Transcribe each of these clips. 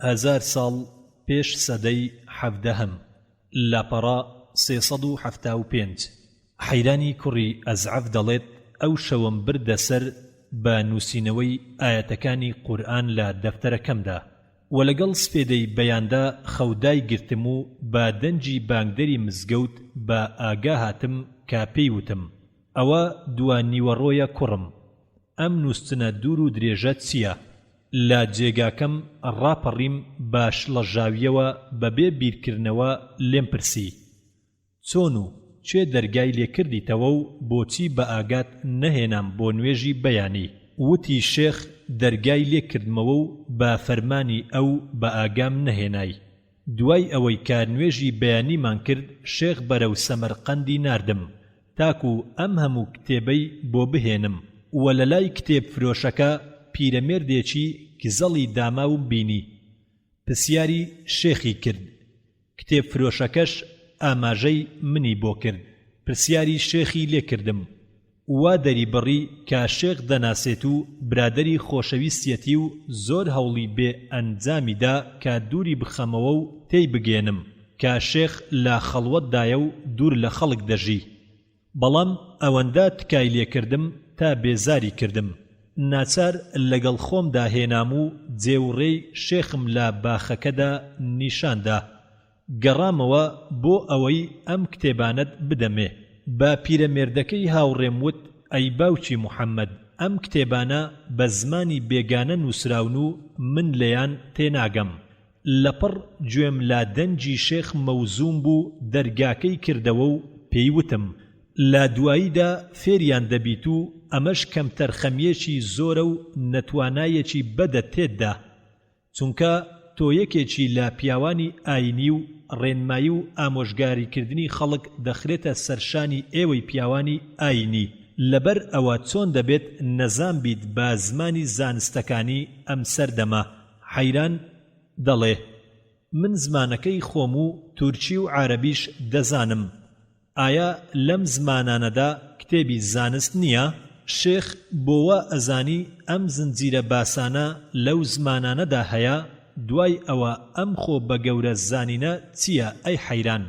1000 ساڵ پێش سەدەی 17 لاپەڕا 375 حەیرانی کوڕی ئەزعەف دەڵێت ئەو شەوم بردە سەر بە نووسینەوەی ئایەتەکانی قورئان لە دەفتەرەکەمدا و لەگەڵ سپێدەی بەیاندا خەودای گرتم و بە دەنجی بانگدەری مزگەوت بە ئاگا هاتم کە پێی وتم ئەوە دووە نیوەڕۆیە کوڕم ئەم نووستنە دوور و درێژە چییە؟ لە جێگاکەم ڕاپەڕیم باش لە ژاویەوە بەبێ بیرکردنەوە لێم پرسی چۆن و چێ دەرگای لێکردیتەوە و بۆچی بە ئاگات نەهێنام بۆ نوێژی بەیانی؟ وتی شێخ دەرگای لێکردمەوە و بە فەرمانی ئەو بە ئاگام نەهێنای. دوای ئەوەی کە نوێژی بەیانیمان کرد شێخ بەرەو سەمەرقەندی ناردم تاکو ئەم هەموو کتێبەی بۆ بهێنم و لە لای کتێب فرۆشەکە پیرەمێردێکی گزەڵی داماوم بینی. پرسیاری شێخی کرد. کتێب فرۆشەکەش ئاماژەی منی بۆ کرد. پرسیاری شێخی لێ کردم. وا دەری بڕی کە شێخ دەناسێت و برادەری خۆشەویستیەتی و زۆر هەوڵی بێ ئەنجامیدا کە دووری بخەمەوە و تێی بگێنم کە شێخ لە خەڵوەتدایە و دوور لە خەڵک دەژی. بەڵام ئەوەندە تکای لێکردم تا بێزاری کردم. ناچار لەگەڵ خۆمدا هێنام و جێوڕێی شێخم لە باخەکەدا نیشاندا. گەڕامەوە بۆ ئەوەی ئەم کتێبانەت بدەمێ. با پیرەمێردەکەی هاوڕێم وت ئەی باوکی موحەممەد ئەم کتێبانە بە زمانی بێگانە نووسراون و من لەیان تێناگەم. لەپڕ گوێم لا دەنجی شێخ مەوزوم بوو دەرگاکەی کردەوە و پێی وتم لا دواییدا فێریان دەبیت و ئەمەش کەم تەرخەمیەکی زۆرە و نەتوانایەکی بەدە تێددا چونکە تۆ یەکێکی لە پیاوانی ئاینی و ڕێنمایی و ئامۆژگاریکردنی خەڵک دەخرێتە سەرشانی ئێوەی پیاوانی ئاینی. لەبەر ئەوە چۆن دەبێت نەزان بیت بە زمانی زانستەکانی ئەم سەردەما؟ حەیران دەڵێ من زمانەکەی خۆم و تورکی و عارەبیش دەزانم. ئایا لەم زمانانەدا کتێبی زانست نییە؟ شێخ بۆوە ئەزانی ئەم زنجیرە باسانە لەو زمانانەدا هەیە؟ دوای ئەوە ئەم خۆ بە گەورە زانینە چییە ئەی حەیران؟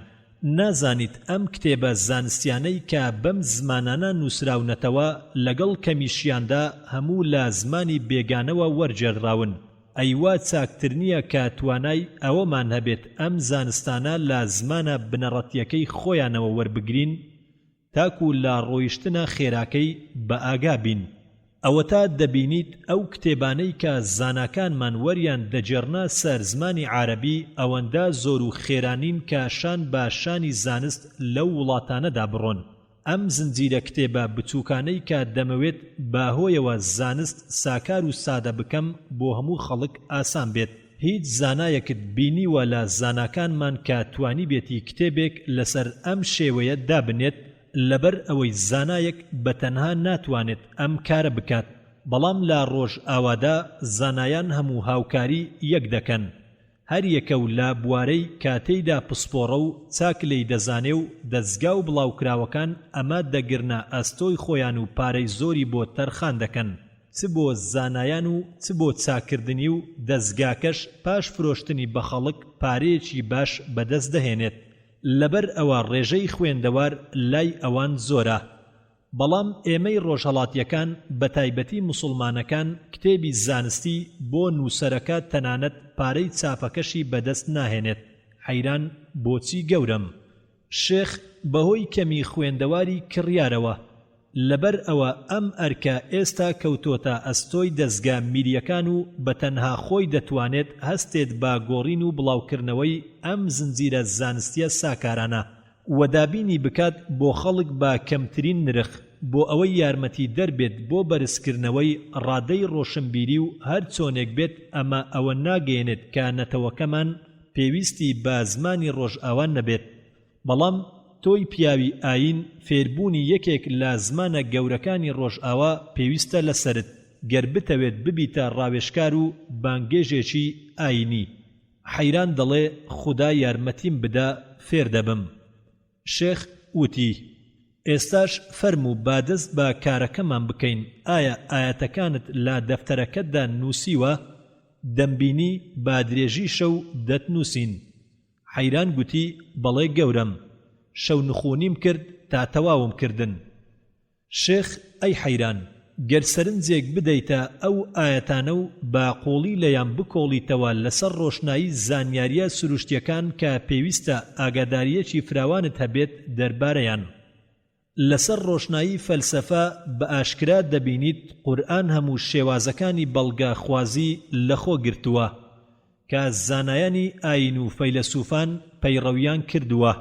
نازانیت ئەم کتێبە زانستیانەی کە بەم زمانانە نووسراونەتەوە لەگەڵ کەمیشیاندا هەموو لە زمانی بێگانەوە وەرجێڕاون. ئەیوا چاکتر نییە کە توانای ئەوەمان هەبێت ئەم زانستانە لە زمانە بنەڕەتیەکەی خۆیانەوە وەربگرین تاکو لە ڕۆیشتنە خێراکەی بە ئاگا بین. ئەوە تا دەبینیت ئەو کتێبانەی کە زاناکانمان وەریان دەجێڕنا سەر زمانی عارەبی ئەوەندە زۆر و خێرانین کە شان بە شانی زانست لەو وڵاتانەدا بڕۆن. ئەم زنجیرە کتێبە بچووکانەی کە دەمەوێت باهۆیەوە زانست ساکار و سادە بکەم بۆ هەموو خەڵک ئاسان بێت. هیچ زانایەکت بینیوە لە زاناکانمان کە توانی بێتی کتێبێک لەسەر ئەم شێوەیە دابنێت لەبەر ئەوەی زانایەک بەتەنها ناتوانێت ئەم کارە بکات. بەڵام لە ڕۆژ ئاوادا زانایان هەموو هاوکاری یەک دەکەن. هەر یەکە و لە بوارەی کاتەیدا پسپۆڕە و چاک لێی دەزانێ و دەستگا و بڵاوکراوەکان ئەمە دەگرنە ئەستۆی خۆیان و پارەی زۆری بۆ تەرخان دەکەن. چ بۆ زانایان و چ بۆ چاکردنی و دەستگاکەش پاش فرۆشتنی بە خەڵک پارەیەکی باش بەدەست دەهێنێت. لەبەر ئەوە ڕێژەی خوێندەوار لای ئەوان زۆرە. بەڵام ئێمەی ڕۆژهەڵاتیەکان بە تایبەتی موسڵمانەکان کتێبی زانستی بۆ نووسەرەکە تەنانەت پارەی چاپەکەشی بەدەست ناهێنێت. حەیران بۆچی گەورم؟ شێخ بەهۆی کەمی خوێندەواری کڕیارەوە. لەبەر ئەوە ئەم ئەرکە ئێستا کەوتۆتە ئەستۆی دەستگا میریەکان و بەتەنها خۆی دەتوانێت هەستێت با گۆڕین و بڵاوکردنەوەی ئەم زنجیرە زانستیە ساکارانە و دابینی بکات بۆ خەڵک با کەمترین نرخ بۆ ئەوەی یارمەتی دەربێت بۆ بەرزکردنەوەی ڕادەی ڕۆشنبیری و هەر چۆنێک بێت ئەمە ئەوە ناگەێنێت کە نەتەوەکەمان پێویستی بە زمانی ڕۆژئاوان نەبێت. بەڵام تۆی پیاوی ئاین فێربوونی یەکێک لە زمانە گەورەکانی ڕۆژئاوا پێویستە لەسەرت گەر بتەوێت ببیتە ڕاوێژکار و بانگێژێکی ئاینی. حەیران دەڵێ خودا یارمەتیم بدە فێر دەبم. شێخ وتی ئێستاش فەرموو بادەست بە کارەکەمان بکەین. ئایا ئاەتەکانت لە دەفتەرەکەتدا نووسیوە؟ دەمبینی با درێژی شەو دەتنووسین. حەیران گوتی بەڵێ گەورەم، شەو نخونیم کرد تا تەواوم کردن. شێخ ئەی حەیران، گەر سەرنجێک بدەیتە ئەو ئایەتانە و باقۆڵی لەیان بکۆڵیتەوە لەسەر ڕۆشنایی زانیاریە سروشتیەکان کە پێویستە ئاگاداریەکی فراوانت هەبێت دەربارەیان. لەسەر ڕۆشنایی فەلسەفە بە ئاشکرا دەبینیت قورئان هەموو شێوازەکانی بەڵگا خوازی لەخۆ گرتووە کە زانایانی ئاین و فەیلسوفان پەیڕەویان کردووە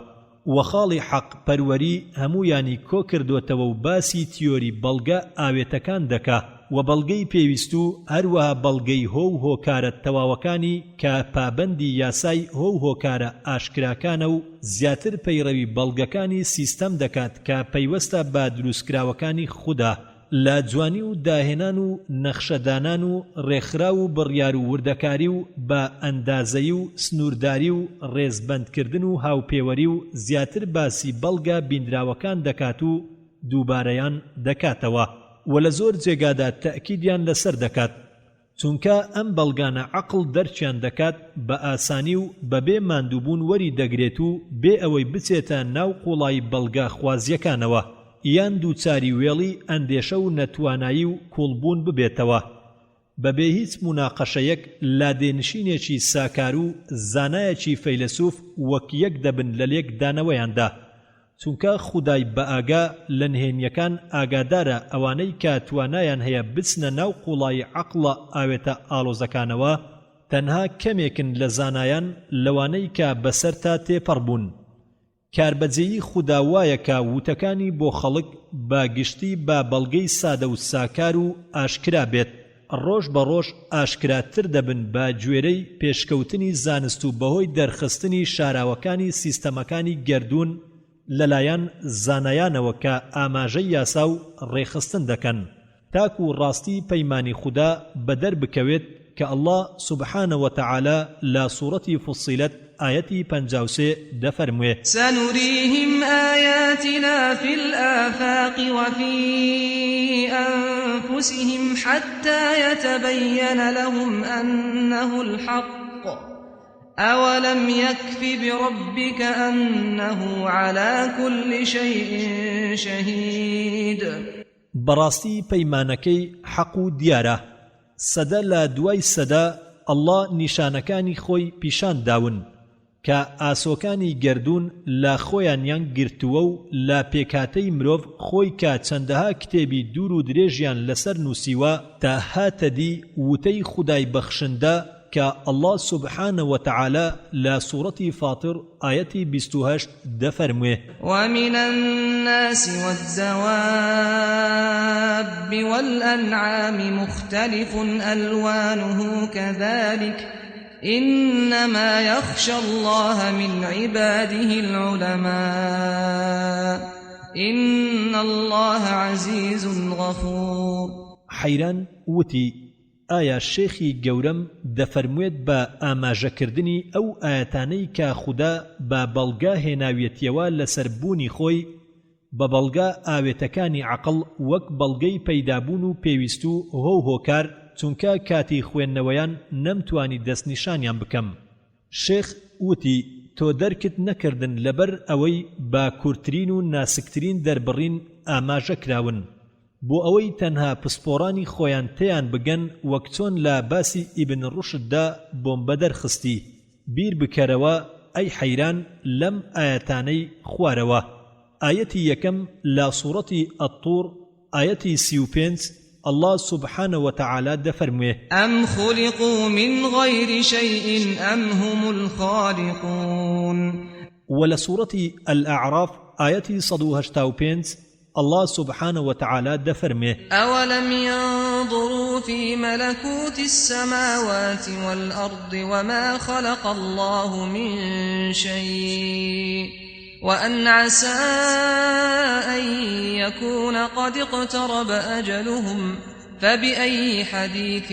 وەخاڵی حەق پەروەری هەموویانی کۆ کردوتەوە و باسی تیۆری بەڵگە ئاوێتەکان دەکا و بەڵگەی پێویست و هەروەها بەڵگەی هۆ و هۆکارە تەواوەکانی کە پابەندی یاسای هۆ و هۆکارە ئاشکراکانە و زیاتر پەیڕەوی بەڵگەکانی سیستەم دەکات کە پەیوەستە بە دروستکراوەکانی خوددا لە جوانی و داهێنان و نەخشەدانان و ڕێکخرا و بڕیار و وردەکاری و بە ئەندازەیی و سنوورداری و ڕێزبەندکردن و هاوپێوەری و زیاتر باسی بەڵگە بیندراوەکان دەکات و دووبارەیان دەکاتەوە و لە زۆر جێگادا تەئکیدیان لەسەر دەکات چونکە ئەم بەڵگانە عەقڵ دەرچیان دەکات بە ئاسانی و بەبێ ماندووبوون وەری دەگرێت و بێ ئەوەی بچێتە ناو قوڵای بەڵگا خوازیەکانەوە یان دووچاری وێڵی ئەندێشە و نەتوانایی و کوڵبوون ببێتەوە بەبێ هیچ موناقەشەیەک لادێنشینێکی ساکار و زانایەکی فەیلسوف وەک یەک دەبن لە لێک دانەوەیاندا چونکە خودای بە ئاگا لە نهێنیەکان ئاگادارە ئەوانەی کە توانایان هەیە بچنە ناو قوڵای عەقڵە ئاوێتە ئاڵۆزەکانەوە تەنها کەمێکن لە زانایان لەوانەی کە بەسەرتا تێپەڕ بوون. کاربەجێیی خوددا وایە کە وتەکانی بۆ خەڵک بە گشتی بە بەڵگەی سادە و ساکار و ئاشکرا بێت ڕۆژ بە ڕۆژ ئاشکراتر دەبن بە گوێرەی پێشکەوتنی زانست و بەهۆی دەرخستنی شاراوەکانی سیستەمەکانی گەردوون لەلایەن زانایانەوە کە ئاماژەی یاسا و ڕێخستن دەکەن تاکو و ڕاستی پەیمانی خوددا بەدەر بکەوێت کە ئەڵڵا سوبحانە وتەعالا لە سوورەتی فوسیلەت آيتي 53 دفرموه سنريهم آياتنا في الآفاق وفي أنفسهم حتى يتبين لهم أنه الحق أولم يكف بربك أنه على كل شيء شهيد براستي پەیمانەکەی حەق و دیارە سەدە لە دوای سەدە الله نیشانەکانی خۆی پیشان داون کە ئاسۆکانی گەردوون لە خۆیانیان گرتووە و لە پێکاتەی مرۆڤ خۆی کە چەندەها کتێبی دوور و درێژیان لەسەر نووسیوە تا هاتەدی وتەی خودای بەخشندە کە الله سبحانه وتعالى لا سورة فاطر آية 28 دفرمه ومن الناس والدواب والأنعام مختلف ألوانه كذلك إنما يخشى الله من عباده العلماء إن الله عزيز غفور حيران وتي ئایا شێخی گەورەم دەفەرموێت بە ئاماژەکردنی ئەو ئاەتانەی کە خوددا بە بەڵگا هێناویەتیەوە لەسەر بوونی خۆی بە بەڵگا ئاوێتەکانی عەقڵ وەک بەڵگەی پەیدابوون و پێویست و هۆ هۆکار چونکە کاتی خوێندنەوەیان نەمتوانی دەستنیشانیان بکەم. شێخ وتی تۆ دەرکت نەکردن لەبەر ئەوەی با کورتترین و ناسکترین دەربڕین ئاماژە کراون بۆ ئەوەی تەنها پسپۆڕانی خۆیان تێیان بگەن وەک چۆن لە باسی ئیبن ڕوشددا بۆم بەدەرخستی بیر بکەرەوە ئەی حەیران لەم ئاەتانەی خوارەوە. ئاەتی یەکەم لە سوورەتی ئەطور ئاەتی 35 الله سبحانه وتعالى دفرمه أم خلقوا من غير شيء أم هم الخالقون ولسورة الأعراف آية 185 الله سبحانه وتعالى دفرمه أولم ينظروا في ملكوت السماوات والأرض وما خلق الله من شيء وأن عسى أن يكون قد اقترب أجلهم فبأي حديث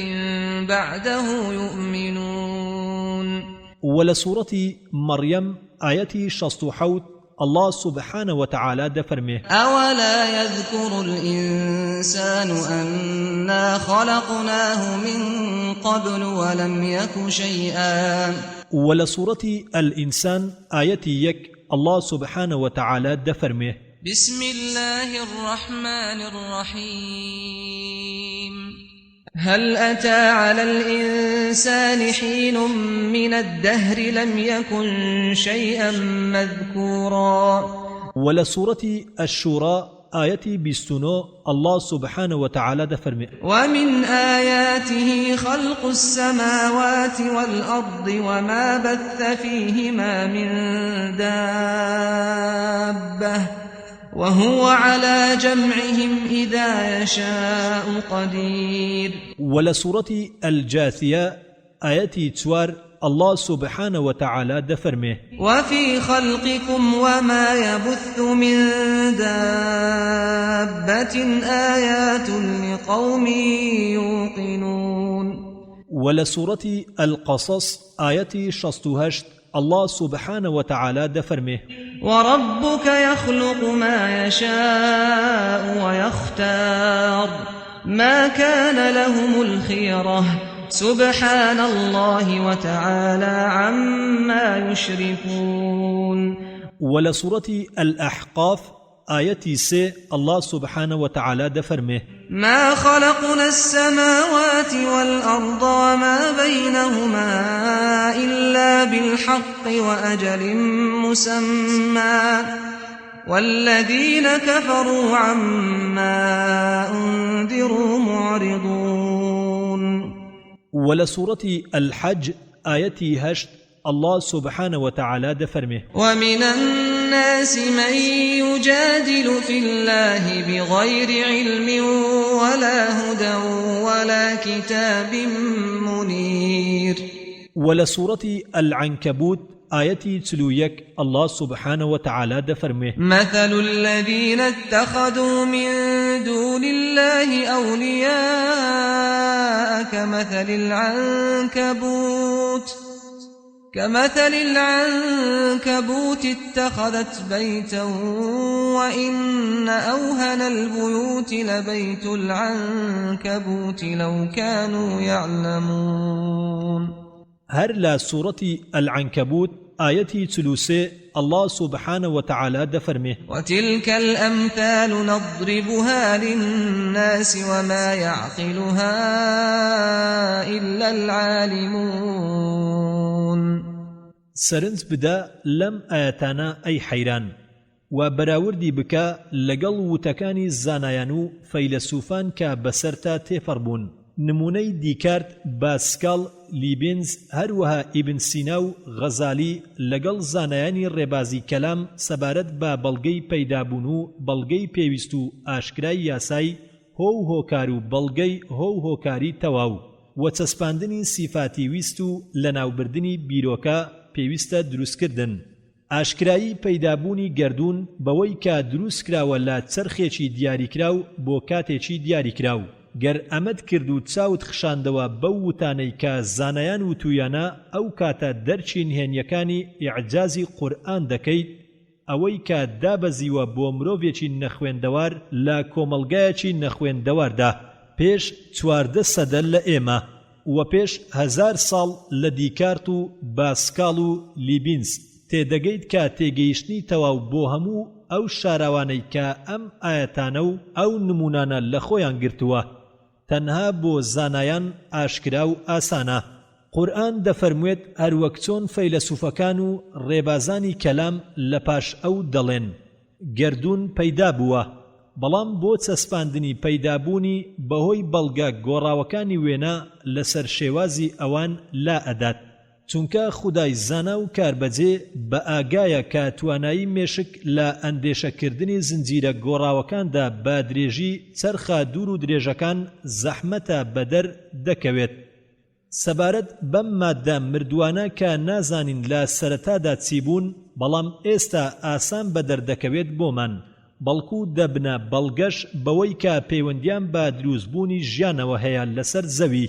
بعده يؤمنون ولسورة مريم آية 67 الله سبحانه وتعالى دفرمه أولا يذكر الإنسان أنا خلقناه من قبل ولم يك شيئا. ولسورة الإنسان آيتي يك الله سبحانه وتعالى دفرمه بسم الله الرحمن الرحيم هل أتى على الإنسان حين من الدهر لم يكن شيئا مذكورا. ولسورة الشورى آيتي بستنو الله سبحانه وتعالى دفرمه ومن آياته خلق السماوات والأرض وما بث فيهما من دابة وهو على جمعهم إذا يشاء قدير. ولسورة الجاثية آياتي توار الله سبحانه وتعالى دفرمه وفي خلقكم وما يبث من دابة آيات لقوم يوقنون. ولسورة القصص آياتي 68 الله سبحانه وتعالى دفرمه وربك يخلق ما يشاء ويختار ما كان لهم الخيرة سبحان الله وتعالى عما يشركون. ولسورة الأحقاف آيتي 6 الله سبحانه وتعالى دفرمه ما خلقنا السماوات والأرض وما بينهما إلا بالحق وأجل مسمى والذين كفروا عما أنذروا معرضون. ولسورة الحج آيتي 8 الله سبحانه وتعالى دفرمه ومن الناس من يجادل في الله بغير علم ولا هدى ولا كتاب منير. ولسورة العنكبوت آيتي 31 الله سبحانه وتعالى دفرمه مثل الذين اتخذوا من دون الله أولياء كمثل العنكبوت اتخذت بيتا وإن أوهن البيوت لبيت العنكبوت لو كانوا يعلمون. هر لا سورة العنكبوت آيتي 33 الله سبحانه وتعالى دفرمه وتلك الأمثال نضربها للناس وما يعقلها إلا العالمون. سرنج بدا لم آياتانا أي حيران وبراوردي بكا لقل وتكاني الزانايانو فيلسوفان كبسرتا تفربون نموني ديكارت باسكال ليبنز هروها ابن سيناو غزالي لقل زاناياني الربازي كلام سبارت با بلغي پيدابونو بلغي پيوستو آشكراي ياساي هو كارو بلغي هو كاري تواو وتسپاندني صفاتي ويستو لناو بردني بيروكا پيوستا دروس كردن ئاشکرایی پەیدابوونی گەردوون بەوەی کە دروست کراوە لە چەرخێکی دیاریکراو بۆ کاتێکی دیاریکراو گەر ئەمەد کرد و چاوت خشاندەوە بەو وتانەی کە زانایان وتویانە ئەو کاتە دەرچی نهێنیەکانی ئیعجازی قورئان دەکەیت ئەوەی کە دابەزیوە بۆ مرۆڤێکی نەخوێندەوار لە کۆمەڵگایەکی نەخوێندەواردا پێش 14 سەدە لە ئێمە و پێش 1000 ساڵ لە دیکارت و باسکال و لیبینز تێدەگەیت کە تێگەیشتنی تەواو بۆ هەموو ئەو شاراوانەی کە ئەم ئاەتانە و ئەو نمونانە لە خۆیان گرتووە تەنها بۆ زانایان ئاشکرا و ئاسانە. قورئان دەفەرموێت هەروەک چۆن فەیلسوفەکان و ڕێبازانی کەلام لە پاش ئەو دەڵێن گەردوون پەیدا بووە، بەڵام بۆ چەسپاندنی پەیدابوونی بەهۆی بەڵگە گۆڕاوەکانی وێنە لەسەر شێوازی ئەوان لا ئەدات، چونکە خودای زانا و کاربەجێ بە ئاگایە کە توانایی مێشک لە ئەندێشەکردنی زنجیرە گۆڕاوەکاندا بە درێژی چەرخە دوور و درێژەکان زەحمەتە بەدەر دەکەوێت. سەبارەت بەم مادە مردوانە کە نازانین لە سەرەتادا چی بوون بەڵام ئێستا ئاسان بەدەردەکەوێت بۆمان، بەڵکو دەبنە بەڵگەش بەوەی کە پەیوەندیان بە دروستبوونی ژیانەوە هەیە لەسەر زەوی،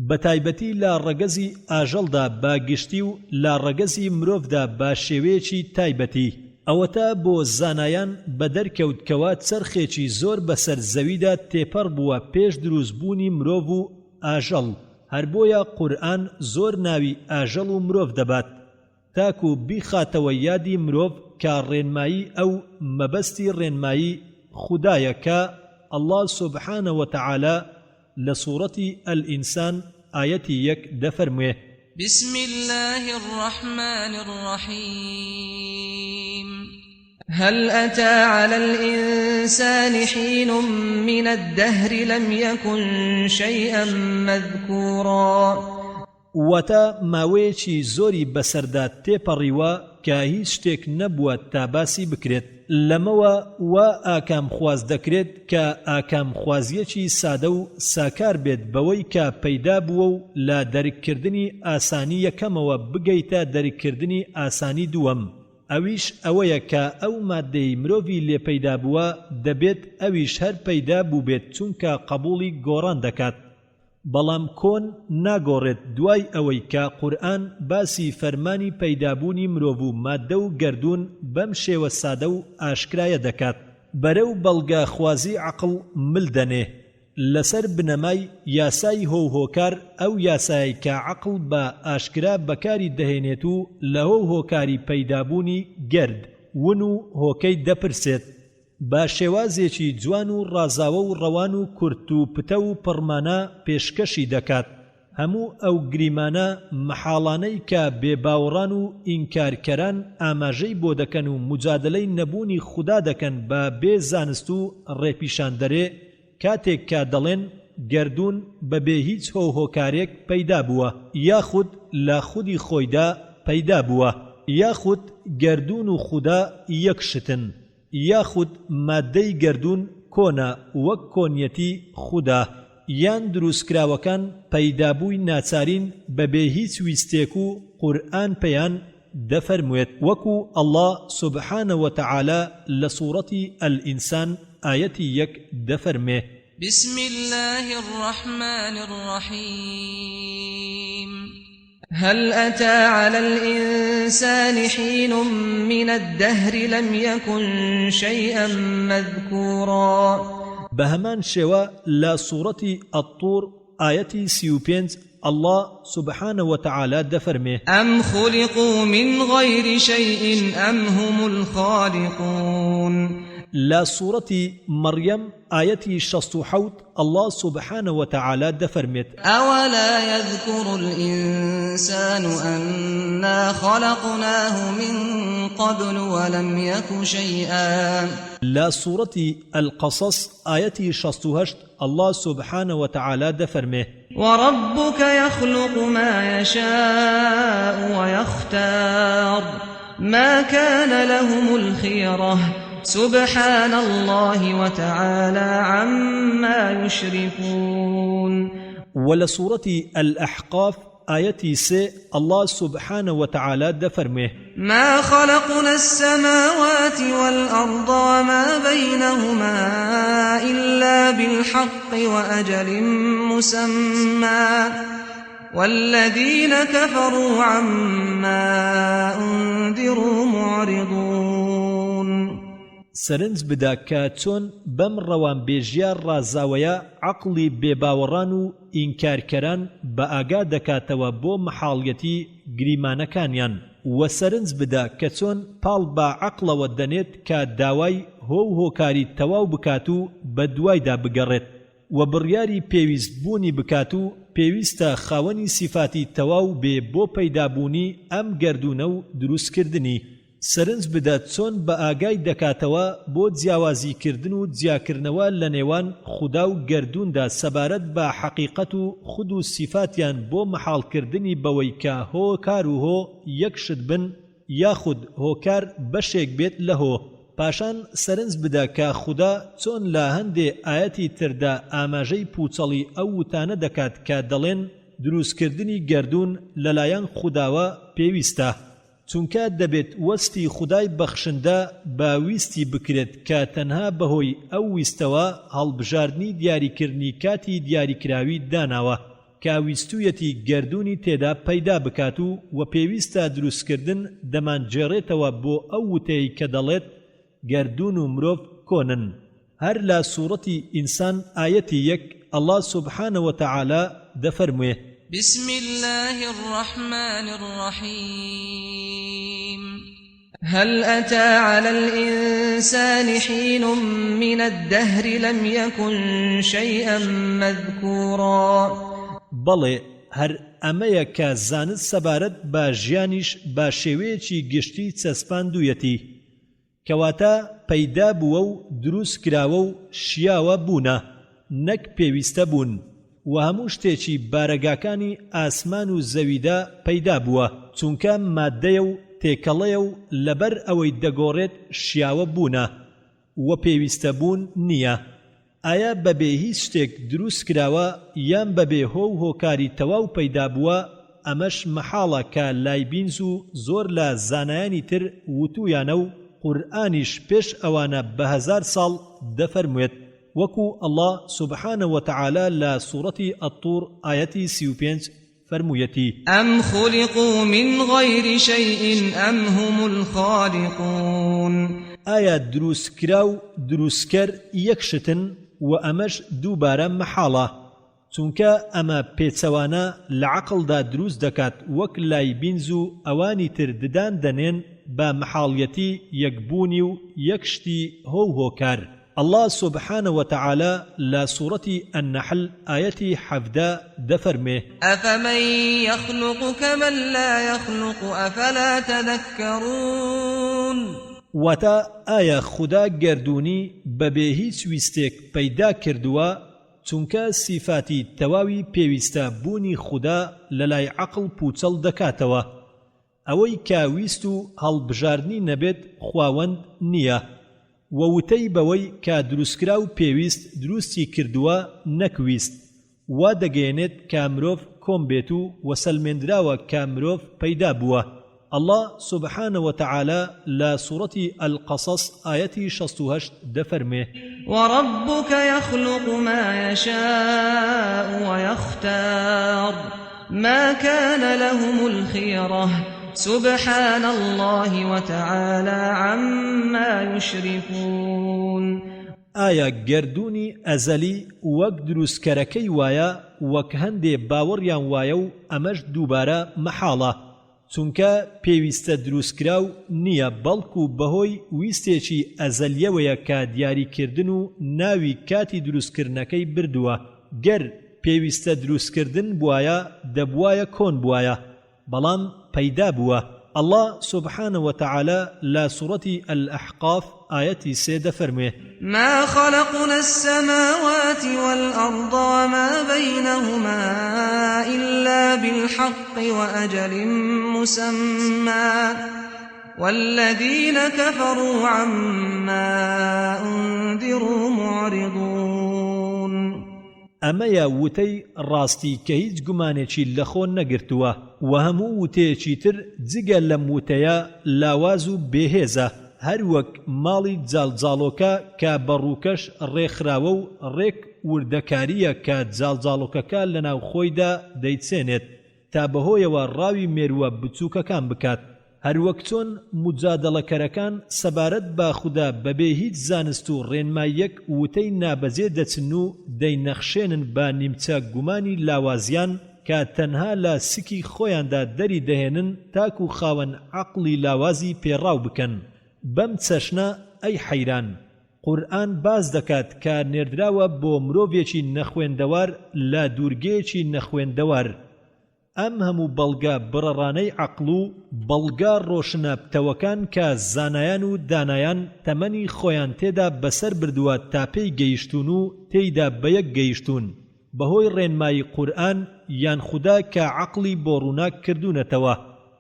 بە تایبەتی لە ڕەگەزی ئاژەڵدا بە گشتی و لە ڕەگەزی مرۆڤدا بە شێوەیەکی تایبەتی. ئەوەتە بۆ زانایان بەدەرکەوت کەوا چەرخێکی زۆر بەسەر زەویدا تێپەڕ بووە پێش دروستبوونی مرۆڤ و ئاژەڵ، هەر بۆیە قورئان زۆر ناوی ئاژەڵ و مرۆڤ دەبات تاکو بیخاتەوە یادی مرۆڤ کە ڕێنمایی ئەو مەبەستی ڕێنمایی خودایە کە الله سبحانه وتعالى لسورة الإنسان آيتي يك دفرمه بسم الله الرحمن الرحيم هل أتى على الإنسان حين من الدهر لم يكن شيئا مذكورا وتا ماوەیەکی زۆری بەسەردا تێپەڕیوە کە هیچ شتێک نەبووە تا باسی بکرێت لەمەوە وا ئاکام خواز دەکرێت کە ئاکام خوازیەکی سادە و ساکار بێت بەوەی کە پەیدا بووە و لە دەرککردنی ئاسانی یەکەمەوە بگەیتە دەرککردنی ئاسانی دووەم ئەویش ئەوەیە کە ئەو مادەی مرۆڤی لێ پەیدا بووە دەبێت ئەویش هەر پەیدا بوو بێت چونکە قبوڵی گۆڕان دەکات بەڵام کۆن ناگۆڕێت دوای ئەوەی کە قورئان باسی فەرمانی پەیدابوونی مرۆڤ و مادە و گەردوون بەم شێوە سادە و ئاشکرایە دەکات بەرەو بەڵگە خوازی عەقڵ ملدەنێ لەسەر بنەمای یاسای هۆوهۆکار ئەو یاسایی کە عەقڵ بە ئاشکرا بەکاری دەهێنێت و لە هۆوهۆکاری پەیدابوونی گەرد ون و هۆکەی دەپرسێت با شێوازێکی جوان و ڕازاوە و ڕەوان و کورت و پتە و پڕمانە پێشکەشی دەکات هەموو ئەو گریمانە مەحاڵانەی کە بێباوەڕان و ئینکارکەران ئاماژەی بۆ دەکەن و مجادلەی نەبوونی خودا دەکەن بە بێ زانست و ڕێپیشاندەرێ کاتێک کە دەڵێن گەردوون بەبێ هیچ هۆهۆکارێک پەیدا بووە یاخود لە خودی خۆیدا پەیدا بووە یاخود گەردوون و خودا یەک شتن یاخود مادەی گەردوون کۆنە وەک کۆنیەتی خودا یان دروستکراوەکان پەیدابووی ناچارین بەبێ هیچ ویستێک و قورئان پەیان دەفەرموێت وەکو الله سبحانه وتعالى لسورة الإنسان آيتي يك دفرمه بسم الله الرحمن الرحيم هل أتى على الإنسان حين من الدهر لم يكن شيئا مذكورا بهمان شوا لا سورة الطور آيتي 35 الله سبحانه وتعالى دفرمه أم خلقوا من غير شيء أم هم الخالقون لا سورة مريم آيتي 68 الله سبحانه وتعالى دفرمت أولا يذكر الإنسان أنا خلقناه من قبل ولم يك شيئا لا سورة القصص آيتي 68 الله سبحانه وتعالى دفرمه وربك يخلق ما يشاء ويختار ما كان لهم الخيرة سبحان الله وتعالى عما يشركون ولسورة الأحقاف آيتي 6 الله سبحانه وتعالى دفرمه ما خلقنا السماوات والأرض وما بينهما إلا بالحق وأجل مسمى والذين كفروا عما أنذروا معرضون سرنج بدا کە چۆن بەم ڕەوان بێژیار ڕازاوەیە عەقڵی بێباوەڕان و ئینکارکەران بە ئاگا دەکاتەوە بۆ مەحاڵیەتی گریمانەکانیان و سەرنج بدا کە چۆن پاڵ بە عەقڵەوە دەنێت کە داوای هۆکاری تەواو بکات و بە دوایدا بگەڕێت و بڕیاری پێویست بوونی بکات و پێویستە خاوەنی سیفاتی تەواو بێ بۆ پەیدابوونی ئەم گەردوونە و دروستکردنی سرنج بدات چۆن بە ئاگای دەکاتەوە بۆ جیاوازیکردن و جیاکردنەوە لە نێوان خودا و گەردووندا سەبارەت بە حەقیقەت و خود و سیفاتیان بۆ مەحاڵکردنی بەوەی کە هۆکار و هۆ یەکشت بن یاخود هۆکار بەشێک بێت لە هۆ پاشان سرنج بدا کە خودا چۆن لە هەندێ ئاەتی تردا ئاماژەی پوچەڵی ئەو وتانە دەکات کە دەڵێن دروستکردنی گەردوون لەلایەن خوداوە پێویستە چونکە دەبێت وەستی خودای بەخشندە بە ویستی بکرێت کە تەنها بەهۆی ئەو ویستەوە هەڵبژاردنی دیاریکردنی کاتی دیاریکراوی داناوە کاویستویەتی گردوونی تێدا پەیدا بکات و پێویستە دروستکردن دەمانجێڕێتەوە بۆ ئەو وتەی کە دەڵێت گردوون و مرۆڤ کۆنن. هەر لە سوورەتی ئینسان ئاەتی 1 الله سبحانه وتعالى دەفەرموێ: بسم الله الرحمن الرحيم هل أتى على الإنسان حين من الدهر لم يكن شيئا مذكورا. بەڵێ هەر ئەمەیە کە زانست سەبارەت بە ژیانیش بە شێوەیەکی گشتی چەسپاندوویەتی، کەواتە پەیدا بووە و دروست کراوە و شیاوە بوونە، نەک پێویستە بوون، و هەموو شتێکی بارەگاکانی ئاسمان و زەویدا پەیدا بووە، چونکە مادەیە و تێکەڵەیە و لەبەر ئەوەی دەگۆڕێت شیاوە بوونە و پێویستە بوون نییە. ئایا بەبێ هیچ شتێک دروست کراوە یان بەبێ هۆ و هۆکاری تەواو پەیدا بووە؟ ئەمەش مەحاڵە کە لایبینز و زۆر لە زانایانی تر وتویانە و قورئانیش پێش ئەوانە بە 1000 ساڵ دەفەرموێت، وەکو الله سبحانه وتعالى لە سوورەتی الطور ئاەتی 35 فرموویەتی: ئەم خولقوا من غير شيء ئەم هم الخالقون. ئایا دروستکرا و دروستکەر یەکشتن و ئەمەش دووبارە مەحاڵە، چونکە ئەمە پێچەوانە لە عەقڵدا دروست دەکات وەک لایبینز و ئەوانی تر ددان دەنێن بە مەحاڵیەتی یەکبوونی و یەکشتی هۆ و هۆکار. الله سبحانه وتعالى لا سورة النحل آية 17 دفرمه: أفمن يخلق كمن لا يخلق أفلا تذكرون. واتا آية خدا گردوني ببه هیچ ویستێک پەیدا کردووە، چونکە صفاتی تەواوی پێویستە بوونی خدا لەلای عەقڵ پوچەڵ دەکاتەوە. ئەوەی کە ویست و هەڵبژاردنی نەبێت خواوەند نییە، ووتەی بەوەی کە دروستکرا و پێویست دروستی کردووە نەکویست، وا دەگەێنێت کە مرۆڤ کۆم بێت و وەسەلمێنراوە کە مرۆڤ پەیدا بووە. الله سبحانه وتعالى لا سورة القصص آية 68 دفرمه: وربك يخلق ما يشاء ويختار ما كان لهم الخيرة سبحان الله وتعالى عما يشركون. آیا گردونی ازلی وەک دروستکەرەکەی وایە وەک هەندێ باوەڕیان وایە و ئەمەش دووبارە مەحاڵە، چونکە پێویستە دروستکراو نییە، بەڵکو بەهۆی ویستێکی ئەزەلیەوەیە کە دیاریکردن و ناوی کاتی دروستکردنەکەی بردووە. گەر پێویستە دروستکردن بوایە دەبوایە کۆن بوایە، بەڵام پەیدا بووە. الله سبحانه وتعالى لا سورة الأحقاف آية 3 دفرمه: ما خلقنا السماوات والأرض وما بينهما إلا بالحق وأجل مسمى والذين كفروا عما أنذروا معرضون. ئەمەیە وتەی ڕاستی کە هیچ گومانێکی لەخۆ نەگرتووە و هەموو وتەیەکی تر جگە لەم وتەیە لاواز و بێهێزە، هەر وەک ماڵی جاڵجاڵۆکە کە بەڕووکەش ڕێکخراوە و ڕێک وردەکاریە کە جاڵجاڵۆکەکە لەناو خۆیدا دەیچێنێت تا بەهۆیەوە ڕاوی مێرووە بچووکەکان بکات. هەروەک چۆن مجادەڵەکەرەکان سەبارەت با خوددا بەبێ هیچ زانست و ڕێنماییەک وتەی نابەجێ دەچن و دەینەخشێنن بە نیمچە گومانی لاوازیان کە تەنها لە سکی خۆیاندا دەری دەهێنن تاکو خاوەن عەقڵی لاوازی پێڕاو بکەن. بەم چەشنە ئەی حەیران، قورئان باز دەکات کە نێردراوە بۆ مرۆڤێکی نەخوێندەوار لە دوورگەیەکی نەخوێندەوار. ئەم هەموو بەڵگە بڕەڕانەی عەقڵ و بەڵگە ڕۆشنە پتەوەکان کە زانایان و دانایان تەمەنی خۆیان تێدا بەسەر بردووە تا پێی گەیشتون و تێیدا بەیەک گەیشتون بەهۆی ڕێنمایی قورئان یان خوددا کە عەقڵی بۆ ڕووناک کردوونەتەوە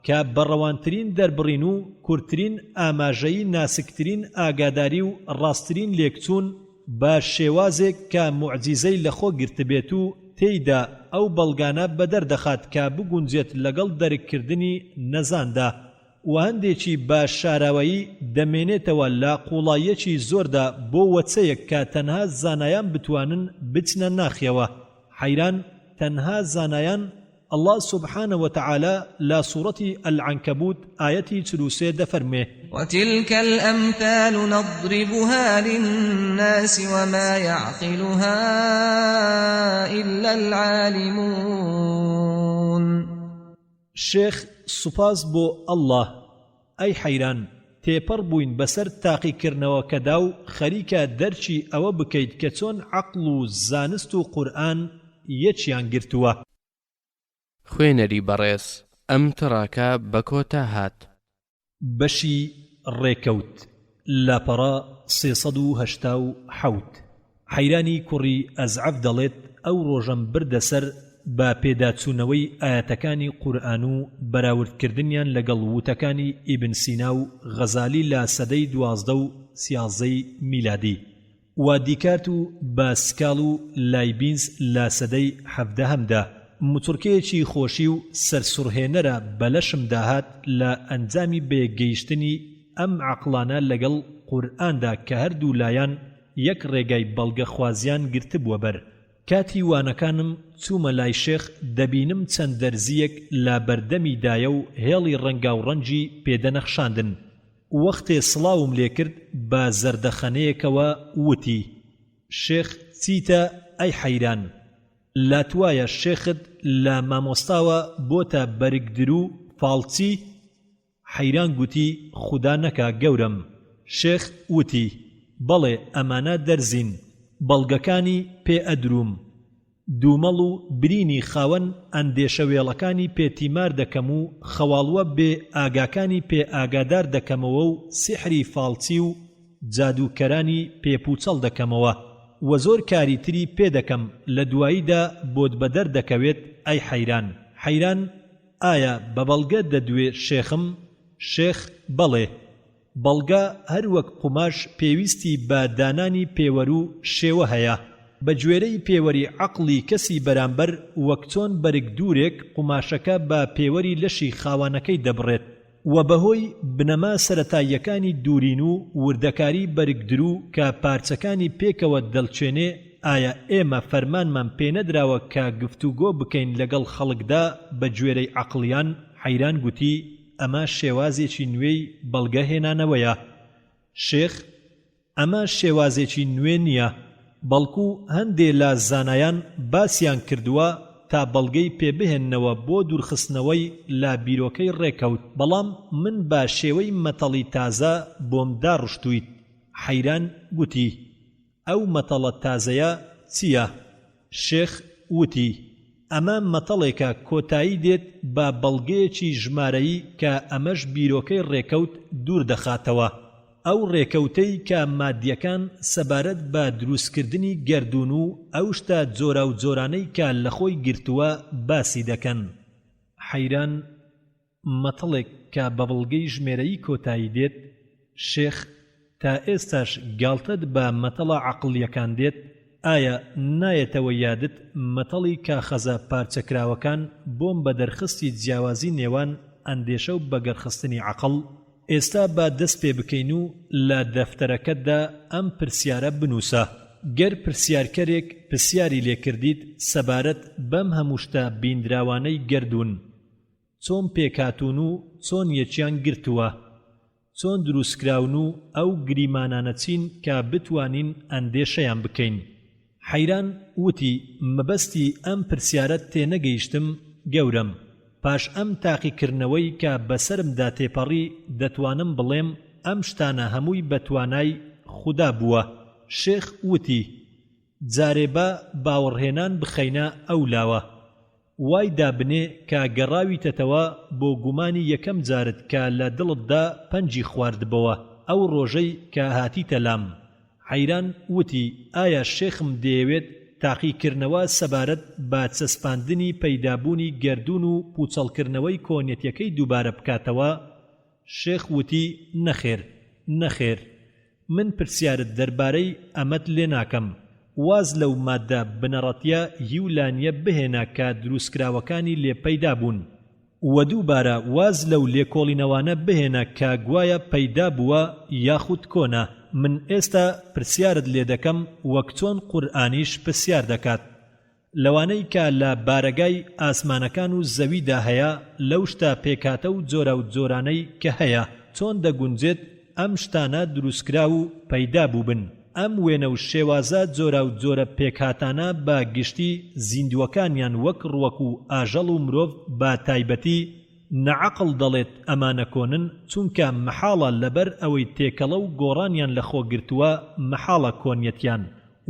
کە بەڕەوانترین دەربڕین و کورتترین ئاماژەیی ناسکترین ئاگاداری و ڕاستترین لێکچوون بە شێوازێک کە موعجیزەی لەخۆ گرتبێت و تێیدا ئەو بەڵگانە بەدەردەخات کە بگونجێت لەگەڵ دەرککردنی نەزاندا و هەندێکی بە شاراوایی دەمێنێتەوە لە قوڵایەکی زۆردا بۆ وەچەیەک کە تەنها زانایان بتوانن بچنە ناخیەوە. حەیران تەنها زانایان الله سبحانه وتعالى لا سورة العنكبوت آياتي 43 دفرمه وتلك الأمثال نضربها للناس وما يعقلها إلا العالمون. شيخ سپاس بو الله أي حيران تێپەڕ بووین بەسەر تاقیکردنەوە کە داو خەریکە دەرچی ئەوە بکەیت کە چۆن عەقڵ و زانست و قورئان یەکیان گرتووە. خوێنەری بەڕێز ئەم تڕاکە بە کۆتا هات. بەشی ڕێکەوت لاپەڕا 387. حەیرانی کوڕی ئەزعەف دەڵێت ئەو ڕۆژەم بردە سەر با پێداچوونەوەی ئاەتەکانی قورئان و بەراوردکردنیان لەگەڵ وتەکانی ئیبن سینا و غەزالی لە سەدەی 12 و 13 میلادی و دیکارت و باسکال و لایبینز لە سەدەی 17دا. متورکەیەکی خۆشی و سەرسوڕهێنەرە بەلەشم داهات لە ئەنجامی بێگەیشتنی ئەم عەقڵانە لەگەڵ قورئاندا کە هەردوو لایەن یەک ڕێگای بەڵگە خوازیان گرتبووە بەر. کاتی وانەکانم چوومە لای شێخ دەبینم چەند دەرزیەک لە بەردەمی دایە و هێڵی ڕەنگا و ڕەنجی پێدەنەخشاندن. وەختێ سڵاوم لێ کرد بە زەردەخەنەیەکەوە وتی شێخ چیتە ئەی حەیران؟ لاتوایە شێخت لە مامۆستاوە بۆتە بەرگدر و فاڵچی؟ حەیران گوتی خودا نەکا گەورم. شێخ وتی بەڵێ ئەمانە دەرزین بەڵگەکانی پێ ئەدروم. دوومەڵ و برینی خاوەن ئەندێشەوێڵەکانی پێتیمار دەکەم و خەواڵوە بێ ئاگاکانی پێ ئاگادار دەکەمەوە و سیحری فاڵچی و جادوکەرانی پێپوچەڵ دەکەمەوە و زۆر کاری تری پێ دەکەم لە دواییدا بۆت بەدەر دەکەوێت ئەی حەیران. حەیران ئایا بە بەڵگە دەدوێ شێخم؟ شێخ بەڵێ بەڵگە هەر وەک قوماش پێویستی بە دانانی پێوەر و شێوە هەیە. بە گوێرەی پێوەری عەقڵی کەسی بەرامبەر وەک چۆن بەرگ دوورێک قوماشەکە بە پێوەری لەشی خاوانەکەی دەبڕێت و بەهۆی بنەما سەرەتاییەکانی دوورین و وردەکاری بەرگدر و کە پارچەکانی پێکەوە دەڵچێنێ. ئایا ئێمە فەرمانمان پێ نەدراوە کە گفتوگۆ بکەین لەگەڵ خەڵکدا بە گوێرەی عەقڵیان؟ حەیران گوتی ئەمە شێوازێکی نوێی بەڵگە هێنانەوەیە. شێخ ئەمە شێوازێکی نوێ نییە، بەڵکو هەندێ لە زانایان باسییان کردووە تا بەڵگەی پێبهێننەوە بۆ دوورخستنەوەی لە بیرۆکەی ڕێکەوت، بەڵام من بە شێوەی مەتەڵی تازە بۆم داڕشتوویت. حەیران گوتی ئەو مەتەڵە تازەیە چییە؟ شێخ وتی ئەمە مەتەڵێکە کۆتایی دێت بە بەڵگەیەکی ژمارەیی کە ئەمەش بیرۆکەی ڕێکەوت دوور دەخاتەوە. ئەو ڕێکەوتەی کە مادیەکان سەبارەت بە دروستکردنی گەردون و ئەو شتە جۆرە و جۆرانەی کە لە خۆی گرتووە باسی دەکەن. حەیران مەتەڵێک کە بە بەڵگەی ژمێرەیی کۆتایی دێت. شێخ تا ئێستاش گاڵتەت بە مەتەڵە عەقڵیەکان دێت؟ ئایا نایەتەوە یادت مەتەڵی کاخەزە پارچەکراوەکان بۆم بە دەرخستی جیاوازی نێوان ئەندێشە و بەگەرخستنی عەقڵ؟ ئێستا با دەست پێ بکەین و لە دەفتەرەکەتدا ئەم پرسیارە بنووسە. گەر پرسیارکەرێک پرسیاری لێکردیت سەبارەت بەم هەموو شتە بیندراوانەی گەردون، چۆن پێکاتون و چۆن یەکیان گرتووە، چۆن دروستکراون و ئەو گریمانانە چین کە بتوانین ئەندێشەیان بکەین. حەیران وتی مەبەستی ئەم پرسیارەت تێنەگەیشتم گەورم. پاش ئەم تاقیکردنەوەی کە بەسرمدا تێپەڕی دەتوانم بڵێم ئەم شتانە هەمووی بەتوانای خودا بووە. شێخ وتی جارێبە باوەڕهێنان بخەینە ئەو لاوە، وای دابنێ کە گەڕاویتەتەوە بۆ گومانی یەکەم جارت کە لە دڵتدا پەنجی خواردبەوە ئەو ڕۆژەی کە هاتیتە لام. حەیران وتی ئایا شێخم دەیەوێت تاقیکردنەوە سەبارەت بە چەسپاندنی پەیدابوونی گەردون و پوچەڵکردنەوەی کۆنیەتیەکەی دووبارە بکاتەوە؟ شێخ وتی نەخێر نەخێر، من پرسیارت دەربارەی ئەمەت لێ ناکەم. واز لەو مادە بنەڕەتیە هیولانیە بهێنا کە دروستکراوەکانی لێ پەیدا بوون و دووبارە واز لەو لێکۆڵینەوانە بهێنا کە گوایە پەیدا بووە یاخود کۆنا. من ئێستا پرسیارت لێ دەکەم وەک چۆن قورئانیش پرسیار دەکات. لەوانەی کە لە بارەگای ئاسمانەکان و زەویدا هەیە لەو شتە پێکاتە و جۆرە و جۆرانەی کە هەیە چۆن دەگونجێت ئەم شتانە دروستکرا و پەیدا بووبن. ئەم وێنە و شێوازە جۆرە و جۆرە پێکهاتانە بە گشتی زیندووەکانیان وەک ڕووەک و ئاژەڵ و مرۆڤ بە تایبەتی نەعەقڵ دەڵێت ئەمانە کۆنن چونکە مەحاڵە لەبەر ئەوەی تێکەڵە و گۆڕانیان لە خۆگرتووە مەحاڵە کۆنیەتیان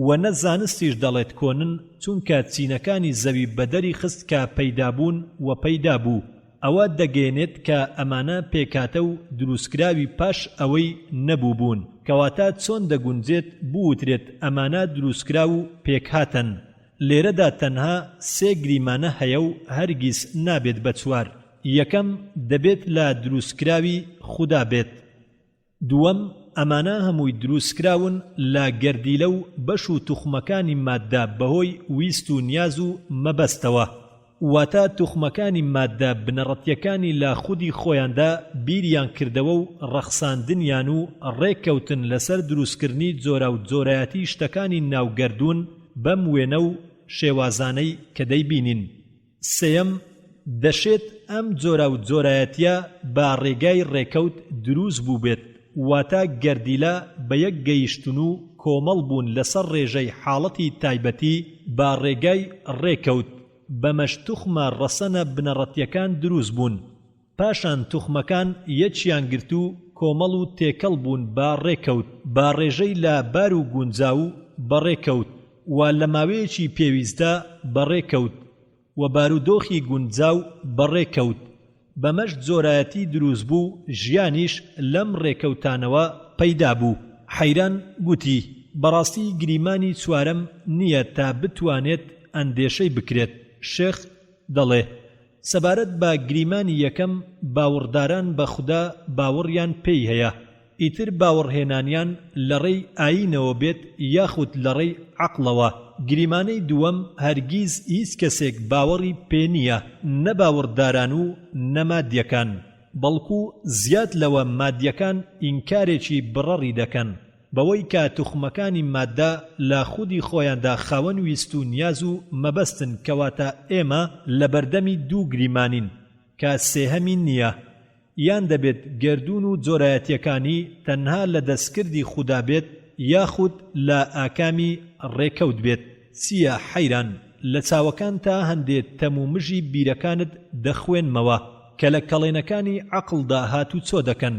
و نەزانستیش دەڵێت کۆنن چونکە چینەکانی زەوی بەدەری خست کە پەیدابوون و پەیدا بوو. ئەوە دەگەێنێت کە ئەمانە پێکاتە و دروستکراوی پاش ئەوەی نەبوو بوون کەواتە چۆن دەگونجێت بووترێت ئەمانە دروستکرا و پێکهاتن. لێرەدا تەنها سێ گریمانە هەیە و هەرگیز نابێت بە چوار. یەکەم دەبێت لە دروستکراوی خودا بێت. دووەم ئەمانە هەمووی دروستکراون لە گەردیلە و بەش و توخمەکانی ماددە بەهۆی ویست و نیاز و مەبەستەوە. واتە توخمەکانی ماددە بنەڕەتیەکانی لە خودی خۆیاندا بیریان کردەوە و ڕەخساندنیان و ڕێککەوتن لەسەر دروستکردنی جۆرە و جۆرایەتی شتەکانی ناوگەردوون بەم وێنە و شێوازانەی کە دەیبینین. سێەم دەشێت ئەم جۆرە و جۆرایەتیە بە ڕێگای ڕێکەوت دروست بوو بێت واتە گەردیلە بە یەک گەیشتن و کۆمەڵ بوون لەسەر ڕێژەی حاڵەتی تایبەتی بە ڕێگای ڕێکەوت بەمەش توخمە ڕەسەنە بنەڕەتیەکان دروست بوون. پاشان توخمەکان یەکیان گرت و کۆمەڵ و تێکەڵ بوون بە ڕێکەوت بە ڕێژەی لە بار و گونجا و بەڕێکەوت و لە ماوەیەکی پێویستە بەڕێکەوت و بارودۆخی گونجاو بەڕێکەوت. بەمەش جۆرایەتی دروست بوو ژیانیش لەم ڕێکەوتانەوە پەیدا بوو. حەیران گوتی بەڕاستی گریمانی چوارەم نییە تا بتوانێت ئەندێشەی بکرێت. شێخ دەڵێ سەبارەت بە گریمانی یەکەم باوەڕداران بە خودا باوەڕیان پێی هەیە، ئیتر باوەڕهێنانیان لە ڕێی ئاینەوە بێت یاخود لە ڕێی عەقڵەوە. گریمانەی دووەم هەرگیز هیچ کەسێک باوەڕی پێ نییە، نە باوەڕداران و نە مادیەکان، بەڵکو زیاد لەوە مادیەکان ئینکارێکی بڕەڕی دەکەن بەوەی کە توخمەکانی مادە لە خودی خۆیاندا خاوەن ویست و نیاز و مەبەستن کەواتە ئێمە لە بەردەمی دوو گریمانین کە سێهەمی نییە. یان دەبێت گردون و جۆرایەتیەکانی تەنها لە دەستکردی خودا بێت یاخود لە ئاکامی ڕێکەوت بێت. چییە حەیران لە چاوەکان تا هەندێک تەمومژی بیرەکانت دەخوێنمەوە کە لە کەڵێنەکانی عەقڵدا هاتوو چۆ دەکەن.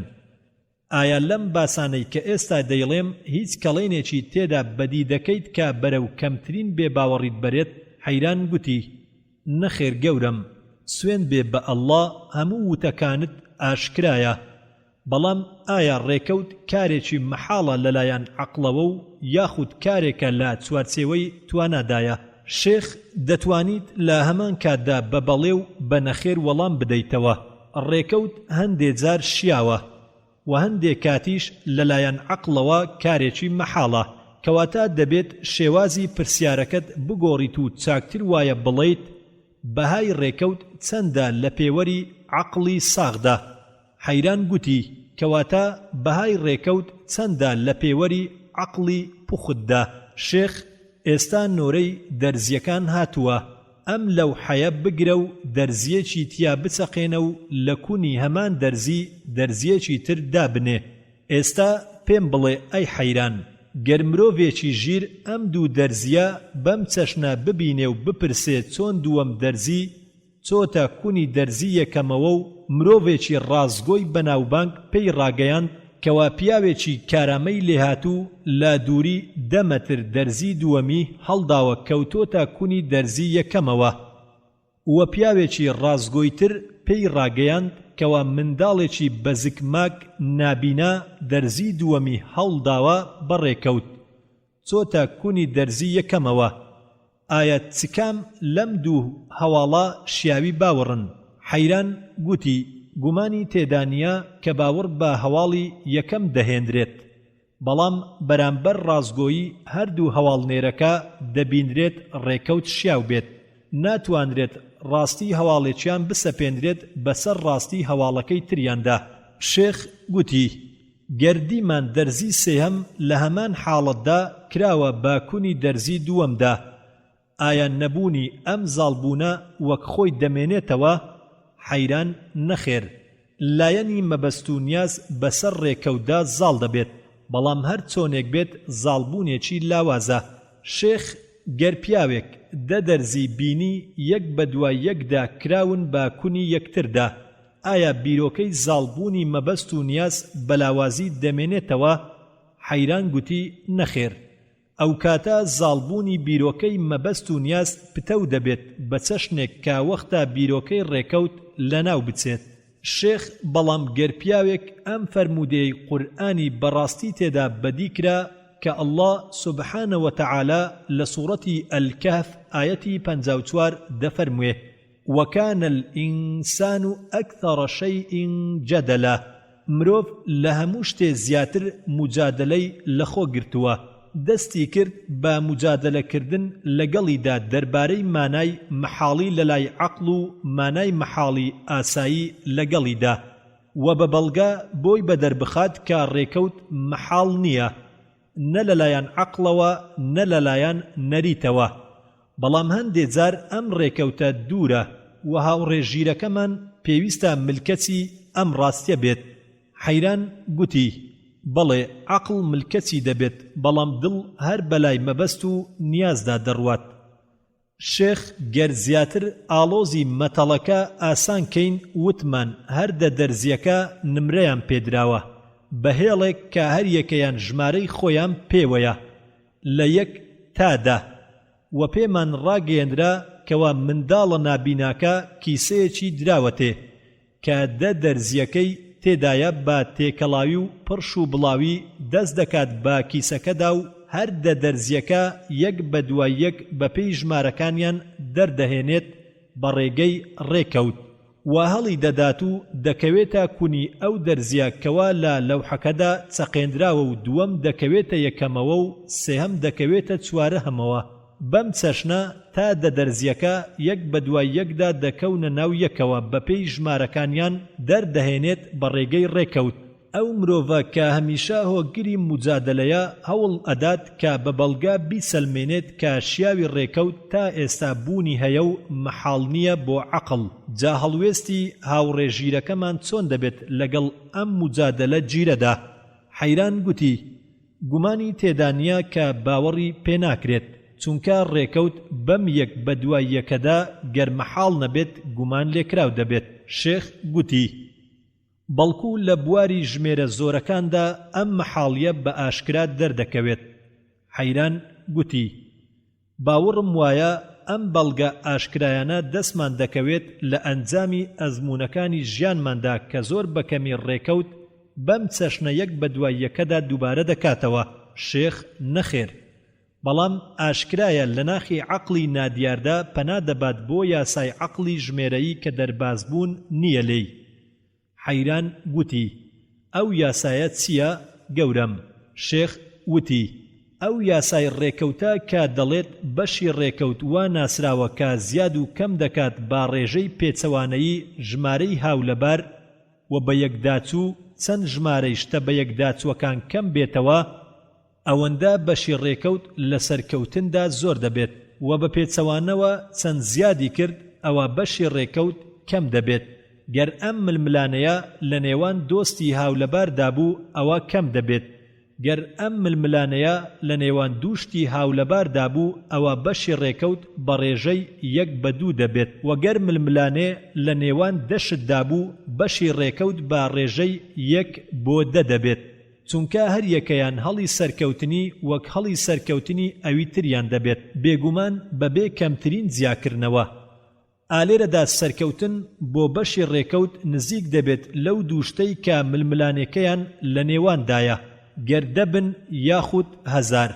ئایا لەم باسانەی کە ئێستا دەیڵێم هیچ کەڵێنێکی تێدا بەدی دەکەیت کە بەرەو کەمترین بێباوەڕیت بەرێت؟ حەیران گوتی نەخێر گەورم، سوێن بێ بە ئەڵڵا هەموو وتەکانت ئاشکرایە، بەڵام ئایا ڕێکەوت کارێکی مەحاڵە لەلایەن عەقڵەوە و یاخود کارێکە لە چوارچێوەی توانادایە؟ شێخ دەتوانیت لە هەمان کاتدا بە بەڵێ و بە نەخێر وەڵام بدەیتەوە. ڕێکەوت هەندێک جار شیاوە و هەندێک کاتیش لەلایەن عەقڵەوە کارێکی مەحاڵە، کەواتە دەبێت شێوازی پرسیارەکەت بگۆڕیت و چاکتر وایە بڵێیت بەهای ڕێکەوت چەندە لە پێوەری عەقڵی ساغدا. حەیران گوتی کەواتە بەهای ڕێکەوت چەندە لە پێوەری عەقڵی پوختدا. شێخ ئێستا نۆرەی دەرزیەکان هاتووە، ئەم لەو حەیە بگرە و دەرزیەکی تیا بچەقێنە و لە کونی هەمان دەرزیەکی تر دابنێ. ئێستا پێم بڵێ ئەی حەیران، گەر مرۆڤێکی ژیر ئەم دوو دەرزیە بەم چەشنە ببینێ و بپرسێ چۆن دووەم دەرزی چۆتە کونی دەرزی یەکەمەوە و مرۆڤێکی ڕازگۆی بەناوبانگ پێی ڕاگەیاند کەوا پیاوێکی کارامەی لێهاتوو لە دووری 10 مەتر دەرزی دووەمی هەڵداوە کەوتۆتە کونی دەرزی یەکەمەوە، وە پیاوێکی ڕازگۆیتر پێی ڕاگەیاند کەوا منداڵێکی بەزکماک نابینا دەرزی دووەمی هەڵداوە بەڕێکەوت چۆتە کونی دەرزی یەکەمەوە. ئایا چکام لەم دوو هەواڵە شیاوی باوەڕن؟ حەیران گوتی گومانی تێدانە کە باوەڕ بە هەواڵی یەکەم دەهێنرێت، بەڵام بەرامبەر ڕازگۆیی هەردوو هەواڵنێرەکە دەبینرێت ڕێکەوت شیاو بێت، ناتوانرێت ڕاستی هەواڵێکیان بسەپێنرێت بەسەر ڕاستی هەواڵەکەی تریاندا. شێخ گوتی گەردیمان دەرزی سێهەم لە هەمان حاڵەتدا کراوە باکوونی دەرزی دووەمدا، ئایا نەبوونی ئەم زاڵبوونە وەک خۆی دەمێنێتەوە؟ حەیران نەخێر. لایەنی مەبەست و نیاز بەسەر ڕێکەوتدا زاڵ دەبێت، بەڵام هەر چۆنێک بێت زاڵبوونێکی لاوازە. شێخ گەر پیاوێک دە دەرزی بینی یەک بە دوای یەکدا کراون با کونی یەکتردا، ئایا بیرۆکەی زاڵبوونی مەبەست و نیاز بەلاوازی دەمێنێتەوە؟ حەیران گوتی نەخێر. ئەو کاتە زاڵبوونی بیرۆکەی مەبەست و نیاز پتەو دەبێت بە چەشنێک کا وەختا بیرۆکەی ڕێکەوت لەناو بچێت. شێخ بەڵام گەر پیاوێک ئەم فەرمودەی قورئانی بەڕاستی تێدا بەدیکرا کە ئەڵڵا سوبحانە وتەعالا لە سوورەتی ئەلکەهف ئایەتی 54 دەفەرموێ: وەکانە الئینسان ئەکثەڕە شەیئ جەدەلا. مرۆڤ لە هەموو شتێ زیاتر مجادلەی لەخۆ گرتووە، دەستی کرد بە مجادلەکردن لەگەڵیدا دەربارەی مانای مەحاڵی لەلای عەقڵ و مانای مەحاڵی ئاسایی لەگەڵیدا، و بە بەڵگا بۆی بەدەربخات کە ڕێکەوت مەحاڵ نییە، نە لەلایەن عەقڵەوە نە لەلایەن نەریتەوە. بەڵام هەندێ جار ئەم ڕێکەوتە دوورە و هاوڕێژیرەکەمان پێویستە ملکەچی ئەم ڕاستیە بێت. حەیران گوتی بەڵێ عەقڵ ملکەچی دەبێت، بەڵام دڵ هەر بەلای مەبەست و نیازدا دەڕوات. شێخ گەر زیاتر ئاڵۆزی مەتەڵەکە ئاسان کەین وتمان هەر دە دەرزیەکە نمرەیان پێدراوە بەهێڵێک کە هەر یەکەیان ژمارەی خۆیان پێوەیە لە 1 تا 10 و پێمان ڕاگەیەندرا کەوا منداڵە نابیناکە کیسەیەکی دراوەتێ کە دە دەرزیەکەی تێدایە بە تێکەڵاوی و پڕش و بڵاوی دەست دەکات بە کیسەکەدا و هەر دە دەرزیەکە یەک بە دوای یەک بەپێی ژمارەکانیان دەردەهێنێت بە ڕێگەی ڕێکەوت و هەڵی دەدات و دەکەوێتە کونی ئەو دەرزیە کەوا لە لەوحەکەدا چەقێندراوە و دووەم دەکەوێتە یەکەمەوە و سێهەم دەکەوێتە چوارە هەمەوە. بەم چەشنە تا دە دەرزیەکە یەک بە دوای یەکدا دەکەونە ناو یەکەوە بەپێی ژمارەکانیان دەردەهێنێت بە ڕێگەی ڕێکەوت. ئەو مرۆڤە کە هەمیشە هۆگری مجادلەیە هەوڵ ئەدات کە بە بەڵگا بیسەلمێنێت کە شیاوی ڕێکەوت تا ئێستا بوونی هەیە و مەحاڵ نییە بۆ عەقڵ. جا هەڵوێستی هاوڕێژیرەکەمان چۆن دەبێت لەگەڵ ئەم مجادلە گیرەدا؟ حەیران گوتی گومانی تێدا نییە کە باوەڕی پێناکرێت، چونکە ڕێکەوت بەم یەک بە دوای یەکەدا گەر مەحاڵ نەبێت گومان لێکراو دەبێت. شێخ گوتی بەڵکو لە بواری ژمێرە زۆرەکاندا ئەم مەحاڵیە بە ئاشکرا دەردەکەوێت. حەیران گوتی باوەڕم وایە ئەم بەڵگە ئاشکرایانە دەستمان دەکەوێت لە ئەنجامی ئەزموونەکانی ژیانماندا کە زۆر بەکەمی ڕێکەوت بەم چەشنە یەک بە دوای یەکەدا دووبارە دەکاتەوە. شێخ نەخێر، بەڵام ئاشکرایە لە ناخی عەقڵی نادیاردا پەنا دەبات بۆ یاسای عەقڵی ژمێرەیی کە دەرباز بوون نییە لێی. حەیران گوتی ئەو یاسایە چییە گەورەم؟ شێخ وتی ئەو یاسای ڕێکەوتە کە دەڵێت بەشی ڕێکەوت وا ناسراوە کە زیاد و کەم دەکات با ڕێژەی پێچەوانەیی ژمارەی هاولەبار و بە یەکداچوو چەند ژمارەی شتە بە یەکداچووەکان کەم بێتەوە، ئەوەندە بەشی ڕێکەوت لە سەرکەوتندا زۆر دەبێت و بە پێچەوانەوە چەند زیادی کرد ئەوە بەشی ڕێکەوت کەم دەبێت. گەر ئەم ململانەیە لە نێوان دۆستی هاولەباردا بوو ئەوە کەم دەبێت، گەر ئەم ململانەیە لە نێوان دووشتی هاولەباردا بوو ئەوە بەشی ڕێکەوت بە ڕێژەی 1 بە 2 دەبێت، و گەر ململانێ لە نێوان دەشتدا بوو بەشی ڕێکەوت بە ڕێژەی 1 بۆ 10 دەبێت، چونکە هەر یەکەیان هەڵی سەرکەوتنی وەک هەڵی سەرکەوتنی ئەوی تریان دەبێت بێگومان بەبێ کەمترین جیاکردنەوە. ئالێرەدا سەرکەوتن بۆ بەشی ڕێکەوت نزیک دەبێت لەو دووشتەی کە ململانەکەیان لە نێواندایە، گەر دەبن یاخود 1000.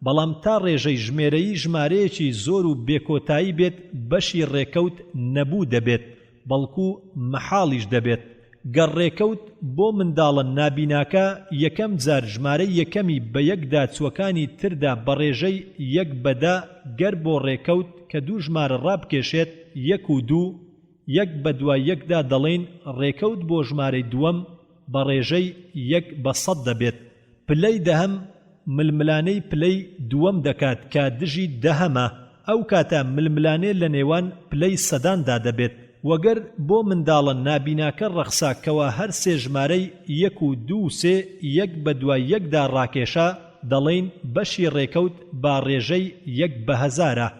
بەڵام تا ڕێژەی ژمێرەی ژمارەیەکی زۆر و بێکۆتایی بێت بەشی ڕێکەوت نەبوو دەبێت، بەڵکو مەحاڵیش دەبێت. گەر ڕێکەوت بۆ منداڵە نابیناکە یەکەم جار ژمارەی یەکەمی بە یەکداچووەکانی تردا بە ڕێژەی 1 بە 10 گەر بۆ ڕێکەوت کە دوو ژمارە ڕابکێشێت 1 و 2 1 بە دوای یەکدا دەڵێن ڕێکەوت بۆ ژمارەی دووەم بە ڕێژەی 1 بە 100 دەبێت. پلەی دەهەم ململانەی پلەی دووەم دەکات کە دژی دەهەمە، ئەو کاتە ململانێ لە نێوان پلەی سەداندا دەبێت وەگەر بۆ منداڵە نابیناکە ڕەخساکەوە هەر سێ ژمارەی 1 و 2 و 3 یەک بە دوای یەکدا ڕاکێشا دەڵێن بەشی ڕێکەوت با ڕێژەی 1/1000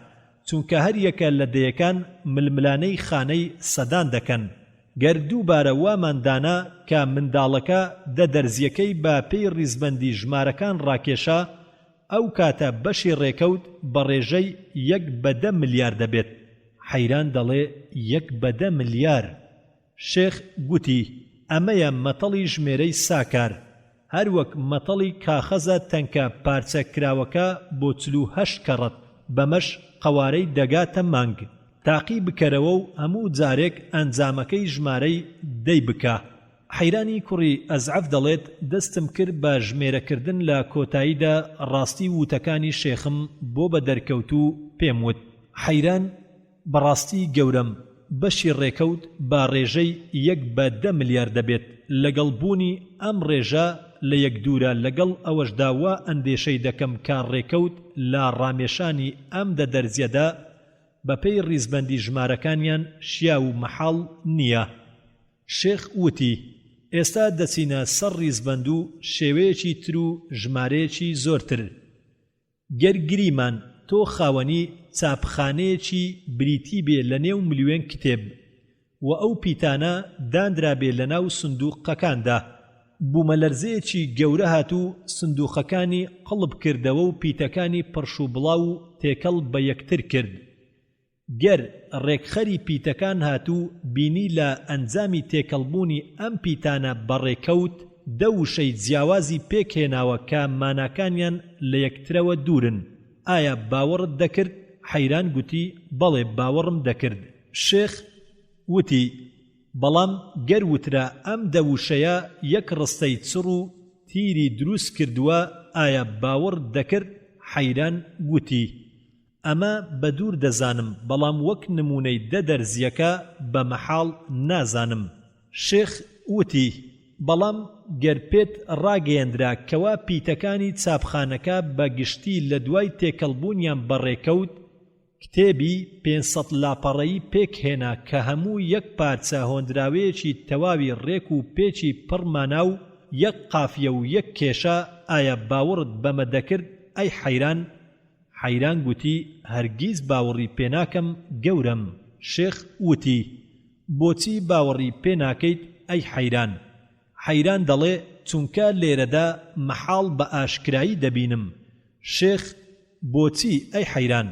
چونکە هەر یەکە لە دەیەکان ململانەی خانەی سەدان دەکەن گەر دووبارە واماندانا کە منداڵەکە دەرزیەکەی بە پێی ڕیزبەندی ژمارەکان ڕاکێشا ئەو کاتە بەشی ڕێکەوت بە ڕێژەی 1/10 ملیار دەبێت. حەیران دەڵێ 1/10 ملیار. شێخ گوتی ئەمەیە مەتەڵی ژمێرەی ساکار، هەروەک مەتەڵی کاخەزە تەنکە پارچەکراوەکە بۆ 48 کەڕەت بەمەش قەوارەی دەگاتە مانگ. تاقی بکەرەوە و هەموو جارێک ئەنجامەکەی ژمارەی دەی بکە. حەیرانی کوڕی ئەزعەف دەڵێت دەستم کرد بە ژمێرەکردن لە کۆتاییدا ڕاستی وتەکانی شێخم بۆ بە دەرکەوت و پێم وت حەیران بەڕاستی گەورەم بەشی ڕێکەوت با ڕێژەی 1/10 ملیار دەبێت. لەگەڵ بوونی ئەم ڕێژە لە یەک دوورە لەگەڵ ئەوەشدا وا ئەندێشەی دەکەم کە ڕێکەوت لە ڕامێشانی ئەم دەرزیەدا بەپێی ڕیزبەندی ژمارەکانیان شیا و مەحاڵ نییە. شێخ وتی ئێستا دەچینە سەر ڕیزبەند و شێوەیەکی تر و ژمارەیەکی زۆرتر. گەرگریمان تۆ خاوەنی چاپخانەیەکی بریتی بێ لە نێو ملیۆن کتێب و ئەو پیتانە دانرا بێ لە ناو سندوقەکاندا. بوومەلەرزەیەکی گەورە هاتوو سندوقەکانی قەڵب کردەوە و پیتەکانی پڕش و بڵاو و تێکەڵ بە یەکتر کرد. گەر ڕێکخەری پیتەکان هاتوو بینی لە ئەنجامی تێکەڵبوونی ئەم پیتانە بەڕێکەوت دەوشەی جیاوازی پێکهێناوە کە ماناکانیان لە یەکترەوە دوورن. ئایا باوەڕت دەکرد؟ حەیران گوتی بەڵێ باوەڕم دەکرد. شێخ وتی بەڵام گەر وترا ئەم دەوشەیە یەک ڕستەی چڕ و تیری دروست کردووە ئایا باوەڕ دەکرد؟ حەیران گوتی ئەمە بە دوور دەزانم بەڵام وەک نمونەی دەرزیەکە بە مەحاڵ نازانم. شێخ وتی بەڵام گەر پێت ڕاگەیەندرا کەوا پیتەکانی چاپخانەکە بە گشتی لە دوای تێکەڵبوونیان بەڕێکەوت کتێبی 500 لاپەڕەیی پێکهێنا کە هەموو یەک پارچە هۆندراوەیەکی تەواوی ڕێک و پێچی پڕمانە و یەک قافیە و یەک کێشە ئایا باوەڕت بەمە دەکرد؟ ئەی حەیران. حەیران گوتی هەرگیز باوەڕی پێناکەم گەورەم. شێخ وتی بۆچی باوەڕی پێناکەیت ئەی حەیران؟ حەیران دەڵێ چونکە لێرەدا مەحاڵ بە ئاشکرایی دەبینم. شێخ بۆچی ئەی حەیران؟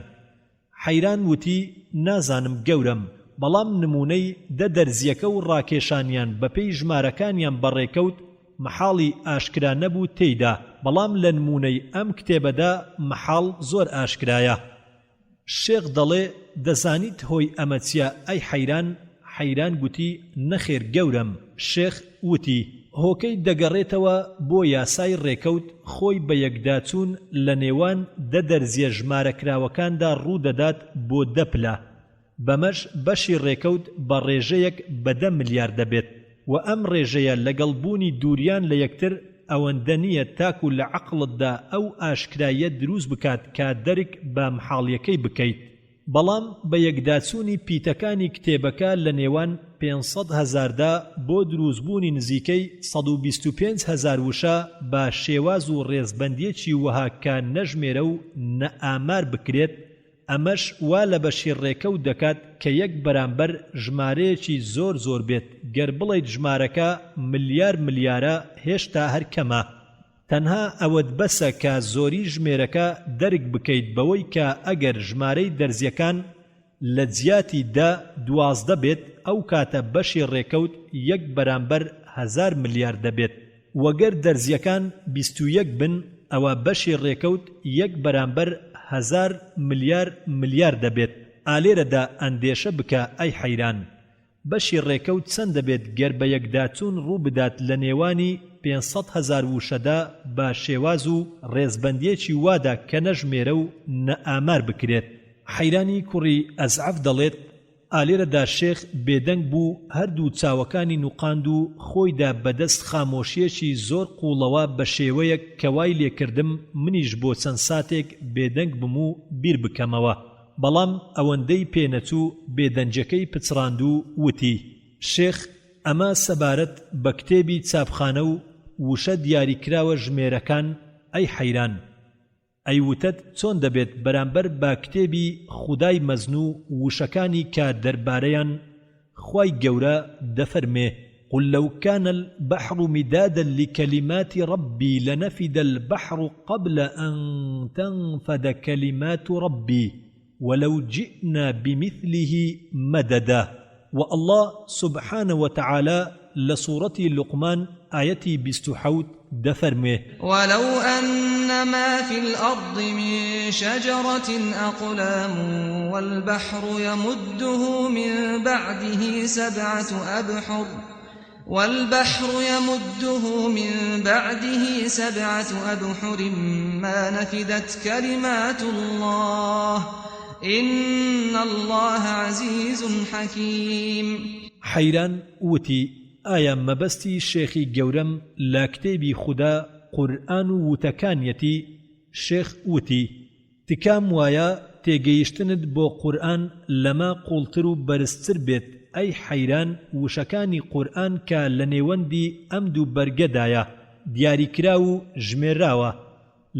حەیران وتی نازانم گەورەم بەڵام نمونەی دەرزیەکە و ڕاکێشانیان بەپێی ژمارەکانیان بەڕێکەوت مەحاڵی ئاشکرا نەبوو تێیدا بەڵام لە نمونەی ئەم کتێبەدا مەحاڵ زۆر ئاشکرایە. شێخ دەڵێ دەزانیت هۆی ئەمە چییە ئەی حەیران؟ حەیران گوتی نەخێر گەورەم. شێخ وتی هۆکەی دەگەڕێتەوە بۆ یاسای ڕێکەوت خۆی بە یەکداچوون لە نێوان دەرزیە ژمارەکراوەکاندا ڕوودەدات بۆ 10 پلە. بەمەش بەشی ڕێکەوت بە ڕێژەیەک بە 10 ملیار دەبێت و ئەم ڕێژەیە لەگەڵ بوونی دووریان لە یەکتر ئەوەندە نییە تاکو لە عەقڵتدا ئەو ئاشکراییە دروست بکات کە دەرک بە مەحاڵیەکەی بکەیت. بەڵام بە یەکداچوونی پیتەکانی کتێبەکە لە نێوان 500,000دا بۆ دروستبوونی نزیکەی 125,000 وشە بە شێواز و ڕێزبەندیەکی وەها کە نەژمێرە و نەئامار بکرێت ئەمەش وا لە بەشی ڕێکەوت دەکات کە یەک بەرامبەر ژمارەیەکی زۆر زۆر بێت. گەر بڵێیت ژمارەکە ملیار ملیارە هێشتا هەر کەمە. تەنها ئەوەت بەسە کە زۆری ژمێرەکە دەرک بکەیت بەوەی کە ئەگەر ژمارەی دەرزیەکان لە جیاتی 12 بێت ئەو کاتە بەشی ڕێکەوت یەک بەرامبەر 1000 ملیار دەبێت. وەگەر دەرزیەکان 21 بن ئەوە بەشی ڕێکەوت یەک بەرامبەر 1000 ملیار دەبێت. ئالێرەدا ئەندێشە بکە ئەی حەیران. بەشی ڕێکەوت چەند دەبێت گەر بە یەکداچوون ڕوو بدات لە نێوانی 500,000 وشەدا بە شێواز و ڕێزبەندیەکی وادا کە نەژمێرە و نەئامار بکرێت. حەیرانی کوڕی ئەزعەف دەڵێت ئالێرەدا شێخ بێدەنگ بوو هەردوو چاوەکانی نوقاند و خۆیدا بەدەست خامۆشیەکی زۆر قوڵەوە بە شێوەیەک کە وای لێکردم منیش بۆ چەند ساتێک بێدەنگ بم و بیر بکەمەوە. بەڵام ئەوەندەی پێنەچوو بێدەنجەکەی پچڕاند و وتی شێخ ئەمە سەبارەت بە کتێبی چاپخانە و وشە دیاریکراوە ژمێرەکان ئەی حەیران ئەی وتت چۆن دەبێت بەرامبەر با کتێبی خودای مەزن و وشەکانی کە دەربارەیان خوای گەورە دەفەرمێ قل لو كان البحر مدادا لكلمات ربي لنفد البحر قبل أن تنفد كلمات ربي ولو جئنا بمثله مددا والله سبحانه وتعالى لسورة لقمان آيتي بستحوت دفرمه ولو أن ما في الأرض من شجرة أقلام والبحر يمده من بعده سبعة أبحر ما نفدت كلمات الله إن الله عزيز حكيم حيران وتي ئایا مەبەستی شێخی گەورەم لە کتێبی خوددا قورئان و وتەکانیەتی شێخ وتی تکام وایە تێگەیشتنت بۆ قورئان لەما قوڵتر و بەرزتر بێت ئەی حەیران وشەکانی قورئان کە لە نێوەندی ئەمد و بەرگەدایە دیاریکرا و ژمێراوە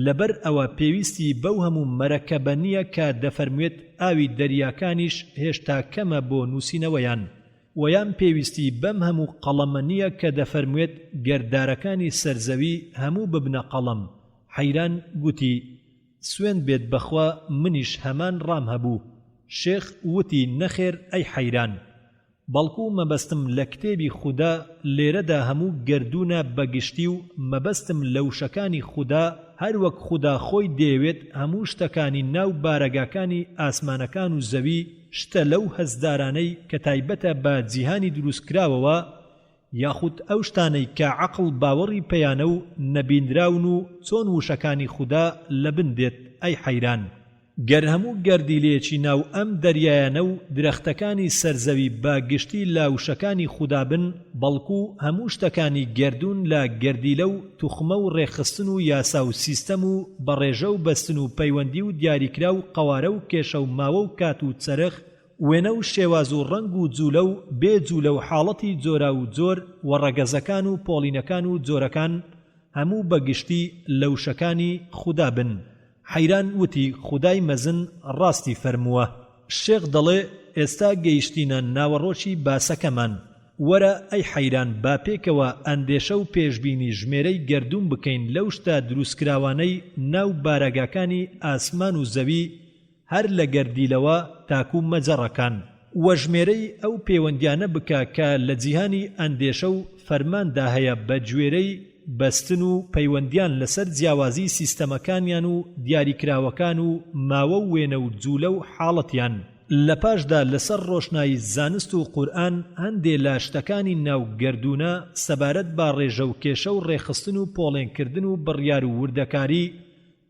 لەبەر ئەوە پێویستی بەو هەموو مەرەکەبە نییە کە دەفەرموێت ئاوی دەریاکانیش هێشتا کەمە بۆ نووسینەوەیان ویان پێویستی بەم هەموو قەڵەمە نییە کە دەفەرموێت گەردارەکانی سەرزەوی هەموو ببنە قەڵەم حەیران گوتی سوێن بێت بەخوا منیش هەمان ڕام هەبوو شێخ وتی نەخێر ئەی حەیران بەڵکو مەبەستم لە کتێبی خوددا لێرەدا هەموو گەردوونە بەگشتی و مەبەستم لە وشەکانی خوددا هەروەک خوددا خۆی دەیەوێت هەموو شتەکانی ناو بارەگاکانی ئاسمانەکان و زەوی شتە لەو هەزدارانەی کە تایبەتە بە جیهانی دروستکراوەوە یاخود ئەو شتانەی کە عەقڵ باوەڕی پێیانە و نەبینراون و چۆن وشەکانی خوددا لەبن دێت ئەی حەیران گەر هەموو گەردیلەیەکی ناو ئەم دەریایانە و درەختەکانی سەرزەوی بە گشتی لە وشەکانی خوددا بن بەڵکو هەموو شتەکانی گەردون لە گەردیلە و توخمە و ڕێخستن و یاسا و سیستەم و بەڕێژە و بەستن و پەیوەندی و دیاریکرا و قەوارە و کێشە و ماوە و کات و چەرخ وێنە و شێواز و ڕەنگ و جوولە و بێجوولە و حاڵەتی جۆرا و جۆر و ڕەگەزەکان و پۆڵینەکان و جۆرەکان هەموو بەگشتی لە وشەکانی خوددا بن حەیران وتی خودای مەزن ڕاستی فەرمووە شێخ دەڵێ ئێستا گەیشتینە ناوەڕۆکی باسەکەمان وەرە ئەی حەیران با پێکەوە ئەندێشە و پێشبینی ژمێرەی گەردوون بکەین لەو شتە دروستکراوانەی ناو بارەگاکانی ئاسمان و زەوی هەر لە گەردیلەوە تاکو مەجەڕەکان وە ژمێرەی ئەو پەیوەندیانە بکە کە لە جیهانی ئەندێشە و فەرماندا هەیە بە گوێرەی بەستن و پەیوەندیان لەسەر جیاوازی سیستەمەکانیان و دیاریکراوەکان و ماوە و وێنە و جوولە و حاڵەتیان لە پاشدا لەسەر ڕۆشنایی زانست و قورئان هەندێ لە شتەکانی ناو گەردوونە سەبارەت با ڕێژە و کێشە و ڕێخستن و پۆڵێنکردن و بڕیار و وردەکاری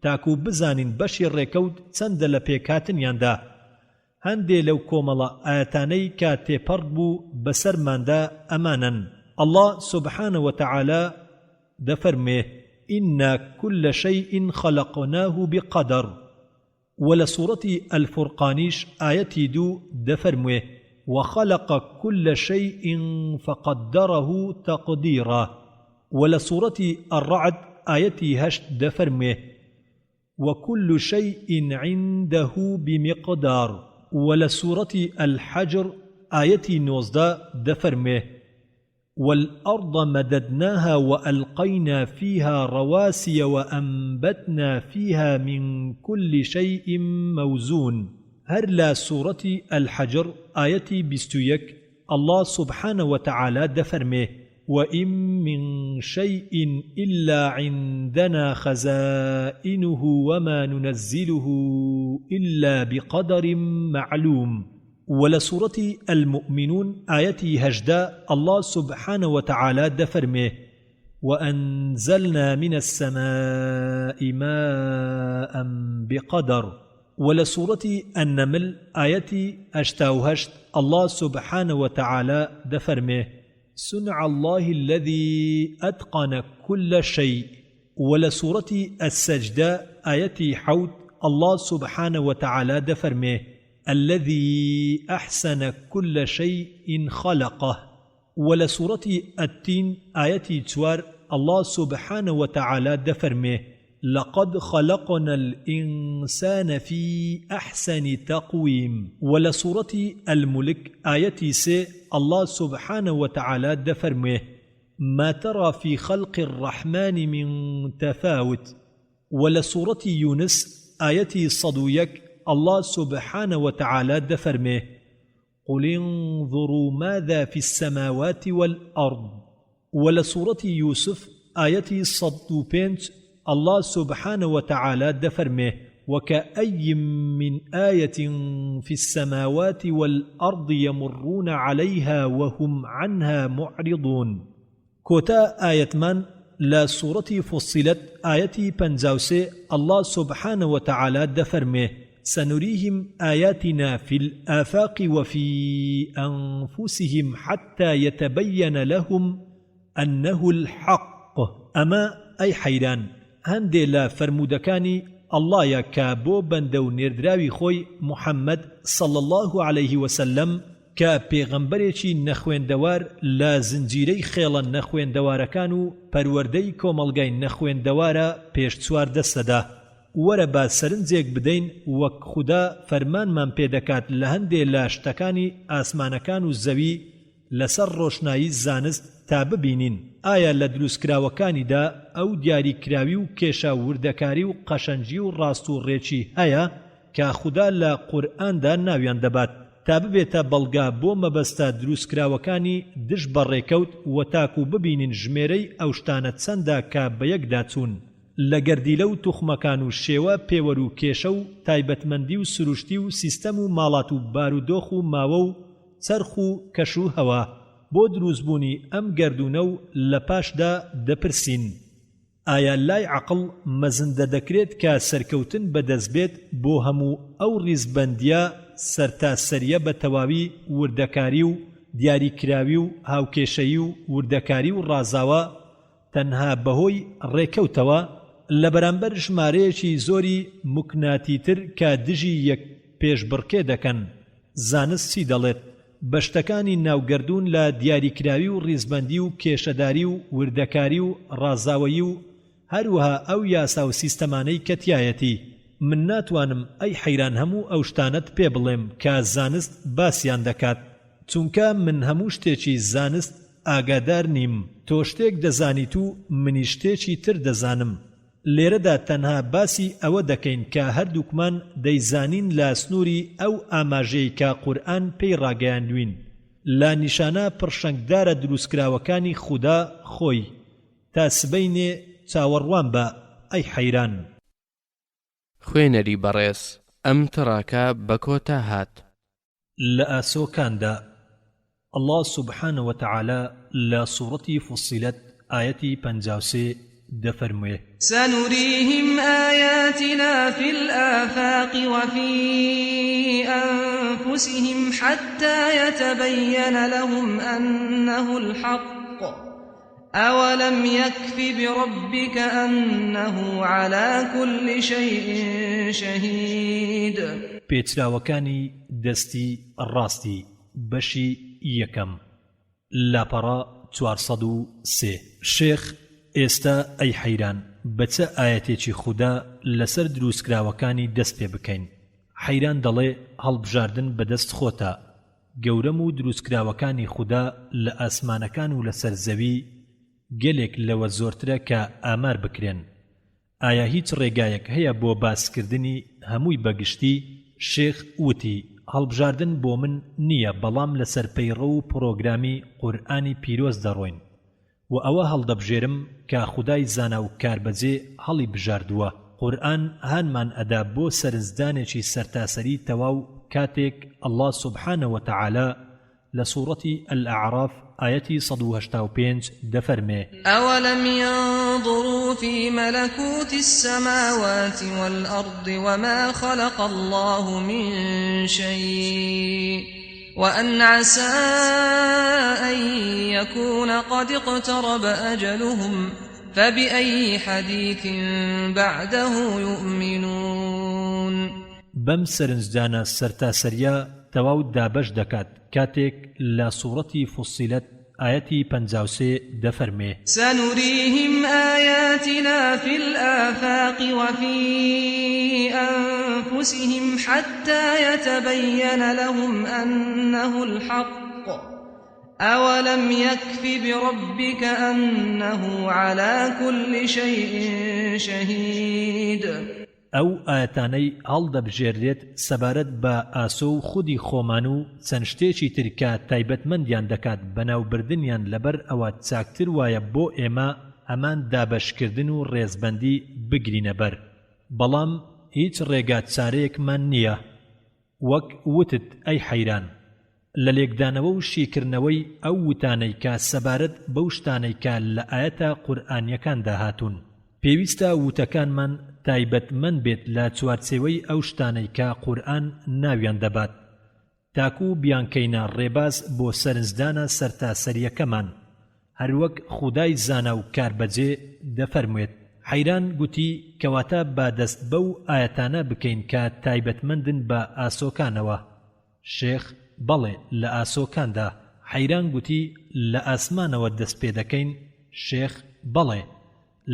تاکو بزانین بەشی ڕێکەوت چەندە لە پێکاتنیاندا هەندێ لەو کۆمەڵە ئاەتانەی کە تێپەڕ بوو بەسەرماندا ئەمانن الله سبحانه وتعالى دفرمه إنا كل شيء خلقناه بقدر ولسورة الفرقانيش آيتي دو دفرمه وخلق كل شيء فقدره تقديرا ولسورة الرعد آيتي هشت دفرمه وكل شيء عنده بمقدار ولسورة الحجر آيتي نوزدا دفرمه والأرض مددناها وألقينا فيها رواسي وأنبتنا فيها من كل شيء موزون هرلا سورة الحجر آيتي بستويك الله سبحانه وتعالى دفرمه وإن من شيء إلا عندنا خزائنه وما ننزله إلا بقدر معلوم ولسورة المؤمنون آيتي هجدا الله سبحانه وتعالى دفرمه وأنزلنا من السماء ماء بقدر ولسورة النمل آيتي أشتاوهشت الله سبحانه وتعالى دفرمه صنع الله الذي أتقن كل شيء ولسورة السجدة آيتي حوت الله سبحانه وتعالى دفرمه الذي أحسن كل شيء خلقه. ولسورة التين آية 4 الله سبحانه وتعالى دفرمه لقد خلقنا الإنسان في أحسن تقويم. ولسورة الملك آية 6 الله سبحانه وتعالى دفرمه ما ترى في خلق الرحمن من تفاوت. ولسورة يونس آية 101 الله سبحانه وتعالى دفرمه قل انظروا ماذا في السماوات والأرض. ولسورة يوسف آية 105 الله سبحانه وتعالى دفرمه وكأي من آية في السماوات والأرض يمرون عليها وهم عنها معرضون. كوتا آية من لا سورة فصلت آية 53 الله سبحانه وتعالى دفرمه سنريهم آياتنا في الآفاق وفي أنفسهم حتى يتبين لهم أنه الحق. أما أي حيران هەندێ لە فەرموودەکانی ئەڵڵایە کە بۆ بەندە و نێردراوی خۆی محەممەد صلی الله عليه وسلم کە پێغەمبەرێکی نەخوێندەوار لە زنجیرەی خێڵە نەخوێندەوارەکان و پەروەردەی کۆمەڵگای نەخوێندەوارە پێش 4 دەستەدا وەرە با سەرنجێک بدەین وەک خودا فەرمانمان پێدەکات لە هەندێ لە شتەکانی ئاسمانەکان و زەوی لەسەر ڕۆشنایی زانست تا ببینین ئایا لە دروستکراوەکانیدا ئەو دیاریکراوی و کێشە وردەکاری و قەشەنجی و ڕاست و ڕێکی هەیە کە خودا لە قورئاندا ناویان دەبات تا ببێتە بەڵگا بۆ مەبەستە دروستکراوەکانی دژ بەڕێکەوت و تاکو ببینین ژمێرەی ئەو شتانە چەندە کە بەیەکدا چوون لە گەردیلە و توخمەکان و شێوە پێوەر و کێشە و تایبەتمەندی و سروشتی و سیستەم و ماڵات و بارودۆخ و ماوە و چەرخ و کەش و هەوا بۆ دروستبوونی ئەم گەردونە و لە پاشدا دەپرسین ئایا لای عەقڵ مەزندە دەکرێت کە سەرکەوتن بەدەست بێت بۆ هەموو ئەو ڕیزبەندیە سەرتاسەریە بە تەواوی وردەکاری و دیاریکراوی و هاوکێشەیی و وردەکاری و ڕازاوە تەنها بەهۆی ڕێکەوتەوە لە بەرامبەر ژمارەیەکی زۆری موکناتیتر کە دژی یەک پێشبڕکێ دەکەن. زانست چی دەڵێت؟ بەشتەکانی ناوگەردوون لە دیاریکراوی و ڕیزبەندی و کێشەداری و وردەکاری و ڕازاوەیی و هەروەها ئەو یاسا و سیستەمانەی کە تایەتی من ناتوانم ئەی حەیران هەموو ئەو شتانت پێ بڵێم کە زانست باسییان دەکات چونکە من هەموو شتێکی زانست ئاگادار نیم تۆ شتێک دەزانیت و منی شتێکی تر دەزانم. لێرەدا تەنها باسی ئەوە دەکەین کە هەردووکمان دەیزانین لە سنووری ئەو ئاماژەی کە قورئان پێی ڕاگەیاندوین لە نیشانە پڕشەنگدارە دروستکراوەکانی خودا خۆی تا سبەینێ چاوەڕوان بە ئەی حەیران. خوێنەری بەڕێز ئەم تڕاکە بە کۆتا هات لە ئاسۆکاندا الله سبحانه وتعالى لا سورة فصلت آية 53 دفرمه سنريهم آياتنا في الآفاق وفي أنفسهم حتى يتبين لهم أنه الحق أولم يكف بربك أنه على كل شيء شهيد. بيتراوكاني دستي الراستي بشي يكم لاپەڕە 403 شێخ ئێستا ئەی حەیران بەچە ئاەتێکی خودا لەسەر دروستکراوەکانی دەست پێ بکەین. حەیران دەڵێ هەڵبژاردن بەدەست خۆتە گەورەم و دروستکراوەکانی خودا لە ئاسمانەکان و لەسەر زەوی گەلێک لەوە زۆرترە کە ئامار بکرێن. ئایا هیچ ڕێگایەک هەیە بۆ باسکردنی هەمووی بەگشتی؟ شێخ وتی هەڵبژاردن بۆ من نییە بەڵام لەسەر پەیڕە و پرۆگرامی قورئانی پیرۆز دەڕۆین و ئەوە هەڵدەبژێرم کە خودای زانا و کاربەجێ هەڵی بژاردووە. قورئان هانمان ئەدا بۆ سەرنجدانێکی سەرتاسەری تەواو کاتێک الله سبحانه وتعالى لسورة الأعراف آية 185 دفرمه أولم ينظروا في ملكوت السماوات والأرض وما خلق الله من شيء وأن عسى أن يكون قد اقترب أجلهم فبأي حديث بعده يؤمنون. بەم سەرنجدانە سەرتاسەریە تەواو دابەش دەکات کاتێک لە سوورەتی فوسیلەت ئاەتی 53 دەفەرمێ سنريهم آياتنا في الآفاق وفي أنفسهم حتى يتبين لهم أنه الحق أولم يكف بربك أنه على كل شيء شهيد ئەو ئاەتانەی هەڵدەبژێردرێت سەبارەت بە ئاسۆ و خودی خۆمان و چەند شتێکی ترکە تایبەتمەندیان دەکات بەناوبردنیان لەبەر ئەوە چاکتر وایە بۆ ئێمە ئەمان دابەشکردن و ڕێزبەندی بگرینە بەر بەڵام هیچ ڕێگا چارەیەکمان نییە وەک وتت ئەی حەیران لە لێکدانەوە و شیکردنەوەی ئەو وتانەی کە سەبارەت بەو شتانەی کە لە ئاەتە قورئانیەکاندا هاتوون پێویستە وتەکانمان تایبەتمەند بێت لە چوارچێوەی ئەو شتانەی کە قورئان ناویان دەبات تاکو بیانکەینە ڕێباز بۆ سەرنجدانە سەرتاسەریەکەمان هەروەک خودای زانا و کاربەجێ دەفەرموێت حەیران گوتی کەواتە با دەست بەو ئاەتانە بکەین کە تایبەتمەندن بە ئاسۆکانەوە شێخ بەڵێ لە ئاسۆکاندا حەیران گوتی لە ئاسمانەوە دەست پێ دەکەین شێخ بەڵێ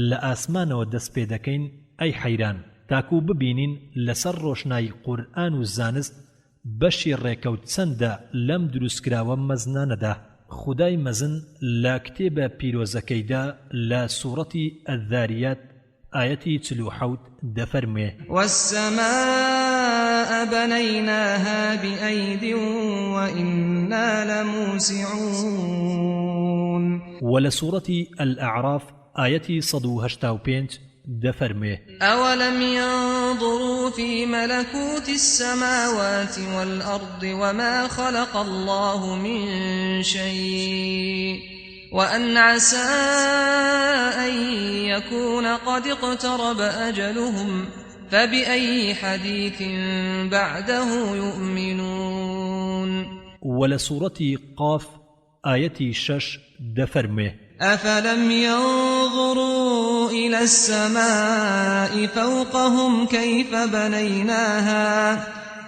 لە ئاسمانەوە دەست پێ دەکەین ئەی حەیران تاکو ببینین لەسەر ڕۆشنایی قورئان و زانست بەشی ڕێکەوت چەندە لەم دروستکراوە مەزنانەدا خودای مەزن لە کتێبە پیرۆزەکەیدا لە سوورەتی ئەذاریات ئاەتی 47 دەفەرمێ والسماء بنيناها بأيد وإنا لموسعون ولە سوورەتی الأعراف ئاەتی 185 دفرمه أولم ينظروا في ملكوت السماوات والأرض وما خلق الله من شيء وأن عسى أن يكون قد اقترب أجلهم فبأي حديث بعده يؤمنون ولسورة قاف آية 6 دفرمه أفلم ينظروا إلى السماء فوقهم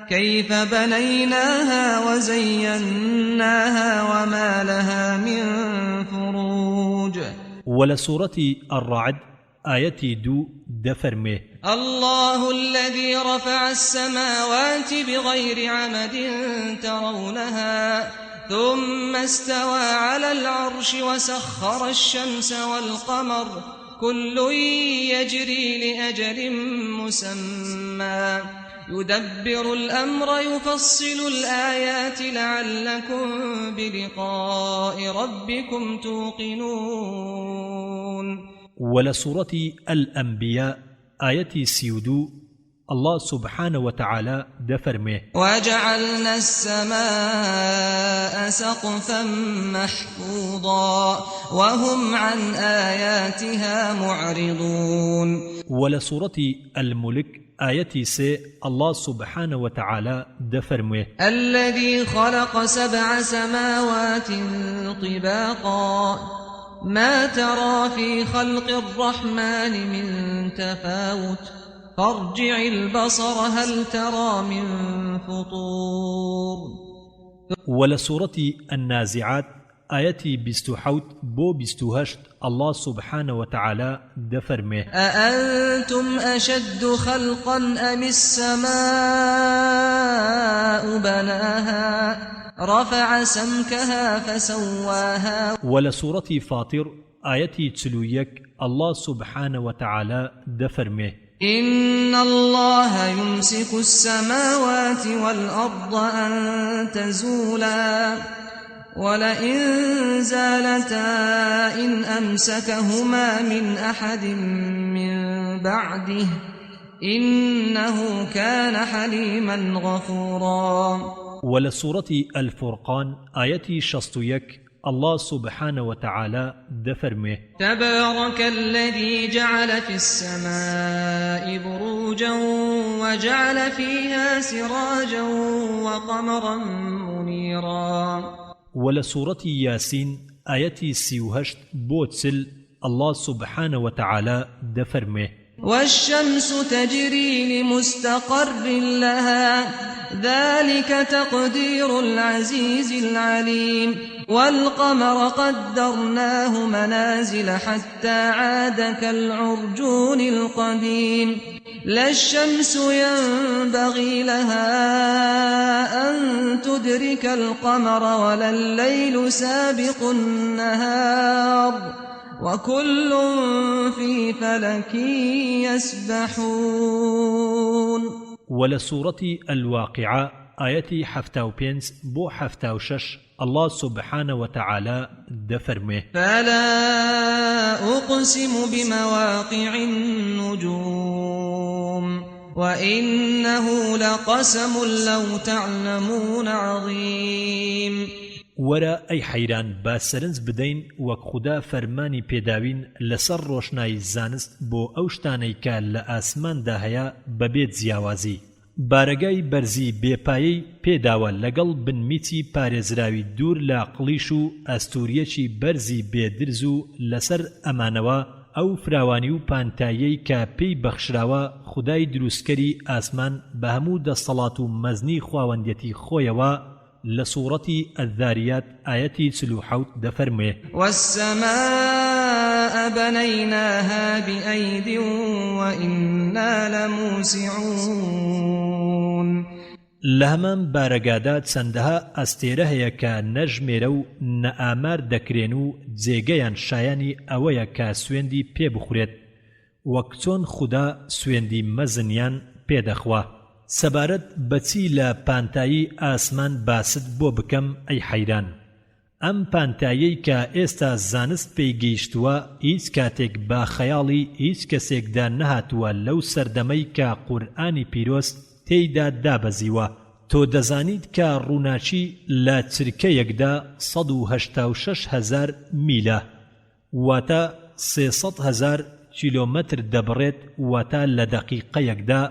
كيف بنيناها وزيناها وما لها من فروج ولسورة الرعد آية 2 دفرمه الله الذي رفع السماوات بغير عمد ترونها ثم استوى على العرش وسخر الشمس والقمر كل يجري لأجل مسمى يدبر الأمر يفصل الآيات لعلكم بلقاء ربكم توقنون ولسورة الأنبياء آية 32 الله سبحانه وتعالى دفرمه وجعلنا السماء سقفا محفوظا وهم عن آياتها معرضون ولسورة الملك آية 6 الله سبحانه وتعالى دفرمه الذي خلق 7 سماوات طباقا ما ترى في خلق الرحمن من تفاوت فارجع البصر هل ترى من فطور ولسورة النازعات آية 27 بو 28 الله سبحانه وتعالى دفرمه أأنتم أشد خلقا أم السماء بناها رفع سمكها فسواها ولسورة فاطر آية 31 الله سبحانه وتعالى دفرمه إن الله يمسك السماوات والأرض أن تزولا ولئن زالتا إن أمسكهما من أحد من بعده إنه كان حليما غفورا ولسورة الفرقان آية 61 الله سبحانه وتعالى دفرمه تبارك الذي جعل في السماء بروجا وجعل فيها سراجا وقمرا منيرا ولسورة ياسين آية 38 بوتسل الله سبحانه وتعالى دفرمه والشمس تجري لمستقر لها ذلك تقدير العزيز العليم والقمر قدرناه منازل حتى عاد كالعرجون القديم لا الشمس ينبغي لها أن تدرك القمر ولا الليل سابق النهار وكل في فلك يسبحون. ولسورة الواقعة آياتي 75 بو 76 الله سبحانه وتعالى دفرمه فلا أقسم بمواقع النجوم وإنه لقسم لو تعلمون عظيم. ورا أي حيران باسرنز بدين وك خدا فرماني پێداوین لسر روشناي زانست بو اوشتاني که لآسمان داهيا ببيت زياوازي بارگای برزی بێپایی پێداوە لەگەڵ بنمیتی پارێزراوی دوور لە قڵیش و ئەستوریەکی بەرزی بێدرز و لەسەر ئەمانەوە ئەو فراوانی و پانتاییەی کە پێی بەخشراوە خودای دروستکەری ئاسمان بە هەموو دەسەڵات و مەزنی خواوەندەتی خۆیەوە لە سوورەتی الذاریات ئاەتی 47 دەفەرموێ والسماء بنيناها بأيد وإنا لموسعون. لهمان بارگادا چەندەها ئەستێرە هەیە کە نەژمێرە و نەئامار دەکرێن و جێگەیان شایانی ئەوەیە کە سوێندی پێ بخورێت وەک چۆن خوددا سوێندی مەزنیان پێدەخوا. سەبارەت بەچی لە پانتایی ئاسمان باست بۆ بکەم ئەی حەیران. ئەم پانتاییەی کە ئێستا زانست پێی گەیشتووە هیچ کاتێک با خەیاڵی هیچ کەسێکدا نەهاتووە لەو سەردەمەی کە قورئانی پیرۆست تێیدا دابەزیوە. تۆ دەزانیت کە ڕووناچی لە چرکەیەکدا 186,000 میلە واتە 300,000 کیلۆمەتر دەبڕێت واتە لە دەقیقەیەکدا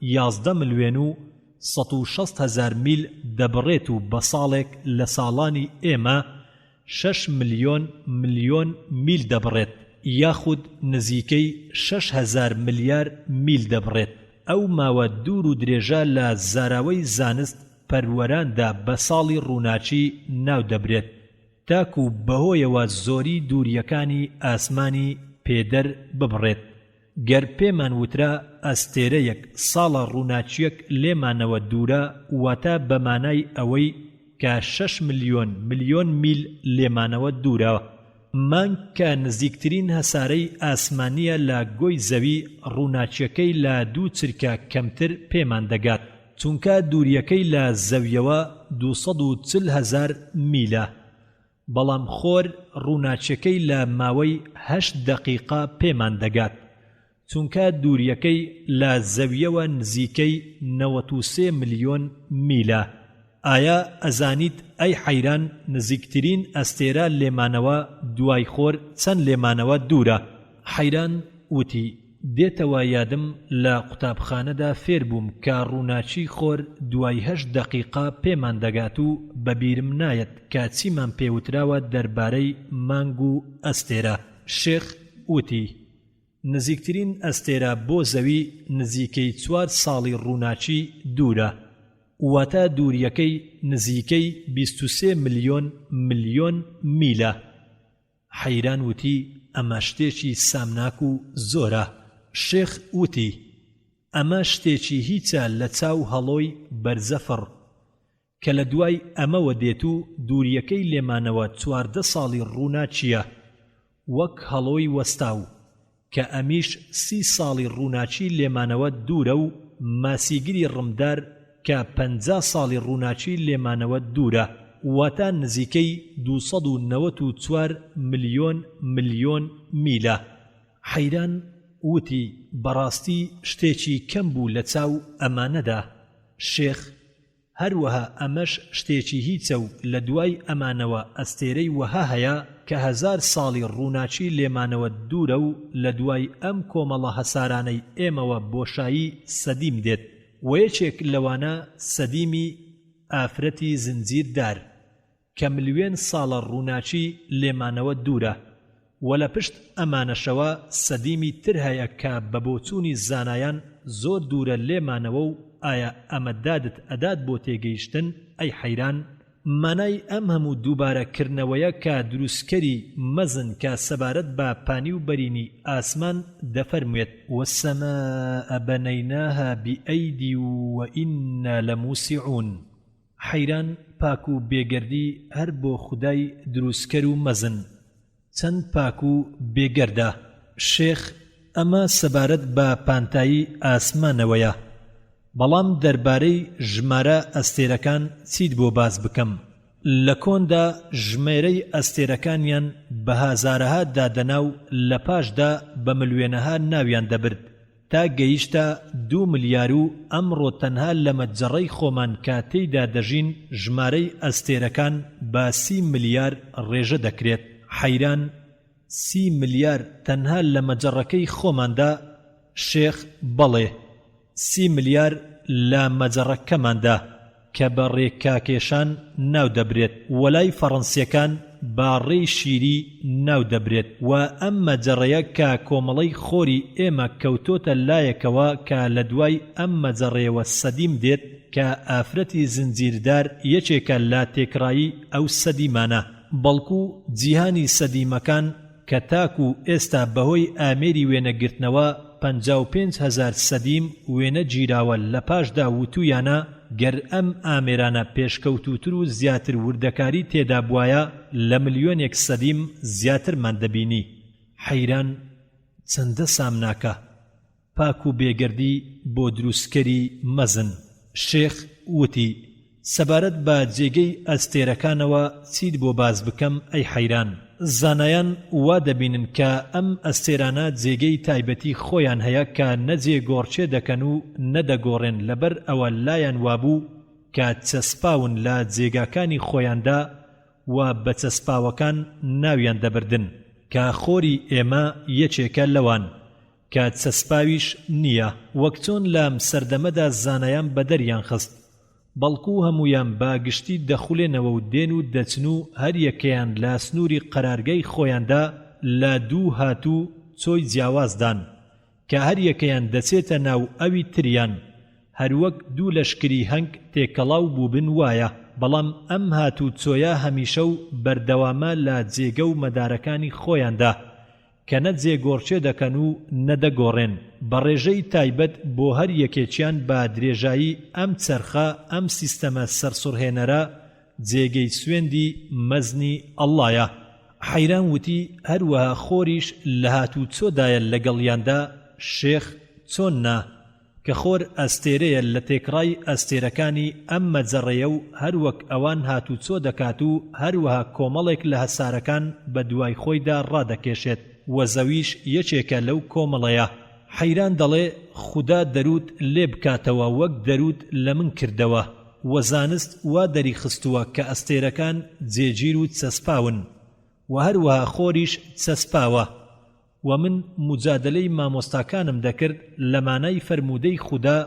11 ملیۆن و 160,000 میل دەبڕێت و بە ساڵێک لە ساڵانی ئێمە 6 ملیۆن میل دەبڕێت یاخود نزیکەی 6,000 ملیار میل دەبڕێت. ئەو ماوە دوور و درێژە لە زاراوەی زانست پەروەراندا بە ساڵی ڕووناچی ناو دەبرێت تاکو بەهۆیەوە زۆری دووریەکانی ئاسمانی پێدەر ببڕێت. گەر پێمان وترا ئەستێرەیەک ساڵە ڕووناچیەک لێمانەوە دوورە واتە بەمانای ئەوەی کە 6 ملیۆن میل لێمانەوە دوورە. مانگ کە نزیکترین هەسارەی ئاسمانیە لە گۆی زەوی ڕووناچیەکەی لە دوو چرکە کەمتر پێمان دەگات چونکە دووریەکەی لە زەویەوە 240,000 میلە بەڵام خۆر ڕووناچیەکەی لە ماوەی 8 دەقیقە پێمان دەگات چونکە دووریەکەی لە زەویەوە نزیکەی 93 ملیۆن میلە. ئایا ئەزانیت ئەی حەیران نزیکترین ئەستێرە لێمانەوە دوای خۆر چەند لێمانەوە دوورە؟ حەیران وتی دێتەوە یادم لە قوتابخانەدا فێر بووم کە ڕووناچی خۆر دوای 8 دەقیقە پێمان دەگات و بەبیرم نایەت کە چیمان پێوتراوە دەربارەی مانگ و ئەستێرە. شێخ وتی نزیکترین ئەستێرە بۆ زەوی نزیکەی 4 ساڵی ڕووناچی دوورە واتە دووریەکەی نزیکەی 23 ملیۆن میلە. حەیران وتی ئەمە شتێکی سامناک و زۆرە. شێخ وتی ئەمە شتێکی هیچە لە چاو هەڵۆی بەرزەفڕ کە لە دوای ئەمەوە دێت و دووریەکەی لێمانەوە 14 ساڵی ڕووناچیە وەک هەڵۆی وەستاو کە ئەمیش 30 ساڵی ڕووناچی لێمانەوە دوورە و ماسیگری ڕمدار کە 50 ساڵی ڕووناچی لێمانەوە دوورە واتە نزیکەی 294 ملیۆن میلە. حەیران وتی بەڕاستی شتێکی کەم بوو لە چاو ئەمانەدا. شێخ هەروەها ئەمەش شتێکی هیچە و لە دوای ئەمانەوە ئەستێرەی وەها هەیە کە 1000 ساڵی ڕووناچی لێمانەوە دوورە و لە دوای ئەم کۆمەڵە هەسارانەی ئێمەوە بۆشایی سەدیم دێت و یەکێک لەوانە سەدیمی ئافرەتی زنجیردار کە ملیۆن ساڵە ڕووناچی لێمانەوە دوورە وە لە پشت ئەمانەشەوە سەدیمی تر هەیە کە بە بۆچوونی زانایان زۆر دوورە لێمانەوە و ئایا ئەمە دادت ئەدات بۆ تێگەیشتن ئەی حەیران مانای ئەم هەموو دووبارەکردنەوەیە کە دروستکەری مەزن کە سەبارەت بە پانی و بەرینی ئاسمان دەفەرموێت وەسەماء بەنەیناها بئەیدی وئیننا لەموسیعون حەیران پاک و بێگەردی هەر بۆ خودای دروستکەر و مەزن چەند پاک و بێگەردە شێخ ئەمە سەبارەت بە پانتایی ئاسمانەوەیە بەڵام دەربارەی ژمارە ئەستێرەکان چیت بۆ باس بکەم لە کۆندا ژمێرەی ئەستێرەکانیان بە هازارەها دادەنا و لە پاشدا بە ملیۆنەها ناویان دەبرد تا گەیشتە 2 ملیار و ئەمڕۆ تەنها لە مەجەڕەی خۆمان کە تێیدا دەژین ژمارەی ئەستێرەکان بە 30 ملیار ڕێژە دەکرێت حەیران 30 ملیار تەنها لە مەجەڕەکەی خۆماندا شێخ بەڵێ 30 ملیار لە مەجەڕەکەماندا کە بە ڕێکاکێشان ناو دەبرێت وەلای فەڕەنسیەکان باڕێی شیری ناو دەبرێت و ئەم مەجەڕەیە کە کۆمەڵەی خۆری ئێمە کەوتۆتە لایەکەوە کە لە دوای ئەم مەجەڕەیەوە سەدیم دێت کە ئافرەتی زنجیردار یەکێکە لە تێکڕایی ئەو سەدیمانە بەڵکو جیهانی سەدیمەکان کە تاکو ئێستا بەهۆی ئامێری وێنەگرتنەوە 55,000 سەدیم وێنە گیراوە لە پاشدا وتویانە گەر ئەم ئامێرانە پێشکەوتوتر و زیاتر وردەکاری تێدا بوایە لە ملیۆنێک سەدیم زیاترمان دەبینی حەیران چەندە سامناکە پاک و بێگەردی بۆ دروستکەری مەزن شێخ وتی سەبارەت بە جێگەی ئەستێرەکانەوە چیت بۆ باز بکەم ئەی حەیران زانایان وا دەبینن کە ئەم ئەستێرانە جێگەی تایبەتی خۆیان هەیە کە نەجێ گۆڕچێ دەکەن و نەدەگۆڕێن لەبەر ئەوە لایەن وابوو کە چەسپاون لە جێگاکانی خۆیاندا و بە چەسپاوەکان ناویان دەبردن کە خۆری ئێمە یەکێکە لەوان کە چەسپاویش نییە وەک چۆن لەم سەردەمەدا زانایان بەدەریان خست بەڵکو هەمویان باگشتی دەخولێنەوە و دێن و دەچن و هەر یەکەیان لە سنووری قەرارگەی خۆیاندا لە دوو هاتوو چۆی جیاوازدان کە هەر یەکەیان دەچێتە ناو ئەوی تریان هەروەک دوو لەشکری هەنگ تێکەڵاو بووبن وایە بەڵام ئەم هاتوو چۆیە هەمیشە و بەردەوامە لە جێگە و مەدارەکانی خۆیاندا کە نە جێگۆڕچێ دەکەن و نەدەگۆڕێن بە ڕێژەی تایبەت بۆ هەر یەکێکیان بە درێژایی ئەم چەرخە ئەم سیستەمە سەرسوڕهێنەرە جێگەی سوێندی مەزنی ئەڵڵایە حەیران وتی هەروەها خۆریش لە هاتوو چۆدایە لەگەڵیاندا شێخ چۆن نا کە خۆر ئەستێرەیە لە تێکڕای ئەستێرەکانی ئەم مەجەڕەیە و هەروەک ئەوان هاتوو چۆ دەکات و هەروەها کۆمەڵێک لە هەسارەکان بە دوای خۆیدا ڕادەکێشێت و زەویش یەکێکە لەو کۆمەڵەیە حەیران دەڵێ خودا دەرود لێ بکاتەوە وەک دەرود لە من کردەوە و زانست وا دەری خستووە کە ئەستێرەکان جێگیر و چەسپاون و هەروەها خۆریش چەسپاوە و من مجادلەی مامۆستاکانم دەکرد لە مانای فەرموودەی خودا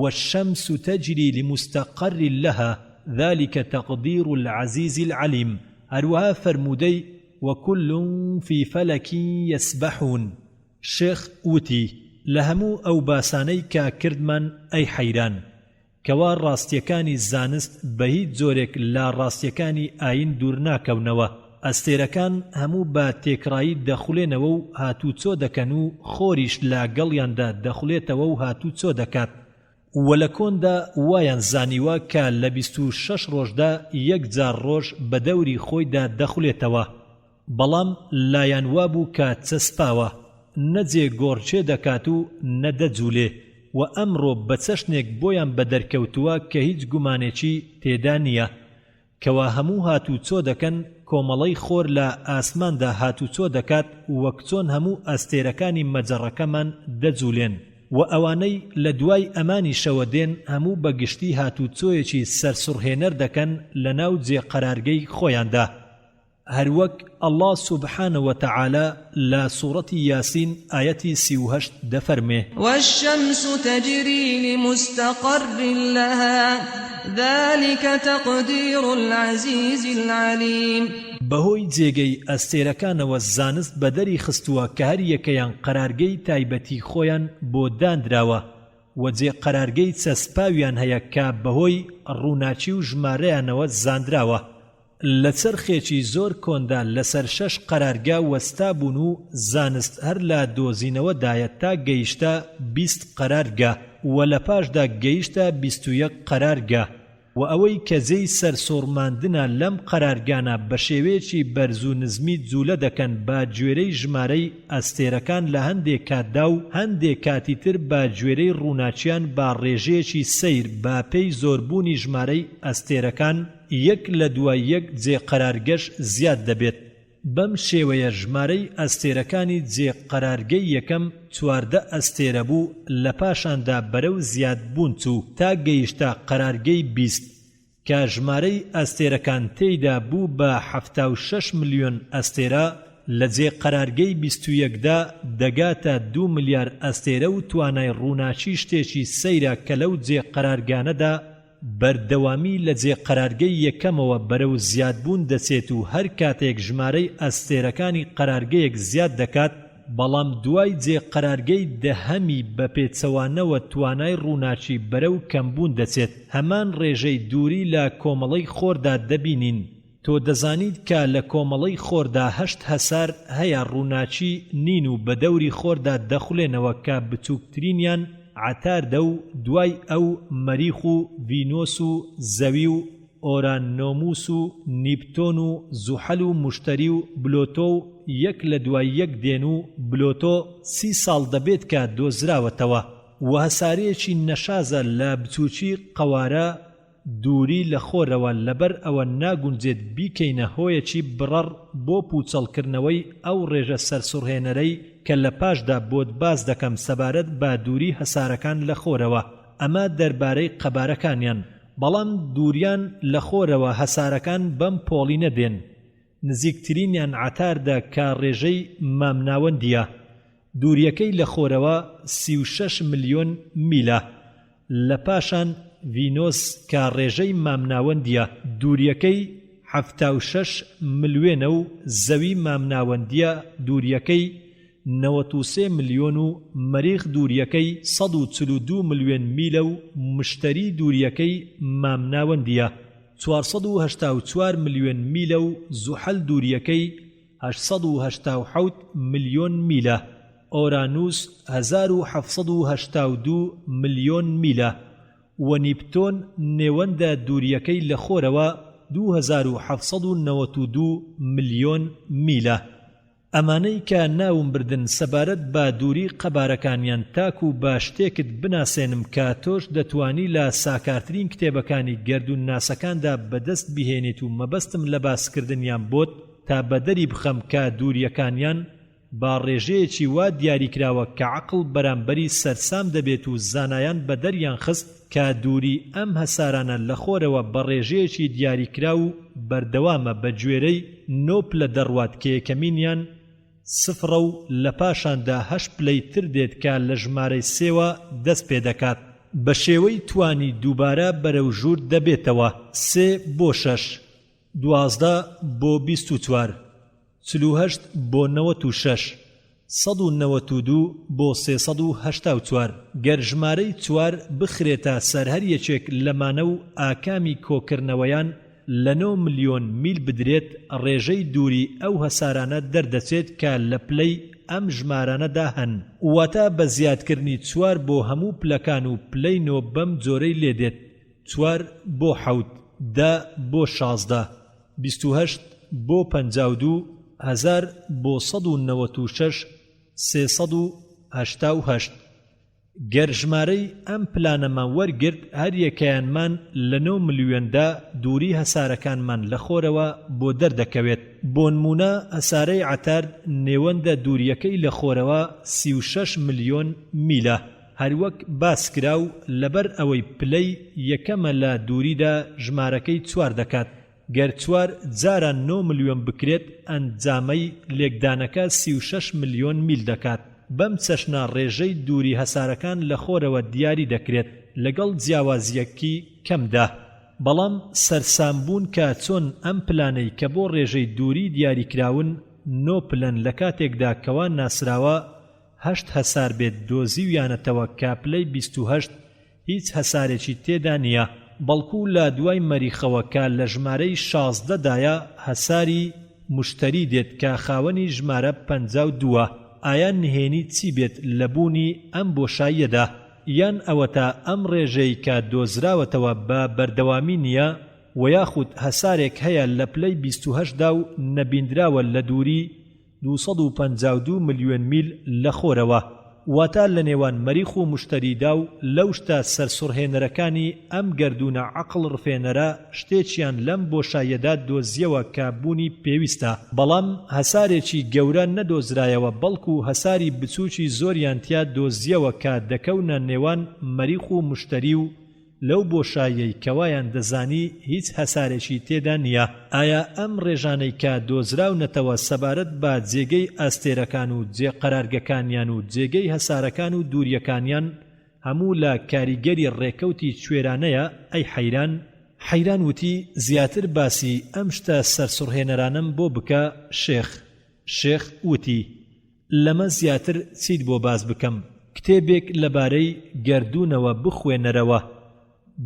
والشەمس تەجری لمستەقەر لەها ذلك تقدير العزيز العليم هەروەها فەرموودەی وكل في فلك يسبحون شيخ وتي لهمو او باسانەی کە کردمان ئەی حەیران کەوا ڕاستیەکانی زانست بە هیچ جۆرێک لە ڕاستیەکانی ئاین دوور ناکەونەوە ئەستێرەکان هەموو بە تێکڕایی دەخولێنەوە و هاتوو چۆ دەکەن و خۆریش لە گەڵیاندا دەخولێتەوە و هاتوو چۆ دەکات و لە کۆندا وایان زانیوە کە لە 26 ڕۆژدا یەک جار ڕۆژ بە دەوری خۆیدا دەخولێتەوە بەڵام لایەن وابوو کە چەسپاوە نەجێ گۆڕچێ دەکات و نەدەجوولێ و ئەمڕۆ بە چەشنێک بۆیان بەدەرکەوتووە کە هیچ گومانێکی تێدا نییە کەوا هەموو هاتوو چۆ دەکەن کۆمەڵەی خۆر لە ئاسماندا هاتوو چۆ دەکات وەک چۆن هەموو ئەستێرەکانی مەجەڕەکەمان دەجوولێن و ئەوانەی لە دوای ئەمانی شەوە دێن هەموو بەگشتی هاتوو چۆیەکی سەرسوڕهێنەر دەکەن لە ناو جێ قەرارگەی خۆیاندا هەروەک الله سبحانه وتعالى لا سورة ياسين آية 38 دفرمه والشمس تجري لمستقر لها ذلك تقدير العزيز العليم بەهۆی جێگەی ئەستێرەکانەوە زانست بەدەری خستووە کە هەر یەکەیان قەرارگەی تایبەتی خۆیان بۆ دانراوە و جێ قەرارگەی چەسپاویان هەیە کە بەهۆی ڕووناچی و ژمارەیانەوە زاندراوە. لە چەرخێکی زۆر کۆندا لەسەر 6 قەرارگا وەستا بوون و زانست هەر لە دۆزینەوەدایە تا گەیشتە 20 قەرارگا و لە پاشدا گەیشتە 21 قەرارگا و ئەوەی کە جێی سەرسۆڕماندنە لەم قەرارگانە بە شێوەیەکی بەرز و نزمی جوولە دەکەن بە گوێرەی ژمارەی ئەستێرەکان لە هەندێک کاتدا و هەندێک کاتی تر بە گوێرەی ڕووناچیان با ڕێژەیەکی سەیر بە پێی زۆربوونی ژمارەی ئەستێرەکان یەک لە دوای یەک جێ قەرارگەش زیاد دەبێت. بەم شێوەیە ژمارەی ئەستێرەکانی جێ قەرارگەی یەکەم 14 ئەستێرە بوو لە پاشاندا بەرەو زیادبوون چوو تا گەیشتە قەرارگەی 20 کە ژمارەی ئەستێرەکان تێیدا بوو بە 76 ملیۆن ئەستێرە لە جێ قەرارگەی 21دا دەگاتە 2 ملیار ئەستێرە و توانای ڕووناچی شتێکی سەیرە کە لەو جێ قەرارگانەدا بەردەوامی لە جێ قەرارگەی یەکەمەوە بەرەو زیادبوون دەچێت و هەر کاتێک ژمارەی ئەستێرەکانی قەرارگەیەک زیاد دەکات بەڵام دوای جێ قەرارگەی دەهەمی بە پێچەوانەوە توانای ڕووناچی بەرەو کەمبوون دەچێت. هەمان ڕێژەی دووری لە کۆمەڵەی خۆردا دەبینین. تۆ دەزانیت کە لە کۆمەڵەی خۆردا 8 هەسار هەیە ڕووناچی نین و بە دەوری خۆردا دەخولێنەوە کە بچووکترینیان عتاردە و دوای ئەو مەریخ و ڤینۆس و زەوی و ئۆرانۆموس و نیپتۆن و زوحەل و موشتەری و بلۆتۆ و یەک لە دوای یەک دێن و بلۆتۆ 30 ساڵ دەبێت کە دۆزراوەتەوە و هەسارەیەکی نەشازە لە بچووکی قەوارە دووری لە خۆرەوە لەبەر ئەوە ناگونجێت بیکەینە هۆیەکی بڕەڕ بۆ پوچەڵکردنەوەی ئەو ڕێژە سەرسوڕهێنەرەی کە لە پاشدا بۆت باز دەکەم سەبارەت بە دووری هەسارەکان لە خۆرەوە. ئەمە دەربارەی قەبارەکانیان، بەڵام دووریان لە خۆرەوە هەسارەکان بەم پۆڵی نەدێن. نزیکترینیان عتاردە کە ڕێژەی مامناوەندیە. دووریەکەی لە خۆرەوە 36 ملیۆن میلە. لە پاشان ڤینۆس کە ڕێژەی مامناوەندیە دووریەکەی 76 ملیۆنە و زەوی مامناوەندیە دووریەکەی 93 ملیۆن و مەریخ دووریەکەی 142 ملیۆن میلە و مشتەری دووریەکەی مامناوەندیە 484 ملیۆن میلە و زوحەل دووریەکەی 887 ملیۆن میلە. ئۆرانوس 1782 ملیۆن میلە و نیپتۆن نێوەندە دووریەکەی لە خۆرەوە 2792 ملیۆن میلە. ئەمانەی کە ناوم بردن سەبارەت بە دووری قەبارەکانیان تاک و با شتێکت بناسێنم کە تۆش دەتوانی لە ساکارترین کتێبەکانی گەردون ناسەکاندا بەدەست بهێنیت و مەبەستم لە باسکردنیان بۆت تا بەدەری بخەم کە دووریەکانیان با ڕێژەیەکی وا دیاریکراوە کە عەقڵ بەرامبەری سەرسام دەبێت و زانایان بەدەریان خست کە دووری ئەم هەسارانە لە خۆرەوە بە ڕێژەیەکی دیاریکرا و بەردەوامە بە گوێرەی 9 پلە دەڕوات کە یەکەمینیان 0 و لە پاشاندا 8 پلەی تر دێت کە لە ژمارەی 3وە دەست پێ دەکات. بە شێوەی توانی دووبارە بەرەو ژوور دەبێتەوە 3 بۆ 6 12 بۆ 24 48 بۆ 96 192 بۆ 384 گەر ژمارەی 4 بخرێتە سەر هەر یەکێک لەمانە و ئاکامی کۆکردنەوەیان لە 9 ملیۆن میل بدرێت ڕێژەی دووری ئەو هەسارانە دەردەچێت کە لە پلەی ئەم ژمارانەدا هەن. واتە بە زیادکردنی 4 بۆ هەموو پلەکان و پلەی 9 بەم جۆرەی لێدێت 4 بۆ 7 10 بۆ 16 28 بۆ 52 1000 بۆ 196 388 گەر ژمارەی ئەم پلانەمان وەرگرت هەر یەکەیانمان لە 9 ملیۆندا دووری هەسارەکانمان لە خۆرەوە بۆ دەردەکەوێت. بۆ نمونە هەسارەی عتارد نێوەندە دووریەکەی لە خۆرەوە 36 ملیۆن میلە. هەروەک باسکرا و لەبەر ئەوەی پلەی یەکەمە لە دووریدا ژمارەکەی 4 دەکات. گەر 4 جاران 9 ملیۆن بکرێت ئەنجامەی لێکدانەکە 36 ملیۆن میل دەکات. بەم چەشنە ڕێژەی دووری هەسارەکان لە خۆرەوە دیاری دەکرێت لەگەڵ جیاوازیەکی کەمدا. بەڵام سەرسامبوون کە چۆن ئەم پلانەی کە بۆ ڕێژەی دووری دیاریکراون نۆ پلەن لە کاتێکدا کەوا ناسراوە 8 هەسار بێت دۆزیویانەتەوە کاپلەی 28 هیچ هەسارێکی تێدا نییە بەڵکو لە دوای مەریخەوە کە لە ژمارەی 16 دایە هەساری مشتری دێت کە خاوەنی ژمارە 52 ئایا نهێنی چی بێت لە بوونی ئەم بۆشاییەدا یان ئەوەتە ئەم ڕێژەی کە دۆزراوەتەوە بە بەردەوامی نییە و یاخود هەسارێک هەیە لە پلەی 28 دا و نەبیندراوە لە دووری 252 ملیۆن میل لە خۆرەوە واتە لە نێوان مەریخ و مشتریدا و لەو شتە سەرسوڕهێنەرەکانی ئەم گەردونە عەقڵ ڕفێنەرە شتێکیان لەم بۆشاییەدا دۆزیەوە کە بوونی پێویستە بەڵام هەسارێکی گەورە نەدۆزرایەوە بەڵکو هەساری بچووکی زۆریان تیا دۆزیەوە کە دەکەونە نێوان مەریخ و مشتری و لەو بۆشاییەی کەوایان دەزانی هیچ هەسارێکی تێدا نییە ئایا ئەم ڕێژانەی کە دۆزراونەتەوە سەبارەت بە جێگەی ئەستێرەکان و جێقەرارگەکانیان و جێگەی هەسارەکان و دووریەکانیان هەموو لە کاریگەری ڕێکەوتی کوێرانەیە ئەی حەیران وتی زیاتر باسی ئەم شتە سەرسوڕهێنەرانم بۆ بکە شێخ وتی لەمە زیاتر چیت بۆ باز بکەم کتێبێک لەبارەی گەردوونەوە بخوێنەرەوە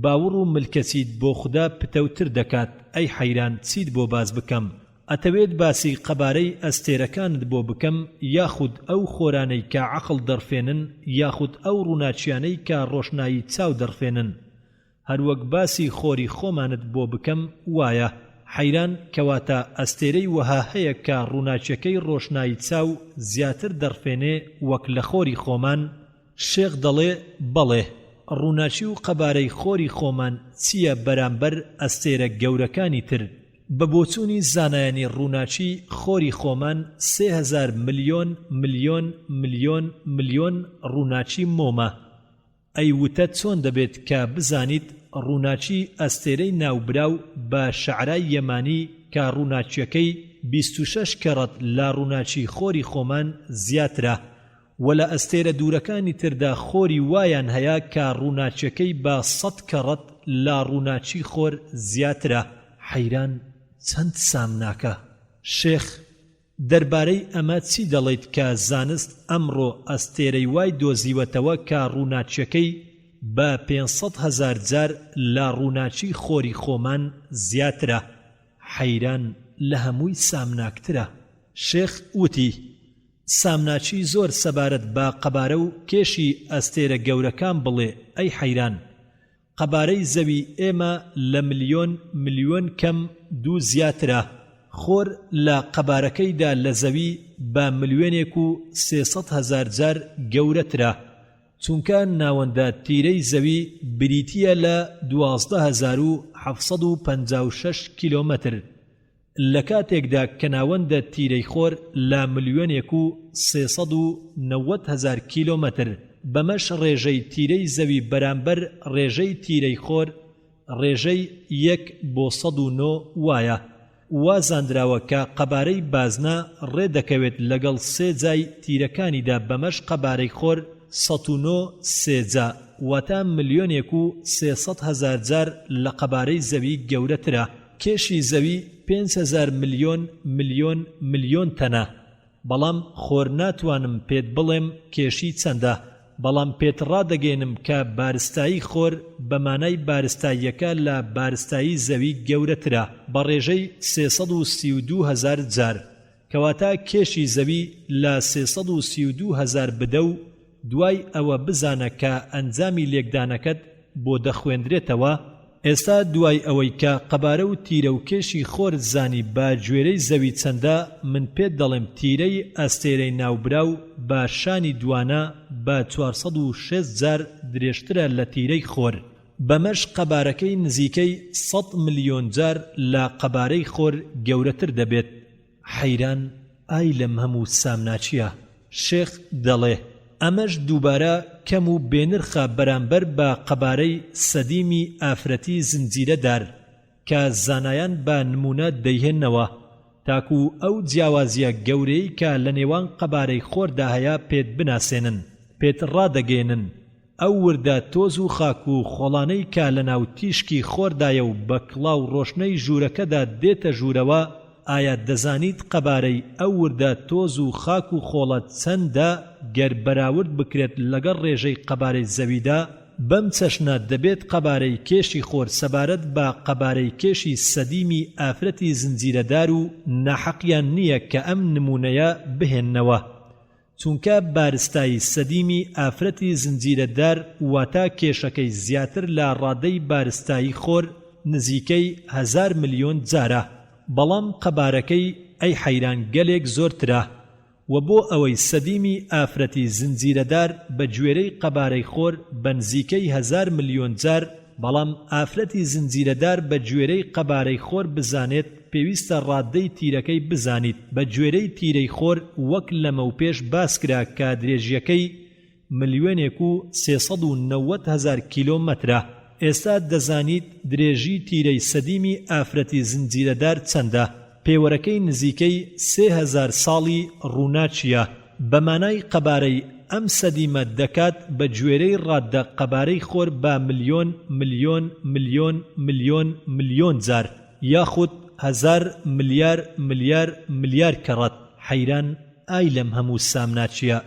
باوڕ و ملکەچیت بۆ خوددا پتەوتر دەکات ئەی حەیران چیت بۆ باز بکەم ئەتەوێت باسی قەبارەی ئەستێرەکانت بۆ بکەم یاخود ئەو خۆرانەی کە عەقڵ دەرفێنن یاخود ئەو ڕووناچیانەی کە ڕۆشنایی چاو دەرفێنن هەروەک باسی خۆری خۆمانت بۆ بکەم وایە حەیران کەواتە ئەستێرەی وەها هەیە کە ڕووناچیەکەی ڕۆشنایی چاو زیاتر دەرفێنێ وەک لە خۆری خۆمان شێخ دەڵێ بەڵێ ڕووناچی و قەبارەی خۆری خۆمان چییە بەرامبەر ئەستێرە گەورەکانی تر بە بۆچوونی زانایانی ڕووناچی خۆری خۆمان 3000 ملیۆن ڕووناچی مۆمە ئەی وتە چۆن دەبێت کە بزانیت ڕووناچی ئەستێرەی ناوبراو بە شەعرای یەمانی کە ڕووناچیەکەی 26 کەڕەت لە ڕووناچی خۆری خۆمان زیاترە و لە ئەستێرە دوورەکانی تردا خۆری وایان هەیە کە ڕووناچیەکەی بە 100 کەڕەت لە ڕووناچی خۆر زیاترە حەیران چەند سامناکە شێخ دەربارەی ئەمە چی دەڵێیت کە زانست ئەمڕۆ ئەستێرەی وای دۆزیوەتەوە کە ڕووناچیەکەی بە 500,000 جار لە ڕووناچی خۆری خۆمان زیاترە حەیران لە هەمووی سامناکترە شێخ وتی سامناچی زۆر سەبارەت بە قەبارە و کێشی ئەستێرە گەورەکان بڵێ ئەی حەیران قەبارەی زەوی ئێمە لە ملیۆن کەم دوو زیاترە خۆر لە قەبارەکەیدا لە زەوی بە 1,300,000 جار گەورەترە چونکە ناوەندە تیرەی زەوی بریتیە لە 12,756 کیلۆمەتر لە کاتێکدا کە ناوەندە تیرەی خۆر لە 1,390,000 کیلۆمەتر بەمەش ڕێژەی تیرەی زەوی بەرامبەر ڕێژەی تیرەی خۆر ڕێژەی 1/109 وایە وازاندراوە کە قەبارەی بازنە ڕێدەکەوێت لەگەڵ 3 جای تیرەکانیدا بەمەش قەبارەی خۆر 109 سێجا واتە 1,300,000 جار لە قەبارەی زەوی گەورەترە کێشی زەوی 5,000 ملیۆن تەنە بەڵام خۆر ناتوانم پێت بڵێم کێشی چەندە بەڵام پێت ڕادەگەێنم کە بارستایی خۆر بەمانای بارستاییەکە لە بارستایی زەوی گەورەترە بە ڕێژەی 332,000 جار کەواتە کێشی زەوی لە 332,000 بدە و دوای ئەوە بزانە کە ئەنجامی لێکدانەکەت بۆ دەخوێندرێتەوە ئێستا دوای ئەوەی کە قەبارە و تیرە و کێشی خۆر زانی بە گوێرەی زەوی چەندە من پێت دەڵێم تیرەی ئەستێرەی ناوبراو بە شانی دوانە بە 406 جار درێژترە لە تیرەی خۆر بەمەش قەبارەکەی نزیکەی 100 ملیۆن جار لە قەبارەی خۆر گەورەتر دەبێت حەیران ئای لەم هەموو سامناچیە شێخ دەڵێ ئەمەش دووبارە کەم و بێنرخە بەرامبەر بە قەبارەی سەدیمی ئافرەتی زنجیرەدار کە زانایان بە نمونە دەیهێننەوە تاکو ئەو جیاوازیە گەورەی کە لە نێوان قەبارەی خۆردا هەیە پێت بناسێنن پێت ڕادەگەێنن ئەو وردە تۆز و خاک و خۆڵانەی کا لە ناو تیشکی خۆردایە و بە کڵاو ڕۆشنەی ژوورەکەدا دێتە ژوورەوە، ئایا دەزانیت قەبارەی ئەو وردە تۆز و خاک و خۆڵە چەندە گەر بەراورد بکرێت لەگەڵ ڕێژەی قەبارەی زەویدا؟ بەم چەشنە دەبێت قەبارەی کێشی خۆر سەبارەت بە قەبارەی کێشی سەدیمی ئافرەتی زنجیرەدار و ناحەقیان نییە کە ئەم نمونەیە بهێننەوە، چونکە بارستایی سەدیمی ئافرەتی زنجیرەدار واتە کێشەکەی زیاتر لە ڕادەی بارستایی خۆر نزیکەی 1000 ملیۆن جارە، بەڵام قەبارەکەی ئەی حەیران گەلێک زۆرترە، و بۆ ئەوەی سەدیمی ئافرەتی زنجیرەدار بە گوێرەی قەبارەی خۆر بە نزیکەی 1000 ملیۆن جار، بەڵام ئافرەتی زنجیرەدار بە گوێرەی قەبارەی خۆر بزانێت پێویستە ڕادەی تیرەکەی بزانیت بە گوێرەی تیرەی خۆر وەک لەمەوپێش باسکرا کە درێژیەکەی 1,390,000 کیلۆمەترە. ئێستا دەزانیت درێژی تیرەی سەدیمی ئافرەتی زنجیرەدار چەندە؟ پێوەرەکەی نزیکەی 3000 ساڵی ڕووناچیە. بەمانای قەبارەی ئەم سەدیمە دەکات بە گوێرەی ڕاددە قەبارەی خۆر بە ملیۆن ملیۆن ملیۆن ملیۆن ملیۆن جار، یاخود 1000 ملیار ملیار ملیار کەڕەت. حەیران ئای لەم هەموو سامناچیە،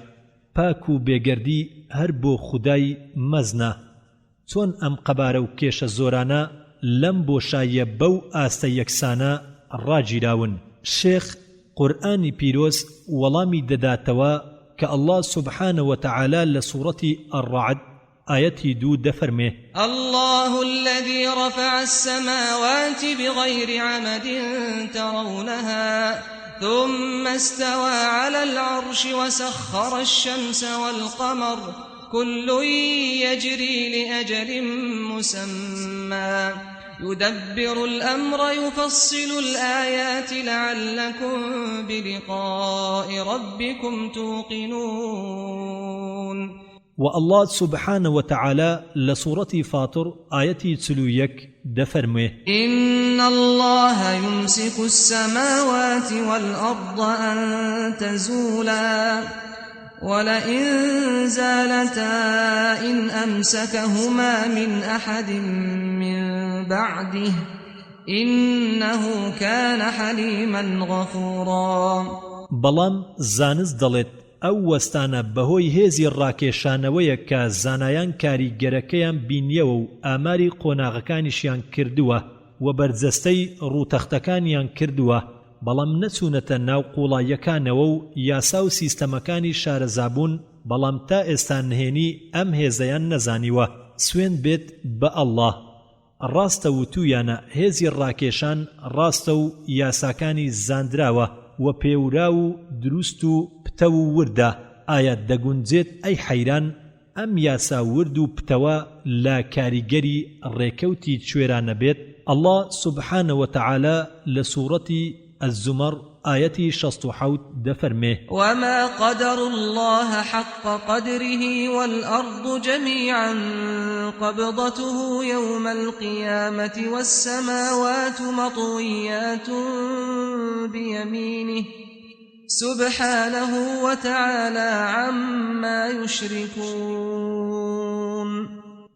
پاک و بێگەردی هەر بۆ خودای مەزنە. چۆن ئەم قەبارە و کێشە زۆرانە لەم بۆشاییە بەو ئاستە یەکسانە ڕاگیراون؟ شێخ قورئانی پیرۆز وەڵامی دەداتەوە کە ئەڵڵا سوبحانە وتەعالا لە سوورەتی الرعد آيتي 2 دفرمه: الله الذي رفع السماوات بغير عمد ترونها ثم استوى على العرش وسخر الشمس والقمر كل يجري لأجل مسمى يدبر الأمر يفصل الآيات لعلكم بلقاء ربكم توقنون. والله سبحانه وتعالى لسورة فاطر آياتي 31 دفرمه: إن الله يمسك السماوات والأرض أن تزولا ولئن زالتا إن أمسكهما من أحد من بعده إنه كان حليما غفورا. بلام زانز دلت ئەو وەستانە بەهۆی هێزی ڕاکێشانەوەیە کە زانایان کاریگەرەکەیان بینیەوە و ئاماری قۆناغەکانیشیان کردووە و بەرجەستەی ڕووتەختەکانیان کردووە، بەڵام نەچوونەتە ناو قوڵاییەکانەوە و یاسا و سیستەمەکانی شارەزابوون، بەڵام تا ئێستا نهێنی ئەم هێزەیان نەزانیوە. سوێن بێت بە ئەڵڵا. ڕاستە و تویانە هێزی ڕاکێشان ڕاستە و یاساکانی زاندراوە و پێورا و دروست و پتە و وردە. ئایا دەگونجێت ئەی حەیران ئەم یاسا ورد و پتەوە لە کاریگەری ڕێکەوتی کوێرانە بێت؟ الله سبحانه وتعالى لسورة الزمر آية 67 دفرمه: وما قدر الله حق قدره والأرض جميعا قبضته يوم القيامة والسماوات مطويات بيمينه سبحانه وتعالى عما يشركون.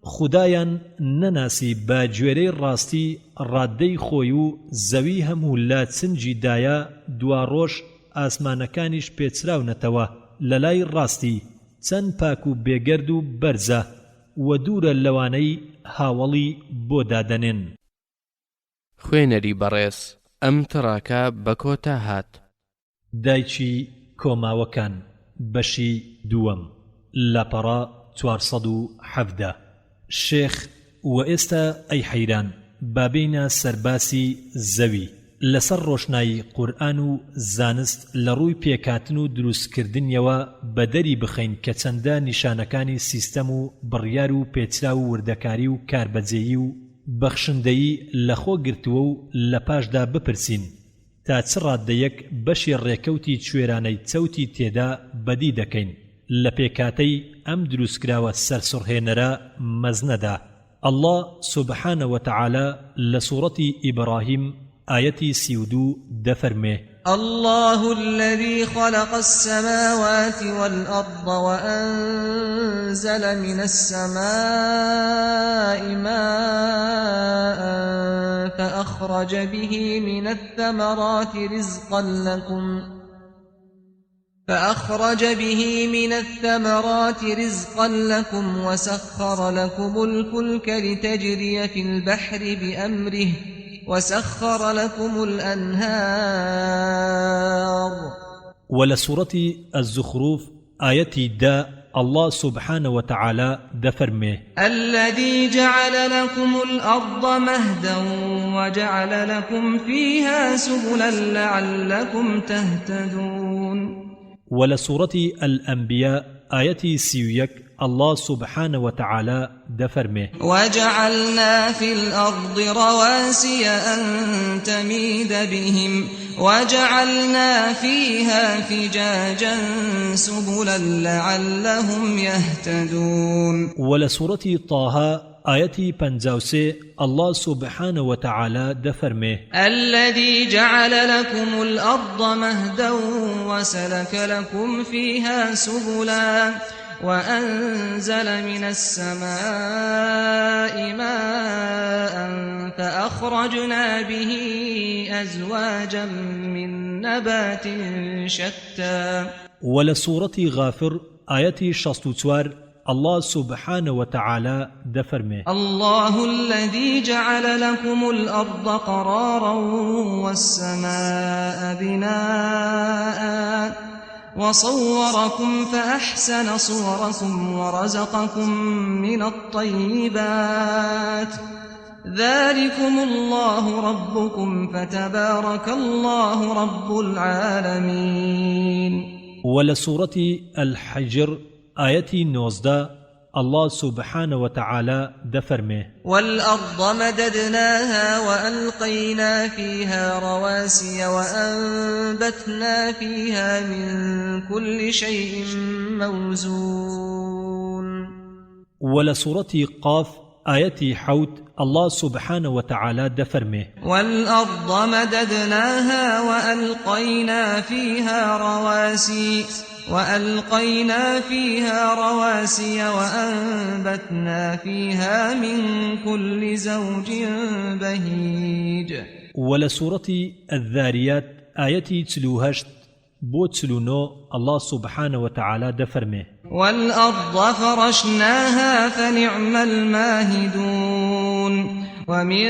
خدایان نەناسی بە گوێرەی ڕاستی ڕادەی خۆی و زەوی هەموو لا چنجی دایە، دوا ڕۆژ ئاسمانەکانیش پێچراونەتەوە لە لای ڕاستی، چەند پاک و بێگەرد و بەرزە و دوورە لەوانەی هاوڵی بۆ دادەنێن. خوێنەری بەڕێز، ئەم تڕاکە بە کۆتا هات. دایکی کۆماوەکان بەشی دووەم، لاپەڕا 417. شێخ و ئێستا ئەی حەیران بابینە سەرباسی زەوی لەسەر ڕۆشنایی قورئان و زانست لە ڕووی پێکاتن و دروستکردنیەوە بەدەری بخەین کە چەندە نیشانەکانی سیستەم و بڕیار و پێچرا و وردەکاری و کاربەجێیی و بەخشندەیی لەخۆ گرتووە و لە پاشدا بپرسین تا چ ڕادەیەک بەشی ڕێکەوتی کوێرانەی چەوتی تێدا بەدی دەکەین لە پێکاتەی ئەم دروستکراوە سەرسوڕهێنەرە مەزنەدا. الله سبحانه وتعالى لسورة إبراهيم آية 32 دفرمه: الله الذي خلق السماوات والأرض وأنزل من السماء ماء فأخرج به من الثمرات رزقا لكم وسخر لكم الفلك لتجري في البحر بأمره وسخر لكم الأنهار. ولسورة الزخرف آيتي دا الله سبحانه وتعالى دفرمه الذي جعل لكم الأرض مهدا وجعل لكم فيها سبلا لعلكم تهتدون. ولسورة الأنبياء آيتي سيويك الله سبحانه وتعالى دفرمه وجعلنا في الأرض رواسي أن تميد بهم وجعلنا فيها فجاجا سبلا لعلهم يهتدون. ولسورة طه آيتي بنزاوسي الله سبحانه وتعالى دفرمه الذي جعل لكم الأرض مهدا وسلك لكم فيها سبلا وأنزل من السماء ماء فأخرجنا به أزواجا من نبات شتى. ولسورة غافر آيتي شستوتوار الله سبحانه وتعالى دفرمه الله الذي جعل لكم الأرض قرارا والسماء بناء وصوركم فأحسن صوركم ورزقكم من الطيبات ذلكم الله ربكم فتبارك الله رب العالمين. ولسورة الحجر آيتي 19 الله سبحانه وتعالى دفرمه والأرض مددناها وألقينا فيها رواسي وأنبتنا فيها من كل شيء موزون. ولسورة قاف آيتي حوت الله سبحانه وتعالى دفرمه والأرض مددناها وألقينا فيها رواسي وأنبتنا فيها من كل زوج بهيج. ولسورة الذاريات آيتي تلوهشت بو تلونو الله سبحانه وتعالى دفرمه والأرض فرشناها فنعم الماهدون ومن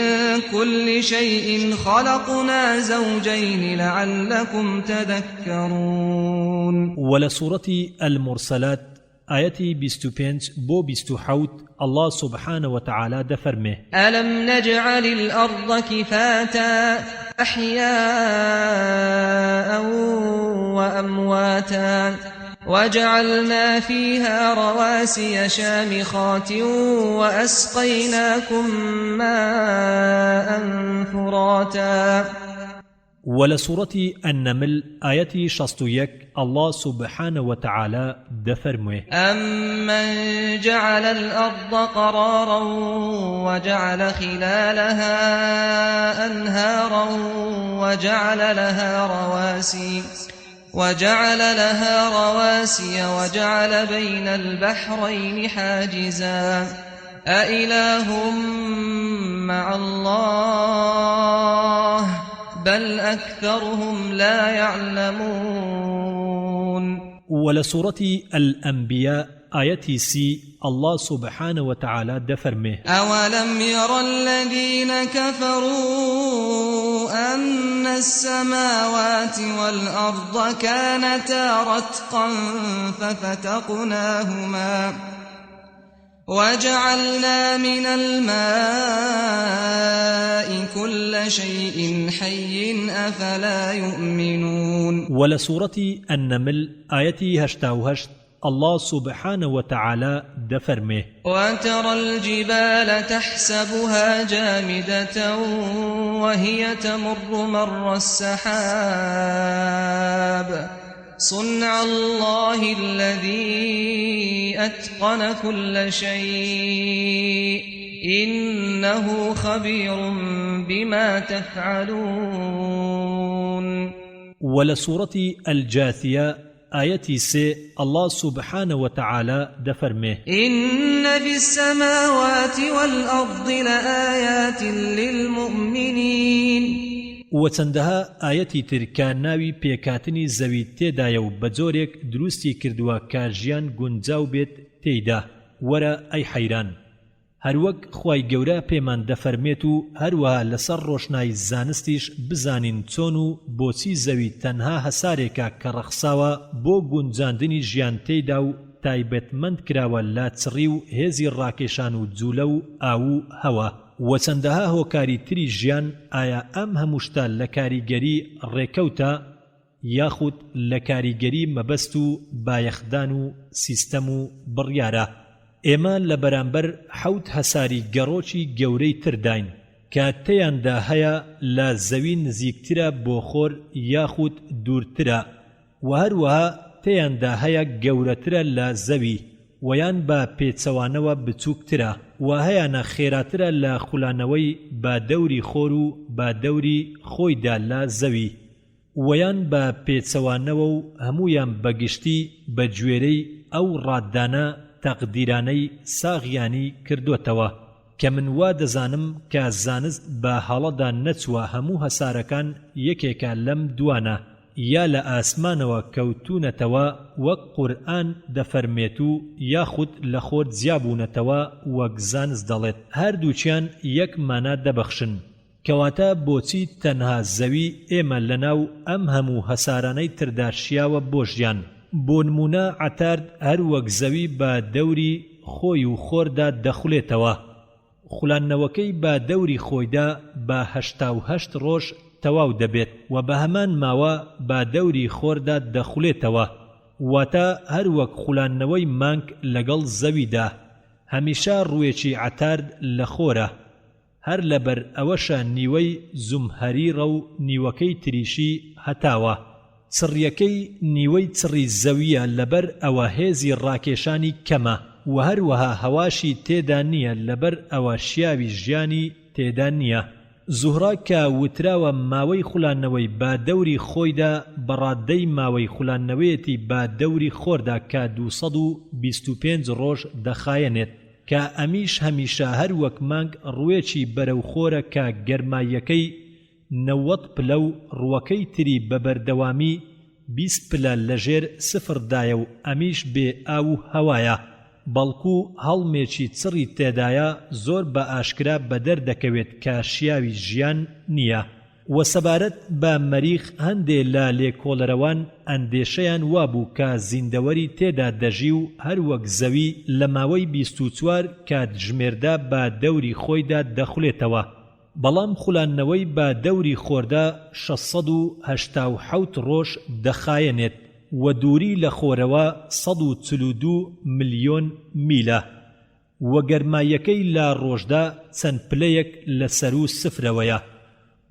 كل شيء خلقنا زوجين لعلكم تذكرون. ولسورة المرسلات آيتي 25 بو 27 الله سبحانه وتعالى دفرمه ألم نجعل الأرض كفاتا أحياء وأمواتا وجعلنا فيها رواسي شامخات وأسقيناكم ماء فراتا. ولسورة النمل آيتي 61 الله سبحانه وتعالى دفرمه أمن جعل الأرض قرارا وجعل خلالها أنهارا وجعل لها رواسي وجعل بين البحرين حاجزا أإله مع الله بل أكثرهم لا يعلمون. ولسورة الأنبياء آيتي سي الله سبحانه وتعالى دفرمه أولم ير الذين كفروا أن السماوات والأرض كانتا رتقا ففتقناهما وجعلنا من الماء كل شيء حي أفلا يؤمنون. ولسورة النمل آيتي 88 الله سبحانه وتعالى دفرمه وترى الجبال تحسبها جامدة وهي تمر مر السحاب صنع الله الذي أتقن كل شيء إنه خبير بما تفعلون. ولسورة الجاثية آيتي سي الله سبحانه وتعالى دفرمه إن في السماوات والأرض لآيات للمؤمنين وچەندەها ئاەتی تر کە ناوی پێکاتنی زەوی تێدایە و بە جۆرێک دروستی کردووە کە ژیان گونجاو بێت تێیدا وەرە ئەی حەیران هەروەک خوای گەورە پێمان دەفەرمێت و هەروەها لەسەر ڕۆشنایی زانستیش بزانین چۆن و بۆچی زەوی تەنها هەسارێکە کە ڕەخساوە بۆ گونجاندنی ژیان تێیدا و تایبەتمەند کراوە لا چڕی و هێزی ڕاکێشان و جوولە و ئاو و هەوا و چەندەها هۆکاری تری ژیان ئایا ئەم هەمووشتا لە کاریگەری ڕێکەوتە یاخود لە کاریگەری مەبەست و بایەخدان و سیستەم و بڕیارە ئێمە لە بەرامبەر 7 هەساری گەڕۆکی گەورەی ترداین کە تێیاندا هەیە لە زەوی نزیکترە بۆ خۆر یاخود دوورترە و هەروەها تێیاندا هەیە گەورەترە لە زەوی ویان بە پێچەوانەوە بچووکترە و هەیانە خێراترە لە خولانەوەی بە دەوری خۆر و بە دەوری خۆیدا لە زەوی ویان بە پێچەوانەوە و هەمویان بەگشتی بە گوێرەی ئەو ڕاددانە تەقدیرانەی ساغیانی کردوتەوە کە من وا دەزانم کە زانست بە هەڵەدا نەچووە هەموو هەسارەکان یەکێکە لەم دوانە یا لە ئاسمانەوە کەوتونەتەوە وەک قورئان دەفەرمێت و یاخود لە خۆر جیابوونەتەوە وەک زانست دەڵێت هەردووچیان یەک مانا دەبەخشن کەواتە بۆچی تەنها زەوی ئێمە لەناو ئەم هەموو هەسارانەی تردا شیاوە بۆ ژیان بۆ نمونە عەتارد هەر وەک زەوی بە دەوری خۆی و خۆردا دەخولێتەوە خولانەوەکەی بە دەوری خۆیدا بە 88 ڕۆژ تەواو دەبێت و بە هەمان ماوە بە دەوری خۆردا دەخولێتەوە واتە هەر وەک خولانەوەی مانگ لەگەڵ زەویدا هەمیشە ڕوویەکی عەتارد لە خۆرە هەر لەبەر ئەوەشە نیوەی زومهەریڕە و نیوەکەی تریشی هەتاوە چڕیەکەی نیوەی چڕی زەویە لەبەر ئەوە هێزی ڕاکێشانی کەمە و هەروەها هەواشی تێدا نییە لەبەر ئەوە شیاوی ژیانی تێدا نییە زوهرە کە وتراوە ماوەی خولانەوەی با دەوری خۆیدا بەڕاددەی ماوەی خولانەوەیەتی با دەوری خۆردا کە 225 ڕۆژ دەخایەنێت کە ئەمیش هەمیشە هەر وەک مانگ ڕوویەکی بەرەو خۆرە کە گەرماییەکەی 90 پلە و ڕووەکەی تری بەبەردەوامی 20 پلە لەژێر سفردایە و ئەمیش بێ ئاو و هەوایە بەڵکو هەڵمێکی چڕی تێدایە زۆر بە ئاشکرا بەدەردەکەوێت کە شیاوی ژیان نییە و سەبارەت بە مەریخ هەندێ لە لێکۆڵەرەوان ئەندێشەیان وابوو کە زیندەوەری تێدا دەژی و هەر وەک زەوی لە ماوەی 24 کات ژمێردا بە دەوری خۆیدا دەخولێتەوە بەڵام خولانەوەی بە دەوری خۆردا 687 ڕۆژ دەخایەنێت و دووری لە خۆرەوە 142 ملیۆن میلە و گەرماییەکەی لە ڕۆژدا چەند پلەیەک لە سەر و سفرەوەیە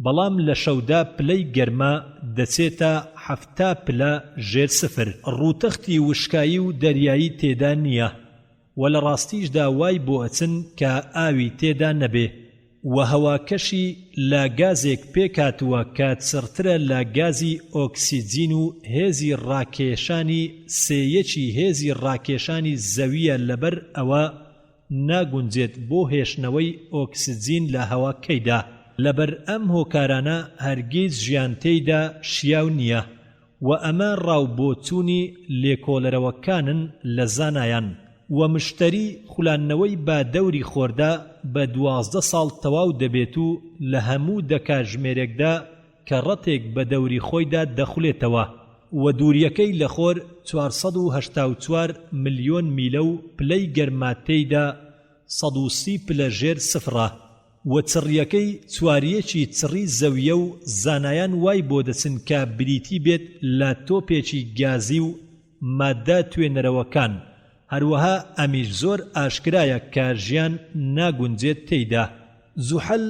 بەڵام لە شەودا پلەی گەرما دەچێتە 70 پلە ژێر سفر ڕووتەختی وشکایی و دەریایی تێدا نییە و لە ڕاستیشدا وای بۆ ئەچن کە ئاوی تێدا نەبێ و هەواکەشی لە گازێک پێکاتووە کە چڕترە لە گازی ئۆکسیجین و هێزی ڕاکێشانی سێیەکی هێزی ڕاکێشانی زەویە لەبەر ئەوە ناگونجێت بۆ هێشتنەوەی ئۆکسیجین لە هەواکەیدا لەبەر ئەم هۆکارانە هەرگیز ژیان تێیدا شیاو نییە و ئەمە ڕاوبۆچوونی لێکۆڵەرەوەکانن لە زانایان و مشتری خولانەوەی بە دەوری خۆردا بە 12 ساڵ تەواو دەبێت و لە هەموو دەکاتژمێرێکدا کە ڕەتێک بە دەوری خۆیدا دەخولێتەوە و دووریەکەی لە خۆر 484 ملیۆن میلە و پلەی گەرماتەیدا 130 پلە ژێر سفرە و چڕیەکەی چواریەکی چڕی زەویە و زانایان وای بۆ دەچن کە بریتی بێت لە تۆپێکی گازی و مادە توێنەرەوەکان هەروەها ئەمیش زۆر ئاشکرایە کە ژیان ناگونجێت تێیدا زوحەل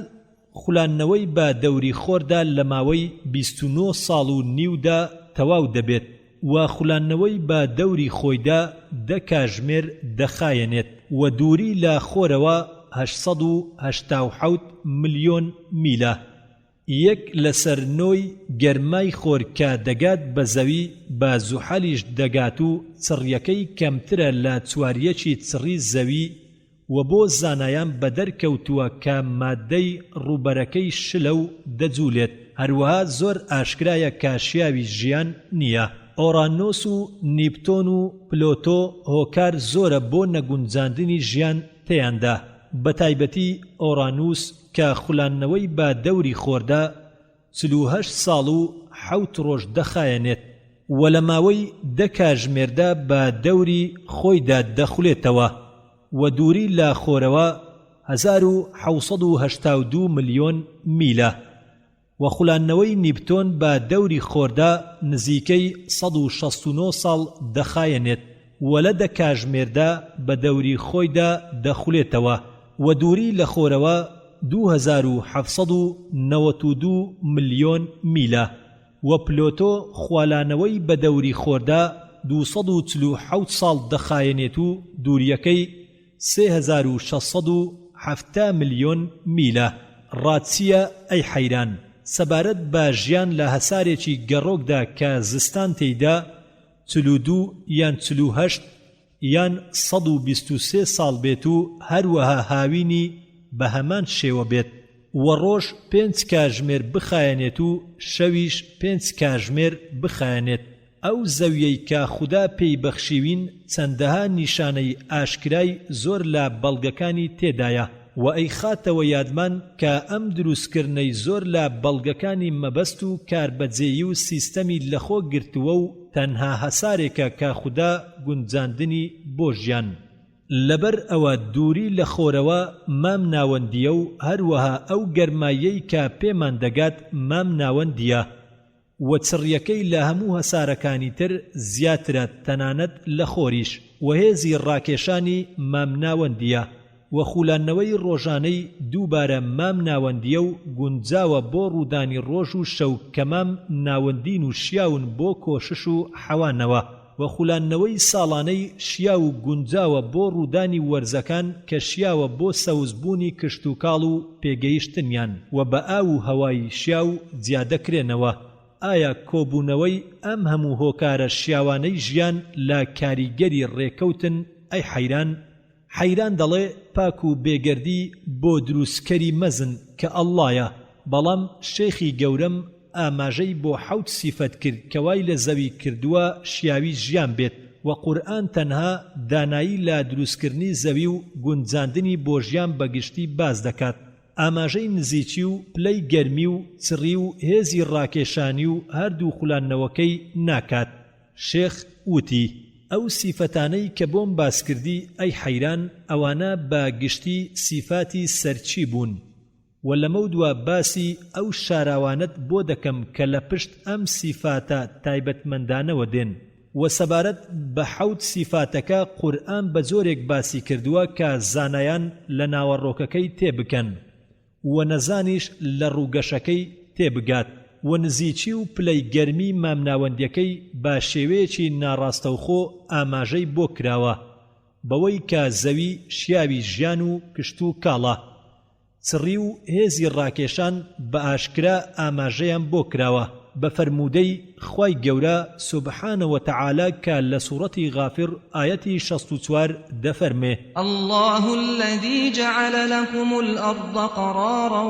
خولانەوەی بە دەوری خۆردا لە ماوەی 29 ساڵ و نیودا تەواو دەبێت و خولانەوەی بە دەوری خۆیدا 10 کاتژمێر دەخایەنێت و دووری لە خۆرەوە 887 ملیۆن میلە یەک لەسەر نۆی گەرمای خۆر کە دەگات بە زەوی بە زوحەلیش دەگات و چڕیەکەی کەمترە لە چواریەکی چڕی زەوی و بۆ زانایان بەدەرکەوتووە کە مادەی ڕووبەرەکەی شلە و دەجوولێت. هەروەها زۆر ئاشکرایە کە شیاوی ژیان نییە. ئۆرانۆس و نیپتۆن و پلۆتۆ هۆکار زۆرە بۆ نەگونجاندنی ژیان تێیاندا، بەتایبەتی ئۆرانوس کە خوڵانەوەی بە دەوری خۆردا 48 ساڵ و 7 ڕۆژ دەخایەنێت و لە ماوەی 10 کاتژمێردا بە دەوری خۆیدا دەخولێتەوە و دووری لە خۆرەوە 1782 ملیۆن میلە و خوڵانەوەی نیپتۆن بە دەوری خۆردا نزیکەی 169 ساڵ دەخایەنێت و لە 10 کاتژمێردا بە دەوری خۆیدا دەخولێتەوە و دووری لە خۆرەوە 2792 ملیۆن میلە و پلۆتۆ خوالانەوەی بە دەوری خۆردا 247 ساڵ دەخایەنێت و دووریەکەی 3670 ملیۆن میلە. ڕاچیە ئەی حەیران سەبارەت بە ژیان لە هەسارێکی گەڕۆکدا کە زستان تێیدا 42 یان 48 یان 123 ساڵ بێت و هەروەها هاوینی بە هەمان شێوە بێت و ڕۆژ 5 کاتژمێر بخایەنێت و شەویش 5 کاتژمێر بخایەنێت. ئەو زەویەی کە خودا پێی بەخشیوین چەندەها نیشانەی ئاشکرای زۆر لە بەڵگەکانی تێدایە و ئەی خاتەوە یادمان کە ئەم دروستکردنەی زۆر لە بەڵگەکانی مەبەست و کاربەجێیی و سیستەمی لەخۆ گرتووە و تەنها هەسارێکە کە خودا گونجاندنی بۆ ژیان. لەبەر ئەوە دووری لە خۆرەوە مام ناوەندیە و هەروەها ئەو گەرمایەی کە پێمان دەگات مام ناوەندیە و چڕیەکەی لە هەموو هەسارەکانی تر زیاترە تەنانەت لە خۆریش و هێزی ڕاکێشانی مام ناوەندیە و خوولانەوەی ڕۆژانەی دووبارە مام ناوەندیە و گونجاوە بۆ ڕوودانی ڕۆژ و شەو کە مام ناوەندین و شیاون بۆ کۆشش و حەوانەوە و خوولانەوەی ساڵانەی شیا و گونجاوە بۆ ڕوودانی وەرزەکان کە شیاوە بۆ سەوزبوونی کشت و کاڵ و پێگەیشتنیان و بە ئاو و هەوای شیا و جیادەکرێنەوە. ئایا کۆبوونەوەی ئەم هەموو هۆکارە شیاوانەی ژیان لە کاریگەری ڕێکەوتن ئەی حەیران؟ حەیران دەڵێ پاک و بێگەردی بۆ دروستکەری مەزن کە ئەڵڵایە، بەڵام شێخی گەورەم ئاماژەی بۆ 7 سیفەت کرد کە وای لە زەوی کردووە شیاوی ژیان بێت و قورئان تەنها دانایی لە دروستکردنی زەوی و گونجاندنی بۆ ژیان بەگشتی باز دەکات. ئاماژەی نزیکی و پلەی گەرمی و چڕی و هێزی ڕاکێشانی و هەردوو خوڵانەوەکەی ناکات. شێخ وتی ئەو سیفەتانەی کە بۆم باسکردی ئەی حەیران ئەوانە بە گشتی سیفاتی سەرچی بوون و لەمە دووە باسی ئەو شاراوانت بۆ دەکەم کە لە پشت ئەم سیفاتە تایبەتمەندانەوە دێن و سەبارەت بە 7 سیفاتەکە قورئان بە جۆرێک باسی کردووە کە زانایان لە ناوەڕۆکەکەی تێبکەن و نەزانیش لە ڕووگەشەکەی تێبگات و نزیکی و پلەی گەرمی مامناوەندیەکەی با شێوەیەکی ناڕاستەوخۆ ئاماژەی بۆ کراوە بەوەی کە زەوی شیاوی ژیان و کشت و کاڵە. چڕی و هێزی ڕاکێشان بە ئاشکرا ئاماژەیان بۆ کراوە بە فەرموودەی خوای گەورە سوبحانەوە تەعالا کە لە سوورەتی غافر ئایەتی 64 دەفەرمێ الله الذي جعل لكم الأرض قرارا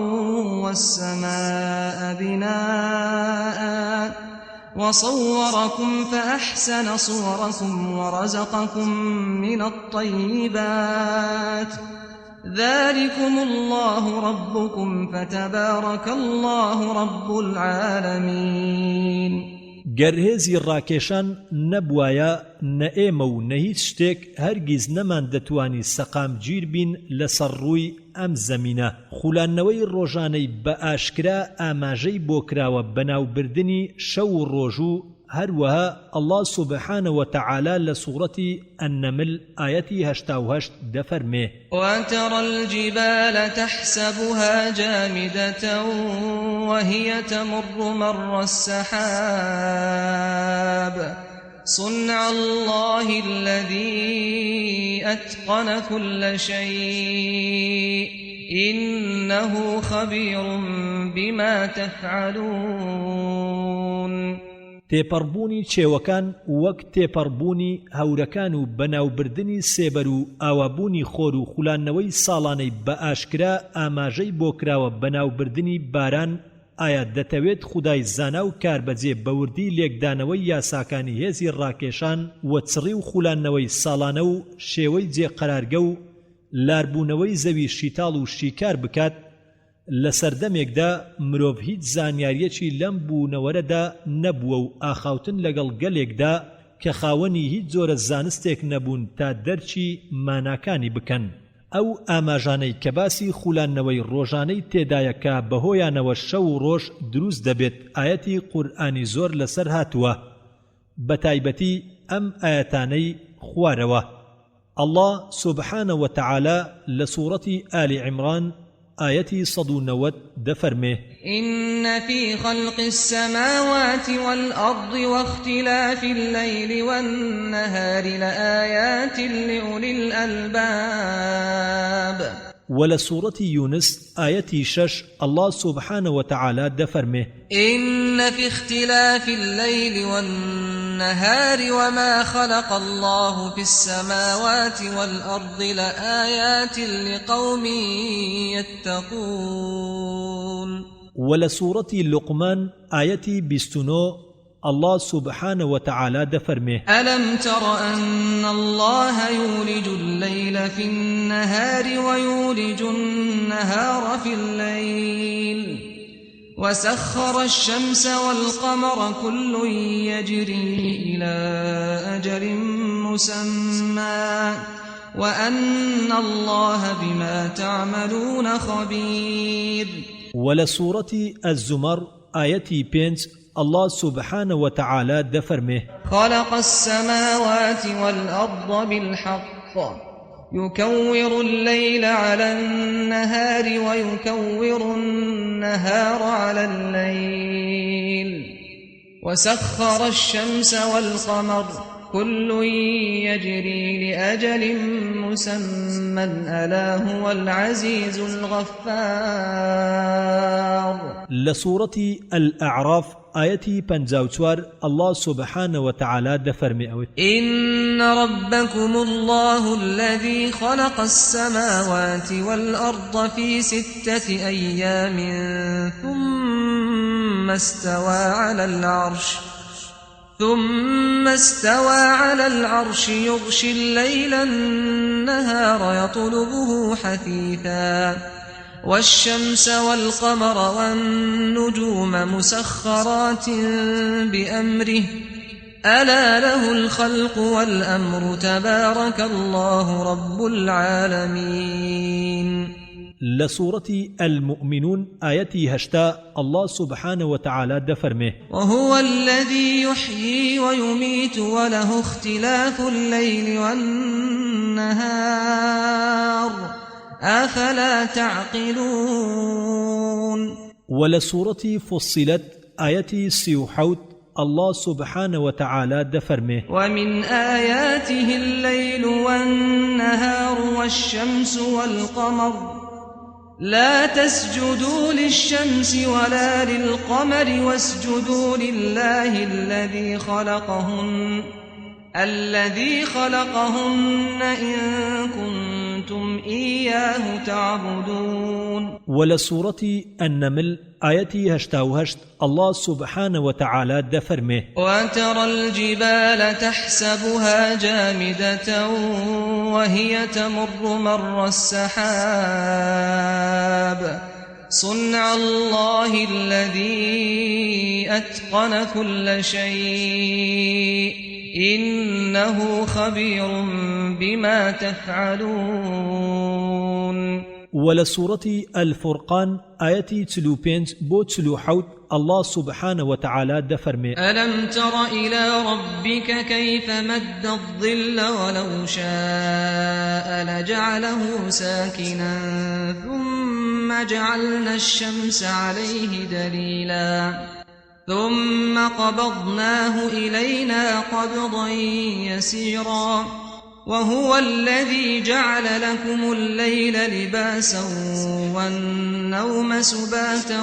والسماء بناء وصوركم فأحسن صوركم ورزقكم من الطيبات ذلكم الله ربكم فتبارك الله رب العالمين. گەرهێزی ڕاکێشان نەبوایە نە ئێمە و نە هیچ شتێک هەرگیز نەمان دەتوانی سەقام گیر بین لەسەر ڕووی ئەم زەمینە. خوولانەوەی ڕۆژانەی بە ئاشکرا ئاماژەی بۆ کراوە بەناوبردنی شەو و ڕۆژ و هەروەها ئەڵڵا سوبحانەوە تەعالا لە سوورەتی ئەننەمل ئایەتی 88 دەفەرمێ وترى الجبال تحسبها جامدة وهي تمر مر السحاب صنع الله الذي أتقن كل شيء إنه خبير بما تفعلون تێپەڕبوونی چێوەکان وەک تێپەڕبوونی هەورەکان و بەناوبردنی سێبەر و ئاوابوونی خۆر و خوڵانەوەی ساڵانەی بە ئاشکرا ئاماژەی بۆ کراوە بەناوبردنی باران ئایا دەتەوێت خودای زانا و کاربەجێ بەوردی لێکدانەوەی یاساکانی هێزی ڕاکێشان وەچڕی و خوڵانەوەی ساڵانە و شێوەی جێقەرارگە و لاربوونەوەی زەوی شیتاڵ و شیکار بکات لە سەردەمێکدا مرۆڤ هیچ زانیاریەکی لەم بوونەوەرەدا نەبووە و ئاخاوتن لەگەڵ گەلێکدا کە خاوەنی هیچ جۆرە زانستێک نەبوون تا دەرچی ماناکانی بکەن ئەو ئاماژانەی کە باسی خوڵانەوەی ڕۆژانەی تێدایەکە بەهۆیانەوە شەو و ڕۆژ دروست دەبێت ئاەتی قورئانی زۆر لەسەر هاتووە بە تایبەتی ئەم ئاەتانەی خوارەوە الله سبحانه وتعالى لسورة آل عمران آية 190 دفرمه إن في خلق السماوات والأرض واختلاف الليل والنهار لآيات لأولي الألباب ولسورة يونس آية 6 الله سبحانه وتعالى دفرمه إن في اختلاف الليل والنهار وما خلق الله في السماوات والأرض لآيات لقوم يتقون ولسورة لقمان آية 29 الله سبحانه وتعالى دفرمه ألم تر أن الله يولج الليل في النهار ويولج النهار في الليل وسخر الشمس والقمر كل يجري إلى أجل مسمى وأن الله بما تعملون خبير ولسورة الزمر آية 5 الله سبحانه وتعالى دفرمه خلق السماوات والأرض بالحق يكور الليل على النهار ويكور النهار على الليل وسخر الشمس والقمر كل يجري لأجل مسمى ألا هو العزيز الغفار لسورة الأعراف آية 54 الله سبحانه وتعالى دفرمي إن ربكم الله الذي خلق السماوات والأرض في 6 أيام ثم استوى على العرش يغشي الليل النهار يطلبه حثيثا والشمس والقمر والنجوم مسخرات بأمره ألا له الخلق والأمر تبارك الله رب العالمين لسورة المؤمنون آية 8 الله سبحانه وتعالى دفرمه وهو الذي يحيي ويميت وله اختلاف الليل والنهار أفلا تعقلون ولسورة فصلت آية 37 الله سبحانه وتعالى دفرمه ومن آياته الليل والنهار والشمس والقمر لا تسجدوا للشمس ولا للقمر واسجدوا لله الذي خلقهن إن كنتم إياه تعبدون ولسورة النمل آية 88 الله سبحانه وتعالى دفرمه وترى الجبال تحسبها جامدة وهي تمر مر السحاب صنع الله الذي أتقن كل شيء إنه خبير بما تفعلون ولسورة الفرقان آية 35 بو 37 الله سبحانه وتعالى دفرمي ألم تر إلى ربك كيف مد الظل ولو شاء لجعله ساكنا ثم جعلنا الشمس عليه دليلا ثم قبضناه إلينا قبضا يسيرا وهو الذي جعل لكم الليل لباسا والنوم سباتا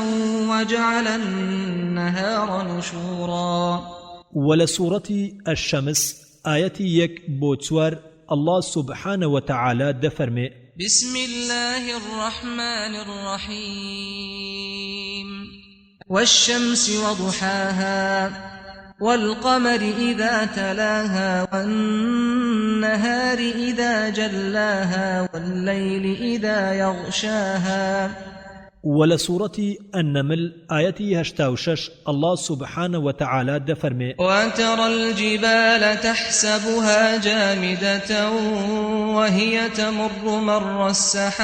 وجعل النهار نشورا. ولسورة الشمس آياتي يك بوتسوار الله سبحانه وتعالى دفرمي بسم الله الرحمن الرحيم والشمس وضحاها والقمر إذا تلاها والنهار إذا جلاها والليل إذا يغشاها. ولسورة النمل آياتي هشتاوشش الله سبحانه وتعالى دفرمي وترى الجبال تحسبها جامدة وهي تمر مر السحاب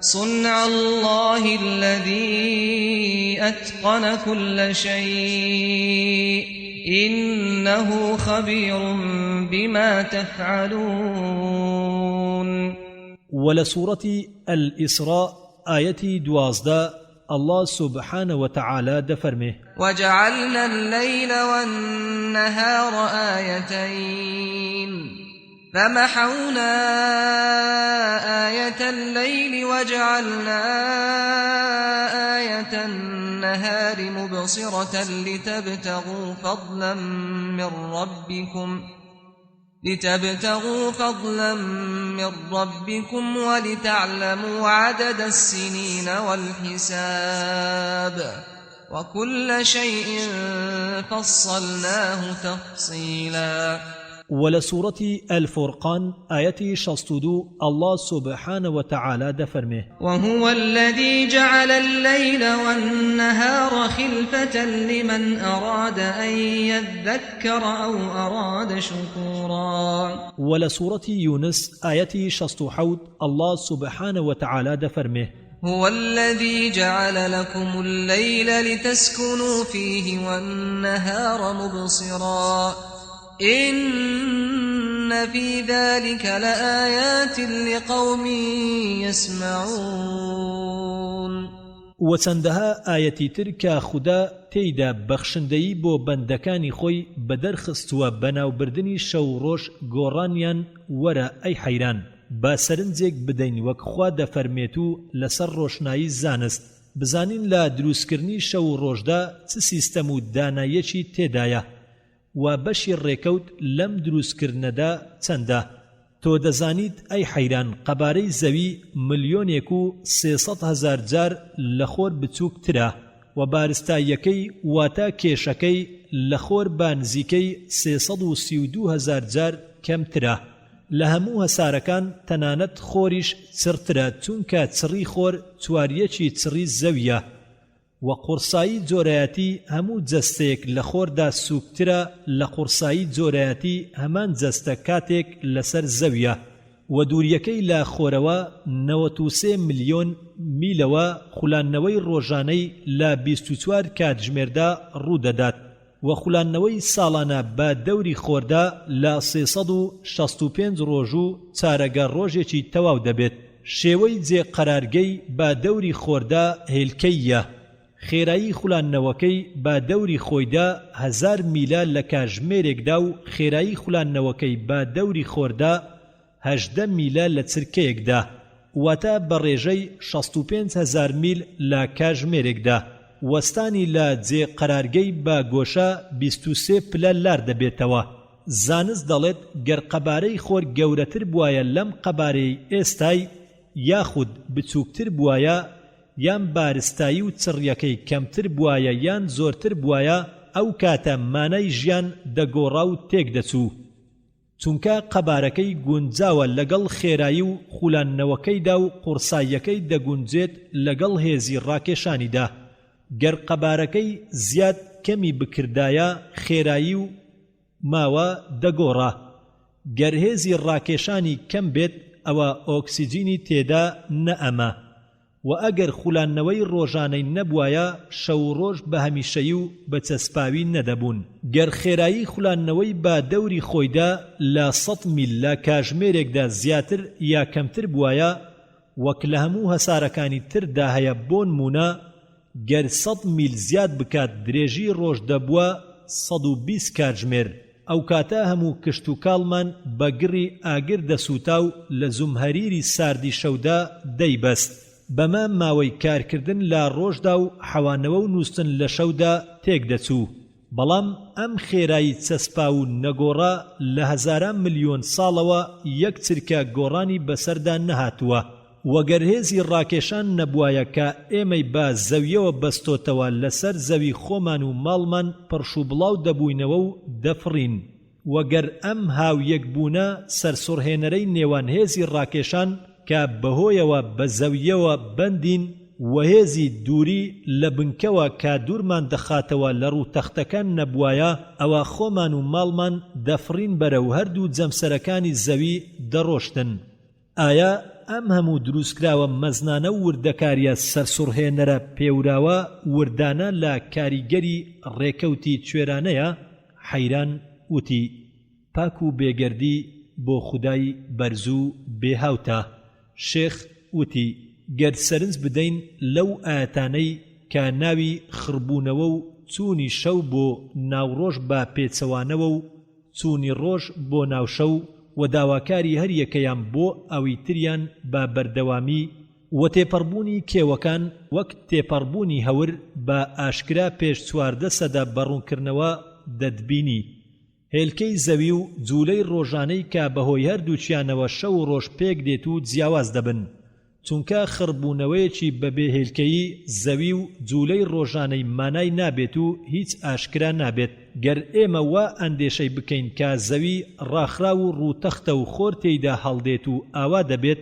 صنع الله الذي أتقن كل شيء إنه خبير بما تفعلون. ولسورة الإسراء آياتي 12 الله سبحانه وتعالى دفرمه وجعلنا الليل والنهار آيتين فمحونا آية الليل وجعلنا آية النهار مبصرة لتبتغوا فضلا من ربكم ولتعلموا عدد السنين والحساب وكل شيء فصلناه تفصيلا. ولسورة الفرقان آياتي 62 الله سبحانه وتعالى دفرمه وهو الذي جعل الليل والنهار خلفة لمن أراد أن يذكر أو أراد شكورا. ولسورة يونس آياتي 68 الله سبحانه وتعالى دفرمه هو الذي جعل لكم الليل لتسكنوا فيه والنهار مبصرا إن في ذلك لآيات لقوم يسمعون. وچەندەها ئاەتی تر کە خوددا تێیدا بەخشندەیی بۆ بەندەکانی خۆی بەدەرخستووە بەناوبردنی شەو ڕۆژ گۆڕانیان وەرە ئەی حەیران با سەرنجێک بدەین وەک خوا دەفەرمێت و لەسەر ڕۆشنایی زانست بزانین لە دروستکردنی شەو ڕۆژدا چ سیستەم و دانایەکی تێدایە و بەشی ڕێکەوت لەم دروستکردنەدا چەندە. تۆ دەزانیت ئەی حەیران قەبارەی زەوی 1,300,000 جار لە خۆر بچووکترە و بارستاییەکەی واتە کێشەکەی لە خۆر با نزیکەی 332,000 جار کەمترە. لە هەموو هەسارەکان تەنانەت خۆریش چڕترە چونکە چڕی خۆر چواریەکی چڕی زەویە و قورسایی جۆرایەتی هەموو جەستەیەک لە خۆردا سووکترە لە قورسایی جۆرایەتی هەمان جەستە کاتێک لەسەر زەویە و دووریەکەی لە خۆرەوە 93 ملیۆن میلەوە خولانەوەی ڕۆژانەی لە 24 کاتژمێردا ڕوودەدات و خولانەوەی ساڵانە بە دەوری خۆردا لە 365 ڕۆژ و چارەگە ڕۆژێکی تەواو دەبێت. شێوەی جێقەرارگەی بە دەوری خۆردا هێلکەیە. خێرایی خولانەوەکەی بە دەوری خۆیدا 1000 میلە لە کاتژمێرێکدا و خێرایی خولانەوەکەی بە دەوری خۆردا 18 میلە لە چرکەیەکدا واتە بە ڕێژەی 65,000 میل لە کاتژمێرێکدا. وەستانی لە جێقەرارگەی بە گۆشە 23 پلە لار دەبێتەوە. زانست دەڵێت گەر قەبارەی خۆر گەورەتر بوایە لەم قەبارەی ئێستای یاخود بچووکتر بوایە یان بارستایی و چڕیەکەی کەمتر بوایە یان زۆرتر بوایە ئەو کاتە مانای ژیان دەگۆڕا و تێک دەچوو چونکە قەبارەکەی گونجاوە لەگەڵ خێرایی و خولانەوەکەیدا و قورساییەکەی دەگونجێت لەگەڵ هێزی ڕاکێشانیدا. گەر قەبارەکەی زیاد کەمی بکردایە خێرایی و ماوە دەگۆڕا. گەر هێزی ڕاکێشانی کەم بێت ئەوە ئۆکسیجینی تێدا نەئەمە و ئەگەر خولانەوەی ڕۆژانەی نەبوایە شەو ڕۆژ بە هەمیشەیی و بە چەسپاوی نەدەبوون. گەر خێرایی خولانەوەی بە دەوری خۆیدا لە 100 میل لە کاتژمێرێکدا زیاتر یا کەمتر بوایە وەک لە هەموو هەسارەکانی تردا هەیە بۆ نمونە گەر 100 میل زیاد بکات درێژی ڕۆژ دەبووە 120 کاتژمێر ئەو کاتە هەموو کشت و کاڵمان بە گڕی ئاگر دەسووتا و لە زومهەریری ساردی شەودا دەیبەست بەمە ماوەی کارکردن لە ڕۆژدا و حەوانەوە و نووستن لە شەودا تێک دەچوو بەڵام ئەم خێرایی چەسپا و نەگۆڕا لە هەزاران ملیۆن ساڵەوە یەک چرکە گۆڕانی بەسەردا نەهاتووە وەگەر هێزی ڕاکێشان نەبوایە کە ئێمەی بە زەویەوە بەستۆتەوە لەسەر زەوی خۆمان و ماڵمان پڕش و بڵاو دەبووینەوە و دەفڕین وەگەر ئەم هاو یەکبوونە سەرسوڕهێنەرەی نێوان هێزی ڕاکێشان کە بەهۆیەوە بە زەویەوە بەندین وهێزی دووری لە بنکەوە کە دوورمان دەخاتەوە لە ڕوو تەختەکان نەبوایە ئەوە خۆمان و ماڵمان دەفڕین بەرەو هەردوو جەمسەرەکانی زەوی دەڕۆشتن ئایا ئەم هەموو دروستکراوە مەزنانە و وردەکاریە سەرسوڕهێنەرە پێوراوە وردانە لە کاریگەری ڕێکەوتی کوێرانەیە حەیران وتی پاک و بێگەردی بۆ خودای بەرزوو بێهاوتە شێخ وتی گەر سەرنج بدەین لەو ئاەتانەی کە ناوی خڕبوونەوە و چوونی شەو بۆ ناوڕۆژ بە پێچەوانەوە و چوونی ڕۆژ بۆ ناوشەو و داواکاری هەر یەکەیان بۆ ئەوی تریان بە بەردەوامی و تێپەڕبوونی کێوەکان وەک تێپەڕبوونی هەور بە ئاشکرا پێش 14 سەدا بەڕوونکردنەوە دەتبینی هێلکەی زەوی و جوولەی ڕۆژانەی کە بەهۆی هەردووچیانەوە شەو و ڕۆژ پێک دێت و جیاواز دەبن چونکە خڕبوونەوەیەکی بەبێ هێلکەیی زەوی و جوولەی ڕۆژانەی مانای نابێت و هیچ ئاشکرا نابێت گەر ئێمە وا ئەندێشەی بکەین کە زەوی ڕاخرا و ڕووتەختە و خۆر تێیدا هەڵدێت و ئاوا دەبێت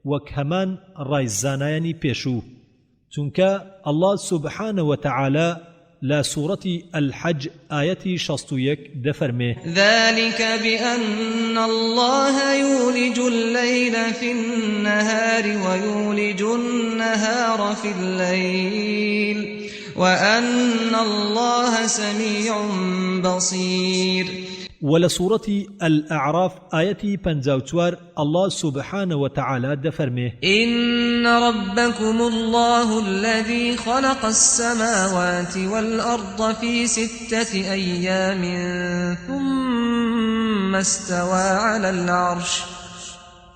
وەک هەمان ڕای زانایانی پێشوو چونکە الله سبحانه وتعالى لا سورة الحج آية 61 دفرمه ذلك بأن الله يولج الليل في النهار ويولج النهار في الليل وأن الله سميع بصير ولسورة الأعراف آية 54 الله سبحانه وتعالى دفرمه إن ربكم الله الذي خلق السماوات والأرض في 6 أيام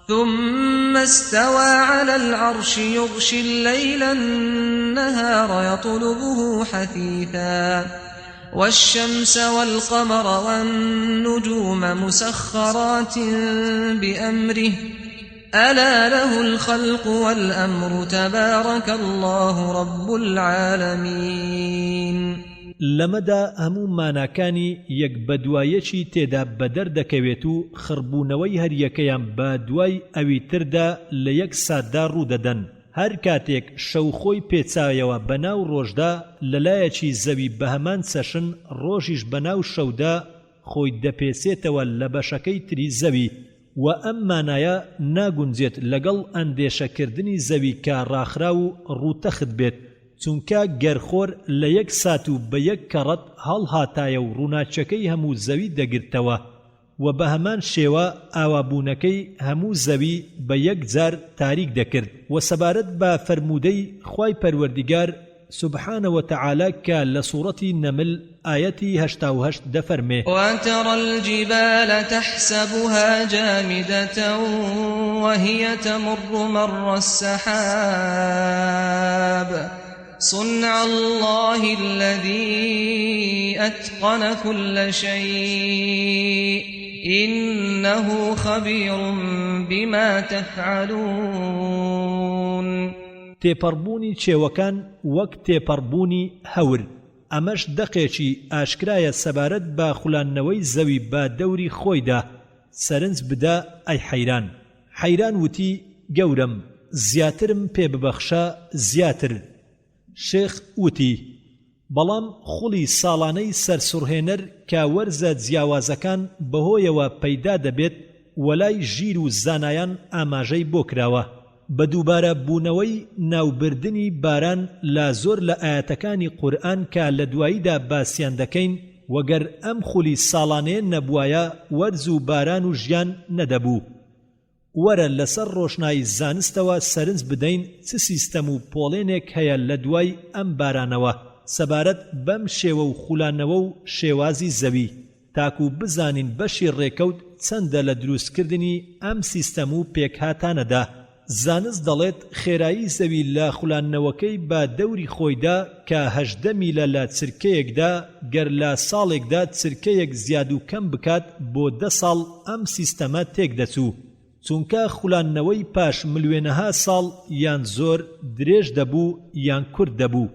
ثم استوى على العرش يغشي الليل النهار يطلبه حثيثا والشمس والقمر والنجوم مسخرات بأمره ألا له الخلق والأمر تبارك الله رب العالمين لەمەدا هەموو ماناکانی یەک بەدوایەکی تێدا بەدەر دەکەوێت و خڕبوونەوەی هەر یەکەیان بە دوای ئەوی تردا لە یەک ساتدا ڕوودەدەن هەر کاتێک شەو خۆی پێچایەوە بەناو ڕۆژدا لەلایەکی زەوی بە هەمان چەشن ڕۆژیش بەناو شەودا خۆی دەپێچێتەوە لە بەشەکەی تری زەوی و ئەم مانایە ناگونجێت لەگەڵ ئەندێشەکردنی زەوی کە ڕاخرا و ڕووتەخت بێت چونکە گەرخۆر لە یەک سات و بە یەک کەڕەت هەڵهاتایە و ڕووناچەکەی هەموو زەوی دەگرتەوە و بە هەمان شێوە ئاوابوونەکەی هەموو زەوی بە یەک جار تاریک دەکرد و سەبارەت بە فەرموودەی خوای پەروەردیگار سبحانه وتعالى لسورة النمل آياتي 88 دفرمه وترى الجبال تحسبها جامدة وهي تمر مر السحاب صنع الله الذي أتقن كل شيء إنه خبير بما تفعلون تێپەڕبوونی چێوەکان وەک تێپەڕبوونی هەور ئەمەش دەقێکی ئاشکرایە سەبارەت بە خوڵاننەوەی زەوی بە دەوری خۆیدا سەرنج بدە ئەی حەیران حەیران وتی گەورم زیاترم پێ ببەخشە زیاتر شێخ وتی بەڵام خوڵی ساڵانەی سەرسوڕهێنەر کە وەرزە جیاوازەکان بەهۆیەوە پەیدا دەبێت وەلای ژیر و زانایان ئاماژەی بۆ کراوە بە دووبارە بوونەوەی ناوبردنی باران لە زۆر لە ئاەتەکانی قورئان کە لە دواییدا باسییان دەکەین وەگەر ئەم خولی ساڵانەیە نەبوایە وەرز و باران و ژیان نەدەبوو وەرە لەسەر ڕۆشنایی زانستەوە سەرنج بدەین چ سیستەم و پۆڵێنێک هەیە لە دوای ئەم بارانەوە سەبارەت بەم شێوە و خولانەوە و شێوازی زەوی تاکو بزانین بەشی ڕێکەوت چەندە لە دروستکردنی ئەم سیستەم و پێکهاتانەدا. زانست دەڵێت خێرایی زەوی لە خوڵاننەوەکەی بە دەوری خۆیدا کە 18 میلە لە چرکەیەکدا گەر لە ساڵێکدا چرکەیەک زیاد و کەم بکات بۆ 10 ساڵ ئەم سیستەمە تێک دەچوو، چونکە خوڵاننەوەی پاش ملیۆنەها ساڵ یان زۆر درێژ دەبوو یان کورت دەبوو.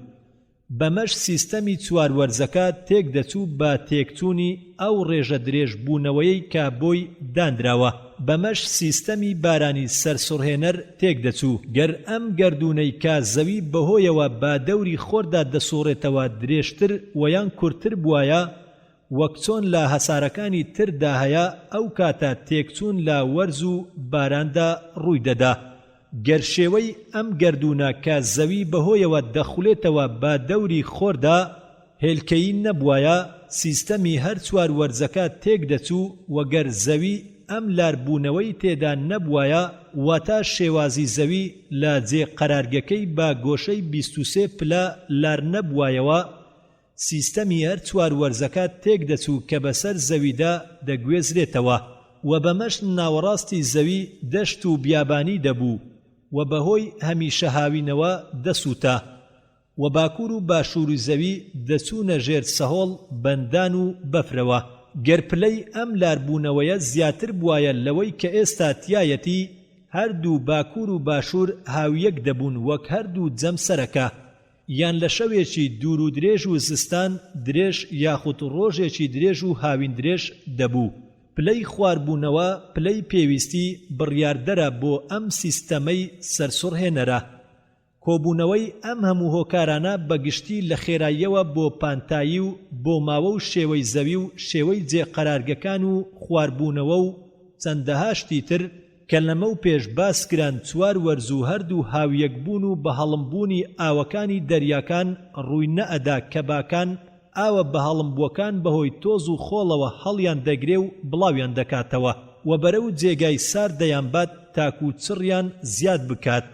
بەمەش سیستەمی چواروەرزەکە تێک دەچوو بە تێکچوونی ئەو ڕێژە درێژ بوونەوەی کە بۆی دانراوە. بەمەش سیستەمی بارانی سەرسوڕهێنەر تێک دەچوو. گەر ئەم گەردونەی کە زەوی بەهۆیەوە بە دەوری خۆردا دەسوڕێتەوە درێژتر و یان کورتتر بووایە، وەک چۆن لە هەسارەکانی تردا هەیە، ئەو کاتە تێکچوون لە وەرز و باراندا ڕووی دەدا. گەر شێوەی ئەم گەردونە کە زەوی بەهۆیەوە دەخولێتەوە بە دەوری خۆردا هێلکەیی نەبوایە، سیستەمی هەر چوار وەرزەکە تێک دەچوو و گەر زەوی ئەم لاربوونەوەی تێدا نەبوایە، واتە شێوازی زەوی لە جێ قەرارگەکەی بە گۆشەی 23 پلە لار نەبوایەوە، سیستەمی هەر چوار وەرزەکە تێک دەچوو کە بەسەر زەویدا دەگوێزرێتەوە و بەمەش ناوەڕاستی زەوی دەشت و بیابانی دەبوو و بەهۆی هەمیشە هاوینەوە دەسووتە و باکوور و باشووری زەوی دەچوونە ژێر سەهۆڵ، بەندان و بەفرەوە. گەر پلەی ئەم لاربوونەوەیە زیاتر بوایە لەوەی کە ئێستا تایەتی، هەردوو باکوور و باشوور هاویەک دەبوون وەک هەردوو جەم سەرەکە، یان لە شەوێکی دوور و درێژ و زستان درێژ یاخود ڕۆژێکی درێژ و هاوین درێژ دەبوو. پلەی خواردبوونەوە پلەی پێویستی بڕیاردەرە بۆ ئەم سیستەمەی سەرسوڕهێنەرە. کۆبوونەوەی ئەم هەموو هۆکارانە بەگشتی لە خێراییەوە بۆ پانتایی و بۆ ماوە و شێوەی زەوی و شێوەی جێقەرارگەکان و خواردبوونەوە و چەندەها شتی تر کە لەمە و پێش باسکران چوار وەرز و هەردوو هاویەکبوون و بەهەڵمبوونی ئاوەکانی دەریاکان ڕووی نەئەدا کە باکان ئاوە بەهەڵمبووەکان بەهۆی تۆز و خۆڵەوە هەڵیان دەگرێ و بڵاویان دەکاتەوە و بەرەو جێگای سار دەیانبات تاکو چڕیان زیاد بکات.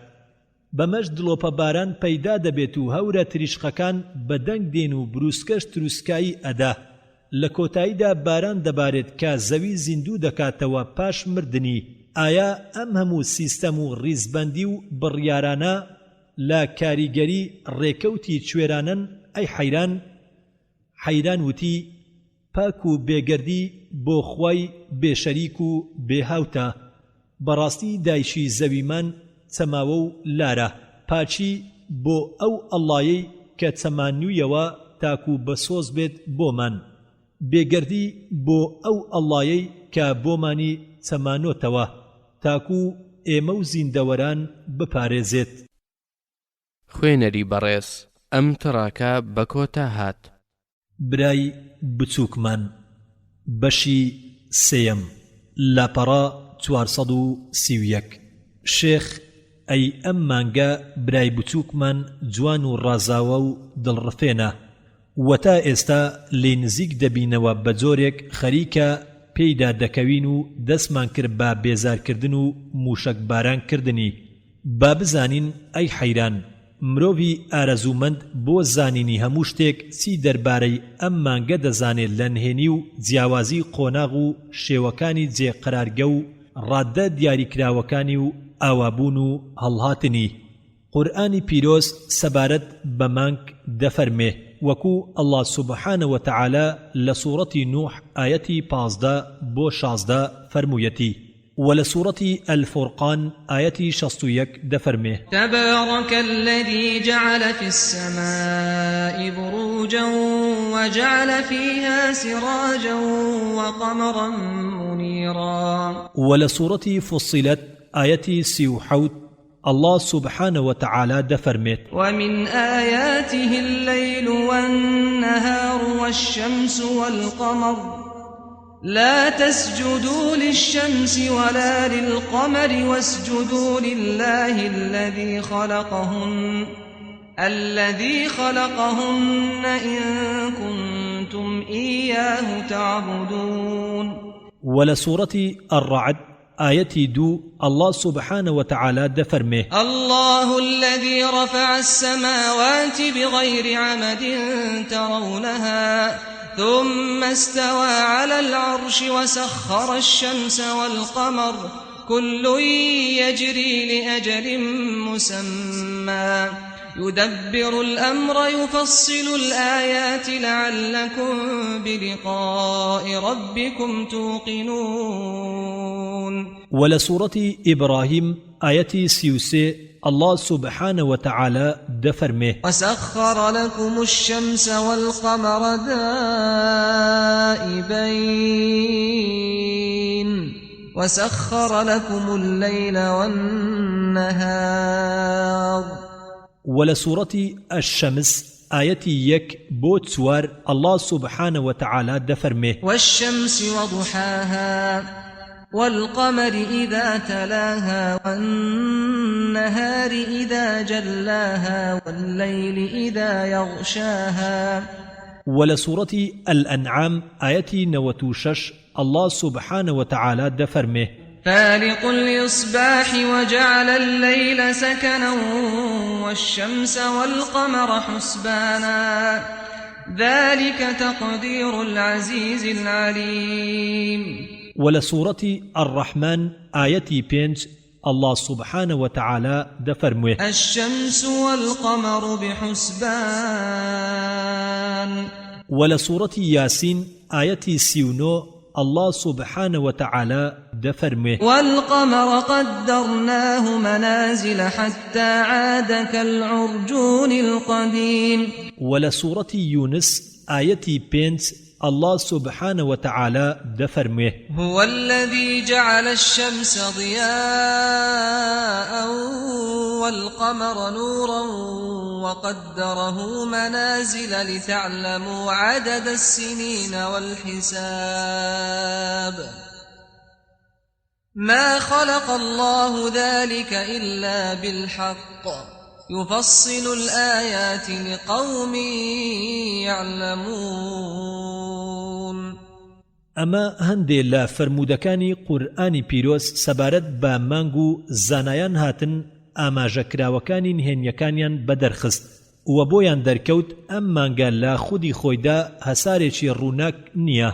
بەمەش دڵۆپە باران پەیدا دەبێت و هەورە تریشقەکان بەدەنگ دێن و بروسکەش تروسکایی ئەدا. لە کۆتاییدا باران دەبارێت کە زەوی زیندوو دەکاتەوە پاش مردنی. ئایا ئەم هەموو سیستەم و ڕیزبەندی و بڕیارانە لە کاریگەری ڕێکەوتی کوێرانن؟ ئەی حەیران! حەیران وتی پاک و بێگەردی بۆ خوای بێشەریک و بێهاوتە. بەڕاستی دایشی زەویمان چەماوە و لارە، پاچی بۆ ئەو ئەڵڵایەی کە چەمانوویەوە تاکو بەسۆز بێت بۆمان، بێگەردی بۆ ئەو ئەڵڵایەی کە بۆمانی چەمانۆتەوە تاکو ئێمە و زیندەوەران بپارێزێت. خوێنەری بەڕێز، ئەم تڕاکە بە کۆتا هات. برای بچووکمان، بەشی سێیەم، لاپەڕا 431. شێخ ئەی ئەم مانگە برای بچووکمان جوان و ڕازاوە و دڵڕفێنە و تا ئێستا لێ نزیک دەبینەوە بە جۆرێک خەریکە پێیدا دەکەوین و دەستمان کرد بە بێزارکردن و موشک بارانکردنی. با بزانین ئەی حەیران، مرۆڤی ئارەزوومەند بۆ زانینی هەموو شتێک چی دەربارەی ئەم مانگە دەزانێت لە نهێنی و جیاوازی قۆناغ و شێوەکانی جێقەرارگە و ڕاددە دیاریکراوەکانی و ئاوابوون و هەڵهاتنی. قورئانی پیرۆز سەبارەت بە مانگ دەفەرمێ وەکو ئەڵڵا سوبحانە وتەعالە لە سوورەتی نوح ئایەتی 15 بۆ 16 فەرموویەتی و لە سوورەتی الفورقان ئایەتی 61 دەفەرمێ تبارك الذي جعل في السماء بروجا وجعل فيها سراجا وقمرا منيرا. و لە سوورەتی فصلت آياتي 37 الله سبحانه وتعالى دفرمت ومن آياته الليل والنهار والشمس والقمر لا تسجدوا للشمس ولا للقمر واسجدوا لله الذي خلقهن إن كنتم إياه تعبدون. ولسورة الرعد آيتي 2 الله سبحانه وتعالى دفرمه الله الذي رفع السماوات بغير عمد ترونها ثم استوى على العرش وسخر الشمس والقمر كل يجري لأجل مسمى يدبر الأمر يفصل الآيات لعلكم بلقاء ربكم توقنون. ولسورة إبراهيم آياتي سيوسي الله سبحانه وتعالى دفرمه وسخر لكم الشمس والقمر دائبين وسخر لكم الليل والنهار. ولسورة الشمس آياتي يك بوتسوار الله سبحانه وتعالى دفرمه والشمس وضحاها والقمر إذا تلاها والنهار إذا جلاها والليل إذا يغشاها. ولسورة الأنعام آياتي نوتوشش الله سبحانه وتعالى دفرمه فالق الإصباح وجعل الليل سكنا والشمس والقمر حسبانا ذلك تقدير العزيز العليم. ولسورة الرحمن آياتي بينج الله سبحانه وتعالى دفرمه الشمس والقمر بحسبان. ولسورة ياسين آياتي سيونو الله سبحانه وتعالى دفرمه والقمر قدرناه منازل حتى عاد كالعرجون القديم. ولسورة يونس آياتي بينج الله سبحانه وتعالى دفرمه هو الذي جعل الشمس ضياء والقمر نورا وقدره منازل لتعلموا عدد السنين والحساب ما خلق الله ذلك إلا بالحق يفصل الآيات لقوم يعلمون. ئەمە هەندێ لە فرموودەکانی قورئانی پیرۆز سەبارەت بە مانگ و زانایان هاتن ئاماژەکراوەکانی نهێنیەکانیان بەدەرخست و بۆیان دەرکەوت ئەم مانگە لە خودی خۆیدا هەسارێکی ڕووناک نییە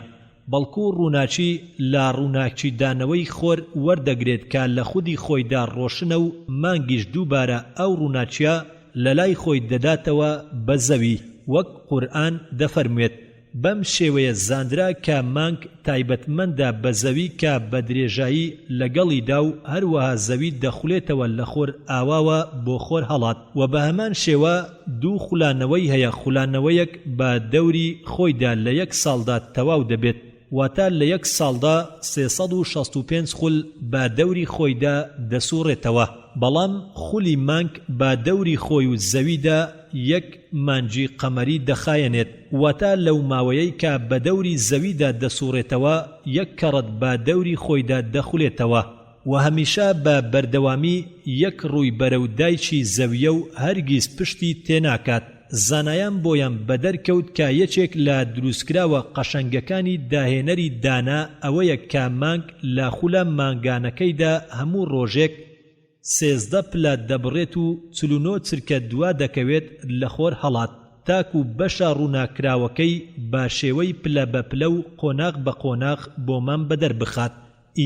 بەڵکو ڕووناچی لە ڕووناکچی دانەوەی خۆر وەردەگرێت کە لە خودی خۆیدا ڕۆشنە و مانگیش دووبارە ئەو ڕووناچیە لە لای خۆی دەداتەوە بە زەوی وەک قورئان دەفەرموێت بەم شێوەیە زاندرا کە مانگ تایبەتمەندە بە زەوی کە بە درێژایی لەگەڵیدا و هەروەها زەوی دەخولێتەوە لە خۆر ئاواوە بۆ خۆر هەڵات و بە هەمان شێوە دوو خولانەوەی هەیە خولانەوەیەک بە دەوری خۆیدا لە یەک ساڵدا تەواو دەبێت واتە لە یەک ساڵدا 365 خول بە دەوری خۆیدا دەسوڕێتەوە بەڵام خولی مانگ بە دەوری خۆی و زەویدا یەک مانجی قەمەری دەخایەنێت واتە لەو ماوەیەی کە بە دەوری زەویدا دەسوڕێتەوە یەک کەڕەت بە دەوری خۆیدا دەخولێتەوە و هەمیشە بە بەردەوامی یەک ڕووی بەرەو دایکی زەویە و هەرگیز پشتی تێناکات زانایان بۆیان بەدەرکەوت کە یەکێک لە دروستکراوە قەشەنگەکانی داهێنەری دانا ئەوەیە کە مانگ لە خولە مانگانەکەیدا هەموو ڕۆژێک 13 پلە دەبڕێت و 49 چرکە دوا دەکەوێت لە خۆر هەڵات تاکو بەشە ڕووناکراوەکەی بە شێوەی پلە بە پلە و قۆناغ بە قۆناغ بۆمان بەدەر بخات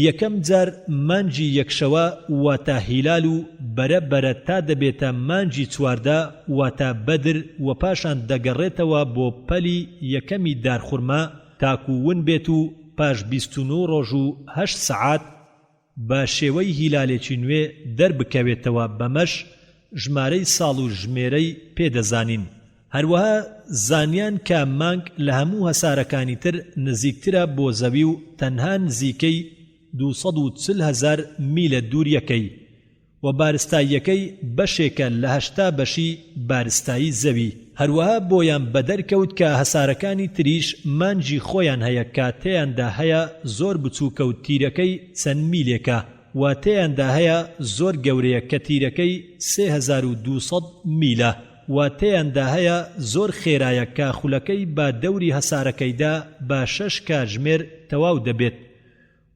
یەکەم جار مانجی یەکشەوە واتە هیلال و بەرە تا دەبێتە مانجی چواردا واتە بەدر و پاشان دەگەڕێتەوە بۆ پەلی یەکەمی دارخورما تاکو ون بێت و پاش 29 ڕۆژ و 8 سەعات بە شێوەی هیلالێکی نوێ دەربکەوێتەوە بەمەش ژمارەی ساڵ و ژمێرەی پێدەزانین هەروەها زانیان کە مانگ لە هەموو هەسارەکانی تر نزیکترە بۆ زەوی و تەنها نزیکەی 240,000 میلە دووریەکەی و بارستاییەکەی بەشێکە لە 80 بەشی بارستایی زەوی هەروەها بۆیان بەدەرکەوت کە هەسارەکانی تریش مانجی خۆیان هەیە کە تێیاندا هەیە زۆر بچووکە و تیرەکەی چەند میلێکە و تێیاندا هەیە زۆر گەورەیە کە تیرەکەی 3200 میلە و تێیاندا هەیە زۆر خێرایە کە خولەکەی بە دەوری هەسارەکەیدا بە 6 کاتژمێر تەواو دەبێت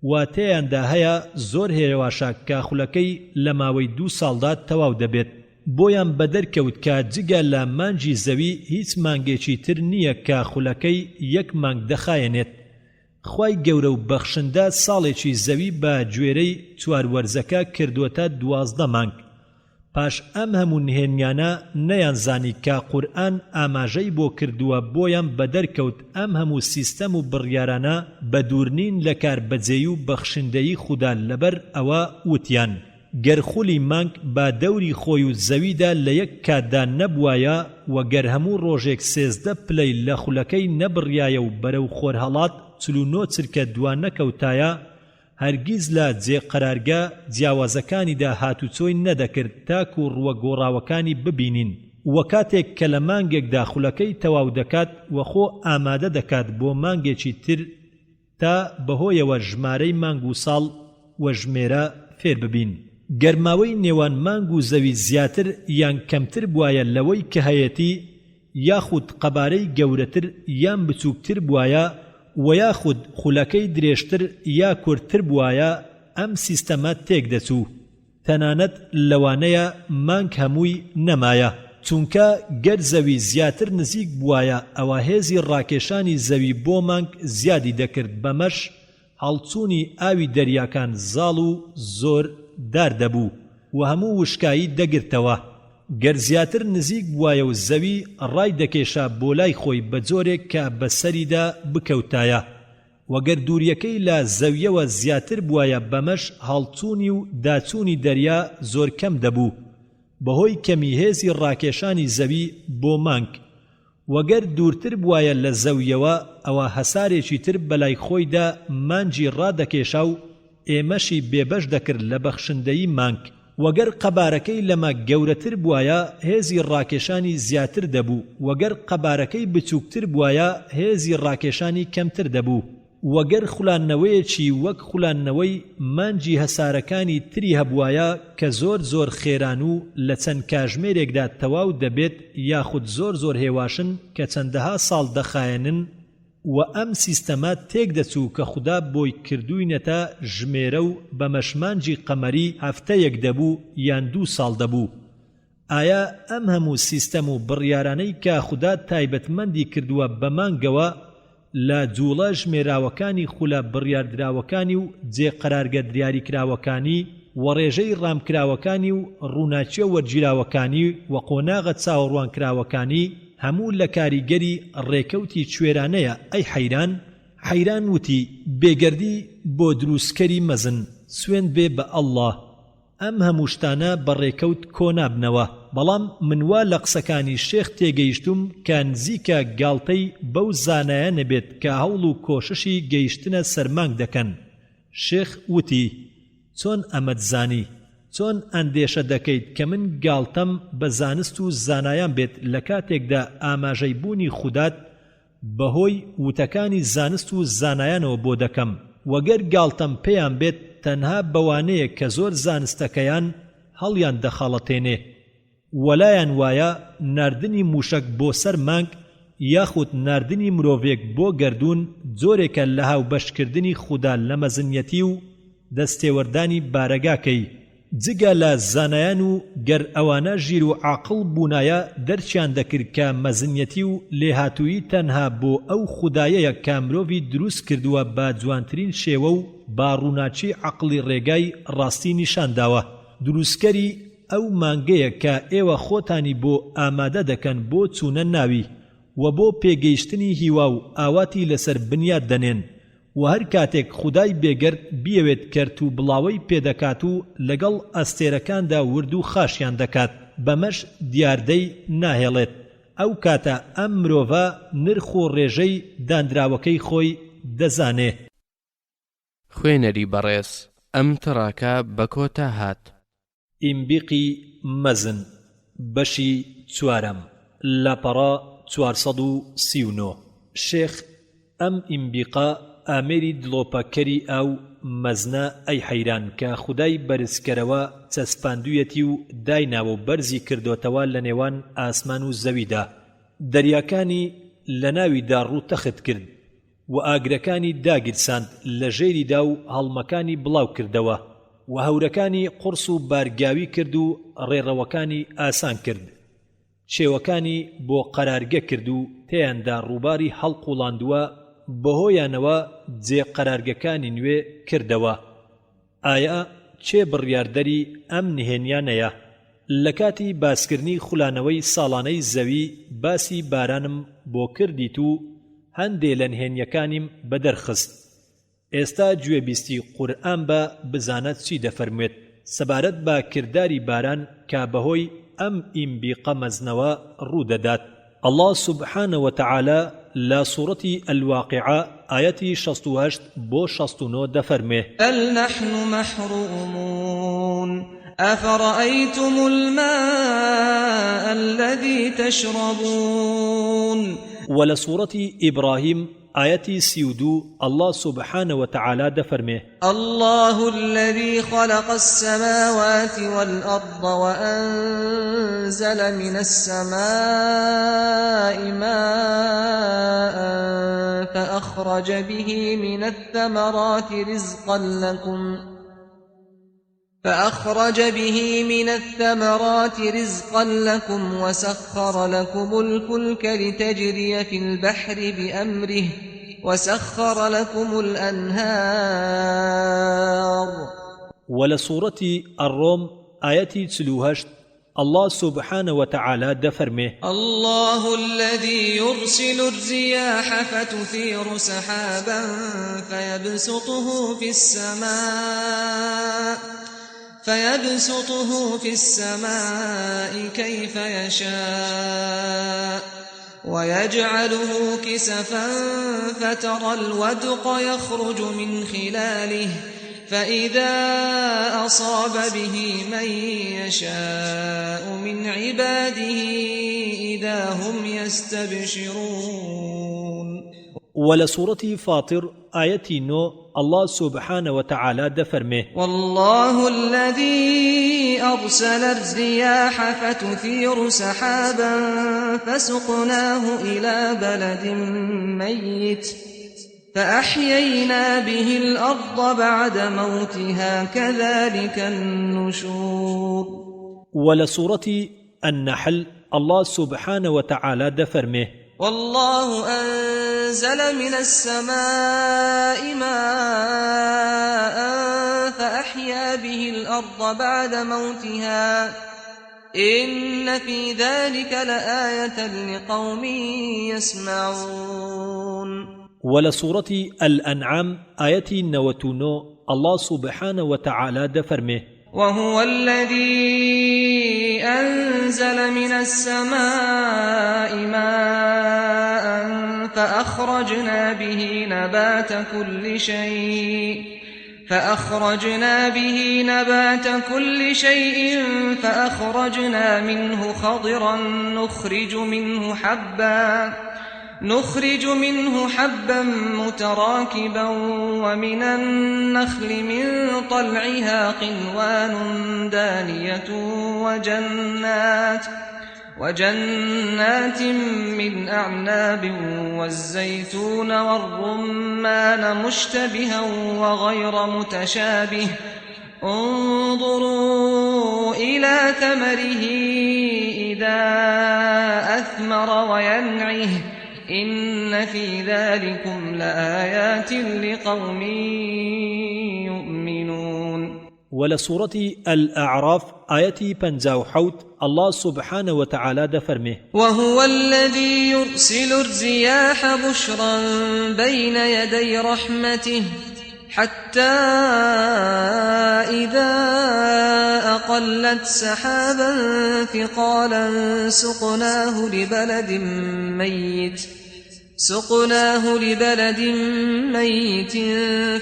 و تێیاندا هەیە زۆر هێواشە کە خولەکەی لە ماوەی 2 ساڵدا تەواو دەبێت بۆیان بەدەرکەوت کە جگە لە مانگی زەوی هیچ مانگێکی تر نییە کە خولەکەی یەک مانگ دەخایەنێت. خوای گەورە و بەخشندە ساڵێکی زەوی بە گوێرەی چواروەرزەکە کردووەتە 12 مانگ. پاش ئەم هەموو نهێنیانە نەیانزانی کە قورئان ئاماژەی بۆ کردووە بۆیان بەدەرکەوت ئەم هەموو سیستەم و بڕیارانە بە دوورنین لە کاربەجێی و بەخشندەیی خودا لەبەر ئەوە وتیان گەر خولی مانگ با دەوری خۆی و زەویدا لە یەک کاتدا نەبوایە و گەر هەموو ڕۆژێک 13 پلەی لە خولەکەی نەبڕیایە و بەرەو خۆرهەڵات 49 چرکە دوان نەکەوتایە هەرگیز لە جێقەرارگە جیاوازەکانیدا هاتوچۆی نەدەکرد تاکو ڕووە گۆڕاوەکانی ببینین و کاتێک کە لە مانگێکدا خولەکەی تەواو دەکات وەخۆ ئامادە دەکات بۆ مانگێکی تر تا بەهۆیەوە ژمارەی مانگ و ساڵ و ژمێرە فێر ببین. گەرماوەی نێوان مانگ و زەوی زیاتر یان کەمتر بوایە لەوەی کە هەیەتی یاخود قەبارەی گەورەتر یان بچووکتر بوایە و یاخود خولەکەی درێژتر یا کورتتر بوایە ئەم سیستەمە تێک دەچوو. تەنانەت لەوانەیە مانگ هەمووی نەمایە چونکە گەر زەوی زیاتر نزیک بوایە ئەوە هێزی ڕاکێشانی زەوی بۆ مانگ زیادی دەکرد بەمەش هەڵچوونی ئاوی دەریاکان زاڵ و زۆر دار دەبوو و هەموو وشکایی دەگرتەوە. گەر زیاتر نزیک بوایە و زەوی ڕای دەکێشا بۆ لای خۆی بە جۆرێک کە بەسەریدا بکەوتایە وەگەر دووریەکەی لە زەویەوە زیاتر بوایە بەمەش هەڵچوونی و داچوونی دەریا زۆر کەم دەبوو بەهۆی کەمی هێزی ڕاکێشانی زەوی بۆ مانگ. وەگەر دوورتر بوایە لە زەویەوە ئەوە هەسارێکی تر بەلای خۆیدا مانجی ڕادەکێشا و ئێمەشی بێبەش دەکرد لە بەخشندەی مانگ. وەگەر قەبارەکەی لەمە گەورەتر بوایە هێزی ڕاکێشانی زیاتر دەبوو وەگەر قەبارەکەی بچووکتر بوایە هێزی ڕاکێشانی کەمتر دەبوو. وەگەر خولانەوەیەکی وەک خولانەوەی مانجی هەسارەکانی تری هەبوایە کە زۆر زۆر خێران و لە چەند کاژمێرێکدا تەواو دەبێت یاخود زۆر زۆر هێواشن کە چەندەها ساڵ دەخایەنن و ئەم سیستەمە تێک دەچوو کە خوددا بۆی کردوینەتە ژمێرە و بە مەشمانجی قەمەری هەفتەیەک دەبوو یان 2 ساڵ دەبوو. ئایا ئەم هەموو سیستەم و بڕیارانەی کە خوددا تایبەتمەندی کردووە بە مانگەوە لە جوڵە ژمێراوەکانی خولە بڕیاردراوەکانی و جێقەرارگە دیاریکراوەکانی و ڕێژەی ڕامکراوەکانی و ڕووناچیە وەرگیراوەکانی و قۆناغە چاوەڕوانکراوەکانی هەموو لە کاریگەری ڕێکەوتی کوێرانەیە ئەی حەیران؟ حەیران وتی بێگەردی بۆ دروستکەری مەزن سوێن بێ بە ئەڵڵا ئەم هەموو شتانە بە ڕێکەوت کۆنابنەوە. بەڵام منوا لە قسەکانی شێخ تێگەیشتوم کە نزیکە گاڵتەی بەو زانایە نەبێت کە هەوڵ و کۆششی گەیشتنە سەرمانگ دەکەن. شێخ وتی چۆن ئەمەت زانی؟ چۆن ئەندێشە دەکەیت کە من گاڵتەم بە زانست و زانایان بێت لە کاتێکدا ئاماژەی بوونی خودات بەهۆی وتەکانی زانست و زانایانەوە بۆ دەکەم وەگەر گاڵتەم پێیان بێت تەنها بەوانەیە کە زۆر زانستەکەیان هەڵیان دەخەڵەتێنێ وەلایان وایە ناردنی موشک بۆ سەر مانگ یاخود ناردنی مرۆڤێک بۆ گەردوون جۆرێکە لە هاوبەشکردنی خوددا لە مەزنیەتی و دەستێوەردانی بارەگاکەی. جگە لە زانایان و گەر ئەوانە ژیر و عاقڵ بوونایە دەرچیان دەکرد کە مەزنیەتی و لێهاتووی تەنها بۆ ئەو خودایەیە کە مرۆڤی دروست کردووە بە جوانترین شێوە و با ڕووناچی عەقڵی ڕێگای ڕاستی نیشانداوە. دروستکەری ئەو مانگەیە کە ئێوە خۆتانی بۆ ئامادە دەکەن بۆ چوونە ناوی و بۆ پێگەیشتنی هیوا و ئاواتی لەسەر بنیاد دەنێن و هەر کاتێک خودای بێگەرد بیەوێت کەرت و بڵاوەی پێدەکات و لەگەڵ ئەستێرەکاندا ورد و خاشیان دەکات بەمەش دیاردەی ناهێڵێت. ئەو کاتە ئەم مرۆڤە نرخ و ڕێژەی دانراوەکەی خۆی دەزانێ. خوێنەری بەڕێز ئەم تڕاکە بە کۆتا هات. ئیمبیقی مەزن بەشی 4 لاپەڕا 439. شێخ ئەم ئیمبیقا ئامێری دڵۆپەکەری ئەو مەزنە ئەی حەیران کە خودای بەرزکەرەوە چەسپاندوویەتی و دایناوە و بەرزی کردوتەوە لە نێوان ئاسمان و زەویدا دەریاکانی لە ناویدا ڕووتەخت کرد و ئاگرەکانی داگیرساند لە ژێریدا و هەڵمەکانی بڵاو کردەوە و هەورەکانی قورس و بارگاوی کرد و ڕێڕەوەکانی ئاسان کرد شێوەکانی بۆ قەرارگە کرد و تێیاندا ڕووباری هەڵقوڵاندووە بەهۆیانەوە جێ قەرارگەکانی نوێ کردەوە ئایا چێ بڕیاردەری ئەم نهێنیانەیە لە کاتی باسکردنی خولانەوەی ساڵانەی زەوی باسی بارانم بۆ کردیت و هەندێ لە نهێنیەکانیم بەدەرخست ئێستا گوێبیستی قورئان بە بزانەت چی دەفەرموێت سەبارەت بە کردداری باران کە بەهۆی ئەم ئیمبیقە مەزنەوە ڕوودەدات الله سبحانه وتعالى لا سورة الواقعة آياتي 68 بو 69 دفرمه بل نحن محرومون أفرأيتم الماء الذي تشربون ولسورة إبراهيم آياتي 32 الله سبحانه وتعالى دفرمه الله الذي خلق السماوات والأرض وأنزل من السماء ماء فأخرج به من الثمرات رزقا لكم وسخر لكم الفلك لتجري في البحر بأمره وسخر لكم الأنهار ولسورة الروم آياتي 38 الله سبحانه وتعالى دفرمه الله الذي يرسل الرياح فتثير سحابا فيبسطه في السماء كيف يشاء ويجعله كسفا فترى الودق يخرج من خلاله فإذا أصاب به من يشاء من عباده إذا هم يستبشرون ولسورة فاطر آية 9 الله سبحانه وتعالى دفرمه والله الذي أرسل الرياح فتثير سحابا فسقناه إلى بلد ميت فأحيينا به الأرض بعد موتها كذلك النشور ولسورة النحل الله سبحانه وتعالى دفرمه والله أنزل من السماء ماء فأحيا به الأرض بعد موتها إن في ذلك لآية لقوم يسمعون ولسورة الأنعام آية 99 الله سبحانه وتعالى دفرمه وهو الذي أنزل من السماء ماء فأخرجنا به نبات كل شيء فأخرجنا منه خضرا نخرج منه حبا متراكبا ومن النخل من طلعها قنوان دانية وجنات من أعناب والزيتون والرمان مشتبها وغير متشابه انظروا إلى ثمره إذا أثمر وينعه إن في ذلكم لآيات لقوم يؤمنون ولسورة الأعراف آية 57 الله سبحانه وتعالى دفرمه وهو الذي يرسل الرياح بشرا بين يدي رحمته حتى إذا أقلت سحابا ثقالا سقناه لبلد ميت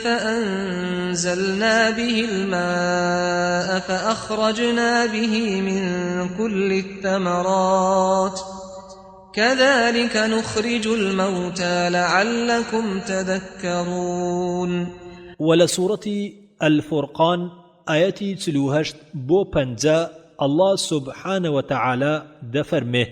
فأنزلنا به الماء فأخرجنا به من كل الثمرات كذلك نخرج الموتى لعلكم تذكرون ولسورة الفرقان آية 38 بو 50 الله سبحانه وتعالى دفرمه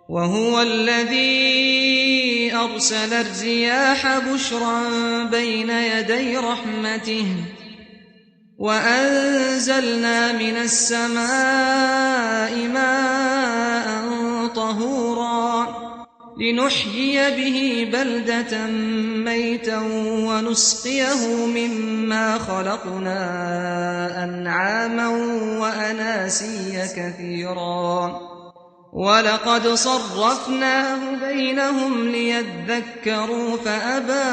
وهو الذي أرسل الرياح بشرا بين يدي رحمته وأنزلنا من السماء ماء طهورا لنحيي به بلدة ميتا ونسقيه مما خلقنا أنعاما وأناسيا كثيرا ولقد صرفناه بينهم ليذكروا فأبى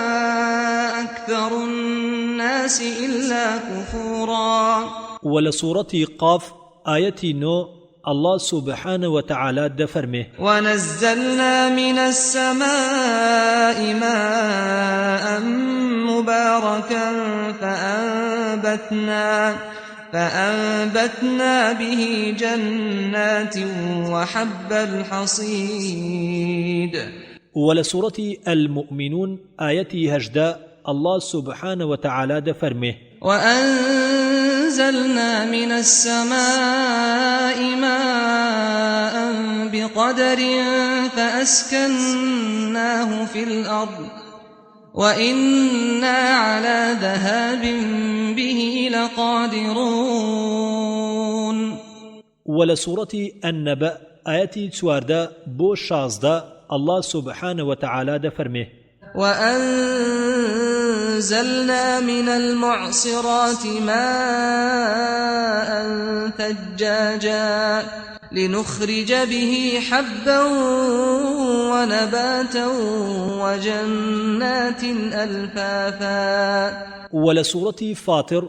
أكثر الناس إلا كفورا. ولسورة قاف آية نو الله سبحانه وتعالى دفرمه ونزلنا من السماء ماء مباركا فأنبتنا به جنات وحب الحصيد. ولسورة المؤمنون آية هجدا الله سبحانه وتعالى دفرمه وأنزلنا من السماء ماء بقدر فأسكناه في الأرض وإنا على ذهاب به لقادرون. ولسورة النبأ آية سواردا بو شازدا الله سبحانه وتعالى دفرمه وأنزلنا من المعصرات ماء ثجاجا لنخرج به حبا ونباتا وجنات ألفافا. ولسورة فاطر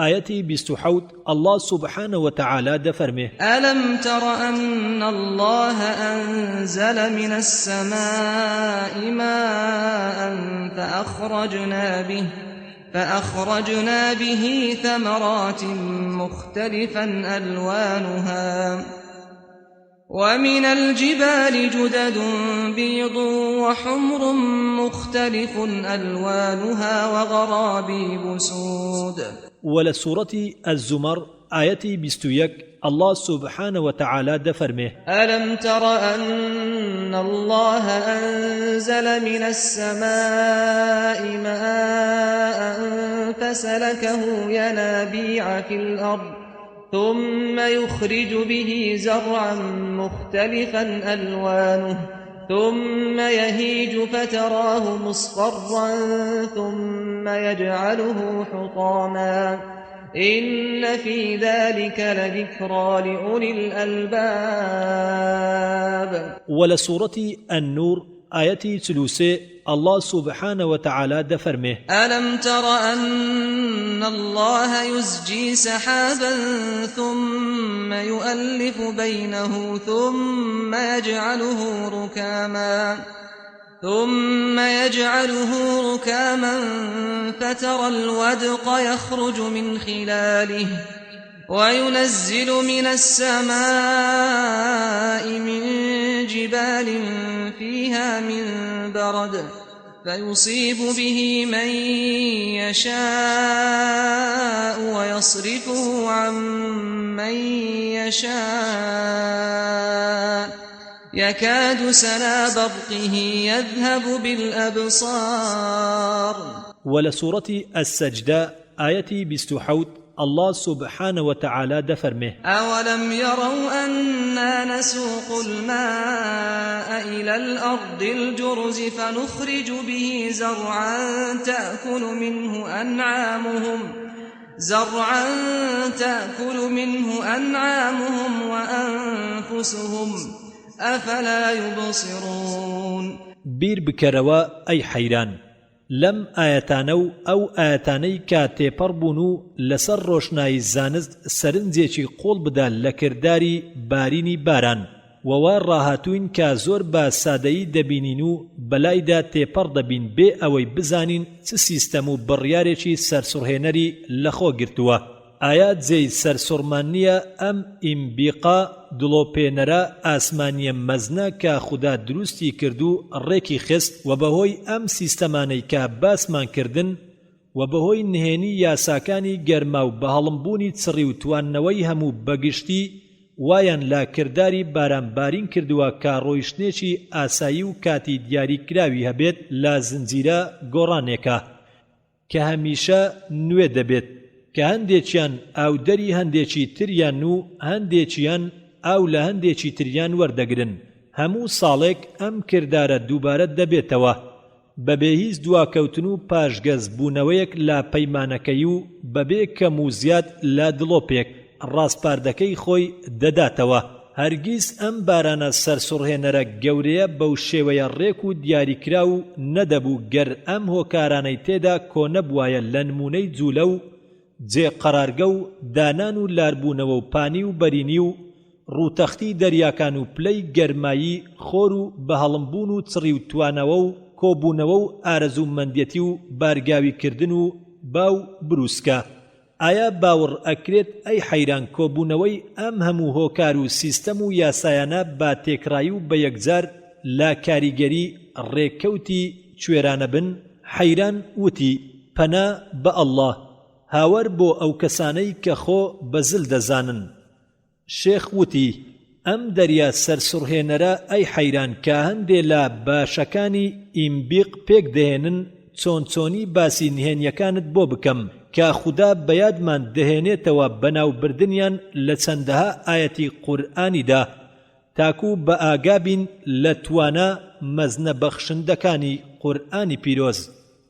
آية بستحوت الله سبحانه وتعالى دفرمه ألم تر أن الله أنزل من السماء ماء فأخرجنا به ثمرات مختلفا ألوانها ومن الجبال جدد بيض وحمر مختلف ألوانها وغرابيب سود. ولسورة الزمر آية بستيك الله سبحانه وتعالى دفرمه ألم تر أن الله أنزل من السماء ماء فسلكه ينابيع في الأرض ثم يخرج به زرعا مختلفا ألوانه ثم يهيج فتراه مصفرا ثم يجعله حطاما إن في ذلك لذكرى لأولي الألباب. ولسورة النور آية ثلث الله سبحانه وتعالى دفرمه ألم تر أن الله يزجي سحابا ثم يؤلف بينه ثم يجعله ركاما فترى الودق يخرج من خلاله وينزل من السماء من جبال فيها من برد فيصيب به من يشاء ويصرفه عن من يشاء يكاد سنا برقه يذهب بالأبصار. ولسورة السجدة آية بستحوت الله سبحانه وتعالى دفرمه أولم يروا أنا نسوق الماء إلى الأرض الجرز فنخرج به زرعا تأكل منه أنعامهم وأنفسهم أفلا يبصرون. بير بكروا أي حيران لم آياتانو أو آياتاني كاتي پربونو لسر روشناي زانست سرنزيشي قول بدا لكرداري باريني باران ووار راهاتوين كا زور با سادهی دبینینو بلایدا تێپەڕ دەبین بێ ئەوەی بزانین چ سیستەم و بڕیارێکی سەرسوڕهێنەری لەخۆ گرتووە. ئایا جێی سەرسوڕمان نییە ئەم ئیمبیقا دڵۆپێنەرە ئاسمانیە مەزنە کە خوددا دروستی کردو ڕێکی خست و بەهۆی ئەم سیستەمانەی کە باسمان کردن و بەهۆی نهێنی یاساکانی گەرما و بەهەڵمبوونی چڕی و تواننەوەی هەموو بەگشتی وایان لا کرداری بارانبارین کردووە کە ڕۆیشتنێکی ئاسایی و کاتی دیاریکراوی هەبێت لا زنجیرە گۆڕانێکە کە هەمیشە نوێ دەبێت کە هەندێکیان ئاودەری هەندێکی تریان و هەندێکیان ئاو لە هەندێکی تریان وەردەگرن. هەموو ساڵێک ئەم کردارە دووبارە دەبێتەوە بەبێ هیچ دواکەوتن و پاشگەز بوونەوەیەک لا پەیمانەکەی و بەبێ کەم و زیاد لا دڵۆپێک ڕاستپاردەکەی خۆی دەداتەوە. هەرگیز ئەم بارانە سەرسوڕهێنەرە گەورەیە بەو شێوەیە ڕێک و دیاریکرا و نەدەبوو گەر ئەم هۆکارانەی تێدا کۆ نەبوایە لە نمونەی جوولە و جێقەرارگە و دانان و لاربوونەوە و پانی و بەرینی و ڕووتەختی دەریاکان و پلەی گەرمایی خۆر و بەهەڵمبوون و چڕی و توانەوە و کۆبوونەوە و ئارەزومەندێتی و بارگاویکردن و باو بروسکە. ئایا باوەڕ ئەکرێت ئەی حەیران کۆبوونەوەی ئەم هەموو هۆکار و سیستەم و یاسایانە با تێکڕایی و بە یەکجار لا کاریگەری ڕێککەوتی کوێرانە بن؟ حەیران وتی پەنا بە ئەڵڵاه، هاوەر بۆ ئەو کەسانەی کە خۆ بەزل دەزانن. شێخ وتی ئەم دەریا سەرسوڕهێنەرە ئەی حەیران کە هەندێ لە باشەکانی ئیمبیق پێک دەهێنن چۆن چۆنی باسی نهێنیەکانت بۆ بکەم کە خوددا بەیادمان دەهێنێتەوە بەناوبردنیان لە چەندەها ئایەتی قورئانیدا تاکو بە ئاگابین لە توانە مەزنە بەخشندەکانی قورئانی پیرۆز.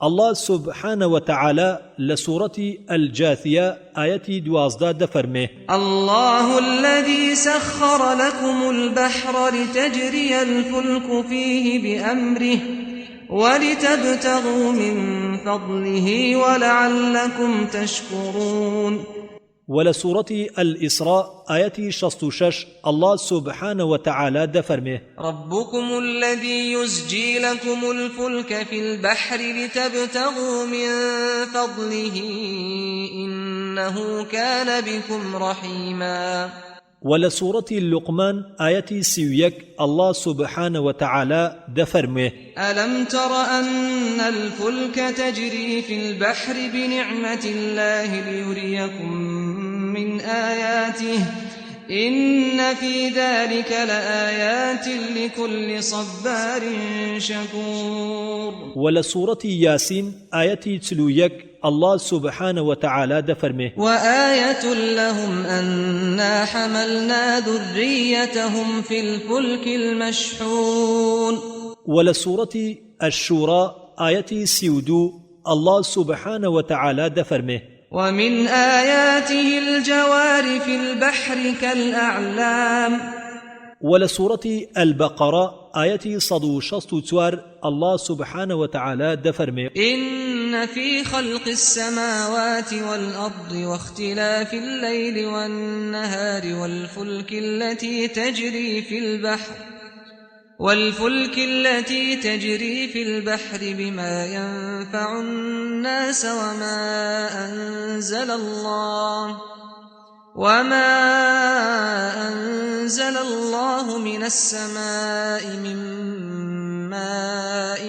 الله سبحانه وتعالى لسورة الجاثية آية 12 دفرمه الله الذي سخر لكم البحر لتجري الفلك فيه بأمره ولتبتغوا من فضله ولعلكم تشكرون. ولسورة الإسراء آية 66 الله سبحانه وتعالى دفرمه ربكم الذي يزجي لكم الفلك في البحر لتبتغوا من فضله إنه كان بكم رحيما. ولسورة اللقمان آية 31 الله سبحانه وتعالى دفرمه ألم تر أن الفلك تجري في البحر بنعمة الله ليريكم من آياته إن في ذلك لآيات لكل صبار شكور. ولسورة ياسين آية 31 الله سبحانه وتعالى دفرمه وآية لهم أنا حملنا ذريتهم في الفلك المشحون. ولسورة الشورى آية 32 الله سبحانه وتعالى دفرمه ومن آياته الجوار في البحر كالأعلام. ولسورة البقرة آية 164 الله سبحانه وتعالى دفرمه إن في خلق السماوات والأرض واختلاف الليل والنهار والفلك التي تجري في البحر بما ينفع الناس وما أنزل الله من السماء من ماء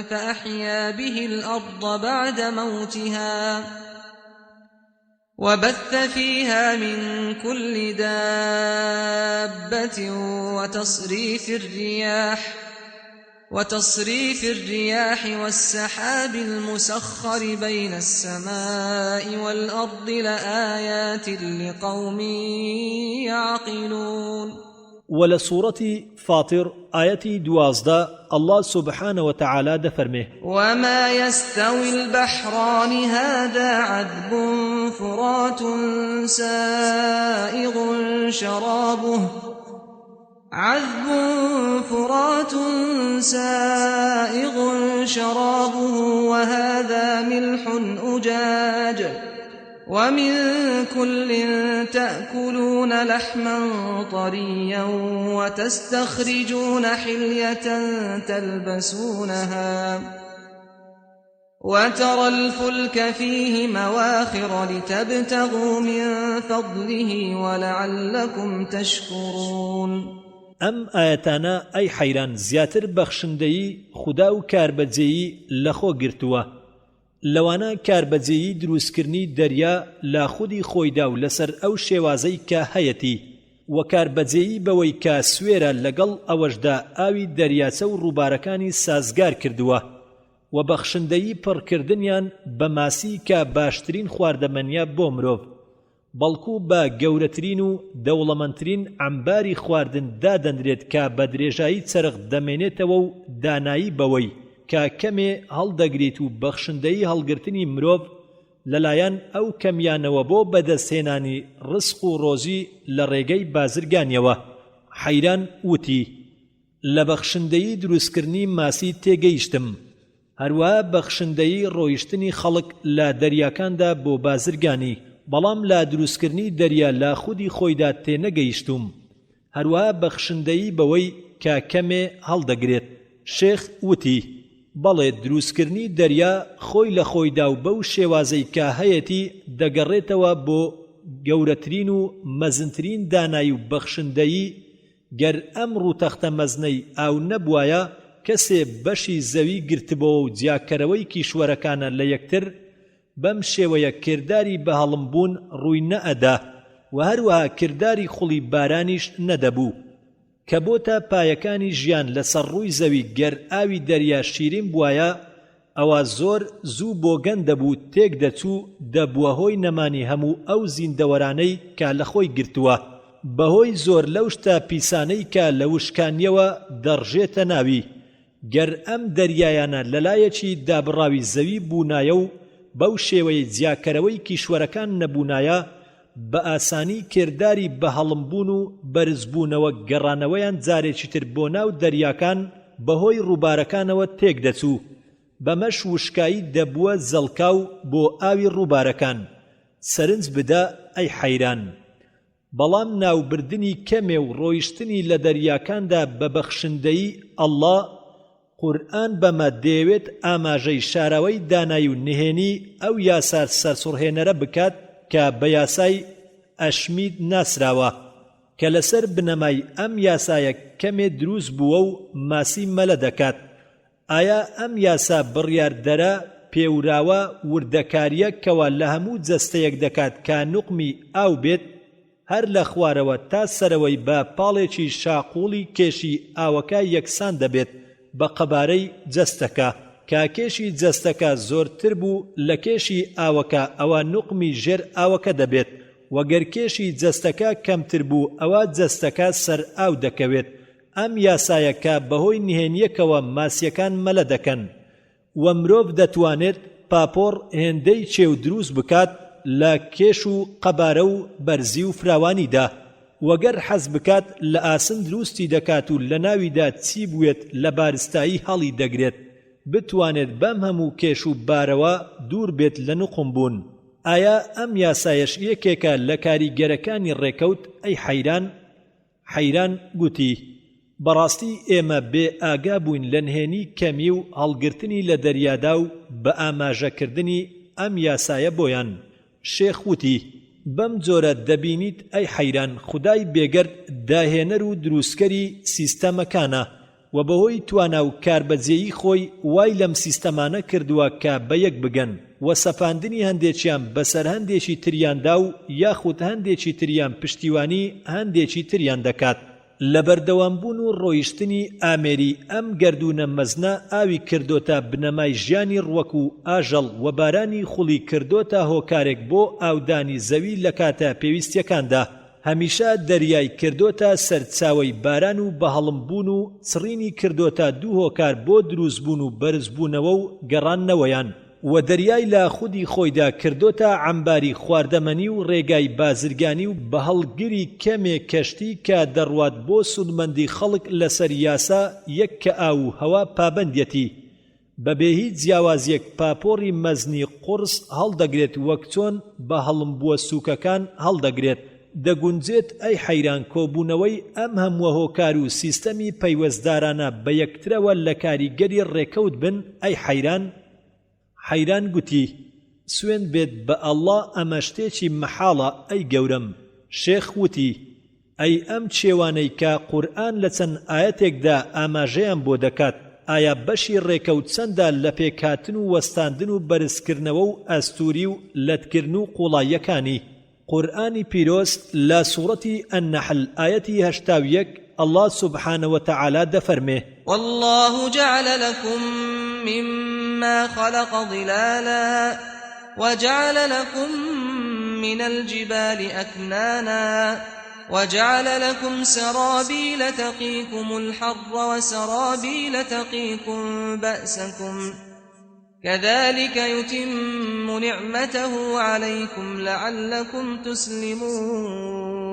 فأحيا به الأرض بعد موتها وبث فيها من كل دابة وتصريف الرياح والسحاب المسخر بين السماء والأرض لآيات لقوم يعقلون. ولسورة فاطر آية 12 الله سبحانه وتعالى دفرمه وما يستوي البحران هذا عذب فرات سائغ شرابه وهذا ملح أجاج ومن كل تأكلون لحما طريا وتستخرجون حلية تلبسونها وترى الفلك فيه مواخر لتبتغوا من فضله ولعلكم تشكرون. ئەم ئاەتانە ئەی حەیران زیاتر بەخشندەیی خودا و کاربەجێیی لەخۆ گرتووە. لەوانە کاربەجێیی دروستکردنی دەریا لا خودی خۆیدا و لەسەر ئەو شێوازەی کە هەیەتی و کاربەجێیی بەوەی کە سوێرە لەگەڵ ئەوەشدا ئاوی دەریاچە و ڕووبارەکانی سازگار کردووە و بەخشندەیی پڕکردنیان بە ماسی کە باشترین خواردەمەنیە بۆ مرۆڤ، بەڵکو بە گەورەترین و دەوڵەمەندترین عەمباری خواردن دادەنرێت کە بە درێژایی چەرخ دەمێنێتەوە و دانایی بەوەی کە کەمێ هەڵدەگریت و بەخشندەیی هەڵگرتنی مرۆڤ لەلایەن ئەو کەمیانەوە بۆ بەدەستهێنانی ڕزق و ڕۆزی لە ڕێگەی بازرگانیەوە. حەیران وتی: لە بەخشندەیی دروستکردنی ماسی تێگەیشتم، هەروەها بەخشندەیی ڕۆیشتنی خەڵک لە دەریاکاندا بۆ بازرگانی، بەڵام لە دروستکردنی دەریا لە خودی خۆیدا تێنەگەیشتوم، هەروەها بەخشندەیی بەوەی کە کەمێ هەڵدەگرێت. شێخ وتی: بەڵێ دروستکردنی دەریا خۆی لە خۆیدا و بەو شێوازەی کە هەیەتی دەگەڕێتەوە بۆ گەورەترین و مەزنترین دانایی و بەخشندەیی. گەر ئەم ڕووتەختە مەزنەی ئاو نەبوایە، کەسێ بەشی زەوی گرتبەوە و جیاکەرەوەی کیشوەرەکانە لە یەکتر، بەم شێوەیە کردداری بەهەڵمبوون ڕووی نەئەدا و هەروەها کردداری خوڵی بارانیش نەدەبوو کە بۆتە پایەکانی ژیان لەسەر ڕووی زەوی. گەر ئاوی دەریا شیرین بوایە، ئەوە زۆر زوو بۆ گەن دەبوو تێک دەچوو، دەبووە هۆی نەمانی هەموو ئەو زیندەوەرانەی کە لە خۆی گرتووە، بەهۆی زۆر لەو شتە پیسانەی کە لە وشکانیەوە دەڕژێتە ناوی. گەر ئەم دەریایانە لەلایەکی دابڕاوی زەوی بوونایە و بەو شێوەی جیاکەرەوەی کیشوەرەکان نەبوونایە، بە ئاسانی کردداری بەهەڵمبوون و بەرزبوونەوە گەڕانەوەیان جارێکی تر بۆ ناو دەریاکان بەهۆی ڕووبارەکانەوە تێک دەچوو، بەمەش وشکایی دەبووە زەڵکاو بۆ ئاوی ڕووبارەکان. سەرنج بدە ئەی حەیران! بەڵام ناوبردنی کەمێ و ڕۆیشتنی لە دەریاکاندا بە بەخشندەیی ئەڵڵا، قورئان بەمە دەیەوێت ئاماژەی شاراوەی دانایی و نهێنی ئەو یاسا سەرسوڕهێنەرە بکات کە بە یاسای ئەشمید ناسراوە، کە لەسەر بنەمای ئەم یاسایە کەمێ دروست بووە و ماسی مەلە دەکات. ئایا ئەم یاسا بڕیاردەرە پێوراوە وردەکاریە کەوا لە هەموو جەستەیەک دەکات کە نوقمی ئاو بێت، هەر لە خوارەوە تا سەرەوەی بە پاڵێکی شاقوڵی کێشی ئاوەکە یەکسان دەبێت بە قەبارەی جەستەکە. کە کێشی جەستەکە زۆرتر بوو لە کێشی ئاوەکە، ئەوە نوقمی ژێر ئاوەکە دەبێت، وەگەر کێشی جەستەکە کەمتر بوو ئەوە جەستەکە سەر ئاو دەکەوێت. ئەم یاسایە کە بەهۆی نهێنیەکەوە ماسیەکان مەلە دەکەن، و مرۆڤ دەتوانێت پاپۆر هێندەی چێو دروست بکات لە کێش و قەبارە و بەرزی و فراوانیدا. وەگەر حەز بکات لە ئاسن دروستی دەکات و لە ناویدا چی بوێت لە بارستایی هەڵی دەگرێت، بتوانێت بەم هەموو کێش و بارەوە دوور بێت لە نوقم بوون. ئایا ئەم یاسایەش یەکێکە لە کاریگەرەکانی ڕێکەوت ئەی حەیران؟ حەیران گوتی: بەڕاستی ئێمە بێ ئاگا بووین لە نهێنی کەمی و هەڵگرتنی لە دەریادا و بە ئاماژەکردنی ئەم یاسایە بۆیان. شێخ وتی: بەم جۆرە دەبینیت ئەی حەیران، خودای بێگەرد داهێنەر و دروستکەری سیستەمەکانە، و بەهۆی توانا و کاربەجێیی خۆی وای لەم سیستەمانە کردووە کە بەیەک بگەن، و سەپاندنی هەندێکیان بەسەر هەندێکی تریاندا و یاخود هەندێکی تریان پشتیوانی هەندێکی تریان دەکات. لە بەردەوامبوون و ڕۆیشتنی ئامێری ئەم گەردونە مەزنە ئاوی کردۆتە بنەمای ژیانی ڕوەک و ئاژەڵ، و بارانی خوڵی کردۆتە هۆکارێک بۆ ئاودانی زەوی لە کاتە پێویستیەکاندا. هەمیشە دەریای کردۆتە سەرچاوەی باران و بەهەڵمبوون و چڕینی کردۆتە دوو هۆکار بۆ دروستبوون و بەرزبوونەوە و گەڕاننەوەیان، و دەریای لە خودی خۆیدا کردۆتە عەمباری خواردەمەنی و ڕێگای بازرگانی و بە هەڵگری کەمێک کەشتی کە دەڕوات بۆ سودمەندی خەڵک لەسەر یاسا یەک کە ئاو و هەوا پابەندیەتی. بەبێ هیچ جیاوازیەک پاپۆڕی مەزنی قورس هەڵدەگرێت، وەک چۆن بە هەڵمبووە سووکەکان هەڵدەگرێت. دەگونجێت ئەی حەیران کۆبوونەوەی ئەم هەمووە هۆکار و سیستەمی پەیوەستدارانە بە یەکترەوە لە کاریگەری ڕێکەوت بن ئەی حەیران؟ حەیران گوتی: سوێن بێت بە ئەڵڵا، ئەمە شتێکی مەحاڵە ئەی گەورم. شێخ وتی: ئەی ئەم چێوانەی کە قورئان لە چەند ئاەتێکدا ئاماژەیان بۆ دەکات، ئایا بەشی ڕێکەوت چەندە لە پێکهاتن و وەستاندن و بەرزکردنەوە و ئەستوری و لەتکردن و قوڵاییەکانی؟ قورئانی پیرۆز لە سوورەتی ئەننەحل ئاەتی 81 الله سبحانه وتعالى دەفەرمێ: والله جعل لكم مما مما خلق ظلالا وجعل لكم من الجبال أكنانا وجعل لكم سرابيل تقيكم الحر وسرابيل تقيكم بأسكم كذلك يتم نعمته عليكم لعلكم تسلمون.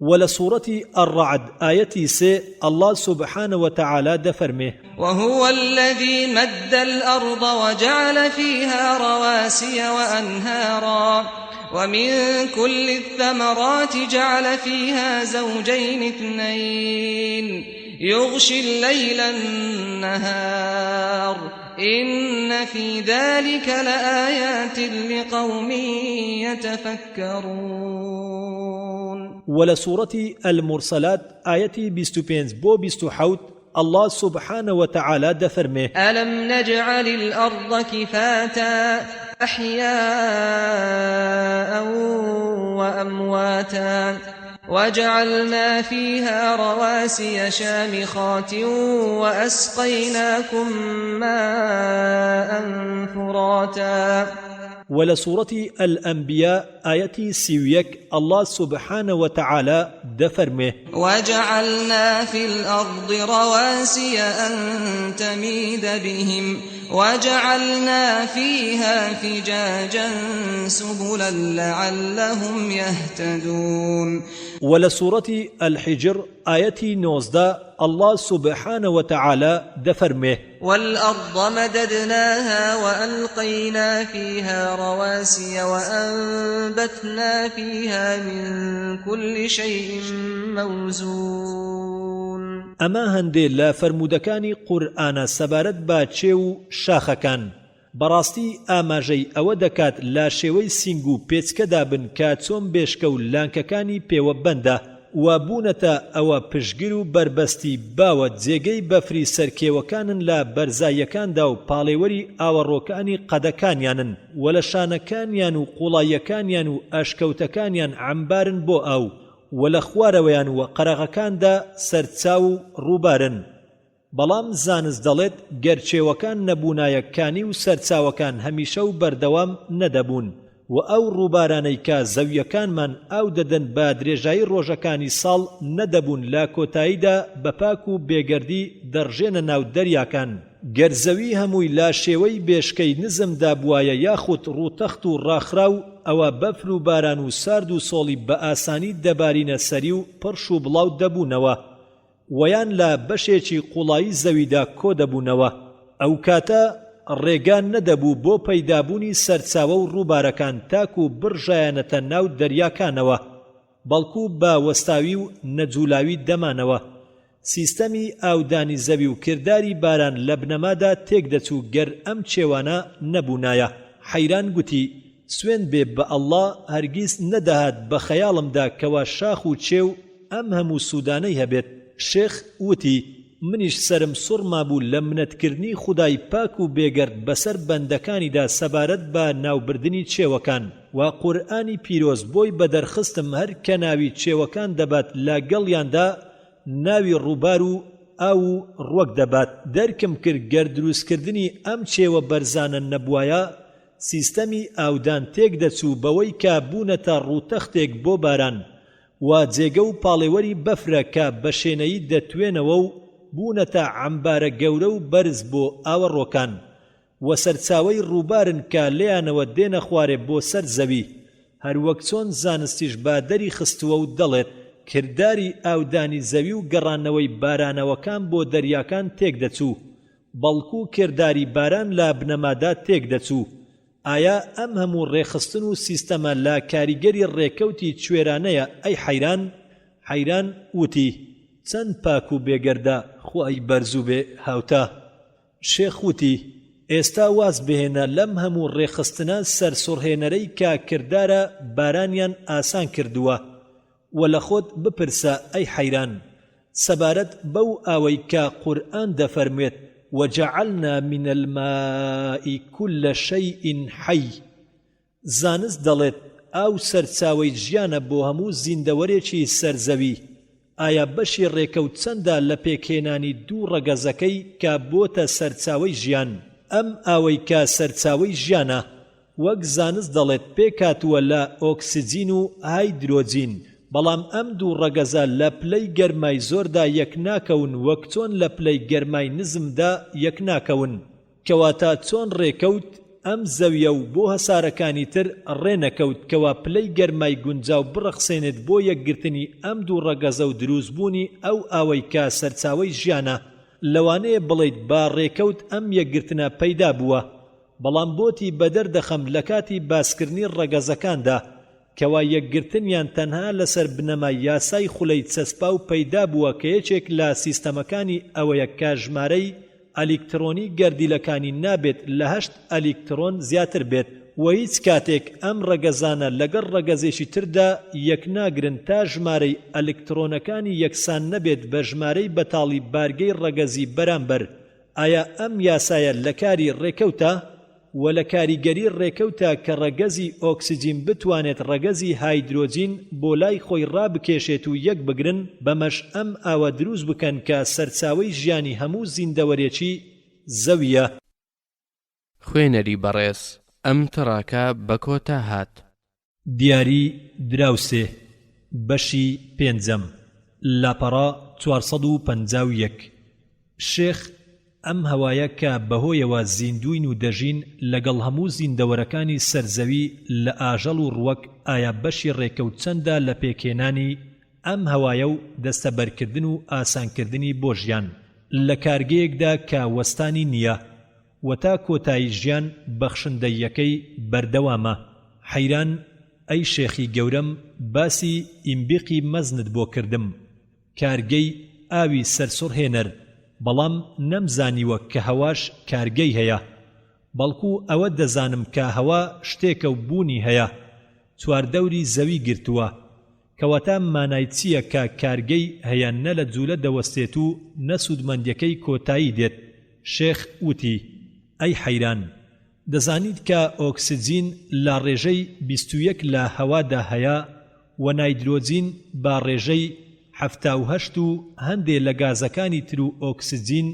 ولسورة الرعد آيتي سي الله سبحانه وتعالى دفرمه وهو الذي مد الأرض وجعل فيها رواسي وأنهارا ومن كل الثمرات جعل فيها زوجين اثنين يغشي الليل النهار إن في ذلك لآيات لقوم يتفكرون. ولسورة المرسلات آيتي 25 بو 27 الله سبحانه وتعالى دفرمه ألم نجعل الأرض كفاتا أحياء وأمواتا وجعلنا فيها رواسي شامخات وأسقيناكم ماء فراتا. ولسورة الأنبياء آيتي 31 الله سبحانه وتعالى دفرمه وجعلنا في الأرض رواسي أن تميد بهم وجعلنا فيها فجاجا سبلا لعلهم يهتدون. ولسورة الحجر آيتي 19 الله سبحانه وتعالى دفرمه والأرض مددناها وألقينا فيها رواسي وأنبتنا فيها من كل شيء موزون. أما هندي لا فرمودكاني قرآن سبارت باتشيو شاخكان براستي ئاماژەی ئەوە دەکات لا شێوەی سینگ و پێچکەدا بن کە چۆن بێشکە و لانکەکانی پێوە بەندە و بوونەتە ئەوە پشگیر و بربەستی باوە جێگەی بەفری سەرکێوەکانن لە بەرزاییەکاندا و پاڵێوەری ئاوەڕۆکانی قەدەکانیانن و لە شانەکانیان و قوڵاییەکانیان و ئەشکەوتەکانیان عەمبارن بۆ ئەو و لە خوارەوەیان و قەرەغەکاندا سەرچاو و ڕووبارن. بەڵام زانست دەڵێت گەرچێوەکان نەبوونایەکانی و سەرچاوەکان هەمیشە و بەردەوام نەدەبوون و ئەو ڕووبارانەی کە زەویەکانمان ئاو دەدەن بە درێژایی ڕۆژەکانی ساڵ نەدەبوون لە کۆتاییدا بەپاک و بێگەردی دەڕژێنە ناو دەریاکان. گەرزەوی هەمووی لا شێوەی بێشکەی نزمدا بوایە یاخود ڕووتەخت و ڕاخراو ئەوە بەفر و باران و سارد و سۆڵی بە ئاسانی دەبارینە سەری و پڕش و بڵاو دەبوونەوە ویان لە بەشێکی قوڵایی زەویدا کۆ دەبوونەوە. ئەو کاتە ڕێگان نەدەبوو بۆ پەیدابوونی سەرچاوە و ڕووبارەکان تاک و بڕژایەنەتە ناو دەریاکانەوە بەڵکو بە وەستاوی و نەجوولاوی دەمانەوە. سیستەمی ئاودانی زەوی و کردداری باران لە بنەمادا تێک دەچوو گەر ئەم چێوانە نەبوونایە. حەیران گوتی سوێن بێ بە ئەڵڵا هەرگیز نەدەهات بە خەیاڵمدا کەوا شاخ و چێو ئەم هەموو سوودانەی هەبێت. شێخ وتی منیش سرم سوڕما بوو لە منەتکردنی خودای پاک و بێگەرد بەسەر بەندەکانیدا سەبارەت بە ناوبردنی چێوەکان و قورئانی پیرۆز بۆی بەدەرخستم هەر کە ناوی چێوەکان دەبات لەگەڵیاندا ناوی ڕووبار و ئاو و ڕوەک دەبات. دەرکم کرد گەر دروستکردنی ئەم چێوە بەرزانە نەبوایە سیستەمی ئاودان تێک دەچوو بەوەی کە بوونەتە ڕووتەختێک بۆ باران و جێگە و پاڵێوەری بەفرە کە بە شوێنەیی دەتوێنەوە و بوونەتە عەمبارە گەورە و بەرز بۆ ئاوەڕۆکان و سەرچاوەی ڕووبارن کە لێیانەوە دێنە خوارێ بۆ سەر زەوی. هەروەک چۆن زانستیش با دەری خستووە و دەڵێت کردداری ئاودانی زەوی و گەڕانەوەی بارانەوەکان بۆ دەریاکان تێک دەچوو بەڵکو کردداری باران لە بنەمادا تێک دەچوو. ئایا ئەم هەموو ڕێخستن و سیستەمە لە کاریگەری ڕێکەوتی کوێرانەیە؟ ئەی حەیران. حەیران وتی چەند پاک و بێگەردە خوای بەرزوو بێ هاوتا. شێخ وتی ئێستا واز بهێنە لەم هەموو ڕێخستنە سەرسوڕهێنەرەی کە کردارە بارانیان ئاسان کردووە و لە خۆت بپرسە ئەی حەیران سەبارەت بەو ئاوەی کە قورئان دەفەرموێت وجعلنا من الماء كل شيء حي. زانست دەڵێت ئاو سەرچاوەی ژیانە بۆ هەموو زیندەوەرێکی سەرزەوی. ئایا بەشی ڕێکەوت چەندە لە پێکهێنانی دوو ڕەگەزەکەی کە بۆتە سەرچاوەی ژیان؟ ئەم ئاوەی کە سەرچاوەی ژیانە وەک زانست دەڵێت پێکاتووە لە ئۆکسجین و هایدرۆجین، بەڵام ئەم دوو ڕەگەزە لە پلەی گەرمای زۆردا یەک ناکەون وەک چۆن لە پلەی گەرمای نزمدا یەک ناکەون. کەواتە چۆن ڕێکەوت ئەم زەویە و بۆ هەسارەکانی تر ڕێنەکەوت کەوا پلەی گەرمای گونجاو بڕەخسێنێت بۆ یەکگرتنی ئەم دوو ڕەگەزە و دروستبوونی ئەو ئاوەی کە سەرچاوەی ژیانە، لەوانەیە بڵێیت با ڕێکەوت ئەم یەکگرتنە پەیدا بووە. بەڵام بۆتی بەدەردەخەم لە کاتی باسکردنی ڕەگەزەکاندا کەوا یەکگرتنیان تەنها لەسەر بنەمای یاسای خولەی چەسپا و پەیدا بووە کە یەکێک لە سیستەمەکانی ئەوەیە کە ژمارەی ئەلیکترۆنی گەردیلەکانی نابێت لە 8 ئەلیکترۆن زیاتر بێت و هیچ کاتێک ئەم ڕەگەزانە لەگەڵ ڕەگەزێکی تردا یەک ناگرن تا ژمارەی ئەلیکترۆنەکانی یەکسان نەبێت بە ژمارەی بەتاڵی بارگەی ڕەگەزی بەرامبەر. ئایا ئەم یاسایە لە کاری ڕێکەوتە و لە کاریگەری ڕێکەوتە کە ڕەگەزی ئۆکسجین بتوانێت ڕەگەزی هایدرۆجین بۆ لای خۆی ڕابکێشێت و یەک بگرن بەمەش ئەم ئاوە دروست بکەن کە سەرچاوەی ژیانی هەموو زیندەوەرێکی زەویە. خوێنەری بەڕێز ئەم تڕاکە بە کۆتا هات. دیاری دراوسێ بەشی پێنجەم لاپەڕا 451. شێخ ئەم هەوایە کە بەهۆیەوە زیندوین و دەژین لەگەڵ هەموو زیندەوەرەکانی سەرزەوی لە ئاژەڵ و ڕووەک، ئایا بەشی ڕێکەوت چەندە لە پێکێنانی ئەم هەوایە و دەستەبەرکردن و ئاسانکردنی بۆ ژیان لە کارگەیەکدا کە وەستانی نییە و تا کۆتایی ژیان بەخشندەیەکەی بەردەوامە. حەیران ئەی شێخی گەورەم، باسی ئیمبیقی مەزنت بۆ کردم، کارگەی ئاوی سەرسوڕهێنەر، بەڵام نەمزانیوە کە هەواش کارگەی هەیە، بەڵکو ئەوە دەزانم کە هەوا شتێکە و بوونی هەیە، چواردەوری زەوی گرتووە، کەواتە مانای چییە کە کارگەی هەیە نە لە جوولە دەوەستێت و نەسوودمەندیەکەی کۆتایی دێت. شێخ وتی: ئەی حەیران، دەزانیت کە ئۆکسجین لە ڕێژەی 21 لە هەوادا هەیە و نایدرۆجین با ڕێژەی 78 و هەندێ لە گازەکانی تر و ئۆکسجین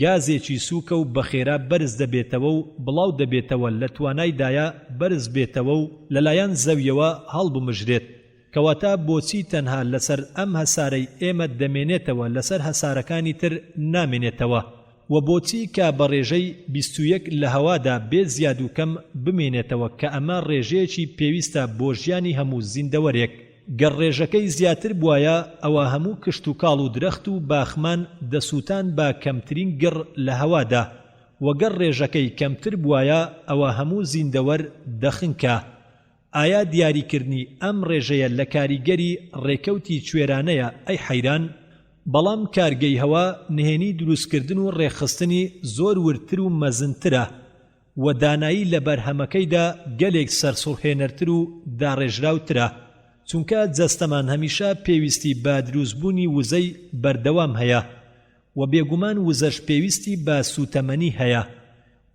گازێکی سووکە و بەخێرا بەرز دەبێتەوە و بڵاو دەبێتەوە لە توانایدایە بەرز بێتەوە و لەلایەن زەویەوە هەڵبمژرێت. کەواتە بۆچی تەنها لەسەر ئەم هەسارەی ئێمە دەمێنێتەوە لەسەر هەسارەکانی تر نامێنێتەوە و بۆچی کە بە ڕێژەی 21 لە هەوادا بێ زیاد و کەم بمێنێتەوە کە ئەمە ڕێژەیەکی پێویستە بۆ ژیانی هەموو زیندەوەرێک. گەر ڕێژەکەی زیاتر بوایە ئەوە هەموو کشت و کاڵ و درەخت و باخمان دەسووتان بە کەمترین گڕ لە هەوادا و گەر ڕێژەکەی کەمتر بوایە ئەوە هەموو زیندەوەر دەخنکە. ئایا دیاریکردنی ئەم ڕێژەیە لە کاریگەری ڕێکەوتی کوێرانەیە ئەی حەیران؟ بەڵام کارگەی هەوا نهێنی دروستکردن و ڕێخستنی زۆر ورتر و مەزنترە و دانایی لە بەرهەمەکەیدا گەلێک سەرسوڕهێنەرتر و داڕێژراوترە، چونکە جەستەمان هەمیشە پێویستی بە دروستبوونی وزەی بەردەوام هەیە و بێگومان وزەش پێویستی بە سوتەمەنی هەیە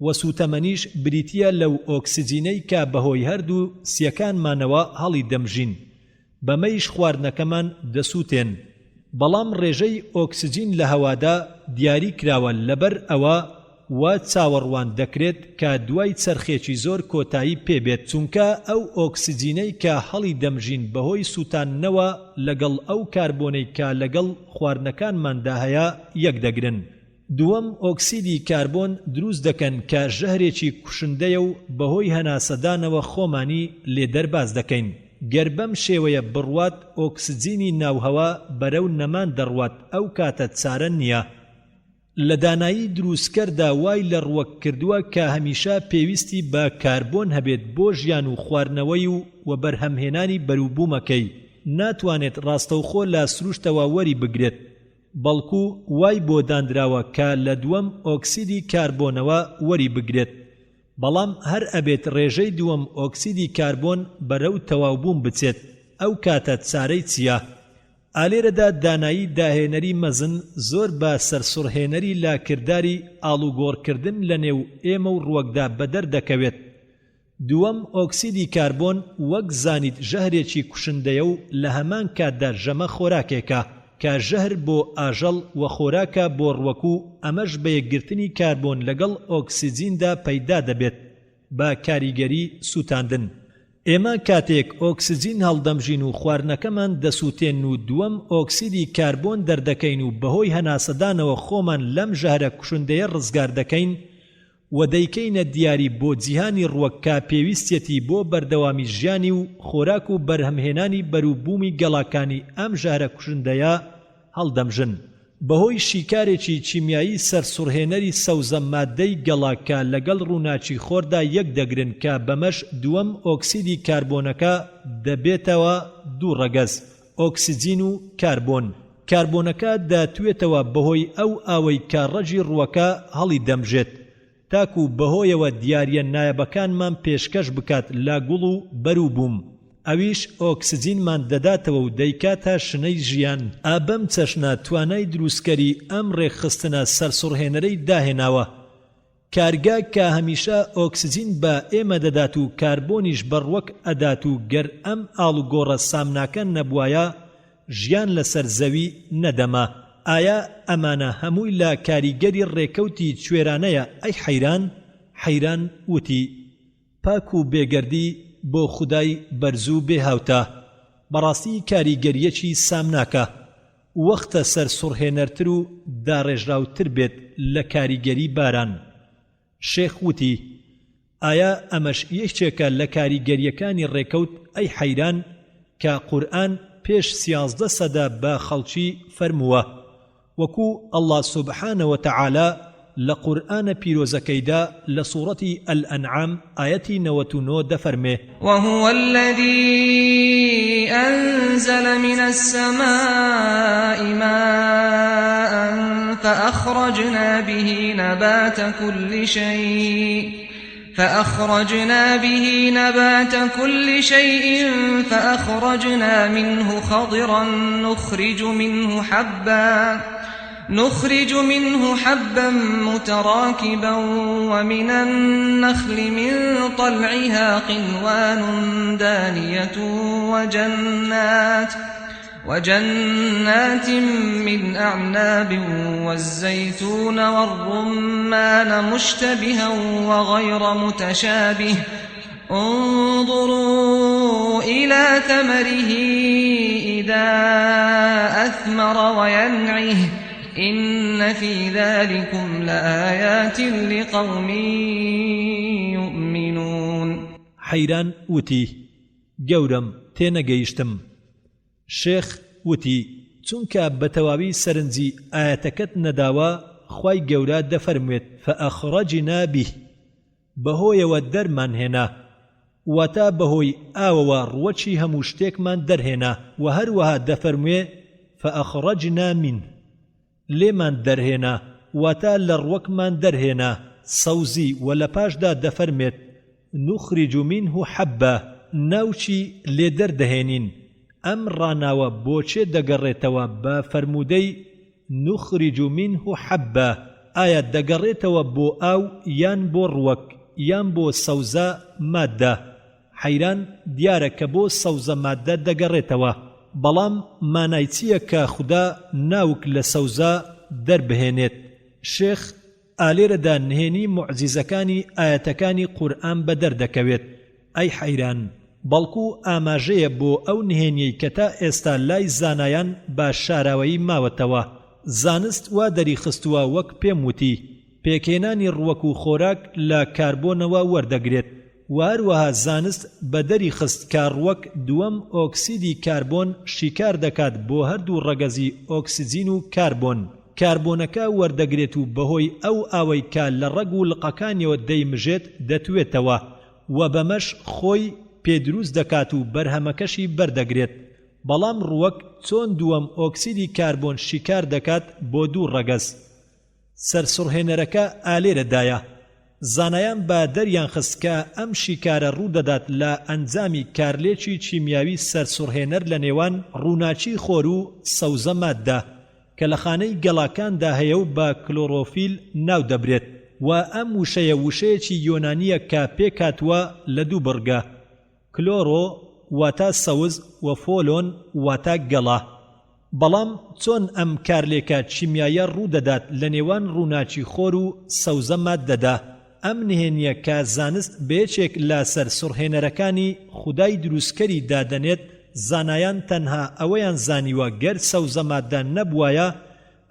و سوتەمەنیش بریتیە لەو ئۆکسجینەی کە بەهۆی هەردوو سیەکانمانەوە هەڵی دەمژین، بەمەیش خواردنەکەمان دەسووتێن. بەڵام ڕێژەی ئۆکسجین لە هەوادا دیاری کراوە، لەبەر ئەوە وا چاوەڕوان دەکرێت کە دوای چەرخێکی زۆر کۆتایی پێبێت، چونکە ئەو ئۆکسجینەی کە هەڵی دەمژین بەهۆی سووتاننەوە لەگەڵ ئەو کاربۆنەی کە لەگەڵ خواردنەکانماندا هەیە یەک دەگرن. دووەم ئۆکسیدی کاربۆن دروست دەکەن کە ژەهرێکی کوشندەیە و بەهۆی هەناسەدانەوە خۆمانی لێ دەرباز دەکەین. گەر بەم شێوەیە بڕوات ئۆکسجینی ناوهەوا بەرەو نەمان دەڕوات، ئەو کاتە چارە نییە. لە دانایی دروستکەردا وای لە ڕووەک کردووە کە هەمیشە پێویستی بە کاربۆن هەبێت بۆ ژیان و خواردنەوەی و بەرهەمهێنانی بەرووبوومەکەی. ناتوانێت ڕاستەوخۆ لە سروشتەوە وەری بگرێت، بەڵکو وای بۆ دانراوە کە لە دووەم ئۆکسیدی کاربۆنەوە وەری بگرێت. بەڵام هەر ئەبێت ڕێژەی دووەم ئۆکسیدی کاربۆن بەرەو تەواوبووم بچێت، ئەو کاتە چارەی چییە؟ ئالێرەدا دانایی داهێنەری مەزن زۆر بە سەرسوڕهێنەری لا کردداری ئاڵوگۆڕکردن لە نێو ئێمە و ڕووەکدا بەدەر دەکەوێت. دووەم ئۆکسیدی کاربۆن وەک زانیت ژەهرێکی کوشندەیە و لە هەمان کاتدا ژەمە خۆراکێکە، کە ژەهر بۆ ئاژەڵ و خۆراکە بۆ ڕوەکو ئەمەش بە یەکگرتنی کاربۆن لەگەڵ ئۆکسیجیندا پەیدا دەبێت بە کاریگەری سوتاندن. ئێمە کاتێک ئۆکسیجین هەڵدەمژین و خواردنەکەمان دەسووتێن و دووەم ئۆکسیدی کاربۆن دەردەکەین و بەهۆی هەناسەدانەوە خۆمان لەم ژەهرە کوشندەیە ڕزگار دەکەین و دەیکەینە دیاری بۆ جیهانی ڕووەکە پێویستێتی بۆ بەردەوامی ژیانی و خۆراک و بەرهەمهێنانی بەرووبوومی گەڵاکانی ئەم ژەهرە کوشندەیە هەڵدەمژن. بەهۆی شیکارێکی چیمیایی سەرسوڕهێنەری سەوزە مادەی گەڵاکە لەگەڵ ڕووناچی خۆردا یەک دەگرن کە بەمەش دووەم ئۆکسیدی کاربۆنەکە دەبێتەوە دوو ڕەگەز، ئۆکسیجین و کاربۆن. کاربۆنەکە دەتوێتەوە بەهۆی ئەو ئاوەی کە ڕەجی ڕووەکە هەڵی دەمژێت تاکو بەهۆیەوە دیاریە نایەبەکانمان پێشکەش بکات لا گوڵ و بەرووبووم. ئەویش ئۆکسیجینمان دەداتەوە و دەیکاتە شنەی ژیان. ئابەم چەشنە توانای دروستکەری ئەم ڕێکخستنە سەرسوڕهێنەرەی داهێناوە. کارگا کە هەمیشە ئۆکسیجین بە ئێمە دەدات و کاربۆنیش بەڕوەک ئەدات و گەر ئەم ئاڵوگۆڕە سامناکە نەبوایە ژیان لەسەر زەوی نەدەما. ئایا ئەمانە هەمووی لە کاریگەری ڕێکەوتی کوێرانەیە؟ ئەی حەیران! حەیران وتی پاک و بێگەردی بۆ خودای بەرزوو بێهاوتە، بەڕاستی کاریگەریەکی سامناکە، وەختە سەر سوڕهێنەرتر و داڕێژراوتر بێت لە کاریگەری باران. شێخ وتی ئایا ئەمەش یەکێکە لە کاریگەریەکانی ڕێکەوت؟ ئەی حەیران کە قورئان پێش 13 سەدە بە خەڵکی فەرمووە، وەکو ئەڵڵا سوبحانە وتەعالا لە قورئانە پیرۆزەکەیدا لە سوورەتی ئەلئەنعام ئایەتی 99 دەفەرمێ: وهو الذي أنزل من السماء ماء فأخرجنا به نبات كل شيء فأخرجنا منه خضرا نخرج منه حبا متراكبا ومن النخل من طلعها قنوان دانية وجنات من أعناب والزيتون والرمان مشتبها وغير متشابه انظروا إلى ثمره إذا أثمر وينعه إن في ذلكم لآيات لقوم يؤمنون. حەیران وتی گەورم تێنەگەیشتم. شێخ وتی چونکە بەتەواوی سەرنجی ئاەتەکەت نەداوە خوای گەورە دەفەرموێت فەئەخرەجنا به، بەهۆیەوە دەرمان هێنا، واتە بەهۆی ئاوەوە ڕوەچی هەموو شتێکمان دەرهێنا، و هەروەها دەفەرموێ فەئەخرەجنا منه، لێمان دەرهێنا، واتە لە ڕوەکمان دەرهێنا سەوزی، و لە پاشدا دەفەرمێت نخرج منه حەبە، ناوچی لێ دەردەهێنین. ئەم ڕاناوە بۆچێ دەگەڕێتەوە بە فەرمودەی نخرج منه حەبە؟ ئایا دەگەڕێتەوە بۆ ئاو یان بۆ ڕوەک یان بۆ سەوزە مادە؟ حەیران دیارە کە بۆ سەوزە مادە دەگەڕێتەوە، بەڵام مانای چییە کە خوددا ناوک لە سەوزە دەربهێنێت؟ شێخ ئالێرەدا نهێنی موعجیزەکانی ئاەتەکانی قورئان بەدەردەکەوێت. ئەی حەیران، بەڵکو ئاماژەیە بۆ ئەو نهێنیەی کە تا ئێستا لای زانایان بە شاراوەیی ماوەتەوە. زانست وا دەریخستووە وەک پێم وتی پێکێنانی ڕووەک و خۆراک لە کاربۆنەوە وەردەگرێت، و هەروەها زانست بە دەریخست کە ڕووەک دووەم ئۆکسیدی کاربۆن شیکار دەکات بۆ هەردوو ڕەگەزی ئۆکسیجین و کاربۆن. کاربۆنەکە وەردەگرێت و بەهۆی ئەو ئاوەی کە لە ڕەگ و لقەکانیەوە دەیمژێت دەتوێتەوە، و بەمەش خۆی پێدروست دەکات و بەرهەمەکەشی بەردەگرێت. بەڵام ڕووەک چۆن دووەم ئۆکسیدی کاربۆن شیکار دەکات بۆ دوو ڕەگەز؟ سەرسوڕهێنەرەکە ئالێرەدایە. زانایان بە دەریان خست کە ئەم شیکارە ڕوودەدات لە ئەنجامی کارلێکی چیمیاوی سەرسوڕهێنەر لە نێوان ڕووناچی خۆر و سەوزە مادە کە لە خانەی گەڵاکاندا هەیە و بە کلۆرۆفیل ناو دەبرێت، و ئەم وشەیە وشەیەکی یۆنانیە کە پێکاتوە لە دوو بڕگە، کلۆرۆ واتە سەوز و فۆلۆن واتە گەڵا. بەڵام چۆن ئەم کارلێکە چیمیایە ڕوودەدات لە نێوان ڕووناچی خۆر و سەوزە ماددەدا ئەم نهێنیە کە زانست بەیەکێک لە سەر سوڕهێنەرەکانی خودای دروستکەری دادەنێت زانایان تەنها ئەوەیان زانیوە گەر سەوزە ماددە نەبوایە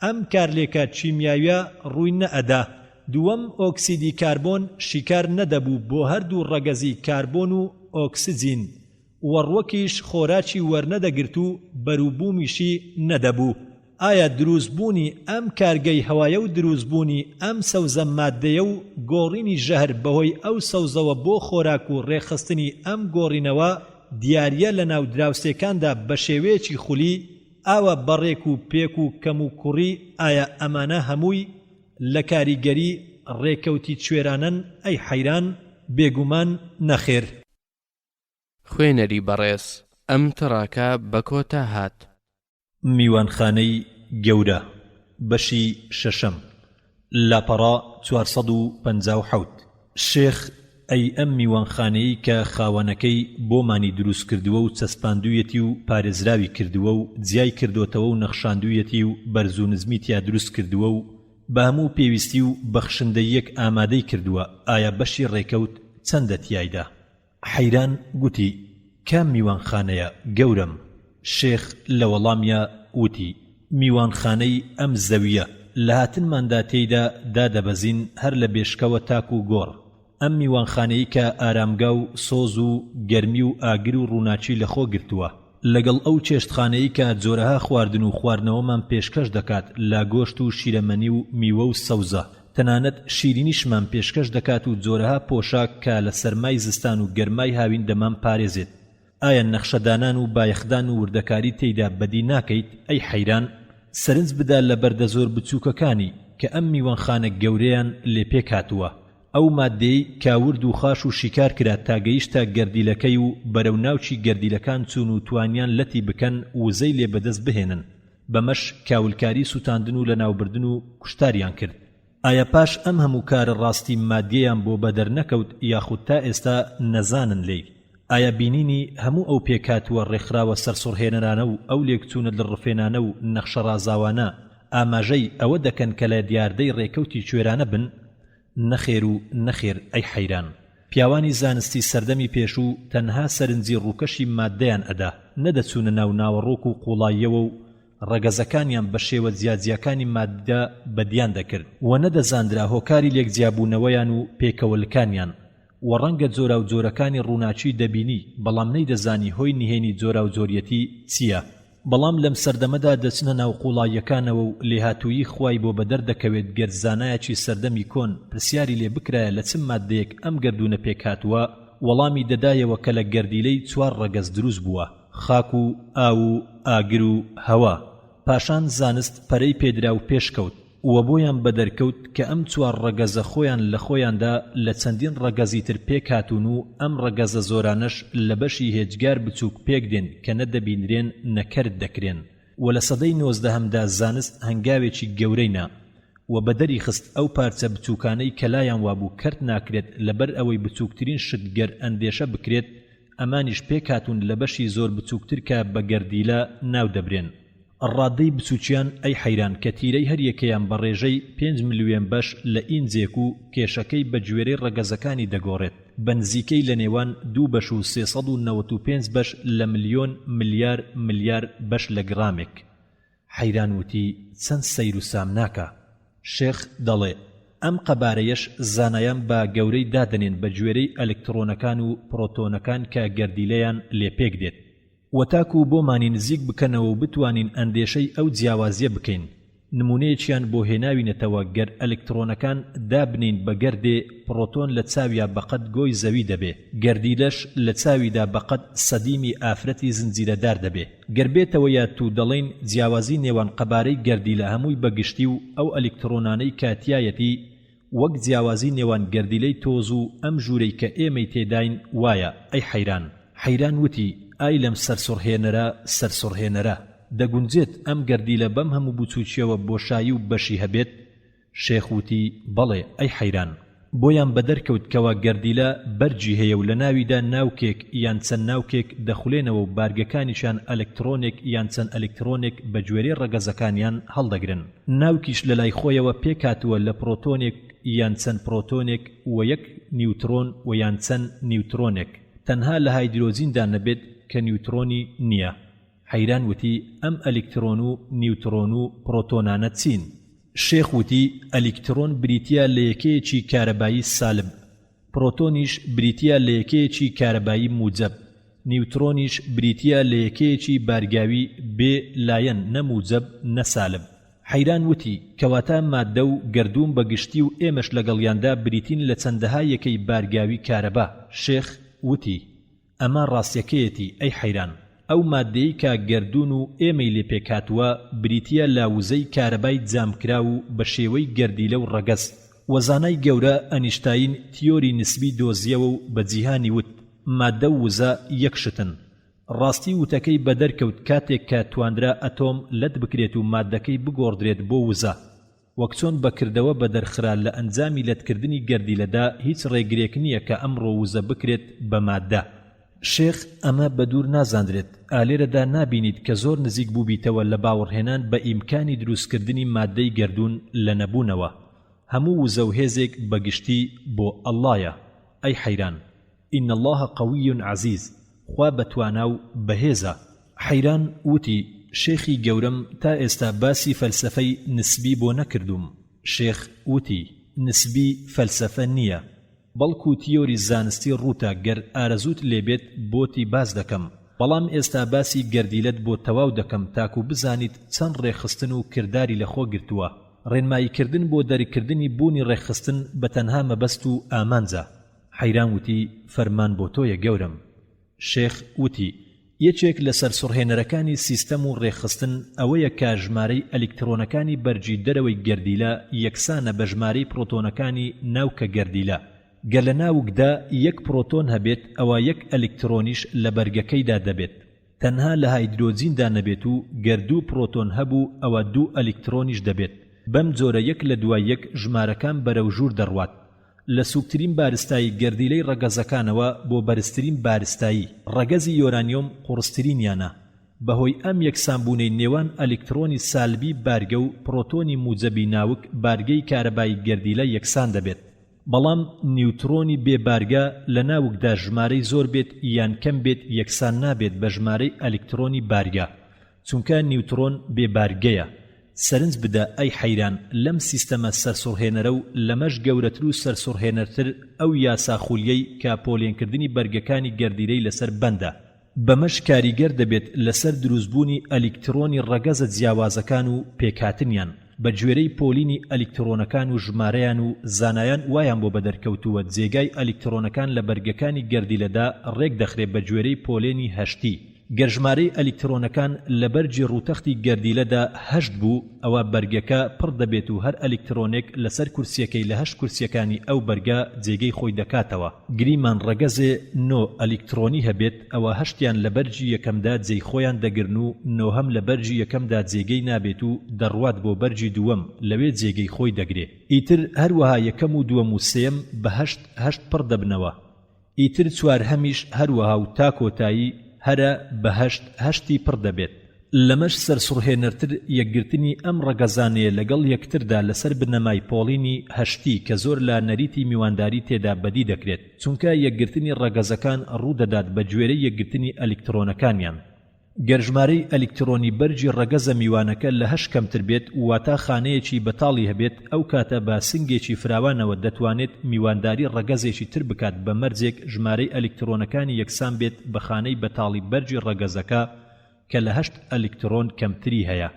ئەم کارلێکە چیمیاویە ڕووی نەئەدا دووەم ئۆکسیدی کاربۆن شیکار نەدەبوو بۆ هەردوو ڕەگەزی کاربۆن و ئۆکسجین وەڕوەکیش خۆراکی وەرنەدەگرت و بەرووبوومیشی نەدەبوو ئایا دروستبوونی ئەم کارگەی هەوایە و دروستبوونی ئەم سەوزە ماددەیە و گۆڕینی ژەهر بەهۆی ئەو سەوزەوە بۆ خۆراک و ڕێخستنی ئەم گۆڕینەوە دیاریە لە ناو دراوسێکاندا بە شێوەیەکی خولی ئاوە بەڕێک و پێک و کەم و کوڕی ئایا ئەمانە هەمووی لە کاریگەری ڕێکەوتی کوێرانن ئەی حەیران بێگومان نەخێر خوێنەری بەڕێز ئەم تڕاکە بە کۆتا هات میوانخانەی گەورە بەشی شەشەم لاپەڕا 457 شێخ ئەی ئەم میوانخانەی کە خاوەنەکەی بۆمانی دروست کردووە و چەسپاندوویەتی و پارێزراوی کردووە و جیای کردوتەوە و نەخشاندوویەتی و بەرز و نزمی تیا دروست کردووە و بە هەموو پێویستی و بەخشندەیەک ئامادەی کردووە ئایا بەشی ڕێکەوت چەندە تیایدا حەیران گوتی کام میوانخانەیە گەورم شێخ لە وەڵامیە وتی میوانخانەی ئەم زەویە لە هاتنماندا تێیدا دادەبەزین هەر لە بێشکەوە تاک و گۆڕ ئەم میوانخانەی کە ئارامگا و سۆز و گەرمی و ئاگر و ڕووناچی لەخۆ گرتووە لەگەڵ ئەو چێشتخانەی کە جۆرەها خواردن و خواردنەوەمان پێشکەش دەکات لا گۆشت و شیرەمەنی و میوە و سەوزە تەنانەت شیرینیشمان پێشکەش دەکات و جۆرەها پۆشاک کە لە سەرمای زستان و گەرمای هاوین دەمان پارێزێت ئایا نەخشەدانان و بایەخدان و وردەکاری تێیدا بەدی ناکەیت ئەی حەیران سەرنج بدا لە بەردە زۆر بچووکەکانی کە ئەم میوانخانە گەورەیان لێ پێک هاتووە ئەو مادەی کاورد و خاش و شیکار کرا تا گەیشتە گەردیلەکەی و بەرەو ناوچی گەردیلەکان چوون و توانیان لەتی بکەن وزەی لێ بەدەست بهێنن بەمەش کاولکاری سوتاندن و لەناوبردن و کوشتاریان کرد ئایا پاش ئەم هەموو کارە ڕاستی مادیەیان بۆ بەدەر نەکەوت یاخود تا ئێستا نەزانن لێی ئایا بینینی هەموو ئەو پێکاتوە ڕێکخراوە سەرسوڕهێنەرانە و ئەو لێکچوونە لڕفێنانە و نەخشە ڕازاوانە ئاماژەی ئەوە دەکەن کە لە دیاردەی ڕێکەوتی کوێرانە بن نەخێر و نەخێر ئەی حەیران پیاوانی زانستی سەردەمی پێشوو تەنها سەرنجی ڕووکەشی مادەیان ئەدا نەدەچوونە ناو ناوەڕۆک و قوڵاییەوە و ڕەگەزەکانیان بە شێوە جیاجیەکانی مادە بەدیان دەکرد و نەدەزاندرا هۆکاری لێکجیابوونەوەیان و پێکەوەلکانیان و ڕەنگە جۆرا و جۆرەکانی ڕووناچی دەبینی بەڵام نەیدەزانی هۆی نهێنی جۆرا و جۆریەتی چییە بەڵام لەم سەردەمەدا دەچنە ناو قوڵاییەکانەوە و لێهاتوویی خوای بۆ بەدەر دەکەوێت گەرزانایەکی سەردەمی کۆن پرسیاری لێ بکرایە لە چم مادەیەک ئەم گەردوونە پێکهاتووە وەڵامی دەدایەوە کە لە گەردیلەی 4 ڕەگەز دروست بووە خاک و ئاو و ئاگر و هەوا پاشان زانست پەرەی پێدرا و پێشکەوت وە بۆیان بەدەرکەوت کە ئەم 4 ڕەگەزە خۆیان لە خۆیاندا لە چەندین ڕەگەزی تر پێکهاتوون و ئەم ڕەگەزە زۆرانەش لە بەشی هێجگار بچووک پێکدێن کە نەدەبینرێن نەکرد دەکرێن و لە سەدەی 19هەمدا زانست هەنگاوێکی گەورەینا و بەدەری خست ئەو پارچە بچووکانەی کە لایان وابوو کەرت ناکرێت لەبەر ئەوەی بچووکترین شت گەر ئەندێشە بکرێت ئەمانیش پێکهاتوون لە بەشی زۆر بچووکتر کە بە گەردیلە ناو دەبرێن ڕادەی بچووچیان ئەی حەیران کە تیرەی هەریەکەیان بە ڕێژەی 5 ملیۆن بەش لە ئینجێک و کێشەکەی بە گوێرەی ڕەگەزەکانی دەگۆڕێت بەنزیکەی لە نێوان 2 بەش و 395 بەش لە ملیۆن ملیار بەش لە گرامێک حەیران وتی چەند سەیر و سام ناکە شێخ دەڵێ ئەم قەبارەیەش زانایان بە گەورەی دادنێن بە گوێرەی ئەلکترۆنەکان و پرۆتۆنەکان کە گەردیلەیان لێ پێک دێت وەتاکو بۆمانی نزیک بکەنەوە و بتوانین ئەندێشەی ئەو جیاوازیە بکەین نمونەیەکیان بۆ هێناوینەتەوە گەر ئەلکترۆنەکان دابنین بە گەردێ پرۆتۆن لە چاویا بەقەت گۆی زەوی دەبێ گەردیلەش لە چاویدا بەقەت سەدیمی ئافرەتی زنجیرەدار دەبێ گەربێتەوە یا تو دەڵێن جیاوازی نێوان قەبارەی گەردیلە هەمووی بەگشتی و ئەو ئەلکترۆنانەی کاتیایەتی وەک جیاوازی نێوان گەردیلەی تۆز و ئەم ژوورەی کە ئێمەی تێداین وایە ئەی حەیران وتی ئای لەم سەرسوڕهێنەرە دەگونجێت ئەم گەردیلە بەم هەموو بچووچیەوە بۆشایی و بەشی هەبێت شێخ وتی بەڵێ ئەی حەیران بۆیان بەدەرکەوت کەوا گەردیلە بەرجی هەیە و لە ناویدا ناوکێک یان چەند ناوکێک دەخولێنەوە و بارگەکانیشان ئەلکترۆنێک یان چەند ئەلکترۆنێک بە گوێرەی ڕەگەزەکانیان هەڵدەگرن. ناوکیش لە لای خۆیەوە پێکاتوە لە پرۆتۆنێک یان چەند پرۆتۆنێک و یەک نیوترۆن و یان چەند نیوترۆنێک، تەنها لە هایدرۆزیندا نەبێت کە نیوترۆنی نییە. حەیران وتی ئەم ئەلکترۆن و نیوترۆن و پرۆتۆنانە چین؟ شێخ وتی ئەلکترۆن بریتیە لە یەکەیەکی کارەبایی سالب، پرۆتۆنیش بریتیە لە یەکەیەکی کارەبایی موجب، نیوترۆنیش بریتیە لە یەکەیەکی بارگاوی بێ لایەن نەموجب نەسالب. حەیران وتی کەواتە ماددە و گەردوون بەگشتی و ئێمەش لەگەڵیاندا بریتین لە چەندەها یەکەی بارگاوی کارەبا. شێخ وتی ئەمە ڕاستیەکەیەتی ئەی حەیران، ئەو مادەی کە گەردوون و ئێمەی لێ پێکاتوە بریتیە لاوزەی کارەبای جامکرا و بە شێوەی گەردیلە و ڕەگەز. وەزانای گەورە ئەنیشتاین تیۆری نسبی دۆزیەوە و بە جیهانی وت مادە و وزە یەکشتن. ڕاستی وتەکەی بەدەرکەوت کاتێک کە تواندرا ئەتۆم لەت بکرێت و مادەکەی بگۆڕدرێت بۆ وزە، وەک چۆن بەکردەوە بەدەرخرا لە ئەنجامی لەتکردنی گەردیلەدا هیچ ڕێگرێک نییە کە ئەمڕۆ وزە بکرێت بە مادە. شێخ ئەمە بە دوور نازاندرێت، ئالێرەدا نابینیت کە زۆر نزیک بووبیتەوە لە باوەڕهێنان بە ئیمکانی دروستکردنی مادەی گەردوون لە نەبوونەوە. هەموو وزە و هێزێک بەگشتی بۆ ئەڵڵایە. ئەی حەیران، ئین الله قەوی عەزیز، خوا بەتوانا و بەهێزە. حەیران وتی شێخی گەورم تا ئێستا باسی فەلسەفەی نسبی بۆ نەکردوم. شێخ وتی نسبی فەلسەفە نییە، بەڵکو تیۆری زانستی ڕووتە، گەر ئارەزوت لێبێت بۆتی باز دەکەم، بەڵام ئێستا باسی گەردیلت بۆ تەواو دەکەم تاکو بزانیت چەند ڕێخستن و کرداری لەخۆ گرتووە. ڕێنماییکردن بۆ دەریکردنی بوونی ڕێخستن بە تەنها مەبەست و ئامانجە. حەیران وتی فەرمان بۆ تۆیە گەورم. شێخ وتی یەکێک لە سەرسوڕهێنەرەکانی سیستەم و ڕێخستن ئەوەیە کە ژمارەی ئەلکترۆنەکانی بەرجی دەرەوەی گەردیلە یەکسانە بە ژمارەی پرۆتۆنەکانی ناوکە گەردیلە. گە لە ناوکدا یەک پرۆتۆن هەبێت ئەوە یەک ئەلکترۆنیش لە بەرگەکەیدا دەبێت، تەنها لە هایدرۆجیندا نەبێت و گەردوو پرۆتۆن هەبوو ئەوە دوو ئەلکترۆنیش دەبێت. بەم جۆرە یەک لە دوای یەک ژمارەکان بەرەو ژوور دەڕوات لە سوکترین بارستایی گەردیلەی ڕەگەزەکانەوە بۆ بەرزترین بارستایی. ڕەگەزی یۆرانیۆم قوڕسترینیانە. بەهۆی ئەم یەکسانبوونەی نێوان ئەلکترۆنی سالبی بارگە و پرۆتۆنی موجەبی ناوک بارگەی کارەبایی گەردیلە یەکسان دەبێت، بەڵام نیوترۆنی بێبارگە لە ناوکدا ژمارەی زۆر بێت یان کەم بێت یەکسان نابێت بە ژمارەی ئەلکترۆنی بارگە، چونکە نیوترۆن بێبارگەیە. سەرنج بدە ئەی حەیران، لەم سیستەمە سەرسوڕهێنەرە و لەمەش گەورەتر و سەرسوڕهێنەرتر ئەو یاساخولیەی کە پۆلێنکردنی بەرگەکانی گەردیلەی لەسەر بەندە. بەمەش کاریگەر دەبێت لەسەر دروستبوونی ئەلکترۆنی ڕەگەزە جیاوازەکان و پێکهاتنیان بە گوێرەی پۆلینی ئەلکترۆنەکان و ژمارەیان و زانایان وایان بۆ بەدەرکەوتووە جێگای ئەلکترۆنەکان لە بەرگەکانی گەردیلەدا ڕێک دەخرێت بە گوێرەی پۆلێنی هەشتی. گەر ژمارەی ئەلکترۆنەکان لە بەرجی ڕووتەختی گەردیلەدا هەشت بوو، ئەوە بەرگەکە پڕ دەبێت و هەر ئەلکترۆنێک لەسەر کورسیەکەی لە هەشت کورسیەکانی ئەو بەرگە جێگەی خۆی دەکاتەوە. گریمان ڕەگەزێ نۆ ئەلکترۆنی هەبێت، ئەوە هەشتیان لە بەرجی یەکەمدا جێی خۆیان دەگرن و نۆهەم لە بەرجی یەکەمدا جێگەی نابێت و دەڕوات بۆ بەرجی دووەم، لەوێ جێگەی خۆی دەگرێت. ئیتر هەروەها یەکەم و دووەم و سێم بە هەشت پڕ دەبنەوە. ئیتر چوارهەمیش هەروەها و تا کۆتایی هەرە بە هەشتی پڕ دەبێت. لەمەش سەرسوڕهێنەرتر یەکگرتنی ئەم ڕەگەزانەیە لەگەڵ یەکتردا لەسەر بنەمای پۆڵینی هەشتی کە زۆر لە نەریتی میوانداری تێدا بەدی دەکرێت، چونکە یەکگرتنی ڕەگەزەکان ڕوودەدات بە گوێرەی یەکگرتنی ئەلکترۆنەکانیان. گەر ژمارەی ئەلکترۆنی بەرجی ڕەگەزە میوانەکە لە هەشت کەمتر بێت واتە خانەیەکی بەتاڵی هەبێت، ئەو کاتە بە سنگێکی فراوانەوە دەتوانێت میوانداری ڕەگەزێکی تر بکات بە مەرجێک ژمارەی ئەلکترۆنەکانی یەکسان بێت بە خانەی بەتاڵی بەرجی ڕەگەزەکە کە لە هەشت ئەلکترۆن کەمتری هەیە.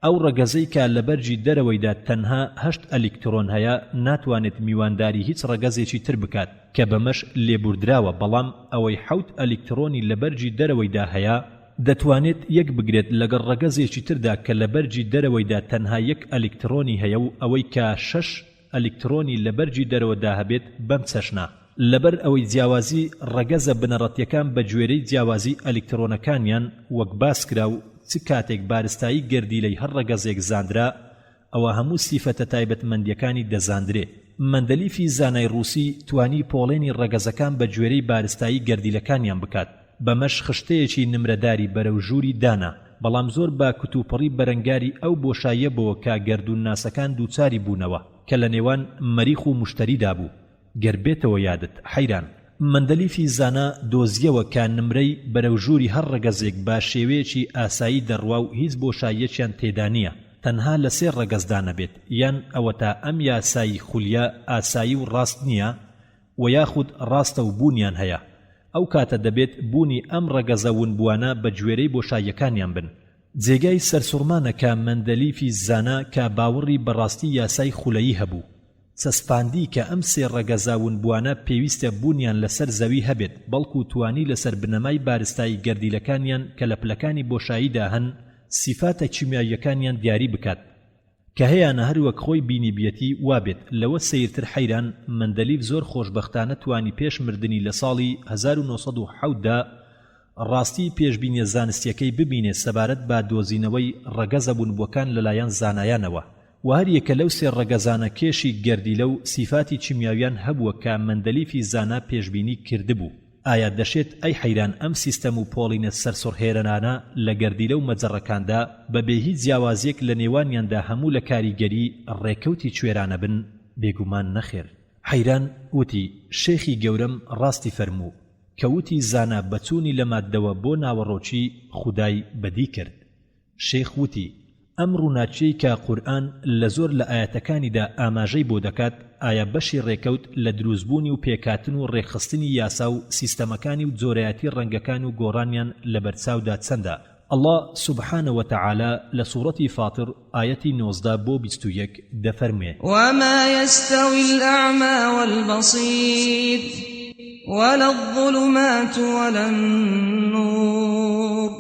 ئەو ڕەگەزەی کە لە بەرجی دەرەوەیدا تەنها هەشت ئەلکترۆن هەیە ناتوانێت میوانداری هیچ ڕەگەزێکی تر بکات کە بەمەش لێبوردراوە، بەڵام ئەوەی حەوت ئەلکترۆنی لە بەرجی دەرەوەیدا هەیە دەتوانێت یەک بگرێت لەگەڵ ڕەگەزێکی تردا کە لە بەرجی دەرەوەیدا تەنها یەک ئەلکترۆنی هەیە و ئەوەی کە 6 ئەلکترۆنی لە بەرجی دەرەوەدا هەبێت بەم چەشنە. لەبەر ئەوەی جیاوازی ڕەگەزە بنەڕەتیەکان بە گوێرەی جیاوازی ئەلکترۆنەکانیان وەک باس کرا و چ کاتێک بارستایی گەردیلەی هەر ڕەگەزێک زاندرا، ئەوە هەموو سیفەتە تایبەتمەندیەکانی دەزاندرێ. مەندەلیفی زانای ڕووسی توانی پۆڵێنی ڕەگەزەکان بە گوێرەی بارستایی گەردیلەکانیان بکات بەمەش خشتەیەکی نمرەداری بەرەو ژووری دانا بەڵام زۆر با کتوپڕی بەرەنگاری ئەو بۆشاییە بۆ کە گەردون ناسەکان دووچاری بوونەوە کە لە نێوان مەریخ و موشتەریدا بوو گەربێتەوە یادت حەیران مەندەلیفی زانا دۆزیەوە کە نمرەی بەرەو ژووری هەر ڕەگەزێک با شێوەیەکی ئاسایی دەڕوا و هیچ بۆشاییەکیان تێدا نییە تەنها لە سێ ڕەگەزدانە بێت یان ئەوە تا ئەم یاسایی خولیا ئاسایی و ڕاست نییە و یاخود ڕاستە و بوونیان هەیە ئەو کاتە دەبێت بوونی ئەم ڕەگەزە ونبووانە بە گوێرەی بۆشاییەکانیان بن جێگای سەرسوڕمانەکە مەندەلیفی زانا کە باوەڕی بەڕاستی یاسای خولەیی هەبوو چەسپاندی کە ئەم سێ ڕەگەزە ونبووانە پێویستە بوونیان لەسەر زەوی هەبێت بەڵکو توانی لەسەر بنەمای بارستایی گەردیلەکانیان کە لە پلەکانی بۆشاییدا هەن سیفاتە کیمیاییەکانیان دیاری بکات کە هەیەنە هەروەک خۆی بینیبیەتی وابێت لەوە سەیرتر حەیران مەندەلیف زۆر خۆشبەختانە توانی پێش مردنی لە ساڵی 1970دا ڕاستی پێشبینیە زانستیەکەی ببینێ سەبارەت با دۆزینەوەی ڕەگەزە بوونبووەکان لەلایەن زانایانەوە و هەر یەکە لەو سێ ڕەگەزانە کێشی گەردیلە و سیفاتی کیمیاویان هەبووە کە مەندەلیفی زانا پێشبینی کردبوو ئایا دەشێت ئەی حەیران ئەم سیستەم و پۆڵینە سەرسوڕهێرانانە لە گەردیلە و مەجەڕەکاندا بەبێ هیچ جیاوازیەک لە نێوانیاندا هەموو لە کاریگەری ڕێکەوتی کوێرانە بن بێگومان نەخێر حەیران وتی شێخی گەورەم ڕاستی فەرموو کەوتی زانا بەچوونی لە ماددەوە بۆ ناوەڕۆکی خودای بەدی کرد شێخ وتی ئەم ڕووناچیەی کە قورئان لە زۆر لە ئاەتەکانیدا ئاماژەی بۆ دەکات ئایا بەشی ڕێکەوت لە دروستبوونی و پێکاتن و ڕێکخستنی یاسا و سیستەمەکانی و جۆرەیەتی ڕەنگەکان و گۆڕانیان لە بەرچاودا چەندە الله سبحانه وتعالى لسورة فاطر آية 19 بو 21 دفرمي وما يستوي الأعمى والبصير ولا الظلمات ولا النور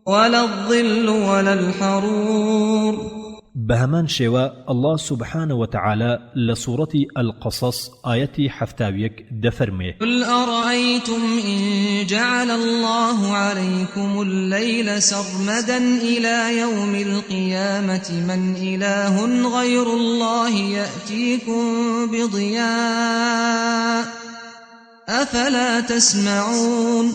ولا الظل ولا الحرور بهمان شوا الله سبحانه وتعالى لسورة القصص آية حفتاويك دفرمي قل أرأيتم إن جعل الله عليكم الليل سرمدا إلى يوم القيامة من إله غير الله يأتيكم بضياء أفلا تسمعون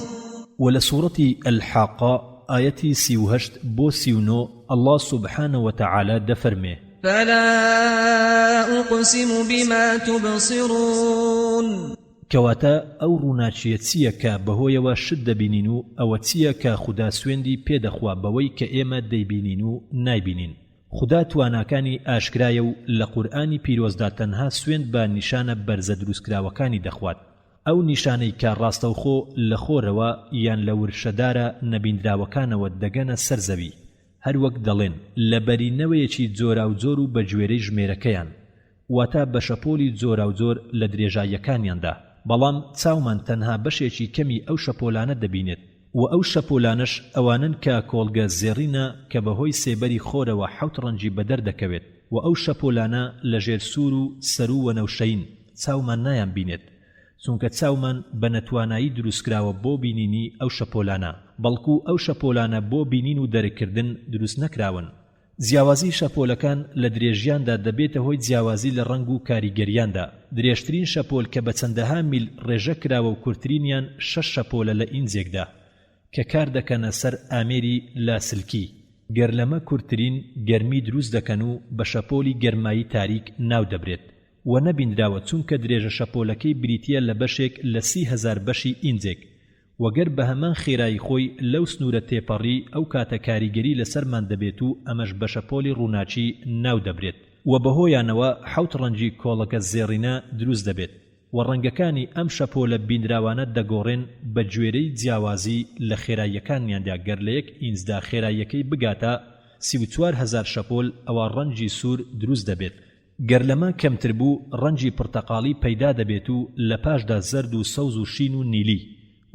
ولسورة الحاقة آية 38 بو 39 الله سبحانه وتعالى دفرمي فلا أقسم بما تبصرون كواتا أو روناچيتسية كا بهويوا شد بينينو أو تسية كا خدا سويندي بيدخوا بوي كإيما دي بينينو ناي بينين خدا تواناكاني آشكرايو لقرآني بيروزدا تنها سويند با نشان برز دروسكراوكاني دخوات ئەو نیشانەی کە ڕاستەوخۆ لە خۆرەوە یان لە ورشەدارە نەبیندراوەکانەوە دەگەنە سەرزەوی هەروەک دەڵێن لە بەرینەوەیەکی جۆرا و جۆر و بە گوێرەی ژمێرەکەیان واتە بە شەپۆلی جۆرا و جۆر لە درێژاییەکانیاندا بەڵام چاومان تەنها بەشێکی کەمی ئەو شەپۆلانە دەبینێت و ئەو شەپۆلانش ئەوانن کە کۆڵگە زێڕینە کە بەهۆی سێبەری خۆرەوە حەوت ڕەنجی بەدەر دەکەوێت و ئەو شەپۆلانە لە ژێر سوور و سەر و وەنەوشەین چاومان نایان بینێت چونکە چاومان بە نەتوانایی دروستکراوە بۆ بینینی ئەو شەپۆلانە بەڵکو ئەو شەپۆلانە بۆ بینین و دەرەکردن دروست نەکراون جیاوازی شەپۆلەکان لە درێژیاندا دەبێتە هۆی جیاوازی لە ڕەنگ و کاریگەریاندا درێژترین شەپۆل کە بە چەندەها میل ڕێژە کراوە و کورتترینیان 6 شەپۆلە لە ئینجێکدا کە کار دەکەنە سەر ئامێری لاسلکی گەر لەمە کورتترین گەرمی دروست دەکەن و بە شەپۆلی گەرمایی تاریک ناو دەبرێت و نەبیندراوە چونکە درێژە شەپۆلەکەی بریتیە لە بەشێک لە 30,000 بەشی ئینجێک وەگەر بە هەمان خێرایی خۆی لەو سنوورە تێپەڕی ئەو کاتە کاریگەری لەسەرمان دەبێت و ئەمەش بە شەپۆلی ڕووناچی ناو دەبرێت و بەهۆیانەوە حەوت ڕەنجی کۆڵەکە زێڕینە دروست دەبێت و ڕەنگەکانی ئەم شەپۆلە بیندراوانە دەگۆڕێن بە گوێرەی جیاوازی لە خێراییەکانیاندا گەر لە یەک ئینجدا خێراییەکەی بگاتە 34,000 شەپۆل ئەوە ڕەنجی سوور دروست دەبێت گەر لەمە کەمتر بوو ڕەنجی پڕتەقاڵی پەیدا دەبێت و لە پاشدا زەرد و سەوز و شین و نیلی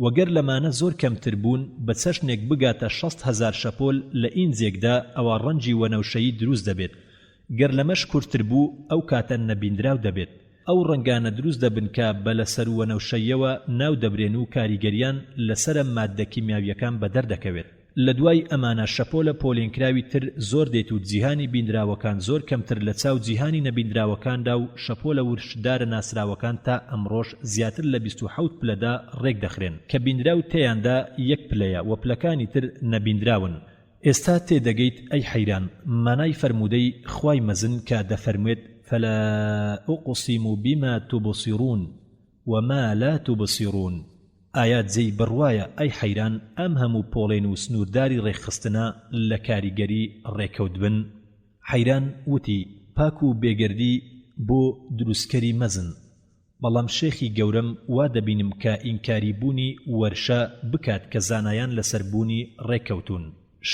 وەگەر لەمانە زۆر کەمتر بوون بە چەشنێک بگاتە 60,000 شەپۆل لە ئینجێکدا ئەوە ڕەنجی وەنەوشەیی دروست دەبێت گەر لەمەش کورتتر بوو ئەو کاتە نەبیندراو دەبێت ئەو ڕەنگانە دروست دەبن کە بە لەسەر وەنەوشەیەوە ناو دەبرێن و کاریگەریان لەسرە ماددە کیمیاویەکان بەدەردەکەوێت لە دوای ئەمانە شەپۆلە پۆلێنکراوی تر زۆر دێت و جیهانی بینراوەکان زۆر کەمتر لە چاو جیهانی نەبینراوەکاندا و شەپۆلە ورشدارە ناسراوەکان تا ئەمڕۆژ زیاتر لە 27 پلەدا ڕێک دەخرێن کە بینراو تێیاندا یەک پلەیە و پلەکانی تر نەبینراون. ئێستا تێدەگەیت ئەی حەیران مانای فەرمودەی خوای مەزن کە دەفەرموێت فلا أقسم بما تبصرون وما لا تبصرون. ئایا جێی بڕوایە ئەی حەیران ئەم هەموو پۆڵێن و سنوورداری ڕێکخستنە لە کاریگەری ڕێکەوت بن؟ حەیران وتی پاک و بێگردی بۆ دروستکەری مەزن، بەڵام شێخی گەورەم وا دەبینم کە ئینکاری بوونی وەرشە بکات کە زانایان لەسەر بوونی ڕێکەوتون.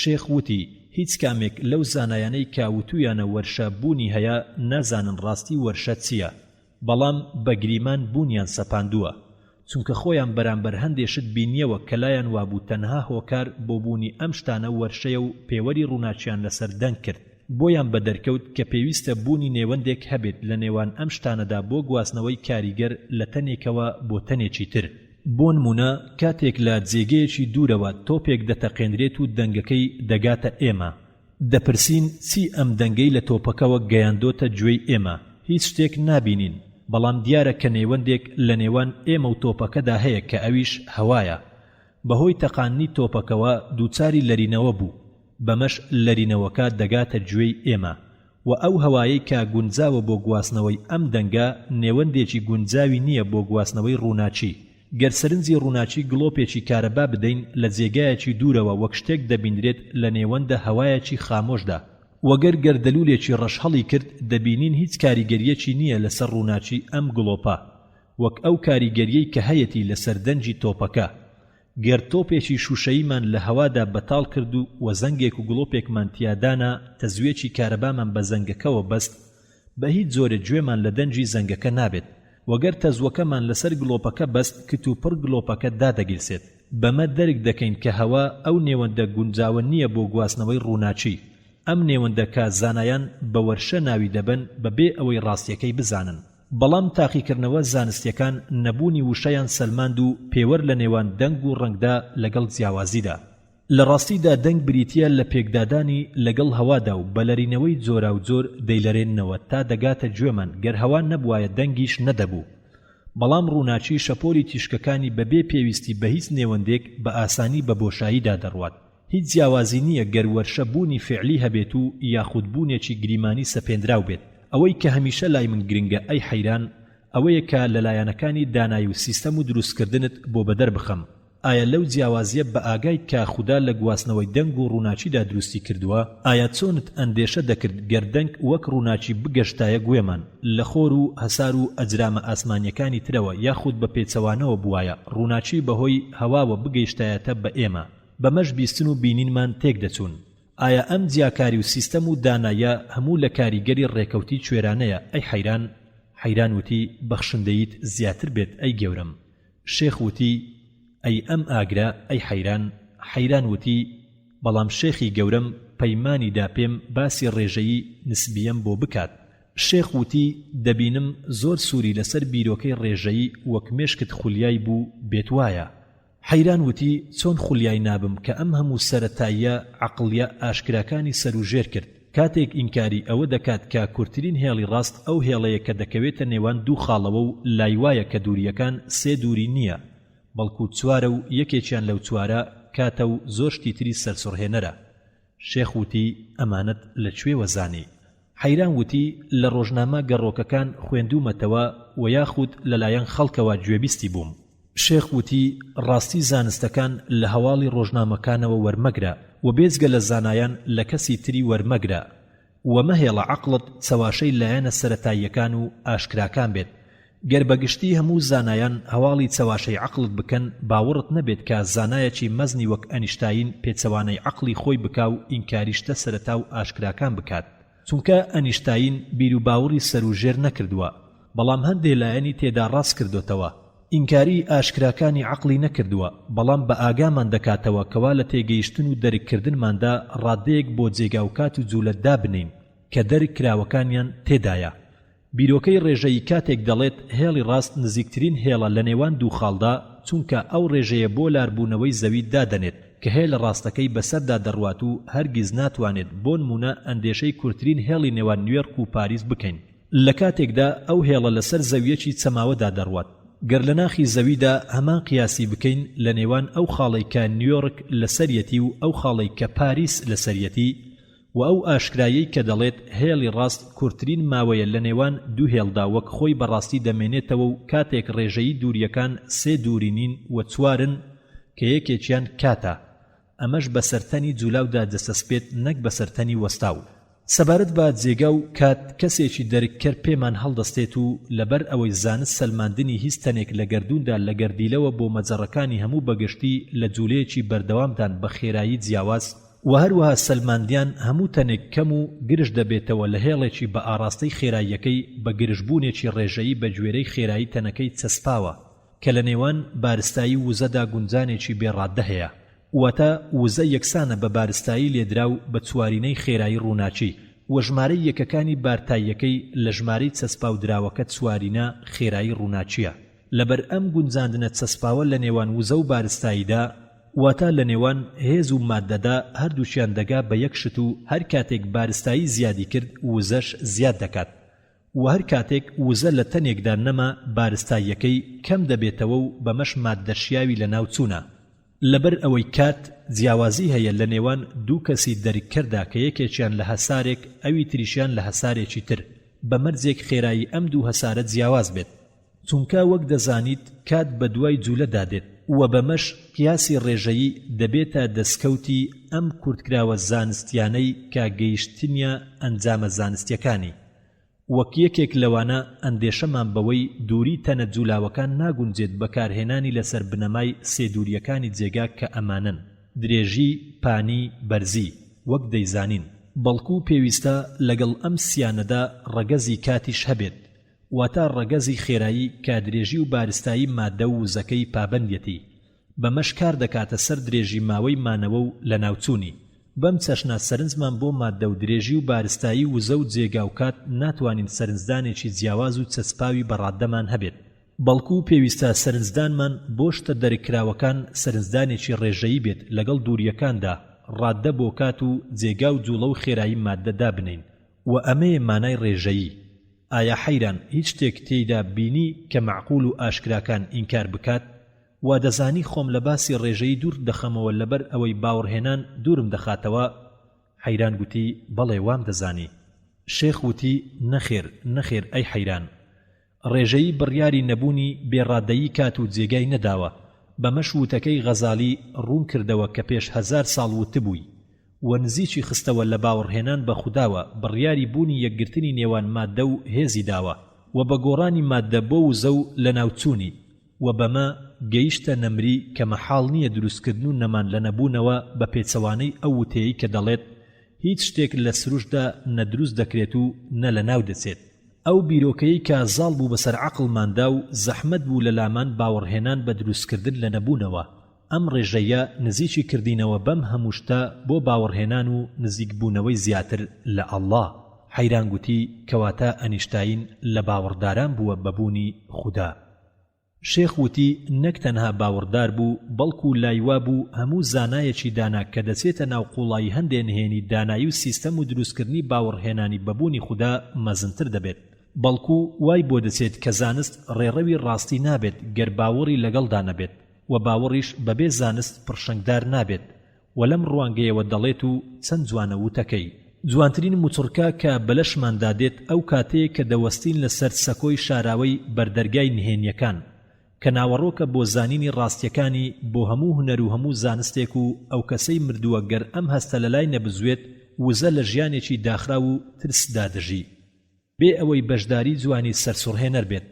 شێخ وتی هیچ کامێک لەو زانایانەی کاوتویانە وەرشە بوونی هەیە نازانن ڕاستی وەرشە چییە، بەڵام بەگریمان بوونیان سەپاندووە، چونکە خۆیان بەرامبەر هەندێشت بینیەوە کە لایەن وابوو تەنها هۆکار بۆ بوونی ئەم شتانە وەرشەیە و پێوەری ڕووناچیان لەسەر دەنگ کرد، بۆیان بەدەرکەوت کە پێویستە بوونی نێوەندێک هەبێت لە نێوان ئەم شتانەدا بۆ گواستنەوەی کاریگەر لە تەنێکەوە بۆ تەنێکی تر. بۆ نمونە کاتێک لە جێگەیەکی دوورەوە تۆپێک دەتەقێنرێت و دەنگەکەی دەگاتە ئێمە، دەپرسین چی ئەم دەنگەی لە تۆپەکەوە گەیاندۆتە گوێی ئێمە، هیچ شتێک نابینین، بەڵام دیارە کە نێوەندێک لە نێوان ئێمە و تۆپەکەدا هەیە کە ئەویش هەوایە. بەهۆی تەقاندنی تۆپەکەوە دووچاری لەرینەوە بوو، بەمەش لەرینەوەکە دەگاتە گوێی ئێمە و ئەو هەوایەی کە گونجاوە بۆ گواستنەوەی ئەم دەنگە نێوەندێکی گونجاوی نییە بۆ گواستنەوەی ڕووناچی. گەر سەرنجی ڕووناچی گڵۆپێکی کارەبا بدەین لە جێگایەکی دوورەوە وەک شتێک دەبینرێت لە نێوەندە هەوایەکی خامۆشدا، وەگەر گەردەلوولێکی ڕەشهەڵی کرد دەبینین هیچ کاریگەریەکی نییە لەسەر ڕووناچی ئەم گڵۆپە، وەک ئەو کاریگەریەی کە هەیەتی لەسەر دەنجی تۆپەکە. گەر تۆپێکی شوشەییمان لە هەوادا بەتاڵ کرد و وەزەنگێک و گڵۆپێکمان تیادانە تەزوێکی کارەبامان بە زەنگەکەوە بەست، بە هیچ جۆرە گوێمان لە دەنجی زەنگەکە نابێت، وەگەر تەزوەکەمان لەسەر گڵۆپەکە بەست کت و پڕ گڵۆپەکە دادەگیرسێت. بەمە دەرک دەکەین کە هەوا ئەو نێوەندە گونجاوە نییە بۆ گواستنەوەی ڕووناچی. ئەم نێوەندە کە زانایان بە وەرشە ناوی دەبن بەبێ ئەوەی ڕاستیەکەی بزانن، بەڵام تاقیکردنەوە زانستیەکان نەبوونی وشەیان سەلماند و پێوەر لە نێوان دەنگ و ڕەنگدا لەگەڵ جیاوازیدا. لە ڕاستیدا دەنگ بریتیە لە پێکدادانی لەگەڵ هەوادا و بەلەرینەوەی جۆرا و جۆر دەیلەرێننەوە تا دەگاتە گوێمان، گەر هەوا نەبوایە دەنگیش نەدەبوو. بەڵام ڕووناچی شەپۆلی تیشکەکانی بەبێ پێویستی بە هیچ نێوەندێک بە ئاسانی بە بۆشاییدا دەڕوات. هیچ جیاوازی نییە گەر وەرشە بوونی فعلی هەبێت و یاخود بوونێکی گریمانی سەپێنراو بێت. ئەوەی کە هەمیشە لای من گرنگە ئەی حەیران ئەوەیە کە لەلایەنەکانی دانایی و سیستەم و دروستکردنت بۆ بەدەر بخەم. ئایا لەو جیاوازیە بە ئاگایت کە خوددا لە گواستنەوەی دەنگ و ڕووناچیدا دروستی کردووە؟ ئایا چۆنت ئەندێشە دەکرد گەر دەنگ وەک ڕووناچی بگەشتایە گوێمان لە خۆر و هەسار و ئەجرامە ئاسمانیەکانی ترەوە یاخود بە پێچەوانەوە بوایە ڕووناچی بەهۆی هەواوە بگەیشتایەتە بە ئێمە، بەمەش بیستن و بینینمان تێک دەچوون؟ ئایا ئەم جیاکاری و سیستەم و دانایە هەموو لە کاریگەری ڕێکەوتی کوێرانەیە؟ ئەی حەیران. حەیران وتی بەخشندەیت زیاتر بێت ئەی گەورم. شێخ وتی ئەی ئەم ئاگرا ئەی حەیران. حەیران وتی بەڵام شێخی گەورم پەیمانیدا پێم باسی ڕێژەیی نسبیەم بۆ بکات. شێخ وتی دەبینم زۆر سووری لەسەر بیرۆکەی ڕێژەیی وەک مێشکت خولیای بوو بێت وایە. حەیران وتی چۆن خولیای نابم کە ئەم هەموو سەرەتاییە عەقڵیە ئاشکراکانی سەروژێر کرد. کاتێک ئینکاری ئەوە دەکات کە کورتترین هێڵی ڕاست ئەو هێڵەیە کە دەکەوێتە نێوان دوو خاڵەوە و لایوایە کە دووریەکان سێ دووری نییە، بەڵکو چوارە و یەکێکیان لەو چوارە کاتە و زۆر شتی تری سەرسوڕهێنەرە. شێخ وتی ئەمانەت لەکوێوە زانی؟ حەیران وتی لە ڕۆژنامە گەڕۆکەکان خوێندومەتەوە و یاخود لەلایەن خەڵکەوە گوێبیستی بووم. شێخ وتی ڕاستی زانستەکان لە هەواڵی ڕۆژنامەکانەوە وەرمەگرە و بێجگە لە زانایان لە کەسی تری وەرمەگرە و مەهێڵە عەقڵت چەواشەی لایەنە سەرەتاییەکان و ئاشکراکان بێت. گەر بەگشتی هەموو زانایان هەواڵی چەواشەی عەقڵت بکەن باوەڕت نەبێت کە زانایەکی مەزنی وەک ئەنیشتاین پێچەوانەی عەقڵی خۆی بکا و ئینکاریشتە سەرەتا و ئاشکراکان بکات، چونکە ئەنیشتاین بیر و باوەڕی سەروژێر نەکردووە، بەڵام هەندێک لایەنی تێدا ڕاست کردوتەوە. ئینکاری ئاشکراکانی عەقڵی نەکردووە، بەڵام بە ئاگامان دەکاتەوە کەوا لە تێگەیشتن و دەرککردنماندا ڕادەیەک بۆ جێگاوکات و جوولەتدا بنین کە دەرک کراوەکانیان تێدایە. بیرۆکەی ڕێژەیی کاتێک دەڵێت هێڵی ڕاست نزیکترین هێڵە لە نێوان دوو خاڵدا، چونکە ئەو ڕێژەیە بۆ لاربوونەوەی زەوی دادەنێت کە هەیە لە ڕاستەکەی بەسەردا دەڕوات و هەرگیز ناتوانێت بۆ نمونە ئەندێشەی کورتترین هێڵی نێوان نیویۆرک و پاریس بکەین لە کاتێکدا ئەو هێڵە لەسەر زەویەکی چەماوەدا دەڕوات گەر لە ناخی زەویدا هەمان قیاسی بکەین لە نێوان ئەو خاڵەی کە نیویۆرک لەسەریەتی و ئەو خاڵەی کە پاریس لەسەریەتی و ئەو ئاشکرایەی کە دەڵێت هێڵی ڕاست کورتترین ماوەیە لە نێوان دوو هێڵدا وەک خۆی بەڕاستی دەمێنێتەوە و کاتێک ڕێژەیی دووریەکان سێ دووری نین و چوارن کە یەکێکیان کاتە ئەمەش بەسەرتەنی جولاودا دەسەسپێت نەک بەسەرتەنی وەستاو سەبارەت بە جێگا و کات کەسێکی دەرککەر پێمان هەڵدەستێت و لەبەر ئەوەی زانست سەلماندنی هیچ تەنێک لە گەردووندا لە گەردیلەوە بۆ مەجەڕەکانی هەموو بەگشتی لە جوولەیەکی بەردەوامدان بە خێرایی جیاواز و هەروەها سەلماندیان هەموو تەنێک کەم و گرش دەبێتەوە لە هێڵێکی بە ئاراستەی خێراییەکەی بە گرشبوونێکی ڕێژەیی بە گوێرەی خێرایی تەنەکەی چەسپاوە کە لە نێوان بارستایی وزەدا گونجانێکی بێڕاددە هەیە واتە وزە یەکسانە بە بارستایی لێدرا و بە چوارینەی خێرایی ڕووناچی و ژمارەی یەکەکانی بارتاییەکەی لە ژمارەی چەسپاودراوەکە چوارینە خێرایی ڕووناچیە لەبەر ئەم گونجاندنە چەسپاوە لە نێوان وزە و بارستاییدا واتە لە نێوان هێز و مادەدا هەردووچیان دەگا بە یەک شت و هەر کاتێک بارستایی زیادی کرد وزەش زیاد دەکات و هەر کاتێک وزە لە تەنێکدا نەما بارستاییەکەی کەم دەبێتەوە و بەمەش مادەشیاوی لە ناو چوونە لەبەر ئەوەی کات جیاوازی هەیە لە نێوان دوو کەسی دەرککەردا کە یەکێکیان لە هەسارێک ئەوی تریشیان لە هەسارێکی تر بە مەرجێک خێرایی ئەم دوو هەسارە جیاواز بێت چونکە وەک دەزانیت کات بە دوای جوولەدا دێت و بەمەش قیاسی ڕێژەیی دەبێتە دەستکەوتی ئەم کورتکراوە زانستیانەی کە گەیشتنیە ئەنجامە زانستیەکانی وەک یەکێک لەوانە ئەندێشەمان بەوەی دووری تەنە جوولاوەکان ناگونجێت بەکارهێنانی لەسەر بنەمای سێدووریەکانی جێگا کە ئەمانن درێژی پانی بەرزی وەک دەیزانین بەڵکو پێویستە لەگەڵ ئەم سیانەدا ڕەگەزی کاتیش هەبێت واتە ڕەگەزی خێرایی کە درێژی و بارستایی مادە و وزەکەی پابەندەتی بەمەش کار دەکاتە سەر درێژی ماوەی مانەوە و لە ناوچوونی بەم چەشنە سەرنجمان بۆ مادە و درێژی و بارستایی وزە و جێگا و کات ناتوانین سەرنجدانێکی جیاواز و چەسپاوی بەڕاددەمان هەبێت بەڵکو پێویستە سەرنجدانمان بۆ شتە دەرکراوەکان سەرنجدانێکی ڕێژەیی بێت لەگەڵ دووریەکاندا ڕاددە بۆ کات و جێگا و جوڵە و خێرایی مادەدا بنین و ئەمەیە مانای ڕێژەیی ئایا حەیران هیچ شتێک تێیدا بینی کە معقول و ئاشکراکان ئینکار بکات وا دەزانی خۆم لە باسی ڕێژەی دوور دەخەمەوە لەبەر ئەوەی باوەڕهێنان دوورم دەخاتەوە حەیران گوتی بەڵێ وام دەزانی شێخ وتی نەخێر ئەی حەیران ڕێژەی بڕیاری نەبوونی بێڕادەیی کات و جێگای نەداوە بەمەش وتەکەی غەزالی ڕوون کردەوە کە پێش 1000 ساڵ وتبووی و نزیکی خستەوە لە باوەڕهێنان بە خودداوە بڕیاری بوونی یەکگرتنی نێوان مادە و هێزی داوە و بە گۆڕانی مادە بۆ وزە و لە ناوچوونی و بەمە گەیشتە نەمری کە مەحاڵ نییە دروستکردن و نەمان لە نەبوونەوە بە پێچەوانەی ئەو وتەیەی کە دەڵێت هیچ شتێک لە سروشدا نەدروست دەکرێت و نە لە ناو دەچێت ئەو بیرۆکەیی کە زاڵ بوو بەسەر عەقڵماندا و زەحمەت بوو لە لامان باوەڕهێنان بە دروستکردن لە نەبوونەوە ئەم ڕێژەیە نزیکی کردینەوە بەم هەموو شتە بۆ باوەڕهێنان و نزیکبوونەوەی زیاتر لە ئەڵڵا حەیران گوتی کەواتە ئەنیشتاین لە باوەڕداران بووە بەبوونی خودا شێخ وتی نەک تەنها باوەڕدار بوو بەڵکو لایوا بوو هەموو زانایەکی دانا کە دەچێتە ناو قوڵایی هەندێک نهێنی دانایی و سیستەم و دروستکردنی باوەڕهێنانی بەبوونی خودا مەزنتر دەبێت بەڵکو وای بۆ دەچێت کە زانست ڕێڕەوی ڕاستی نابێت گەر باوەڕی لەگەڵدا نەبێت و باوەڕیش بەبێ زانست پڕشنگدار نابێت و لەم ڕوانگەیەوە دەڵێت و چەند جوانە وتەکەی جوانترین موچڕکە کە بەلەشماندا دێت ئەو کاتەیە کە دەوەستین لەسەر سەکۆی شاراوەی بەردەرگای نهێنیەکان کە ناوەڕۆکە بۆ زانینی ڕاستیەکانی بۆ هەموو هونەر و هەموو زانستێک و ئەو کەسەی مردووە گەر ئەم هەستە لەلای نەبزوێت وزە لە ژیانێکی داخرا و ترسدا دەژی بێ ئەوەی بەشداری جوانی سەرسوڕهێنەر بێت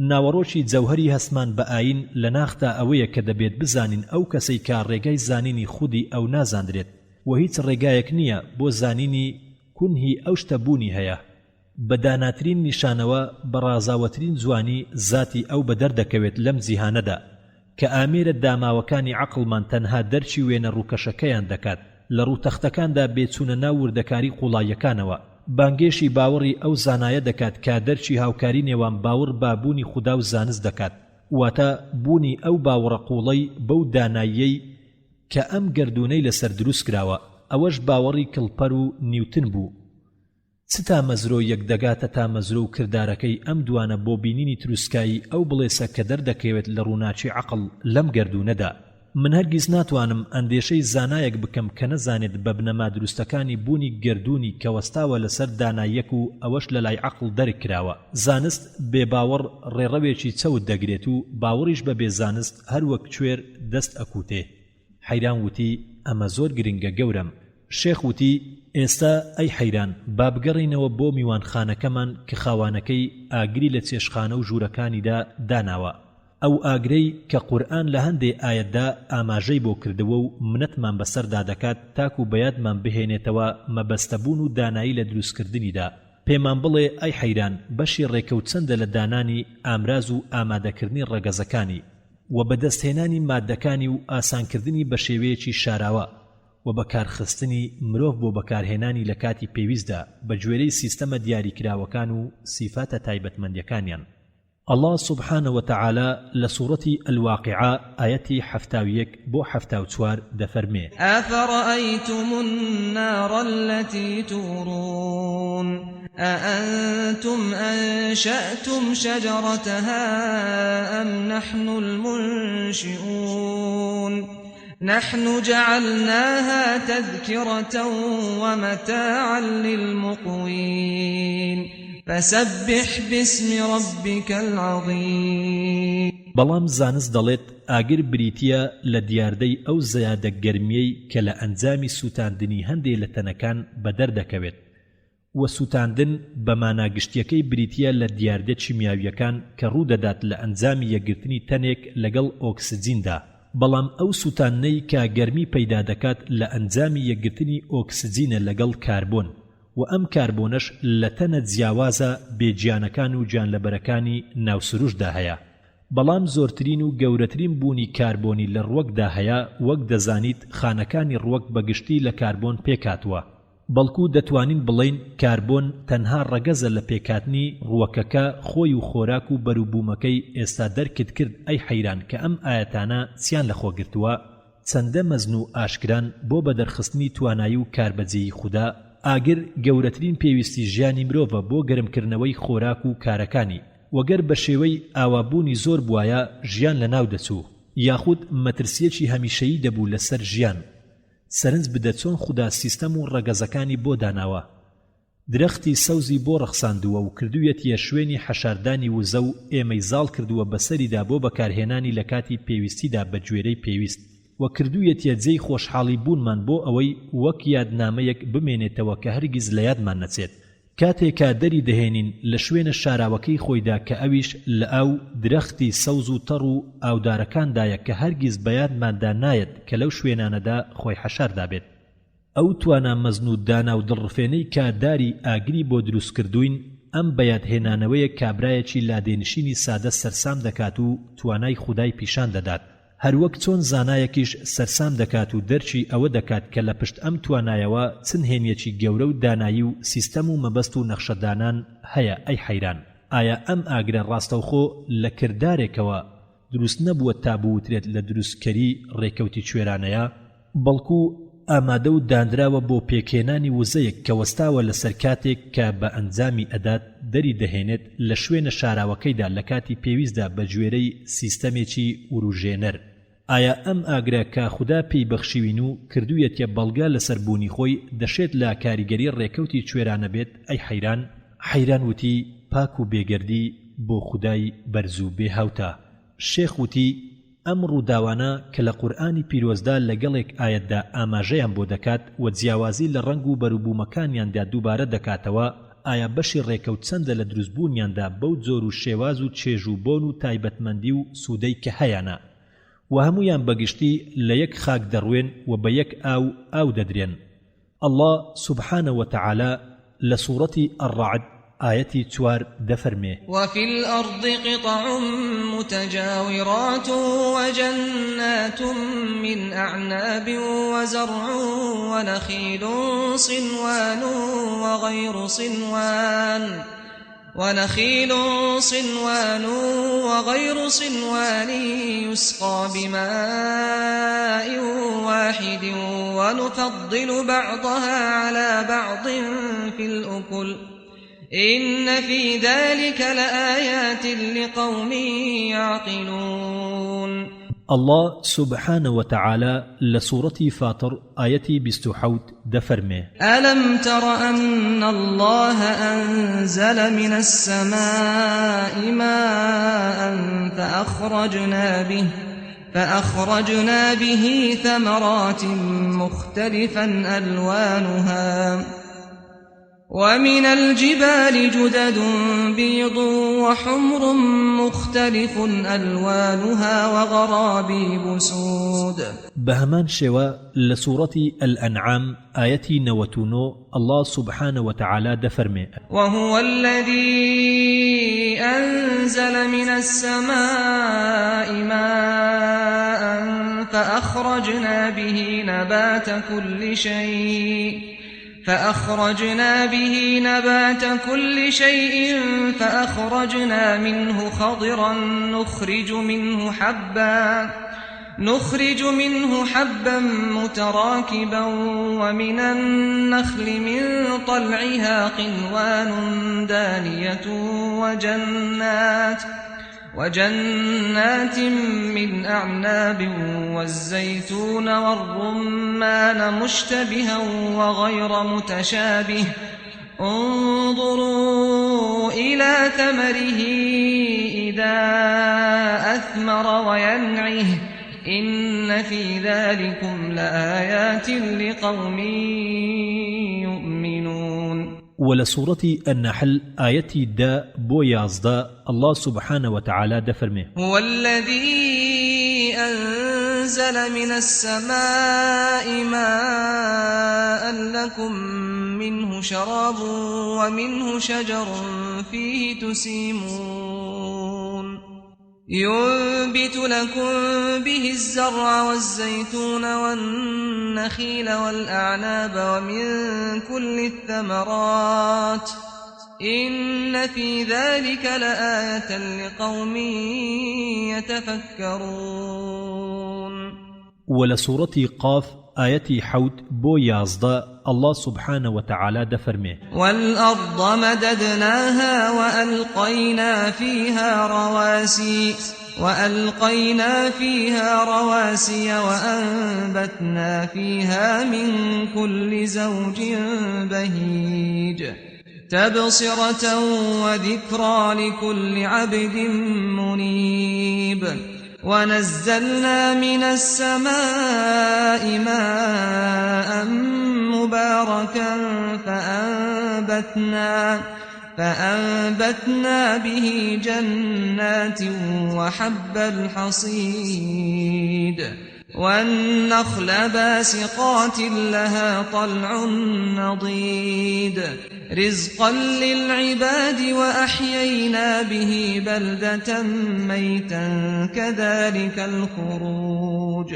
ناوەڕۆکی جەوهەری هەسمان بە ئاین لە ناختا ئەوەیە کە دەبێت بزانین ئەو کەسەی کا ڕێگای زانینی خودی ئەو نازاندرێت و هیچ ڕێگایەک نییە بۆ زانینی کونهی ئەو شتە بوونی هەیە بە داناترین نیشانەوە بەڕازاوەترین جوانی زاتی ئەو بەدەر دەکەوێت لەم جیهانەدا کە ئامێرە داماوەکانی عەقڵمان تەنها دەرچی وێنە ڕووکەشەکەیان دەکات لە ڕووتەختەکاندا بێچوونە ناو وردەکاری قوڵاییەکانەوە بانگێشی باوەڕی ئەو زانایە دەکات کە دەرچی هاوکاری نێوان باوەڕ بابوونی خودا و زانست دەکات واتە بوونی ئەو باوەڕە قوڵەی بەو داناییەی کە ئەم گردونەی لەسەر دروست کراوە ئەوەش باوەڕی کڵپەر و نیوتن بوو. چ تا مەزرۆ یەک دەگاتە تا مەزرۆ و کردارەکەی ئەم دوانە بۆ بینینی تروسکایی ئەو بڵێسە کە دەردەکەوێت لە ڕووناچی عەقڵ لەم گردونەدا. من هەرگیز ناتوانم ئەندێشەی زانایەک بکەم کە نەزانێت بە بنەما دروستەکانی بوونی گردونی کە وەستاوە لەسەر داناییەک و ئەوەش لە لای عەقڵ دەرکراوە. زانست بێباوەڕ ڕێڕەوێکی چەوت دەگرێت و باوەڕیش بە بێزانست هەر وەک کوێر دەست ئەکوتێ. حەیران وتی ئەمە زۆر گرنگە گەورم. شێخ وتی ئێستا ئەی حەیران با بگەڕینەوە بۆ میوانخانەکەمان کە خاوانەکەی ئاگری لە چێشخانە و ژوورەکانیدا داناوە. ئەو ئاگرەی کە قورئان لە هەندێ ئایەتدا ئاماژەی بۆ کردووە و منەتمان بەسەردا دەکات تاکو بەیادمان بهێنێتەوە مەبەستەبوون و دانایی لە دروستکردنیدا. پێمان بڵێ ئەی حەیران بەشی ڕێکەوت چەندە لە دانانی ئامراز و ئامادەکردنی ڕەگەزەکانی و بەدەستهێنانی مادەکانی و ئاسانکردنی بە شێوەیەکی شاراوە و بەکارخستنی مرۆڤ بۆ بەکارهێنانی لە کاتی پێویستدا بە گوێرەی سیستەمە دیاریکراوەکان و سیفاتە تایبەتمەندیەکانیان. الله سبحانه وتعالى لسورة الواقعة آياتي 71 بو 74 دفرمي أفرأيتم النار التي تورون أأنتم أنشأتم شجرتها أم نحن المنشئون نحن جعلناها تذكرة ومتاعا للمقوين فسبح باسم ربك العظيم. بەڵام زانست دەڵێت ئاگر بریتیە لە دیاردەی ئەو زەیادە گەرمیەی کە لە ئەنجامی سوتاندنی هەندێک لە تەنەکان بەدەردەکەوێت و سوتاندن بە ماناگشتیەکەی بریتیە لە دیاردە چیمیاویەکان کە ڕوودەدات لە ئەنجامی یەکگرتنی تەنێک لەگەڵ ئۆکسجیندا. بەڵام ئەو سوتاننەی کە گەرمی پەیدا دەکات لە ئەنجامی یەکگرتنی ئۆکسجینە لەگەڵ کاربۆن و ئەم کاربۆنەش لە تەنە جیاوازە بێجیانەکان و گیانلەبەرەکانی ناوسروشدا هەیە. بەڵام زۆرترین و گەورەترین بوونی کاربۆنی لە ڕووەکدا هەیە وەک دەزانیت خانەکانی ڕووەک بەگشتی لە کاربۆن پێکاتوە. بەڵکو دەتوانین بڵین کاربۆن تەنها ڕەگەزە لە پێکاتنی ڕووەکەکە خۆی و خۆراک و بەرووبوومەکەی ئێستا دەرکت کرد ئەی حەیران کە ئەم ئاەتانە چیان لە خۆگرتووە چەندە مەزن و ئاشکران بۆ بەدەرخستنی توانایی و کاربەجێی خوددا. ئاگر گەورەترین پێویستی ژیانی مرۆڤە بۆ گەرمکردنەوەی خۆراک و کارەکانی وەگەر بە شێوەی ئاوابوونی زۆر بوایە ژیان لە ناو دەچوو یاخود مەترسیەکی هەمیشەیی دەبوو لەسەر ژیان. سەرنج بدە چۆن خوددا سیستەم و ڕەگەزەکانی بۆ داناوە. درەختی سەوزی بۆ ڕەخساندووە و کردوویەتیە شوێنی حەشاردانی وزە و ئێمەی زاڵ کردووە بەسەریدا بۆ بەکارهێنانی لە کاتی پێویستیدا بە گوێرەی پێویست و کردوویەتیە جێی خۆشحاڵی بوونمان بۆ ئەوەی وەک یادنامەیەک بمێنێتەوە کە هەرگیز لە یادمان نەچێت. کاتێکا دەری دەهێنین لە شوێنە شاراوەکەی خۆیدا کە ئەویش لە ئاو درەختی سەوز و تەڕ و ئاودارەکاندایە کە هەرگیز بەیادماندا نایەت کە لەو شوێنانەدا خۆی حەشاردا بێت. ئەو توانە مەزن و دانا و دڵڕفێنەی کاداری ئاگری بۆ دروستکردوین ئەم بەیادهێنانەوەیە کابرایەکی لادێنشینی سادە سەرسام دەکات و توانای خودای پیشان دەدات. هەروەک چۆن زانایەکیش سەرسام دەکات و دەرچی ئەوە دەکات کە لە پشت ئەم توانایەوە چنهێنیەکی گەورە و دانایی و سیستەم و مەبەست و نەخشەدانان هەیە ئەی حەیران. ئایا ئەم ئاگرە ڕاستەوخۆ لە کردارێکەوە دروست نەبووە تا بوترێت لە دروستکەری ڕێکەوتی کوێرانەیە بەڵکو ئامادە و دانراوە بۆ پێکهێنانی وزەیەک کە وەستاوە لەسەر کاتێک کە بە ئەنجامی ئەدات دەری دەهێنێت لە شوێنە شاراوەکەیدا لە کاتی پێویستدا بە گوێرەی سیستەمێکی وروژێنەر. ئایا ئەم ئاگرە کە خوددا پێی بەخشیوین و کردوویەتە بەڵگا لەسەر بوونی خۆی دەشێت لە کاریگەری ڕێکەوتی کوێرانە بێت ئەی حەیران؟ حەیران وتی پاک و بێگەردی بۆ خودای بەرز و بێ هاوتە. شێخ وتی ئەم ڕووداوانە کە لە قورئانی پیرۆزدا لەگەڵێک ئاەتدا ئاماژەیان بۆ دەکات و جیاوازی لە ڕەنگ و بەرووبوومەکانیاندا دووبارە دەکاتەوە ئایا بەشی ڕێکەوت چەندە لە دروستبوونیاندا بەو جۆر و شێواز و چێژ و بۆن و تایبەتمەندی و سوودەی کە هەیەنە و هەمویان بەگشتی لە یەک خاک دەڕوێن و بە یەک ئاو دەدرێن. الله سبحانه وتعالى لسورة الرعد آيتي 4 دفرمي وفي الأرض قطع متجاورات وجنات من أعناب وزرع ونخيل صنوان وغير صنوان ونخيل صنوان وغير صنوان يسقى بماء واحد ونفضل بعضها على بعض في الأكل إن في ذلك لآيات لقوم يعقلون. الله سبحانه وتعالى لسورة فاطر آية 28 دفرمه: ألم تر أن الله أنزل من السماء ماء فأخرجنا به ثمرات مختلفا ألوانها ومن الجبال جدد بيض وحمر مختلف ألوانها وغرابيب سود. بهمان شوا لسورة الأنعام آية 99 الله سبحانه وتعالى دفرمه: وهو الذي أنزل من السماء ماء فأخرجنا به نبات كل شيء فأخرجنا منه خضرا نخرج منه حبا متراكبا ومن النخل من طلعها قنوان دانية وجنات من أعناب والزيتون والرمان مشتبها وغير متشابه انظروا إلى ثمره إذا أثمر وينعه إن في ذلكم لآيات لقوم يؤمنون. ولسورة النحل آية دا بو يازدا الله سبحانه وتعالى دفرمه: هو الذي أنزل من السماء ماء لكم منه شراب ومنه شجر فيه تسيمون ينبت لكم به الزرع والزيتون والنخيل والأعناب ومن كل الثمرات إن في ذلك لآية لقوم يتفكرون. ولسورة قاف آية حوت بو يازدا الله سبحانه وتعالى دفرمه: والأرض مددناها وألقينا فيها رواسي وأنبتنا فيها من كل زوج بهيج تبصرة وذكرى لكل عبد منيب. ونزلنا من السماء ماء مباركا فأنبتنا به جنات وحب الحصيد والنخل باسقات لها طلع نضيد رزقا للعباد وأحيينا به بلدة ميتا كذلك الخروج.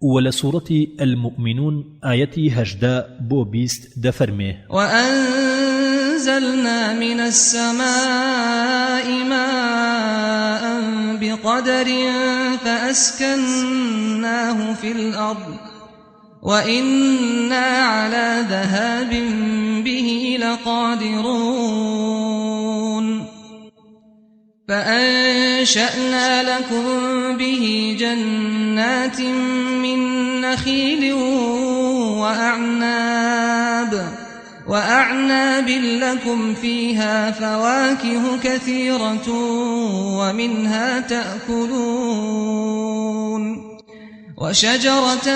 ولسورة المؤمنون آية هجدا بو بيست دفرمه: وأنزلنا من السماء ماء بقدر فأسكناه في الأرض وإنا على ذهاب به لقادرون فأنشأنا لكم به جنات من نخيل وأعناب لكم فيها فواكه كثيرة ومنها تأكلون وشجرة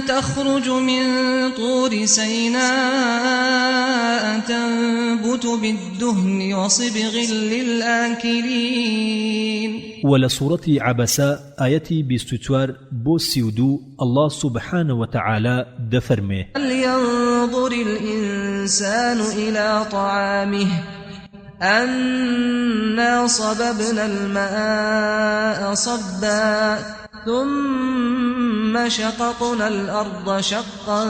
تخرج من طور سيناء تنبت بالدهن وصبغ للآكلين. ولسورة عبساء آية 24 بو 32 الله سبحانه وتعالى دفرمه: فلينظر الإنسان إلى طعامه أنا صببنا الماء صبا ثم شققنا الأرض شقا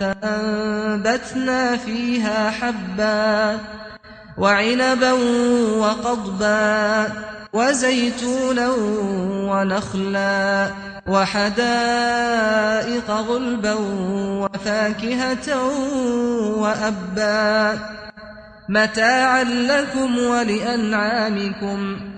فأنبتنا فيها وعنبا وقضبا وزيتونا ونخلا وحدائق غلبا وفاكهة وأبا متاعا لكم ولأنعامكم.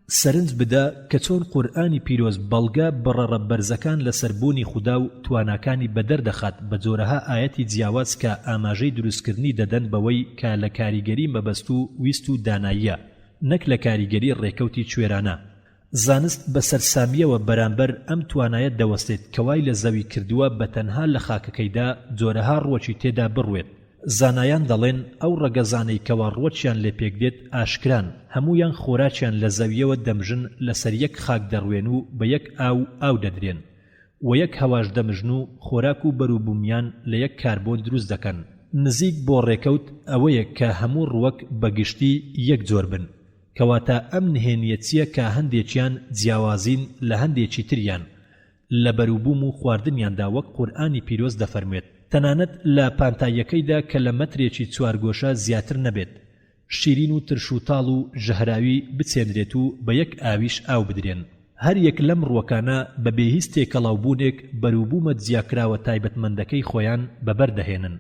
سرنج بدا کە چۆن قورئانی پیرۆز بەڵگە بەڕەڕە بەرزەکان لە سەربوونی خودا و تواناکانی بەدەردەخات بە جۆرەها ئاەتی جیاواز کە ئاماژەی دروستکردنی دەدەن بەوەی کە لە کاریگەری مەبەست و ویست و داناییە نەک لە کاریگەری ڕێکەوتی کوێرانە. زانست بە سەرسامیەوە بەرامبەر ئەم توانایەت دەوەستێت کەوای لە زەوی کردووە بە تەنها لە خاکەکەیدا جۆرەها ڕووەکی تێدا بڕوێت. زانایان دەڵێن ئەو ڕەگەزانەی کەوا ڕووەکیان لێ پێکدێت ئاشکران هەمویان خۆراکیان لە زەویەوە دەمژن لەسەر یەک خاک دەڕوێن و بە یەک ئاو دەدرێن و یەک هەواش دەمژن و خۆراک و بەرووبوومیان لە یەک کاربۆن دروست دەکەن. نزیک بۆ ڕێکەوت ئەوەیە کە هەموو ڕووەک بەگشتی یەک جۆر بن کەواتە ئەم نهێنیەتیە کە هەندێکیان جیاوازین لە هەندێکی تریان لە بەرووبووم و خواردنیاندا وەک قورئانی پیرۆز دەفەرموێت تەنانەت لە پانتاییەکەیدا کە لە مەترێکی چوارگۆشە زیاتر نەبێت شیرین و ترش و تاڵ و ژەهراوی بچێنرێت و بە یەک ئاویش ئاو بدرێن. هەر یەک لەم ڕووەکانە بە بێهیست تێکەڵاوبوونێک بەرووبوومە جیاکراوە تایبەتمەندەکەی خۆیان بەبەردەهێنن.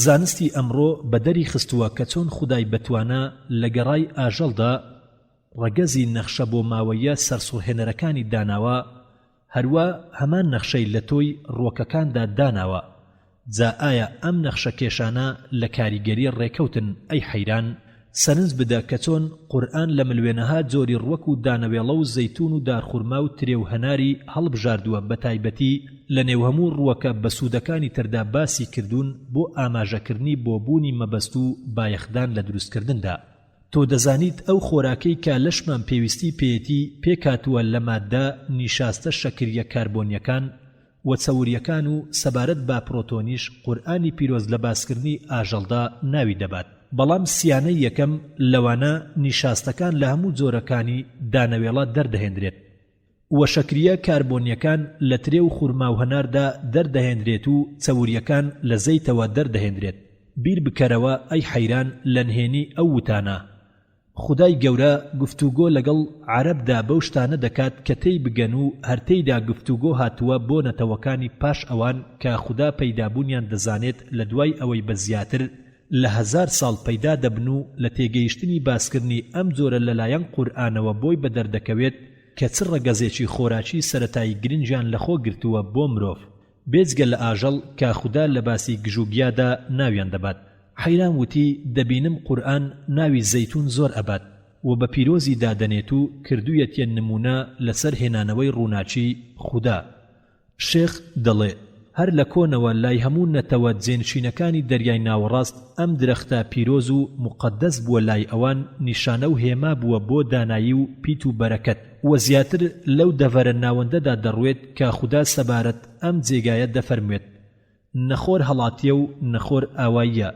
زانستی ئەمڕۆ بەدەری خستووە کە چۆن خودای بەتوانە لە گەڕای ئاژەڵدا ڕەگەزی نەخشە بۆ ماوەیە سەرسوڕهێنەرەکانی داناوە هەروە هەمان نەخشەی لە تۆی ڕووەکەکاندا داناوە. جا ئایا ئەم نەخشە کێشانە لە کاریگەری ڕێکەوتن ئەی حەیران سەرنج بدە کە چۆن قورئان لە ملوێنەها جۆری ڕوەک و دانەوێڵە و زەیتون و دارخورما و ترێ و هەناری هەڵبژاردووە بە تایبەتی لە نێو هەموو ڕووەکە بە سوودەکانی تردا باسی کردوون بۆ ئاماژەکردنی بۆ بوونی مەبەست و بایەخدان لە دروستکردندا. تۆ دەزانیت ئەو خۆراکەی کە لەشمان پێویستی پێیەتی پێکاتووە لە مادە نیشاستە شەکریە کاربۆنیەکان و چەوریەکان و سەبارەت با پرۆتۆنیش قورئانی پیرۆز لە باسکردنی ئاژەڵدا ناوی دەبات. بەڵام سیانەی یەکەم لەوانە نیشاستەکان لە هەموو جۆرەکانی دانەوێڵە دەردەهێنرێت و شەکریە کاربۆنیەکان لە ترێ و خورما و هەناردا دەردەهێنرێت و چەوریەکان لە زەیتەوە دەردەهێنرێت. بیر بکەرەوە ئەی حەیران لە نهێنی ئەو وتانە. خدای گەورە گفتوگۆ لەگەڵ عەرەبدا بەو شتانە دەکات کە تێی بگەن و هەرتەیدا گفتوگۆ هاتووە بۆ نەتەوەکانی پاش ئەوان کە خدا پەیدابوونیان دەزانێت لە دوای ئەوەی بە زیاتر لە 1000 ساڵ پەیدا دەبن و لە تێگەیشتنی باسکردنی ئەم جۆرە لەلایەن قورئانەوە بۆی بەدەردەکەوێت کە چ ڕەگەزێکی خۆراکی سەرەتایی گرنگیان لەخۆ گرتووە بۆ مرۆڤ بێجگە لە ئاژەڵ کە خدا لە باسی گژوگیادا ناویان دەبات. حەیران وتی دەبینم قورئان ناوی زەیتون زۆر ئەبات و بە پیرۆزی دادەنێت و کردوویەتە نمونە لەسەر هێنانەوەی ڕووناچی خدا. شێخ دەڵێ هەر لە کۆنەوە لای هەموو نەتەوە جێنشینەکانی دەریای ناوەڕاست ئەم درەختە پیرۆز و مقەدەس بووە لای ئەوان نیشانە و هێما بووە بۆ دانایی و پیت و بەرەکەت و زیاتر لەو دەڤەرە ناوەندەدا دەڕوێت کە خدا سەبارەت ئەم جێگایە دەفەرموێت نەخۆر هەڵاتیە و نەخۆر ئاواییە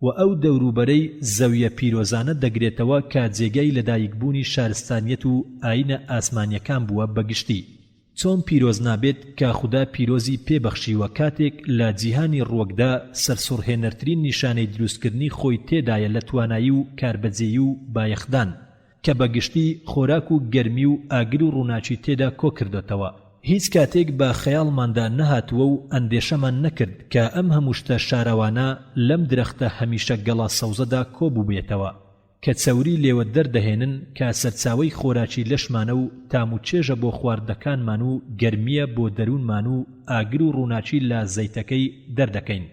و ئەو دەوروبەرەی زەویە پیرۆزانە دەگرێتەوە کە جێگەی لەدایکبوونی شارستانیەت و ئاینە ئاسمانیەکان بووە بەگشتی. چۆن پیرۆز نابێت کە خدا پیرۆزی پێبەخشیوە کاتێک لە جیهانی ڕووەکدا سەرسوڕهێنەرترین نیشانەی دروستکردنی خۆی تێدایە لە توانایی و کاربەجێیی و بایەخدان کە بەگشتی خۆراک و گەرمی و ئاگر و ڕووناچی تێدا کۆ کردوتەوە. هیچ کاتێک بە خەیاڵماندا نەهاتووە و ئەندێشەمان نەکرد کە ئەم هەموو شتە شارەوانە لەم درەختە هەمیشە گەڵا سەوزەدا کۆبوو بێتەوە کە چەوری لێوە دەردەهێنن کە سەرچاوەی خۆراکی لەشمانە و تام و چێژە بۆ خواردەکانمان و گەرمیە بۆ دەروونمان و ئاگر و ڕووناچی لە زەیتەکەی دەردەکەین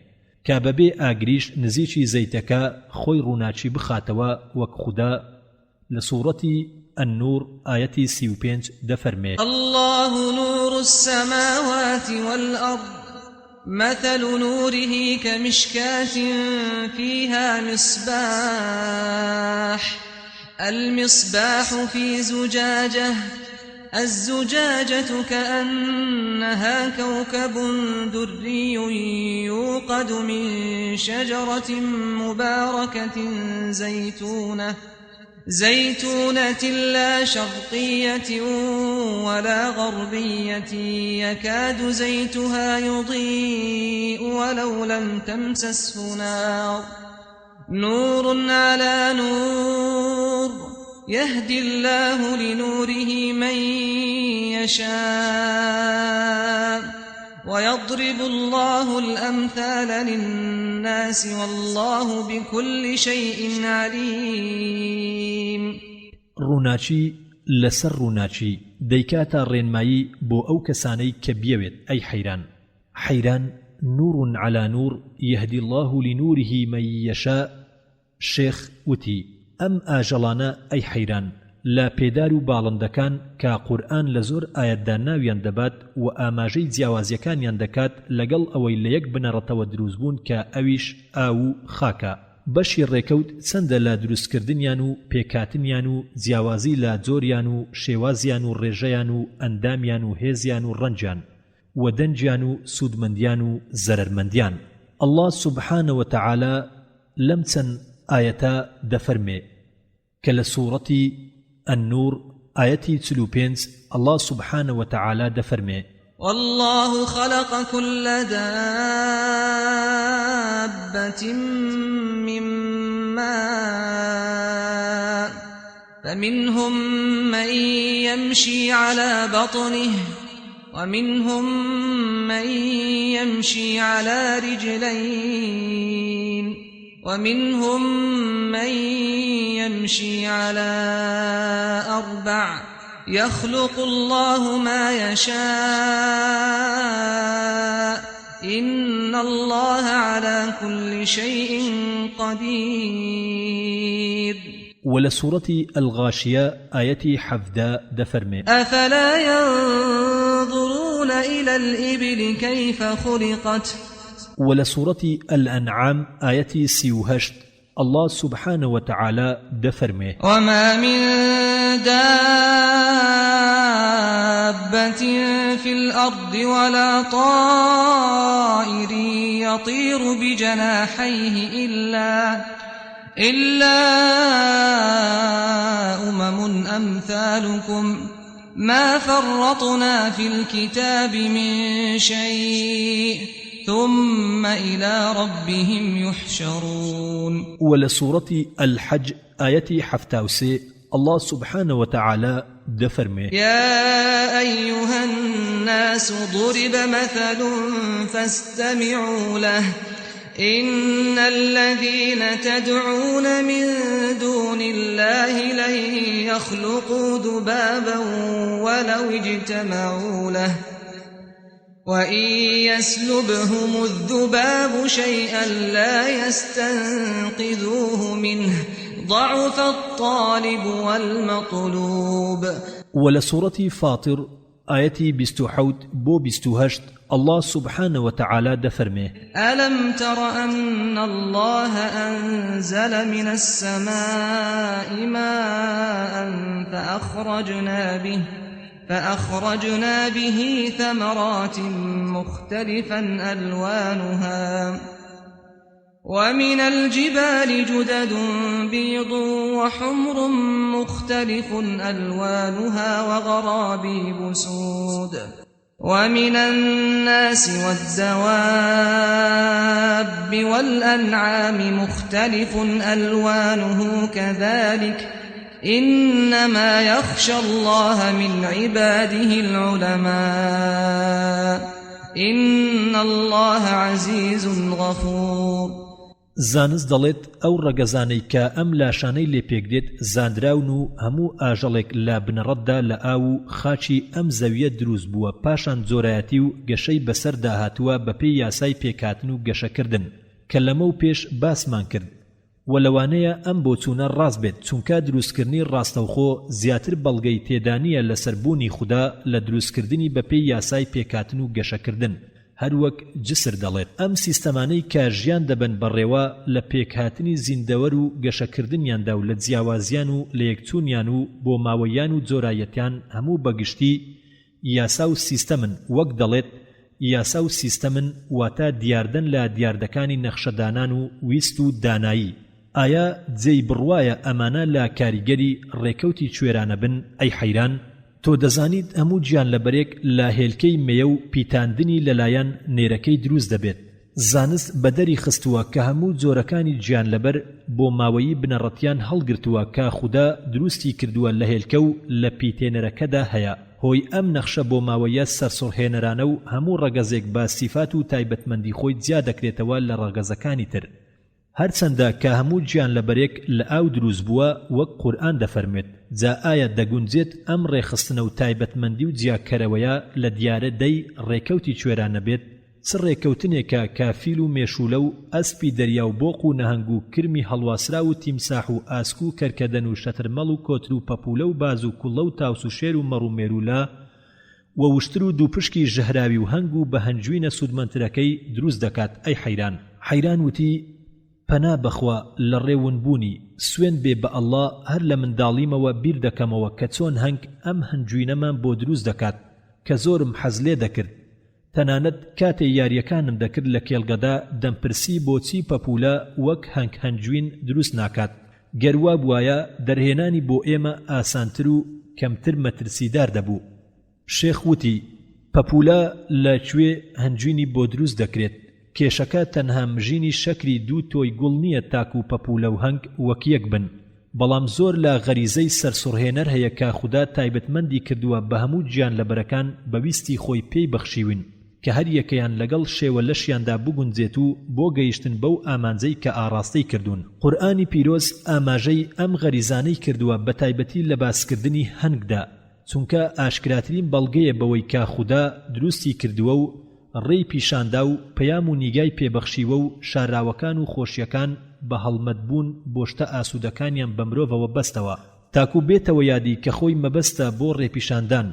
کە بەبێ ئاگریش نزیکی زەیتەکە خۆی ڕووناچی بخاتەوە وەک خوددا لە سوورەتی النور آيتي 35 دفرمي الله نور السماوات والأرض مثل نوره كمشكاة فيها المصباح في زجاجة الزجاجة كأنها كوكب دري يوقد من شجرة مباركة زيتونة لا شرقية ولا غربية يكاد زيتها يضيء ولو لم تمسسه نار نور على نور يهدي الله لنوره من يشاء ويضرب الله الأمثال للناس والله بكل شيء عليم. ڕووناچی لەسەر ڕووناچی دەیکاتە ڕێنمایی بۆ ئەو کەسانەی کە بیەوێت ئەی حەیران. حەیران نور على نور يهدي الله لنوره من يشاء. شێخ وتی ئەم ئاژەڵانە ئەی حەیران لە پێدار و باڵندەکان کە قورئان لە زۆر ئایەتدا ناویان دەبات و ئاماژەی جیاوازیەکانیان دەکات لەگەڵ ئەوەی لە یەک بنەڕەتەوە دروستبوون کە ئەویش ئاو و خاکە. بەشی ڕێکەوت چەندە لە دروستکردنیان و پێکاتنیان و جیاوازی لە جۆریان و شێوازیان و ڕێژەیان و ئەندامیان و هێزیان و ڕەنجیان و دەنجیان و سوودمەندیان و زەرەرمەندیان. الله سبحانه وتعالى لەم چەند ئایەتە دەفەرمێ کە لە سوورەتی النور آيتي 45 الله سبحانه وتعالى دفرمي والله خلق كل دابة من ماء فمنهم من يمشي على بطنه ومنهم من يمشي على رجلين ومنهم من يمشي على أربع يخلق الله ما يشاء إن الله على كل شيء قدير. ولسورة الغاشية آية حفدة دفرمي أفلا ينظرون إلى الإبل كيف خلقت. ولسورة الأنعام آية 38 الله سبحانه وتعالى دفرمي وما من دابة في الأرض ولا طائر يطير بجناحيه إلا أمم أمثالكم ما فرطنا في الكتاب من شيء ثم إلى ربهم يحشرون. ولسورة الحج آية 79 الله سبحانه وتعالى دفرمي يا أيها الناس ضرب مثل فاستمعوا له إن الذين تدعون من دون الله لن يخلقوا ذبابا ولو اجتمعوا له وإن يسلبهم الذباب شيئا لا يستنقذوه منه ضعف الطالب والمطلوب. ولسورة فاطر آية 28 الله سبحانه وتعالى دفرمه ألم تر أن الله أنزل من السماء ماء فأخرجنا به ثمرات مختلفا ألوانها ومن الجبال جدد بيض وحمر مختلف ألوانها وغرابيب سود ومن الناس والدواب والأنعام مختلف ألوانه كذلك إنما يخشى الله من عباده العلماء إن الله عزيز غفور. زانز دەڵێت ئەو ڕەگەزانەی کە ئەم لاشانەی لێ پێکدێت زاندراون و هەموو ئاژەڵێک لە بنەڕەتدا لە ئاو و خاچی ئەم زەویە دروست بووە پاشان جۆرایەتی و گەشەی بەسەر داهاتووە بەپێی یاسای پێکهاتن و گەشەکردن کە لەمە و پێش باسمان کرد و لەوانەیە ئەم بۆچوونە ڕاست بێت چونکە دروستکردنی ڕاستەوخۆ زیاتر بەڵگەی تێدانیە لەسەربوونی خوددا لە دروستکردنی بەپێی یاسای پێکهاتن و گەشەکردن هەروەک جسر دەڵێت ئەم سیستەمانەی کە ژیان دەبن بەڕێوە لە پێکهاتنی زیندەوەر و گەشەکردنیاندا و لە جیاوازیان و لە یەکچوونیان و بۆ ماوەیان و جۆرایەتیان هەموو بەگشتی یاسا و سیستەمن وەک دەڵێت یاسا و سیستەمن واتە دیاردن لە دیاردەکانی نەخشەدانان و ویست و دانایی. ئایا جێی بڕوایە ئەمانە لە کاریگەری ڕێکەوتی کوێرانە بن ئەی حەیران؟ تۆ دەزانیت هەموو گیان لەبەرێک لە هێلکەی مێیە و پیتاندنی لەلایەن نێرەکەی دروست دەبێت زانست بەدەری خستووە کە هەموو جۆرەکانی گیان لەبەر بۆ ماوەیی بنەڕەتیان هەڵگرتووە کە خوددا دروستی کردووە لە هێلکە و لە پیتێنەرەکەدا هەیە هۆی ئەم نەخشە بۆ ماوەیە سەرسوڕهێنەرانە و هەموو ڕەگەزێک بە سیفات و تایبەتمەندی خۆی جیا دەکرێتەوە لە ڕەگەزەکانی تر هەرچەندە کە هەموو گیان لەبەرێک لە ئاو دروست بووە وەک قورئان دەفەرمێت جا ئایا دەگونجێت ئەم ڕێخستنە و تایبەتمەندی و جیاکەرەوەیە لە دیارە دەی ڕێکەوتی کوێرانە بێت چ ڕێکەوتنێکە کافیل و مێشولە و ئەسپی دەریا و بۆق و نەهنگ و کرمی هەڵواسرا و تیمساح و ئاسک و کەرکەدەن و شەترمەڵ و کۆتر و پەپولە و باز و کوڵە و تاوس و شێر و مەڕ و مێرولە و وشتر و دووپشکی ژەهراوی و هەنگ و بە هەنجوینە سوودمەندترەکەی دروست دەکات ئەی حەیران حەیران وتی پەنا بەخوا لە ڕێونبوونی سوێن بێ بە ئەڵڵا هەر لە منداڵیمەوە بیر دەکەمەوە کە چۆن هەنگ ئەم هەنجوینەمان بۆ دروست دەکات کە زۆرم حەز لێ دەکرد تەنانەت کاتێ یاریەکانم دەکرد لە کێڵگەدا دەمپرسی بۆچی پەپولە وەک هەنگ هەنجوین دروست ناکات گەروا بوایە دەرهێنانی بۆ ئێمە ئاسانتر و کەمتر مەترسیدار دەبوو شێخ وتی پەپولە لەکوێ هەنجوینی بۆ دروست دەکرێت کێشەکە تەنها مژینی شەکری دوو تۆی گوڵ نییە تاک و پەپولە و هەنگ وەک یەک بن بەڵام زۆر لە غەریزەی سەرسوڕهێنەر هەیە کە خوددا تایبەتمەندی کردووە بە هەموو گیان لەبەرەکان بەویستی خۆی پێی بەخشیون کە هەر یەکەیان لەگەڵ شێوە لەشیاندا بگونجێت و بۆ گەیشتن بەو ئامانجەی کە ئاڕاستەی کردوون قورئانی پیرۆز ئاماژەی ئەم غەریزانەی کردووە بە تایبەتی لە باسکردنی هەنگدا چونکە ئاشکراترین بەڵگەیە بەوەی کە خوددا دروستی کردووە و ڕێی پیشاندا و پەیام و نیگای پێبەخشیوە و شاراوەکان و خۆشیەکان بە هەڵمەتبوون بۆشتە ئاسوودەکانیان بە مرۆڤەوە بەستەوە تاکو بێتەوە یادی کە خۆی مەبەستە بۆ ڕێپیشاندان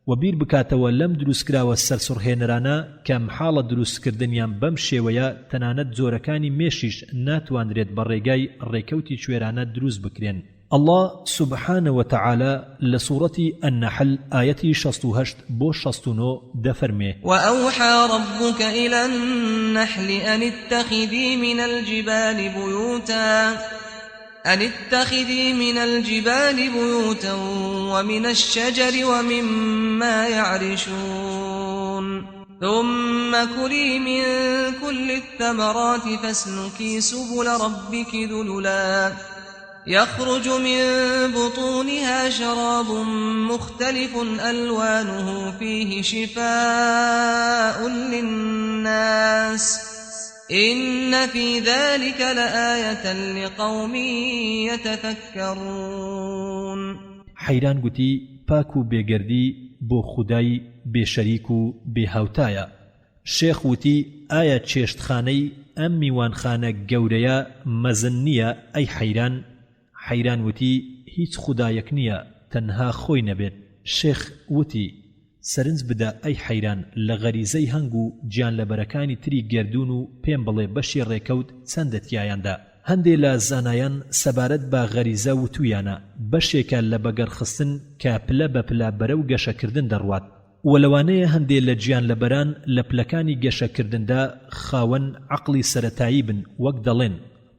و بیر بکاتەوە لەم دروستکراوە سەرسوڕهێنەرانە کە محاڵە دروستکردنیان بەم شێوەیە تەنانەت جۆرەکانی مێشیش ناتوانرێت بە ڕێگای ڕێکەوتی کوێرانە دروست بکرێن الله سبحانه وتعالى لسورة النحل آية 68 بو 69 دفرمي وأوحى ربك إلى النحل أن اتخذي من الجبال بيوتا ومن الشجر ومما يعرشون ثم كلي من كل الثمرات فاسلكي سبل ربك ذللا يخرج من بطونها شراب مختلف ألوانه فيه شفاء للناس إن في ذلك لآية لقوم يتفكرون حيران قتي باكو بيگردي بو خداي بشريكو بهاوتايا شيخ وتي آية چێشتخانەی ئەم میوانخانە گەورەیە مەزن نییە ئەی حەیران وتی هیچ خودایەک نییە تەنها خۆی نەبێت شێخ وتی سەرنج بدە ئەی حەیران لە غەریزەی هەنگ و گیان لەبەرەکانی تری گردون و پێم بڵێ بەشی ڕێکەوت چەندە تیایاندا هەندێ لە زانایان سەبارەت بە غەریزە وتویانە بەشێکە لە بەگەڕخستن کە پلە بە پلە بەرەو گەشەکردن دەڕوات ولوانەیە هەندێ لە گیان لەبەران لە پلەکانی گەشەکردندا خاوەن عەقڵی سەرەتایی بن وەک دەڵێن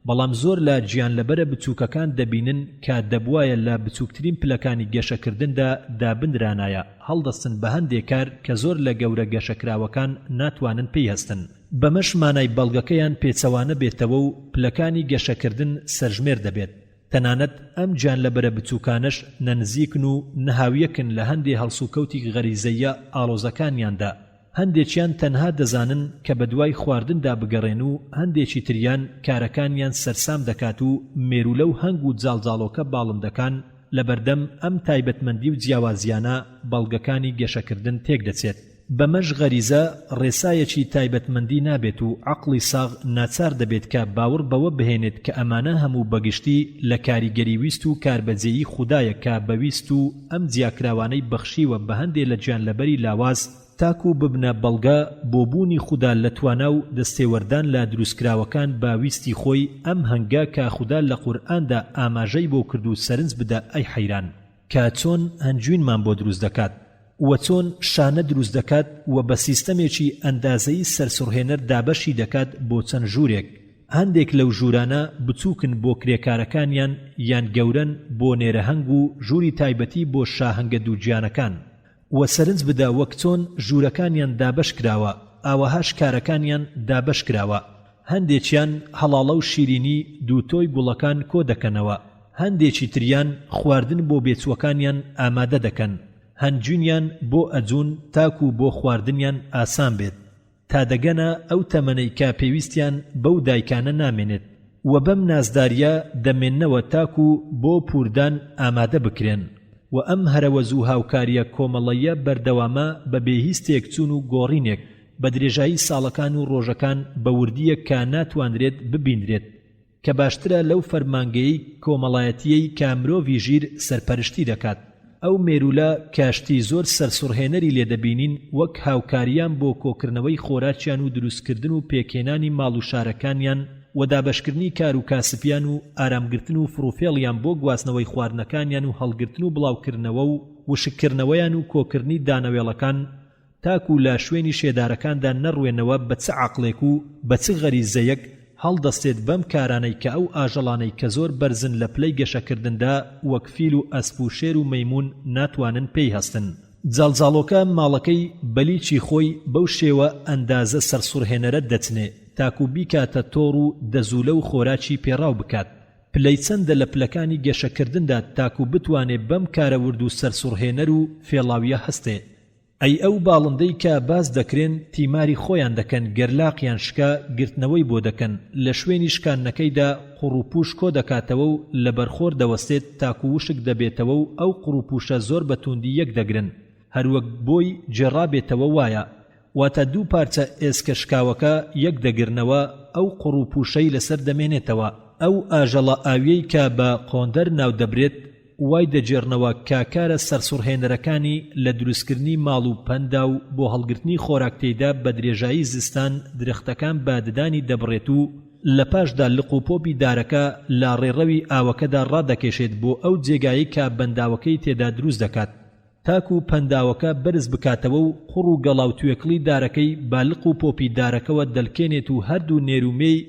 بەڵام زۆر لە گیان لەبەرە بچووکەکان دەبینن کە دەبوایە لە بچووکترین پلەکانی گەشەکردندا دابنرانایە هەڵدەستن بە هەندێک کار کە زۆر لە گەورە گەشەکراوەکان ناتوانن پێی هەستن بەمەش مانای بەڵگەکەیان پێچەوانە بێتەوە و پلەکانی گەشەکردن سەرژمێر دەبێت تەنانەت ئەم گیان لەبەرە بچووکانش نەنزیکن و نەهاویەکن لە هەندێ هەڵسوکەوتی غەریزەیە ئاڵۆزەکانیاندا هەندێکیان تەنها دەزانن کە بە دوای خواردندا بگەڕێن و هەندێکی تریان کارەکانیان سەرسام دەکات و مێرولە و هەنگ و جاڵجاڵۆکە باڵم دەکان لەبەردەم ئەم تایبەتمەندی و جیاوازیانە بەڵگەکانی گەشەکردن تێک دەچێت بەمەش غەریزە ڕێسایەکی تایبەتمەندی نابێت و عەقڵی ساغ ناچار دەبێت کە باوەڕ بەوە بهێنێت کە ئەمانە هەموو بەگشتی لە کاریگەری ویست و کاربەجێیی خودایە کە بەویست و ئەم جیاکراوانەی بەخشیوە بە هەندێ لە گیانلەبەری لاواز تاکو ببنە بەڵگە بۆ بوونی خوددا لە توانا و دەستێوەردان لە دروستکراوەکان باویستی خۆی ئەم هەنگە کە خوددا لە قورئاندا ئاماژەی بۆ کرد و سەرنج بدە ئەی حەیران کە چۆن هەنجوینمان بۆ دروست دەکات و چۆن شانە دروست دەکات و بە سیستەمێکی ئەندازەی سەرسوڕهێنەر دابەشی دەکات بۆ چەند ژوورێک هەندێک لەو ژوورانە بچووکن بۆ کرێکارەکانیان یان گەورن بۆ نێرە هەنگ و ژووری تایبەتی بۆ شاهەنگە دووگیانەکان و سەرنج بدە وەک چۆن ژوورەکانیان دابەش کراوە ئاوەهاش کارەکانیان دابەش کراوە. هەندێکیان هەڵاڵە و شیرینی دووتۆی گوڵەکان کۆ دەکەنەوە، هەندێکی تریان خواردن بۆ بێچووەکانیان ئامادە دەکەن، هەنجونیان بۆ ئەجوون تاکو بۆ خواردنیان ئاسان بێت، تا دەگەنە ئەو تەمەنەی کا پێویستیان بەو دایکانە نامێنێت و بەم نازداریە دەمێننەوە تاکو بۆ پوردان ئامادە بکرێن و ئەم هەرەوەز و هاوکاریە کۆمەڵەیە بەردەوامە بە بێهیستێک چوون و گۆڕینێک بە درێژایی ساڵەکان و ڕۆژەکان بە وردیە کا ناتوانرێت ببینرێت کە باشترە لەو فەرمانگەیەی کۆمەڵایەتیەی کە مرۆڤی ژیر سەرپەرشتی دەکات. ئەو مێرولە کاشتی زۆر سەرسوڕهێنەری لێدەبینین وەک هاوکاریان بۆ کۆکردنەوەی خۆراکیان و دروستکردن و پێکێنانی ماڵ و شارەکانیان و دابەشکردنی کار و کاسپیان و ئارامگرتن و فڕوفێڵیان بۆ گواستنەوەی خواردنەکانیان و هەڵگرتن و بڵاوکردنەوە و وشکردنەوەیان و کۆکردنی دانەوێڵەکان تاکو لا شوێنی شێدارەکاندا نەڕوێنەوە بە چ عەقڵێک و بە چ غەریزەیەک هەڵدەستێت بەم کارانەی کە ئەو ئاژەڵانەی کە زۆر بەرزن لە پلەی گەشەکردندا وەک فیل و ئەسپ و شێر و مەیمون ناتوانن پێی هەستن. جاڵجاڵۆکە ماڵەکەی بەلیچی خۆی بەو شێوە ئەندازە سەرسوڕهێنەرە دەچنێ تاکو بیکاتە تۆڕ و دەزوولە و خۆراکی پێڕاو بکات. پلەی چەندە لە پلەکانی گەشەکردندا تاکو بتوانێت بەم کارەورد و سەرسوڕهێنەر و فێڵاویە هەستێ. ئەی ئەو باڵندەی کە باز دەکرێن تیماری خۆیان دەکەن گەرلاقیان شکا گرتنەوەی بۆ دەکەن لە شوێنی شکاندنەکەیدا قوڕوپوش کۆ دەکاتەوە و لە بەرخۆر دەوەستێت تاکو وشک دەبێتەوە و ئەو قوڕوپوشە زۆر بە توندی یەک دەگرن هەروەک بۆی جێڕابێتەوە وایە واتە دوو پارچە ئێسکە شکاوەکە یەک دەگرنەوە ئەو قوڕوپوشەی لەسەر دەمێنێتەوە. ئەو ئاژەڵە ئاویەی کە بە قۆندەر ناو دەبرێت وای دەجێڕنەوە کاکارە سەرسوڕهێنەرەکانی لە دروستکردنی ماڵ و پەندا و بۆ هەڵگرتنی خۆراکتێدا بە درێژایی زستان درەختەکان باددانی دەبڕێت و لە پاشدا لق و پۆپی دارەکە لا ڕێڕەوی ئاوەکەدا ڕادەکێشێت بۆ ئەو جێگایی کە بەنداوەکەی تێدا دروست دەکات تاکو پەنداوەکە بەرز بکاتەوە و قوڕ و گەڵاو توێکڵی دارەکەی با لق و پۆپی دارەکەوە دەلکێنێت و هەردوو نێرومەی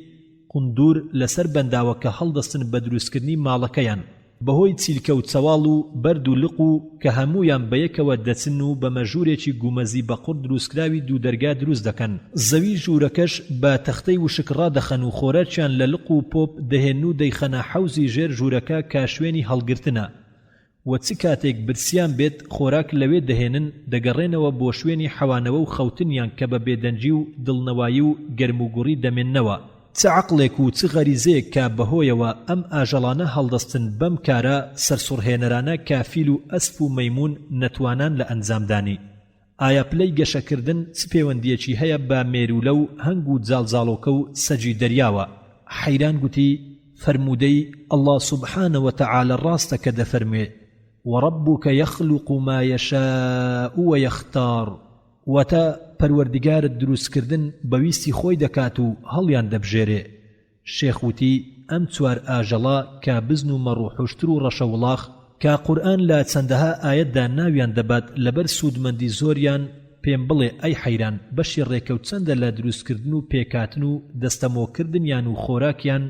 قندور لەسەر بەنداوەکە هەڵدەستن بە دروستکردنی ماڵەکەیان بەهۆی چیلکە و چەواڵ و بەرد و لق و کە هەموویان بەیەکەوە دەچن و بە مەژوورێکی گومەزی بە قوڕ دروستکراوی دوو دەرگا دروست دەکەن. زەوی ژوورەکەش بە تەختەی وشک ڕادەخەن و خۆراکیان لە لق و پۆپ دەهێن و دەیخەنە حەوزی ژێر ژوورەکە کا شوێنی هەڵگرتنە و چ کاتێک برسیان بێت خۆراک لەوێ دەهێنن دەگەڕێنەوە بۆ شوێنی حەوانەوە و خەوتنیان کە بە بێدەنجی و دڵنەوایی و گەرموگوڕی دەمێننەوە. چ عەقڵێک و چ غەریزەیەک کە بەهۆیەوە ئەم ئاژەڵانە هەڵدەستن بەم کارە سەرسوڕهێنەرانە کافیل و ئەسپ و مەیمون نەتوانان لە ئەنجامدانی. ئایا پلەی گەشەکردن چ پەیوەندیەکی هەیە بە مێرولە و هەنگ و جاڵجاڵۆکە و سەجی دەریاوە؟ حەیران گوتی فەرمودەی ئەڵڵا سوبحانە وتەعالە ڕاستە کە دەفەرموێ وەڕەبوکە یەخلوق ما یەشاء وەیەختار واتە پەروەردگارت دروستکردن بەویستی خۆی دەکات و هەڵیان دەبژێرێ. شێخ وتی ئەم چوار ئاژەڵە کە بزن و مەڕوحوشتر و ڕەشە وڵاخ کە قورئان لە چەندەها ئایەتدا ناویان دەبات لەبەر سوودمەندی زۆریان پێم بڵێ ئەی حەیران بەشی ڕێکەوت چەندە لە دروستکردن و پێکاتن و دەستەمۆکردنیان و خۆراکیان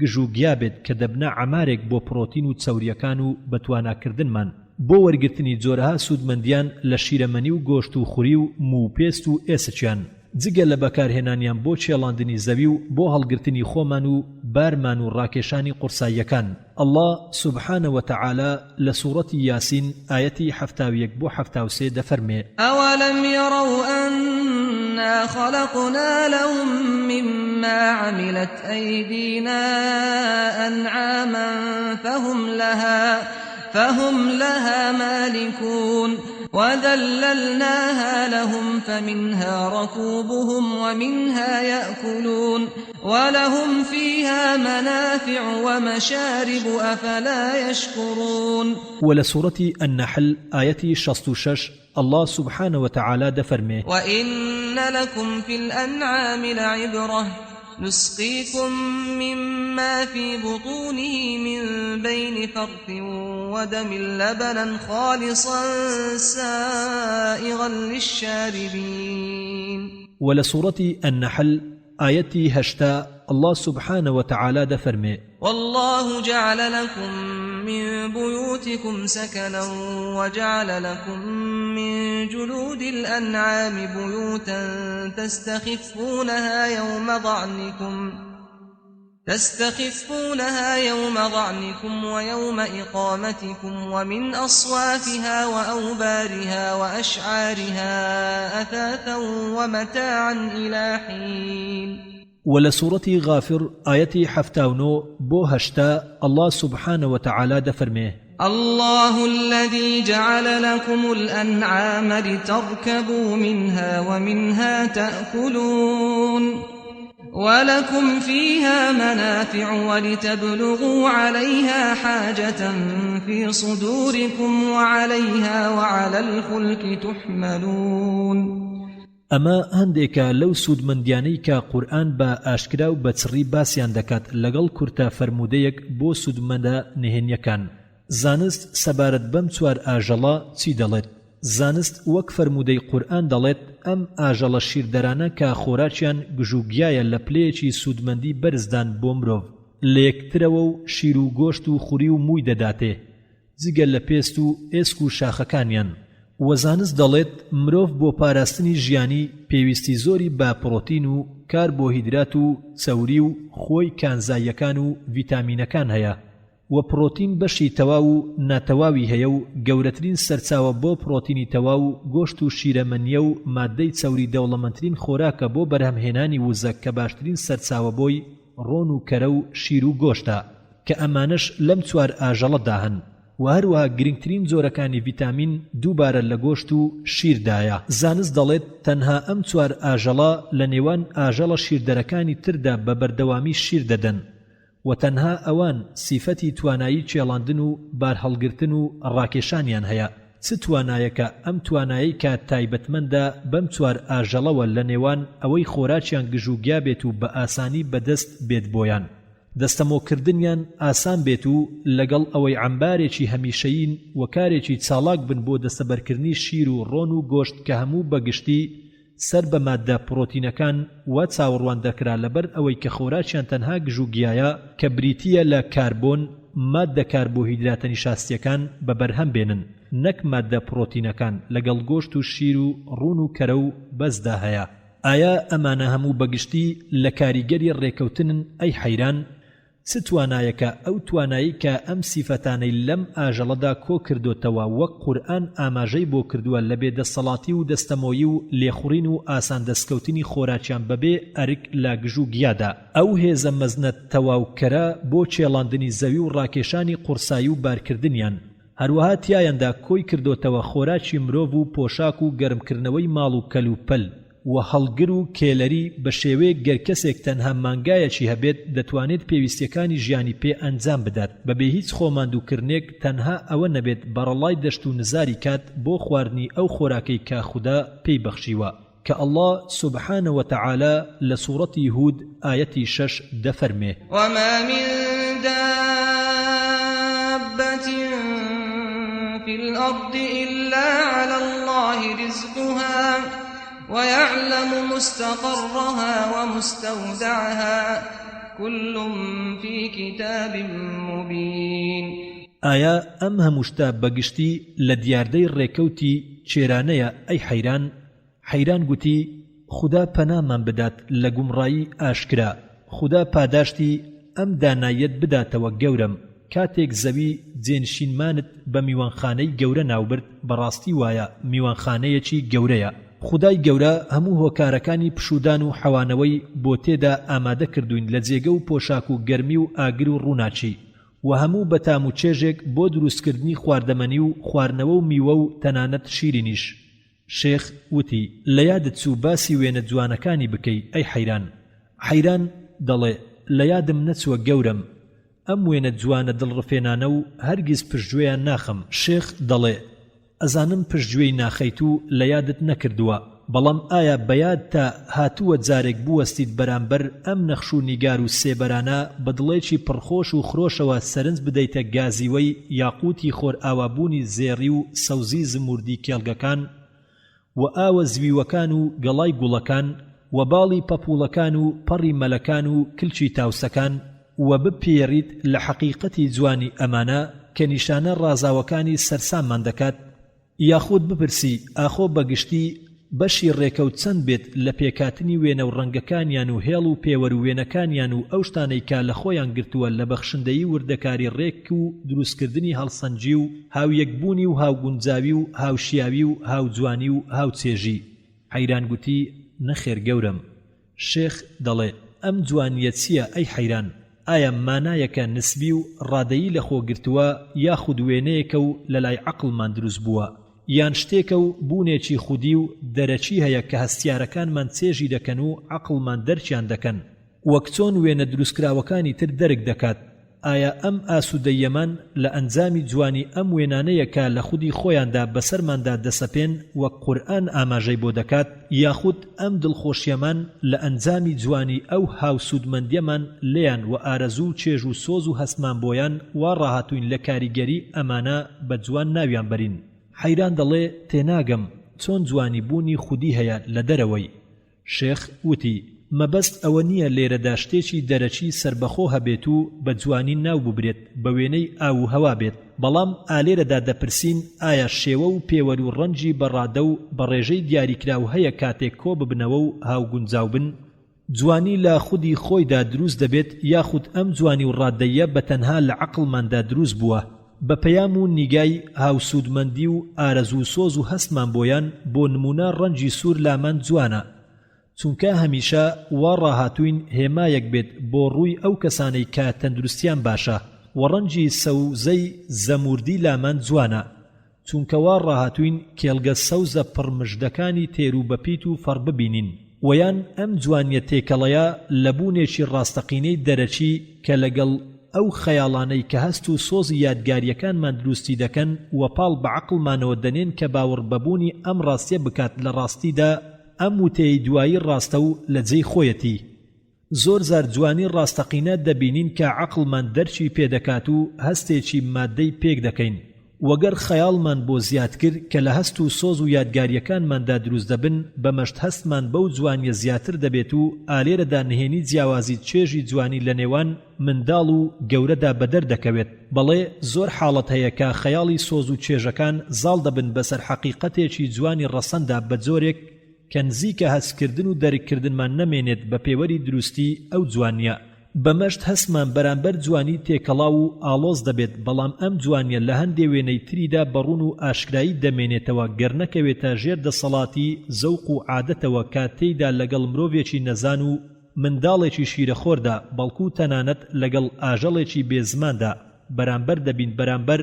گژ و گیا بێت کە دەبنە عەمارێک بۆ پرۆتین و چەوریەکان و بەتواناکردنمان بۆ وەرگرتنی جۆرەها سوودمەندیان لە شیرەمەنی و گۆشت و خوری و موپێست و ئێسچیان جگە لە بەکارهێنانیان بۆ چێڵاندنی زەوی و بۆ هەڵگرتنی خۆمان و بارمان و ڕاکێشانی قورساییەکان. ئەڵڵا سوبحانە وتەعالە لە سوورەتی یاسین ئایەتی 71 بۆ 73 دەفەرمێ ئەوەلەم یەڕەو ئەننا خەلەقنا لەهُم مما عەملەت ئەیدینا ئەنعاما فهم لها مالكون وذللناها لهم فمنها ركوبهم ومنها يأكلون ولهم فيها منافع ومشارب أفلا يشكرون. ولسورة النحل آية 66 الله سبحانه وتعالى دفرمه وإن لكم في الأنعام لعبرة نسقيكم مما في بطونه من بين فرث ودم لبنا خالصا سائغا للشاربين. ولسورة النحل آية 8 الله سبحانه وتعالى دفرمي والله جعل لكم من بيوتكم سكنا وجعل لكم من جلود الأنعام بيوتا تستخفونها يوم ضعنكم ويوم إقامتكم ومن أصوافها وأوبارها وأشعارها أثاثا ومتاعا إلى حين. ولسورة غافر آيتي حفتاونو بو هشتا الله سبحانه وتعالى دفرميه الله الذي جعل لكم الأنعام لتركبوا منها ومنها تأكلون ولكم فيها منافع ولتبلغوا عليها حاجة في صدوركم وعليها وعلى الفلك تحملون. ئەمە هەندێکە لەو سوودمەندیانەی کە قورئان بە ئاشکرا و بەچڕی باسییان دەکات لەگەڵ کورتە فەرموودەیەک بۆ سوودمەندە نهێنیەکان. زانست سەبارەت بەم چوار ئاژەڵە چی دەڵێت؟ زانست وەک فەرموودەی قورئان دەڵێت ئەم ئاژەڵە شیردەرانە کە خۆراکیان گژوگیایە لە پلەیەکی سوودمەندی بەرزدان بۆ مرۆڤ لە یەکترەوە و شیر و گۆشت و خوری و مووی دەداتێ جگە لە پێست و ئێسک و شاخەکانیان. وەزانست دەڵێت مرۆڤ بۆ پاراستنی ژیانی پێویستی زۆری بە پڕۆتین و کاربۆهیدرات و چەوری و خۆی کانزاییەکان و ڤیتامینەکان هەیە و پڕۆتین بەشی تەواو و ناتەواوی هەیە و گەورەترین سەرچاوە بۆ پڕۆتینی تەواو و گۆشت و شیرەمەنیە و مادەی چەوری دەوڵەمەندترین خۆراکە بۆ بەرهەمهێنانی وزە کە باشترین سەرچاوە بۆی ڕۆن و کەرە و شیر و گۆشتە کە ئەمانش لەم چوار ئاژەڵەدا هەن و هەروەها گرنگترین جۆرەکانی ڤیتامین دووبارە لە گۆشت و شیردایە. زانست دەڵێت تەنها ئەم چوار ئاژەڵە لە نێوان ئاژەڵە شیردەرەکانی تردا بە بەردەوامی شیر دەدەن و تەنها ئەوان سیفەتی توانایی چێڵاندن و بارهەڵگرتن و ڕاکێشانیان هەیە. چ توانایەکە ئەم توانایی کە تایبەتمەندە بەم چوار ئاژەڵەوە لە نێوان ئەوەی خۆراکیان گژوگیا بێت و بە ئاسانی بەدەست بێت بۆیان دەستەمۆکردنیان ئاسان بێت و لەگەڵ ئەوەی عەمبارێکی هەمیشەیین و کارێکی چالاک بن بۆ دەستەبەرکردنی شیر و ڕۆن و گۆشت کە هەموو بەگشتی سەر بە مادە پڕۆتینەکان وا چاوەڕوان دەکرا لەبەر ئەوەی کە خۆراکیان تەنها گژوگیایە کە بریتیە لە کاربۆن مادە کاربۆهیدراتە نیشاستیەکان بەبەرهەم بێنن نەک مادە پڕۆتینەکان لەگەڵ گۆشت و شیر و ڕون و کەرە و بەسدا هەیە. ئایا ئەمانە هەموو بەگشتی لە کاریگەری ڕێکەوتنن ئەی حەیران؟ چ توانایەکە ئەو توانایی کە ئەم سیفەتانەی لەم ئاژەڵەدا کۆ کردوتەوە وەک قورئان ئاماژەی بۆ کردووە لە بێدەسەڵاتی و دەستەمۆیی و لێخوڕین و ئاسان دەستکەوتنی خۆراکیان بەبێ ئەرک لا گژوو گیادا. ئەو هێزە مەزنە تەواوکەرە بۆ چێڵاندنی زەوی و ڕاکێشانی قورسایی و بارکردنیان. هەروەها تیایەندا کۆی کردوتەوە خۆراکی مرۆڤ و پۆشاک و گەرمکردنەوەی ماڵ و کەل و پەل و هەڵگر و کێلەری بە شێوەیەک گەرکەسێک تەنها مانگایەکی هەبێت دەتوانێت پێویستیەکانی ژیانی پێ ئەنجام بدات بەبێ هیچ خۆماندووکردنێک تەنها ئەوە نەبێت بەڕەڵای دەشت و نزاری کات بۆ خواردنی ئەو خۆراکەی کە خودا پێی بەخشیوە کە الله سبحانه وتعالى لە سوورەتی هود ئاەتی 6 دەفەرمێ وما من دابة في الأرض إلا على الله رزقها ويعلم مستقرها ومستودعها كل في كتاب مبين. ئایا ئەم هەمووشتا بەگشتی لە دیاردەی ڕێکەوتی چێرانەیە ئەی حەیران؟ حەیران گوتی خدا پەنامان بدات لە گومڕایی ئاشکرا. خدا پاداشتی ئەم دانایەت بداتەوە گەورم کاتێک زەوی جێنشینمانت بە میوانخانەی گەورە ناوبرد بەڕاستی وایە میوانخانەیەکی گەورەیە. خدای گەورە هەموو هۆکارەکانی پشودان و حەوانەوەی بۆ تێدا ئامادە کردوین لە جێگە و پۆشاک و گەرمی و ئاگر و ڕووناچی و هەموو بەتام و چێژێک بۆ دروستکردنی خواردەمەنی و خواردنەوە و میوە و تەنانەت شیرینیش. شێخ وتی لە یادت چوو باسی وێنە جوانەکانی بکەی ئەی حەیران. حەیران دەڵێ لە یادم نەچووە گەورم ئەم وێنە جوانە دڵڕفێنانە و هەرگیز پشتگوێیان ناخەم. شێخ دەڵێ ئەزانم پشتگوێی ناخەیت و لە یادت نەکردووە بەڵام ئایا بەیاد تا هاتووە جارێک بوەستیت بەرامبەر ئەم نەخش و نیگار و سێبەرانە بە دڵێکی پڕخۆش و خرۆشەوە سەرنج بدەیتە گازیوەی یاقوتی خۆر ئاوابوونی زێڕی و سەوزی زموردی کێڵگەکان و ئاوە زویوەکان و گەڵای گوڵەکان و باڵی پەپوڵەکان و پەڕی مەلەکان و کلچی تاوسەکان و بپێڕیت لە حەقیقەتی جوانی ئەمانە کە نیشانە ڕازاوەکانی سەرساممان دەکات، یاخود بپرسی ئاخۆ بەگشتی بەشی ڕێکەوت چەند بێت لە پێکاتنی وێنە و ڕەنگەکانیان و هێڵ و پێوەروێنەکانیان و ئەو شتانەی کا لە خۆیان گرتووە لە بەخشندەیی وردەکاری ڕێک و دروستکردنی هەڵسەنجی و هاویەکبوونی و هاوگونجاوی و هاوشیاوی و هاوجوانی و هاوچێژی. حەیران گوتی نەخێر گەورم. شێخ دەڵێ ئەم جوانیە چییە ئەی حەیران؟ ئایا مانایەکە نسبی و ڕادەیی لە خۆگرتووە یاخود وێنەیەکە و لەلای عەقڵمان دروست بووە، یان شتێکە و بوونێکی خودی و دەرەچی هەیە کە هەستیارەکانمان چێژی دەکەن و عەقڵمان دەرچیان دەکەن وەک چۆن وێنە دروستکراوەکانی تر دەرک دەکات؟ ئایا ئەم ئاسوودەیەمان لە ئەنجامی جوانی ئەم وێنانەیە کە لە خودی خۆیاندا بەسەرماندا دەسەپێن وەک قورئان ئاماژەی بۆ دەکات، یاخود ئەم دڵخۆشیەمان لە ئەنجامی جوانی ئەو هاوسودمەندیەمان لێیان و ئارەزوو چێژ و سۆز و هەستمان بۆیان وا ڕاهاتوین لە کاریگەری ئەمانە بە جوان ناویان بەرین؟ حەیران دەڵێ تێناگەم چۆن جوانی بوونی خودی هەیە لە دەرەوەی. شێخ وتی مەبەست ئەوە نییە لێرەدا شتێکی دەرەچی سربەخۆ هەبێت و بە جوانی ناو ببرێت بە وێنەی ئاو و هەوا بێت، بەڵام ئالێرەدا دەپرسین ئایا شێوە و پێوەر و ڕەنجی بەڕادە و بە ڕێژەی دیاریکراو هەیە کاتێک کۆ ببنەوە و هاوگونجاو بن؟ جوانی لە خودی خۆیدا دروست دەبێت یاخود ئەم جوانی و ڕادەیە بە تەنها لە عەقڵماندا دروست بووە بە پەیام و نیگای هاوسودمەندی و ئارەزوو سۆز و هەستمان بۆیان؟ بۆ نمونە ڕەنجی سوور لامان جوانە، چونکە هەمیشە وا ڕاهاتوین هێمایەک بێت بۆ ڕووی ئەو کەسانەی کە تەندروستیان باشە، و ڕەنجی سەوزەی زەموردی لامان جوانە، چونکە وا ڕاهاتوین کێڵگە سەوزە پڕمژدەکانی تێر و بەپیت و فەڕ ببینین. ویان ئەم جوانیە تێکەڵەیە لە بوونێکی ڕاستەقینەی دەرەچی کە لەگەڵ ئەو خەیاڵانەی کە هەست و سۆزی یادگاریەکانمان دروستی دەکەن و پاڵ بە عەقڵمانەوە دەنێن کە باوەڕ بەبوونی ئەم ڕاستیە بکات لە ڕاستیدا ئەم وتەی دوایی ڕاستە و لە جێی خۆیەتی. زۆر زار جوانی ڕاستەقینە دەبینین کە عەقڵمان دەرچی پێدەکات و هەستێکی مادەی پێک دەکەین، وەگەر خەیاڵمان بۆ زیاد کرد کە لە هەست و سۆز و یادگاریەکانماندا دروست دەبن، بەمەشت هەستمان بەو جوانیە زیاتر دەبێت و ئالێرەدا نهێنی جیاوازی چێژی جوانی لە نێوان منداڵ و گەورەدا بەدەر دەکەوێت. بەڵێ زۆر حاڵەت هەیە کە خەیاڵی سۆز و چێژەکان زاڵ دەبن بەسەر حەقیقەتێکی جوانی ڕەسەندا بە جۆرێک کە نزیکە هەستکردن و دەرککردنمان نەمێنێت بە پێوەری دروستی ئەو جوانیە. بەمەشت هەستمان بەرامبەر جوانی تێکەڵاو و ئاڵۆز دەبێت، بەڵام ئەم جوانیە لە هەندێ وێنەی تریدا بەڕوون و ئاشکرایی دەمێنێتەوە، گەر نەکەوێتە ژێر دەسەڵاتی زەوق و عادەتەوە کە تێیدا لەگەڵ مرۆڤێکی نەزان و منداڵێکی شیرەخۆردا، بەڵکو تەنانەت لەگەڵ ئاژەڵێکی بێزماندا بەرامبەر دەبین، بەرامبەر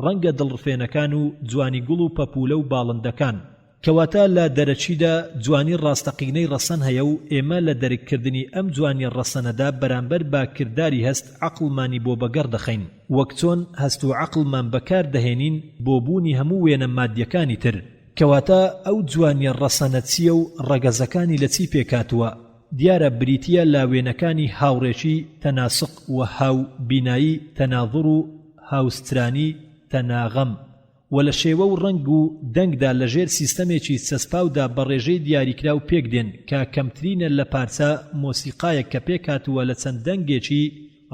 ڕەنگە دڵڕفێنەکان و جوانی گوڵ و پەپولە و باڵندەکان. کەواتە لە دەرەچیدا جوانی ڕاستەقینەی ڕەسەن هەیە و ئێمە لە دەرککردنی ئەم جوانی ڕەسەنەدا بەرامبەر با کردداری هەست عەقڵمانی بۆ بەگەڕ دەخەین، وەک چۆن هەست و عەقڵمان بەکار دەهێنین بۆ بوونی هەموو وێنە مادیەکانی تر. کەواتە ئەو جوانی ڕەسەنە چییە و ڕەگەزەکانی لە چی پێکاتوە؟ دیارە بریتیە لا وێنەکانی هاوڕێکی تەناسق و هاو بینایی، تەناظر و هاوسترانی، تەناغەم، و لە شێوە و ڕنگ و دەنگدا لەژێر سیستەمێکی چەسپاودا بە ڕێژەی دیاریکرا و پێک دێن کە کەمترینە لە پارچە مۆسیقایەک کە پێکاتووە لە چەند دەنگێکی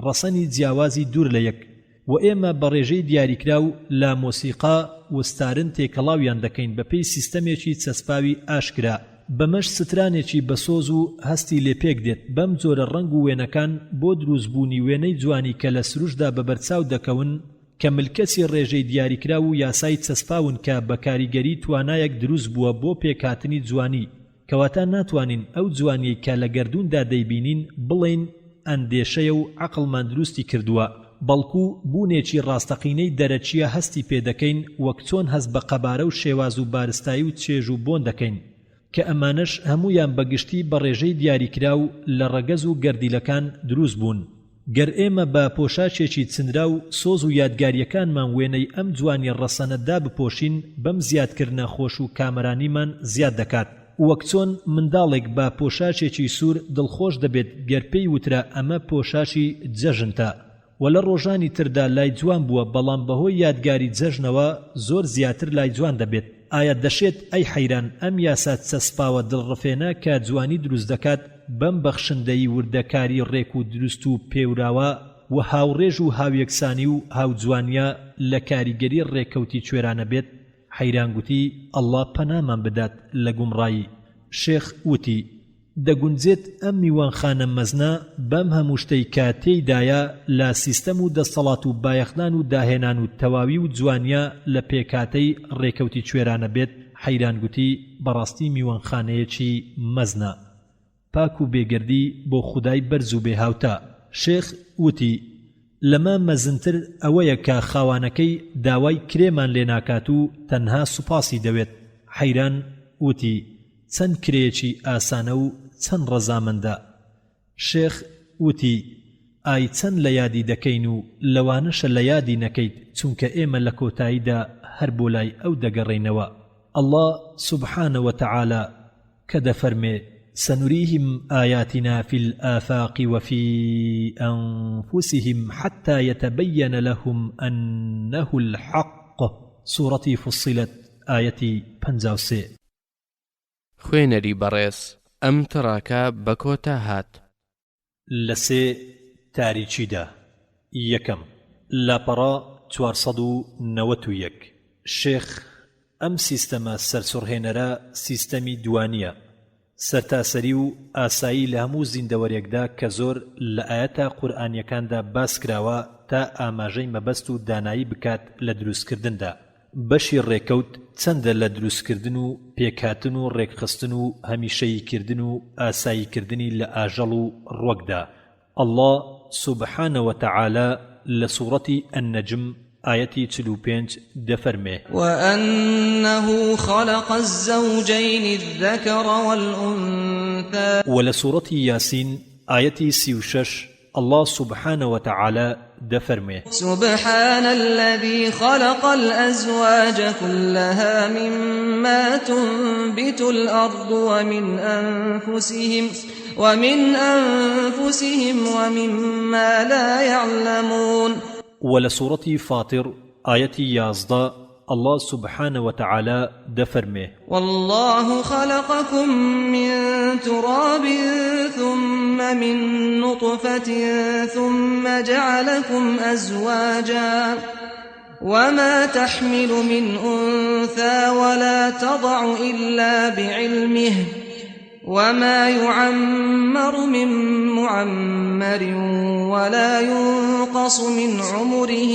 ڕەسەنی جیاوازی دوور لە یەک، و ئێمە بە ڕێژەی دیاریکرا و لا مۆسیقا وەستارن تێکەڵاویان دەکەین بەپێی سیستەمێکی چەسپاوی ئاشکرا، بەمەش سترانێکی بەسۆز و هەستی لێ پێک دێت. بەم جۆرە ڕنگ و وێنەکان بۆ دروستبوونی وێنەی جوانی کە لە سروشدا بەبەرچاو دەکەون کە ملکەسی ڕێژەی دیاریکرا و یاسای چەسپاون کە بە کاریگەری توانایەک دروست بووە بۆ پێکهاتنی جوانی. کەواتە ناتوانین ئەو جوانیەی کە لە گەردووندا دەیبینین بڵێن ئەندێشەیە و عەقڵمان دروستی کردووە، بەڵکو بوونێکی ڕاستەقینەی دەرەچیە هەستی پێدەکەین، وەک چۆن هەست بە قەبارە و شێواز و بارستایی و چێژ و بۆن دەکەین کە ئەمانش هەمویان بەگشتی بە ڕێژەی دیاریکرا و لە ڕەگەز و گەردیلەکان دروست بوون. گەر ئێمە بە پۆشاچێکی چندرا و سۆز و یادگاریەکانمان وێنەی ئەم جوانی ڕەسەنەتدا بپۆشین، بەم زیادکردنە خۆش و کامەرانیمان زیاد دەکات، وەک چۆن منداڵێک بە پۆشاچێکی سوور دڵخۆش دەبێت گەر پێی وترا ئەمە پۆشاچی جەژنتە، و لە ڕۆژانی تردا لای جوان بووە، بەڵام بەهۆی یادگاری جەژنەوە زۆر زیاتر لای جوان دەبێت. ئایا دەشێت ئەی حەیران ئەم یاسات چەسپاوە دڵڕفێنە کە جوانی دروست دەکات بەم بەخشندەی وردەکاری ڕێک و دروست و پێوراوە و هاوڕێژ و هاویەکسانی و هاوجوانیە لە کاریگەری ڕێکەوتی کوێرانە بێت؟ حەیران گوتی ئەڵڵا پەنامان بدات لە گومڕایی. شێخ وتی دەگونجێت ئەم میوانخانە مەزنە بەم هەموو شتەی کە تێیدایە لە سیستەم و دەسەڵات و بایەخدان و داهێنان و تەواوی و جوانیە لە پێکاتەی ڕێکەوتی کوێرانە بێت. حەیران گوتی بەڕاستی میوانخانەیەکی مەزنە، پاک و بێگردی بۆ خودای بەرز و بێهاوتە. شێخ وتی لەمە مەزنتر ئەوەیە کە خاوانەکەی داوای کرێمان لێ ناکات و تەنها سوپاسی دەوێت. حەیران وتی چەند کرێیەکی ئاسانە و چەند ڕەزامەندە. شێخ وتی ئای چەند لە یادی دەکەین و لەوانەشە لە یادی نەکەیت چونکە ئێمە لە کۆتاییدا هەر بۆ لای ئەو دەگەڕێینەوە. ئەڵڵا سوبحانە وتەعالە کە دەفەرمێ سنريهم آياتنا في الآفاق وفي أنفسهم حتى يتبين لهم أنه الحق. سورة فصلت آية 53. خوێنەری بەڕێز ئەم تڕاکە بە کۆتا هات لە سێ تاریچیدا. یەکەم لاپەڕا 491. شێخ ئەم سیستەمە سەرسوڕهێنەرە سیستەمی دوانیە سەرتاسەری و ئاسایی لە هەموو زیندەوەرێکدا کە زۆر لە ئاەتە قورئانیەکاندا باس کراوە تا ئاماژەی مەبەست و دانایی بکات لە دروستکردندا. بەشی ڕێکەوت چەندە لە دروستکردن و پێکهاتن و ڕێکخستن و هەمیشەییکردن و ئاساییکردنی لە ئاژەڵ و ڕوەکدا. ئەڵڵا سوبحانەوە تەعالە لە سوورەتی ئەننەجم آيتي 45 دفرمه وأنه خلق الزوجين الذكر والأنثى. ولسورة ياسين آيتي 36 الله سبحانه وتعالى دفرمه سبحان الذي خلق الأزواج كلها مما تنبت الأرض ومن أنفسهم ومما لا يعلمون. ولسورة فاطر آية 11 الله سبحانه وتعالى دفرمه والله خلقكم من تراب ثم من نطفة ثم جعلكم أزواجا وما تحمل من أنثى ولا تضع إلا بعلمه وما يعمر من معمر ولا ينقص من عمره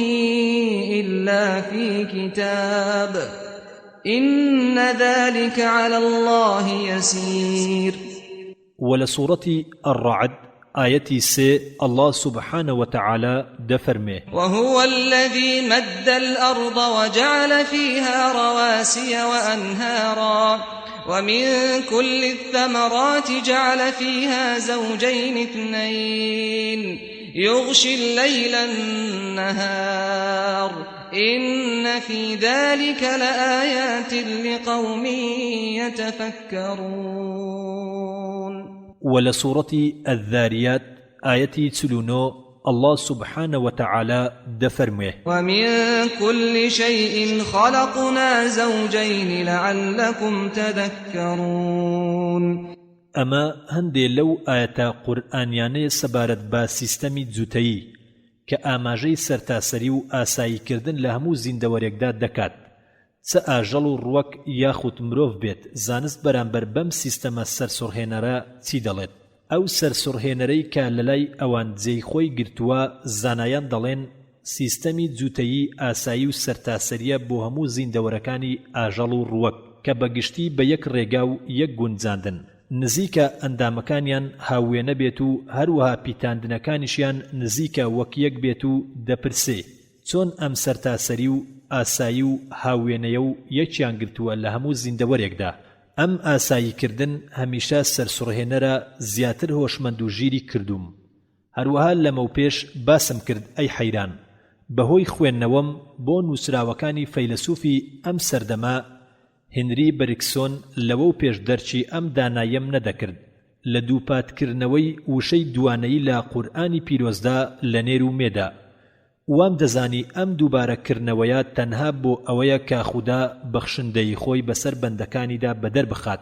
إلا في كتاب إن ذلك على الله يسير. ولسورة الرعد آية 6 الله سبحانه وتعالى دفرمه وهو الذي مد الأرض وجعل فيها رواسي وأنهارا ومن كل الثمرات جعل فيها زوجين اثنين يغشي الليل النهار إن في ذلك لآيات لقوم يتفكرون. ولسورة الذاريات آية 29 الله سبحانه وتعالى دفرمه ومن كل شيء خلقنا زوجين لعلكم تذكرون. أما هندي لو آية قرآنياني سبارت با سيستمي جوتي كآماجي سرتاسري و آساي كردن لهمو زيندوريكدا دكات چه ئاژەڵ و ڕوەک یاخود مرۆڤ بێت زانست بەرامبەر بەم سیستەمە سەرسوڕهێنەرە چی دەڵێت؟ ئەو سەرسوڕهێنەرەی کە لەلای ئەوان جێی خۆی گرتووە زانایان دەڵێن سیستەمی جوتەیی ئاسایی و سەرتاسەریە بۆ هەموو زیندەوەرەکانی ئاژەڵ و ڕوەک کە بەگشتی بە یەک ڕێگا و یەک گونجاندن نزیکە ئەندامەکانیان هاوێنە بێت و هەروەها پیتاندنەکانیشیان نزیکە وەک یەک بێت و دەپرسێ چۆن ئەم سەرتاسەری و ئاسایی و هاوێنەیە و یەکیان گرتووە لە هەموو زیندەوەرێکدا. ئەم ئاساییکردن هەمیشە سەرسوڕهێنەرە زیاتر هۆشمەند و ژیری کردوم. هەروەها لەمەوپێش باسم کرد ئەی حەیران بەهۆی خوێندنەوەم بۆ نووسراوەکانی فەیلسوفی ئەم سەردەما هێنری بەرکسۆن لەوە و پێش دەرچی ئەم دانایەم نەدەکرد لە دووپاتکردنەوەی وشەی دوانەیی لە قورئانی پیرۆزدا لە نێر و مێدا وام دەزانی ئەم دووبارەکردنەوەیە تەنها بۆ ئەوەیە کە خودا بەخشندەی خۆی بەسەر بەندەکانیدا بەدەربخات.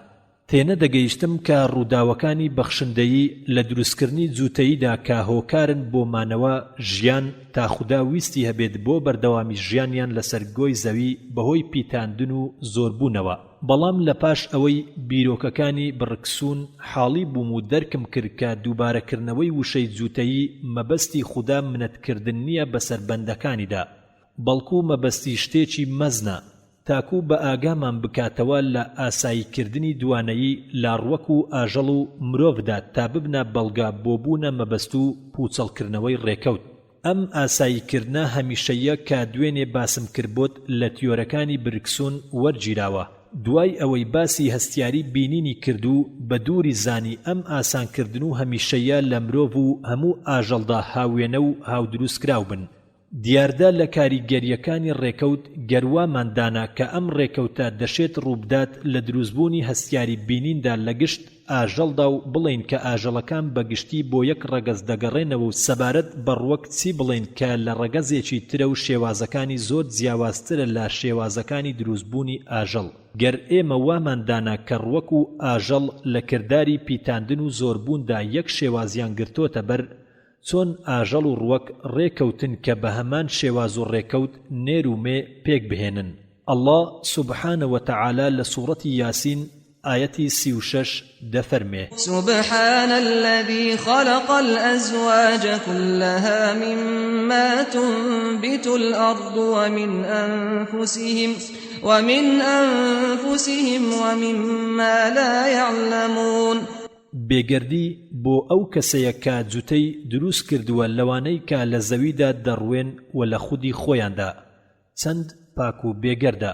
تێنە دەگەیشتم کە ڕووداوەکانی بەخشندەیی لە دروستکردنی جووتەییدا کە هۆکارن بۆ مانەوە ژیان تا خودا ویستی هەبێت بۆ بەردەوامی ژیانیان لەسەر گۆی زەوی بەهۆی پیتاندن و زۆربوونەوە. بەڵام لە پاش ئەوەی بیرۆکەکانی بڕکسوون حاڵی بووم و دەرکم کرد کە دووبارەکردنەوەی وشەی جووتەیی مەبەستی خودا منەتکردن نییە بەسەر بەندەکانیدا، بەڵکو مەبەستی شتێکی مەزنە تاکو بە ئاگامان بکاتەوە لە ئاساییکردنی دوانەیی لاڕوەک و ئاژەڵ و مرۆڤدا تا ببنە بەڵگا بۆ بوونە مەبەست و پوچەڵکردنەوەی ڕێکەوت. ئەم ئاساییکردنە هەمیشەیە کە دوێنێ باسم کرد بۆت لە تیۆرەکانی برکسون وەرگیراوە. دوای ئەوەی باسی هەستیاری بینینی کرد و بە دووری زانی ئەم ئاسانکردن و هەمیشەیە لە مرۆڤ و هەموو ئاژەڵدا هاوێنە و هاودروستکراو بن. دیاردا لە کاریگەریەکانی ڕێکەوت گەرواماندانا کە ئەم ڕێکەوتە دەشێت ڕووبدات لە دروستبوونی هەستیاری بینیندا لە گشت ئاژەڵدا و بڵێن کە ئاژەڵەکان بەگشتی بۆ یەک ڕەگەز دەگەڕێنەوە و سەبارەت بەڕوەک چی بڵێن کە لە ڕەگەزێکی ترە و شێوازەکانی زۆر جیاوازترە لە شێوازەکانی دروستبوونی ئاژەڵ. گەر ئێمە واماندانا کە ڕوەک و ئاژەڵ لە کردداری پیتاندن و زۆربووندا یەک شێوازیان گرتۆتە بەر، چۆن ئاژەڵ و ڕوەک ڕێکەوتن کە بە هەمان شێواز و ڕێکەوت نێر و مێ پێک بهێنن. الله سبحانه وتعالى لسورة ياسين آية 36 دفرمه سبحان الذي خلق الأزواج كلها مما تنبت الأرض ومن أنفسهم ومما لا يعلمون. بێگەردی بۆ ئەو کەسەیە کە جوتەی دروست کردووە لەوانەی کە لە زەویدا دەڕوێن و لە خودی خۆیاندا چەند پاک و بێگەردە.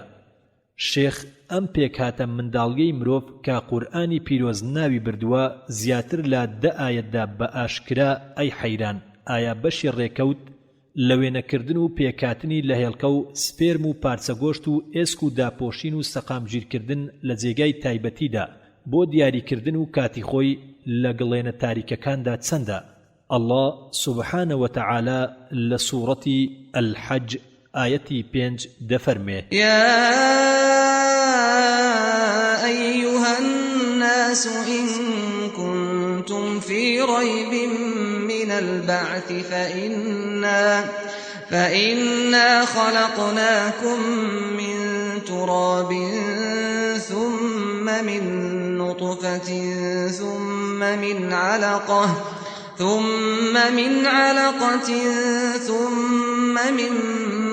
شێخ ئەم پێکهاتە منداڵگەی مرۆڤ کە قورئانی پیرۆز ناوی بردووە زیاتر لە 10 ئایەتدا بە ئاشکرا ئەی حەیران ئایا بەشی ڕێکەوت لە وێنەکردن و پێکاتنی لە هێڵکە و سپێرم و پارچەگۆشت و ئێسک و داپۆشین و سەقامگیرکردن لە جێگای تایبەتیدا بۆ دیاریکردن و کاتی خۆی لە گڵێنە تاریکەکاندا چەندە؟ الله سبحانه وتعالى لسورة الحج آية 5 دفرمه يا أيها الناس إن كنتم في ريب من البعث فإنا خلقناكم من تراب ثم من نطفة ثم من علقة ثم من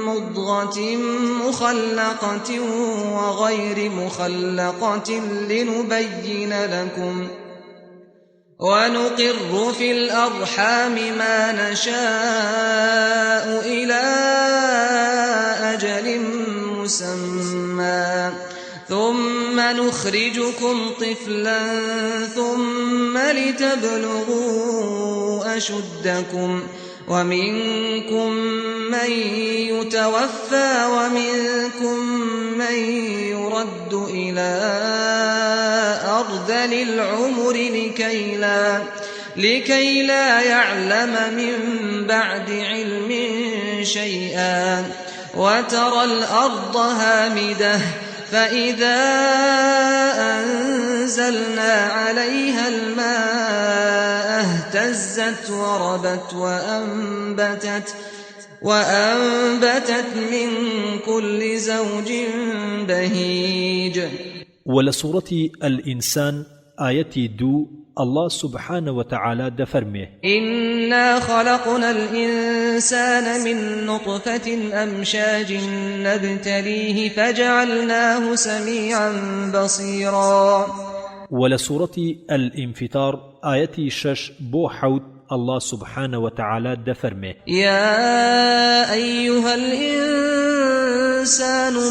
مضغة مخلقة وغير مخلقة لنبين لكم ونقر في الأرحام ما نشاء إلى أجل مسمى ثم نخرجكم طفلا ثم لتبلغوا أشدكم ومنكم من يتوفى ومنكم من يرد إلى أرذل العمر لكي لا يعلم من بعد علم شيئا وترى الأرض هامدة فإذا أنزلنا عليها الماء اهتزت وربت وأنبتت من كل زوج بهيج. ولسورة الإنسان آية 2 الله سبحانه وتعالى دفرمه إنا خلقنا الإنسان من نطفة أمشاج نبتليه فجعلناه سميعا بصيرا. ولسورة الانفطار آية 6 بو حوت الله سبحانه وتعالى دفرمه يا أيها الإنسان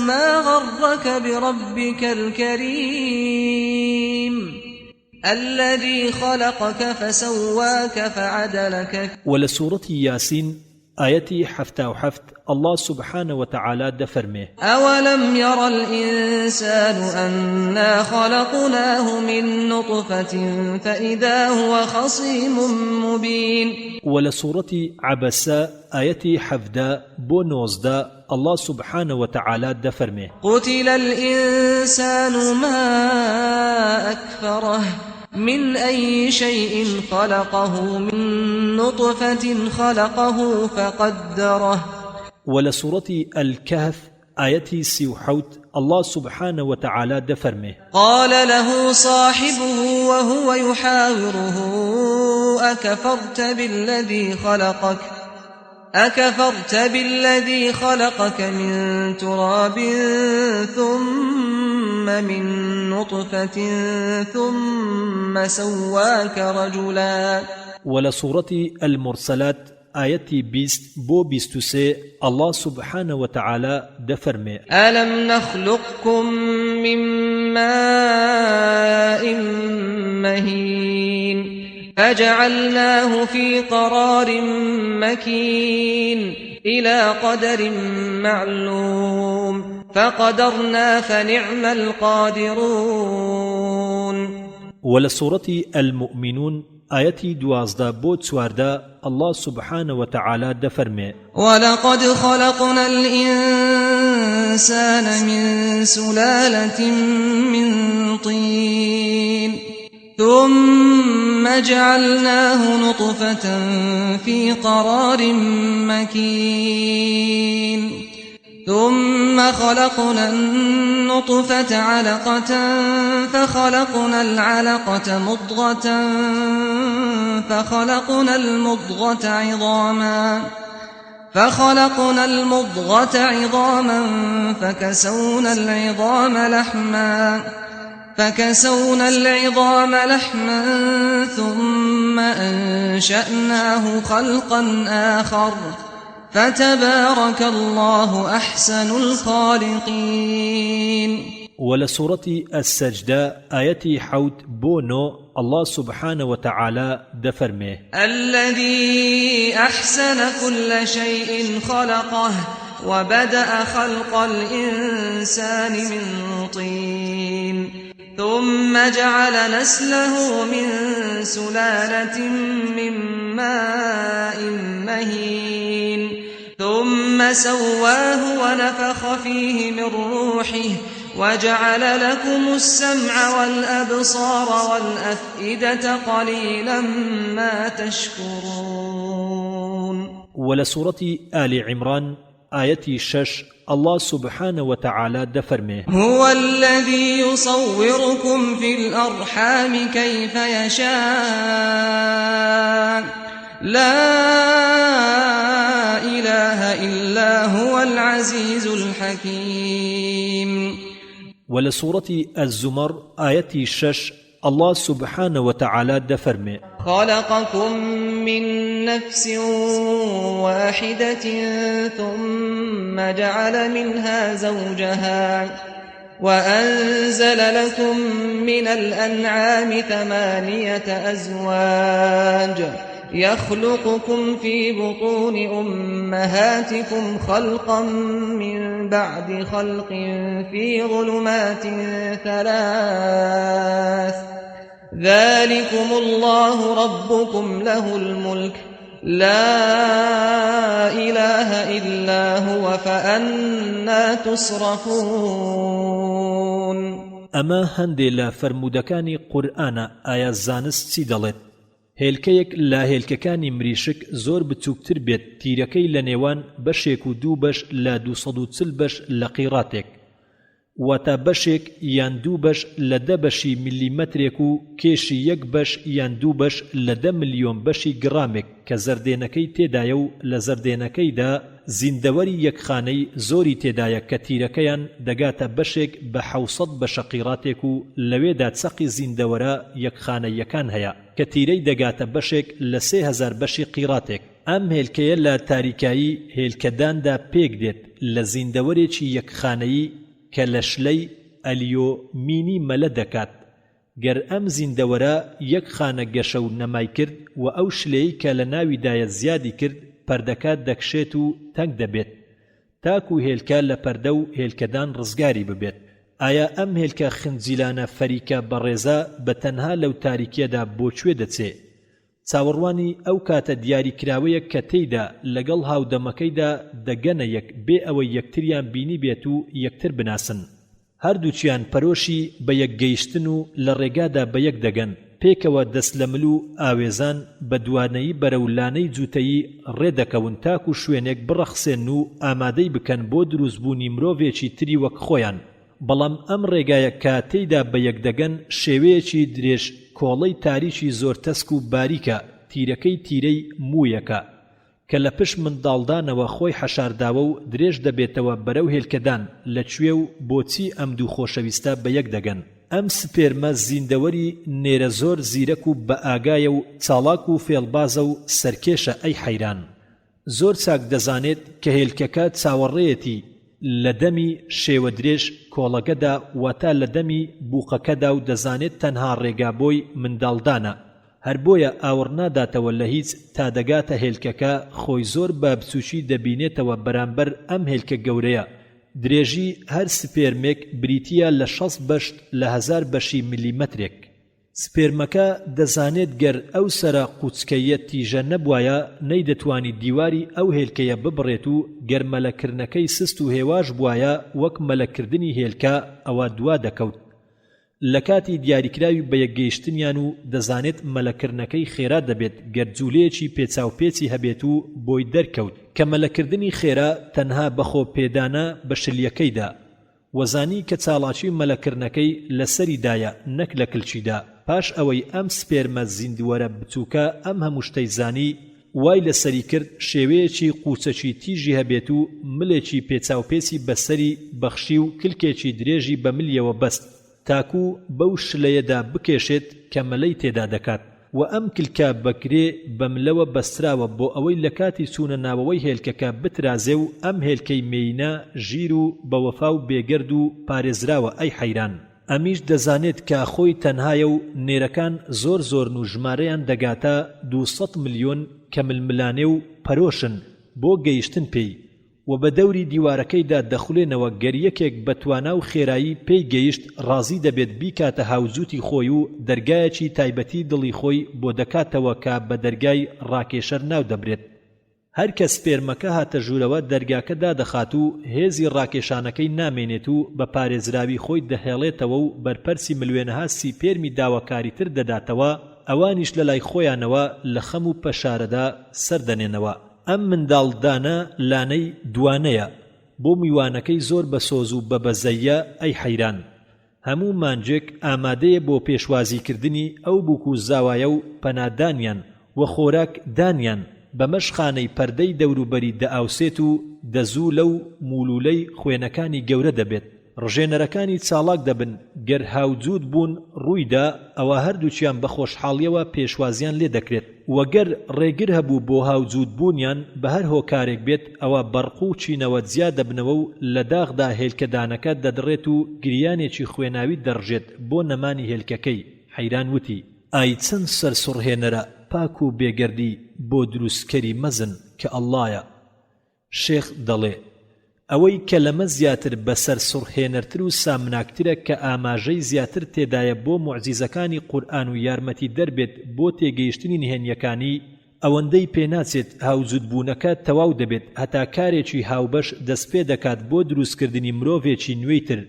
ما غرك بربك الكريم الذي خلقك فسواك فعدلك. ولسورة ياسين آيەتی 77 الله سبحانه وتعالى دفرمه أولم ير الإنسان أنا خلقناه من نطفة فإذا هو خصيم مبين ولسورة عبسة آيەتی 17 بۆ 19 الله سبحانه وتعالى دفرمه قتل الإنسان ما أكفره من أي شيء خلقه من نطفة خلقه فقدره ولسورة الكهف آيەتی 37 الله سبحانه وتعالى دفرمه قال له صاحبه وهو يحاوره أكفرت بالذي خلقك من تراب ثم من نطفة ثم سواك رجلا ولسورة المرسلات آيەتی 20 بۆ 23 الله سبحانه وتعالى دفرمه ألم نخلقكم من ماء مهين فجعلناه في قرار مكين إلى قدر معلوم فقدرنا فنعم القادرون ولسورة المؤمنون آيەتی 12 بۆ 14 الله سبحانه وتعالى دفرمه ولقد خلقنا الإنسان من سلالة من طين ثم جعلناه نطفة في قرار مكين ثم خلقنا النطفة علقة فخلقنا العلقة مضغة فخلقنا المضغة عظاما فكسونا العظام لحما ثم أنشأناه خلقا آخر فتبارك الله أحسن الخالقين ولسورة السجدة آيەتی 7 بۆ 9 الله سبحانه وتعالى دفرمه الذي أحسن كل شيء خلقه وبدأ خلق الإنسان من طين ثم جعل نسله من سلالة من ماء مهين ثم سواه ونفخ فيه من روحه وجعل لكم السمع والأبصار والأفئدة قليلا ما تشكرون ولسورة آل عمران آيەتی 6 الله سبحانه وتعالى دفرمه هو الذي يصوركم في الأرحام كيف يشاء لا إله إلا هو العزيز الحكيم ولسورة الزمر آيەتی 6 الله سبحانه وتعالى دفرمه خلقكم من نفس واحدة ثم جعل منها زوجها وأنزل لكم من الأنعام 8 أزواج يخلقكم في بطون أمهاتكم خلقا من بعد خلق في ظلمات 3 ذلكم الله ربكم له الملك لا إله إلا هو فأنا تصرفون ئەمە هەندێ لە فەرموودەکانی قورئانە ئایا زانست چی دەڵێت هێلکەیەک لە هێلکەکانی مریشک زۆر بچووکتر بێت تیرەکەی لە نێوان بەشێک و 2 بەش لە 240 بەش لە قیڕاتێک واتە بەشێک یان 2 بەش لە 10 بەشی میلیمەترێک و کێشی 1 بەش یان 2 بەش لە 10 ملیۆن بەشی گرامێک کە زەردێنەکەی تێدایە و لە زەردێنەکەیدا زیندەوەری یەکخانەی زۆری تێدایە کە تیرەکەیان دەگاتە بەشێک بە 700 بەشە قیڕاتێک و لەوێدا چەقی زیندەوەرە یەکخانەیەکان هەیە کە تیرەی دەگاتە بەشێک لە 3000 بەشی قیڕاتێک ئەم هێلکەیە لە تاریکایی هێلکەداندا پێک دێت لە زیندەوەرێکی یەکخانەیی کە لە شلەی ئەلیۆمینی مەلە دەکات گەر ئەم زیندەوەرە یەک خانە گەشە و نەمای کرد و ئەو شلەیەی کە لە ناویدایە زیادی کرد پەردەکە دەکشێت و تەنگ دەبێت تاکو هێلکە لە پەردە و هێلکەدان ڕزگاری ببێت. ئایا ئەم هێلکە خنجیلانە فەریکە بەڕێزە بە تەنها لەو تاریکیەدا بۆکوێ دەچێ؟ چاوەڕوانی ئەو کاتە دیاریکراوەیە کە تێیدا لەگەڵ هاودەمەکەیدا دەگەنە یەک بێ ئەوەی یەکتریان بینی بێت و یەکتر بناسن. هەردووچیان پەرۆشی بە یەکگەیشتن و لە ڕێگادا بە یەک دەگەن، پێکەوە دەست لە مل و ئاوێزان بە دوانەیی بەرەولانەی جووتەیی ڕێدەکەون تاکو شوێنێک بڕەخسێن و ئامادەی بکەن بۆ دروستبوونی مرۆڤێکی تری وەک خۆیان. بەڵام ئەم ڕێگایە کە تێیدا بە یەک دەگەن شێوەیەکی درێژ کۆڵەی تاریکی زۆر تەسک و باریکە، تیرەکەی تیرەی مویەکە کە لە پشت منداڵدانەوە خۆی حەشارداوە و درێژ دەبێتەوە بەرەو هێلکەدان لەکوێ و بۆچی ئەم دوو خۆشەویستە بە یەک دەگەن. ئەم سپێرمە زیندەوەری نێرە زۆر زیرەک و بە ئاگایە و چاڵاک و فێڵبازە و سەرکێشە. ئەی حەیران، زۆر چاک دەزانێت کە هێلکەکە چاوەڕێیەتی لە دەمی شێوە درێژ کۆڵەکەدا واتە لە دەمی بووقەکەدا و دەزانێت تەنها ڕێگا بۆی منداڵدانە. هەر بۆیە ئاوڕ ناداتەوە لە هیچ تا دەگاتە هێلکەکە خۆی زۆر بە بچووکی دەبینێتەوە بەرامبەر ئەم هێلکە گەورەیە. درێژی هەر سپێرمێک بریتیە لە 60 بەشت لە 1000 بەشی میلیمەترێک. سپێرمەکە دەزانێت گەر ئەو سەرە قوچکەیە تیژە نەبوایە نەیدەتوانی دیواری ئەو هێلکەیە ببڕێت و گەر مەلەکردنەکەی سست و هێواش بوایە وەک مەلەکردنی هێلکە ئەوە دوا دەکەوت. لە کاتی دیاریکراوی بە یەکگەیشتنیان و دەزانێت مەلەکردنەکەی خێرا دەبێت گەر جوولەیەکی پێچاوپێچی هەبێت و بۆی دەرکەوت کە مەلەکردنی خێرا تەنها بەخۆ پێدانە بە شلیەکەیدا. وەزانی کە چاڵاکی مەلەکردنەکەی لەسەریدایە نەک لە کلچیدا. پاش ئەوەی ئەم سپێرمە زیندوەرە بچووکە ئەم هەموو شتەی زانی وای لەسەری کرد شێوەیەکی قوچەکی تیژی هەبێت و ملێکی پێچاوپێچی بەسەری بەخشی و کلکێکی درێژی بە ملیەوە بەست تاکو بەو شلەیەدا بکێشێت کە مەلەی تێدا دەکات و ئەم کلکە بەکرێ بەملەوە بەستراوە بۆ ئەوەی لە کاتی چوونە ناوەوەی هێلکەکە بترازێ و ئەم هێلکەی مێینە ژیر و بەوەفا و بێگەرد و پارێزراوە. ئەی حەیران، ئەمیش دەزانێت کە خۆی تەنهایە و نێرەکان زۆر زۆرن و ژمارەیان دەگاتە 200 ملیۆن کە ململانێ و پەرۆشن بۆ گەیشتن پێی و بە دەوری دیوارەکەیدا دەخولێنەوە گەر یەکێک بە توانا و خێرایی پێی گەیشت ڕازی دەبێت بیکاتە هاوجوتی خۆی و دەرگایەکی تایبەتی دڵی خۆی بۆ دەکاتەوە کە بە دەرگای ڕاکێشەر ناو دەبرێت. هەر کە سپێرمەکە هاتە ژوورەوە دەرگاکە دادەخات و هێزی ڕاکێشانەکەی نامێنێت و بە پارێزراوی خۆی دەهێڵێتەوە و بەرپەرسی ملوێنەها سیپێرمی داواکاری تر دەداتەوە، ئەوانیش لە لای خۆیانەوە لە خەم و پەشارەدا سەردەنێنەوە. ئەم منداڵدانە لانەی دوانەیە بۆ میوانەکەی زۆر بە سۆز و بە بەزەیە. ئەی حەیران، هەموو مانجێک ئامادەیە بۆ پێشوازیکردنی ئەو بووک و زاوایە و پەنادانیان و خۆراک دانیان بەمەش خانەی پەردەی دەوروبەری دەئاوسێت و دەزوو لەو مولولەی خوێنەکانی گەورە دەبێت. ڕژێنەرەکانی چاڵاک دەبن گەر هاوجود بوون ڕوویدا ئەوە هەردووچیان بە خۆشحاڵیەوە پێشوازیان لێ دەکرێت وەگەر ڕێگر هەبوو بۆ هاوجود بوونیان بە هەر هۆکارێک بێت ئەوە بەرق و چینەوە جیا دەبنەوە و لە داغدا هێلکەدانەکە دەدڕێت و گریانێکی خوێناوی دەڕژێت بۆ نەمانی هێلکەکەی. حەیران وتی ئای چەند سەرسوڕهێنەرە پاک و بێگەردی بۆ دروستکەری مەزن کە ئەڵڵایە. شێخ دەڵێ ئەوەی کە لەمە زیاتر بەسەر سوڕهێنەرتر و سامناکترە کە ئاماژەی زیاتر تێدایە بۆ موعجیزەکانی قورئان و یارمەتی دەربێت بۆ تێگەیشتنی نهێنیەکانی ئەوەندەی پێناچێت هاوجودبوونەکە تەواو دەبێت هەتا کارێکی هاوبەش دەست پێ دەکات بۆ دروستکردنی مرۆڤێکی نوێیتر.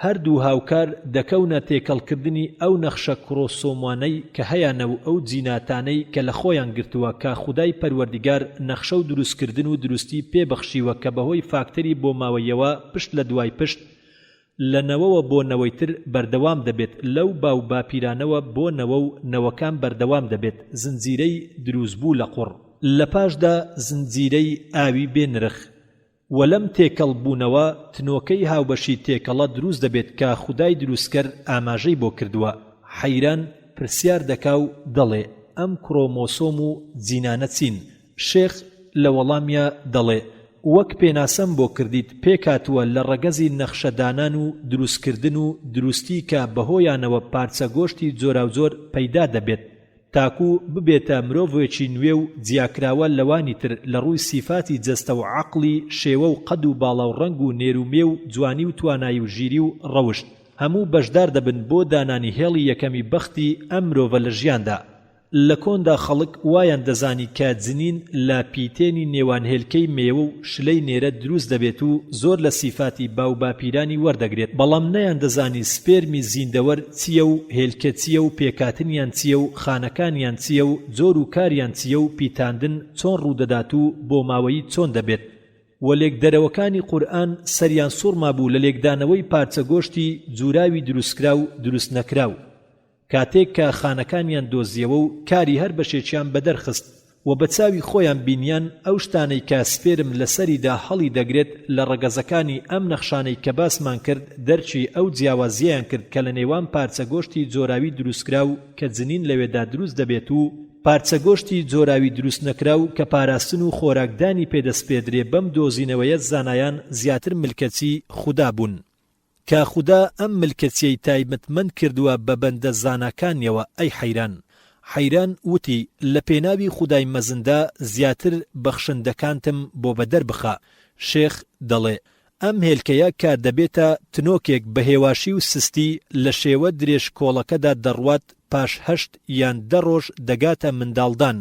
هەردوو هاوکار دەکەونە تێکەڵکردنی ئەو نەخشە کڕۆسۆمانەی کە هەیانەو ئەو جیناتانەی کە لە خۆیان گرتووە کە خودای پەروەردیگار نەخشە و دروستکردن و دروستی پێبەخشیوە کە بەهۆی فاکتەری بۆ ماوەیەوە پشت لە دوای پشت لە نەوەوە بۆ نەوەیتر بەردەوام دەبێت، لەو باو باپیرانەوە بۆ نەوە و نەوەکان بەردەوام دەبێت. زنجیرەی دروستبوو لە قوڕ لە پاشدا زنجیرەی ئاوی بێنرخ و لەم تێکەڵ بوونەوە تنۆکەی هاوبەشی تێکەڵە دروست دەبێت کە خودای دروستکەر ئاماژەی بۆ کردووە. حەیران پرسیار دەکا و دەڵێ ئەم کڕۆمۆسۆم و جینانە چین؟ شێخ لە وەڵامیە دەڵێ وەک پێناسەم بۆ کردیت پێکاتووە لە ڕەگەزی نەخشەدانان و دروستکردن و دروستی کە بەهۆیانەوە پارچە گۆشتی جۆرا و جۆر پەیدا دەبێت. تاکو ببێتە مرۆڤێکی نوێ و جیاکراوە لەوانی تر لە ڕووی سیفاتی جەستە و عەقڵی شێوە و قەد و باڵا و ڕەنگ و نێرومێ و جوانی و توانایی و ژیری و ڕەوشت هەموو بەشدار دەبن بۆ دانانی هێڵی یەکەمی بەختی ئەم مرۆڤە لە ژیاندا. لە کۆندا خەڵک وایان دەزانی کە جنین لە پیتێنی نێوان هێلکەی مێوە و شلەی نێرە دروست دەبێت و زۆر لە سیفاتی باو باپیرانی وەردەگرێت، بەڵام نەیان دەزانی سپێرمی زیندەوەر چییە و هێلکە چییە و پێکاتنیان چییە و خانەکانیان چییە و جۆر و کاریان چییە و پیتاندن چۆن ڕوودەدات و بۆ ماوەیی چۆن دەبێت. و لێکدەرەوەکانی قورئان سەریان سوڕما بوو لە لێکدانەوەی پارچە گۆشتی جوراوی دروستکرا و دروست نەکراو، کاتێک کە خانەکانیان دۆزیەوە و کاری هەر بەشێکیان بەدەرخست و بە چاوی خۆیان بینیان ئەو شتانەی کە سپێرم لەسەریدا هەڵی دەگرێت لە ڕەگەزەکانی ئەم نەخشانەی کە باسمان کرد دەرچی ئەو جیاوازیان کرد کە لە نێوان پارچە گۆشتی جۆراوی دروستکرا و کە جنین لەوێدا دروست دەبێت و پارچە گۆشتی جۆراوی دروست نەکراو کە پاراستن و خۆراکدانی پێدەستپێدرێ بەم دۆزینەوەیە زانایان زیاتر ملکەتی خودا بوون کە خودا ئەم ملکەتیەی تایبەتمەند کردووە بە بەندە زاناکانیەوە. ئەی حەیران وتی لە پێناوی خودای مەزندا زیاتر بەخشندەکانتم بۆ بەدەر بخە. شێخ دەڵێ ئەم هێلکەیە کار دەبێتە تنۆکێک بە هێواشی و سستی لە شێوە درێژ کۆڵەکەدا دەڕوات پاش 8 یان 10 ڕۆژ دەگاتە منداڵدان،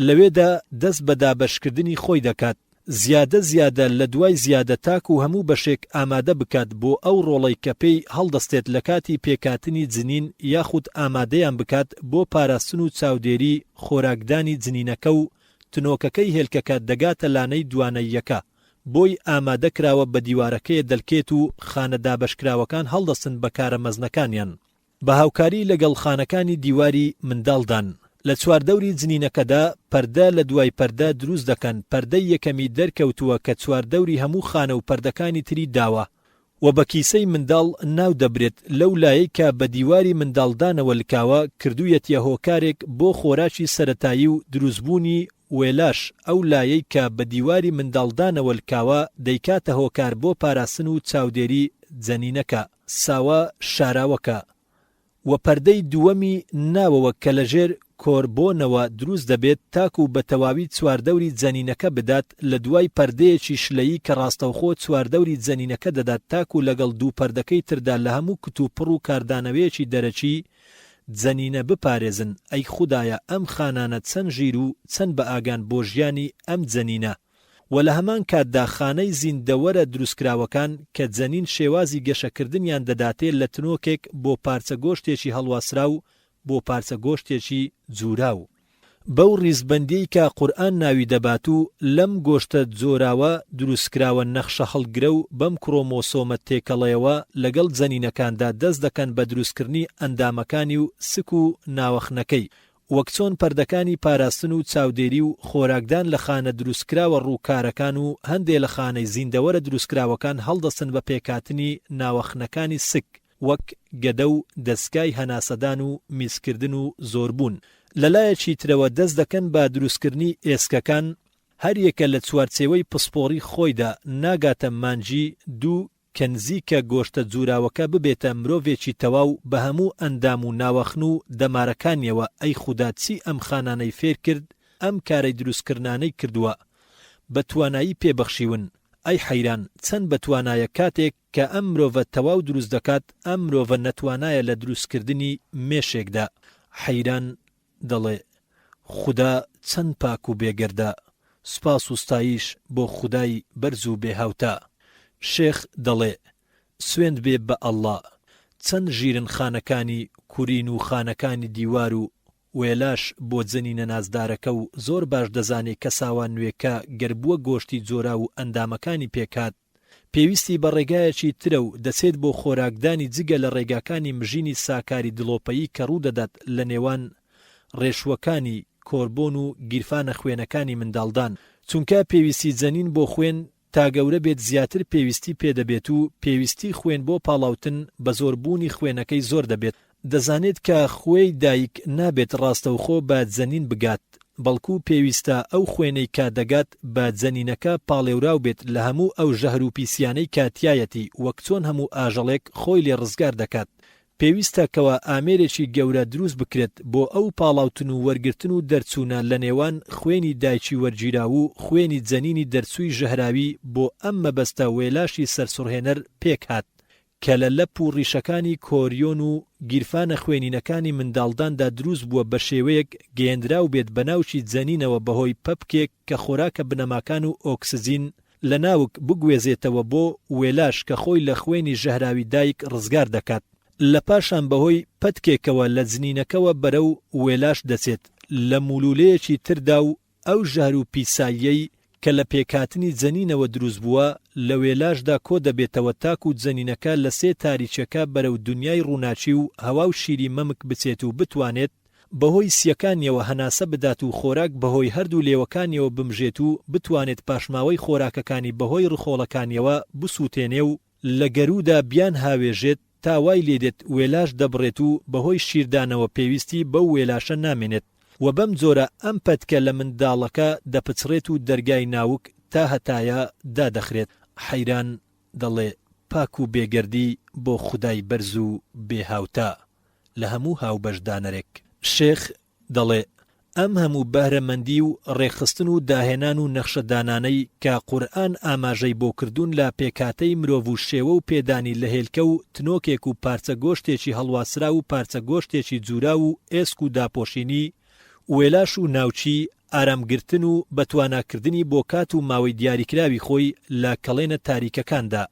لەوێدا دەست بە دابەشکردنی خۆی دەکات، زیادە لە دوای زیادە تاک و هەموو بەشێک ئامادە بکات بۆ ئەو ڕۆڵەی کە پێی هەڵدەستێت لە کاتی پێکاتنی جنین یاخود ئامادەیان بکات بۆ پاراستن و چاودێری خۆراکدانی جنینەکە و تنۆکەکەی هێلکەکە دەگاتە لانەی دوانەیەکە بۆی ئامادە کراوە بە دیوارەکەی دەلکێت و خانە دابەشکراوەکان هەڵدەستن بە کارە مەزنەکانیان بە هاوکاری لەگەڵ خانەکانی دیواری منداڵدان. لە چواردەوری جنینەکەدا پەردە لە دوای پەردە دروست دەکەن، پەردەی یەکەمی دەرکەوتووە کە چواردەوری هەموو خانە و پەردەکانی تری داوە و بە کیسەی منداڵ ناو دەبرێت لەو لایەی کە بە دیواری منداڵدانەوە لکاوە کردوویەتە هۆکارێک بۆ خۆراکی سەرەتایی و دروستبوونی وێلاش، ئەو لایەی کە بە دیواری منداڵدانەوە لکاوە دەیکاتە هۆکار بۆ پاراستن و چاودێری جەنینەکە ساوە شاراوەکە و پەردەی دووەمی ناوەوە کە لەژێر کۆربۆنەوە دروست دەبێت تاکو بە تەواوی چواردەوری جەنینەکە بدات لە دوای پەردەیەکی شلەیی کە ڕاستەوخۆ چواردەوری جەنینەکە دەدات تاکو لەگەڵ دوو پەردەکەی تردا لە هەموو کتوپڕ و کاردانەوەیەکی دەرەچی جەنینە بپارێزن. ئەی خودایە ئەم خانانە چەند ژیر و چەند بە ئاگان بۆ ژیانی ئەم جەنینە و لە هەمان کاتدا خانەی زیندەوەرە دروستکراوەکان کە جەنین شێوازی گەشەکردنیان دەداتێت لە تنۆکێک بۆ پارچە گۆشتێکی هەڵواسرا و بۆ پارچە گۆشتێکی جوراو. بەو ڕیزبەندیەی کە قورئان ناوی دەبات و لەم گۆشتە جۆراوە دروستکراوە نەخشە هەڵگرە و بەم کرۆمۆسۆمە تێکەڵەیەوە لەگەڵ جەنینەکاندا دەست دەکەن بە دروستکردنی ئەندامەکانی و سک و ناوەخنەکەی، وەک چۆن پەردەکانی پاراستن و چاودێری و خۆراکدان لە خانە دروستکراوە ڕووکارەکان و هەندێک لە خانەی زیندەوەرە دروستکراوەکان هەڵدەستن بە پێکاتنی ناوەخنەکانی سک وەک گەدە و دەستگای هەناسەدان و میزکردن و زۆربوون. لەلایەکی ترەوە دەست دەکەن بە دروستکردنی ئێسکەکان، هەر یەکە لە چوارچێوەی پسپۆڕی خۆیدا ناگاتە مانجی دوو کەنزیکە گۆشتە جوراوەکە ببێتە مرۆڤێکی تەواو بە هەموو ئەندام و ناوەخن و دەمارەکانیەوە. ئەی خوددا چی ئەم خانانەی فێر کرد، ئەم کارەی دروستکردانەی کردووە بە توانایی پێبەخشیون. ئەی حەیران چەند بەتوانایە کاتێک کە ئەم مرۆڤە تەواو دروست دەکات ئەم مرۆڤە نەتوانایە لە دروستکردنی مێشێکدا. حەیران دەڵێ خودا چەند پاک و بێگەردە، سوپاس و ستایش بۆ خودای بەرز و بێهاوتا. شێخ دەڵێ سوێند بێ بە ئەڵڵا، چەند ژیرن خانەکانی کورین و خانەکانی دیوار و وێلاش بۆ جەنینە نازدارەکە و زۆر باش دەزانێت کە ساوان نوێکە گەربووە گۆشتی جۆرا و ئەندامەکانی پێکات پێویستی بە ڕێگایەکی ترە و دەچێت بۆ خۆراکدانی جگە لە ڕێگاکانی مژینی ساکاری دڵۆپەیی کە ڕوو دەدات لە نێوان ڕێشوەکانی کۆربۆن و گیرفانە خوێنەکانی منداڵدان، چونکە پێویستی جەنین بۆ خوێن تا گەورە بێت زیاتر پێویستی پێدەبێت و پێویستی خوێن بۆ پاڵاوتن بە زۆربوونی خوێنەکەی زۆر دەبێت. دەزانێت کە خوێی دایک نابێت ڕاستەوخۆ بە جەنین بگات، بەڵکو پێویستە ئەو خوێنەی کا دەگات بە جەنینەکە پاڵێوراو بێت لە هەموو ئەو ژەهر و پیسیانەی کاتیایەتی وەک چۆن هەموو ئاژەڵێک خۆی لێ ڕزگار دەکات. پێویستە کەوا ئامێرێکی گەورە دروست بکرێت بۆ ئەو پاڵاوتن و وەرگرتن و دەرچوونە لە نێوان خوێنی دایکی وەرگیرا و خوێنی جەنینی دەرچووی ژەهراوی بۆ ئەم مەبەستە وێلاشی سەرسوڕهێنەر پێک هات کە لە لەپ و ڕیشەکانی کۆریۆن و گیرفانە خوێنینەکانی منداڵداندا دروست بووە بە شێوەیەک گەیەندرا و بێت بەناوچی جەنینەوە بەهۆی پەپکێک کە خۆراکە بنەماکان و ئۆکسزین لە ناوک بگوێزێتەوە بۆ وێلاش کە خۆی لە خوێنی ژەهراوی دایک ڕزگار دەکات لە پاشان بەهۆی پەتکێکەوە لە جنینەکەوە بەرەو وێلاش دەچێت لە مولولەیەکی تردا و ئەو ژەهر و پیساییەی کە لە پێکهاتنی جەنینەوە دروست بووە لە وێلاشدا کۆ دەبێتەوە تاک و جەنینەکە لە سێ تاریچەکە بەرەو دنیای ڕووناچی و هەوا و شیری مەمک بچێت و بتوانێت بەهۆی سیەکانیەوە هەناسە بدات و خۆراک بەهۆی هەردوو لێوەکانیەوە بمژێت و بتوانێت پاشماوەی خۆراکەکانی بەهۆی ڕخۆڵەکانیەوە بسووتێنێ و لە گەروودا بیان هاوێژێت تاوای لێدێت وێلاش دەبڕێت و بەهۆی شیردانەوە پێویستی بەو وێلاشە نامێنێت و بەم جۆرە ئەم پەتکە لە منداڵەکە دەپچڕێت و دەرگای ناوک تا هەتایە دادەخرێت حەیران دەڵێ پاک و بێگەردی بۆ خودای بەرز و بێهاوتا لە هەموو هاوبەشدانەرێک شێخ دەڵێ ئەم هەموو بەهرەمەندی و ڕێخستن و داهێنان و نەخشەدانانەی کە قورئان ئاماژەی بۆ کردوون لە پێکاتەی مرۆڤ و شێوە و پێدانی لە هێلکە و تنۆکێک و پارچە گۆشتێکی هەڵواسرا و پارچە گۆشتێکی جوورا و ئێسک و داپۆشینی وێلاش و ناوچی ئارامگرتن و بەتواناکردنی بۆ کات و ماوەی دیاریکراوی خۆی لە کەڵێنە تاریکەکاندا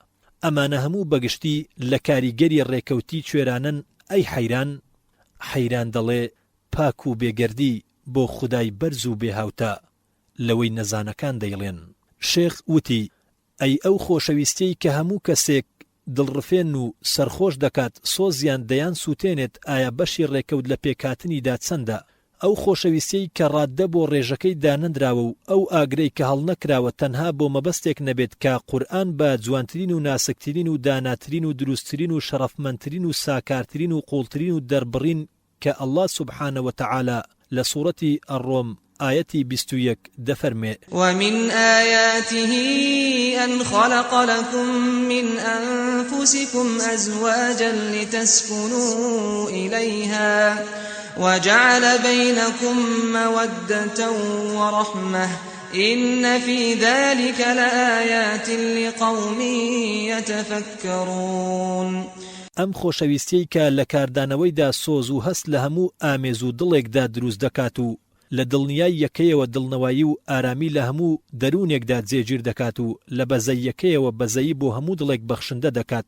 ئەمانە هەموو بەگشتی لە کاریگەری ڕێکەوتی کوێرانن ئەی حەیران دەڵێ پاک و بێگەردی بۆ خودای بەرز و بێهاوتا لەوەی نەزانەکان دەیڵێن شێخ وتی ئەی ئەو خۆشەویستەی کە هەموو کەسێک دڵڕفێن و سەرخۆش دەکات سۆزیان دەیان سووتێنێت ئایا بەشی ڕێکەوت لە پێکاتنیدا چەندە ئەو خۆشەویستەی کە ڕاددە بۆ ڕێژەکەی دانەدراوە و ئەو ئاگرەی کە هەڵنەکراوە تەنها بۆ مەبەستێک نەبێت کە قورئان بە جوانترین و ناسکترین و داناترین و دروستترین و شەرەفمەندترین و ساکارترین و قوڵترین و دەربڕین کە ئەڵڵا سوبحانە وتەعالا لە سوورەتی ئەڕۆم آيتي 21 دفرمي ومن آياته أن خلق لكم من أنفسكم أزواجا لتسكنوا إليها وجعل بينكم مودة ورحمة إن في ذلك لآيات لقوم يتفكرون ئەم خۆشەویستیی کە لە کاردانەوەیدا سۆز و هەست لە هەموو ئامێز و دڵێکدا دروست دەکات و لە دڵنیای یەکەیەوە دڵنەوایی و ئارامی لە هەموو دەروونێکدا جێگیر دەکات و لە بەزەی یەکەیەوە بەزەیی بۆ هەموو دڵێک بەخشندە دەکات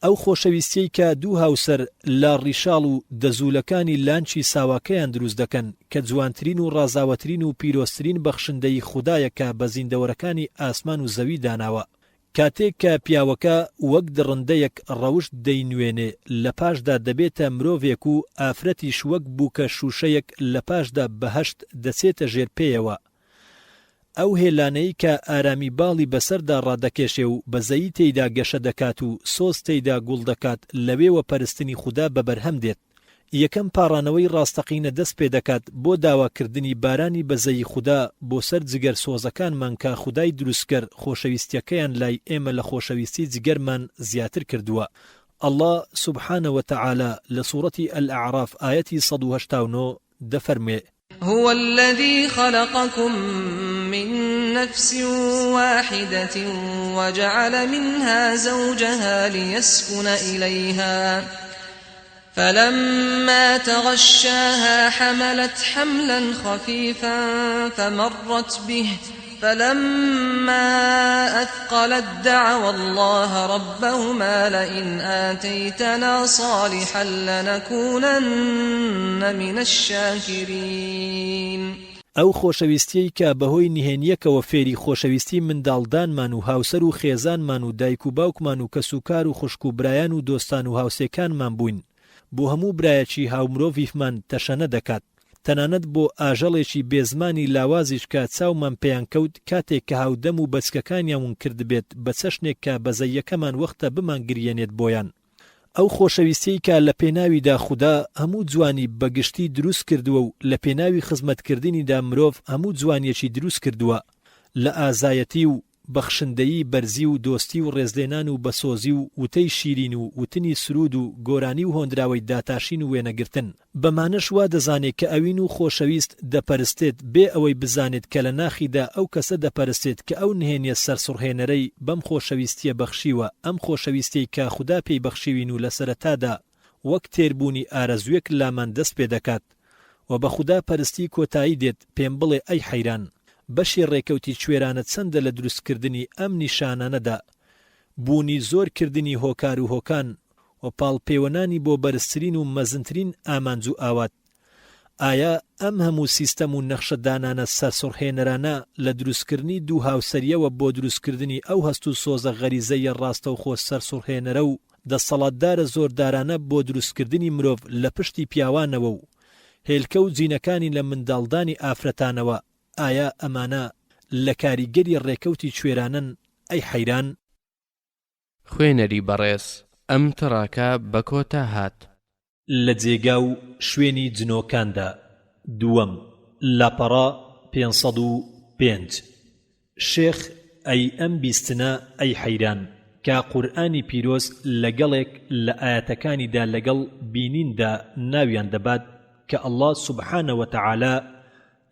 ئەو خۆشەویستیی کە دوو هاوسەر لا ڕیشاڵ و دەزوولەکانی لانچی ساواکەیان دروست دەکەن کە جوانترین و ڕازاوەترین و پیرۆسترین بەخشندەی خودایەکە بە زیندەوەرەکانی ئاسمان و زەوی داناوە کاتێک کە پیاوەکە وەک دڕندەیەک ڕەوشت دەینوێنێ لە پاشدا دەبێتە مرۆڤێک و ئافرەتیش وەک بووکە شوشەیەک لە پاشدا بەهەشت دەچێتە ژێر پێیەوە ئەو هێلانەی کە ئارامی باڵی بەسەردا ڕادەکێشێ و بەزەیی تێیدا گەشە دەکات و سۆز تێیدا گوڵ دەکات لەوێوە پەرستنی خوددا بەبەرهەم دێت یەکەم پاڕانەوەی ڕاستەقینە دەست پێ دەکات بۆ داواکردنی بارانی بەزەی خوددا بۆ سەر جگەر سۆزەکانمان کە خودای دروستکەر خۆشەویستیەکەیان لای ئێمە لە خۆشەویستی جگەرمان زیاتر کردووە الله سبحانه وتعالى لسورة الأعراف آية 189 دفرمي هو الذي خلقكم من نفس واحدة وجعل منها زوجها ليسكن إليها فلما تغشاها حملت حملا خفيفا فمرت به فلما أثقلت دعوا الله ربهما لئن آتيتنا صالحا لنكونن من الشاكرين ئەو خۆشەویستیەی کە بەهۆی نهێنیەکەوە فێری خۆشەویستی منداڵدانمان و هاوسەر و خێزانمان و دایک و باوکمان و کەسوکار و خوشک و برایان و دۆستان و هاوسێکانمان بووین بۆ هەموو برایەکی هاومرۆڤیفمان تەشەنە دەکات تەنانەت بۆ ئاژەڵێکی بێزمانی لاوازیش کە چاومان پێیان کەوت کاتێک کە هاودەم و بەچکەکانیانون کرد بێت بە چەشنێک کە بەزەیەکەمان وەختە بمان گریێنێت بۆیان ئەو خۆشەویستی کە لە پێناویدا خوددا هەموو جوانی بەگشتی دروست کردووە و لە پێناوی خزمەتکردنیدا مرۆڤ هەموو جوانیەکی دروست کردووە لە ئازایەتی و بەخشندەیی بەرزی و دۆستی و ڕێزلێنان و بەسۆزی و وتەی شیرین و وتنی سرود و گۆرانی و هۆندراوەی داتاشین و وێنەگرتن بەمانەش وا دەزانێت کە ئەوین و خۆشەویست دەپەرستێت بێ ئەوەی بزانێت کە لە ناخیدا ئەو کەسە دەپەرستێت کە ئەو نهێنیە سەرسوڕهێنەرەی بەم خۆشەویستیە بەخشیوە ئەم خۆشەویستەی کە خوددا پێی بەخشیوین و لە سەرەتادا وەک تێربوونی ئارەزوێک لامان دەست پێ دەکات و بە خوددا پەرستی کۆتایی دێت پێم بڵێ ئەی حەیران بەشی ڕێکەوتی کوێرانە چەندە لە دروستکردنی ئەم نیشانانەدا بوونی زۆر کردنی هۆکار و هۆکان و پاڵپێوەنانی بۆ بەرزترین و مەزنترین ئامانج و ئاوات ئایا ئەم هەموو سیستەم و نەخشەدانانە سەرسوڕهێنەرانە لە دروستکردنی دوو هاوسەریەوە بۆ دروستکردنی ئەو هەست و سۆزە غەریزەیە ڕاستە و خۆ سەرسوڕهێنەرە و دەسەڵاتدارە زۆردارانە بۆ دروستکردنی مرۆڤ لە پشتی پیاوانەوە و هێلکە و جینەکانی لە منداڵدانی ئافرەتانەوە ئایا ئەمانە لە کاریگەری ڕێکەوتی کوێرانن ئەی حەیران خوێنەری بەڕێز ئەم تڕاکە بە کۆتا هات لە جێگا و شوێنی جنۆکاندا دووەم لاپەڕا 505 شێخ ئەی ئەم بیستنە ئەی حەیران کە قورئانی پیرۆز لەگەڵێک لە ئاەتەکانیدا لەگەڵ بینیندا ناویان دەبات کە ئەڵڵا سوبحانە وتەعالا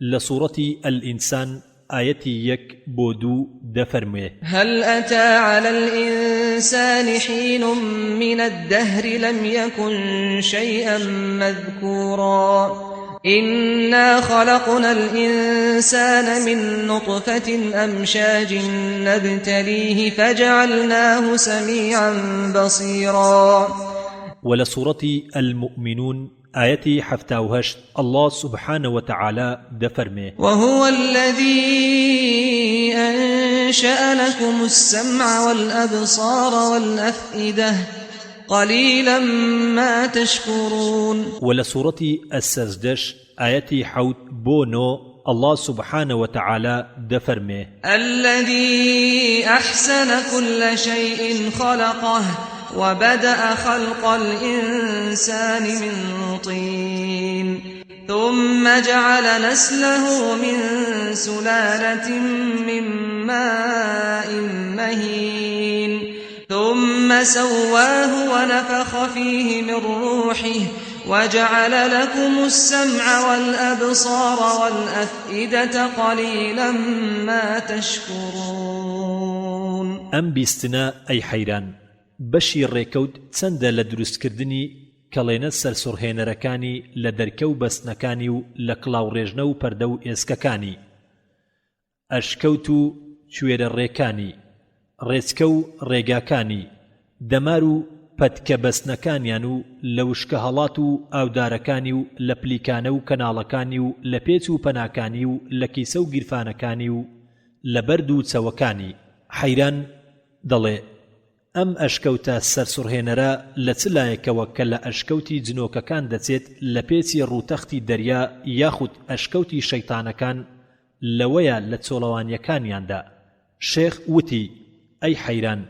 لە سوورەتی الئینسان آيتي 1-2 دفرمي هل أتى على الإنسان حين من الدهر لم يكن شيئا مذكورا إنا خلقنا الإنسان من نطفة أمشاج نبتليه فجعلناه سميعا بصيرا ولسورة المؤمنون آيتي 7 الله سبحانه وتعالى دفرمي وهو الذي أنشأ لكم السمع والأبصار والأفئدة قليلا ما تشكرون ولسورة السجدة آيتي 8 الله سبحانه وتعالى دفرمي الذي أحسن كل شيء خلقه وبدأ خلق الإنسان من طين ثم جعل نسله من سلالة من ماء مهين ثم سواه ونفخ فيه من روحه وجعل لكم السمع والأبصار والأفئدة قليلا ما تشكرون أم بيستنا أي حيران بەشی ڕێکەوت چەندە لە دروستکردنی کەڵێنە سەرسوڕهێنەرەکانی لە دەرکە و بەستنەکانی و لە کڵاوڕێژنە و پەردە و ئێسکەکانی ئەشکەوت و کوێرە ڕێکانی ڕێچکە و ڕێگاکانی دەمار و پەتکە بەستنەکانیان و لە وشکە هەڵات و ئاودارەکانی و لە پلیکانە و کەناڵەکانی و لە پێچ و پەناکانی و لە کیسە و گیرفانەکانی و لە بەرد و چەوەکانی حەیران دەڵێ ئەم ئەشکەوتە سەرسوڕهێنەرە لە چ لایەکەوە کە لە ئەشکەوتی جنۆکەکان دەچێت لە پێچی ڕووتەختی دەریا یاخود ئەشکەوتی شەیتانەکان لەوەیە لە چۆڵەوانیەکانیاندا شێخ وتی ئەی حەیران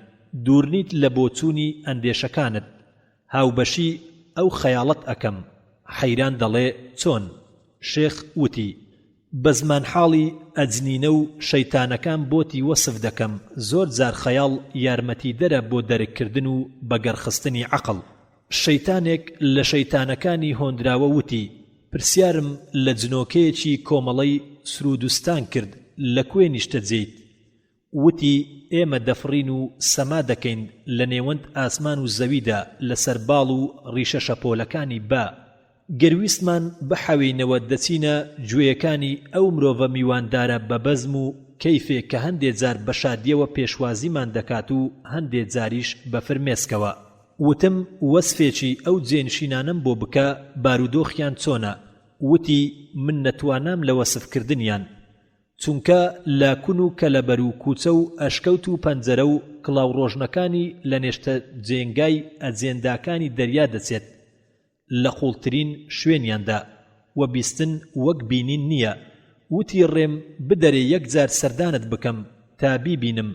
دوورنیت لە بۆچوونی ئەندێشەکانت هاوبەشی ئەو خەیاڵەت ئەکەم حەیران دەڵێ چۆن شێخ وتی بە زمان حاڵی ئەجنینە و شەیتانەکان بۆتی وەسف دەکەم زۆر جار خەیاڵ یارمەتی دەرە بۆ دەرکردن و بەگەرخستنی عەقڵ شەیتانێک لە شەیتانەکانی هۆندراوە وتی پرسیارم لە جنۆکەیەکی کۆمەڵەی سرودستان کرد لە کوێ نیشتە جێیت وتی ئێمە دەفڕین و سەما دەکەین لە نێوەند ئاسمان و زەویدا لەسەر باڵ و ڕیشە شەپۆلەکانی با گەرویستمان بەحەوێنەوە دەچینە گوێیەکانی ئەو مرۆڤە میواندارە بە بەزم و کەیفێک کە هەندێک جار بە شادیەوە پێشوازیمان دەکات و هەندێک جاریش بە فرمێسکەوە وتم وەسفێکی ئەو جێنشینانم بۆ بکە بارودۆخیان چۆنە وتی من نەتوانام لە وەسفکردنیان چونکە لاکون و کەلەبەر و کوچە و ئەشکەوت و پەنجەرە و کڵاو ڕۆژنەکانی لە نێشتە جێنگای ئەجێنداکانی دەریا دەچێت لە قوڵترین شوێنیاندا و بیستن وەک بینین نییە وتی ڕێم بدەرێ یەکجار سەردانت بکەم تا بیبینم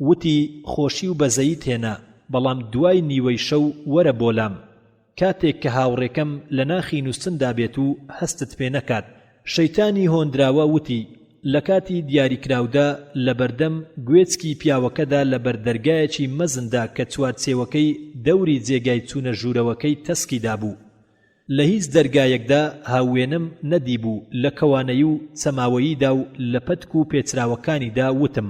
وتی خۆشی و بەزەیی تێنا بەڵام دوای نیوەی شەو وەرە بۆلام کاتێک کە هاوڕێکەم لە ناخی نووسندا بێت و هەستت پێ نەکات شەیتانی هۆندراوە وتی لە کاتی دیاریکراودا لە بەردەم گوێچکی پیاوەکەدا لە بەردەرگایەکی مەزندا کە چوارچێوەکەی دەوری جێگای چوونە ژوورەوەکەی تەسکیدا بوو. لە هیچ دەرگایەکدا هاوێنم نەدیبوو لە کەوانەی و چەماوەییدا و لە پەتک و پێچراوەکانیدا وتم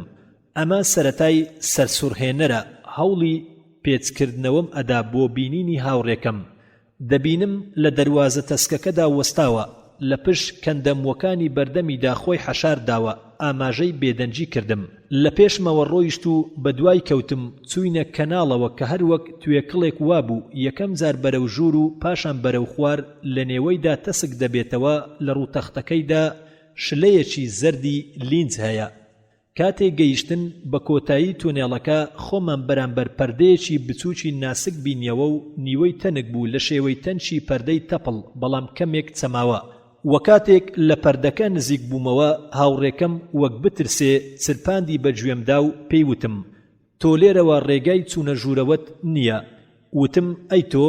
ئەمە سەرەتای سەرسوڕهێنەرە، هەوڵی پێچکردنەوەم ئەدا بۆ بینینی هاوڕێکەم. دەبینم لە دەروازە تەسکەکەدا وەستاوە، لە پشت کەندەموەکانی بەردەمیدا خۆی حەشار داوە، ئاماژەی بێدەنجی کردم. لە پێشمەوە ڕۆیشت و بە دوای کەوتم چووینە کەناڵەوە کە هەروەک توێکڵێک وابوو، یەکەم جار بەرەو ژوور و پاشان بەرەو خوار لە نێوەیدا تەسک دەبێتەوە. لە ڕووتەختەکەیدا شلەیەکی زەردی لینج هەیە. کاتێک گەیشتن بە کۆتایی تونێڵەکە خۆمان بەرامبەر پەردەیەکی بچووکی ناسک بینیەوە و نیوەی تەنک بوو لە شێوەی تەنشی پەردەی تەپڵ، بەڵام کەمێک چەماوە. وەکاتێک لە پەردەکە نزیک بوومەوە هاوڕێکەم وەک بترسێ چرپاندی بەگوێمدا و پێیوتم تۆ لێرەوە ڕێگای چوونە ژوورەوەت نییە. وتم ئەی تۆ،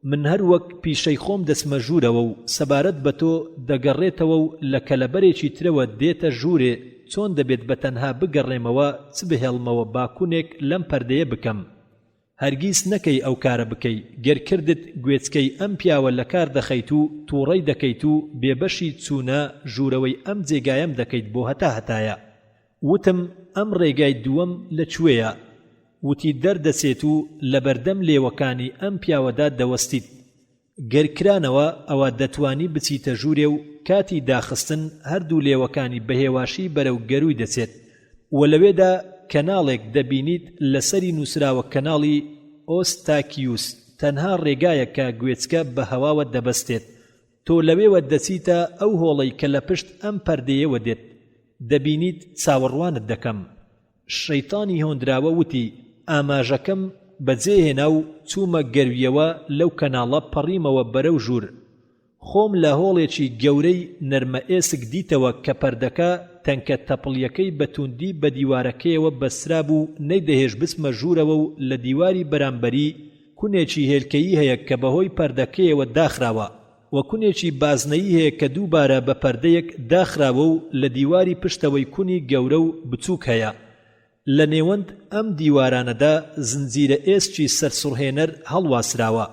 من هەر وەک پیشەی خۆم دەسمە ژوورەوە و سەبارەت بە تۆ دەگەڕێتەوە و لە کەلەبەرێکی ترەوە دێتە ژوورێ، چۆن دەبێت بە تەنها بگەڕێمەوە چ بهێڵمەوە باکوونێک لەم پەردەیە بکەم. هەرگیز نەکەی ئەو کارە بکەی، گەرکردت گوێچکەی ئەم پیاوە لە کار دەخەیت و تووڕەی دەکەیت و بێبەشی چوونە ژوورەوەی ئەم جێگایم دەکەیت بۆ هەتایە. وتم ئەم ڕێگای دووەم لەکوێیە؟ وتی دەردەچێت و لە بەردەم لێوەکانی ئەم پیاوەدا دەوەستیت. گەرکرانەوە ئەوە دەتوانی بچیتە ژوورێ و کاتی داخستن هەردوو لێوەکانی بەهێواشی بەرەو گەروی دەچێت و لەوێدا کەناڵێک دەبینیت لەسەری نووسراوە کەناڵی ئۆستاکیوس، تەنها ڕێگایە کە گوێچکە بە هەواوە دەبەستێت. تۆ لەوێوە دەچیتە ئەو هۆڵەی کە لە پشت ئەم پەردەیەوە دێت، دەبینیت چاوەڕوانت دەکەم. شەیتانی هۆندراوە وتی ئاماژەکەم بەجێهێنا و چوومە گەرویەوە لەو کەناڵە پەڕیمەوە بەرەو ژوور. خۆم لە هۆڵێکی گەورەی نەرمە ئێسک دیتەوە کە پەردەکە تەنکە تەپڵیەکەی بەتوندی بە دیوارەکەیەوە بەسرا بوو، نەیدەهێش بچمە ژوورەوە و لە دیواری بەرامبەری کونێکی هێلکەیی هەیە کە بەهۆی پەردەکەیەوە داخراوە و کونێکی بازنەیی هەیە کە دووبارە بە پەردەیەک داخراوە و لە دیواری پشتەوەی کونی گەورە و بچووک هەیە. لە نێوەند ئەم دیوارانەدا زنجیرە ئێسکی سەرسوڕهێنەر هەڵواسراوە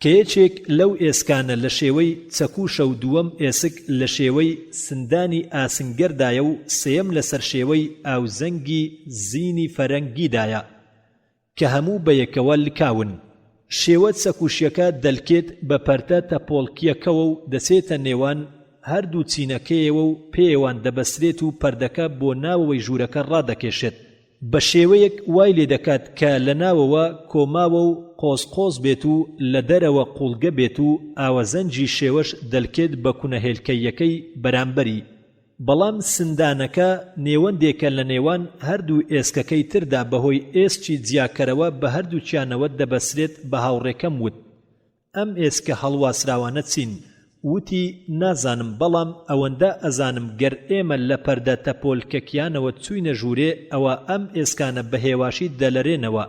کە یەکێک لەو ئێسکانە لە شێوەی چەکوشە و دووەم ئێسک لە شێوەی سندانی ئاسنگەردایە و سێەم لەسەر شێوەی ئاوزەنگی زینی فەرەنگیدایە کە هەموو بەیەکەوە لکاون. شێوە چەکوشیەکە دەلکێت بە پەرتە تەپۆڵکیەکەوە و دەچێتە نێوان هەردوو چینەکەیەوە و پێیوان دەبەسرێت و پەردەکە بۆ ناوەوەی ژوورەکە ڕادەکێشێت. بە شێوەیەک وای لێ دەکات کە لە ناوەوە کۆماوە و قۆزقۆز بێت و لە دەرەوە قوڵگە بێت و ئاوەزەنجی شێوەش دەلکێت بە کونەهێلکەیەکەی بەرامبەری. بەڵام سندانەکە نێوەندێکە لە نێوان هەردوو ئێسکەکەی تردا بەهۆی ئێسکی جیاکەرەوە بە هەردووچیانەوە دەبەسرێت بە هاوڕێکەم وت ئەم ئێسکە هەڵواسراوانە چین؟ وتی نازانم، بەڵام ئەوەندە ئەزانم گەر ئێمە لە پەردە تەپۆلکەکیانەوە چووینە ژوورێ ئەوە ئەم ئێسکانە بە هێواشی دەلەرێنەوە.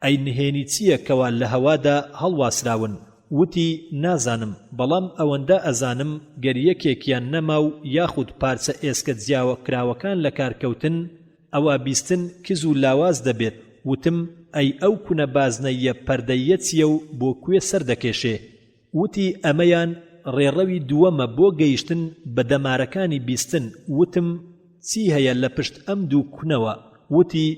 ئەی نهێنی چییە کەوا لە هەوادا هەڵواسراون؟ وتی نازانم، بەڵام ئەوەندە ئەزانم گەر یەکێکیان نەما و یاخود پارچە ئێسکە جیاوە کراوەکان لە کارکەوتن ئەوە بیستن کز و لاواز دەبێت. وتم ئەی ئەو کونە بازنەیە پەردەیە چییە و بۆ کوێ سەردەکێشێ؟ وتی ئەمەیان ڕێڕەوی دووەمە بۆ گەیشتن بە دەمارەکانی بیستن. وتم چی هەیە لە پشت ئەم دوو کونەوە؟ وتی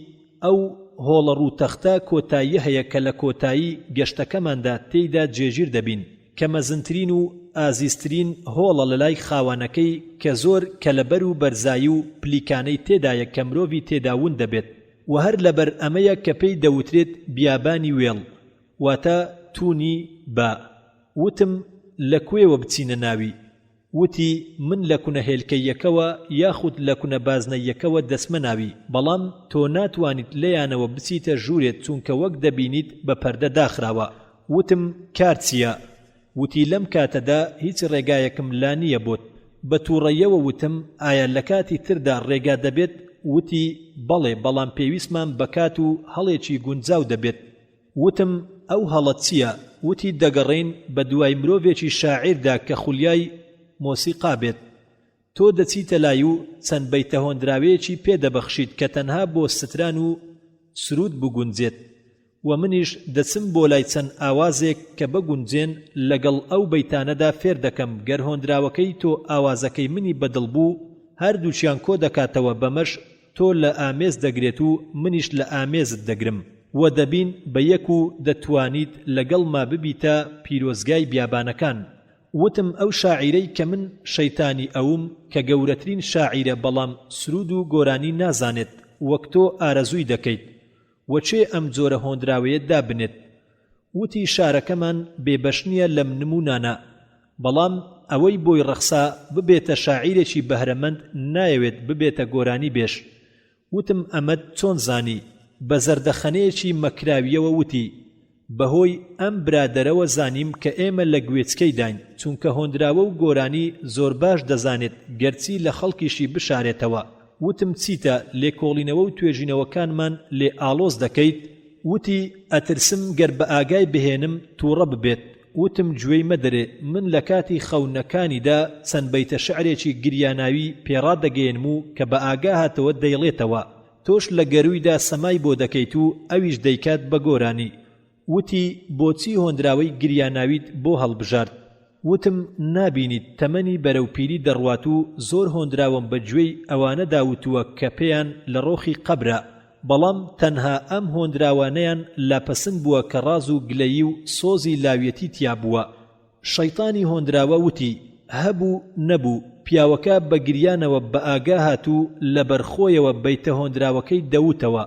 ئەو هۆڵە ڕووتەختە کۆتایی هەیە کە لە کۆتایی گەشتەکەماندا تێیدا جێگیر دەبین کە مەزنترین و ئازیزترین هۆڵە لە لای خاوانەکەی کە زۆر کەلەبەر و بەرزایی و پلیکانەی تێدایە کە مرۆڤی تێداون دەبێت و هەر لەبەر ئەمەیە کە پێی دەوترێت بیابانی وێڵ واتە تونی با. وتم لەکوێوە بچینە ناوی؟ وتی من لە کونەهێلکەیەکەوە یاخود لە کونە بازنەیەکەوە دەسمە ناوی، بەڵام تۆ ناتوانیت لێیانەوە بچیتە ژوورێت چونکە وەک دەبینیت بە پەردە داخراوە. وتم کار چییە؟ وتی لەم کاتەدا هیچ ڕێگایەکم لا نییە بۆت. بە تووڕەیەوە وتم ئایا لە کاتی تردا ڕێگا دەبێت؟ وتی بەڵێ، بەڵام پێویستمان بەکات و هەڵێکی گونجاو دەبێت. وتم ئەو هەڵە چییە؟ وتی دەگەڕین بە دوای مرۆڤێکی شاعیردا کە خولیای مۆسیقا بێت. تۆ دەچیتە لای و چەند بەیتە هۆندراوەیەکی پێدەبەخشیت کە تەنها بۆ ستران و سرود بگونجێت و منیش دەچم بۆ لای چەند ئاوازێک کە بگونجێن لەگەڵ ئەو بەیتانەدا فێر دەکەم گەر هۆندراوەکەی تۆ ئاوازەکەی منی بەدڵ بوو هەردووچیان کۆ دەکاتەوە بەمەش تۆ لە ئامێز دەگرێت و منیش لە ئامێزت دەگرم و دەبین بە یەک و دەتوانیت لەگەڵما ببیتە پیرۆزگای بیابانەکان. وتم ئەو شاعیرەی کە من شەیتانی ئەوم کە گەورەترین شاعیرە بەڵام سرود و گۆرانی نازانێت وەک تۆ ئارەزووی دەکەیت وەچێ ئەم جۆرە هۆندراوەیە دابنێت. وتی شارەکەمان بێبەش نییە لەم نمونانە بەڵام ئەوەی بۆی ڕەخسا ببێتە شاعیرێکی بەهرەمەند نایەوێت ببێتە گۆرانی بێش. وتم ئەمەد چۆن زانی؟ بە زەردەخەنەیەکی مەکراویەوە وتی بەهۆی ئەم برادەرەوە زانیم کە ئێمە لە گوێچکەی داین چونکە هۆندراوە و گۆرانی زۆر باش دەزانێت گەرچی لە خەڵکیشی بشارێتەوە. وتم چیتە لێکۆڵینەوە و توێژینەوەکانمان لێ ئالۆز دەکەیت؟ وتی ئەترسم گەر بە ئاگای بهێنم تووڕە ببێت. وتم گوێی مەدەرێ من لە کاتی خەونەکانیدا چەند بەیتە شعرێکی گریاناوی پێڕادەگەێنم و کە بە ئاگا هاتەوە دەیڵێتەوە تۆش لە گەرویدا سەمای بۆ دەکەیت و ئەویش دەیکات بە گۆرانی. وتی بۆچی هۆندراوەی گریاناویت بۆ هەڵبژارد؟ وتم نابینیت تەمەنی بەرەوپیری دەڕوات و زۆر هۆندراوم بە گوێی ئەوانە داوتووە کە پێیان لە ڕۆخی قەبرە بەڵام تەنها ئەم هۆندراوانەیان لاپەسند بووە کە ڕاز و گلەیی و سۆزی لاوێتی تیا بووە. شەیطانی هۆندراوە وتی هەبوو نەبوو پیاوەکە بە گریانەوە بە ئاگا هاتوو لە بەرخۆیەوە بەیتە هۆندراوەکەی دەوتەوە.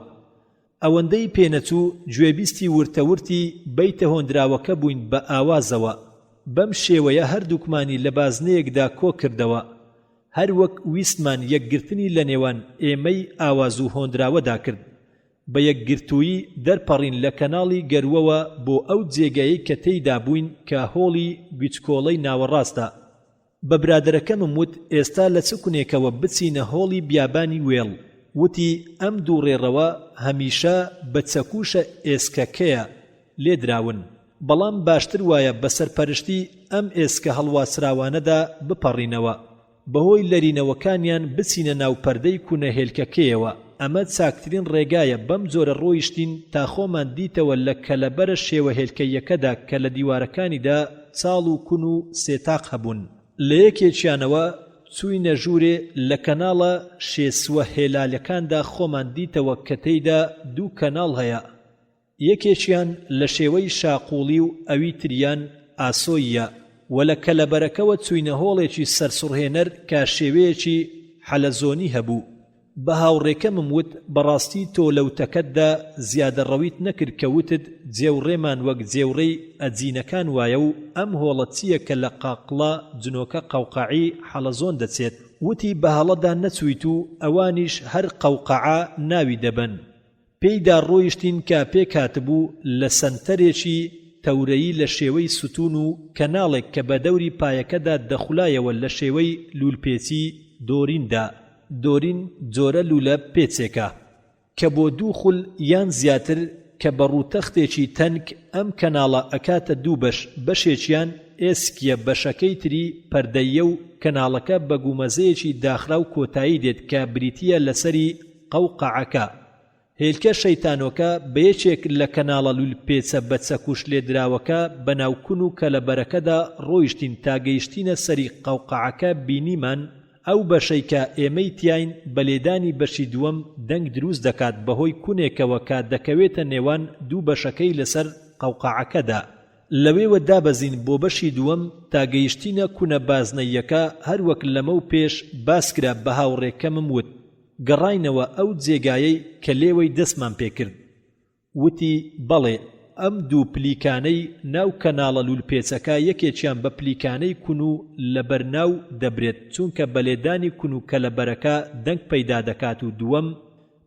ئەوەندەی پێنەچوو گوێبیستی ورتەورتی بەیتە هۆندراوەکە بووین بە ئاوازەوە. بەم شێوەیە هەردووکمانی لە بازنەیەکدا کۆ کردەوە هەر وەک ویستمان یەکگرتنی لە نێوان ئێمەی ئاواز و هۆندراوەدا کرد. بە یەکگرتووی دەرپەڕین لە کەناڵی گەروەوە بۆ ئەو جێگەیەی کە تێیدا بووین کە هۆڵی گوچکۆڵەی ناوەڕاستە. بە برادەرەکەمم وت ئێستا لە چکونێکەوە بچینە هۆڵی بیابانی وێڵ. وتی ئەم دوو ڕێڕەوە هەمیشە بە چەکوشە ئێسکەکەیە لێدراون بەڵام باشتر وایە بەسەرپەرشتی ئەم ئێسکە هەڵواسراوانەدا بپەڕینەوە بەهۆی لەرینەوەکانیان بچینە ناو پەردەی کوونەهێلکەکەیەوە. ئەمە چاکترین ڕێگایە بەم جۆرە ڕۆیشتین تا خۆمان دیتەوە لە کەلەبەرە شێوە هێلکەیەکەدا کە لە دیوارەکانیدا چاڵ و کون و سێتاق هەبوون. لە یەکێکیانەوە چووینە ژوورێ لە کەناڵە شێسوە هێلالەکاندا خۆمان دیتەوە کە تێیدا دوو کەناڵ هەیە. یەکێکیان لە شێوەی شاقوڵی و ئەوی تریان ئاسۆیە و لە کەلەبەرەکەوە چووینە هۆڵێکی سەرسوڕهێنەر کە شێوەیەکی حەلەزۆنی هەبوو. بە هاوڕێکەمم وت بەڕاستی تۆ لەوتەکەتدا زیادەڕەویت نەکرد کە وتت جێوڕێمان وەک جێوڕێی ئەجینەکان وایە و ئەم هۆڵە چییە کە لە قاقڵە جنۆکە قەوقەعی حەلەزۆن دەچێت. وتی بە هەڵەدا نەچوویت و ئەوانیش هەر قەوقەعە ناوی دەبن. پێیدا ڕۆیشتین کە پێکاتبوو لە سەنتەرێکی تەورەیی لە شێوەی ستون و کەناڵێک کە بە دەوری پایەکەدا دەخولایەوە لە شێوەی لولپێچی دۆریندا. دۆرین جۆرە لولە پێچێکە کە بۆ دوو خول یان زیاتر کە بە ڕووتەختێکی تەنک ئەم کەناڵە ئەکاتە دوو بەش بەشێکیان ئێسکیە بەشەکەی تری پەردەیە و کەناڵەکە بە گومەزەیەکی داخرا و کۆتایی دێت کە بریتیە لەسەری قەوقەعەکە. هێلکە شەیتانۆکە بە یەکێک لە کەناڵە لولپێچە بە چەکوش لێدراوەکە بەناوکون و کەلەبەرەکەدا ڕۆیشتین تا گەیشتینە سەری قەوقەعەکە بینیمان ئەو بەشەی کە ئێمەی تیاین بە لێدانی بەشی دووەم دەنگ دروست دەکات بەهۆی کوونێکەوە کە دەکەوێتە نێوان دوو بەشەکەی لەسەر قەوقەعەکەدا. لەوێوە دابەزین بۆ بەشی دووەم تا گەیشتینە کوونە بازنەیەکە هەروەک لەمە و پێش باسکرا بە هاوڕێکەمم وت گەڕاینەوە ئەو جێگایەی کە لێوەی دەستمان پێکرد. وتی بەڵێ ئەم دوو پلیکانەی ناو کەناڵە لولپێچەکە یەکێکیان بە پلیکانەی کون و لە بەرناو دەبرێت چونکە بەلێدانی کون و کەلەبەرەکە دەنگ پەیدا دەکات و دووەم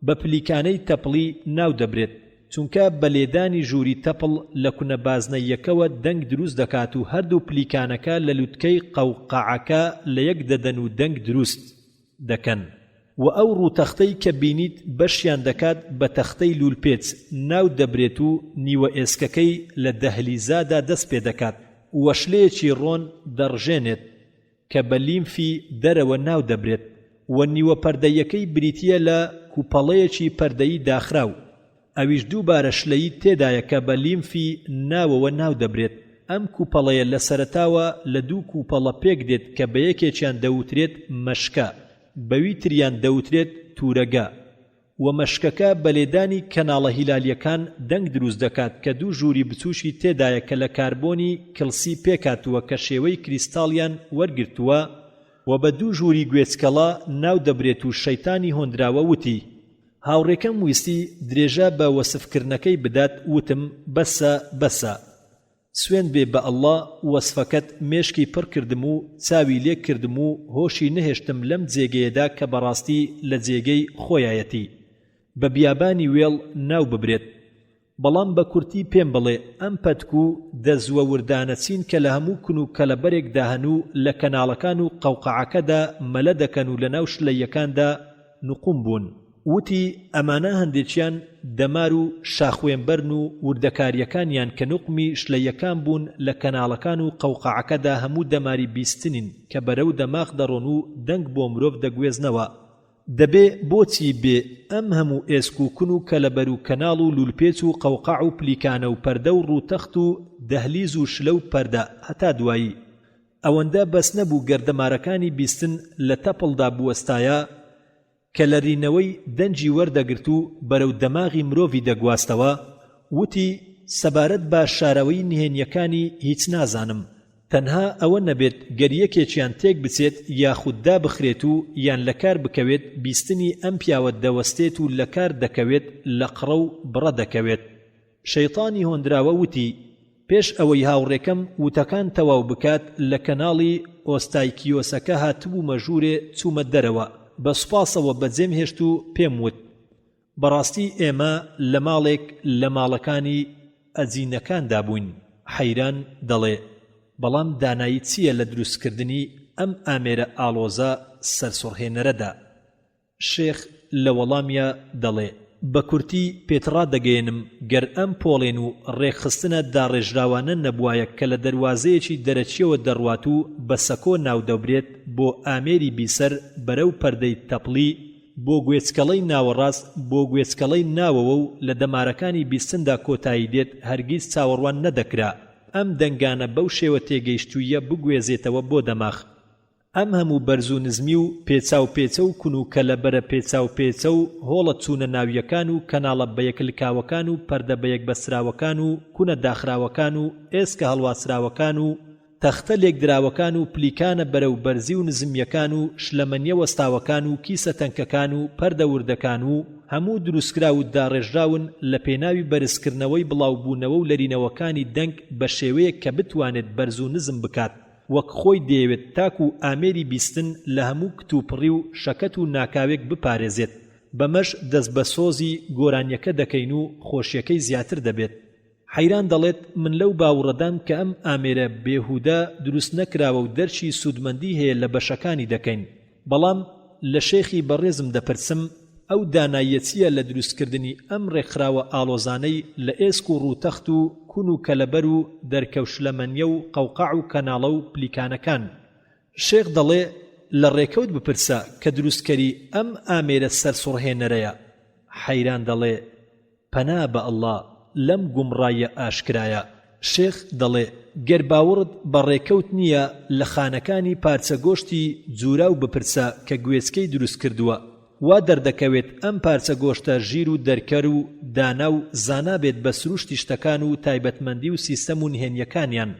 بە پلیکانەی تەپڵی ناو دەبرێت چونکە بەلێدانی ژووری تەپڵ لە کونە بازنەیەکەوە دەنگ دروست دەکات و هەردوو پلیکانەکە لە لوتکەی قەوقەعەکە لە یەک دەدەن و دەنگ دروست دەکەن و ئەو ڕووتەختەی کە بینیت بەشیان دەکات بە تەختەی لولپێچ ناو دەبرێت و نیوە ئێسکەکەی لە دەهلیزادا دەست پێ دەکات وەشلەیەکی ڕۆن دەڕژێنێت کە بە لیمفی دەرەوە ناو دەبرێت و نیوە پەردەیەکەی بریتیە لە کوپەڵەیەکی پەردەیی داخراو ئەویش دووبارە شلەیی تێدایە کە بە لیمفی ناوەوە ناو دەبرێت ئەم کوپەڵەیە لە سەرەتاوە لە دوو کوپەڵە پێک دێت کە بە یەکێکیان دەوترێت مەشکە بەوی تریان دەوترێت توورەگە و مەشکەکە بە لێدانی کەناڵە هیلالیەکان دەنگ دروست دەکات کە دوو ژووری بچوشی تێدایە کە لە کاربۆنی کڵسی پێکاتووە کە شێوەی کریستاڵیان وەرگرتووە و بە دوو ژووری گوێچکەڵە ناو دەبرێت و شەیتانی هۆندراوە وتی هاوڕێکەم ویستی درێژە بە وەسفکردنەکەی بدات وتم بەسە سوێن بێ بە ئەڵڵا وەسفەکەت مێشکی پڕ کردم و چاوی لێ کردم و هۆشی نەهێشتم لەم جێگەیەدا کە بەڕاستی لە جێگەی خۆیایەتی بە بیابانی وێڵ ناو ببرێت بەڵام بە کورتی پێم بڵێ ئەم پەتک و دەزوە وردانە چین کە لە هەموو کون و کەلەبەرێک داهەنوو لە کەناڵەکان و قەوقەعەکەدا مەلە دەکەن و لە ناو شلەیەکاندا نوقوم بوون وتی ئەمانە هەندێکیان دەمار و شاخوێنبەرن و وردەکاریەکانیان کە نوقمی شلەیەکان بوون لە کەناڵەکان و قەوقەعەکەدا هەموو دەماری بیستنین کە بەرەو دەماغ دەڕۆن و دەنگ بۆ مرۆڤ دەگوێزنەوە دەبێ بۆچی بێ ئەم هەموو ئێسک و کون و کەلەبەر و کەناڵ و لولپێچ و قەوقەع و پلیکانە و پەردە و ڕووتەخت و دەهلیز و شلە و پەردە هەتا دوایی ئەوەندە بەس نەبوو گەردەمارەکانی بیستن لە تەپڵدا بوەستایە کە لە ڕینەوەی دەنجی وەردەگرت و بەرەو دەماغی مرۆڤی دەگواستەوە وتی سەبارەت بە شارەوەی نهێنیەکانی هیچ نازانم تەنها ئەوە نەبێت گەریەکێکیان تێک بچێت یاخوددا بخرێت و یان لەکار بکەوێت بیستنی ئەم پیاوە دەوەستێت و لەکار دەکەوێت لە قڕە و بڕە دەکەوێت شەیطانی هۆندراوە وتی پێش ئەوەی هاوڕێکەم وتەکان تەواو بکات لە کەناڵی ئۆستایکیۆسەکە هاتبوو مەژوورێ چوومە دەرەوە بە سوپاسەوە بەجێم هێشت و پێم وت بەڕاستی ئێمە لە ماڵێک لە ماڵەکانی ئەجینەکاندا بووین حەیران دەڵێ بەڵام دانایی چییە لە دروستکردنی ئەم ئامێرە ئالۆزە سەرسوڕهێنەرەدا شێخ لە وەڵامیا دەڵێ بە کورتی پێتڕا دەگەێنم گەر ئەم پۆڵێن و ڕێکخستنە داڕێژراوانە نەبوایە کە لە دەروازەیەکی دەرەچیەوە دەڕوات و بە سەکۆ ناودەبرێت بۆ ئامێری بیسەر بەرەو پەردەی تەپڵی بۆ گوێچکەڵەی ناوەڕاست بۆ گوێچکەڵەی ناوەوە و لە دەمارەکانی بیستندا کۆتایی دێت هەرگیز چاوەڕوان نەدەکرا ئەم دەنگانە بەو شێوە تێگەیشتوویە بگوێزێتەوە بۆ دەماغ ئەم هەموو بەرز و نزمی و پێچاو پێچە و کون و کەلەبەرە پێچاو پێچە و هۆڵە چوونە ناویەکان و کەناڵە بەیەکلکاوەکان و پەردە بەیەک بەسراوەکان و کونە داخراوەکان و ئێسکە هەڵواسراوەکان و تەختە لێکدراوەکان و پلیکانە بەرەو بەرزی و نزمیەکان و شلەمەنیە وەستاوەکان و کیسە تەنکەکان و پەردە وردەکان و هەموو دروستکرا و داڕێژراون لە پێناوی بەرزکردنەوەی بڵاوبوونەوە و لەرینەوەکانی دەنگ بە شێوەیە کە بتوانێت بەرز و نزم بکات وەک خۆی دەیەوێت تاک و ئامێری بیستن لە هەموو کتوپڕی و شەکەت و ناکاوێک بپارێزێت بەمەش دەست بە سۆزی گۆرانیەکە دەکەین و خۆشیەکەی زیاتر دەبێت حەیران دەڵێت من لەو باوڕەدام کە ئەم ئامێرە بێهودە دروست نەکراوە و دەرچی سوودمەندی هەیە لە بەشەکانی دەکەین بەڵام لە شێخی بەڕێزم دەپرسم ئەو دانایەتیە لە دروستکردنی ئەم ڕێکخراوە ئالۆزانەی لە ئێسک و ڕووتەخت و کون و کەلەبەر و دەرکەوشلەمەنیە و قەوقەع و کەناڵە و پلیکانەکان شێخ دەڵێ لە ڕێکەوت بپرسە کە دروستکەری ئەم ئامێرە سەرسوڕهێنەرەیە حەیران دەڵێ پەنا بە ئەڵڵا لەم گومڕایە ئاشکرایە شێخ دەڵێ گەر باوەڕت بە ڕێکەوت نییە لە خانەکانی پارچە گۆشتی جوراو بپرسە کە گوێچکەی دروست کردووە وا دەردەکەوێت ئەم پارچە گۆشتە ژیر و دەرکەر و دانا و زانابێت بە سروشتی شتەکان و تایبەتمەندی و سیستەم و نهێنیەکانیان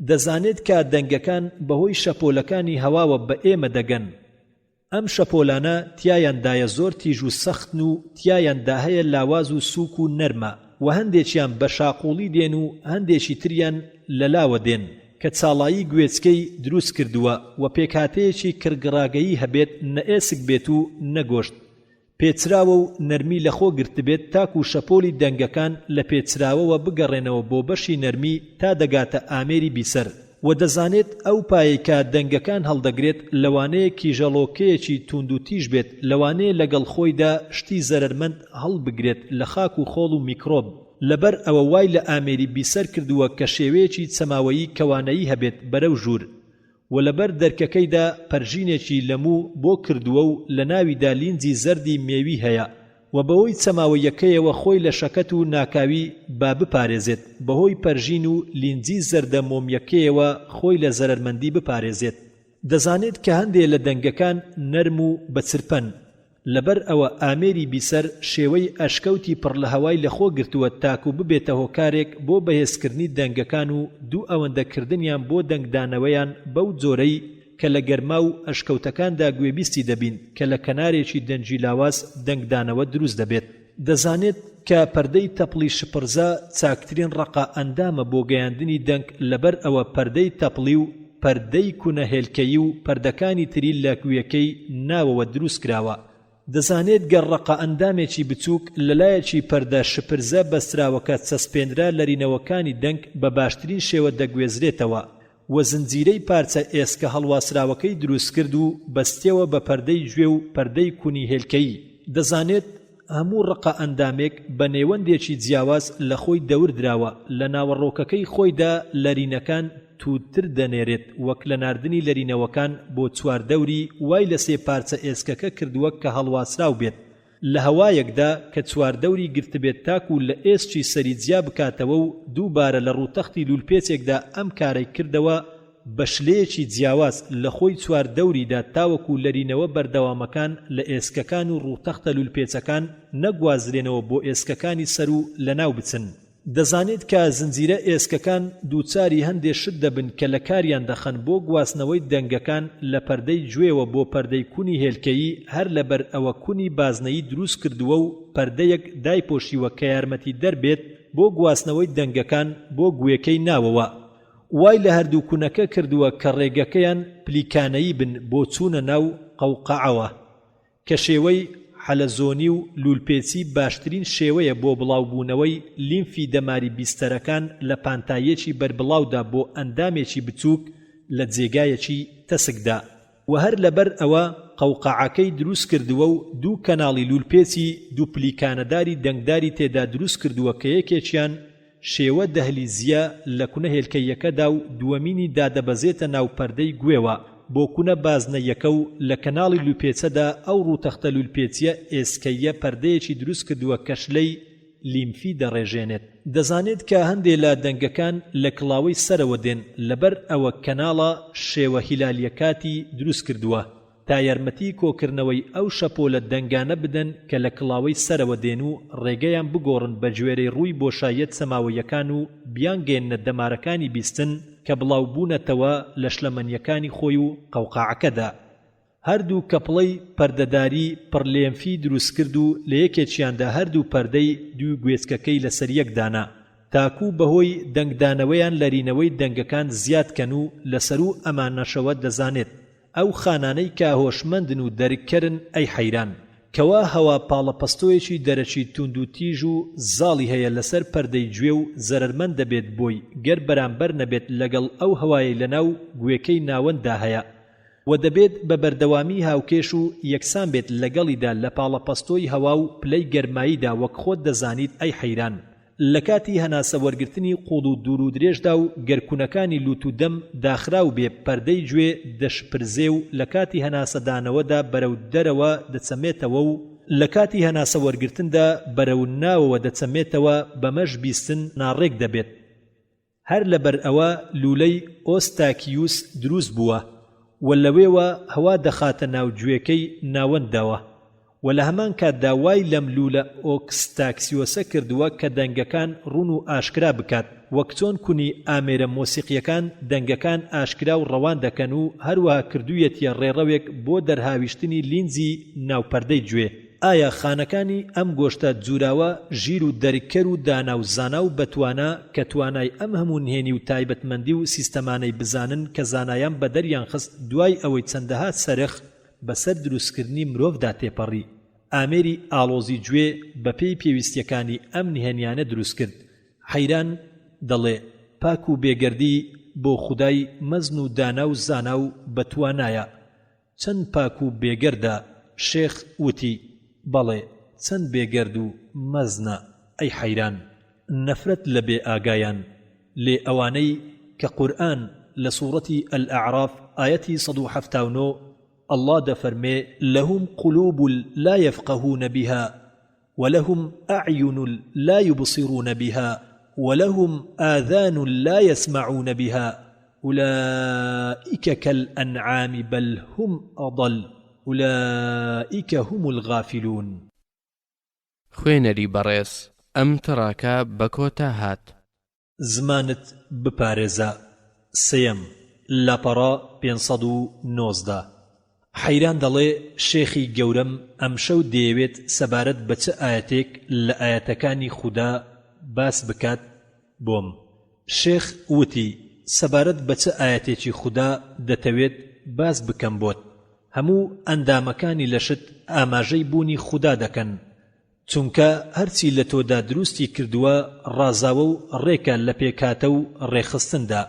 دەزانێت کە دەنگەکان بەهۆی شەپۆلەکانی هەواوە بە ئێمە دەگەن ئەم شەپۆلانە تیایاندایە زۆر تیژ و سەختن و تیایاندا هەیە لاواز و سووک و نەرمە و هەندێکیان بە شاقوڵی دێن و هەندێکی تریان لەلاوە دێن کە چاڵایی گوێچکەی دروست کردووە و پێکهاتەیەکی کرگڕاگەیی هەبێت نە ئێسک بێت و نەگۆشت پێچراوە و نەرمی لەخۆ گرتبێت تاکو شەپۆلی دەنگەکان لە پێچراوەوە بگەڕێنەوە بۆ بەشی نەرمی تا دەگاتە ئامێری بیسەر و دەزانێت ئەو پایەکە دەنگەکان هەڵدەگرێت لەوانەیە کیژەڵۆکەیەکی توند و تیژ بێت لەوانەیە لەگەڵ خۆیدا شتی زەرمەند هەڵبگرێت لە خاک و خۆڵ و میکرۆب لەبەر ئەوە وای لە ئامێری بیسەر کردووە کە شێوەیەکی چەماوەیی کەوانەیی هەبێت بەرەو ژوور و لەبەر دەرکەکەیدا پەرژینێکی لەموو بۆ کردووە و لە ناویدا لینجی زەردی مێوی هەیە و بەهۆی چەماوەیەکەیەوە خۆی لە شەکەت و ناکاوی با بپارێزێت بەهۆی پەرژین و لینجی زەردە مۆمیەکەیەوە خۆی لە زەرەرمەندی بپارێزێت. دەزانێت کە هەندێک لە دەنگەکان نەرم و بەچرپەن، لەبەر ئەوە ئامێری بیسەر شێوەی ئەشکەوتی پڕ لە هەوای لەخۆ گرتووە تاکو ببێتە هۆکارێک بۆ بەهێزکردنی دەنگەکان و دوو ئەوەندەکردنیان بۆ دەنگدانەوەیان بەو جۆرەی کە لە گەرما و ئەشکەوتەکاندا گوێبیستی دەبین کە لە کەنارێکی دەنجی لاواز دەنگدانەوە دروست دەبێت. دەزانێت کە پەردەی تەپڵی شپرزە چاکترین ڕقە ئەندامە بۆ گەیاندنی دەنگ، لەبەر ئەوە پەردەی تەپڵی و پەردەی کونەهێلکەیی و پەردەکانی تری لە کوێکەی ناوەوە دروست کراوە. دەزانێت گەڕەقە ئەندامێکی بچووک لەلایەکی پەردە شپرزە بەستراوەکە چەسپێنرا لەرینەوەکانی دەنگ بە باشترین شێوە دەگوێزرێتەوە و زنجیرەی پارچە ئێسکە هەڵواسراوەکەی دروست کرد و بەستێوە بە پەردەی گوێ و پەردەی کونی هێلکەیی. دەزانێت هەموو ڕقە ئەندامێک بە نێوەندێکی جیاواز لە خۆی دەوردراوە، لە ناوەڕۆکەکەی خۆیدا لەرینەکان تووتر دەنێرێت وەک لە ناردنی لەرینەوەکان بۆ چواردەوری وای لە سێ پارچە ئێسکەکە کردووە کە هەڵواسراو بێت لە هەوایەکدا کە چواردەوری گرتبێت تاکو لە ئێسکی سەری جیا بکاتەوە و دووبارە لە ڕووتەختی لولپێچێکدا ئەم کارەی کردەوە بە شلەیەکی جیاواز لە خۆی چواردەوریدا تاوەکو لەرینەوە بەردەوامەکان لە ئێسکەکان و ڕووتەختە لولپێچەکان نەگوازرێنەوە بۆ ئێسکەکانی سەر و لەناو بچن. دەزانێت کە زنجیرە ئێسکەکان دووچاری هەندێک شت دەبن کە لە کاریان دەخەن بۆ گواستنەوەی دەنگەکان لە پەردەی گوێوە بۆ پەردەی کونی هێلکەیی، هەر لەبەر ئەوە کونی بازنەیی دروست کردووە و پەردەیەک دایپۆشیوە کە یارمەتی دەربێت بۆ گواستنەوەی دەنگەکان بۆ گوێکەی ناوەوە. وای لە هەردوو کونەکە کردووە کە ڕێگەکەیان پلیکانەیی بن بۆ چوونە ناو قەوقەعەوە کە شێوەی حەلەزۆنی و لولپێچی باشترین شێوەیە بۆ بڵاوبوونەوەی لیمفی دەماری بیستەرەکان لە پانتایەکی بەربڵاودا بۆ ئەندامێکی بچووک لە جێگایەکی تەسکدا و هەر لەبەر ئەوە قەوقەعەکەی دروست کردووە و دوو کەناڵی لولپێچی دوو پلیکانەداری دەنگداری تێدا دروست کردووە کە یەکێکیان شێوە دەهلیزیە لە کونە هێلکەیەکەدا و دووەمینی دادەبەزێتە ناو پەردەی گوێوە بۆ کونە بازنەیەکە و لە کەناڵی لولپێچەدا ئەو ڕووتەختە لولپێچیە ئێسکەیە پەردەیەکی دروست کردووە کە شلەی لیمفی دەڕێژێنێت. دەزانێت کە هەندێک لە دەنگەکان لە کڵاوەی سەرەوە دێن لەبەر ئەوە کەناڵە شێوە هیلالیەکاتی دروست کردووە تا یارمەتی کۆکردنەوەی ئەو شەپۆلە دەنگانە بدەن کە لە کڵاوەی سەرەوە دێن و ڕێگەیان بگۆڕن بە گوێرەی ڕووی بۆشایەت سەماوەیەکان و بیانگەێنە دەمارەکانی بیستن کە بڵاوبوونەتەوە لە شلەمەنیەکانی خۆی و قەوقەعەکەدا. هەردوو کەپڵەی پەردەداری پڕلێمفی دروست کرد و لە یەکێکیاندا هەردوو پەردەی دوو گوێچکەکەی لەسەر یەکدانا تاکوو بەهۆی دەنگدانەوەیان لەرینەوەی دەنگەکان زیادکەن و لەسەر و ئەمانەشەوە دەزانێت ئەو خانانەی کە هۆشمەندن و دەرکەرن ئەی حەیران کەوا هەوا پاڵەپەستۆیەکی دەرەچی توند و تیژ و زاڵی هەیە لەسەر پەردەی گوێ و زەرەرمەند دەبێت بۆی گەر بەرامبەر نەبێت لەگەڵ ئەو هەوایی لەناو گوێکەی ناوەندا هەیە و دەبێت بە بەردەوامی هاوکێش و یەکسان بێت لەگەڵیدا لە پاڵەپەستۆی هەوا و پلەی گەرماییدا وەک خۆت دەزانیت ئەی حەیران. لە کاتی هەناسە وەرگرتنی قوڵ و دوور و درێژدا و گەرکونەکانی لوت و دەم داخراو بێ پەردەی گوێ دەشپرزێ و لە کاتی هەناسەدانەوەدا بەرەو دەرەوە دەچەمێتەوە و لە کاتی هەناسە وەرگرتندا بەرەو ناوەوە دەچەمێتەوە بەمەش بیستن ناڕێک دەبێت. هەر لەبەر ئەوە لولەی ئۆستاکیوس دروست بووە و لەوێوە هەوا دەخاتە ناو گوێکەی ناوەندەوە و لە هەمان کاتدا وای لەم لولە ئۆکستاکسیۆسە کردووە کە دەنگەکان ڕوون و ئاشکرا بکات وەک چۆن کونی ئامێرە مۆسیقیەکان دەنگەکان ئاشکرا و ڕەوان دەکەن و هەروەها کردوویەتیە ڕێڕەوێک بۆ دەرهاویشتنی لینزی ناوپەردەی گوێ. ئایا خانەکانی ئەم گۆشتە جوراوە ژیر و دەرکەر و دانا و زانا و بەتوانە کە توانای ئەم هەموو نهێنی و تایبەتمەندی و سیستەمانەی بزانن کە زانایان بە دەریان خست دوای ئەوەی چەندەها سەرخ بەسەر دروستکردنی مرۆڤدا تێپەڕی ئامێری ئاڵۆزی گوێ بە پێی پێویستیەکانی ئەم نهێنیانە دروست کرد. حەیران دەڵێ پاک و بێگەردی بۆ خودای مەزن و دانا و زانا و بەتوانایە چەند پاک و بێگەردە. شێخ وتی بەڵێ چەند بێگەرد و مەزنە ئەی حەیران. نەفرەت لە بێ ئاگایان لێ ئەوانەی کە قورئان لە سوورەتی ئەلئەعراف آيەتی 179 الله دفرمي لهم قلوب لا يفقهون بها ولهم أعين لا يبصرون بها ولهم آذان لا يسمعون بها أولئك كالأنعام بل هم أضل أولئك هم الغافلون. خوێنەری بەڕێز ئەم تڕاکە بەکۆتا هات. زمانت بپارێزە. سێم لاپەڕا 519. حەیران دەڵێ شێخی گەورەم ئەمشەو دەیەوێت سەبارەت بە چ ئاەتێک لە ئاەتەکانی خودا باس بکات بۆم. شێخ وتی سەبارەت بە چ ئاەتێکی خودا دەتەوێت باس بکەم بۆت. هەموو ئەندامەکانی لەشت ئاماژەی بوونی خودا دەکەن، چونکە هەرچی لە تۆدا دروستی کردووە ڕازاوە و ڕێکە لە پێکاتە و ڕێخستندا.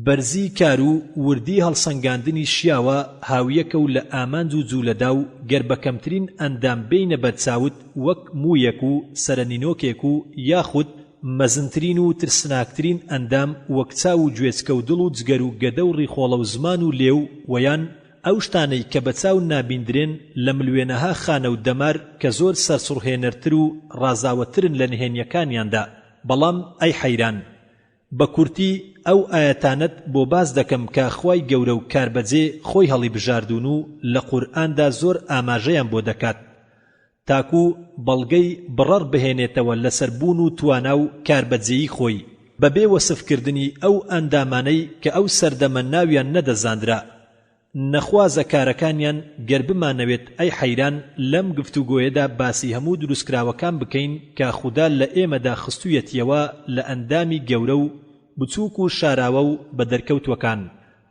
بەرزی کار و وردی هەڵسەنگاندنی شیاوە هاویەکە و لە ئامانج و جوولەدا و گەر بە کەمترین ئەندام بینە بەرچاوت وەک مویەک و سەرەنینۆکێک و یاخود مەزنترین و ترسناکترین ئەندام وەک چاو و گوێچکە و دڵ و جگەر و گەدە و ڕیخۆڵە و زمان و لێو وەیان ئەو شتانەی کە بە چاو نابیندرێن لە ملوێنەها خانە و دەمار کە زۆر سەرسوڕهێنەرتر و ڕازاوەترن لە نهێنیەکانیاندا. بەڵام ئەی حەیران، بە کورتی ئەو ئاەتانت بۆ باز دەکەم کە خوای گەورە و کاربەجێ خۆی هەڵی بژاردون و لە قورئاندا زۆر ئاماژەیان بۆ دەکات تاکو بەڵگەی بڕەڕ بهێنێتەوە لەسەر بوون و توانا و کاربەجێیی خۆی بەبێ وەسفکردنی ئەو ئەندامانەی کە ئەو سەردەمە ناویان نەدەزاندرا. نەخوازە کارەکانیان گەر بمانەوێت ئەی حەیران لەم گفتوگۆیەدا باسی هەموو دروستکراوەکان بکەین کە خودا لە ئێمەدا خستوویەتیەوە لە ئەندامی گەورە و بچووک و شاراوە و بە دەرکەوتوەکان.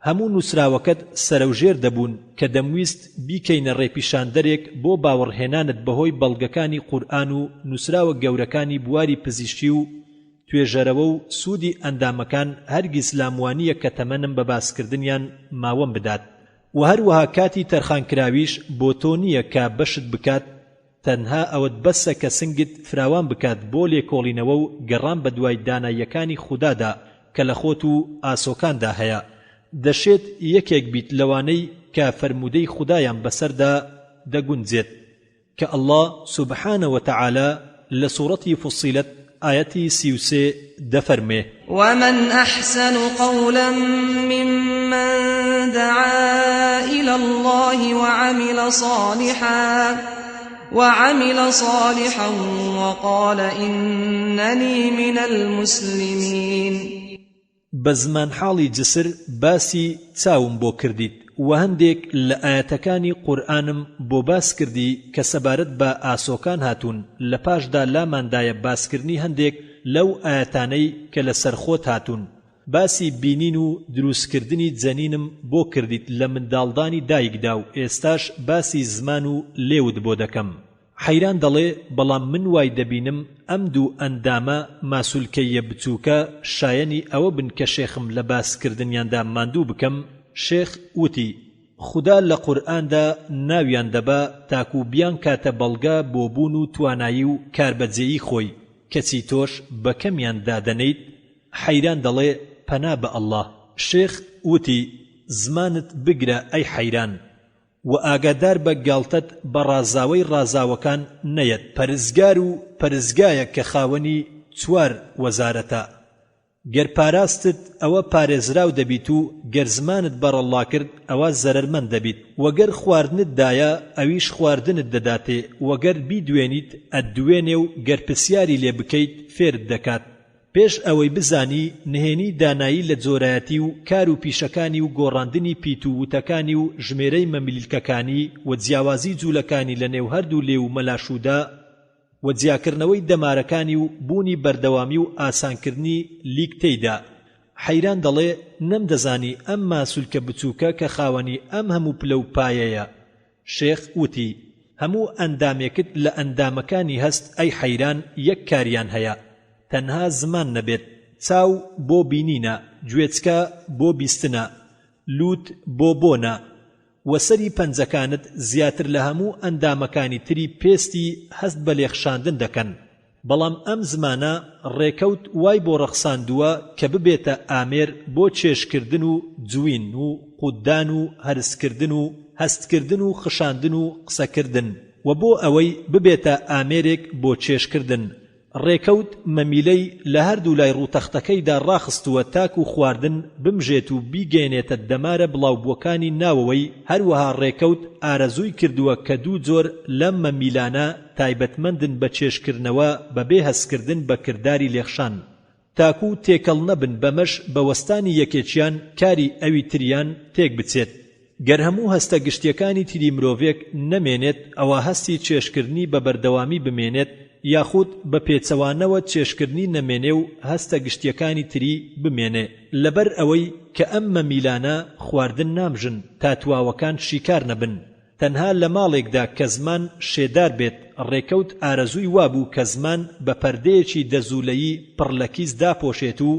هەموو نووسراوەکەت سەرەوژێر دەبوون کە دەمویست بیکەینە ڕێپیشاندەرێک بۆ باوەڕهێنانت بەهۆی بەڵگەکانی قورئان و نووسراوە گەورەکانی بواری پزیشکی و توێژەرەوە و سوودی ئەندامەکان هەرگیز لاموانیە کە تەمەنم بە باسکردنیان ماوەم بدات. و هەروەها کاتی تەرخانکراویش بۆ تۆ نییە کە بەشت بکات، تەنها ئەوەت بەسە کە سنگت فراوان بکات بۆ لێکۆڵینەوە و گەڕان بە دوای داناییەکانی خودادا کە لە خۆت و ئاسۆکاندا هەیە. دەشێت یەکێک بیت لەوانەی کە فەرمودەی خودایان بەسەردا دەگونجێت کە ئەڵڵا سوبحانە وتەعالە لە سوورەتی فوسیلەت آيتي 33 دفرمه ومن أحسن قولا ممن دعا إلى الله وعمل صالحا وقال إنني من المسلمين. بزمان حالي جسر باسي تاوم بو كرديت وهندێک لە ئاەتەکانی قورئانم بۆ باس کردی کە سەبارەت بە ئاسۆکان هاتوون. لە پاشدا لاماندایە باسکردنی هەندێک لەو ئاەتانەی کە لە سەرخۆت هاتوون. باسی بینین و دروستکردنی جەنینم بۆ کردیت لە منداڵدانی دایکدا و ئێستاش باسی زمان و لێوت بۆ دەکەم. حەیران دەڵێ بەڵام من وای دەبینم ئەم دوو ئەندامە ماسوولکەیە بچووکە شایەنی ئەوە بن کە شێخم لە باسکردنیاندا ماندوو بکەم. شێخ وتی خدا لە قورئاندا ناویان دەبا تاکو بیان کاتە بەڵگە بۆ بوون و توانایی و کاربەجێیی خۆی کەچی تۆش بە کەمیان دادەنیت. حەیران دەڵێ پەنا بە ئەڵڵا. شێخ وتی زمانت بگرە ئەی حەیران و ئاگادار بە گاڵتەت بە ڕازاوەی ڕازاوەکان نەیەت. پەرزگار و پەرزگایە کە خاوەنی چوار وەزارەتە. گەر پاراستت ئەوە پارێزراو دەبیت و گەر زمانت بەڕەڵا کرد ئەوە زەرەرمەند دەبیت. وەگەر خواردنت دایە ئەویش خواردنت دەداتێ، وەگەر بیدوێنیت ئەدوێنێ و گەر پرسیاری لێ بکەیت فێرت دەکات. پێش ئەوەی بزانی نهێنی دانایی لە جۆرایەتی و کار و پیشەکانی و گۆڕاندنی پیت و وتەکانی و ژمێرەی مەمیلکەکانی و جیاوازی جوولەکانی لە نێو هەردوو لێ و مەلاشودا و جیاکردنەوەی دەمارەکانی و بوونی بەردەوامی و ئاسانکردنی لیک تێیدا. حەیران دەڵێ نەمدەزانی ئەم ماسوولکە بچووکە کە خاوەنی ئەم هەموو پلە و پایەیە. شێخ وتی هەموو ئەندامێکت لە ئەندامەکانی هەست ئەی حەیران یەک کاریان هەیە، تەنها زمان نەبێت. چاو بۆ بینینە، گوێچکە بۆ بیستنە، لوت بۆ بۆنە وەسەری پەنجەکانت زیاتر لە هەموو ئەندامەکانی تری پێستی هەست بە لێخشاندن دەکەن. بەڵام ئەم زمانە ڕێکەوت وای بۆ ڕەخساندووە کە ببێتە ئامێر بۆ چێشکردن و جوین و قوددان و هەرسکردن و هەستکردن و خشاندن و قسەکردن و بۆ ئەوەی ببێتە ئامێرێک بۆ چێشکردن. ڕێکەوت مەمیلەی لە هەردوو لای ڕووتەختەکەیدا ڕاخستووە تاک و خواردن بمژێت و بیگەێنێتە دەمارە بڵاوبووەکانی ناوەوەی. هەروەها ڕێکەوت ئارەزووی کردووە کە دوو جۆر لەم مەمیلانە تایبەتمەندن بە چێشکردنەوە بەبێ هەستکردن بە کردداری لێخشان. تاکو و تێکەڵ نەبن بەمەش بە وەستانی یەکێکیان کاری ئەوی تریان تێک بچێت. گەر هەموو هەستە گشتیەکانی تری مرۆڤێک نەمێنێت ئەوە هەستی چێشکردنی بە بەردەوامی بمێنێت، یاخود بە پێچەوانەوە چێشکردنی نەمێنێ و هەستە گشتیەکانی تری بمێنێ. لەبەر ئەوەی کە ئەم مەمیلانە خواردن نامژن تا تواوەکان شیکار نەبن. تەنها لە ماڵێکدا کە زمان شێدار بێت ڕێکەوت ئارەزووی وابوو کە زمان بە پەردەیەکی دەزوولەیی پڕلەکیز داپۆشێت و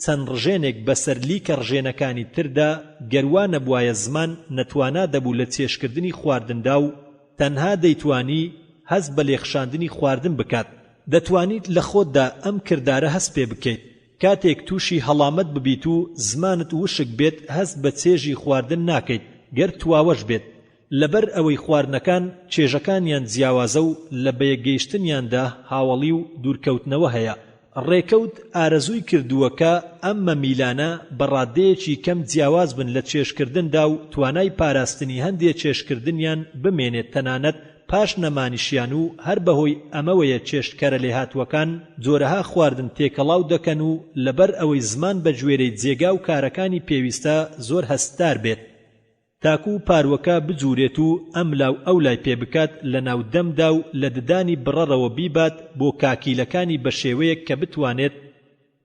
چەند ڕژێنێک بەسەر لیکە ڕژێنەکانی تردا گەروان نەبوایە زمان نەتوانا دەبوو لە چێشکردنی خواردندا و تەنها دەیتوانی هەست بە لێخشاندنی خواردن بکات. دەتوانیت لە خۆتدا ئەم کردارە هەست پێ بکەیت. کاتێک تووشی هەڵامەت ببیت و زمانت وشک بێت هەست بە چێژی خواردن ناکەیت گەر تواوەش بێت. لەبەر ئەوەی خواردنەکان چێژەکانیان جیاوازە و لە بەیەکگەیشتنیاندا هاوڵی و دوورکەوتنەوە هەیە. ڕێکەوت ئارەزووی کردووەکە ئەم مەمیلانە بەڕادەیەکی کەم جیاواز بن لە چێشکردندا و توانای پاراستنی هەندێک چێشکردنیان بمێنێت، تەنانەت پاش نەمانیشیان و هەر بەهۆی ئەمەوەیە چێشتکەرە لێهاتوەکان جۆرەها خواردن تێکەڵاو دەکەن و لەبەر ئەوەی زمان بە گوێرەی جێگا و کارەکانی پێویستە زۆر هەستدار بێت تاکو و پاروەکە بجوورێت و ئەم لاو ئەو لای پێ بکات لە ناو دەمدا و لە ددانی بڕەرەوە بیبات بۆ کاکیلەکانی بە شێوەیەک کە بتوانێت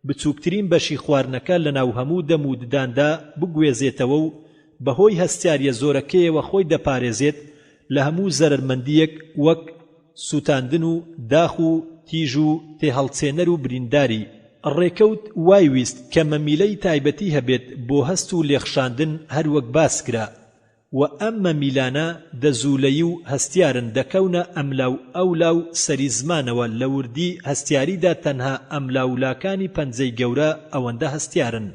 بچووکترین بەشی خواردنەکە لە ناو هەموو دەم و دداندا بگوێزێتەوە و بەهۆی هەستیاریە زۆرەکەیەوە خۆی دەپارێزێت لە هەموو زەرمەندیەک وەک سوتاندن و داخ و تیژ و تێهەڵچێنەر و برینداری. ڕێکەوت وای ویست کە مەمیلەی تایبەتی هەبێت بۆ هەست و لێخشاندن هەروەک باس کرا و ئەم مەمیلانە دەزوولەیی و هەستیارن دەکەونە ئەملاو ئەولاو سەری زمانەوە لە وردی هەستیاریدا تەنها ئەملاولاکانی پەنجەی گەورە ئەوەندە هەستیارن.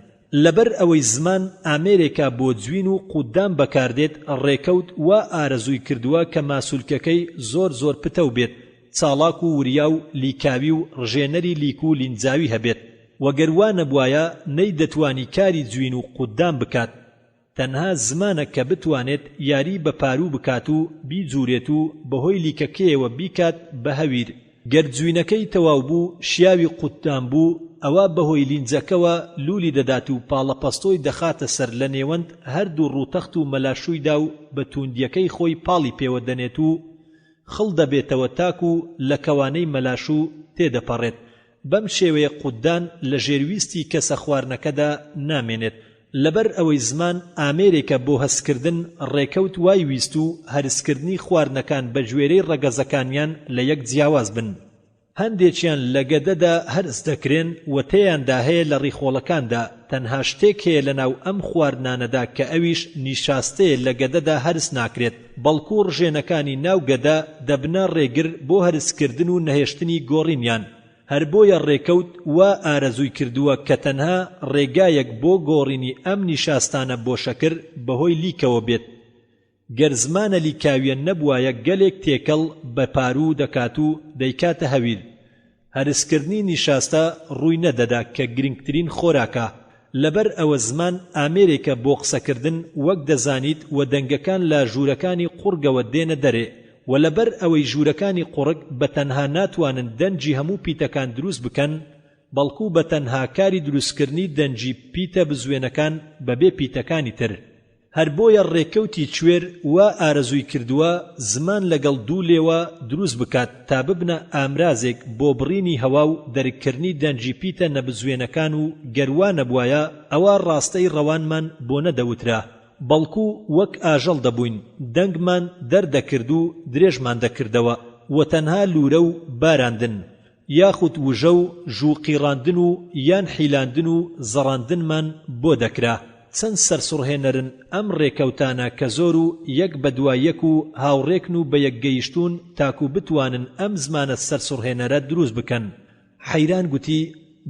لەبەر ئەوەی زمان ئامێرێکا بۆ جوین و قوددام بەکاردێت ڕێکەوت وا ئارەزووی کردووە کە ماسوولکەکەی زۆر پتەو بێت، چاڵاک و وریا و لیکاوی و ڕژێنەری لیک و لینجاوی هەبێت وەگەر وا نەبوایە نەی دەتوانی کاری جوین و قوددام بکات. تەنها زمانە کە بتوانێت یاری بە پارو بکات و بیجوورێت و بەهۆی لیکەکەیەوە بیکات بە هەویر. گەر جوینەکەی تەواو بوو شیاوی قوددام بوو ئەوە بەهۆی لینجەکەوە لولی دەدات و پاڵەپەستۆی دەخاتە سەر لە نێوەند هەردوو ڕووتەخت و مەلاشوویدا و بە توندیەکەی خۆی پاڵی پێوە دەنێت و خڵ دەبێتەوە تاکو لە کەوانەی مەلاشوو تێدەپەڕێت. بەم شێوەیە قوددان لە ژێرویستی کەسە خواردنەکەدا نامێنێت. لەبەر ئەوەی زمان ئامێرێکە بۆ هەستکردن ڕێکەوت وای ویست و هەرسکردنی خواردنەکان بە گوێرەی ڕەگەزەکانیان لە یەک جیاواز بن. هەندێکیان لە گەدەدا هەرس دەکرێن و تێیاندا هەیە لە ڕیخۆڵەکاندا. تەنها شتێک هەیە لەناو ئەم خواردنانەدا کە ئەویش نیشاستەیە لە گەدەدا هەرس ناکرێت، بەڵکو ڕژێنەکانی ناو گەدە دەبنە ڕێگر بۆ هەرسکردن و نەهێشتنی گۆڕینیان. هەر بۆیە ڕێکەوت وا ئارەزووی کردووە کە تەنها ڕێگایەک بۆ گۆڕینی ئەم نیشاستانە بۆ شەکر بەهۆی لیکەوە بێت. گەر زمانە لیکاویە نەبوایە گەلێک تێکەڵ بە پارو دەکات و دەیکاتە هەویر. هەرسکردنی نیشاستە ڕووی نەدەدا کە گرنگترین خۆراکە. لەبەر ئەوە زمان ئامێرێکە بۆ قسەکردن وەک دەزانیت و دەنگەکان لە ژوورەکانی قورگەوە دێنە دەرێ و لەبەر ئەوەی ژوورەکانی قورگ بە تەنها ناتوانن دەنجی هەموو پیتەکان دروست بکەن، بەڵکو بە تەنها کاری دروستکردنی دەنجی پیتە بزوێنەکان بەبێ پیتەکانی تر. هەر بۆیە ڕێکەوتی کوێر وا ئارەزووی کردووە زمان لەگەڵ دوو لێوە دروست بکات تا ببنە ئامرازێک بۆ بڕینی هەوا و دەرکردنی دەنجی پیتە نەبزوێنەکان و گەروا نەبوایە ئەوە ڕاستەی ڕەوانمان بۆ نەدەوترا، بەڵکو وەک ئاژەڵ دەبووین، دەنگمان دەردەکرد و درێژمان دەکردەوە و تەنها لورە و باراندن یاخود وژە و ژووقیڕاندن و یان حیلاندن و زەڕاندنمان بۆ دەکرا. چەند سەرسوڕهێنەرن ئەم ڕێکەوتانە کە زۆر و یەک بە دوای یەک و هاوڕێکن و بە یەکگەیشتون تاکو بتوانن ئەم زمانە سەرسوڕهێنەرە دروست بکەن. حەیران گوتی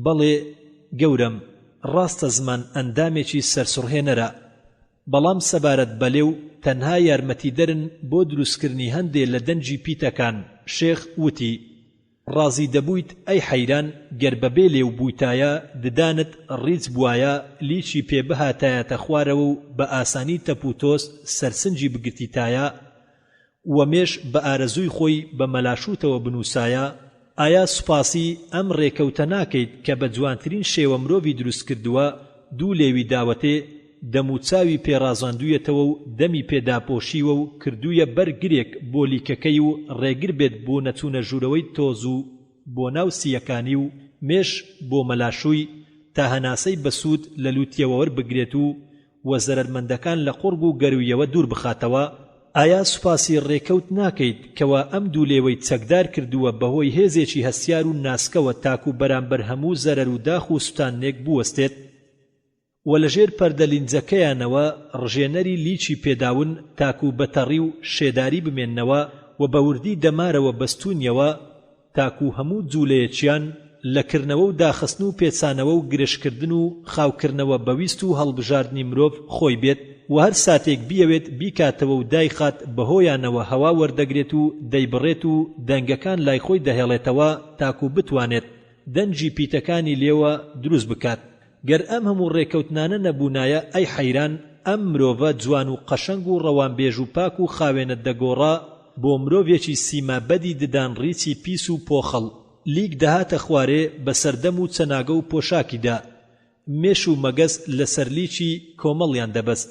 بەڵێ گەورم، ڕاستە زمان ئەندامێکی سەرسوڕهێنەرە. بەڵام سەبارەت بەلێو تەنها یارمەتیدەرن بۆ دروستکردنی هەندێ لە دەنجی پیتەکان. شێخ وتی: ڕازی دەبوویت ئەی حەیران گەر بەبێ لێو بوویتایە ددانت ڕیچ بووایە لیچی پێ بهاتایەتە خوارەوە و بە ئاسانی تەپوتۆست سەرسنجی بگرتیتایە وەمێش بە ئارەزووی خۆی بە مەلاشوتەوە بنووسایە. ئایا سوپاسی ئەم ڕێکەوتە ناکەیت کە بە جوانترین شێوە مرۆڤی دروست کردووە دوو لێوی داوەتێ دەموچاوی پێڕازاندوویەتەوە و دەمی پێداپۆشیوە و کردوویە بەرگرێک بۆ لیکەکەی و ڕێگر بێت بۆ نەچوونە ژوورەوەی تۆز و بۆ ناو سیەکانی و مێش بۆ مەلاشووی تا هەناسەی بەسوود لە لوتیەوە وەربگرێت و وە زەرمەندەکان لە قوڕگ و گەرویەوە دوور بخاتەوە. ئایا سوپاسی ڕێکەوت ناکەیت کەوا ئەم دوو لێوەی چەکدار کردووە بەهۆی هێزێکی هەستیار و ناسکەوە تاکو بەرامبەر هەموو زەرەر و داخ و سوتانێک بوەستێت و لەژێر پەردەلینجەکەیانەوە ڕژێنەری لیچی پێداون تاکو بەتەڕی و شێداری بمێننەوە و بەوردی دەمارەوە بەستونیەوە تاکو هەموو جوولەیەکیان لە کردنەوە و داخستن و پێچانەوە و گرشکردن و خاوکردنەوە بەویست و هەڵبژاردنی مرۆڤ خۆی بێت و هەر ساتێک بیەوێت بیکاتەوە و دایخات بەهۆیانەوە هەوا وەردەگرێت و دەیبڕێت و دەنگەکان لای خۆی دەهێڵێتەوە تاکو بتوانێت دەنجی پیتەکانی لێوە دروست بکات. گەر ئەم هەموو ڕێکەوتنانە نەبوونایە ئەی حەیران ئەم مرۆڤە جوان و قەشەنگ و ڕەوانبێژ و پاک و خاوێنە دەگۆڕا بۆ مرۆڤێکی سیما بەدی ددان ڕیچی پیس و پۆخەڵ لیک دەهاتە خوارێ بەسەردەم و چەناگە و پۆشاکیدا مێش و مەگەز لەسەر لیچی کۆمەڵیان دەبەست.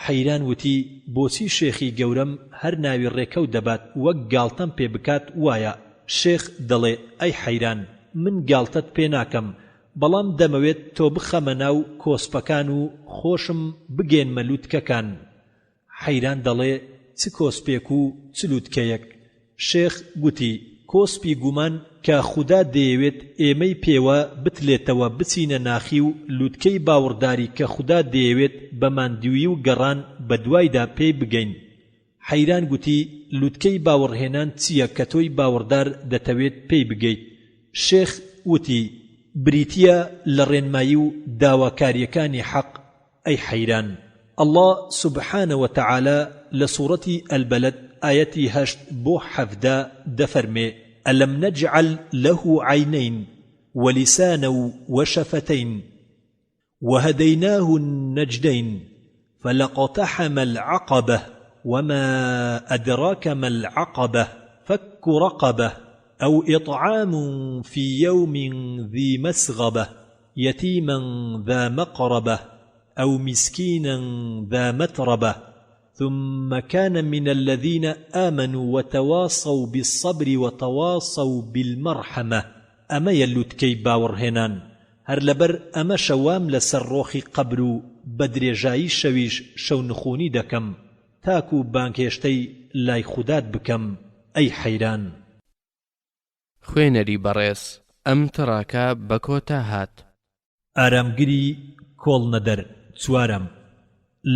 حەیران وتی: بۆچی شێخی گەورەم هەر ناوی ڕێکەوت دەبات وەک گاڵتەم پێ بکات وایە؟ شێخ دەڵێ: ئەی حەیران من گاڵتەت پێ ناکەم بەڵام دەمەوێت تۆ بخەمە ناو کۆسپەکان و خۆشم بگێنمە لووتکەکان. حەیران دەڵێ: چ کۆسپێک و چ لووتکەیەک؟ شێخ گوتی: کۆسپی گومان کە خودا دەیەوێت ئێمەی پێوە بتلێتەوە بچینە ناخی و لووتکەی باوەڕداری کە خودا دەیەوێت بە ماندووی و گەڕان بە دوایدا پێی بگەین. حەیران گوتی: لووتکەی باوەڕهێنان چییە کە تۆی باوەڕدار دەتەوێت پێی بگەیت؟ شێخ وتی: بریتیە لە ڕێنمایی و داواکاریەکانی حەق. ئەی حەیران الله سبحانه وتعالى لسورة البلد آيتي 8 بو 17 دفرمي: ألم نجعل له عينين ولسانا وشفتين وهديناه النجدين فلقتحم العقبة وما أدراك ما العقبة فك رقبة أو إطعام في يوم ذي مسغبة يتيما ذا مقربة أو مسكينا ذا متربة ثم كان من الذين آمنوا وتواصوا بالصبر وتواصوا بالمرحمة. أما يلوتكي باورهنان هر لبر أما شوام لسروخي قبرو بدرجاي شويش شو نخوني دكم تاكو بانكيشتي لاي خداد بكم. أي حيران خوێنەری بەڕێز ئەم تڕاکە بە کۆتا هات. ئارامگری کۆڵ نەدەر چوارەم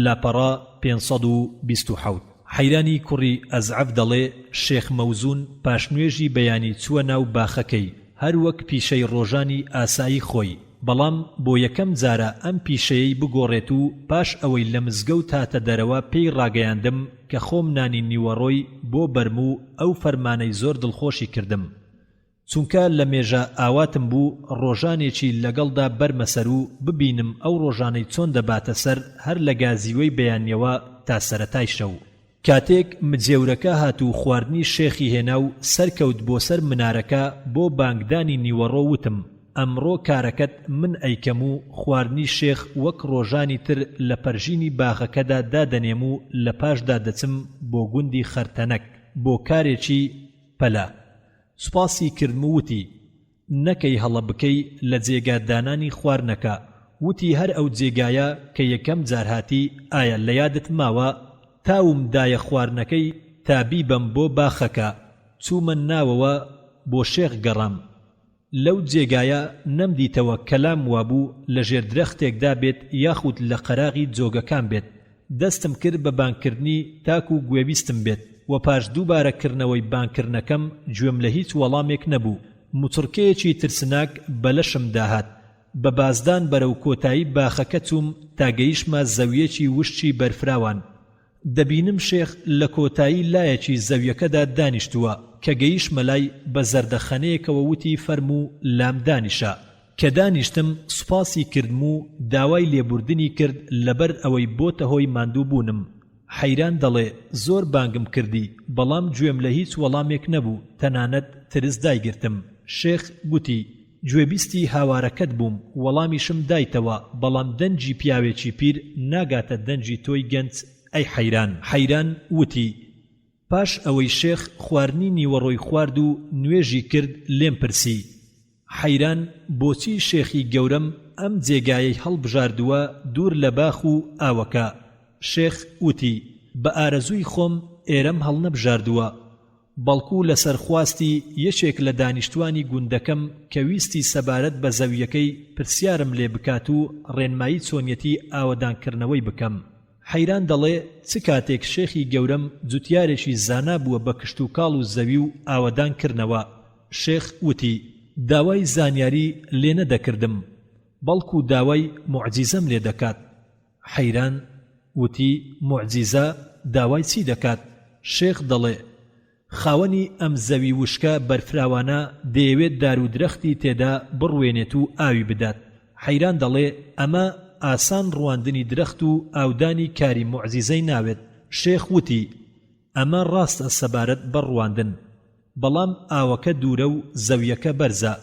لاپەڕا 527. حەیرانی کوڕی ئەزعەف دەڵێ شێخ مەوزون پاشنوێژی بەیانی چووە ناو باخەکەی هەر وەک پیشەی ڕۆژانی ئاسایی خۆی، بەڵام بۆ یەکەم جارە ئەم پیشەیەی بگۆڕێت و پاش ئەوەی لە مزگەوت هاتە دەرەوە پێی ڕاگەیاندم کە خۆم نانی نیوەڕۆی بۆ بەرم و ئەو فەرمانەی زۆر دڵخۆشی کردم، چونکە لە مێژە ئاواتم بوو ڕۆژانێکی لەگەڵدا بەرمەسەر و ببینم ئەو ڕۆژانەی چۆن دەباتە سەر هەر لە گازیوەی بەیانیەوە تا سەرەتای شەو. کاتێک مجێورەکە هات و خواردنی شێخی هێنا و سەرکەوت بۆ سەر منارەکە بۆ بانگدانی نیوەڕۆ وتم: ئەمڕۆ کارەکەت من ئەیکەم و خواردنی شێخ وەک ڕۆژانی تر لە پەرژینی باخەکەدا دادەنێم و لە پاشدا دەچم بۆ گوندی خەرتەنەک بۆ کارێکی پەلا. سوپاسی کردم و وتی: نەکەی هەڵە بکەی لە جێگادانانی خواردنەکە. وتی: هەر ئەو جێگایە کە یەکەم جار هاتی ئایا لە یادت ماوە تاوم دایە خواردنەکەی تا بیبەم بۆ باخەکە چوومە ناوەوە بۆ شێخ گەڕام. لەو جێگایە نەمدیتەوە کەلام وابوو لە ژێر درەختێکدا بێت یاخود لە قەراغی جۆگەکان بێت. دەستم کرد بە بانکردنی تاکو و گوێویستم بێت و پاش دووبارەکردنەوەی بانکردنەکەم گوێم لە هیچ وەڵامێک نەبوو. موچڕکەیەکی ترسناک بەلەشم داهات. بە بازدان بەرەو کۆتایی باخەکە چووم تا گەیشتمە زەویەکی وشتی بەرفراوان. دەبینم شێخ لە کۆتایی لایەکی زەویەکەدا دانیشتووە کە گەیشتمە لای بە زەردەخەنەیەکەوە وتی فەرموو لام دانیشە. کە دانیشتم سوپاسی کردم و داوای لێبوردنی کرد لەبەر ئەوەی بۆتە هۆی ماندوو بوونم. حەیران دەڵێ زۆر بانگم کردی بەڵام گوێم لە هیچ وەڵامێک نەبوو، تەنانەت ترس دایگرتم. شێخ گوتی گوێبیستی هاوارەکەت بووم، وەڵامیشم دایتەوە، بەڵام دەنجی پیاوێکی پیر ناگاتە دەنجی تۆی گەنج. ئەی حەیران وتی پاش ئەوەی شێخ خواردنی نیوەڕۆی خوارد و نوێژی کرد لێم پرسی حەیران بۆچی شێخی گەورەم ئەم جێگایەی هەڵبژاردووە دوور لە باخ و ئاوەکە. شێخ وتی بە ئارەزووی خۆم ئێرەم هەڵنەبژاردووە، بەڵکو لەسەر خواستی یەکێک لە دانیشتوانی گوندەکەم کە ویستی سەبارەت بە زەویەکەی پرسیارم لێ بکات و ڕێنمایی چۆنیەتی ئاوەدانکردنەوەی بکەم. حەیران دەڵێ چ کاتێک شێخی گەورەم جوتیارێکی زانا بووە بە کشت و کاڵ و زەوی و ئاوەدانکردنەوە. شێخ وتی داوای زانیاری لێ نەدەکردم، بەڵکو داوای موعجیزەم لێ دەکات. حەیران وتی موعجیزە داوای چی دەکات؟ شێخ دەڵێ خاوەنی ئەم زەوی وشکە بەرفراوانە دەیەوێت دار و درەختی تێدا بڕوێنێت و ئاوی بدات. حەیران دەڵێ ئەمە ئاسان ڕواندنی درەخت و ئاودانی کاری موعجیزەی ناوێت. شێخ وتی ئەمە ڕاستە سەبارەت بە ڕواندن، بەڵام ئاوەکە دوورە و زەویەکە بەرزە.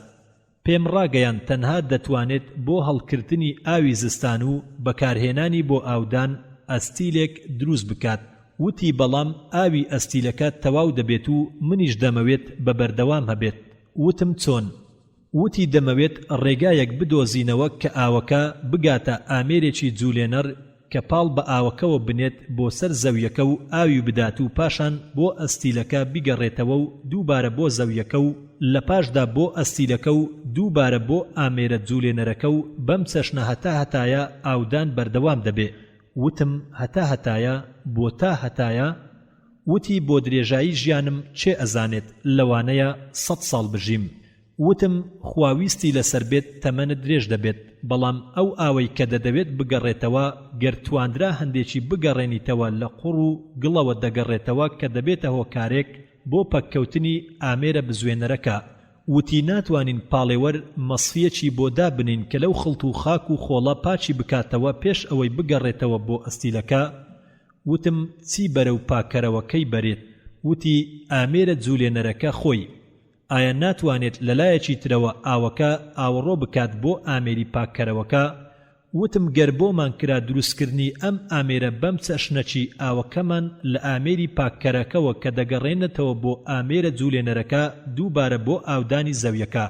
پێم ڕاگەیان تەنها دەتوانێت بۆ هەڵکردنی ئاوی زستان و بەکارهێنانی بۆ ئاودان ئەستیلێک دروست بکات. وتی بەڵام ئاوی ئەستیلەکە تەواو دەبێت و منیش دەمەوێت بە بەردەوام هەبێت. وتم چۆن؟ وتی دەمەوێت ڕێگایەک بدۆزینەوە کە ئاوەکە بگاتە ئامێرێکی جوولێنەر کە پاڵ بە ئاوەکەوە بنێت بۆ سەر زەویەکە و ئاوی بدات و پاشان بۆ ئەستیلەکە بیگەڕێتەوە و دووبارە بۆ زەویەکە و لە پاشدا بۆ ئەستیلەکە و دووبارە بۆ ئامێرە جوولێنەرەکە و بەم چەشنە هەتایە ئاودان بەردەوام دەبێ. وتم هەتایە بۆ تا هەتایە؟ وتی بۆ درێژایی ژیانم چێ ئەزانێت، لەوانەیە 100 ساڵ بژیم. وتم خواویستی لەسەر بێت تەمەنت درێژ دەبێت، بەڵام ئەو ئاوەی کە دەدەوێت بگەڕێتەوە گەر تواندرا هەندێکی بگەڕێنیتەوە لە قوڕ و گڵەوە دەگەڕێتەوە کە دەبێتە هۆکارێک بۆ پەککەوتنی ئامێرە بزوێنەرەکە. وتی ناتوانین پاڵێوەر مەسفیەکی بۆ دابنین کە لەو خڵت و خاک و خۆڵە پاچی بکاتەوە پێش ئەوەی بگەڕێتەوە بۆ ئەستیلەکە. وتم چی بەرەو پاکەرەوەکەی بەرێت؟ وتی ئامێرە جوولێنەرەکە خۆی. ئایا ناتوانێت لەلایەکی ترەوە ئاوەکە ئاوەڕۆ بکات بۆ ئامێری پاکەرەوەکە؟ وتم گەر بۆمان کرا دروستکردنی ئەم ئامێرە بەم چەشنەچی ئاوەکەمان لە ئامێری پاکەرەکەوە کە دەگەڕێنێتەوە بۆ ئامێرە جوولێنەرەکە دووبارە بۆ ئاودانی زەویەکە.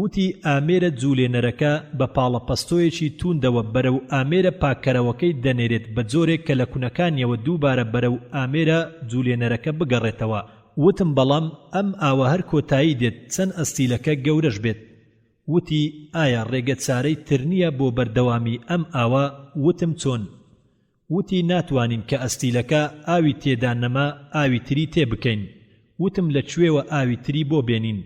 وتی ئامێرە جوولێنەرەکە بە پاڵەپەستۆیەکی توندەوە بەرەو ئامێرە پاکەرەوەکەی دەنێرێت بە جۆرێک کە لە کونەکانیەوە دووبارە بەرەو ئامێرە جوولێنەرەکە بگەڕێتەوە. وتم بەڵام ئەم ئاوە هەر کۆتایی دێت چەند ئەستیلەکە گەورەش بێت. وتی ئایا ڕێگە چارەی تر نییە بۆ بەردەوامی ئەم ئاوە؟ وتم چۆن؟ وتی ناتوانین کە ئەستیلەکە ئاوی تێدا نەما ئاوی تری تێ بکەین. وتم لەکوێوە ئاوی تری بۆ بێنین؟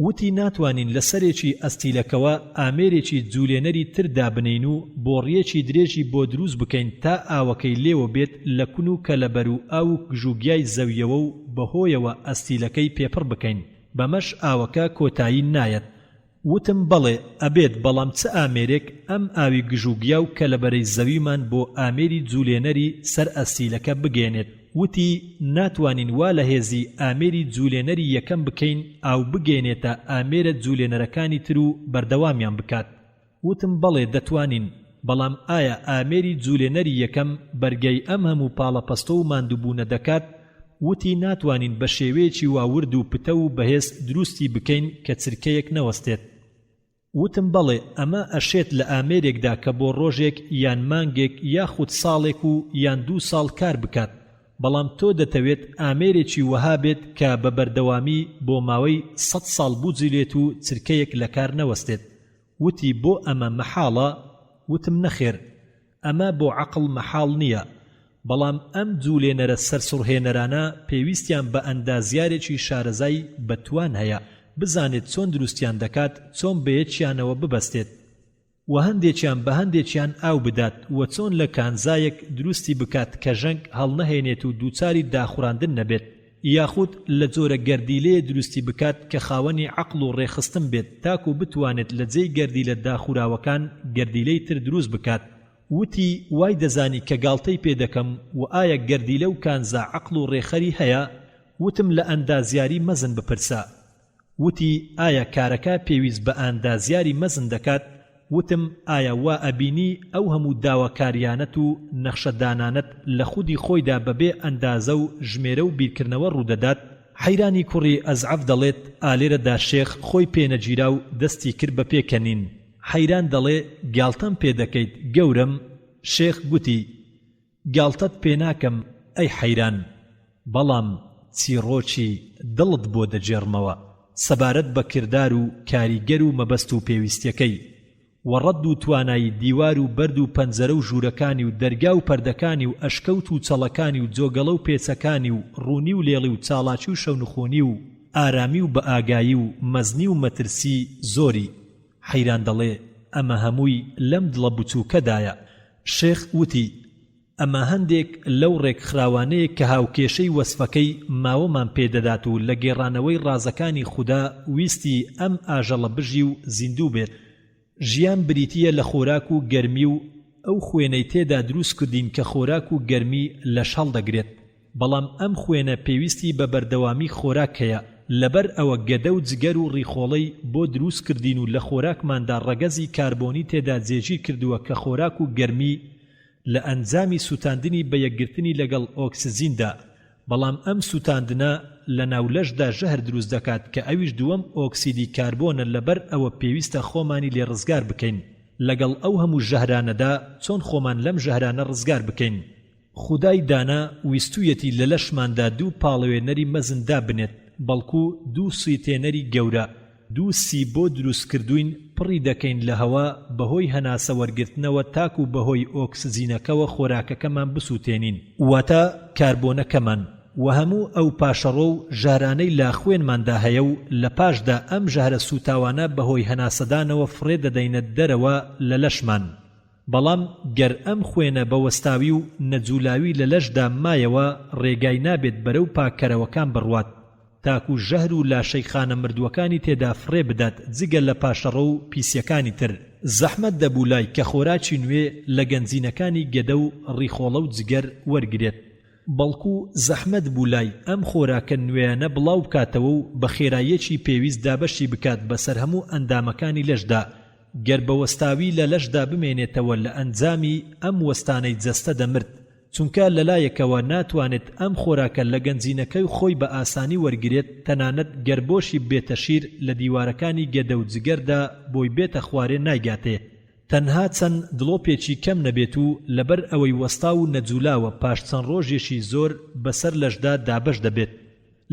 وتی ناتوانین لە سەرێکی ئەستیلەکەوە ئامێرێکی جوولێنەری تر دابنین و بۆڕیەکی درێژی بۆ دروست بکەین تا ئاوەکەی لێوە بێت لە کون و کەلەبەر و ئاو گژوگیای زەویەوە و بەهۆیەوە ئەستیلەکەی پێپڕ بکەین، بەمەش ئاوەکە کۆتایی نایەت. وتم بەڵێ ئەبێت، بەڵام چ ئامێرێک ئەم ئاوی گژوگیا و کەلەبەرەی زەویمان بۆ ئامێری جوولێنەری سەر ئەستیلەکە بگێنێت. وتی ناتوانین وا لە هێزی ئامێری جوولێنەری یەکەم بکەین ئاو بگێنێتە ئامێرە جوولێنەرەکانی تر و بەردەوامیان بکات. وتم بەڵێ دەتوانین، بەڵام ئایا ئامێری جوولێنەری یەکەم بەرگەی ئەم هەموو پاڵەپەستە و ماندووبوونە دەکات؟ وتی ناتوانین بە شێوەیەکی واورد و پتە و بەهێز دروستی بکەین کە چرکەیەک نەوەستێت. وتم بەڵێ ئەمە ئەشێت لە ئامێرێکدا کە بۆ ڕۆژێک یان مانگێک یاخود ساڵێک و یان 2 ساڵ کار بکات، بەڵام تۆ دەتەوێت ئامێرێکی وەها بێت کە بە بەردەوامی بۆ ماوەی 100 ساڵ بوجێت و چرکەیەک لە کار نەوەستێت. وتی بۆ ئەمە مەحاڵە؟ وتم نەخێر، ئەمە بۆ عەقڵ مەحاڵ نییە، بەڵام ئەم جوولێنەرە سەرسوڕهێنەرانە پێویستیان بە ئەندازیارێکی و هەندێکیان بە هەندێکیان ئاو بدات و چۆن لە کانزایەک دروستی بکات کە ژەنگ هەڵنەهێنێت و دووچاری داخوراندن نەبێت، یاخود لە جۆرە گەردیلەیە دروستی بکات کە خاوەنی عەقڵ و ڕێخستن بێت تاکو بتوانێت لە جێی گەردیلە داخوراوەکان گەردیلەی تر دروست بکات. وتی وای دەزانی کە گاڵتەی پێ دەکەم و ئایا گەردیلە و کانزا عەقڵ و ڕێخەری هەیە؟ وتم لە ئەندازیاری مەزن بپرسە. وتی ئایا کارەکە پێویست بە ئەندازیاری مەزن دەکات؟ وتم ئایا وا ئەبینی ئەو هەموو داواکاریانەت و نەخشەدانانەت لە خودی خۆیدا بەبێ ئەندازە و ژمێرە و بیرکردنەوە ڕوودەدات؟ حەیرانی کوڕی ئەزعەف دەڵێت ئالێرەدا شێخ خۆی پێنەگیرا و دەستی کرد بە پێکەنین. حەیران دەڵێ گاڵتەم پێ دەکەیت گەورم؟ شێخ گوتی گاڵتەت پێ ناکەم ئەی حەیران، بەڵام چیرۆکی دڵت بۆ دەجێڕمەوە سەبارەت بە کردار و کاریگەر و مەبەست و پێویستیەکەی و ڕەد و توانایی دیوار و بەرد و پەنجەرە و ژوورەکانی و دەرگا و پەردەکانی و ئەشکەوت و چەڵەکانی و جۆگەڵە و پێچەکانی و ڕوونی و لێڵی و چاڵاکی و شەونخۆنی و ئارامی و بە ئاگایی و مەزنی و مەترسی زۆری. حەیران دەڵێ ئەمە هەمووی لەم دڵە بچووکەدایە. شێخ وتی ئەمە هەندێک لەو ڕێکخراوانەیە کە هاوکێشەی وەسفەکەی ماوەمان پێدەدات و لە گێڕانەوەی ڕازەکانی خودا ویستی ئەم ئاژەڵە بژی و زیندوو بێت. ژیان بریتیە لە خۆراک و گەرمی و ئەو خوێنەی تێدا دروست کردین کە خۆراک و گەرمی لە شەڵ دەگرێت، بەڵام ئەم خوێنە پێویستی بە بەردەوامی خۆراک هەیە، لەبەر ئەوە گەدە و جگەر و ڕیخۆڵەی بۆ دروست کردین و لە خۆراکماندا ڕەگەزی کاربۆنی تێدا جێگیر کردووە کە خۆراک و گەرمی لە ئەنجامی سوتاندنی بە یەکگرتنی لەگەڵ ئۆکسزیندا، بەڵام ئەم سوتاندنە لە ناولەشدا ژەهر دروست دەکات کە ئەویش دووەم ئۆکسیدی کاربۆنە، لەبەر ئەوە پێویستە خۆمانی لێ ڕزگار بکەین. لەگەڵ ئەو هەموو ژەهرانەدا چۆن خۆمان لەم ژەهرانە ڕزگار بکەین؟ خودای دانا ویستویەتی لە لەشماندا دوو پاڵەوێنەری مەزندا بنێت، بەڵکو دوو سویتێنەری گەورە، دوو سی بۆ دروست کردوین پڕی دەکەین لە هەوا بەهۆی هەناسە وەرگرتنەوە تاکو بەهۆی ئۆکسزینەکەوە خۆراکەکەمان بسووتێنین، واتە کاربۆنەکەمان، و هەموو ئەو پاشەڕۆ و ژارانەی لا خوێنماندا هەیە و لە پاشدا ئەم ژەهرە سوتاوانە بەهۆی هەناسەدانەوە فڕێ دەدەینە دەرەوە لە لەشمان. بەڵام گەر ئەم خوێنە بەوەستاوی و نەجوولاوی لە لەشدا مایەوە ڕێگای نابێت بەرەو پاکەرەوەکان بڕوات تاکو ژەهر و لاشەی خانە مردووەکانی تێدا فڕێ بدات جگە لە پاشەڕۆ و پیسیەکانی تر. زەحمەت دەبوو لای کە خۆراکی نوێ لە گەنجینەکانی گەدە و ڕیخۆڵە و جگەر وەرگرێت، بەڵکو زەحمەت بوو لای ئەم خۆراکە نوێیانە بڵاو بکاتەوە و بە خێراییەکی پێویست دابەشی بکات بەسەر هەموو ئەندامەکانی لەشدا، گەر بە وەستاوی لە لەشدا بمێنێتەوە لە ئەنجامی ئەم وەستانەی جەستە دەمرد، چونکە لەلایەکەوە ناتوانێت ئەم خۆراکە لە گەنجینەکەی خۆی بە ئاسانی وەرگرێت، تەنانەت گەربۆشی بێتە شیر لە دیوارەکانی گەدە و جگەردا بۆی بێتە خوارێ نایگاتێ، تەنها چەند دڵۆپێکی کەم نەبێت و لەبەر ئەوەی وەستا و نەجوولاوە پاش چەند ڕۆژێکی زۆر بەسەر لەشدا دابەش دەبێت.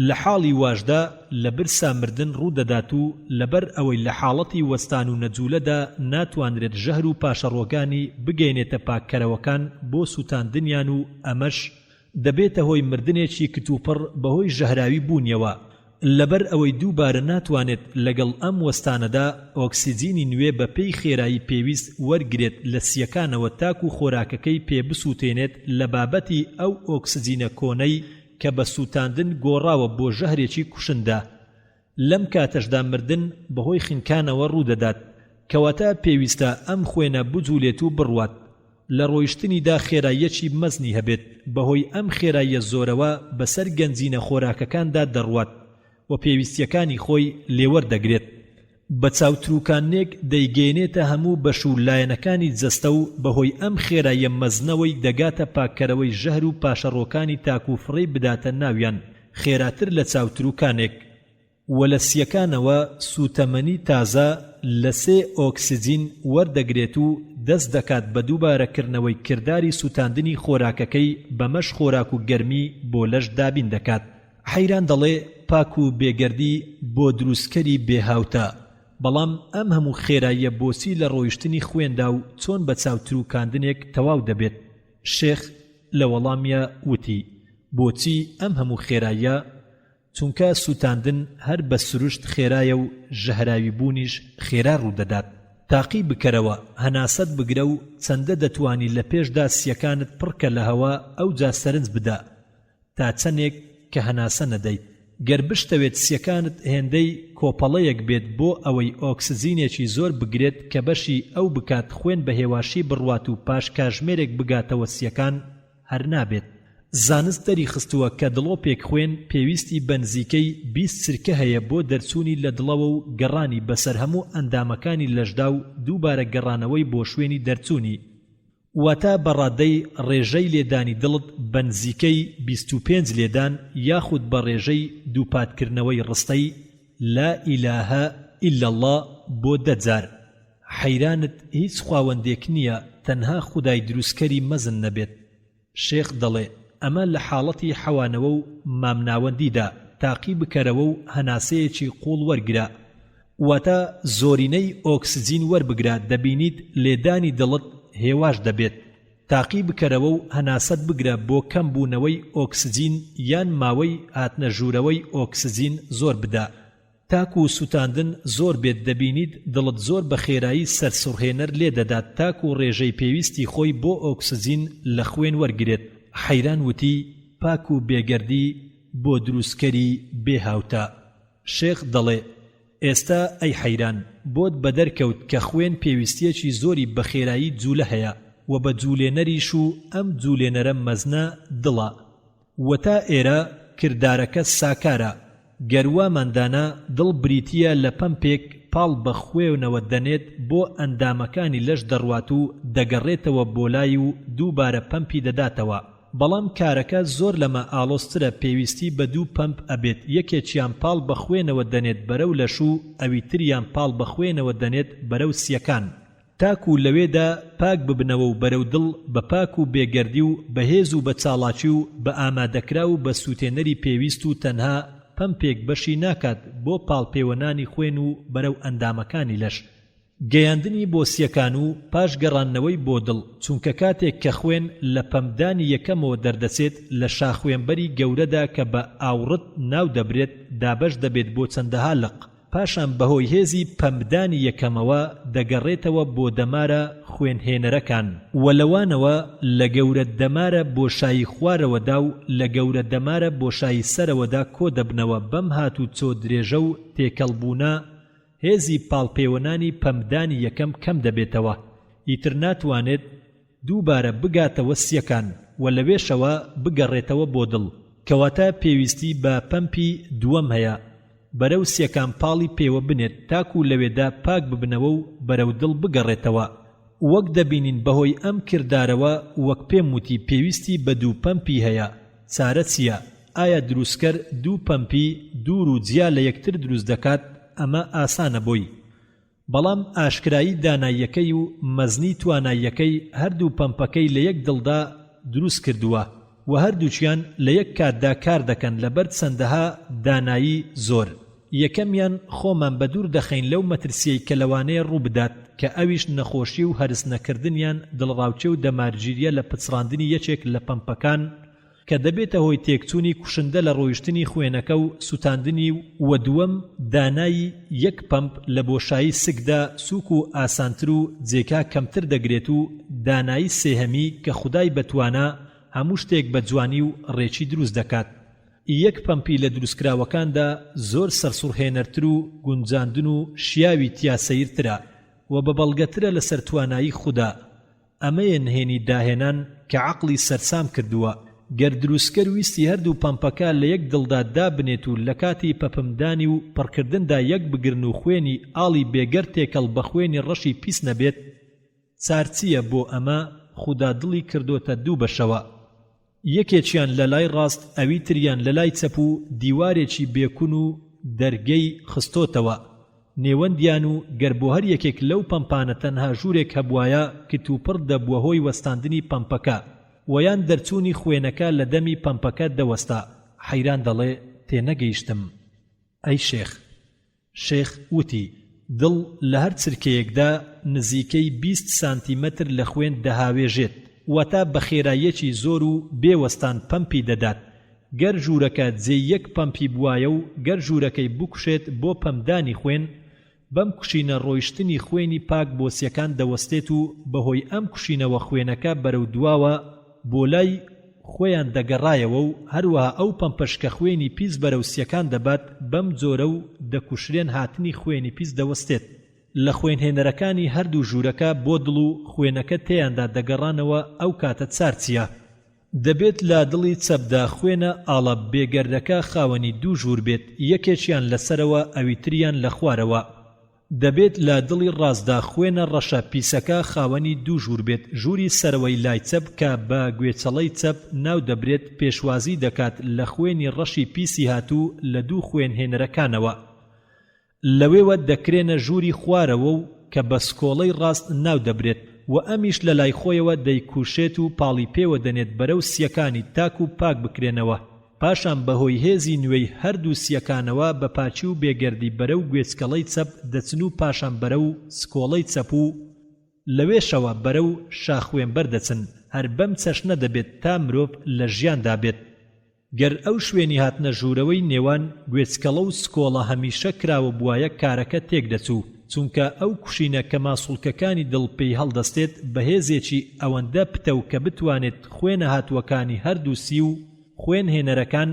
لە حاڵی واشدا لە برسا مردن ڕوودەدات و لەبەر ئەوەی لە حاڵەتی وەستان و نەجوولەدا ناتوانرێت ژەهر و پاشەڕۆگانی بگەینێتە پاککەرەوەکان بۆ سوتاندنیان و ئەمەش دەبێتە هۆی مردنێکی کتوپڕ بەهۆی ژەهراوی بوونیەوە، لەبەر ئەوەی دووبارە ناتوانێت لەگەڵ ئەم وەستانەدا ئۆکسیجینی نوێ بە پێی خێرایی پێویست وەرگرێت لە سیەکانەوە تاکو خۆراکەکەی پێ بسووتێنێت لە بابەتی ئەو ئۆکسیجینە کۆنەی کە بە سوتاندن گۆڕاوە بۆ ژەهرێکی کوشندا. لەم کاتەشدا مردن بەهۆی خینکانەوە ڕوودەدات، کەواتە پێویستە ئەم خوێنە بجوولێت و بڕوات، لە ڕۆیشتنیدا خێراییەکی مەزنی هەبێت، بەهۆی ئەم خێراییە زۆرەوە بەسەر گەنجینە خۆراکەکاندا دەڕوات و پێویستیەکانی خۆی لێوەردەگرێت. بە چاوتروکانێک دەیگەێنێتە هەموو بەش و لایەنەکانی جەستە و بەهۆی ئەم خێراییە مەزنەوەی دەگاتە پاککەرەوەی ژەهر و پاشەڕۆکانی تاکوفڕی بداتە ناویان خێراتر لە چاوتروکانێک، و لە سیەکانەوە سوتەمەنی تازە لە سێ ئۆکسیجین وەردەگرێت و دەست دەکات بە دووبارەکردنەوەی کردداری سوتاندنی خۆراکەکەی بەمەش خۆراک و گەرمی بۆ لەش دابین دەکات. حەیران دەڵێ پاک و بێگەردی بۆ دروستکەری بێهاوتە، بەڵام ئەم هەموو خێراییە بۆچی لە ڕۆیشتنی خوێندا و چۆن بە چاوتروکاندنێک تەواو دەبێت؟ شێخ لە وەڵامیە وتی بۆچی ئەم هەموو خێراییە؟ چونکە سوتاندن هەر بە سروشت خێرایە و ژەهراوی بوونیش خێرا ڕوودەدات. تاقی بکەرەوە هەناسەت بگرە و چەندە دەتوانی لە پێشدا سیەکانت پڕکە لە هەوا ئەو جا سەرنج بدە تا چەندێک کە هەناسە نەدەیت. گەر بشتەوێت سیەکانت هێندەی کۆپەڵەیەک بێت بۆ ئەوەی ئۆکسزینێکی زۆر بگرێت کە بەشی ئەو بکات خوێن بە هێواشی بڕوات و پاش کاژمێرێک بگاتەوە سیەکان هەر نابێت. زانست دەری خستووە کە دڵۆپێک خوێن پێویستی بەنزیکەی 20 چرکە هەیە بۆ دەرچوونی لە دڵەوە و گەڕانی بەسەر هەموو ئەندامەکانی لەشدا و دووبارە گەڕانەوەی بۆ شوێنی دەرچوونی. واتە بەڕادەی ڕێژەی لێدانی دڵت بەنزیکەی 25 لێدان یاخود بە ڕێژەی دووپاتکردنەوەی ڕستەی لا ئیلاهە ئیلا الله بۆ 10 جار. حەیرانت هیچ خواوەندێک نییە تەنها خودای دروستکەری مەزن نەبێت. شێخ دەڵێ ئەمە لە حاڵەتی حەوانەوە و مامناوەندیدا تاقی بکەرەوە و هەناسەیەکی قوڵ وەرگرە. واتە زۆرینەی ئۆکسجین وەربگرە دەبینیت لێدانی دڵت هێواش دەبێت. تاقی بکەرەوە و هەناسەت بگرە بۆ کەم بوونەوەی ئۆکسجین یان ماوەی هاتنە ژوورەوەی ئۆکسجین زۆر بدە. تاکو و سوتاندن زۆر بێت دەبینیت دڵت زۆر بە خێرایی سەرسوڕهێنەر لێ دەدات تاکو ڕێژەی پێویستی خۆی بۆ ئۆکسجین لە خوێن وەرگرێت. حەیران وتی پاک و بێگەردی بۆ دروستکەری بێهاوتە. شێخ دەڵێ ئێستا ئەی حەیران بۆت بەدەرکەوت کە خوێن پێویستیەکی زۆری بە خێرایی جوولە هەیە و بە جوولێنەریش و ئەم جوولێنەرە مەزنە دڵە و تا ئێرە کردارەکە ساکارە. گەرواماندانە دڵ بریتیە لە پەمپێک پاڵ بە خوێونەوە دەنێت بۆ ئەندامەکانی لەش دەڕوات و دەگەڕێتەوە بۆ لای و دووبارە پەمپی دەداتەوە. بەڵام کارەکە زۆر لەمە ئاڵۆسترە پێویستی بە دوو پەمپ ئەبێت. یەکێکیان پاڵ بە خوێنەوە دەنێت بەرەو لەش و ئەوی تریان پاڵ بە خوێنەوە دەنێت بەرەو سیەکان تاکو لەوێدا پاک ببنەوە و بەرەو دڵ بە پاک و بێگەردی و بەهێز و بە چاڵاکی و بە ئامادەکرا و بە سوتێنەری پێویست و تەنها پەمپێک بەشی ناکات بۆ پاڵپێوەنانی خوێن و بەرەو ئەندامەکانی لەش. گەیاندنی بۆ سیەکان و پاش گەڕانەوەی بۆ دڵ چونکە کاتێک کە خوێن لە پەمدانی یەکەمەوە دەردەچێت لە شاخوێنبەری گەورەدا کە بە ئاوڕت ناو دەبرێت دابەش دەبێت بۆ چەندەها لق. پاشان بەهۆی هێزی پەمدانی یەکەمەوە دەگەڕێتەوە بۆ دەمارە خوێنهێنەرەکان و لەوانەوە لە گەورە دەمارە بۆشایی خوارەوەدا و لە گەورە دەمارە بۆشایی سەرەوەدا کۆ دەبنەوە. بەم هاتوو چۆ درێژە و تێکەڵبوونا هێزی پاڵپێوەنانی پەمدانی یەکەم کەم دەبێتەوە. ئیتر ناتوانێت دووبارە بگاتەوە سیەکان و لەوێشەوە بگەڕێتەوە بۆ دڵ کەواتە پێویستی بە پەمپی دووەم هەیە بەرەو سیەکان پاڵی پێوە بنێت تاکو لەوێدا پاک ببنەوە و بەرەو دڵ بگەڕێتەوە. وەک دەبینین بەهۆی ئەم کردارەوە وەک پێم وتی پێویستی بە دوو پەمپی هەیە. چارە چییە؟ ئایا دروستکەر دوو پەمپی دوور و جیا لە یەکتر دروست دەکات؟ ئەمە ئاسانە بۆی. بەڵام ئاشکرایی داناییەکەی و مەزنی تواناییەکەی هەردوو پەمپەکەی لە یەک دڵدا دروست کردووە و هەردووچیان لە یەک کاتدا کار دەکەن لەبەر چەندەها دانایی زۆر. یەکەمیان خۆمان بە دوور دەخەین لەو مەترسیەی کە لەوانەیە ڕوو بدات کە ئەویش نەخۆشی و هەرس نەکردنیان دڵڕاوچێ و دەمارگیریە لە پچڕاندنی یەکێک لە پەمپەکان کە دەبێتە هۆی تێکچوونی کوشندە لە ڕۆیشتنی خوێنەکە و سوتاندنی و دووەم دانایی یەک پەمپ لە بۆشایی سکدا سووک و ئاسانتر و جێکا کەمتر دەگرێت و دانایی سێهەمی کە خودای بەتوانە هەموو شتێک بە جوانی و ڕێکی دروست دەکات. یەک پەمپی لە دروستکراوەکاندا زۆر سەرسوڕهێنەرتر و گونجاندن و شیاوی تیاسەیرترە و بە بەڵگەترە لەسەر توانایی خوددا. ئەمەیە نهێنی داهێنان کە عەقڵی سەرسام کردووە. گەر دروستکەر ویستی هەردوو پەمپەکە لە یەک دڵدا دابنێت و لە کاتی پەپمدانی و پڕکردندا یەک بگرن و خوێنی ئاڵی بێگەر تێکەڵ بە خوێنی ڕەشی پیس نەبێت، چارچیە بۆ ئەمە خوددا دڵی کردوتە دوو بەشەوە. یەکێکیان لە لای ڕاست ئەوی تریان لە لای چەپ و دیوارێکی بێکون و دەرگەی خستۆتەوە نێوەندیان و گەر بۆ هەر یەکێک لەو پەمپانە تەنها ژوورێک هەبوایە کتوپڕ دەبووە هۆی وەستاندنی پەمپەکە ویان دەرچوونی خوێنەکە لە دەمی پەمپەکە دەوەستا. حەیران دەڵێ تێنەگەیشتم. ئەی شێخ وتی دڵ لە هەر چرکەیەکدا نزیکەی 20 سانتیمەتر لە خوێن دەهاوێژێت واتە بە خێراییەکی زۆر و بێوەستان پەمپی دەدات. گەر ژوورەکە جێ یەک پەمپی بوایە و گەر ژوورەکەی بکوشێت بۆ پەمدانی خوێن بەم کوشینە ڕۆیشتنی خوێنی پاک بۆسیەکان دەوەستێت و بەهۆی ئەم کوشینەوە خوێنەکە بەرەو دواوە بۆ لای خۆیان دەگەڕایەوە و هەروەها ئەو پەمپەشکە خوێنی پیس بەرەوسیەکان دەبات بەم جۆرە و دەکوشرێن هاتنی خوێنی پیس دەوەستێت لە خوێنهێنەرەکانی هەردوو ژوورەکە بۆ دڵ و خوێنەکە تێیاندا دەگەڕانەوە ئەو کاتە چارچیە دەبێت لا دڵی چەپدا خوێنە ئاڵە بێگەردەکە خاوەنی دوو ژوور بێت یەکێکیان لەسەرەوە ئەوی تریان لە خوارەوە دەبێت لە دڵی ڕاستدا خوێنە ڕەشە پیسەکە خاوەنی دوو ژوور بێت ژووری سەرەوەی لای چەپ کە بە گوێچەڵەی چەپ ناو دەبرێت پێشوازی دەکات لە خوێنی ڕەشی پیسی هاتوو لە دوو خوێنهێنەرەکانەوە لەوێوە دەکرێنە ژووری خوارەوە و کە بە سکۆڵەی ڕاست ناو دەبرێت و ئەمیش لە لای خۆیەوە دەیکوشێت و پاڵی پێوە دەنێت بەرەو سیەکانی تاک و پاک بکرێنەوە پاشان بەهۆی هێزی نوێی هەردوو سیەکانەوە بە پاچی و بێگەردی بەرەو گوێچکەڵەی چەپ دەچن و پاشان بەرەو سکۆڵەی چەپ و لەوێشەوە بەرەو شاخوێنبەر دەچن هەر بەم چەشنە دەبێت تا مرۆڤ لە ژیاندا بێت گەر ئەو شوێنی هاتنە ژوورەوەی نێوان گوێچکەڵە و سکۆڵە هەمیشە کراوە بوایە کارەکە تێک دەچوو چونکە ئەو کوشینە کە ماسوولکەکانی دڵ پێی هەڵدەستێت بەهێزێکی ئەوەندە پتەو کە بتوانێت خوێنە هاتووەکانی هەردوو سی و خوێنهێنەرەکان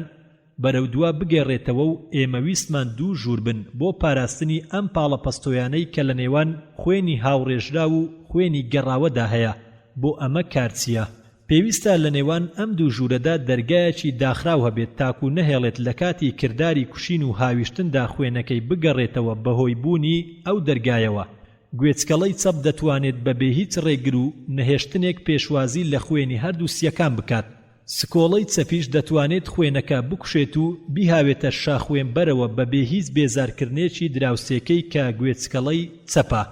بەرەو دوا بگێڕێتەوە و ئێمە ویستمان دوو ژوور بن بۆ پاراستنی ئەم پاڵە پەستۆیانەی کە لە نێوان خوێنی هاوڕێژرا و خوێنی گەڕاوەدا هەیە بۆ ئەمە کارچیە پێویستە لە نێوان ئەم دوو ژوورەدا دەرگایەکی داخراو هەبێت تاکو نەهێڵێت لە کاتی کردداری کوشین و هاویشتندا خوێنەکەی بگەڕێتەوە بەهۆی بوونی ئەو دەرگایەوە گوێچکەڵەی چەپ دەتوانێت بەبێ هیچ ڕێگر و نەهێشتنێک پێشوازی لە خوێنی هەردوو سیەکان بکات سکۆڵەی چەپیش دەتوانێت خوێنەکە بکوشێت و بیهاوێتە شاخوێنبەرەوە بەبێ هیچ بێزارکردنێکی دراوسێکەی کە گوێچکەڵەی چەپە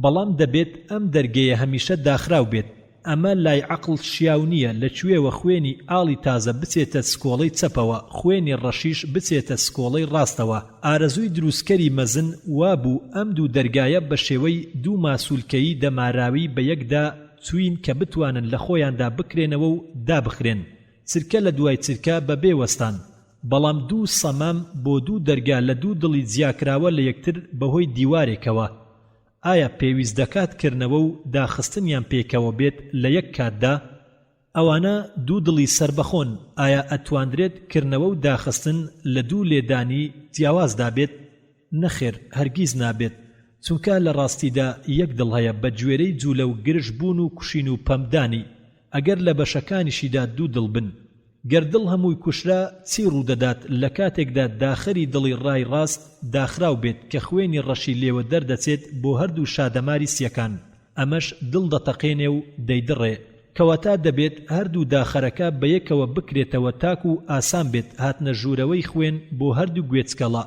بەڵام دەبێت ئەم دەرگەیە هەمیشە داخراو بێت ئەمە لای عەقڵ شیاو نییە لەکوێوە خوێنی ئاڵی تازە بچێتە سکۆڵەی چەپەوە خوێنی ڕەشیش بچێتە سکۆڵەی ڕاستەوە ئارەزووی دروستکەری مەزن وابوو ئەم دوو دەرگایە بە شێوەی دوو ماسوولکەیی دەماراوی بە یەکدا چوین کە بتوانن لە خۆیاندا بکرێنەوە و دابخرێن چرکە لە دوای چرکە بەبێ وەستان بەڵام دوو سەمام بۆ دوو دەرگا لە دوو دڵی جیاکراوە لە یەکتر بەهۆی دیوارێکەوە ئایا پێویست دەکات کردنەوە و داخستنیان پێکەوە بێت لە یەک کاتدا ئەوانە دوو دڵی سربەخۆن ئایا ئەتواندرێت کردنەوە و داخستن لە دوو لێدانی جیاوازدا بێت نەخێر هەرگیز نابێت چونکە لە ڕاستیدا یەک دڵ هەیە بە گوێرەی جوولە و گرژ بوون و کوشین و پەمدانی ئەگەر لە بەشەکانیشیدا دوو دڵ بن گەر دڵ هەمووی کوشرا چی ڕوودەدات لە کاتێکدا داخەری دڵی ڕای ڕاست داخراو بێت کە خوێنی ڕەشی لێوە دەردەچێت بۆ هەردوو شادەماری سیەکان ئەمەش دڵ دەتەقێنێ و دەیدڕێ کەواتە دەبێت هەردوو داخەرەکە بە یەکەوە بکرێتەوە تاک و ئاسان بێت هاتنە ژوورەوەی خوێن بۆ هەردوو گوێچکەڵە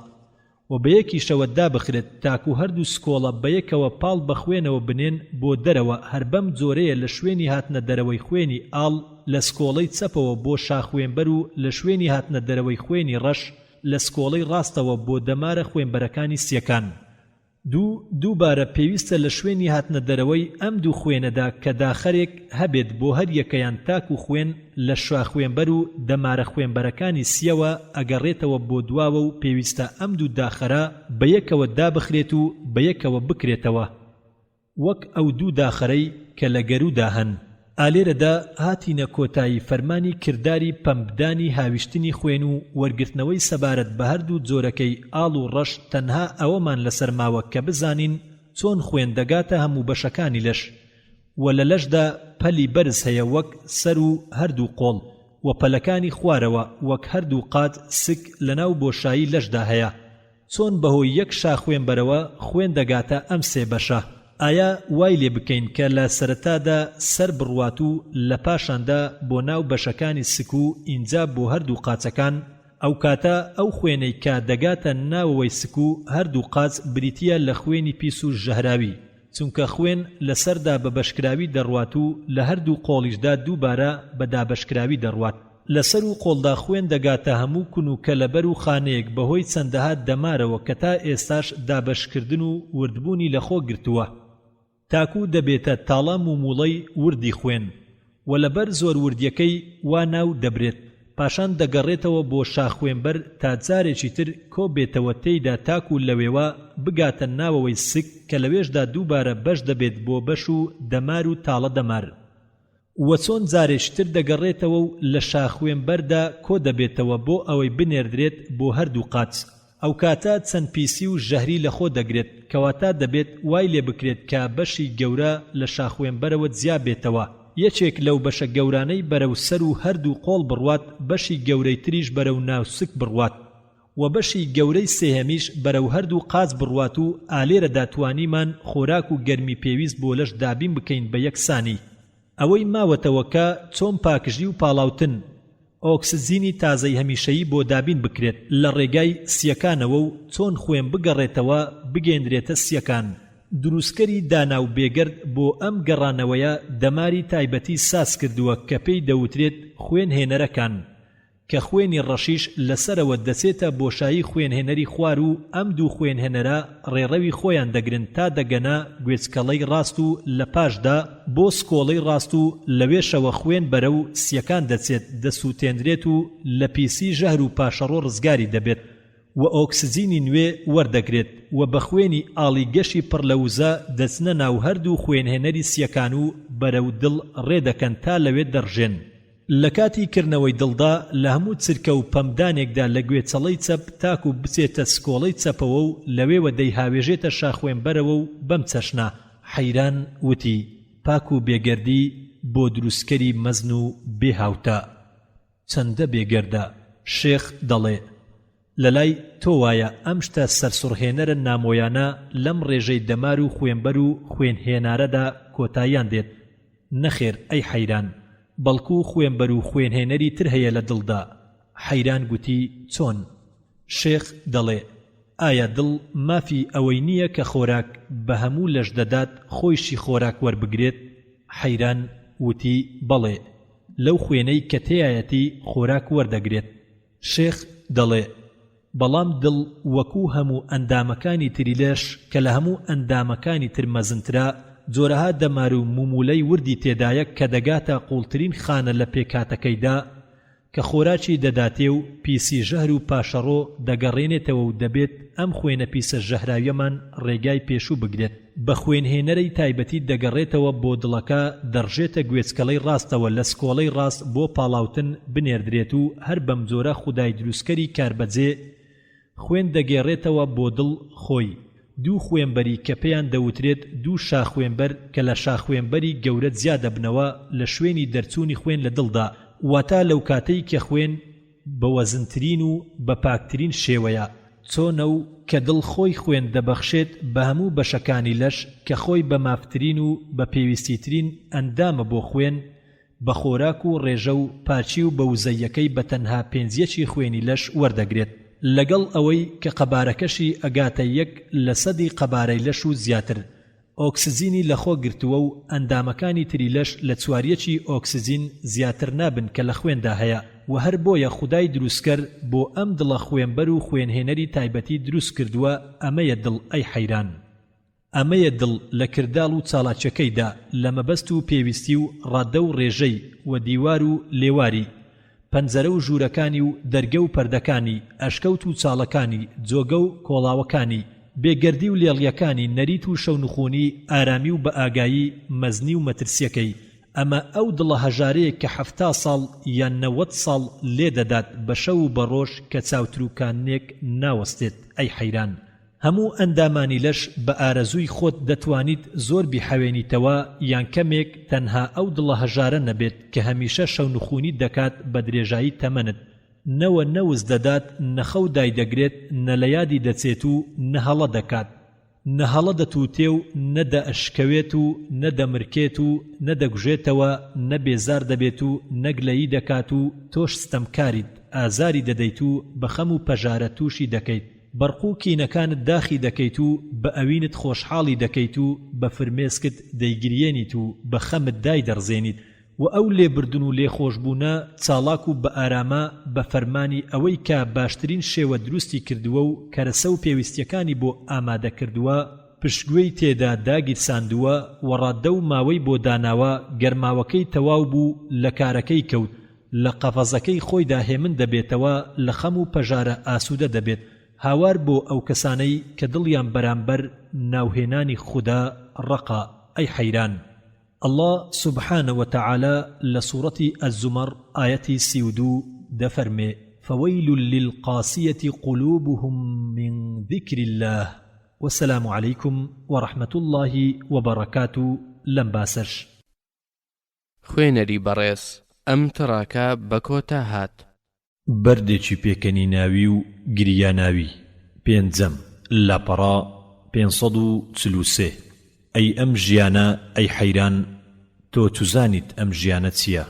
و بە یەکیشەوە دابخرێت تاکو هەردوو سکۆڵە بە یەکەوە پاڵ بەخوێنەوە بنێن بۆ دەرەوە هەر بەم جۆرەیە لە شوێنی هاتنە دەرەوەی خوێنی ئاڵ لە سکۆڵەی چەپەوە بۆ شاخوێنبەر و لە شوێنی هاتنە دەرەوەی خوێنی ڕەش لە سکۆڵەی ڕاستەوە بۆ دەمارە خوێنبەرەکانی سیەکان دووبارە پێویستە لە شوێنی هاتنە دەرەوەی ئەم دوو خوێنەدا کە داخەرێک هەبێت بۆ هەر یەکەیان تاک و خوێن لە شاخوێنبەر و دەمارە خوێنبەرەکانی سیەوە ئەگەڕێتەوە بۆ دواوە و پێویستە ئەم دوو داخەرە بە یەکەوە دابخرێت و بە یەکەوە بکرێتەوە وەک ئەو دوو داخەرەی کە لە گەرودا هەن ئالێرەدا هاتینە کۆتایی فەرمانی کردداری پەمبدانی هاویشتنی خوێن و وەرگرتنەوەی سەبارەت بە هەردوو جۆرەکەی ئاڵ و ڕەش تەنها ئەوەمان لەسەر ماوە کە بزانین چۆن خوێن دەگاتە هەموو بەشەکانی لەش و لە لەشدا پەلی بەرز هەیە وەک سەر و هەردوو قۆڵ و پەلەکانی خوارەوە وەک هەردوو قات سک لەناو بۆشایی لەشدا هەیە چۆن بەهۆی یەک شاخوێنبەرەوە خوێن دەگاتە ئەم سێ بەشە ئایا وای لێ بکەین کە لە سەرەتادا سەر بڕوات و لە پاشاندا بۆ ناو بەشەکانی سک و ئینجا بۆ هەردوو قاچەکان ئەو کاتە ئەو خوێنەی کە دەگاتە ناوەوەی سک و هەردوو قاچ بریتیە لە خوێنی پیس و ژەهراوی چونکە خوێن لەسەردا بە بەشکراوی دەڕوات و لە هەردوو قۆڵیشدا دووبارە بە دابەشکراوی دەڕوات لەسەر و قۆڵدا خوێن دەگاتە هەموو کون و کەلەبەر و خانەیەک بەهۆی چەندەها دەمارەوە کە تا ئێستاش دابەشکردن و وردبوونی لەخۆ گرتووە تاکو دەبێتە تاڵام و موڵەی وردی خوێن و لەبەر زۆر وردیەکەی وا ناو دەبرێت پاشان دەگەڕێتەوە بۆ شاخوێنبەر تا جارێکی تر کۆ بێتەوە تێیدا تاکو لەوێوە بگاتە ناوەوەی سک کە لەوێشدا دووبارە بەش دەبێت بۆ بەش و دەمار و تاڵە دەمار وە چۆن جارێکی تر دەگەڕێتەوە و لە شاخوێنبەردا کۆ دەبێتەوە بۆ ئەوەی بنێردرێت بۆ هەردوو قاچ ئەو کاتە چەند پیسی و ژەهری لەخۆ دەگرێت کەواتە دەبێت وای لێ بکرێت کە بەشی گەورە لە شاخوێنبەرەوە جیا بێتەوە یەکێک لەو بەشە گەورانەی بەرەو سەر و هەردوو قۆڵ بڕوات بەشی گەورەی تریش بەرەو ناوسک بڕوات و بەشی گەورەی سێهەمیش بەرەو هەردوو قاچ بڕوات و ئالێرە داتوانیمان خۆراک و گەرمی پێویست بۆ لەش دابین بکەین بە یەکسانی ئەوەی ماوەتەوە کە چۆن پاکژی و پاڵاوتن ئۆکسجینی تازەی هەمیشەیی بۆ دابین بکرێت لە ڕێگای سیەکانەوە و چۆن خوێن بگەڕێتەوە بگەێنرێتە سیەکان دروستکەری دانا و بێگەرد بۆ ئەم گەڕانەوەیە دەماری تایبەتی ساس کردووە کە پێی دەوترێت خوێن هێنەرەکان کە خوێنی ڕەشیش لەسەرەوە دەچێتە بۆشایی خوێنهێنەری خوار و ئەم دوو خوێنهێنەرە ڕێڕەوی خۆیان دەگرن تا دەگەنە گوێچکەڵەی ڕاست و لە پاشدا بۆ سکۆڵەی ڕاست و لەوێشەوە خوێن بەرە و سیەکان دەچێت دەسووتێنرێت و لە پیسی ژەهر و پاشەڕۆ ڕزگاری دەبێت و ئۆکسجینی نوێ وەردەگرێت و بە خوێنی ئاڵی گەشی پڕ لە وزە دەچنە ناو هەردوو خوێنهێنەری سیەکان و بەرەو دڵ ڕێدەکەن تا لەوێ دەڕژێن لە کاتی کردنەوەی دڵدا لە هەموو چرکە و پەمدانێکدا لە گوێچەڵەی چەپ تاکو بچێتە سکۆڵەی چەپەوە و لەوێوە دەیهاوێژێتە شاخوێنبەرەوە و بەم چەشنا حەیران وتی پاک و بێگەردی بۆ دروستکەری مەزن و بێهاوتە چەندە بێگەردە شێخ دەڵێ لەلای تۆ وایە ئەم شتە سەرسوڕهێنەرە نامۆیانە لەم ڕێژەی دەمار و خوێنبەر و خوێنهێنارەدا کۆتاییان دێت نەخێر ئەی حەیران بەڵکو خوێنبەر و خوێنهێنەری تر هەیە لە دڵدا حەیران گوتی چۆن شێخ دەڵێ ئایا دڵ مافی ئەوەی نییە کە خۆراک بە هەموو لەش دەدات خۆیشی خۆراک وەربگرێت حەیران وتی بەڵێ لەو خوێنەی کە تێایەتی خۆراک وەردەگرێت شێخ دەڵێ بەڵام دڵ وەکوو هەموو ئەندامەکانی تری لەش کە لە هەموو ئەندامەکانی تر مەزنترا جۆرەها دەمار و مومولەی وردی تێدایە کە دەگاتە قوڵترین خانە لە پێکاتەکەیدا کە خۆراکی دەداتێ و پیسی ژەهر و پاشەڕۆ دەگەڕێنێتەوە و دەبێت ئەم خوێنە پیسە ژەهراویەمان ڕێگای پێشوو بگرێت بە خوێنهێنەرەی تایبەتی دەگەڕێتەوە بۆ دڵەکە دەڕژێتە گوێچکەڵەی ڕاستەوە لە سکۆڵەی ڕاست بۆ پاڵاوتن بنێردرێت و هەر بەم جۆرە خودای دروستکەری کاربەجێ خوێن دەگێڕێتەوە بۆ دڵ خۆی دوو خوێنبەری کە پێیان دەوترێت دوو شاخوێنبەر کە لە شاخوێنبەری گەورە جیا دەبنەوە لە شوێنی دەرچوونی خوێن لە دڵدا واتە لەو کاتەی کە خوێن بە وەزنترین و بە پاکترین شێوەیە چۆنە و کە دڵ خۆی خوێن دەبەخشێت بە هەموو بەشەکانی لەش کە خۆی بە مافترین و بە پێویستیترین ئەندامە بۆ خوێن بە خۆراک و ڕێژە و پارچی و بە وزەیەکەی بە تەنها پێنجیەکی خوێنی لەش وەردەگرێت لەگەڵ ئەوەی کە قەبارەکەشی ئەگاتە یەک لە سەدی قەبارەی لەش و زیاتر ئۆکسجینی لەخۆ گرتووە و ئەندامەکانی تری لەش لە چواریەکی ئۆکسجین زیاتر نابن کە لە خوێندا هەیە و هەر بۆیە خودای دروستکەر بۆ ئەم دڵە خوێنبەر و خوێنهێنەری تایبەتی دروست کردووە ئەمەیە دڵ ئەی حەیران ئەمەیە دڵ لە کرداڵ و چاڵاچەکەیدا لە مەبەست و پێویستی و ڕادە و ڕێژەی و دیوار و لێواری پەنجەرە و ژوورەکانی و دەرگە و پەردەکانی ئەشکەوت و چاڵەکانی جۆگە و کۆڵاوەکانی بێگەردی و لێڵیەکانی نەریت و شەونخوونی ئارامی و بە ئاگایی مەزنی و مەترسیەکەی ئەمە ئەو دڵە هەژارەیە کە 70 ساڵ یان 90 ساڵ لێ دەدات بە شەو و بە ڕۆژ کە چاوتروکانێک ناوەستێت ئەی حەیران هەموو ئەندامانی لەش بە ئارەزووی خۆت دەتوانیت زۆر بیحەوێنیتەوە یان کەمێک تەنها ئەو دڵە هەژارە نەبێت کە هەمیشە شەونخوونی دەکات بە درێژایی تەمەنت نەوە نەوز دەدات نەخەو دایدەگرێت نە لە یادی دەچێت و نەهەڵە دەکات نەهەڵە دەتوتێ و نەدەئەشکەوێت و نەدەمرکێت و نەدەگوژێتەوە نەبێزار دەبێت و نەگلەیی دەکات و تۆش ستەمکاریت ئازاری دەدەیت و بە خەم و پەژارە تووشی دەکەیت بەرق و کینەکانت داخی دەکەیت و بە ئەوینت خۆشحاڵی دەکەیت و بە فرمێسکت دەیگریێنیت و بە خەمت دای دەڕزێنیت و ئەو لێبردن و لێخۆشبوونە چاڵاک و بە ئارامە بە فەرمانی ئەوەی کە باشترین شێوە دروستی کردووە و کەرەسە و پێویستیەکانی بۆ ئامادە کردووە پشتگوێی تێدا داگیرساندووە و ڕاددە و ماوەی بۆ داناوە گەرماوەکەی تەواو بوو لە کارەکەی کەوت لە قەفەزەکەی خۆیدا هێمن دەبێتەوە لە خەم و پەژارە ئاسوودە دەبێت هاوار بۆ ئەو کەسانەی کە دڵیان بەرامبەر ناوهێنانی خودا ڕقا ئەی حەیران الله سبحانه وتعالى لسورة الزمر آية 32 دفرمي فويل للقاسية قلوبهم من ذكر الله والسلام عليكم ورحمة الله وبركاته لم باسش خوێنەری بەڕێز ئەم تڕاکە بەکۆتا هات بەردێکی پێکەنی ناوی و گریا ناوی پێنجەم لاپەڕا 543 ئەی ئەم ژیانە ئەی حەیران تۆ توزانیت ئەم ژیانە چییە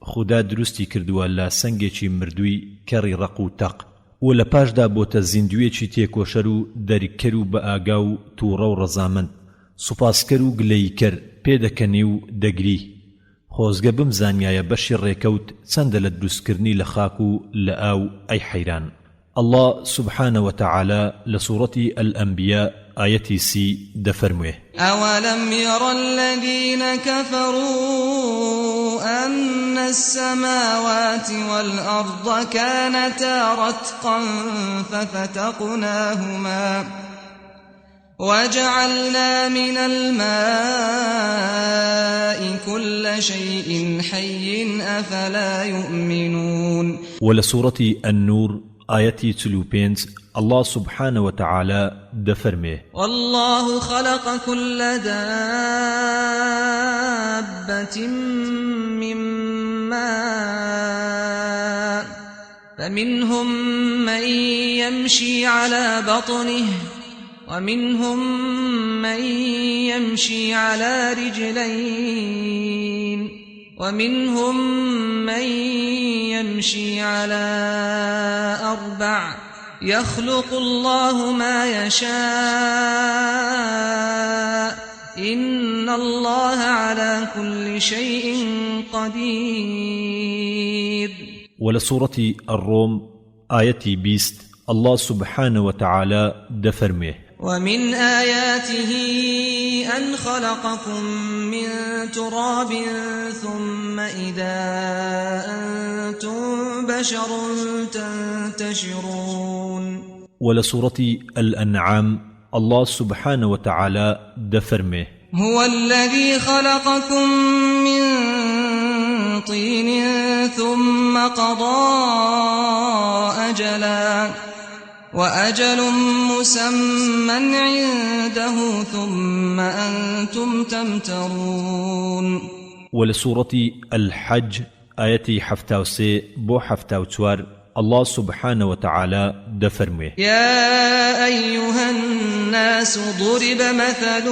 خوددا دروستی کردووە لە سەنگێکی مردووی کەڕی ڕق و تەق و لە پاشدا بۆتە زیندویەکی تێکۆشەر و دەریکەر و بە ئاگا و تووڕە و ڕەزامەند سوپاسکەر و گلەیکەر پێدەکەنی و دەگری خۆزگە بمزانیایە بەشی ڕێکەوت چەندە لە دروستکردنی لە خاک و لە ئاو ئەی حەیران الله سبحانه وتعالى لسورة الأنبياء آية سي دفرموه أولم ير الذين كفروا أن السماوات والأرض كانتا رتقا ففتقناهما وجعلنا من الماء كل شيء حي أفلا يؤمنون ولسورة النور آية 35 الله سبحانه وتعالى دفرمه والله خلق كل دابة من ماء فمنهم من يمشي على بطنه ومنهم من يمشي على رجلين ومنهم من يمشي على أربع يخلق الله ما يشاء إن الله على كل شيء قدير ولسورة الروم آية 20 الله سبحانه وتعالى دفرمه ومن آياته أن خلقكم من تراب ثم إذا أنتم بشر تنتشرون ولسورة الأنعام الله سبحانه وتعالى دفرمه هو الذي خلقكم من طين ثم قضى أجلا وأجل مسمى عنده ثم أنتم تمترون ولسورة الحج آية 73 بو 74 الله سبحانه وتعالى دفرمه يا أيها الناس ضرب مثل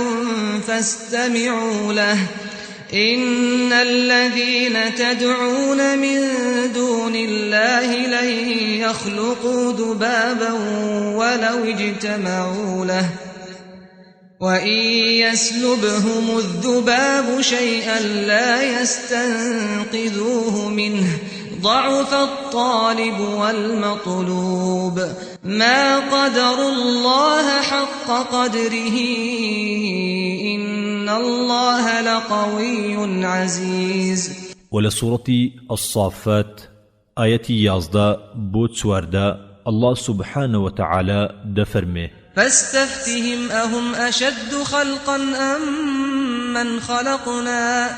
فاستمعوا له إن الذين تدعون من دون الله لن يخلقوا ذبابا ولو اجتمعوا له وإن يسلبهم الذباب شيئا لا يستنقذوه منه ضعف الطالب والمطلوب ما قدروا الله حق قدره إن الله لقوي عزيز ولسورة الصافات آية 11 بو 14 الله سبحانه وتعالى دفرمه فاستفتهم أهم أشد خلقا أم من خلقنا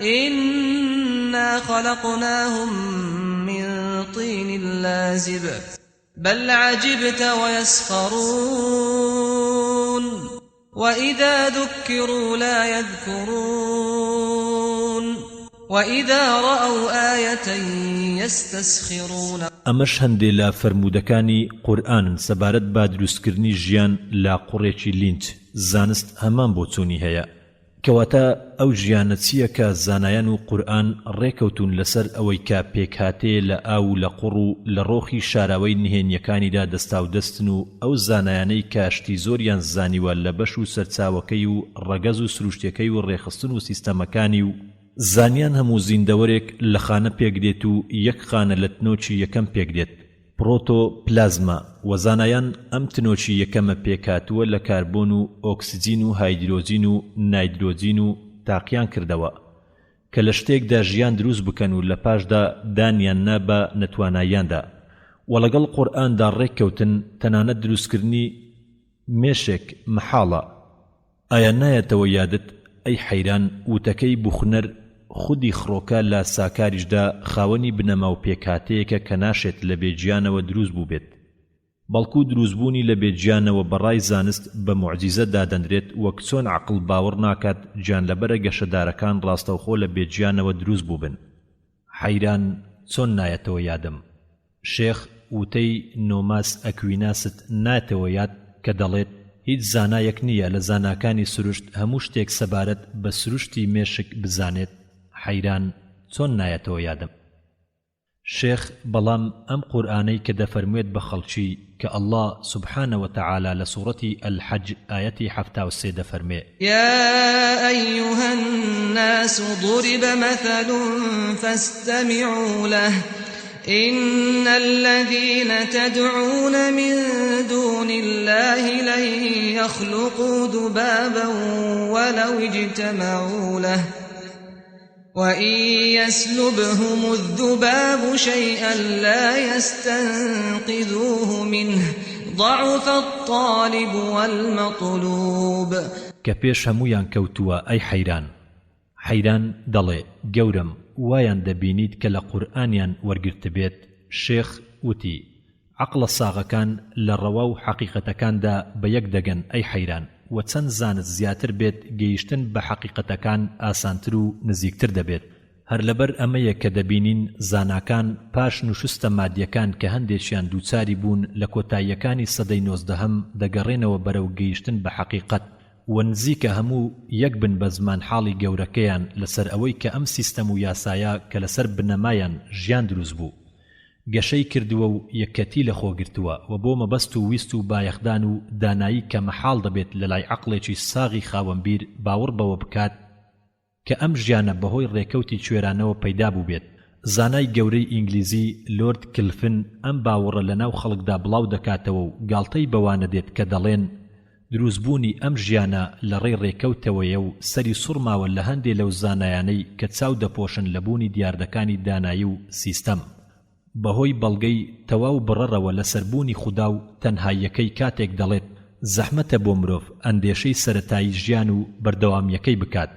إنا خلقناهم من طين لازب بل عجبت ويسخرون وإذا ذكروا لا يذكرون وإذا رأوا آية يستسخرون ئەمەش هەندێ لە فەرموودەکانی قورئانن سەبارەت با دروستکردنی ژیان لە قوڕێکی لینچ زانست هەمان بۆ چوونی هەیە کەواتە ئەو ژیانە چییە کە زانایان و قورئان ڕێکەوتون لەسەر ئەوەی کە پێکهاتێ لە ئاو لە قوڕ و لە ڕۆخی شاراوەی نهێنیەکانیدا دەستاودەستن و ئەو زانایانەی کاشتی زۆریان زانیوە لە بەش و سەرچاوەکەی و ڕەگەز و سروشتەکەی و ڕێخستن و سیستەمەکانی و زانیان هەموو زیندەوەرێک لە خانە پێکدێت و یەک خانە لە تنۆکی یەکەم پێکدێت پرۆتۆپلازما و زانایان ئەم تنۆکی یەکەمە پێکاتووە لە کاربۆن و ئۆکسجین و هایدرۆجین و نایدرۆجین و تاقییان کردەوە کە لە شتێکدا ژیان دروست بکەن و لە پاشدا دانیان نا بە نەتواناییاندا و لەگەڵ قورئاندا ڕێککەوتن تەنانەت دروستکردنی مێشێک محاڵە. ئایا نایەتەوە یادت ئەی حەیران وتەکەی بوخنەر خودی خڕۆکە لە ساکاریشدا خاوەنی بنەما و پێکاتەیەکە کە ناشێت لە بێجیانەوە دروست بوو بێت، بەڵکو دروستبوونی لە بێجیانەوە بەڕای زانست بە موعجیزە دادەنرێت وەک چۆن عەقڵ باوەڕ ناکات گیانلەبەرە گەشەدارەکان ڕاستەوخۆ لە بێجیانەوە دروست بوو بن. حەیران چۆن نایەتەوە یادم؟ شێخ وتەی نۆماس ئەکویناست نایەتەوە یاد کە دەڵێت هیچ زانایەک نییە لە زاناکانی سروشت هەموو شتێک سەبارەت بە سروشتی مێشک بزانێت. حەیران چۆن نایەتەوە یادم؟ شێخ بەڵام ئەم قورئانەی کە دەفەرموێت بە خەڵکی کە ئەڵڵا سبحانه وتعالى لە سوورەتی الحەج ئایەتی 73 دەفەرمێ: يا أيها الناس ضرب مثل فاستمعوا له إن الذين تدعون من دون الله لن يخلقوا ذبابا ولو اجتمعوا له وإن يسلبهم الذباب شيئا لا يستنقذوه منه ضعف الطالب والمطلوب. کە پێش هەمویان کەوتووە ئەی حەیران. حەیران دەڵێ گەورم وایان دەبینیت کە لە قورئانیان وەرگرت بێت. شێخ وتی عەقڵە ساغەکان لە ڕەوا و حەقیقەتەکاندا بە یەک دەگەن ئەی حەیران و چەند زانت زیاتر بێت گەیشتن بە حەقیقەتەکان ئاسانتر و نزیکتر دەبێت. هەر لەبەر ئەمەیە کە دەبینین زاناکان پاش نوشستە مادیەکان کە هەندێکیان دووچاری بوون لە کۆتاییەکانی سەدەی 19ەم دەگەڕێنەوە بەرەو گەیشتن بە حەقیقەت و نزیکە هەموو یەک بن بە زمان حاڵی گەورەکەیان لەسەر ئەوەی کە ئەم سیستەم و یاسایە کە لەسەر بنەمایان ژیان دروست بوو گەشەی کردووە و یەکەتی لە خۆگرتووە و بۆ مەبەست و ویست و بایەخدان و دانایی کە مەحاڵ دەبێت لە لای عەقڵێکی ساغی خاوەنبیر باوەڕ بەوە بکات کە ئەم ژیانە بەهۆی ڕێکەوتی کوێرانەوە پەیدا بوو بێت. زانای گەورەی ئینگلیزی لۆرد کلفن ئەم باوەڕە لەناو خەڵکدا بڵاو دەکاتەوە و گاڵتەی بەوانە دێت کە دەڵێن دروستبوونی ئەم ژیانە لە ڕێی ڕێکەوتەوەیە و سەری سوڕماوە لە هەندێ لەو زانایانەی کە چاو دەپۆشن لە بوونی دیاردەکانی دانایی و سیستەم بەهۆی بەڵگەی تەواو بڕەرەوە لە سەربوونی خودا و تەنهاییەکەی کاتێک دەڵێت زەحمەتە بۆ مرۆڤ ئەندێشەی سەرەتایی ژیان و بەردەوامیەکەی بکات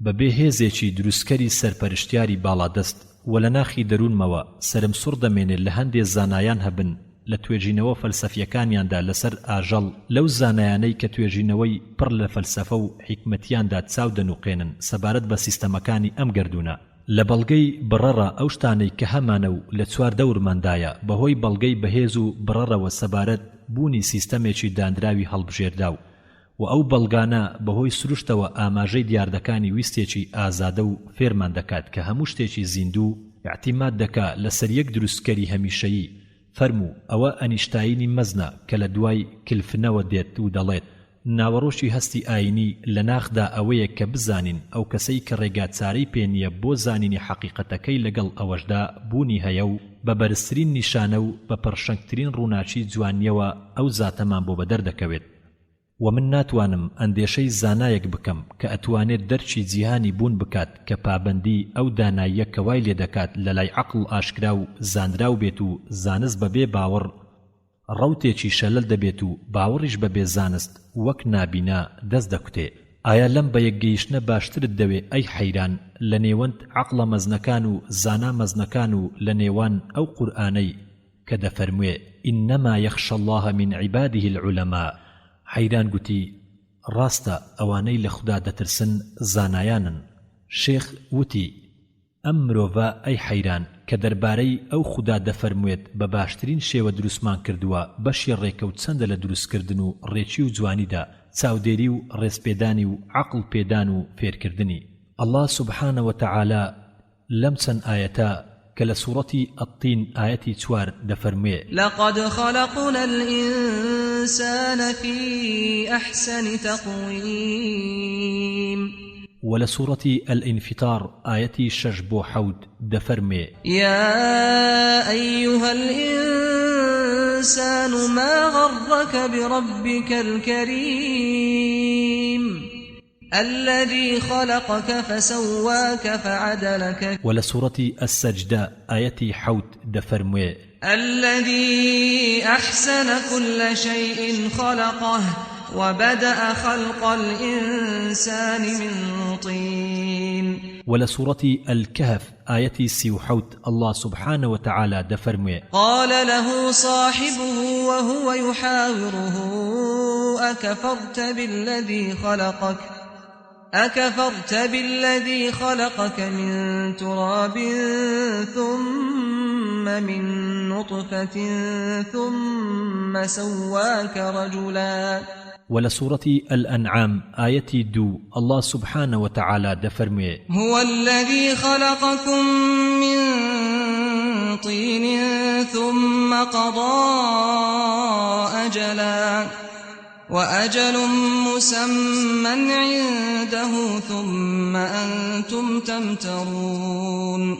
بەبێ هێزێکی دروستکەری سەرپەرشتیاری باڵادەست و لە ناخی دەروونمەوە سەرم سوڕ دەمێنێت لە هەندێ زانایان هەبن لە توێژینەوە فەلسەفیەکانیاندا لەسەر ئاژەڵ لەو زانایانەی کە توێژینەوەی پڕ لە فەلسەفە و حیکمەتیاندا چاو دەنوقێنن سەبارەت بە سیستەمەکانی ئەم گەردوونە لە بەڵگەی بڕەڕە ئەو شتانەی کە هەمانە و لە چوار دەورماندایە بەهۆی بەڵگەی بەهێز و بڕەڕەوە سەبارەت بوونی سیستەمێکی دانراوی هەڵبژێردا و ئەو بەڵگانە بەهۆی سروشتەوە ئاماژەی دیاردەکانی ویستێکی ئازادە و فێرمان دەکات کە هەموو شتێکی زیندوو اعتیماد دەکا لەسەر یەک دروستکەری هەمیشەیی فەرموو ئەوە ئەنیشتاینی مەزنە کە لە دوای کلفنەوە دێت و دەڵێت ناوەڕۆشی هەستی ئاینی لە ناخدا ئەوەیە کە بزانین ئەو کەسەی کە ڕێگاچارەی پێنیە بۆ زانینی حەقیقەتەکەی لەگەڵ ئەوەشدا بوونی هەیە و بە بەرزترین نیشانە و بە پڕشەنگترین ڕووناچی جوانیەوە ئەو زاتەمان بۆ بەدەر دەکەوێت و من ناتوانم ئەندێشەی زانایەک بکەم کە ئەتوانێت دەرچی جیهانی بوون بکات کە پابەندی ئەو داناییە کە وای لێ دەکات لە لای عەقڵ ئاشکرا و زانراو بێت و زانست بەبێ باوەڕ ڕەوتێکی شەلل دەبێت و باوەڕیش بەبێ زانست وەک نابینا دەست دەکوتێ. ئایا لەم بە یەکگەیشتنە باشترت دەوێ ئەی حەیران لە نێوەند عەقڵە مەزنەکان و زانا مەزنەکان و لە نێوان ئەو قورئانەی کە دەفەرموێ ئینەما یەخشە الله من عیباده العولەما؟ حەیران گوتی ڕاستە ئەوانەی لە خوددا دەترسن زانایانن. شێخ وتی ئەم مرۆڤە ئەی حەیران کە دەربارەی ئەو خوددا دەفەرموێت بە باشترین شێوە دروستمان کردووە بەشی ڕێکەوت چەندە لە دروستکردن و ڕێکی و جوانیدا چاودێری و ڕێزپێدانی و عەقڵ پێدان و فێرکردنی. ئەڵڵا سوبحانە وتەعالە لەم چەند ئایەتە کە لە سوورەتی ئەتین ئایەتی 4 دەفەرموێ لقد خلقنا الإنسان في أحسن تقويم ولا سورة الانفطار آياتي 6-7 دفرمي يا أيها الإنسان ما غرك بربك الكريم الذي خلقك فسواك فعدلك ولسورة السجدة آية حوت دفرموه الذي أحسن كل شيء خلقه وبدأ خلق الإنسان من طين ولسورة الكهف آية سيوحوت الله سبحانه وتعالى دفرموه قال له صاحبه وهو يحاوره أكفرت بالذي خلقك من تراب ثم من نطفة ثم سواك رجلا ولسورة الأنعام آية 2 الله سبحانه وتعالى دفرموه هو الذي خلقكم من طين ثم قضى أجلا وأجل مسمى عنده ثم أنتم تمترون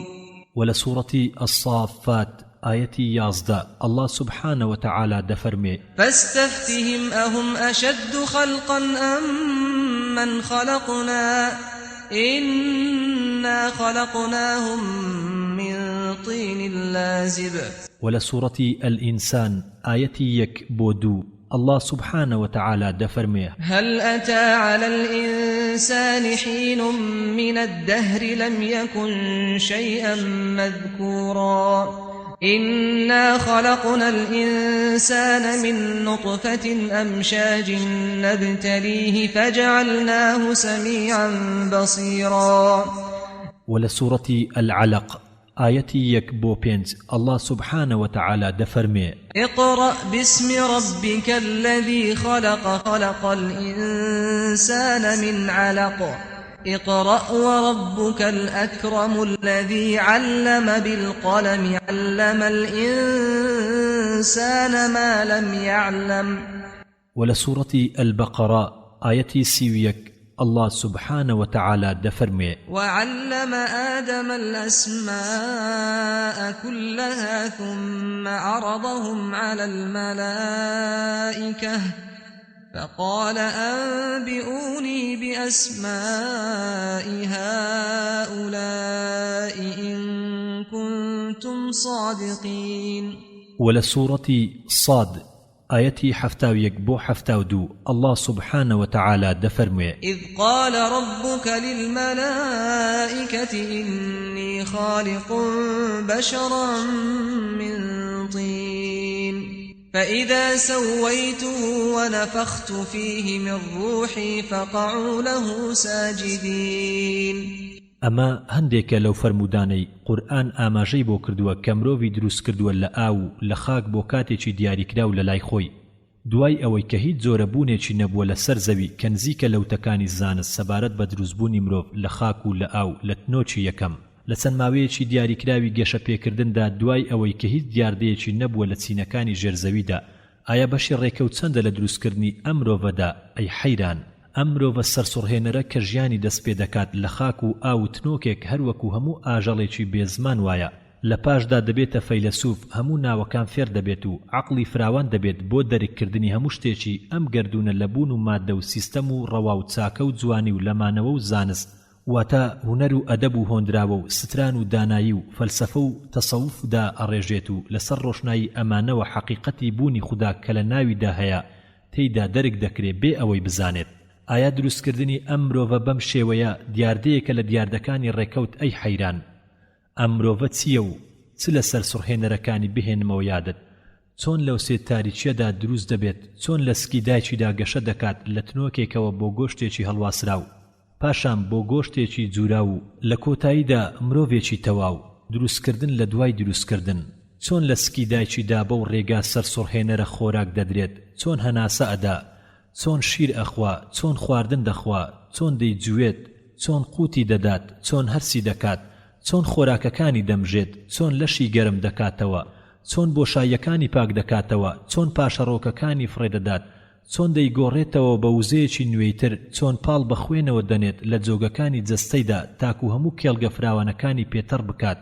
ولسورة الصافات آية 11 الله سبحانه وتعالى دفرمي فاستفتهم أهم أشد خلقا أم من خلقنا إنا خلقناهم من طين لازب ولسورة الإنسان آية 1 الله سبحانه وتعالى دفرميه هل أتى على الإنسان حين من الدهر لم يكن شيئا مذكورا إنا خلقنا الإنسان من نطفة أمشاج نبتليه فجعلناه سميعا بصيرا ولسورة العلق آية 1 الله سبحانه وتعالى دفرمي اقرأ باسم ربك الذي خلق الإنسان من علق اقرأ وربك الأكرم الذي علم بالقلم علم الإنسان ما لم يعلم ولسورة البقرة آية 2 الله سبحانه وتعالى دفرمي وعلم آدم الأسماء كلها ثم عرضهم على الملائكة فقال أنبئوني بأسماء هؤلاء إن كنتم صادقين ولسورة صاد آية 7 الله سبحانه وتعالى دفرمي إذ قال ربك للملائكة إني خالق بشرا من طين فإذا سويته ونفخت فيه من روحي فقعوا له ساجدين ئەمە هەندێکە لەو فەرمودانەی قورئان ئاماژەی بۆ کردووە کە مرۆڤی دروست کردووە لە ئاو لە خاک بۆ کاتێکی دیاریکراو لە لای خۆی دوای ئەوەی کە هیچ جۆرەبوونێکی نەبووە لە سەر زەوی کە نزیکە لەوتەکانی زانست سەبارەت بە دروستبوونی مرۆڤ لە خاک و لە ئاو لە تنۆکی یەکەم لە چەند ماوەیەکی دیاریکراوی گەشەپێکردندا دوای ئەوەی کە هیچ دیاردەیەکی نەبووە لە چینەکانی ژێرزەویدا ئایا بەشی ڕێکەوت چەندە لە دروستکردنی ئەم مرۆڤەدا ئەی حەیران ئەم مرۆڤە سەرسوڕهێنەرە کە ژیانی دەست پێ دەکات لە خاک و ئاو تنۆکێک هەروەکو هەموو ئاژەڵێکی بێزمان وایە لە پاشدا دەبێتە فەیلسوف هەموو ناوەکان فێر دەبێت و عەقڵی فراوان دەبێت بۆ دەرککردنی هەموو شتێکی ئەم گەردونە لە بوون و مادە و سیستەم و ڕەوا و چاکە و جوانی و لەمانەوە و زانست واتە هونەر و ئەدەب و هۆندراوە و ستران و دانایی و فەلسەفە و تەسەووفدا ئەڕێژێت و لەسەر ڕۆشنایی ئەمانەوە حەقیقەتی بوونی خوددا کە لە ناویدا هەیە تێیدا دەرک دەکرێت بێ ئەوەی بزانێت ئایا دروستکردنی ئەم مرۆڤە بەم شێوەیە دیاردەیەکە لە دیاردەکانی ڕێکەوت ئەی حەیران ئەم مرۆڤە چییە و چ لە سەر سوڕهێنەرەکانی بهێنمەوە یادت چۆن لەو سێ تاریچیەدا دروست دەبێت چۆن لە سکی دایکیدا گەشە دەکات لە تنۆکێکەوە بۆ گۆشتێکی هەڵواسراو پاشان بۆ گۆشتێکی جورا و لە کۆتاییدا مرۆڤێکی تەواو دروستکردن لە دوای دروستکردن چۆن لە سکی دایکیدا بەو ڕێگا سەر سوڕهێنەرە خۆراک دەدرێت چۆن هەناسە ئەدا چۆن شیر ئەخوا چۆن خواردن دەخوا چۆن دەیجوێت چۆن قوتی دەدات چۆن هەرسی دەکات چۆن خۆراکەکانی دەمژێت چۆن لەشی گەرم دەکاتەوە چۆن بۆشاییەکانی پاک دەکاتەوە چۆن پاشەڕۆکەکانی فڕێدەدات چۆن دەیگۆڕێتەوە بە وزەیەکی نوێیتر چۆن پاڵ بەخوێنەوە دەنێت لە جۆگەکانی جەستەیدا تاکو هەموو کێڵگە فراوانەکانی پێتەڕ بکات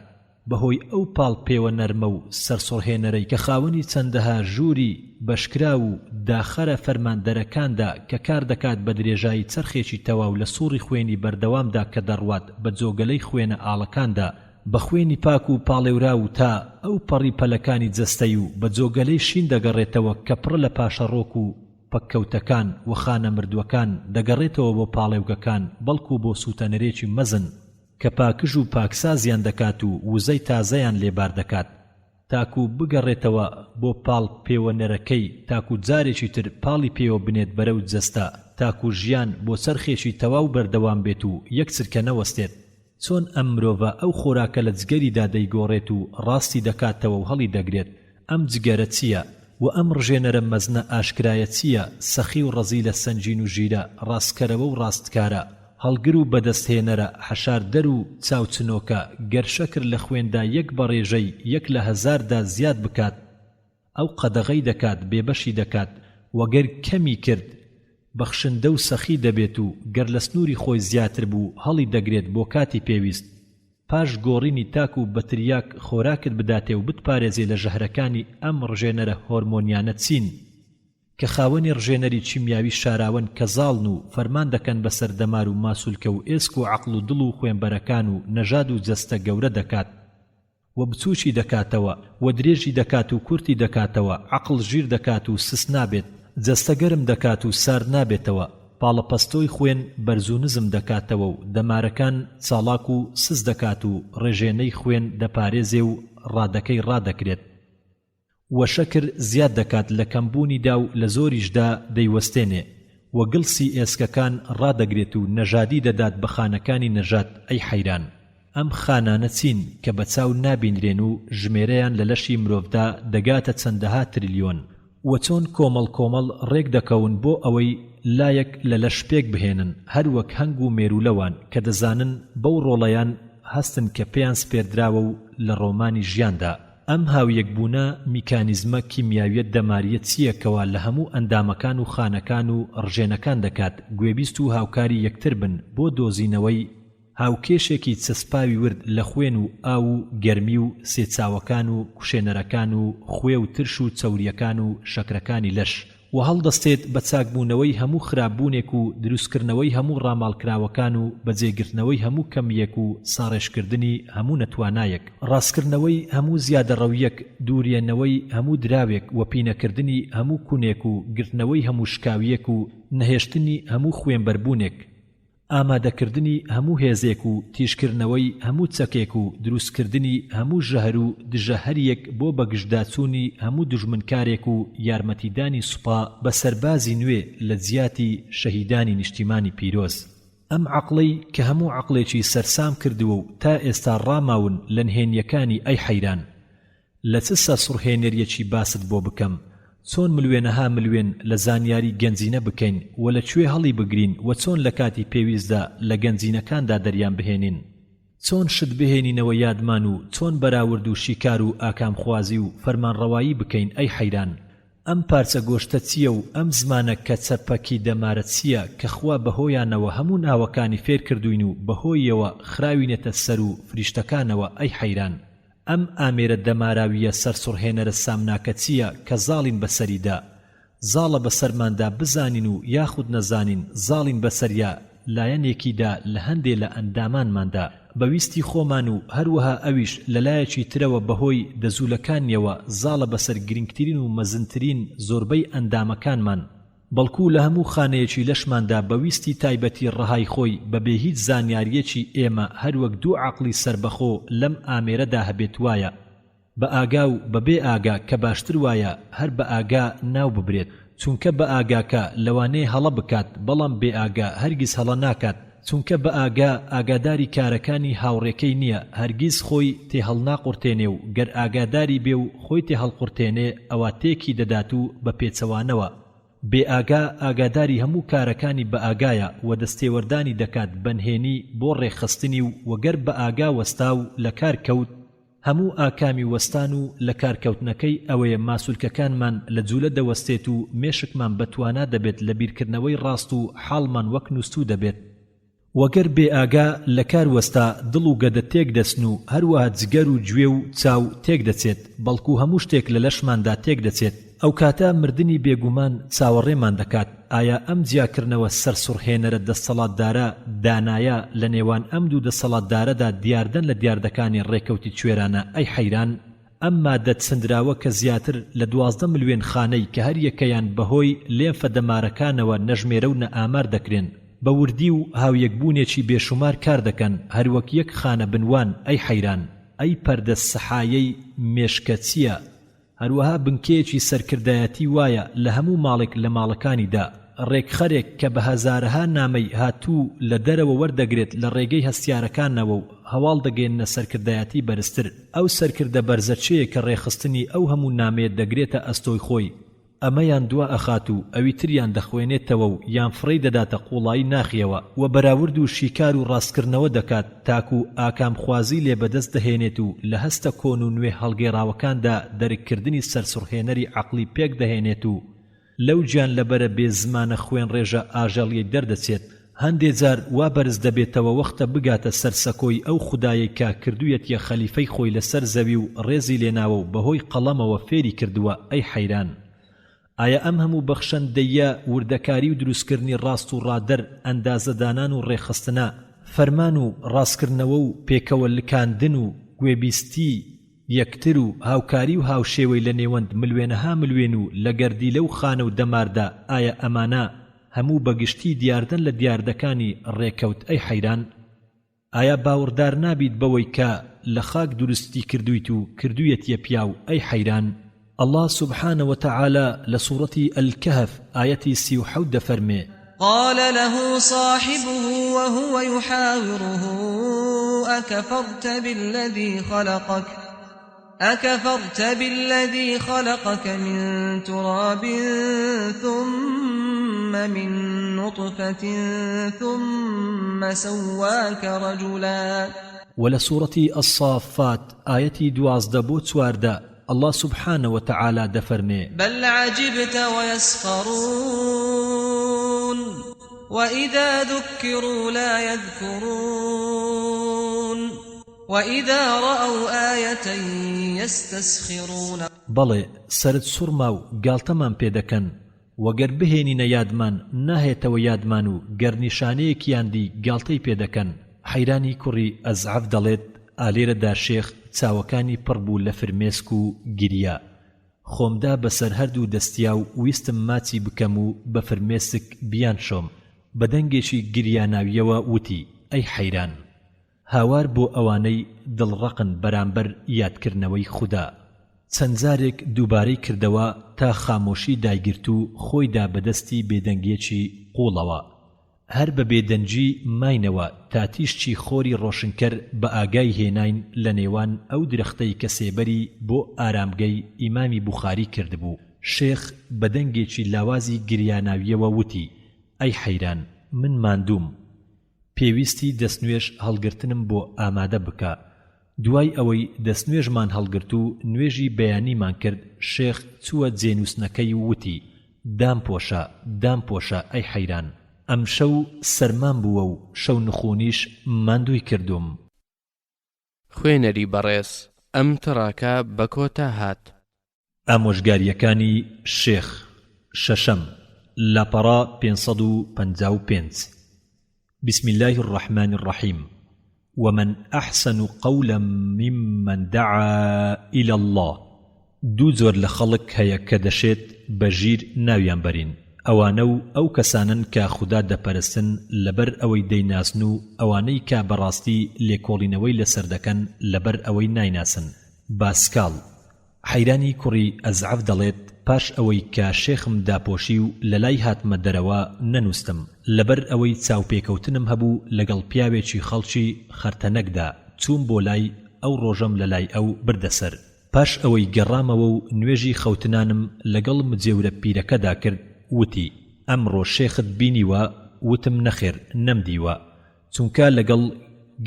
بەهۆی ئەو پاڵ پێوە نەرمە و سەرسڕهێنەرەی کە خاوەنی چەندەها ژووری بەشکرا و داخەرە فەرماندەرەکاندا کە کار دەکات بە درێژایی چەرخێکی تەواو لە سووڕی خوێنی بەردەوامدا کە دەڕوات بە جۆگەلەی خوێنە ئاڵەکاندا بە خوێنی پاک و پاڵێورا و تا ئەو پەڕی پەلەکانی جەستەی و بە جۆگەلەی شین دەگەڕێتەوە کە پڕ لە پاشەڕۆک و پەککەوتەکان و خانە مردووەکان دەگەڕێتەوە بۆ پاڵێوگەکان بەڵکو بۆ سوتەنەرێکی مەزن کە پاکژ و پاکسازیان دەکات و وزەی تازەیان لێبار دەکات تاکو بگەڕێتەوە بۆ پاڵ پێوەنەرەکەی تاکو جارێکی تر پاڵی پێوە بنێت بەرەو جەستە تاکو ژیان بۆ سەرخێکی تەواو بەردەوام بێت و یەک چرکە نەوەستێت چۆن ئەم مرۆڤە ئەو خۆراکە لە جگەریدا دەیگۆڕێت و ڕاستی دەکاتەوە و هەڵی دەگرێت ئەم جگەرە چییە و ئەم ڕژێنەرە مەزنە ئاشکرایە چییە سەخی و ڕەزی لە سەنجین و ژیرە ڕاستکەرەوە و ڕاستکارە هەڵگر و بەدەستهێنەرە حەشاردەر و چاوچنۆکە گەرشەکر لە خوێندا یەک بەڕێژەی یەک لە هەزاردا زیاد بکات ئەو قەدەغەی دەکات بێبەشی دەکات وەگەر کەمی کرد بەخشندە و سەخی دەبێت و گەر لە سنووری خۆی زیاتر بوو هەڵی دەگرێت بۆ کاتی پێویست پاش گۆڕینی تاک و بەتریاک خۆراکت بداتێ و بتپارێزێ لە ژەهرەکانی ئەم ڕژێنەرە هۆرمۆنیانە چین کە خاوەنی ڕژێنەری چیمیاوی شاراون کە زاڵن و فەرمان دەکەن بەسەر دەمار و ماسوولکە و ئێسک و عەقڵ و دڵ و خوێنبەرەکان و نەژاد و جەستە گەورە دەکات و بچووکی دەکاتەوە و درێژی دەکات و کورتی دەکاتەوە عەقڵ ژیر دەکات و سس نابێت جەستە گەرم دەکات و سارد نابێتەوە پاڵەپەستۆی خوێن بەرز و نزم دەکاتەوە و دەمارەکان چاڵاک و سس دەکات و ڕێژێنەی خوێن دەپارێزێ و ڕادەکەی ڕادەکرێت و شەکر زیاد دەکات لە کەمبوونیدا و لە زۆریشدا دەیوەستێنێ و گڵسی ئێسکەکان ڕادەگرێت و نەژادی دەدات بە خانەکانی نەژاد ئەی حەیران ئەم خانانە چین کە بە چاو نابینرێن و ژمێرەیان لە لەشی مرۆڤدا دەگاتە چەندەها تریلیۆن و چۆن کۆمەڵ کۆمەڵ ڕێک دەکەون بۆ ئەوەی لایەک لە لەش پێک بهێنن هەروەک هەنگ و مێرولەوان کە دەزانن بەو ڕۆڵەیان هەستن کە پێیان سپێردراوە و لە ڕۆمانی ژیاندا ئەم هاویەکبوونە میکانیزمە کیمیاویەت دەماریەت چیەکەوە لە هەموو ئەندامەکان و خانەکان و ڕژێنەکان دەکات گوێبیست و هاوکاری یەکتر بن بۆ دۆزینەوەی هاوکێشێکی چەسپاوی ورد لە خوێن و ئاو و گەرمی و سێچاوەکان و کوشێنەرەکان و خوێ و ترش و چەوریەکان و شەکرەکانی لەش و هەڵدەستێت بە چاکبوونەوەی هەموو خراپبوونێک و دروستکردنەوەی هەموو ڕاماڵکراوەکان و بەجێگرتنەوەی هەموو کەمیەک و ساڕێژکردنی هەموو نەتوانایەک ڕاستکردنەوەی هەموو زیادەڕەویەک دوورێنەوەی هەموو دراوێک و پینەکردنی هەموو کوونێک و گرتنەوەی هەموو شکاویەک و نەهێشتنی هەموو خوێنبەربوونێک ئامادەکردنی هەموو هێزێک و تیشکردنەوەی هەموو چەکێک و دروستکردنی هەموو ژەهر و دژە هەریەک بۆ بەگشتداچوونی هەموو دژمنکارێک و یارمەتیدانی سوپا بە سەربازی نوێ لە جیاتی شەهیدانی نیشتیمانی پیرۆز ئەم عەقڵەی کە هەموو عەقڵێکی سەرسام کردووە و تا ئێستا ڕاماون لە نهێنیەکانی ئەی حەیران لە چ سەرسوڕهێنەریەکی باست بۆ بکەم چۆن ملوێنەها ملوێن لە زانیاری گەنجینە بکەین و لەکوێ هەڵی بگرین و چۆن لە کاتی پێویستدا لە گەنجینەکاندا دەریان بهێنین چۆن شت بهێنینەوە یادمان و چۆن بەراورد و شیکار و ئاکامخوازی و فەرمانڕەوایی بکەین ئەی حەیران ئەم پارچە گۆشتە چییە و ئەم زمانە کە چەپەکی دەمارە چییە کە خوا بەهۆیانەوە هەموو ناوەکانی فێر کردوین و بەهۆیەوە خراوینێتە سەر و فریشتەکانەوە ئەی حەیران ئەم ئامێرە دەماراویە سەرسوڕهێنەرە سامناکە چییە کە زاڵین بەسەریدا زاڵە بەسەرماندا بزانین و یاخود نەزانین زاڵین بەسەریا لایەنێکیدا لە هەندێ لە ئەندامانماندا بەویستی خۆمان و هەروەها ئەویش لەلایەکی ترەوە بەهۆی دەزوولەکانیەوە زاڵە بەسەر گرنگترین و مەزنترین زۆربەی ئەندامەکانمان بەڵکو لە هەموو خانەیەکی لەشماندا بەویستی تایبەتی ڕەهای خۆی بەبێ هیچ زانیاریەکی ئێمە هەروەک دوو عەقڵی سربەخۆ لەم ئامێرەدا هەبێت وایە بە ئاگا و بەبێ ئاگا کە باشتر وایە هەر بە ئاگا ناو ببرێت چونکە بە ئاگاکە لەوانەیە هەڵە بکات بەڵام بێ ئاگا هەرگیز هەڵە ناکات چونکە بە ئاگا ئاگاداری کارەکانی هاوڕێکەی نییە هەرگیز خۆی تێ هەڵناقورتێنێ و گەر ئاگاداری بێ و خۆی تێ هەڵقورتێنێ ئەوە تێکی دەدات و بە پێچەوانەوە بێ ئاگا ئاگاداری هەموو کارەکانی بە ئاگایە و دەستێوەردانی دەکات بەنهێنی بۆ ڕێخستنی و وەگەر بە ئاگا وەستا و لە کار کەوت هەموو ئاکامی وەستان و لە کارکەوتنەکەی ئەوەیە ماسوولکەکانمان لە جوولە دەوەستێت و مێشکمان بەتوانا دەبێت لە بیرکردنەوەی ڕاست و حاڵمان وەک نووسوو دەبێت وەگەر بێ ئاگا لە کار وەستا دڵ و گەدە تێک دەچن و هەروەها جگەر و گوێ و چاو تێک دەچێت بەڵکو هەموو شتێک لە لەشماندا تێک دەچێت ئەو کاتە مردنی بێگومان چاوەڕێمان دەکات ئایا ئەم جیاکردنەوە سەرسوڕهێنەرە دەسەڵاتدارە دانایە لە نێوان ئەم دوو دەسەڵاتدارەدا دیاردن لە دیاردەکانی ڕێکەوتی کوێرانە ئەی حەیران ئەم مادە چەندراوە کە زیاتر لە 12 ملیۆن خانەی کە هەر یەکەیان بەهۆی لێنفە دەمارەکانەوە نەژمێرە و نەئامار دەکرێن بە وردی و هاویەکبوونێکی بێشومار کار دەکەن هەروەک یەک خانە بنوان ئەی حەیران ئەی پەردە سەحایەی مێشکە چییە هەروەها بنکەیەکی سەرکردایەتی وایە لە هەموو ماڵێک لە ماڵەکانیدا ڕێکخەرێک کە بە هەزارەها نامەی هاتوو لە دەرەوە وەردەگرێت لە ڕێگەی هەستیارەکانەوە و هەواڵ دەگەێنە سەرکردایەتی بەرزتر ئەو سەرکردە بەرزەچەیە کە ڕێخستنی ئەو هەموو نامەیە دەگرێتە ئەستۆی خۆی ئەمەیان دوا ئەخات و ئەوی تریان دەخوێنێتەوە و یان فڕی دەداتە قوڵایی ناخیەوە و بەراورد و شیکار و ڕاستکردنەوە دەکات تاکو ئاکامخوازی لێ بەدەست دەهێنێت و لە هەستە کۆن و نوێ هەڵگێڕاوەکاندا دەرکردنی سەرسوڕهێنەری عەقڵی پێک دەهێنێت و لەو گیان لەبەرە بێ زمانە خوێن ڕێژە ئاژەڵیەک دەردەچێت هەندێ جار وا بەرز دەبێتەوە وەختە بگاتە سەرسەکۆی ئەو خودایەی کە کردوویەتیە خەلیفەی خۆی لەسەر زەوی و ڕێزی لێناوە و بەهۆی قەڵەمەوە فێری کردووە ئەی حەیران ئایا ئەم هەموو بەخشەندەیە وردەکاری و دروستکردنی ڕاست و ڕادەر ئەندازەدانان و ڕێخستنە فەرمان و ڕاستکردنەوە و پێکەوە لکاندن و گوێبیستی یەکتر و هاوکاری و هاوشێوەی لە نێوەند ملوێنەها ملوێن و لە گەردی لەو خانە و دەماردا ئایا ئەمانە هەموو بەگشتی دیاردن لە دیاردەکانی ڕێکەوت ئەی حەیران ئایا باوەڕدار نابیت بەوەی کە لە خاک دروستی کردویت و کردوویەتیە پیاو ئەی حەیران الله سبحانه وتعالى لسورة الكهف آية 37 دفرمي قال له صاحبه وهو يحاوره أكفرت بالذي خلقك من تراب ثم من نطفة ثم سواك رجلا ولسورة الصافات آية 12 بو 14 الله سبحانه وتعالى دفرمي بل عجبت ويسخرون وإذا ذكروا لا يذكرون وإذا رأوا آية يستسخرون بەڵێ سرد سوڕما و گاڵتەمان پێدەکەن وەگەر بهێنینە یادمان ناهێتەوە یادمان و گەرنیشانەیەکیان دی گاڵتەی پێدەکەن حەیرانی کوڕی ئەزعەف دەڵێت ئالێرەدا شێخ چاوەکانی پڕ بوو لە فرمێسک و گریا خۆمدا بەسەر هەردوو دەستیا و ویستم ماچی بکەم و بە فرمێسک بیان شۆم بە دەنگێکی گریاناویەوە وتی ئەی حەیران هاوار بۆ ئەوانەی دڵڕەقن بەرامبەر یادکردنەوەی خودا چەند جارێک دووبارەی کردەوە تا خامۆشی دایگرت و خۆیدا بەدەستی بێدەنگێکی قوڵەوە هەر بە بێدەنجی ماینەوە تا تیشتی خۆری ڕۆشنکەر بە ئاگای هێناین لە نێوان ئەو درەختەی کە سێبەری بۆ ئارامگەی ئیمامی بوخاری کردبوو شێخ بە دەنگێکی لاوازی گریاناویەوە وتی ئەی حەیران من ماندووم پێویستی دەستنوێژ هەڵگرتنم بۆ ئامادە بکە دوای ئەوەی دەستنوێژمان هەڵگرت و نوێژی بەیانیمان کرد شێخ چووە جێنووسنەکەی وتی دامپۆشە ئەی حەیران ئەم شەو سەرمان بووە و شەو نخونیش ماندووی کردوم خوێنەری بەڕێز ئەم تڕاکە بە کۆتا هات ئامۆژگاریەکانی شێخ شەشەم لاپەڕا 555 بسم الله الرحمن الرحيم ومن أحسن قولا ممن دعا إلى الله دو زۆر لە خەڵک هەیە کە دەشێت بەژیر ناویان بەرین ئەوانە و ئەو کەسانن کە خوددا دەپەرستن لەبەر ئەوەی دەیناسن و ئەوانەی کە بەڕاستی لێکۆڵینەوەی لەسەر دەکەن لەبەر ئەوەی نایناسن باسکاڵ حەیرانی کوڕی ئەزعەف دەڵێت پاش ئەوەی کە شێخم داپۆشی و لەلای هاتمە دەرەوە نەنووستم لەبەر ئەوەی چاوپێکەوتنم هەبوو لەگەڵ پیاوێکی خەڵکی خەرتەنەکدا چووم بۆ لای ئەو ڕۆژەم لەلای ئەو بردەسەر پاش ئەوەی گەڕامەوە و نوێژی خەوتنانم لەگەڵ مجێورە پیرەکەدا کرد وتی ئەمڕۆ شێخت بینیوە وتم نەخێر نەمدیوە چونکە لەگەڵ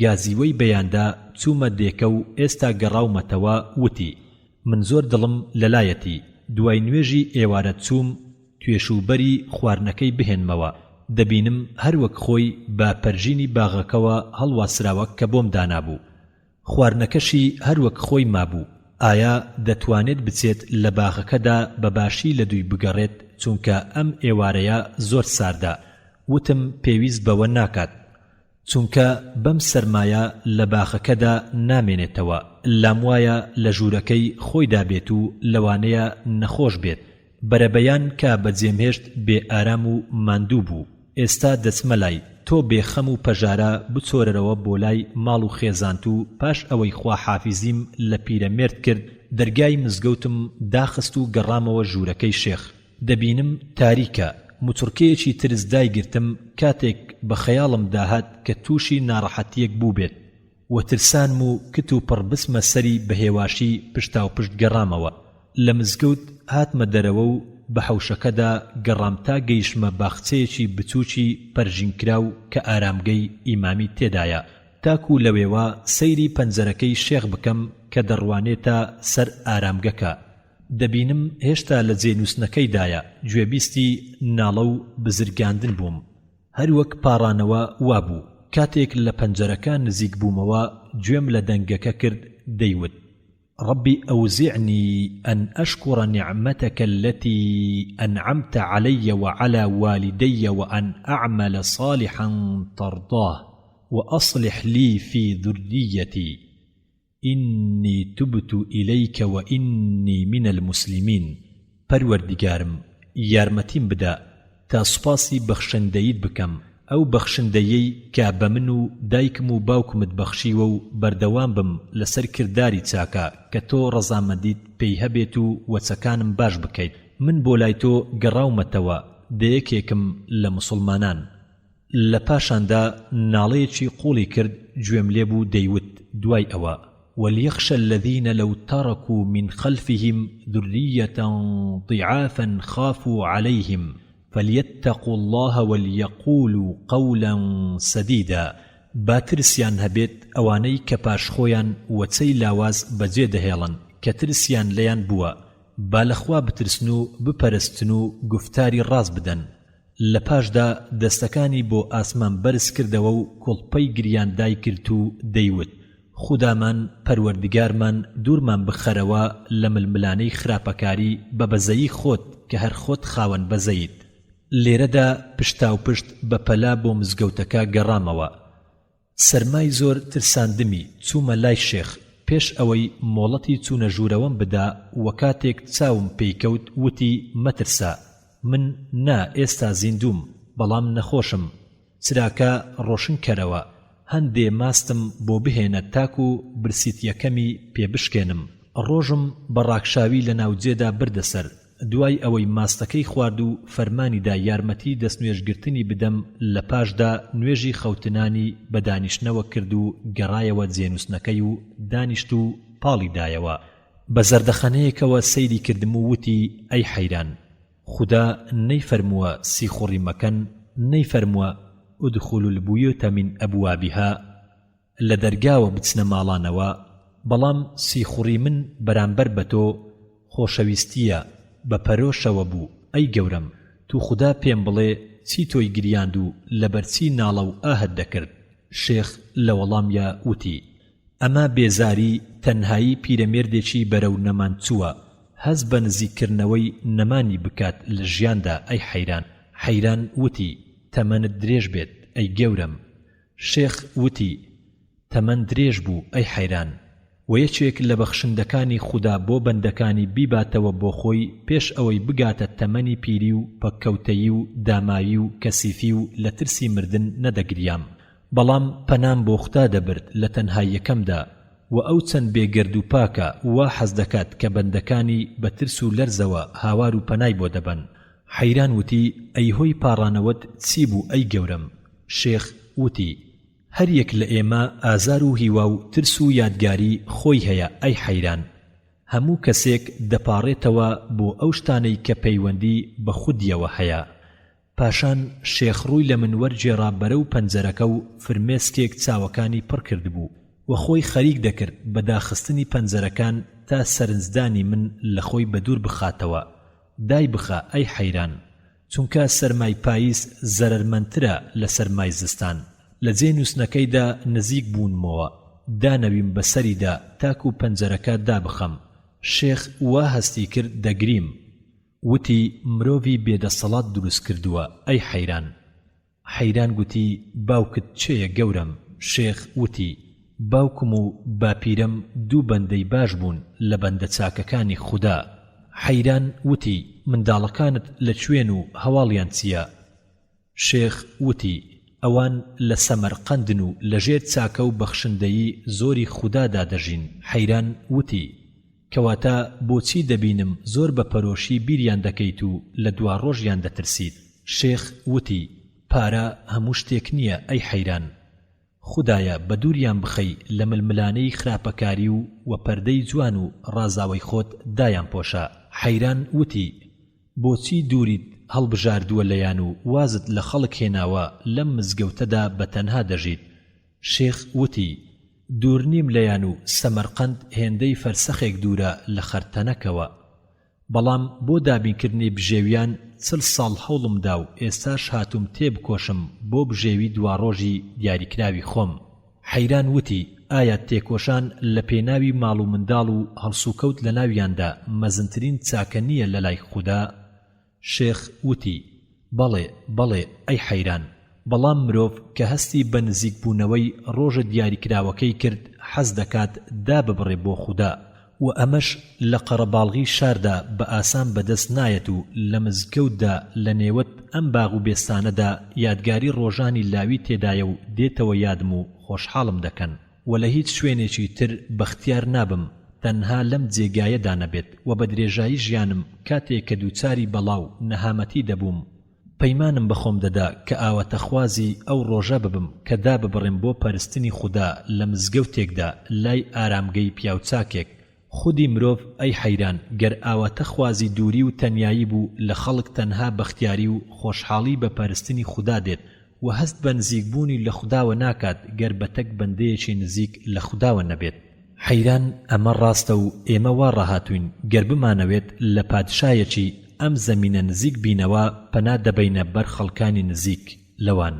گازیوەی بەیاندا چوومە دێکە و ئێستا گەڕاومەتەوە وتی من زۆر دڵم لەلایەتی دوای نوێژی ئێوارە چووم توێشوبەری خواردنەکەی بهێنمەوە دەبینم هەروەک خۆی با پەرژینی باغەکەوە هەڵواسراوە کە بۆم دانابوو خواردنەکەشی هەروەک خۆی مابوو ئایا دەتوانێت بچێت لە باغەکەدا بەباشی لە دووی بگەڕێت چونکە ئەم ئێوارەیە زۆر ساردە وتم پێویست بەوە ناکات چونکە بەم سەرمایە لە باغەکەدا نامێنێتەوە لام وایە لە ژوورەکەی خۆیدا بێت و لەوانەیە نەخۆش بێت بەرەبەیان کە بەجێمهێشت بێ ئارام و ماندوو بوو ئێستا دەچمە لای تۆ بێخەم و پەژارە بچۆرەرەوە بۆ لای ماڵ و خێزانت و پاش ئەوەی خوا حافیزیم لە پیرەمێرد کرد دەرگای مزگەوتم داخست و گەڕامەوە ژوورەکەی شێخ دەبینم تاریکە موتورکەیەکی ترس دایگرتم کاتێک بە خەیاڵم داهات کە تووشی ناڕەحەتیەک بوو بێت و ترسانم و کت و پڕ بسمە سەری بە هێواشی پشتا و پشت گەڕامەوە لە مزگەوت هاتمە دەرەوە و بە حەوشەکەدا گەڕام تا گەیشتمە باخچەیەکی بچووکی پەرژینکراو کە ئارامگەی ئیمامی تێدایە تاکو لەوێوە سەیری پەنجەرەکەی شێخ بکەم کە دەڕوانێتە سەر ئارامگەکە دەبینم هێشتا لە جێنووسنەکەیدایە گوێبیستی ناڵە و بزرگاندن بووم هەروەک پاڕانەوە وابوو کاتێک لە پەنجەرەکە نزیک بوومەوە گوێم لە دەنگەکە کرد دەیوت ربي أوزعني أن أشكر نعمتك التي أنعمت علي وعلى والدي وأن أعمل صالحا ترضاه وأصلح لي في ذريتي إني تبت إليك وإني من المسلمين پەروەردگارم یارمەتیم بدە تا سوپاسی بەخشندەیت بکەم ئەو بەخشندەیەی کە بە من و دایکم و باوکمت بەخشیوە و بەردەوام بم لەسەر کردداری چاکە کە تۆ ڕەزامەندیت پێی هەبێت و وەچەکانم باش بکەیت من بۆ لای تۆ گەڕاومەتەوە دەیەکێکم لە مسلمانان لە پاشاندا ناڵەیەکی قوڵی کرد گوێم لێبوو دەیوت دوای ئەوە وليخشى الذين لو تركوا من خلفهم ذرية ضعافا خافوا عليهم فليتقوا الله وليقولوا قولا سديدا باترسيان هبيت اواني كپاش خويان وچي لاواز بجي دهيلن كترسيان ليان بوا بالخوا بترسنو بپرستنو گفتاري راز بدن لپاشدا دستکانی بو آسمان برس کردەوە و کوڵپەی گریان دای کرتو دەیوت خودامان پەروەردگارمان دوورمان بخەرەوە لە ململانەی خراپەکاری بە بەزەیی خۆت کە هەر خۆت خاوەن بەزەیت لێرەدا پشتا و پشت بە پەلا بۆ مزگەوتەکە گەڕامەوە سەرمای زۆر ترساندمی چوومە لای شێخ پێش ئەوەی مۆڵەتی چوونە ژوورەوەم بدا وە کاتێک چاوم پێیکەوت وتی مەترسە من نا ئێستا زیندوم بەڵام نەخۆشم چراکە ڕۆشن کەرەوە هەندێ ماستم بۆ بهێنە تاکو برسیتیەکەمی پێبشکێنم ڕۆژم بە ڕاکشاوی لە ناوجێدا بردەسەر دوای ئەوەی ماستەکەی خوارد و فەرمانیدا یارمەتی دەستنوێژگرتنی بدەم لە پاشدا نوێژی خەوتنانی بە دانیشتنەوە کرد و گەڕایەوە جێنووسنەکەی و دانیشت و پاڵی دایەوە بە زەردەخەنەیەکەوە سەیری کردم و وتی ئەی حەیران خدا نەیفەرمووە سیخوڕی مەکەن نەیفەرمووە ادخلوا البيوت من أبوابها لدرگاوە بچنە ماڵانەوە بەڵام سیخوڕی من بەرامبەر بە تۆ خۆشەویستیە بە پەرۆشەوە بوو ئەی گەورم تو خدا پێم بڵێ چی تۆی گریاند و لەبەرچی ناڵە و ئاهەت دەکرد شێخ لە وەڵامیا وتی ئەمە بێزاری تەنهایی پیرەمێردێکی بەرەو نەمان چووە هەز بە نزیکردنەوەی نەمانی بکات لە ژیاندا ئەی حەیران حەیران وتی تەمەنت درێژ بێت ئەی گەورم شێخ وتی تەمەن درێژ بوو ئەی حەیران و یەکێک لە بەخشندەکانی خوددا بۆ بەندەکانی بیباتەوە بۆ خۆی پێش ئەوەی بگاتە تەمەنی پیری و پەککەوتەیی و داماوی و کەسیفی و لە ترسی مردن نەدەگریام بەڵام پەنام بۆ خوددا دەبرد لە تەنهاییەکەمدا و ئەو چەند بێگرد و پاکە وا حەز دەکات کە بەندەکانی بە ترس و لەرزەوە هاوار و پەنای بۆ دەبن حەیران وتی ئەی هۆی پاڕانەوەت چی بوو ئەی گەورم شێخ وتی هەر یەک لە ئێمە ئازار و هیوا و ترس و یادگاری خۆی هەیە ئەی حەیران هەموو کەسێک دەپاڕێتەوە بۆ ئەو شتانەی کە پەیوەندی بە خودیەوە هەیە پاشان شێخ ڕووی لە من وەرجێڕا بەرەو پەنجەرەکە و فرمێسکێک چاوەکانی پڕ کرد بوو و خۆی خەریک دەکرد بە داخستنی پەنجەرەکان تا سەرنجدانی من لە خۆی بەدوور بخاتەوە دای بخە ئەی حەیران چونکە سەرمای پاییز زەرەرمەندترە لە سەرمای زستان. لە جێ نووسنەکەیدا نزیک بوونمەوە، دانەویم بەسەریدا تاکو پەنجەرەکە دابخەم. شێخ وا هەستی کرد دەگریم. وتی مرۆڤی بێدەسەڵات دروست کردووە، ئەی حەیران. حەیران گوتی باوکت چێیە گەورم؟ شێخ وتی باوکم و باپیرم دوو بەندەی باش بوون لە بەندە چاکەکانی خودا. حەیران وتی منداڵەکانت لەکوێن و هەواڵیان چییە؟ شێخ وتی ئەوان لە سەمەرقەندن و لەژێر چاکە و بەخشندەیی زۆری خودادا دەژین. حەیران وتی کەواتە بۆچی دەبینم زۆر بە پەرۆشی بیریان دەکەیت و لە دوا ڕۆژیان دەترسیت؟ شێخ وتی پارە هەموو شتێک نییە ئەی حەیران. خودایە بە دووریان بخەی لە ململانەی خراپەکاری و پەردەی جوان و ڕازاوەی خۆت دایان پۆشە. حەیران وتی بۆچی دووریت هەڵبژاردووە لەیان و وازت لە خەڵک هێناوە لەم مزگەوتەدا بەتەنها دەژیت؟ شێخ وتی دوور نیم لەیان و سەمەرقەند هێندەی فەرسەخێک دوورە لە خەرتەنەکەوە، بەڵام بۆ دابینکردنی بژێویان 40 ساڵ هەوڵمدا و ئێستاش هاتووم تێبکۆشم بۆ بژێوی دواڕۆژی دیاریکراوی خۆم. حەیران وتی ئایا تێکۆشان لە پێناوی ماڵ و منداڵ و هەڵسوکەوت لە ناویاندا مەزنترین چاکە نییە لە لای خودا؟ شێخ وتی بەڵێ بەڵێ ئەی حەیران، بەڵام مرۆڤ کە هەستی بە نزیک بوونەوەی ڕۆژە دیاریکراوەکەی کرد حەز دەکات داببڕێ بۆ خودا، و ئەمەش لە قەرەباڵغی شاردا بە ئاسان بەدەست نایەت و لە مزگەوتدا لە نێوەت ئەم باغ و بێستانەدا یادگاری ڕۆژانی لاوی تێدایە و دێتەوە یادم و خۆشحاڵم دەکەن و لە هیچ شوێنێکی تر بەختیار نابم تەنها لەم جێگایەدا نەبێت و بە درێژایی ژیانم کاتێک کە دووچاری بەڵاو نەهامەتی دەبووم پەیمانم بەخۆم دەدا کە ئاوەتەخوازی ئەو ڕۆژە ببم کە داببڕێم بۆ پەرستنی خودا لە مزگەوتێکدا لای ئارامگەی پیاوچاکێک. خودی مرۆڤ ئەی حەیران گەر ئاوەتەخوازی دووری و تەنیایی بوو لە خەڵک تەنها بەختیاری و خۆشحاڵی بە پەرستنی خودا دێت و هەست بە نزیکبوونی لە خوداوە ناکات گەر بەتەک بەندەیەکی نزیک لە خوداوە نەبێت. حەیران ئەمە ڕاستە و ئێمە وا ڕاهاتوین گەر بمانەوێت لە پادشایەکی ئەم زەمینە نزیک بینەوە پەنا دەبەینە بەر خەڵکانی نزیک لەوان.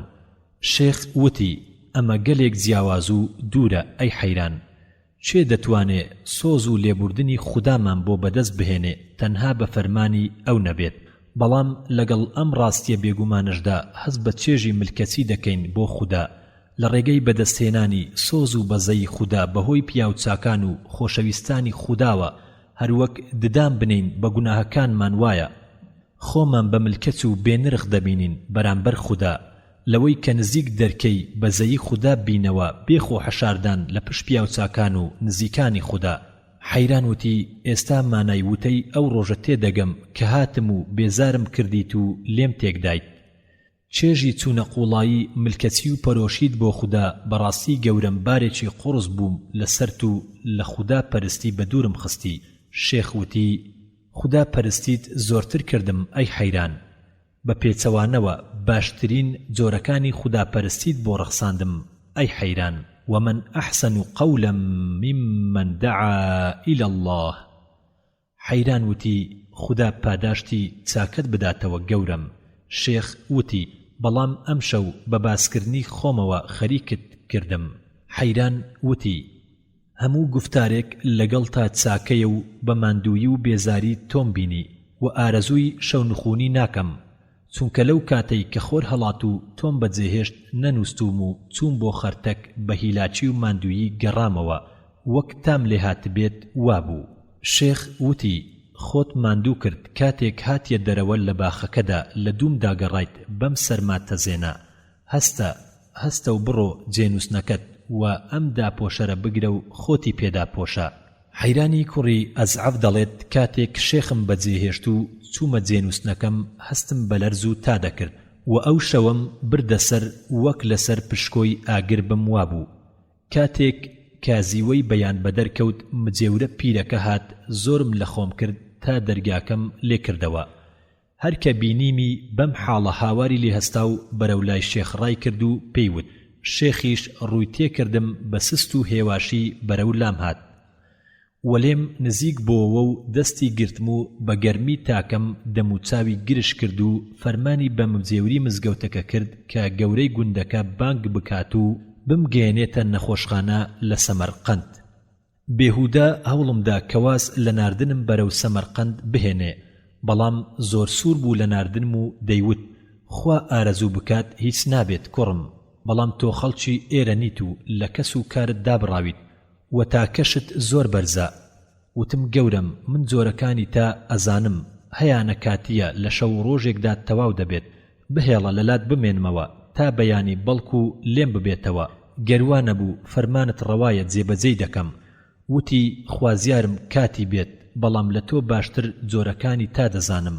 شێخ وتی ئەمە گەلێک جیاواز و دوورە ئەی حەیران. چێ دەتوانێ سۆز و لێبوردنی خودامان بۆ بەدەست بهێنێ تەنها بە فەرمانی ئەو نەبێت؟ بەڵام لەگەڵ ئەم ڕاستیە بێگومانشدا هەست بە چێژی ملکەچی دەکەین بۆ خودا لە ڕێگەی بەدەستهێنانی سۆز و بەزەی خودا بەهۆی پیاوچاکان و خۆشەویستانی خوداوە هەروەک ددان بنین بە گوناهەکانمان وایە خۆمان بە ملکەچ و بێنرخ دەبینین بەرامبەر خودا لەوەی کە نزیک دەرکەی بەزەیی خودا بینەوە بێخۆ حەشاردان لە پشت پیاوچاکان و نزیکانی خودا. حەیران وتی ئێستا مانای وتەی ئەو ڕۆژە تێدەگەم کە هاتم و بێزارم کردیت و لێم تێکدایت. چێژی چوونە قوڵایی ملکەچی و پەرۆشید بۆ خودا بەڕاستی گەورم بارێکی قوڕس بووم لەسەرت و لە خودا پەرستی بە دوورم خستی. شێخ وتی خودا پەرستیت زۆرتر کردم ئەی حەیران، بە پێچەوانەوە باشترین جۆرەکانی خودا پەرستیت بۆ ڕەخساندم ئەی حەیران. ومن أحسن قولا ممن دعا إلى الله. حەیران وتی خودا پاداشتی چاکت بداتەوە گەورم. شێخ وتی بەڵام ئەم شەو بە باسکردنی خۆمەوە خەریکت کردم. حەیران وتی هەموو گفتارێک لەگەڵ تا چاکەیە و بە ماندووی و بێزاری تۆم بینی و ئارەزووی شەو نخوونی ناکەم، چونکە لەو کاتەی کە خۆر هەڵات و تۆم بەجێهێشت نەنووستوم و چوون بۆ خەرتەک بە هیلاچی و ماندوویی گەڕامەوە وەک تام لێ هاتبێت وابوو. شێخ وتی خۆت ماندوو کرد کاتێک هاتیە دەرەوە لە باخەکەدا لە دووم داگەڕایت بەم سەرمات تەزێنە. هەستە و بڕۆ جێنووسنەکەت و ئەم داپۆشەرە بگرە و خۆتی پێدا پۆشە. حەیرانی کوڕی ئەزعەف دەڵێت کاتێک شێخم بەجێهێشت و چوومە جێنووسنەکەم هەستم بە لەرز و تا دەکرد و ئەو شەوەم بردەسەر وەک لەسەر پشکۆی ئاگر بم وابوو. کاتێک کازیوەی بەیان بەدەرکەوت مجێورە پیرەکە هات زۆرم لە خۆم کرد تا دەرگاکەم لێ کردەوە. هەر کە بینیمی بەم حاڵە هاواری لێ هەستا و بەرەو لای شێخ ڕای کرد و پێیوت. شێخیش ڕووی تێکردم بە سست و هێواشی بەرەو لام هات. وەلێم نزیک بۆەوە و دەستی گرتم و بە گەرمی تاکەم دەم و چاوی گرش کرد و فەرمانی بە مجێوری مزگەوتەکە کرد کە گەورەی گوندەکە بانگ بکات و بمگەێنێتە نەخۆشخانە لە سەمەرقەند. بێهوودە هەوڵمدا کەواز لە ناردنم بەرەو سەمەرقەند بهێنێ، بەڵام زۆر سوور بوو لە ناردنم و دەیوت خوا ئارەزوو بکات هیچ نابێت کوڕم، بەڵام تۆ خەڵکی ئێرە نیت و لە کەس و کارت دابڕاویت و تاکەشت زۆر بەرزە. وتم گەورم من جۆرەکانی تا ئەزانم، هەیانە کاتیە لە شەو ڕۆژێکدا تەواو دەبێت، بهێڵە لەلات بمێنمەوە تا بەیانی بەڵکو لێم ببێتەوە. گەروانە بوو فەرمانت ڕەوایە جێبەجێی دەکەم. وتی خوازیارم کاتی بێت، بەڵام لە تۆ باشتر جۆرەکانی تا دەزانم.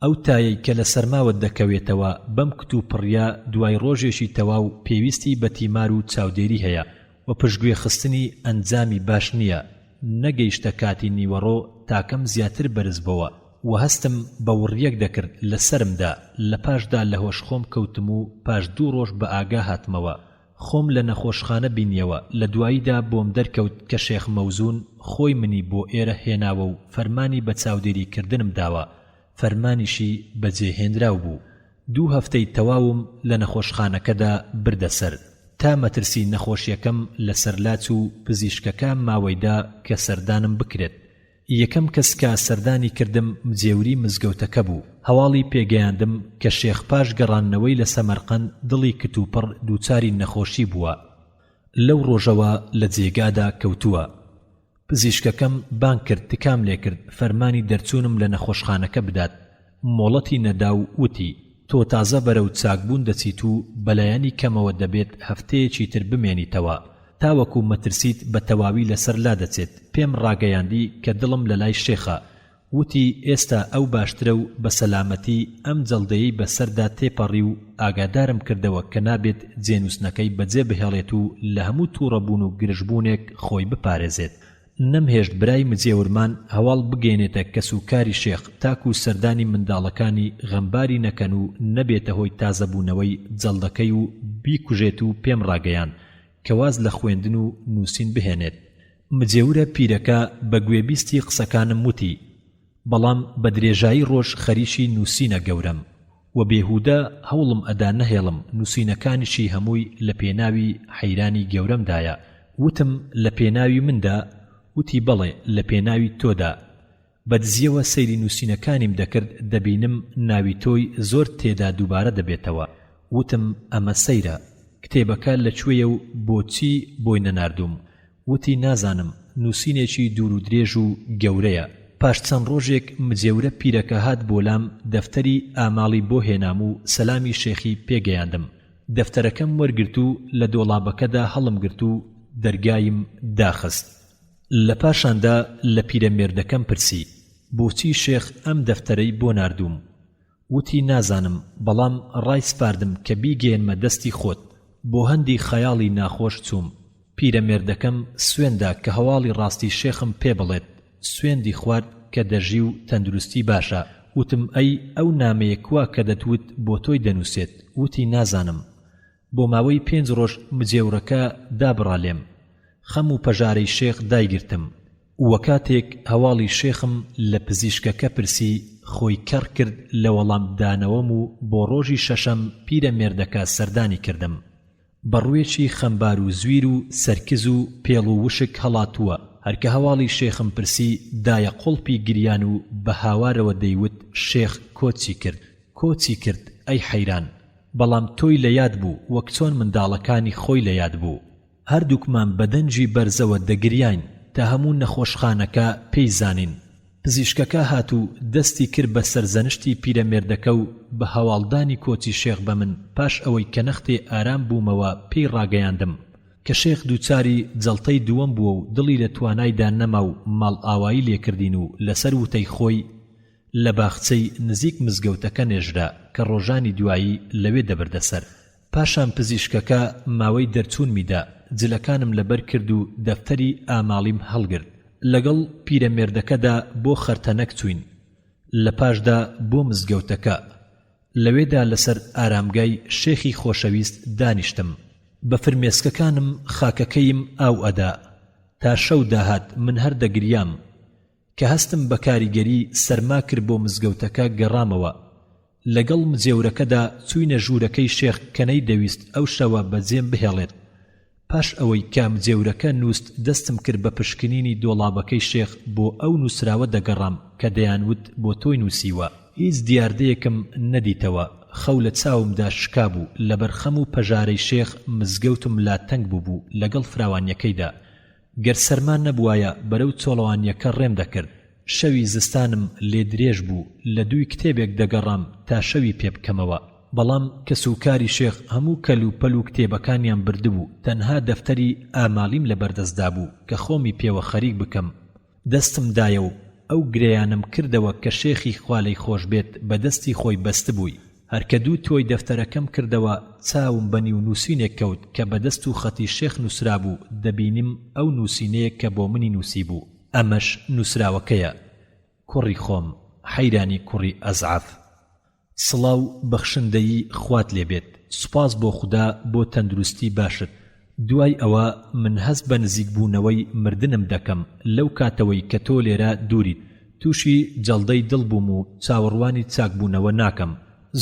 ئەو تایەی کە لە سەرماوت دەکەوێتەوە بەم کت و پڕیا دوای ڕۆژێکی تەواو پێویستی بە تیمار و چاودێری هەیە و پشتگوێ خستنی ئەنجامی باش نییە. نەگەیشتە کاتی نیوەڕۆ تاکەم زیاتر بەرز بەوە و هەستم بە وڕیەک دەکرد لە سرمدا. لە پاشدا لە هۆش خۆم کەوتم و پاش 2 ڕۆژ بە ئاگا هاتمەوە. خۆم لە نەخۆشخانە بینیەوە. لە دواییدا بۆم دەرکەوت کە شێخ مەوزون خۆی منی بۆ ئێرە هێناوە و فەرمانی بە چاودێری کردنم داوە. فەرمانیشی بەجێهێنراو بوو. 2 هەفتەی تەواوم لە نەخۆشخانەکەدا بردەسەر تا مەترسی نەخۆشیەکەم لە سەرلاچ و پزیشکەکە ماوەیدا کە سەردانم بکرێت. یەکەم کەس کە سەردانی کردم مجێوری مزگەوتەکە بوو. هەواڵی پێگەیاندم کە شێخ پاش گەڕانەوەی لە سەمەرقەند دڵی کتوپڕ دووچاری نەخۆشی بووە. لەو ڕۆژەوە لە جێگادا کەوتووە. پزیشکەکەم بانگ کرد، تکام لێ کرد، فەرمانی دەرچوونم لە نەخۆشخانەکە بدات. مۆڵەتی نەدا و وتی تۆ تازە بەرەو چاکبوون دەچیت و بەلایانی کەمەوە دەبێت هەفتەیەکی تر بمێنیتەوە تاوەکو مەترسیت بە تەواوی لەسەر لا دەچێت. پێم ڕاگەیاندی کە دڵم لە لای شێخە. وتی ئێستا ئەو باشترە و بە سەلامەتی ئەم جەڵدەیەی بەسەردا تێپەڕی و ئاگادارم کردەوە کە نابێت جێنووسنەکەی بەجێ بهێڵێت و لە هەموو تووڕەبوون و گرژبوونێک خۆی بپارێزێت. نەمهێشت برای مجێورمان هەواڵ بگەێنێتە کەسوکاری شێخ تاکو سەردانی منداڵەکانی غەمباری نەکەن و نەبێتە هۆی تازەبوونەوەی جەڵدەکەی و بیکوژێت و پێم ڕاگەیان کەواز لە خوێندن و نووسین بهێنێت. مجێورە پیرەکە بە گوێبیستی قسەکانم وتی، بەڵام بە درێژایی ڕۆژ خەریشی نووسینە گەورم و بێهودە هەوڵم ئەدا نەهێڵم نووسینەکانیشی هەمووی لە پێناوی حەیرانی گەورەمدایە. وتم لە پێناوی مندا؟ وتی بەڵێ لە پێناوی تۆدا. بەدزیەوە سەیری نووسینەکانیم دەکرد، دەبینم ناوی تۆی زۆر تێدا دووبارە دەبێتەوە. وتم ئەمە سەیرە، کتێبەکە لەکوێیە و بۆچی بۆی نەناردوم؟ وتی نازانم، نووسینێکی دوور و درێژ و گەورەیە. پاش چەند ڕۆژێک مجێورە پیرەکە هات بۆلام، دەفتەری ئاماڵی بۆ هێنام و سەلامی شێخی پێگەیاندم. دەفتەرەکەم وەرگرت و لە دۆڵابەکەدا هەڵم گرت و دەرگایم داخست. لە پاشاندا لە پیرەمێردەکەم پرسی بۆچی شێخ ئەم دەفتەرەی بۆ ناردووم؟ وتی نازانم، بەڵام ڕای سپاردم کە بیگەێنمە دەستی خۆت. بۆ هەندی خەیاڵی ناخۆش چووم. پیرەمێردەکەم سوێندا کە هەواڵی ڕاستی شێخم پێ بڵێت. سوێندی خوارد کە دەژی و تەندروستی باشە. وتم ئەی ئەو نامەیە کوا کە دەتوت بۆ تۆی دەنووسێت؟ وتی نازانم. بۆ ماوەی 5 ڕۆژ مجێورەکە دابڕا لێم. خەم و پەژارەی شێخ دایگرتم. وە کاتێک هەواڵی شێخم لە پزیشکەکە پرسی، خۆی کەڕ کرد لە وەڵام دانەوەم و بۆ ڕۆژی 6ەم پیرەمێردەکە سەردانی کردم. بەڕوویەکی خەمبار و زویر و سەرکز و پێڵ و وشک هەڵاتووە. هەرکە هەواڵی شێخم پرسی دایە قوڵپی گریان و بە هاوارەوە دەیوت شێخ کۆچی کرد، کۆچی کرد ئەی حەیران. بەڵام تۆی لە یاد بوو وەک چۆن منداڵەکانی خۆی لە یاد بوو. هەردووکمان بەدەنجی بەرزەوە دەگریاین تا هەموو نەخۆشخانەکە پێی زانین. پزیشکەکە هات و دەستی کرد بە سەرزەنشتی پیرەمێردەکە و بە هەواڵدانی کۆچی شێخ بە من. پاش ئەوەی کە نەختێ ئارام بوومەوە پێی ڕاگەیاندم کە شێخ دووچاری جەڵتەی دووەم بووە و دڵی لە توانایدا نەما و ماڵ ئاوایی لێکردین و لەسەر وتەی خۆی لە باخچەی نزیک مزگەوتەکە نێژرا کە ڕۆژانی دوایی لەوێ دەبردەسەر. پاشان پزیشکەکە ماوەی دەرچوون میدا، جلەکانم لەبەر کرد و دەفتەری ئاماڵیم هەڵگرت. لەگەڵ پیرەمێردەکەدا بۆ خەرتەنەک چوین. لە پاشدا بۆ مزگەوتەکە. لەوێدا لەسەر ئارامگای شێخی خۆشەویست دانیشتم. بە فرمێسکەکانم خاکەکەیم ئاو ئەدا. تا شەو داهات من هەر دەگریام کە هەستم بە کاریگەری سەرما کرد بۆ مزگەوتەکە گەڕامەوە. لەگەڵ مجێورەکەدا چووینە ژوورەکەی شێخ کەنەی دەویست ئەو شەوە بەجێم بهێڵێت. پاش ئەوەی کە مجێورەکە نووست دەستم کرد بە پشکنینی دۆڵابەکەی شێخ بۆ ئەو نووسراوە دەگەڕام کە دەیانوت بۆ تۆی نووسیوە. هیچ دیاردەیەکم نەدیتەوە. خەو لە چاومدا شکابوو لەبەر خەم و پەژارەی شێخ مزگەوتم لا تەنگ بوو لەگەڵ فراوانیەکەیدا. گەر سەرمان نەبوایە بەرەو چۆڵەوانیەکە ڕێم دەکرد. شەوی زستانم لێ درێژ بوو لە دووی کتێبێک دەگەڕام تا شەوی پێ بکەمەوە. بەڵام کە سوکاری شێخ هەموو کەل و پەل و کتێبەکانیان بردبوو تەنها دەفتەری ئاماڵیم لەبەردەستدا بوو کە خۆمی پێوە خەریک بکەم. دەستم دایە و ئەو گرەیانم کردەوە کە شێخی خوالەی خۆش بێت بە دەستی خۆی بەست بووی. هەرکە دوو تۆی دەفتەرەکەم کردەوە چاوم بەنی و نووسینێک کەوت کە بەدەست و خەتی شێخ نووسرا بوو. دەبینیم ئەو نووسینەیە کە بۆ منی نووسی بوو. ئەمەش نووسراوەکەیە. کوڕی خۆم حەیرانی کوڕی ئەزعەف. سڵاو بەخشندەیی خوات لێبێت. سوپاس بۆ خودا بۆ تەندروستی باشت. دوای ئەوە من هەست بە نزیک بوونەوەی مردنم دەکەم لەو کاتەوەی کە تۆ لێرە دووریت. تووشی جەڵدەی دڵ بووم و چاوەڕوانی چاکبوونەوە ناکەم.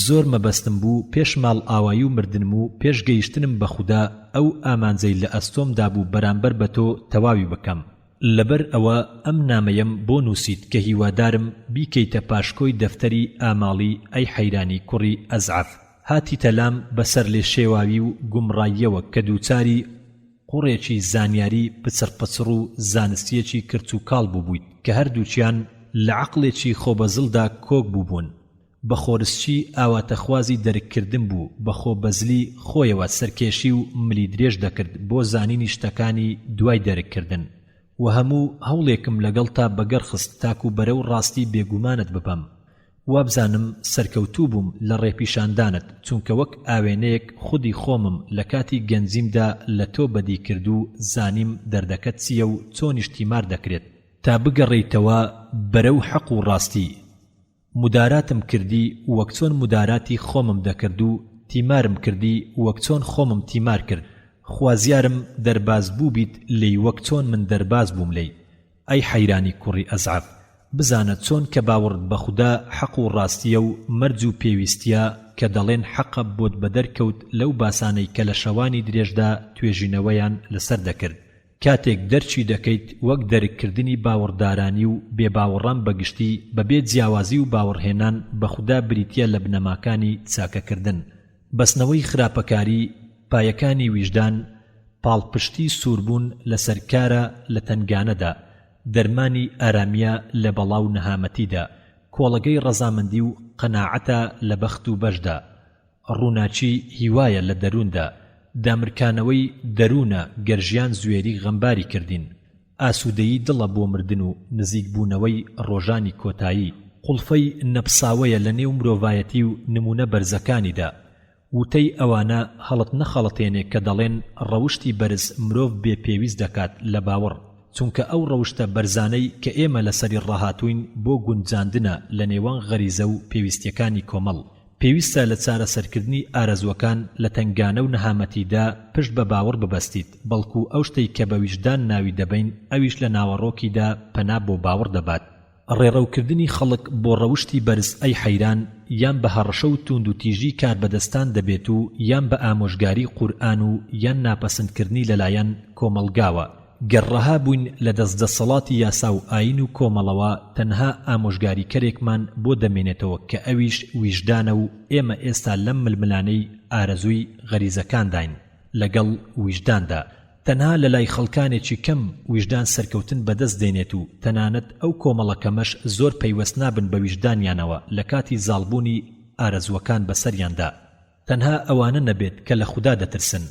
زۆر مەبەستم بوو پێش ماڵ ئاوایی و مردنم و پێش گەیشتنم بە خودا ئەو ئامانجەی لە ئەستۆمدا بوو بەرامبەر بە تۆ تەواوی بکەم. لەبەر ئەوە ئەم نامەیەم بۆ نووسیت کە هیوادارم بیکەیتە پاشکۆی دەفتەری ئاماڵی ئەی حەیرانی کوڕی ئەزعەف. هاتی تەلام بەسەر لێ شێواوی و گومڕاییەوە کە دووچاری قوڕێکی زانیاری پچڕ و زانستیەکی کرچ و کاڵ بووبوویت کە هەردووچیان لە عەقڵێکی خۆبەزڵدا کۆک بووبوون. بە خۆرسچی ئاواتەخوازی دەرککردن بوو بە خۆبەزلی خۆیەوە سەرکێشی و ملی درێژ دەکرد بۆ زانینی شتەکانی دوای دەرککردن. و هەموو هەوڵێکم لەگەڵ تا بەگەر خست تاکو بەرەو ڕاستی بێگومانت ببەم. وابزانم سەرکەوتوو بووم لە ڕێپیشاندانت چونکە وەک ئاوێنەیەک خودی خۆمم لە کاتی گەنجیمدا لە تۆ بەدی کرد و زانیم دەردەکەت چییە و چۆنیش تیمار دەکرێت تا بگەڕێیتەوە بەرەو حەق و ڕاستی. مداراتم کردی وەک چۆن مداراتی خۆمم دەکرد و تیمارم کردی وەک چۆن خۆمم تیمار کرد. خوازیارم دەرباز بوو بیت لێی وەک چۆن من دەرباز بووم لێی. ئەی حەیرانی کوڕی ئەزعەف بزانە چۆن کە باوەڕت بە خودا حەق و ڕاستیە و مەرج و پێویستیە کە دەڵێن حەقە بۆت بەدەرکەوت لەو باسانەی کە لە شەوانی درێژدا توێژینەوەیان لەسەر دەکرد. کاتێک دەرچی دەکەیت وەک دەرککردنی باوەڕدارانی و بێباوەڕان بەگشتی بەبێ جیاوازی و باوەڕهێنان بە خودا بریتیە لە بنەماکانی چاکەکردن. بەسنەوەی خراپەکاری پایەکانی ویژدان پاڵپشتی سووربوون لەسەر کارە لە تەنگانەدا. دەرمانی ئارامیە لە بەڵاو نەهامەتیدا. کۆڵەگەی ڕەزامەندی و قەناعەتە لە بەخت و بەشدا. ڕووناچی هیوایە لە دەرووندا. دامرکانەوەی دەروونە گەرژیان زوێری غەمباری کردین. ئاسوودەیی دڵە بۆ مردن و نزیک بوونەوەی ڕۆژانی کۆتایی. قوڵفەی نەپساوەیە لە نێو مرۆڤایەتی و نمونە بەرزەکانیدا. وتەی ئەوانە هەڵت نەخەڵەتێنێ کە دەڵێن ڕەوشتی بەرز مرۆڤ بێ پێویست دەکات لە باوەڕ چونکە ئەو ڕەوشتە بەرزانەی کە ئێمە لەسەری ڕاهاتوین بۆ گونجاندنە لە نێوان غەریزە و پێویستیەکانی کۆمەڵ. پێویستە لە چارەسەرکردنی ئارەزوەکان لە تەنگانە و نەهامەتیدا پشت بە باوەڕ ببەستیت بەڵکو ئەو شتەی کە بە ویژدان ناوی دەبین ئەویش لە ناوەڕۆکیدا پەنا بۆ باوەڕ دەبات. ڕێڕەوکردنی خەڵک بۆ ڕەوشتی بەرز ئەی حەیران یان بە هەڕەشە و توند و تیژی کار بەدەستان دەبێت و یان بە ئامۆژگاری قورئان و یان ناپەسندکردنی لەلایەن کۆمەڵگاوە. گەڕەها بووین لە دەستدەسەڵاتی یاسا و ئاین و کۆمەڵەوە تەنها ئامۆژگاریکەرێکمان بۆ دەمێنێتەوە کە ئەویش ویژدانە و ئێمە ئێستا لەم ململانەی ئارەزووی غەریزەکانداین لەگەڵ ویژداندا. تەنها لە لای خەڵکانێکی کەم ویژدان سەرکەوتن بەدەست دێنێت و تەنانەت ئەو کۆمەڵەکەمەش زۆر پەیوەست نابن بە ویژدانیانەوە لە کاتی زاڵبوونی ئارەزوەکان بەسەریاندا. تەنها ئەوانە نەبێت کە لە خودا دەترسن.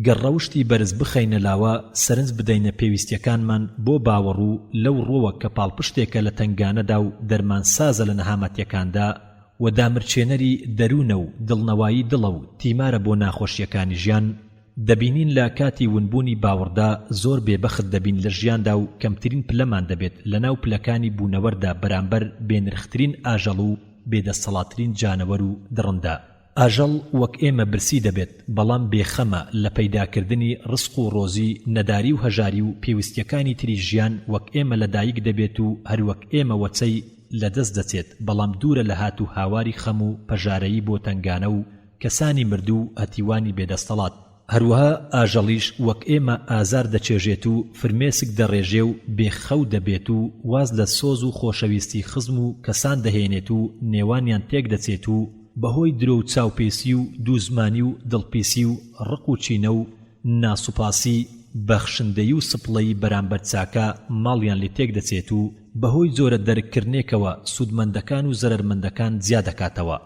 گەڕەوشتی بەرز بخەینە لاوە سەرنج بدەینە پێویستیەکانمان بۆ باوەڕ و لەو ڕۆوە کە پاڵپشتێکە لە تەنگانەدا و دەرمان سازە لە نەهامەتیەکاندا و دامرچێنەری دەروونە و دڵنەوایی دڵە و تیمارە بۆ ناخۆشیەکانی ژیان. دەبینین لە کاتی ونبوونی باوەڕدا زۆر بێبەخت دەبین لە ژیاندا و کەمترین پلەمان دەبێت لە ناو پلەکانی بوونەوەردا بەرامبەر بێنرخترین ئاژەڵ و بێدەسەڵاتترین جانەوەر و دڕندا. ئاژەڵ وەک ئێمە برسی دەبێت بەڵام بێخەمە لە پەیداکردنی ڕزق و ڕۆزی نەداری و هەژاری و پێویستیەکانی تری ژیان وەک ئێمە لەدایک دەبێت و هەروەک ئێمە وەچەی لەدەست دەچێت بەڵام دوورە لە هات و هاواری خەم و پەژارەیی بۆ تنگانە و کەسانی مردوو هەتیوانی بێدەستەڵات. هەروەها ئاژەڵیش وەک ئێمە ئازار دەچێژێت و فرمێسک دەڕێژێ و بێخەو دەبێت و واز لە سۆز و خۆشەویستی خزم و کەسان دەهێنێت و نێوانیان تێک دەچێت و بەهۆی درۆ و چاوپێسی و دووزمانی و دڵپیسی و ڕق و چینە و ناسوپاسی بەخشندەی و سپڵەی بەرامبەر چاکە ماڵیان لێ تێک دەچێت و بەهۆی جۆرە دەرکردنێکەوە سوودمەندەکان و زەرەرمەندەکان زیاد دەکاتەوە.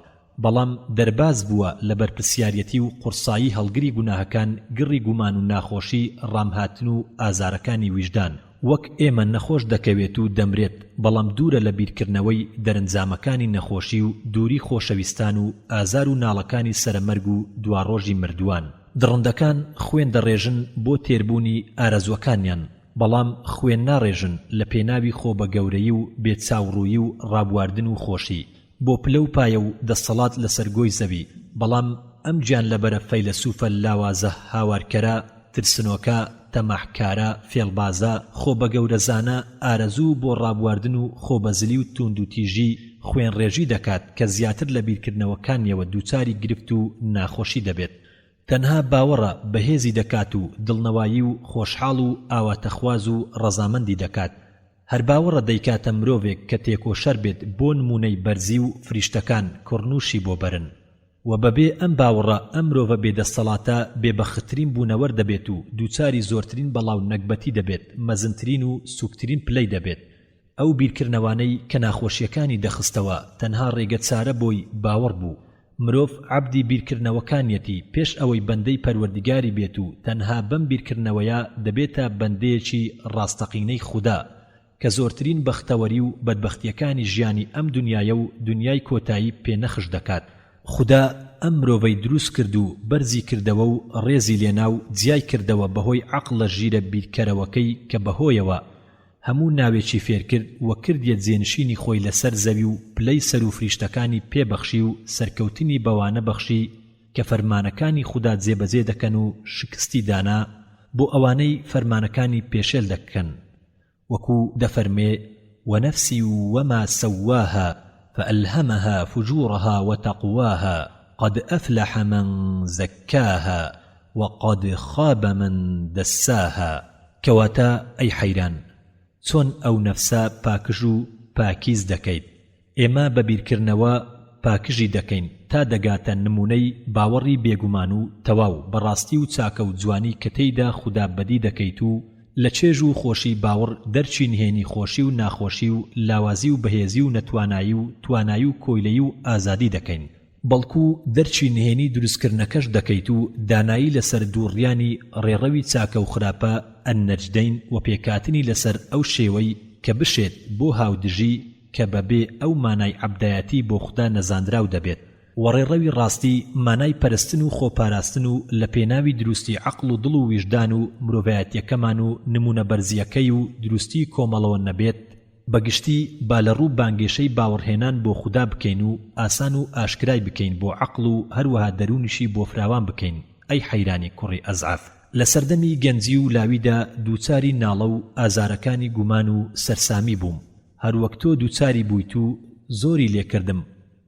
بەڵام دەرباز بووە لە بەرپرسیارەتی و قورسایی هەڵگری گوناهەکان گڕی گومان و ناخۆشی ڕامهاتن و ئازارەکانی ویژدان وەک ئێمە نەخۆش دەکەوێت و دەمرێت بەڵام دوورە لە بیرکردنەوەی دەرەنجامەکانی نەخۆشی و دووری خۆشەویستان و ئازار و ناڵەکانی سەرمەرگ و دواڕۆژی مردووان. دڕندەکان خوێن دەڕێژن بۆ تێربوونی ئارەزوەکانیان بەڵام خوێن ناڕێژن لە پێناوی خۆ بە گەورەی و بێچاوڕووی و ڕابواردن و خۆشی بۆ پلە و پایە و دەسەڵات لەسەر گۆی زەوی. بەڵام ئەم گیان لەبەرە فەیلسوفە لاوازە هاوارکەرە ترسنۆکە تەماحکارە فێڵبازە خۆ بە گەورەزانە ئارەزوو بۆ ڕابواردن و خۆبەزلی و توند و تیژی خوێنڕێژی دەکات کە زیاتر لە بیرکردنەوەکانیەوە دووچاری گرفت و ناخۆشی دەبێت. تەنها باوەڕە بەهێزی دەکات و دڵنەوایی و خۆشحاڵ و ئاواتەخواز و ڕەزامەندی دەکات. هەر باوەڕە دەیکاتە مرۆڤێک کە تێکۆشەر بێت بۆ نمونەی بەرزی و فریشتەکان کوڕنووشی بۆ بەرن و بەبێ ئەم باوەڕە ئەم مرۆڤە بێدەستەڵاتە بێبەختترین بوونەوەر دەبێت و دووچاری زۆرترین بەڵاو نەکبەتی دەبێت مەزنترین و سوکترین پلەی دەبێت. ئەو بیرکردنەوانەی کە ناخۆشیەکانی دەخستەوە تەنها ڕێگە چارە بۆی باوەڕ بوو. مرۆڤ عەبدی بیرکردنەوەکانیەتی پێش ئەوەی بەندەی پەروەردگاری بێت و تەنها بەم بیرکردنەوەیە دەبێتە بەندەیەکی ڕاستەقینەی خودا کە زۆرترین بەختەوەری و بەدبەختیەکانی ژیانی ئەم دنیایە و دنیای کۆتایی پێنەخش دەکات. خدا ئەم مرۆڤەی دروست کرد و بەرزی کردەوە و ڕێزی لێنا و جیای کردەوە بەهۆی عەقڵە ژیرە بیرکەرەوەکەی کە بەهۆیەوە هەموو ناوێکی فێر کرد و کردیە جێنشینی خۆی لەسەر زەوی و پلەی سەر و فریشتەکانی پێبەخشی و سەرکەوتنی بەوانە بەخشی کە فەرمانەکانی خدا جێبەجێ دەکەن و شکستی دانا بۆ ئەوانەی فەرمانەکانی پێشێل دەکەن وەکو دەفەرمێ وەنەفسی وەما سەواها فألهمها فجورها وتقواها قد أفلح من زكاها وقد خاب من دساها. كواتا أي حيران چۆن ئەو نەفسە پاکژ و پاکیز دەکەیت ئێمە بە بیرکردنەوە پاکژی دەکەین تا دەگاتە نمونەی باوەڕی بێگومان و تەواو بەڕاستی و چاکە و جوانی کە تێیدا خوددا بەدی دەکەیت و لە چێژ و خۆشی باوەڕ دەرچی نهێنی خۆشی و ناخۆشی و لاوازی و بەهێزی و نەتوانایی و توانایی و کۆیلەی و ئازادی دەکەین بەڵکو دەرچی نهێنی دروستکردنەکەش دەکەیت و دانایی لەسەر دووڕیانی ڕێڕەوی چاکە و خراپە ئەنەجدەین و پێکاتنی لەسەر ئەو شێوەی کە بشێت بۆ هاودژی کە بەبێ ئەو مانای عەبدایەتی بۆ خوددا نەزاندراو دەبێت و ڕێڕەوی ڕاستی مانای پەرستن و خۆپاراستن و لە پێناوی دروستی عەقڵ و دڵ و ویژدان و مرۆڤایەتیەکەمان و نمونە بەرزیەکەی و دروستی کۆمەڵەوە نەبێت بەگشتی با لە ڕوو بانگێشەی باوەڕهێنان بۆ خوددا بکەین و ئاسان و ئاشکرای بکەین بۆ عەقڵ و هەروەها دەرونیشی بۆ فراوان بکەین. ئەی حەیرانی کوڕی ئەزعەف لە سەردەمی گەنجی و لاویدا دووچاری ناڵە و ئازارەکانی گومان و سەرسامی بووم هەروەک تۆ دووچاری بوویت و زۆری لێکردم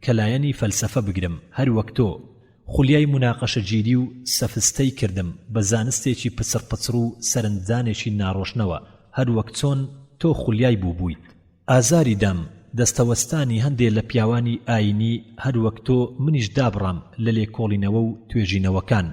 کە لایەنی فەلسەفە بگرم هەروەک تۆ خولیای مناقەشەگیری و سەفستەی کردم بە زانستێکی پچڕ پچڕ و سەرنجانێکی ناڕۆشنەوە هەروەک چۆن تۆ خولیای بووبوویت ئازاری دام دەستەوەستانی هەندێک لە پیاوانی ئاینی هەروەک تۆ منیش دابڕام لە لێکۆڵینەوە و توێژینەوەکان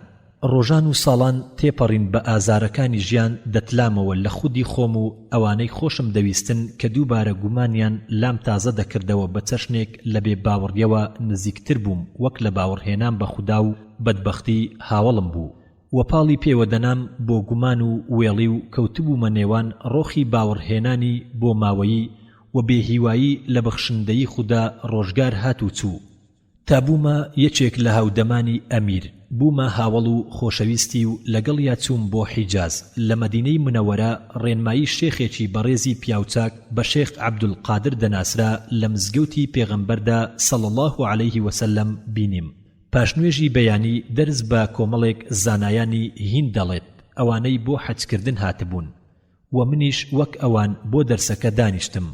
ڕۆژان و ساڵان تێپەڕین بە ئازارەکانی ژیان دەتلامەوە لە خودی خۆم و ئەوانەی خۆشم دەویستن کە دووبارە گومانیان لام تازە دەکردەوە بە چەشنێک لە بێ باوەڕیەوە نزیکتر بووم وەک لە باوەڕهێنان بە خودا و بەدبەختی هاوڵم بوو و پاڵی پێوە دەنام بۆ گومان و وێڵی و کەوتبوومە نێوان ڕۆخی باوەڕهێنانی بۆ ماوەیی و بێهیوایی لە بەخشندەی خودا ڕۆژگار هات و چوو تا بوومە یەکێک لە هاودەمانی ئەمیر بوومە هاوڵ و خۆشەویستی و لەگەڵ یا چووم بۆ حیجاز لە مەدینەی منەوەرە ڕێنمایی شێخێکی بەڕێزی پیاوچاک بە شێخ عەبدولقادر دەناسرا لە مزگەوتی پێغەمبەردا صەڵی الله عەلەیه وسەلەم بینیم پاشنوێژی بەیانی دەرز بە کۆمەڵێک زانایانی هین دەڵێت ئەوانەی بۆ حەجکردن هاتبوون و منیش وەک ئەوان بۆ دەرسەکە دانیشتم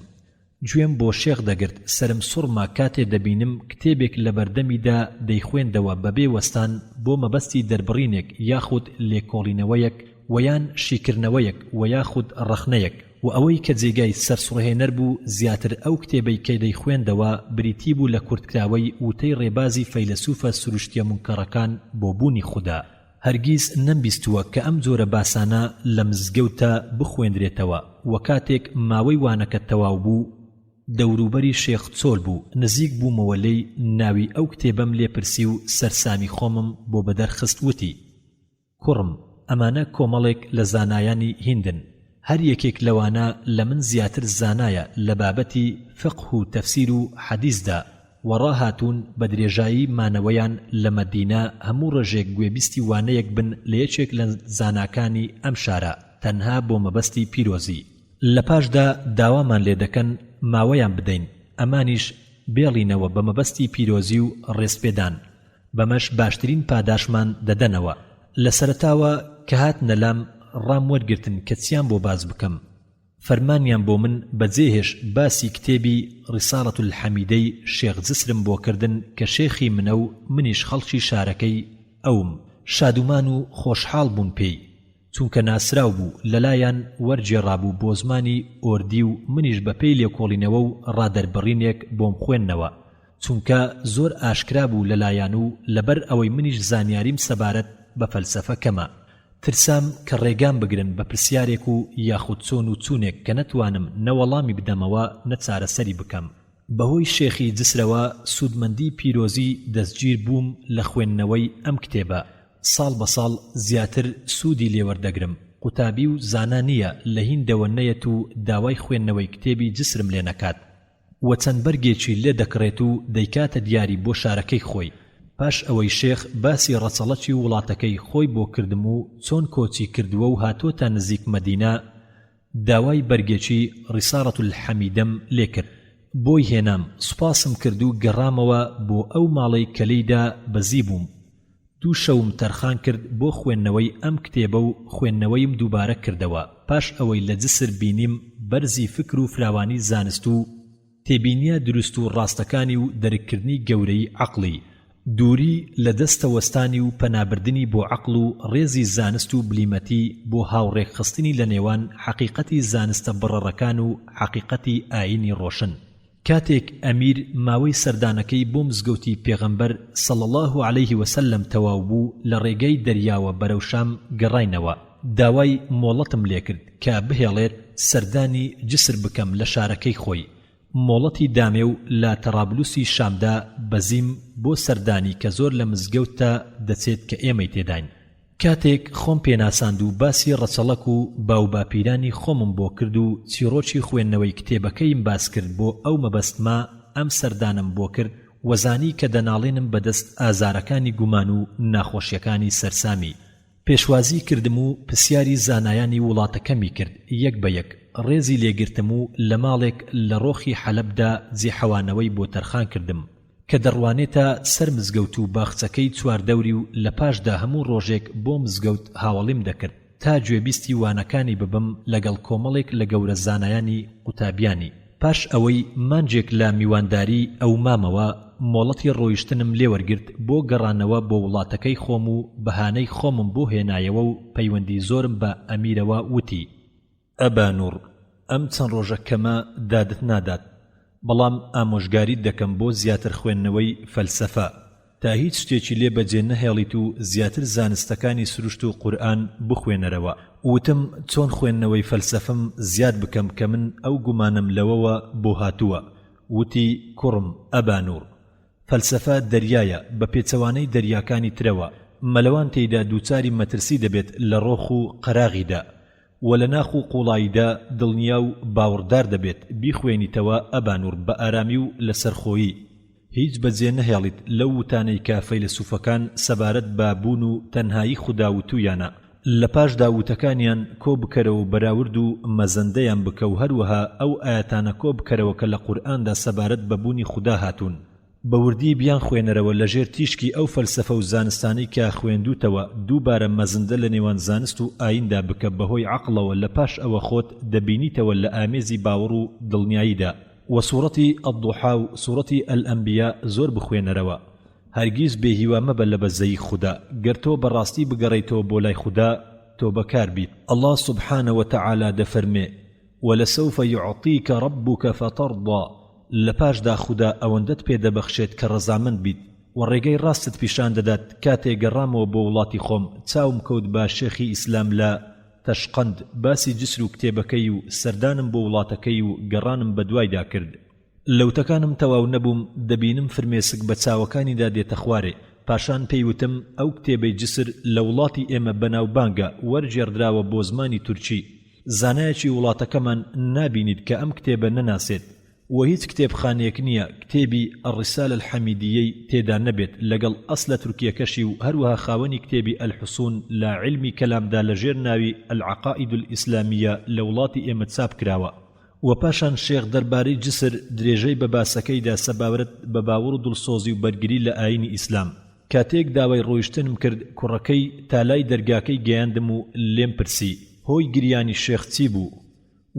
گوێم بۆ شێخ دەگرت سرم سوڕما کاتێ دەبینم کتێبێک لە بەردەمیدا دەیخوێندەوە بەبێ وەستان بۆ مەبەستی دەربڕینێک یاخود لێکۆڵینەوەیەک ویان شیکردنەوەیەک و یاخود ڕەخنەیەک و ئەوەی کە جێگای سەرسوڕهێنەر بوو زیاتر ئەو کتێبەی کە دەیخوێندەوە بریتی بوو لە کورتکراوەی وتەی ڕێبازی فەیلسوفە سروشتیە منکەڕەکان بۆ بوونی خودا هەرگیز نەمبیستووە کە ئەم جۆرە باسانە لە مزگەوتە بخوێندرێتەوە و کاتێک ماوەی وانەکە تەواو بوو دەوروبەری شێخ چۆل بوو نزیک بوومەوە لێی ناوی ئەو کتێبەم لێپرسی و سەرسامی خۆمم بۆ بەدەرخست وتی کوڕم ئەمانە کۆمەڵێک لە زانایانی هیندن هەر یەکێک لەوانە لە من زیاتر زانایە لە بابەتی فقه و تەفسیر و حەدیثدا وەڕاهاتوون بە درێژایی مانەوەیان لە مەدینە هەموو ڕۆژێک گوێبیستی وانەیەک بن لە یەکێک لە زاناکانی ئەم شارە تەنها بۆ مەبەستی پیرۆزی لە پاشدا داوامان لێ دەکەن ماوەیان بدەین ئەمانیش بێڵینەوە بە مەبەستی پیرۆزی و ڕێسپێدان بەمەش باشترین پاداشمان دەدەنەوە لە سەرەتاوە کە هات نەلام ڕام وەرگرتن کە چیان بۆ باز بکەم فەرمانیان بۆ من بەجێهێش باسی کتێبی ڕیساڵەت الحەمیدەی شێخ جسرم بۆ کردن کە شێخی منە و منیش خەڵکی شارەکەی ئەوم شادومان و خۆشحاڵ بوون پێی چونکە ناسراو بوو لەلایەن وەرجێڕابوو بۆ زمانی ئۆردی و منیش بە پێی لێکۆڵینەوە و ڕادەربڕینێک بۆم خوێندنەوە چونکە زۆر ئاشکرا بوو لەلایەن و لەبەر ئەوەی منیش زانیاریم سەبارەت بە فەلسەفە کەمە ترسام کە ڕێگام بگرن بە پرسیارێک و یاخود چۆن و چوونێک کە نەتوانم نەوەڵامی بدەمەوە نەچارەسەری بکەم بەهۆی شێخی جسرەوە سوودمەندی پیرۆزی دەستگیر بووم لە خوێندنەوەی ئەم کتێبە ساڵ بە ساڵ زیاتر سوودی لێوەردەگرم قوتابی و زانا نییە لە هیندەوە نەیەت و داوای خوێندنەوەی کتێبی جسرم لێ نەکات و چەند بەرگێکی لێ دەکڕێت و دەیکاتە دیاری بۆ شارەکەی خۆی پاش ئەوەی شێخ باسی ڕەچەڵەکی وڵاتەکەی خۆی بۆ کردم و چۆن کۆچی کردووە و هاتوۆتە نزیک مەدینە داوای بەرگێکی ڕیساڵەت الحەمیدەم لێ کرد بۆی هێنام سوپاسم کرد و گەڕامەوە بۆ ئەو ماڵەی کەلەیدا بەزی بووم 2 شەوم تەرخان کرد بۆ خوێندنەوەی ئەم کتێبە و خوێندنەوەیم دووبارە کردەوە پاش ئەوەی لە جسر بینیم بەرزی فکر و فراوانی زانست و تێبینیە دروست و ڕاستەکانی و دەرککردنی گەورەی عەقڵی دووری لە دەستەوەستانی و پەنابردنی بۆ عەقڵ و ڕێزی زانست و بلیمەتی بۆ هاوڕێکخستنی لە نێوان حەقیقەتی زانستە بڕەڕەکان و حەقیقەتی ئاینی ڕۆشن کاتێک ئەمیر ماوەی سەردانەکەی بۆ مزگەوتی پێغەمبەر صلی الله عليه وسلم تەواو بوو لە ڕێگەی دەریاوە بەرەو شام گەڕاینەوە داوای مۆڵەتم لێ کرد کە بهێڵێت سەردانی جسر بکەم لە شارەکەی خۆی مۆڵەتی دامێ و لە تەڕابلوسی شامدا بەزیم بۆ سەردانی کە زۆر لە مزگەوتە دەچێت کە ئێمەی تێداین کاتێک خۆم پێناساند و باسی ڕەچەڵەک و باوباپیرانی خۆمم بۆ کرد و چیرۆکی خوێندنەوەی کتێبەکەیم باس کرد بۆ ئەو مەبەستما ئەم سەردانم بۆ کرد وەزانی کە دەناڵێنم بەدەست ئازارەکانی گومان و ناخۆشیەکانی سەرسامی پێشوازی کردم و پرسیاری زانایانی وڵاتەکەمی کرد یەک بە یەک ڕێزی لێگرتم و لە ماڵێک لە ڕۆخی حەلەبدا جێحەوانەوەی بۆ تەرخان کردم کە دەڕوانێتە سەر مزگەوت و باخچەکەی چواردەوری و لە پاشدا هەموو ڕۆژێک بۆ مزگەوت هاوڵیم دەکرد تا گوێبیستی وانەکانی ببم لەگەڵ کۆمەڵێک لە گەورە زانایانی قوتابیانی پاش ئەوەی مانجێک لە میوانداری ئەو مامەوە مۆڵەتی ڕۆیشتنم لێوەرگرت بۆ گەڕانەوە بۆ وڵاتەکەی خۆم و بەهانەی خۆمم بۆ هێنایەوە و پەیوەندی زۆرم بە ئەمیرەوە وتی ئەبا نوڕ ئەم چەند ڕۆژە کەمە دادت نادات بەڵام ئامۆژگاریت دەکەم بۆ زیاتر خوێندنەوەی فەلسەفە تا هیچ شتێکی لێ بەجێ نەهێڵیت و زیاتر زانستەکانی سروشت و قورئان بخوێنەرەوە وتم چۆن خوێندنەوەی فەلسەفەم زیاد بکەم کە من ئەو گومانم لەوەوە بۆ هاتووە وتی کوڕم ئەبا نوڕ فەلسەفە دەریایە بە پێچەوانەی دەریاکانی ترەوە مەلەوان تێیدا دووچاری مەترسی دەبێت لە ڕۆخ و قەراغیدا و لە ناخ و قوڵاییدا دڵنیا و باوەڕدار دەبێت بیخوێنیتەوە ئەبا نوڕ بە ئارامی و لە سەرخۆیی هیچ بەجێ نەهێڵیت لەو وتانەی کە فەیلسوفەکان سەبارەت بە بوون و تەنهایی خودا وتویانە لە پاش داوتەکانیان کۆ بکەرەوە بەراورد و مەزەندەیان بکە و هەروەها ئەو ئاەتانە کۆ بکەرەوە کە لە قورئاندا سەبارەت بە بوونی خودا هاتوون بەوردی بیان خوێنەرەوە لەژێر تیشکی ئەو فەلسەفە و زانستانەی کە خوێندووتەوە دووبارە مەزندە لە نێوان زانست و ئایندا بکە بەهۆی عەقڵەوە لە پاش ئەوە خۆت دەبینیتەوە لە ئامێزی باوەڕ و دڵنیاییدا. و سوورەتی ئەڵدوحا و سوورەتی ئەلئەنبیا زۆر بخوێنەرەوە. هەرگیز بێهیوا مەبە لە بەزەی خودا، گەر تۆ بەڕاستی بگەڕیتەوە بۆ لای خودا تۆ بەکار بیت. الله سبحانه وتعالى دەفەرمێ وَلَسَوْفَ يُعْطِيكَ رَبُّكَ فَتَرْضَى، لەپاشدا خودا ئەوەندەت پێدەبەخشێت کە ڕەزامەند بیت و ڕێگەی ڕاستت پیشان دەدات. کاتێک گەڕامەوە بۆ وڵاتی خۆم چاوم کەوت بە شێخی ئیسلام لە تەشقەند باسی جسر و کتێبەکەی و سەردانم بۆ وڵاتەکەی و گەڕانم بە دوایدا کرد. لەوتەکانم تەواو نەبووم دەبینم فرمێسک بە چاوەکانیدا دێتە خوارێ. پاشان پێیوتم ئەو کتێبەی جسر لە وڵاتی ئێمە بەناوبانگە وەرجێڕدراوە بۆ زمانی تورکی. زانایەکی وڵاتەکەمان نابینیت کە ئەم کتێبە نەناسێت و هیچ کتێبخانەیەک نییە کتێبی الرسالة الحەمیدیەی تێدا نەبێت لەگەڵ ئەسلە تورکیەکەشی و هەروەها خاوەنی کتێبی الحسون لە علمی کەلامدا لەژێر ناوی العقائد الئیسلامیە لە وڵاتی ئێمە چاپ کراوە. و پاشان شێخ دەربارەی جسر درێژەی بە باسەکەیدا سەباورەت بە باوەڕ و دڵسۆزی و بەرگری لە ئاینی ئیسلام. کاتێک داوای ڕۆیشتنم کرد کوڕەکەی تالای دەرگاکەی گەیاندم و لێم پرسی هۆی گریانی شێخ چی بوو؟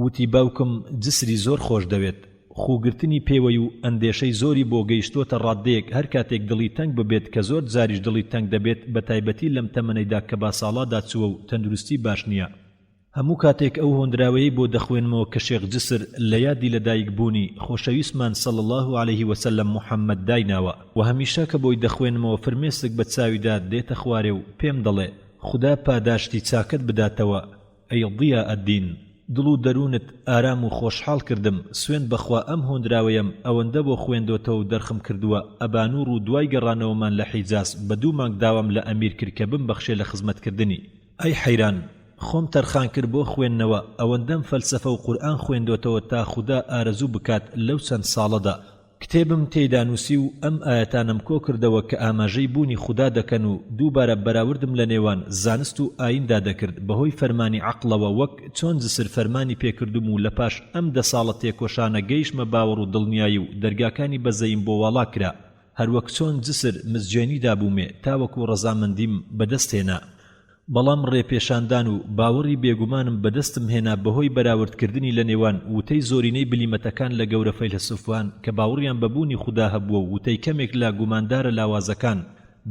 وتی باوکم جسری زۆر خۆش دەوێت، خوگرتنی پێوەی و ئەندێشەی زۆری بۆ گەیشتۆتە ڕادەیەک هەر کاتێک دڵی تەنگ ببێت کە زۆر جاریش دڵی تەنگ دەبێت بە تایبەتی لەم تەمەنەیدا کە باساڵادا چووە و تەندروستی باش نییە. هەموو کاتێک ئەو هۆندراوەیەی بۆ دەخوێنمەوە کە شێخ جسر لە یادی لەدایک بوونی خۆشەویستمان صلی الله عليه وسلم محەممەد دایناوە و هەمیشە کە بۆی دەخوێنمەوە فرمێسک بە چاویدا دێتە خوارێ و پێم دەڵێ خدا پاداشتی چاکت بداتەوە ئەی ضیاء الدین. دڵ و دەروونت ئارام و خۆشحاڵ کردم، سوێن بەخوا ئەم هۆندراوەیەم ئەوەندە بۆ خوێندۆتەوە و دەرخم کردووە ئەبانوور و دوای گەڕانەوەمان لە حیجاز بە 2 مانگ داوام لە ئەمیر کرد کە بمبەخشێ لە خزمەتکردنی. ئەی حەیران خۆم تەرخان کرد بۆ خوێندنەوە ئەوەندەم فەلسەفە و قورئان خوێندۆتەوە تا خودا ئارەزوو بکات لەو چەند ساڵەدا. کتێبم تێدا نووسی و ئەم ئاەتانم کۆ کردەوە کە ئاماژەی بوونی خودا دەکەن و دووبارە بەراوردم لە نێوان زانست و ئایندا دەکرد بەهۆی فەرمانی عەقڵەوە وەک چۆن جسر فەرمانی پێکردم و لە پاش ئەم 10 ساڵە تێکۆشانە گەیشتمە باوەڕ و دڵنیایی و دەرگاکانی بەزەیم بۆ واڵا کرا هەروەک چۆن جسر مزجێنیدا بوومێ تاوەکو ڕەزامەندیم بەدەستهێنا. بەڵام ڕێپێشاندان و باوەڕی بێگومانم بەدەستم هێنا بەهۆی بەراوردکردنی لە نێوان وتەی زۆرینەی بلیمەتەکان لە گەورە فەیلسوفان کە باوەڕیان بەبوونی خودا هەبووە و وتەی کەمێک لا گوماندارە لاوازەکان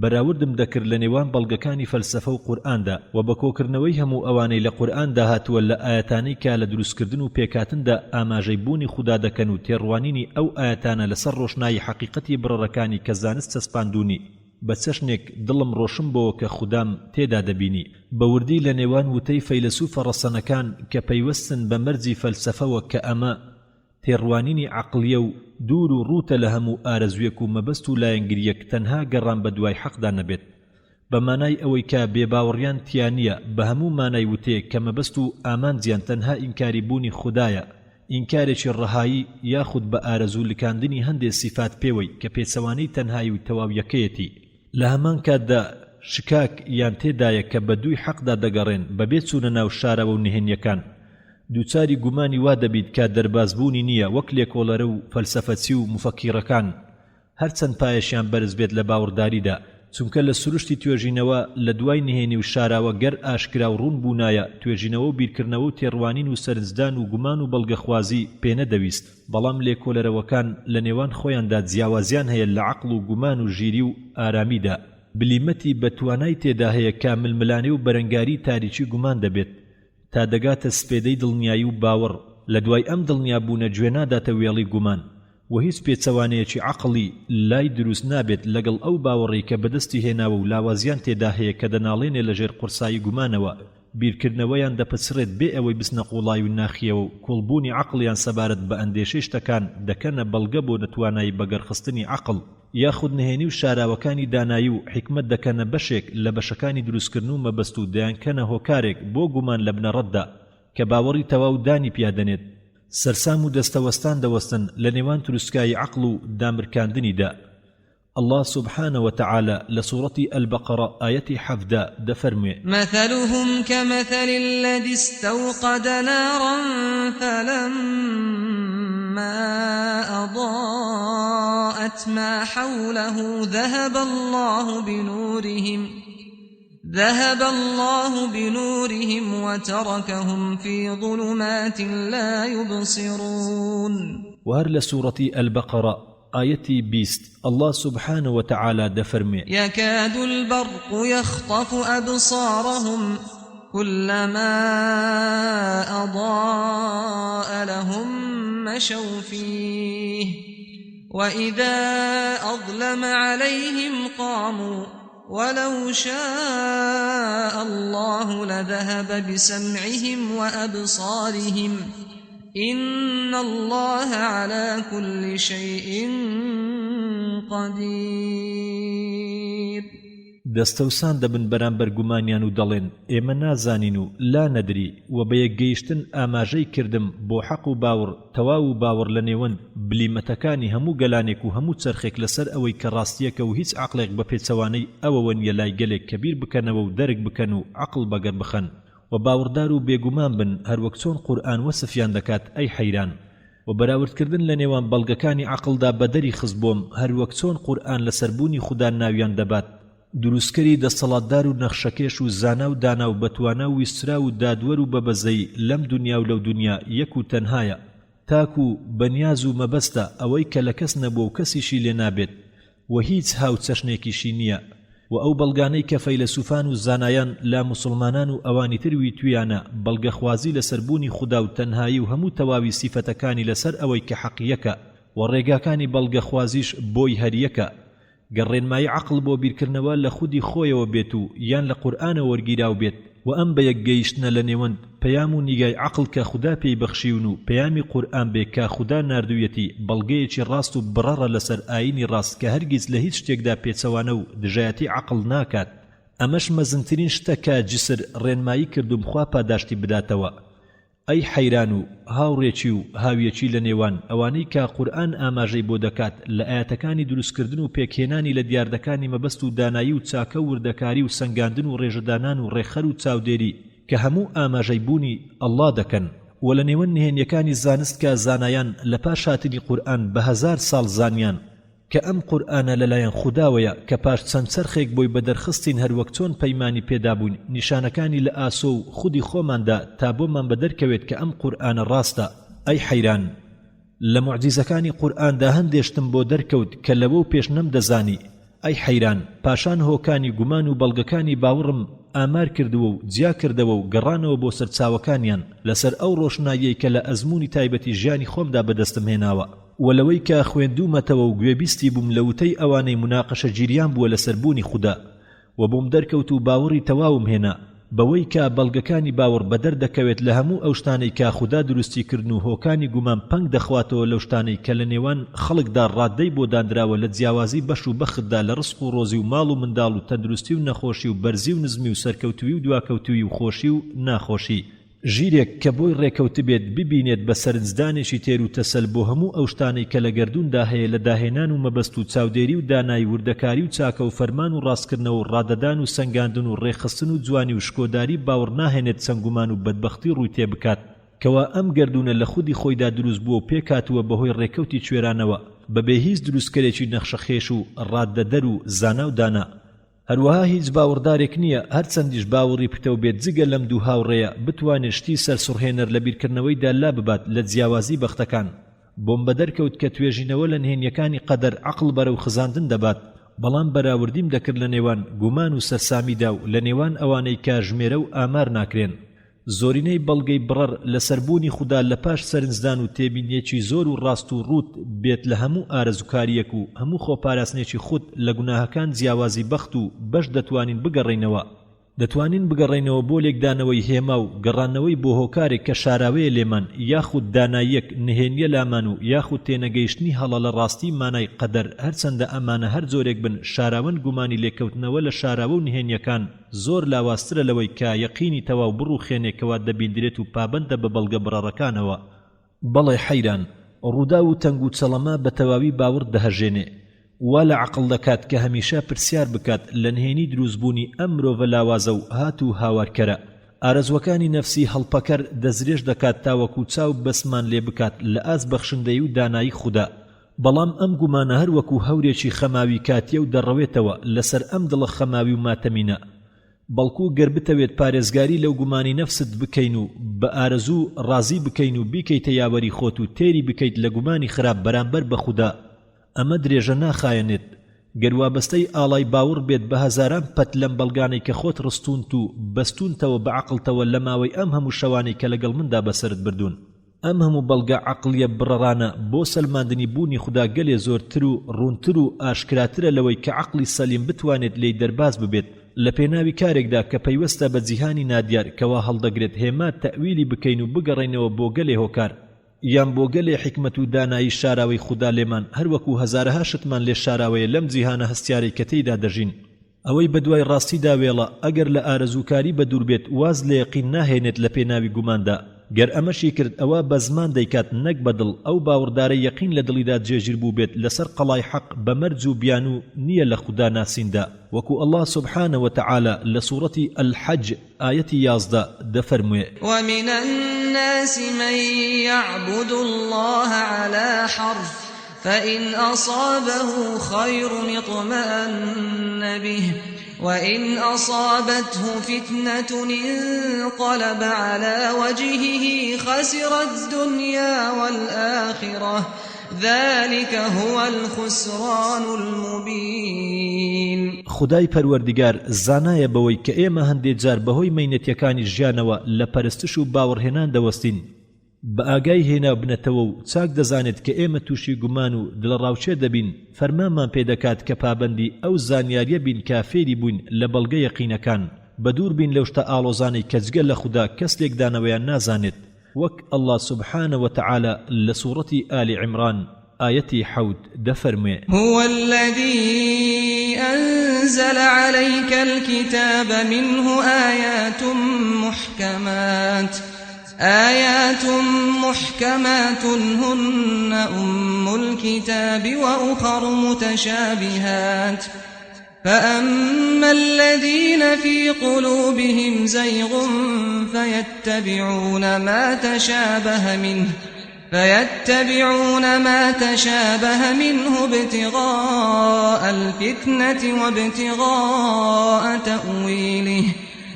بەراوردم دەکرد لە نێوان بەڵگەکانی فەلسەفە و قورئاندا و بە کۆکردنەوەی هەموو ئەوانەی لە قورئاندا هاتووە لە ئاەتانەی کە لە دروستکردن و پێکاتندا ئاماژەی بوونی خودا دەکەن و تێڕوانینی ئەو ئاەتانە لەسەر ڕۆشنایی حەقیقەتی بڕەڕەکانی کە زانست چەسپاندوونی بە چەشنێک دڵم ڕۆشن بۆ کە خودام تێدا دەبینی. بەوردی لە نێوان وتەی فەیلسوفە ڕەسەنەکان کە پەیوەستن بە مەرجی فەلسەفەوە کە ئەمە تێڕوانینی عەقلیە و دوور و ڕوتە لە هەموو ئارەزویەک و مەبەست و لایەنگریەک تەنها گەڕان بە دوای حەقدا نەبێت بە مانای ئەوەی کە بێباوەڕیان تیانیە بە هەموو مانای وتەیەک کە مەبەست و ئامانجیان تەنها ئینکاری بوونی خودایە، ئینکارێکی ڕەهایی یاخود بە ئارەزوو لکاندنی هەندێک صفات پێوەی کە پێچەوانەی تەنهایی و تەواویەکەیەتی. لە هەمان کاتدا شکاک یان تێدایە کە بە دووی حەقدا دەگەڕێن بەبێ چوونە ناو شارەوە و نهێنیەکان. دووچاری گومانی وا دەبیت کە دەربازبوونی نییە وەک لێکۆڵەرە و فەلسەفەچی و مفەکیڕەکان هەرچەند پایەشیان بەرز بێت لە باوەڕداریدا، چونکە لە سروشتی توێژینەوە لە دوای نهێنی و شاراوە گەر ئاشکرا و ڕوون بوونایە توێژینەوە و بیرکردنەوە و تێڕوانین و سەرنجدان و گومان و بەڵگەخوازی پێنەدەویست. بەڵام لێکۆلەرەوەکان لە نێوان خۆیاندا جیاوازیان هەیە لە عەقڵ و گومان و ژیری و ئارامیدا. بلیمەتی بەتوانای تێدا هەیە کە ململانێ و بەرەنگاری تاریکی گومان دەبێت تا دەگاتە سپێدەی دڵنیایی و باوەڕ. لە دوای ئەم دڵنیابوونە گوێ ناداتە وێڵی گومان و هیچ پێچەوانەیەکی عەقڵی لای دروست نابێت لەگەڵ ئەو باوەڕی کە بەدەستی هێناوە و لاوازیان تێدا هەیە کە دەناڵێنێ لەژێر قورسایی گومانەوە بیرکردنەوەیان دەپەسرێت بێ ئەوەی بسنە قوڵای و ناخیەوە و کۆڵبوونی عەقڵیان سەبارەت بە ئەندێشەی شتەکان دەکەنە بەڵگە بۆ نەتوانایی بەگەرخستنی عەقڵ یاخود نهێنی و شاراوەکانی دانایی و حکمت دەکەنە بەشێک لە بەشەکانی دروستکردن و مەبەست و دەیانکەنە هۆکارێک بۆ گومان لە بنەڕەتدا کە باوەڕی تەواو دانی پیادەنێت. سەرسام و دەستەوەستان دەوەستن لە نێوان تروسکایی عەقڵ و دامرکاندنیدا. الله سبحانه وتعالى لسورة البقرة آية 17 دفرمي مثلهم كمثل الذي استوقد نارا فلما أضاءت وأضاءت ما حوله ذهب الله بنورهم وتركهم في ظلمات لا يبصرون. وهر لسورة البقرة آيتي بيست الله سبحانه وتعالى دفرمي يكاد البرق يخطف أبصارهم كلما أضاء لهم مشوا فيه وإذا أظلم عليهم قاموا ولو شاء الله لذهب بسمعهم وأبصارهم إن الله على كل شيء قدير. دەستەوسان دەبن بەرامبەر گومانیان و دەڵێن ئێمە نازانین و لا نەدری و بە یەکگەیشتن ئاماژەی کردم بۆ حەق و باوەڕ تەواو و باوەڕ لە نێوان بلیمەتەکانی هەموو گەلانێک و هەموو چەرخێک لەسەر ئەوەی کە ڕاستیەکە و هیچ عەقڵێک بە پێچەوانەی ئەوەوە نیە لای گەلێک کەبیر بکەنەوە و دەرک بکەن و عەقڵ بەگەر بخەن و باوەڕدار و بێگومان بن هەروەک چۆن قورئان وەسفیان دەکات ئەی حەیران و بەراوردکردن لە نێوان بەڵگەکانی عەقڵدا بەدەری خست بۆم هەروەک چۆن قورئان لەسەربوونی خودا ناویان دەبات دروستکەری دەسەڵاتدار و نەخشەکێش و زانا و دانا و بەتوانە و ویسترا و دادوەر و بەبەزەی لەم دنیا و لەو دنیا یەک و تەنهایە تاکو بەنیاز و مەبەستە ئەوەی کە لە کەس نەبووە و کەسیشی لێ نابێت و هیچ هاو چەشنێکیشی نییە و ئەو بەڵگانەی کە فەیلسوفان و زانایان لا مسلمانان و ئەوانی تروی تویانە بەڵگەخوازی لەسەربوونی خودا و تەنهایی و هەموو تەواوی سیفەتەکانی لەسەر ئەوەی کە حەقیەکە و ڕێگاکانی بەڵگەخوازیش بۆی هەریەکە گەڕێنمای عەقڵ بۆ بیرکردنەوە لە خودی خۆیەوە بێت و یان لە قورئانە وەرگیراو بێت و ئەم بە یەکگەیشتنە لە نێوەند پەیام و نیگای عەقڵ کە خودا پێی بەخشیون و پەیامی قورئان بێ کە خودا ناردوویەتی بەڵگەیەکی ڕاست و بڕەڕە لەسەر ئاینی ڕاست کە هەرگیز لە هیچ شتێکدا پێچەوانە و دژایەتی عەقڵ ناکات ئەمەش مەزنترین شتە کە جسر ڕێنمایی کردوم خوا پاداشتی بداتەوە ئەی حەیران و هاوڕێکی و هاویەکی لە نێوان ئەوانەی کە قورئان ئاماژەی بۆ دەکات لە ئاەتەکانی دروستکردن و پێکهێنانی لە دیاردەکانی مەبەست و دانایی و چاکە و وردەکاری و سەنگاندن و ڕێژەدانان و ڕێخەر و چاودێری کە هەموو ئاماژەی بوونی ئەڵڵا دەکەن و لە نێوان نهێنیەکانی زانست کە زانایان لە پاش هاتنی قورئان بە 1000 ساڵ زانیان کە ئەم قورئانە لەلایەن خوداوەیە کە پاش چەند چەرخێک بۆی بەدەرخستین هەروەک چۆن پەیمانی پێدابوون نیشانەکانی لە ئاسۆ و خودی خۆماندا تا بۆمان بەدەرکەوێت کە ئەم قورئانە ڕاستە ئەی حەیران لە موعجیزەکانی قورئاندا هەندێشتم بۆ دەرکەوت کە لەوە و پێش نەمدەزانی ئەی حەیران پاشان هۆکانی گومان و بەڵگەکانی باوەڕم ئامار کردووە و جیا کردەوە و گەڕانەوە بۆ سەرچاوەکانیان لەسەر ئەو ڕۆشناییەی کە لە ئەزموونی تایبەتی ژیانی خۆمدا بەدەستم هێناوە ولەوەی کە خوێندومەتەوە و گوێبیستی بووم لە وتەی ئەوانەی مناقەشە گیریان بووە لەسەربوونی خودا و بۆم دەرکەوت و باوەڕی تەواوم هێنا بەوەی کە بەڵگەکانی باوەڕ بەدەر دەکەوێت لە هەموو ئەو شتانەی کە خودا دروستی کردن و هۆکانی گومان پەنگ دەخواتەوە لەو شتانەی کە لە نێوان خەڵکدا ڕاددەی بۆ دانراوە لە جیاوازی بەش و بەختدا لە ڕزق و ڕۆزی و ماڵ و منداڵ و تەندروستی و نەخۆشی و بەرزی و نزمی و سەرکەوتوی و دواکەوتوی و خۆشی و ناخۆشی ژیرێک کە بۆی ڕێکەوت بێت ببینێت بە سەرنجدانێکی تێر و تەسەل بۆ هەموو ئەو شتانەی کە لە گەردووندا هەیە لە داهێنان و مەبەست و چاودێری و دانایی وردەکاری و چاکە و فەرمان و ڕاستکردنەوە و ڕادەدان و سەنگاندن و ڕێخستن و جوانی و شکۆداری باوەڕ ناهێنێت سەنگومان و بەدبەختی ڕووی تێ بکات کەوا ئەم گەردوونە لە خودی خۆیدا دروست بووە و پێکاتووە بەهۆی ڕێکەوتی کوێرانەوە بەبێ هیچ دروستکەرێکی نەخشەخێش و ڕادەدەر و زانا و دانا هەروەها هیچ باوەڕدارێک نییە هەرچەندیش باوەڕی پتە و بێت جگە لەم دوو هاوڕێیە بتوانێت شتی سەرسوڕهێنەر لە بیرکردنەوەیدا لا ببات لە جیاوازی بەختەکان بۆم بەدەرکەوت کە توێژینەوە لە نهێنیەکانی قەدەر عەقڵ بەرەو خزاندن دەبات بەڵام بەراوردیم دەکرد لە نێوان گومان و سەرسامیدا و لە نێوان ئەوانەی کە ژمێرە و ئامار ناکرێن زۆرینەی بەڵگەی بڕەر لەسەربوونی خودا لە پاش سەرنجدان و تێبینیەکی زۆر و ڕاست و ڕوت بێت لە هەموو ئارەزوکاریەک و هەموو خۆپاراستنێکی خود لە گوناهەکان جیاوازی بەخت و بەش دەتوانین بگەڕێینەوە دەتوانین بگەڕێینەوە بۆ لێکدانەوەی هێما و گەڕانەوەی بۆ هۆکارێک کە شاراوەیە لێمان یاخود داناییەک نهێنیە لامان و یاخود تێنەگەیشتنی هەڵە لە ڕاستی مانای قەدەر هەرچەندە ئەمانە هەر زۆرێک بن شاراوەن گومانی لێکەوتنەوە لە شاراوە و نهێنیەکان زۆر لاواسترە لەوەی کە یەقینی تەواو بڕ و خێنێکەوە دەبیندرێت و پابەندە بە بەڵگە بڕەڕەکانەوە بەڵێ حەیران ڕوودا و تەنگ و چەڵەما بە تەواوی باوەڕ دەهەژێنێ وا لە عەقڵ دەکات کە هەمیشە پرسیار بکات لە نهێنی دروستبوونی ئەم مرۆڤە لاوازە و هات و هاوارکەرە ئارەزوەکانی نەفسی هەڵپەکەر دەزرێژ دەکات تاوەکو چاو بەسمان لێ بکات لە ئاز بەخشندەی و دانایی خودا بەڵام ئەم گومانە هەر وەکو هەورێکی خەماوی کاتیە و دەڕەوێتەوە لەسەر ئەم دڵە خەماوی و ماتەمینە بەڵکو گەر بتەوێت پارێزگاری لەو گومانی نەفست بکەین و بە ئارەزوو ڕازی بکەین و بیکەیتە یاوەری خۆت و تێری بکەیت لە گومانی خراپ بەرامبەر بە خودا ئەمە درێژە ناخایەنێت گەر وابەستەی ئاڵای باوڕ بێت بە هەزاران پەت لەم بەڵگانەی کە خۆت ڕستونت و بەستونتەوە بە عەقڵتەوە لە ماوەی ئەم هەموو شەوانەی کە لەگەڵ مندا بەسرت بردوون ئەم هەموو بەڵگە عەقڵیە بڕەڕانە بۆ سەلماندنی بوونی خوددا گەلێ زۆرتر و ڕوونتر و ئاشکراترە لەوەی کە عەقڵی سەلیم بتوانێت لێی دەرباز ببێت لە پێناوی کارێکدا کە پەیوەستە بە جیهانی نادیار کەوا هەڵدەگرێت هێما تەویلی بکەین و بگەڕێنەوە بۆ گەلێ هۆکار یان بۆ گەلێ حکمت و دانایی شاراوەی خوددا لێمان هەروەکو هەزارەها شتمان لێ شاراوەیە لەم جیهانە هەستیارەی کە تێیدا دەژین ئەوەی بەدوای ڕاستیدا وێڵە ئەگەر لە ئارەزووکاری بە دوور بێت واز لە یەقین ناهێنێت لە پێناوی گوماندا گەر ئەمەشی کرد ئەوە بە زمان دەیکات نەک بەدڵ ئەو باوەڕدارە یەقین لە دڵیدا جێگیر بوو بێت لەسەر قەڵای حەق بە مەرج و بیان و نییە لە خودا ناسیندا وەکو الله سبحانه وتعالى لە سوورەتی الحەج ئاەتی 11 دەفەرموێ ومن الناس من يعبد الله على حرف فإن أصابه خير اطمأن به وإن أصابته فتنة انقلب على وجهه خسر الدنيا والآخرة ذلك هو الخسران المبين خدای پەروەردگار زانایە بەوەی کە ئێمە هەندێک جار بەهۆی مەینەتیەکانی ژیانەوە لە پەرستش و باوەڕهێنان دەوەستین بە ئاگای هێنا بنەتەوە و چاک دەزانێت کە ئێمە تووشی گومان و دڵڕاوچێ دەبین فەرمانمان پێدەکات کە پابەندی ئەو زانیاریە بین کە فێری بووین لە بەڵگە یەقینەکان بەدوور بین لەو شتە ئاڵۆزانەی کە جگە لە خودا کەس لێکدانەوەیان نازانێت وەک الله سبحانه وتعالى لە سوورەتی آل عمران آيتي حود دفرمي هو الذي أنزل عليك الكتاب منه آيات محكمات هن أم الكتاب وأخر متشابهات فأما الذين في قلوبهم زيغ فيتبعون ما تشابه منه ابتغاء الفتنة وابتغاء تأويله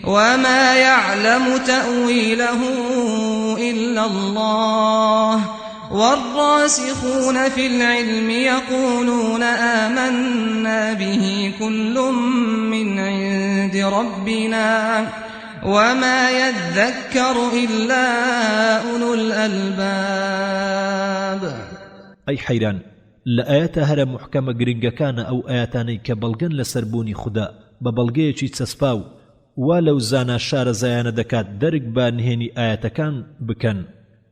وما يعلم تأويله إلا الله والراسخون في العلم يقولون آمنا به كل من عند ربنا وما يذكر إلا أولو الألباب أي حيران لآيات هر محكمة گرنگكان أو آياتاني كبلغن لسربوني خدا ببلغيشي تسسباو ولو زانا شار زيان دكات درق بانهيني آياتكان بكن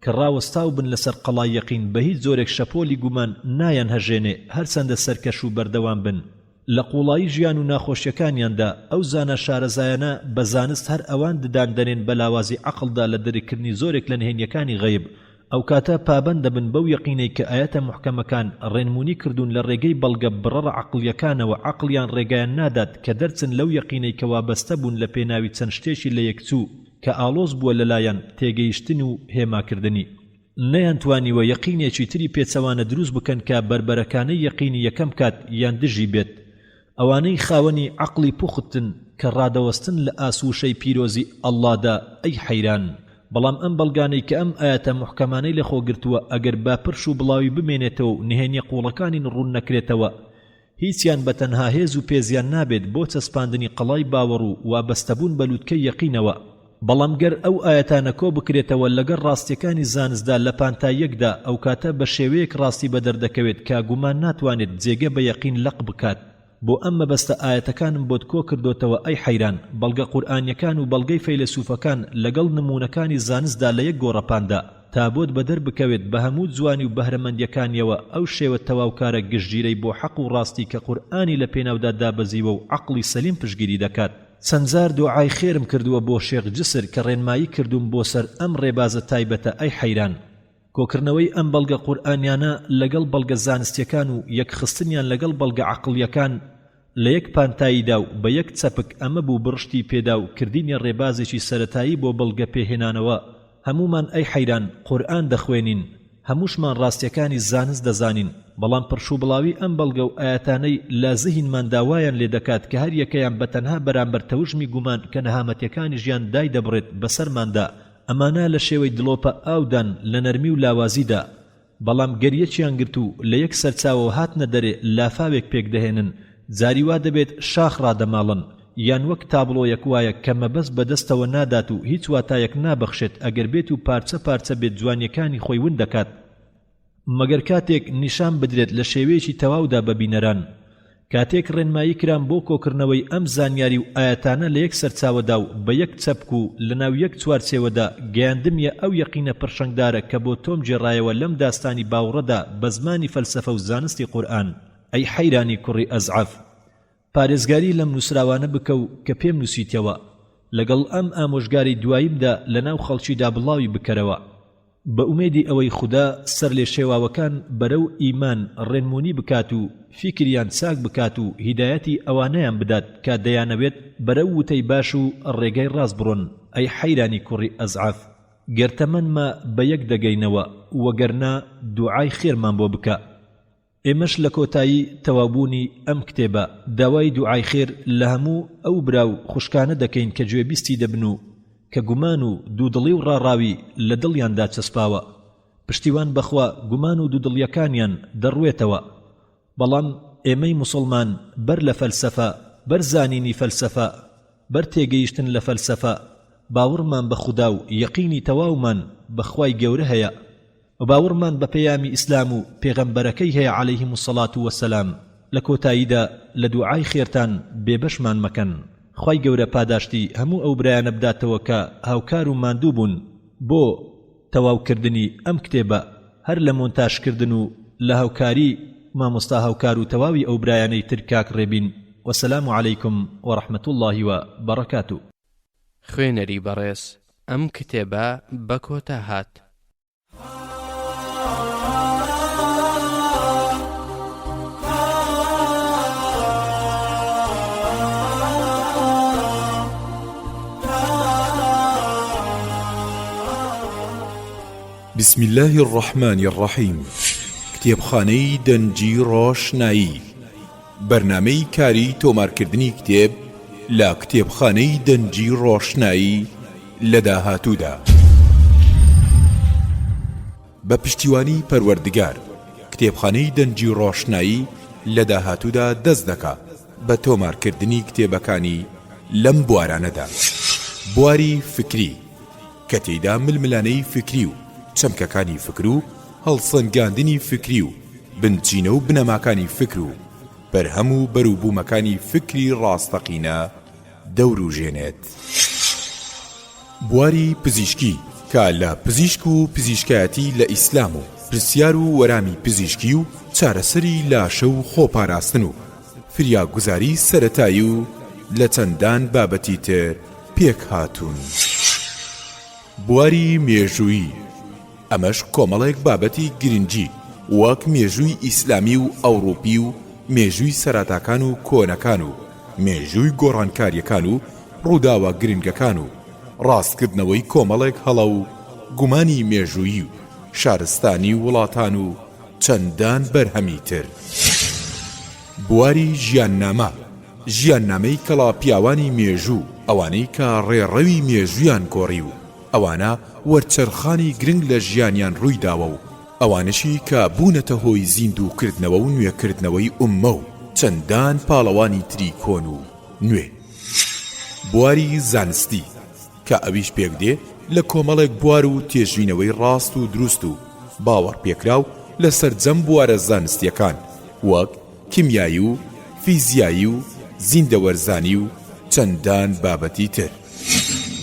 كراوستاو بن لسر قلا يقين بهيد زورك شپولي گومان نايان هجيني هر سند سركشو بردوان بن لقوڵایی ژیان و ناخۆشیەکانیاندا ئەو زانە شارەزایانە بەزانست هەر ئەوان دداندەنێن بەلاوازی عەقڵدا لە دەرکردنی زۆرێک لە نهێنیەکانی غەیب ئەو کاتە پابەند دەبن بەو یەقینەی کە ئاەتە محکەمەکان ڕێنمونی کردوون لە ڕێگەی بەڵگە بڕەڕ عەقڵیەکانەوە عەقڵیان ڕێگایان نادات کە دەرچن لەو یەقینەی کە وابەستە بوون لە پێناوی چەند شتێکی لە یەکچوو کە ئاڵۆز بووە لەلایەن تێگەیشتن و هێماکردنی نەیانتوانیوە یەقینێکی تری پێچەوانە دروست بکەن کە بربەرەکانەی یەقینی یەکەم کات یان دژی بێت ئەوانەی خاوەنی عەقڵی پوختن کە ڕادەوەستن لە ئاسوشەی پیرۆزی ئەڵڵادا ئەی حەیران بەڵام ئەم بەڵگانەی کە ئەم ئاەتە محکەمانەی لەخۆگرتووە ئەگەر با پرش و بڵاوی بمێنێتەوە و نهێنیە قوڵەکانی ڕوون نەکرێتەوە هیچیان بەتەنها هێز و پێزیان نابێت بۆ چەسپاندنی قەڵای باوەڕ و وابەستەبوون بە لووتکەی یەقینەوە بەڵام گەر ئەو ئاەتانە کۆ بکرێتەوە لەگەڵ ڕاستیەکانی زانستدا لە پانتاییەکدا ئەو کاتە بە شێوەیەک ڕاستی بەدەردەکەوێت کە گومان ناتوانێت جێگە بە یەقین لەق بکات بۆ ئەم مەبەستە ئاەتەکانم بۆت کۆ کردوتەوە ئەی حەیران بەڵگە قورئانیەکان و بەڵگەی فەیلسوفەکان لەگەڵ نمونەکانی زانستدا لە یەک گۆڕەپاندا تا بۆت بەدەر بکەوێت بە هەموو جوانی و بەهرەمەندیەکانیەوە ئەو شێوە تەواوکارە گشتگیرەی بۆ حەق و ڕاستی کە قورئانی لە پێناودا دابەزیوە و عەقڵی سەلیم پشگیری دەکات چەندجار دوعای خێرم کردووە بۆ شێخ جسر کە ڕێنمایی کردوم بۆ سەر ئەم ڕێبازە تایبەتە ئەی حەیران کۆکردنەوەی ئەم بەڵگە قورئانیانە لەگەڵ بەڵگە زانستیەکان و یەکخستنیان لەگەڵ بەڵگە عەقڵیەکان لە یەک پانتاییدا و بە یەک چەپک ئەمە بوو بڕشتی پێدا و کردینی ڕێبازێکی سەرەتایی بۆ بەڵگە پێهێنانەوە هەمومان ئەی حەیران قورئان دەخوێنین هەمووشمان ڕاستیەکانی زانست دەزانین بەڵام پرشوو بڵاوی ئەم بەڵگە و ئاەتانەی لا زەهینمان داوایان لێ دەکات کە هەر یەکەیان بەتەنها بەرامبەر تەوژمی گومان کە نەهامەتیەکانی ژیان دای دەبڕێت بەسەرماندا ئەمانە لە شێوەی دڵۆپە ئاودان لە نەرمی و لاوازیدا بەڵام گەریەکیان گرت و لە یەک سەرچاوە هاتنە دەرێ لافاوێک پێک دەهێنن جاری وا دەبێت شاخ ڕادەماڵن یان وەک تابلۆیەک وایە کە مەبەست بەدەستەوە نادات و هیچ واتایەک نابەخشێت ئەگەر بێت و پارچە پارچە بێت جوانیەکانی خۆی ون دەکات مەگەر کاتێک نیشان بدرێت لە شێوەیەکی تەواودا بەبینەران کاتێک ڕێنمایی کران بۆ کۆکردنەوەی ئەم زانیاری و ئاەتانە لە یەک سەرچاوەدا و بە یەک چەپک و لەناو یەک چوارچێوەدا گەیاندمیە ئەو یەقینە پڕشنگدارە کە بۆ تۆم جێڕایەوە لەم داستانی باوڕەدا بە زمانی فەلسەفە و زانستی قورئان ئەی حەیرانی کوڕی ئەزعەف پارێزگاری لەم نووسراوانە بکە و کە پێم نووسیتەوە لەگەڵ ئەم ئامۆژگاری دواییمدا لەناو خەڵکیدا بڵاوی بکەرەوە بە ئومێدی ئەوەی خوددا سەر لێ شێواوەکان بەرەو ئیمان ڕێنمونی بکات و فیکریان چاک بکات و هیدایەتی ئەوانەیان بدات کە دەیانەوێت بەرەو وتەی باش و ڕێگەی ڕاست بڕۆن ئەی حەیرانی کوڕی ئەزعەف گەرتەمەنمە بە یەک دەگەینەوە وەگەرنا دوعای خێرمان بۆ بکە ئێمەش لە کۆتایی تەوابوونی ئەم کتێبە داوای دوعای خێر لە هەموو ئەو براو خوشکانە دەکەین کە گوێبیستی دەبن و کە گومان و دوودڵی و ڕاڕاوی لە دڵیاندا چەسپاوە پشتیوان بەخوا گومان و دوودڵیەکانیان دەڕوێتەوە بەڵام ئێمەی موسڵمان بەر لە فەلسەفە بەر زانینی فەلسەفە بەر تێگەیشتن لە فەلسەفە باوەڕمان بە خودا و یەقینی تەواومان بەخوای گەورە هەیە و باوەڕمان بە پەیامی ئیسلام و پێغەمبەرەکەی هەیە عەلەیهیمو السەڵاتو وەسەلام لە کۆتاییدا لە دوعای خێرتان بێبەشمان مەکەن خوای گەورە پاداشتی هەموو ئەو برایانە بداتەوە کە هاوکار و ماندوو بوون بۆ تەواوکردنی ئەم کتێبە هەر لە مۆنتاژکردن و لە هاوکاری مامۆستا هاوکار و تەواوی ئەو برایانەی تر کاک ڕێبین وەسەلام عەلەیکم وەڕەحمەت الله وبەڕەکاتوه خوێنەری بەڕێز ئەم کتێبە بە کۆتا هات بسم الله الرحمن الرحيم کتێبخانەی دەنجی ڕۆشنایی بەرنامەی کاری تۆمارکردنی کتێب لە کتێبخانەی دەنجی ڕۆشنایی لە داهاتوودا بە پشتیوانی پەروەردگار کتێبخانەی دەنجی ڕۆشنایی لە داهاتوودا دەست دەکات بە تۆمارکردنی کتێبەکانی لەم بوارانەدا بواری فکری کە تێیدا ململانەی فکری و چەمکەکانی فکر و هەڵسەنگاندنی فکری و بنچینە و بنەماکانی فکر و بەرهەم و بەرووبوومەکانی فکری ڕاستەقینە دەوروژێنێت بواری پزیشکی کە لە پزیشک و پزیشکایەتی لە ئیسلام و پرسیار و وەرامی پزیشکی و چارەسەری لاشە و خۆپاراستن و فریاگوزاری سەرەتایی و لە چەندان بابەتی تر پێک هاتوون بواری مێژووی ئەمەش کۆمەڵێک بابەتی گرنگی وەک مێژووی ئیسلامی و ئەوڕۆپی و مێژووی سەراتاکان و کۆنەکان و مێژووی گۆڕانکاریەکان و ڕووداوە گرنگەکان و ڕاستکردنەوەی کۆمەڵێک هەڵە و گومانی مێژووی و شارستانی وڵاتان و چەندان بەرهەمی تر بواری ژیاننامە ژیاننامەی کەڵا پیاوانی مێژوو ئەوانەی کە ڕێڕەوی مێژویان گۆڕی و ئەوانە وەرچەرخانی گرنگ لە ژیانیان ڕوویداوە و ئەوانشی کە بوونەتە هۆی زیندووکردنەوە و نوێکردنەوەی ئوممە و چەندان پاڵەوانی تری کۆن و نوێ بواری زانستی کە ئەویش پێک دێ لە کۆمەڵێک بوار و تێژینەوەی ڕاست و دروست و باوەڕ پێکراو لە سەرجەم بوارە زانستیەکان وەک کیمیایی و فیزیایی و زیندەوەرزانی و چەندان بابەتی تر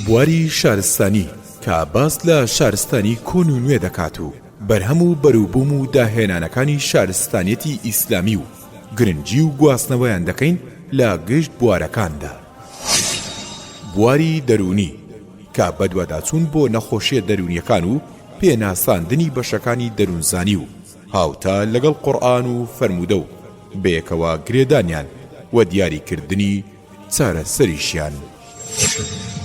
بواری شارستانی کە باس لە شارستانی کۆن و نوێ دەکات و بەرهەم و بەرووبووم و داهێنانەکانی شارستانیەتی ئیسلامی و گرنگی و گواستنەوەیان دەکەین لە گشت بوارەکاندا بواری دەرونی کە بەدواداچوون بۆ نەخۆشیە دەرونیەکان و پێناساندنی بەشەکانی دەروونزانی و هاوتا لەگەڵ قورئان و فەرموودە و بەیەکەوە گرێدانیان و دیاریکردنی چارەسەریشیان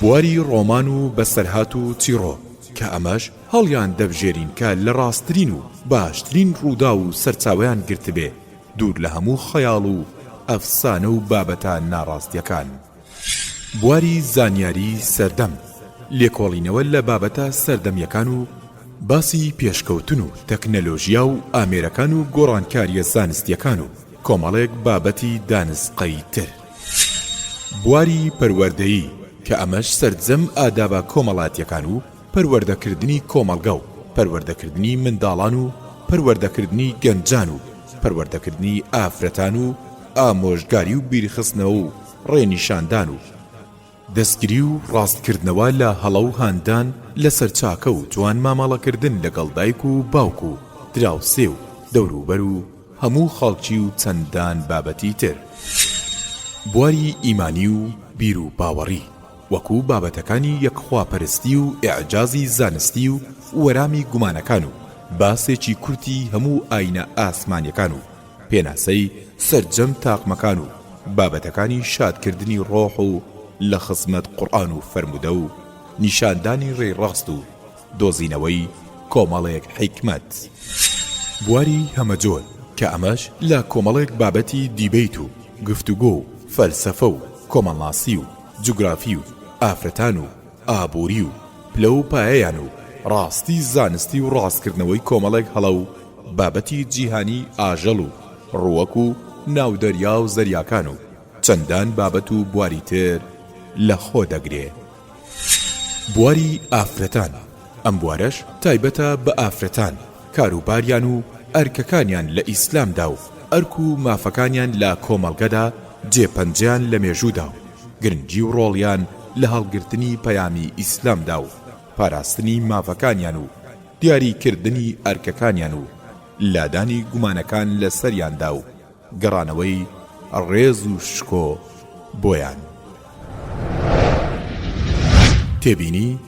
بواری ڕۆمان و بەسەرهات و چیڕۆ کە ئەمەش هەڵیان دەبژێرین کە لە ڕاستترین و باشترین ڕوودا و سەرچاویان گرتبێ دوور لە هەموو خەیاڵ و ئەفسانە و بابەتە ناڕاستیەکان. بواری زانیاری سەردەم لێکۆڵینەوە لە بابەتە سەردەمیەکان و باسی پێشکەوتن و تەکنەلۆژیا و ئامێرەکان و گۆڕانکاریە زانستیەکان و کۆمەڵێک بابەتی دانسقەی تر. بواری پەروەردەیی کە ئەمەش سەرجەم ئادابە کۆمەڵاتیەکان و پەروەردەکردنی کۆمەڵگە و پەروەردەکردنی منداڵان و پەروەردەکردنی گەنجان و پەروەردەکردنی ئافرەتان و ئامۆژگاری و بیرخستنەوە و ڕێنیشاندان و دەستگیری و ڕاستکردنەوە لە هەڵە و هاندان لەسەر چاکە و جوان مامەڵەکردن لەگەڵ دایک و باوک و دراوسێ و دەوروبەر و هەموو خەڵکی و چەندان بابەتی تر. بواری ئیمانی و بیر و باوەڕی وەکو بابەتەکانی یەکخواپەرستی و ئیعجازی زانستی و وەرامی گومانەکان و باسێکی کورتی هەموو ئاینە ئاسمانیەکان و پێناسەی سەرجەم تاقمەکان و بابەتەکانی شادکردنی ڕۆح و لە خزمەت قورئان و فەرمودە و نیشاندانی ڕێڕاست و دۆزینەوەی کۆمەڵێک حیکمەت. بواری هەمەجۆر کە ئەمەش لە کۆمەڵێک بابەتی دیبەیت و گفتوگۆ و فەلسەفە و کۆمەڵناسی و جوگرافی و ئافرەتان و ئابووری و پلە و پایەیان و ڕاستی زانستی و ڕاستکردنەوەی کۆمەڵێک هەڵە و بابەتی جیهانی ئاژەڵ و ڕووەک و ناودەریا و زەریاکان و چەندان بابەت و بواری تر لە خۆ دەگرێ. بواری ئافرەتان ئەم بوارەش تایبەتە بە ئافرەتان کاروباریان و ئەرکەکانیان لە ئیسلامدا و ئەرک و مافەکانیان لە کۆمەڵگەدا جێپەنجیان لە مێژوودا و گرنگی و ڕۆڵیان لە هەڵگرتنی پەیامی ئیسلامدا و پاراستنی مافەکانیان و دیاریکردنی ئەرکەکانیان و لادانی گومانەکان لە سەریاندا و گەڕانەوەی ڕێز و شکۆ بۆیان. تێبینی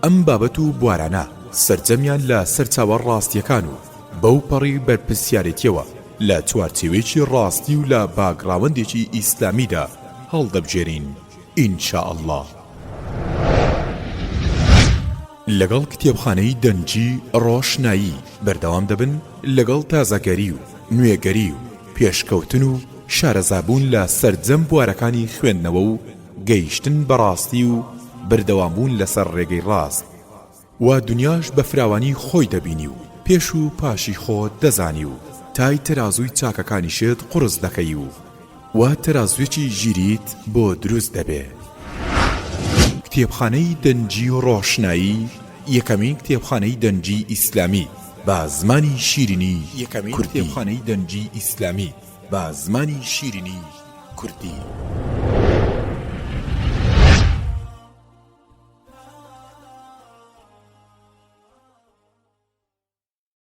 ئەم بابەت و بوارانە سەرجەمیان لە سەرچاوە ڕاستیەکان و بەو پەڕی بەرپرسیارەتیەوە لە چوارچێوێکی ڕاستی و لە باگڕاوەندێکی ئیسلامیدا هەڵدەبژێرین ئینشاء الله. لەگەڵ کتێبخانەی دەنجی ڕۆشنایی بەردەوام دەبن لەگەڵ تازەگەری و نوێگەری و پێشکەوتن و شارەزابوون لە سەرجەم بوارەکانی خوێندنەوە و گەیشتن بەڕاستی و بەردەوامبوون لەسەر ڕێگەی ڕاست و دنیاش بە فراوانی خۆی دەبینی و پێش و پاشی خۆت دەزانی و تای تەرازووی چاکەکانیشت قورس دەکەی و تەرازوێکی ژیریت بۆ دروست دەبێ. کتێبخانەی دەنجی و ڕۆشنایی یەکەمین کتێبخانەی دەنجی ئیسلامی بە زمانی شیرینی کوردی. کتێبخانەی دەنجی ئیسلامی بە زمانی شیرینی کوردی.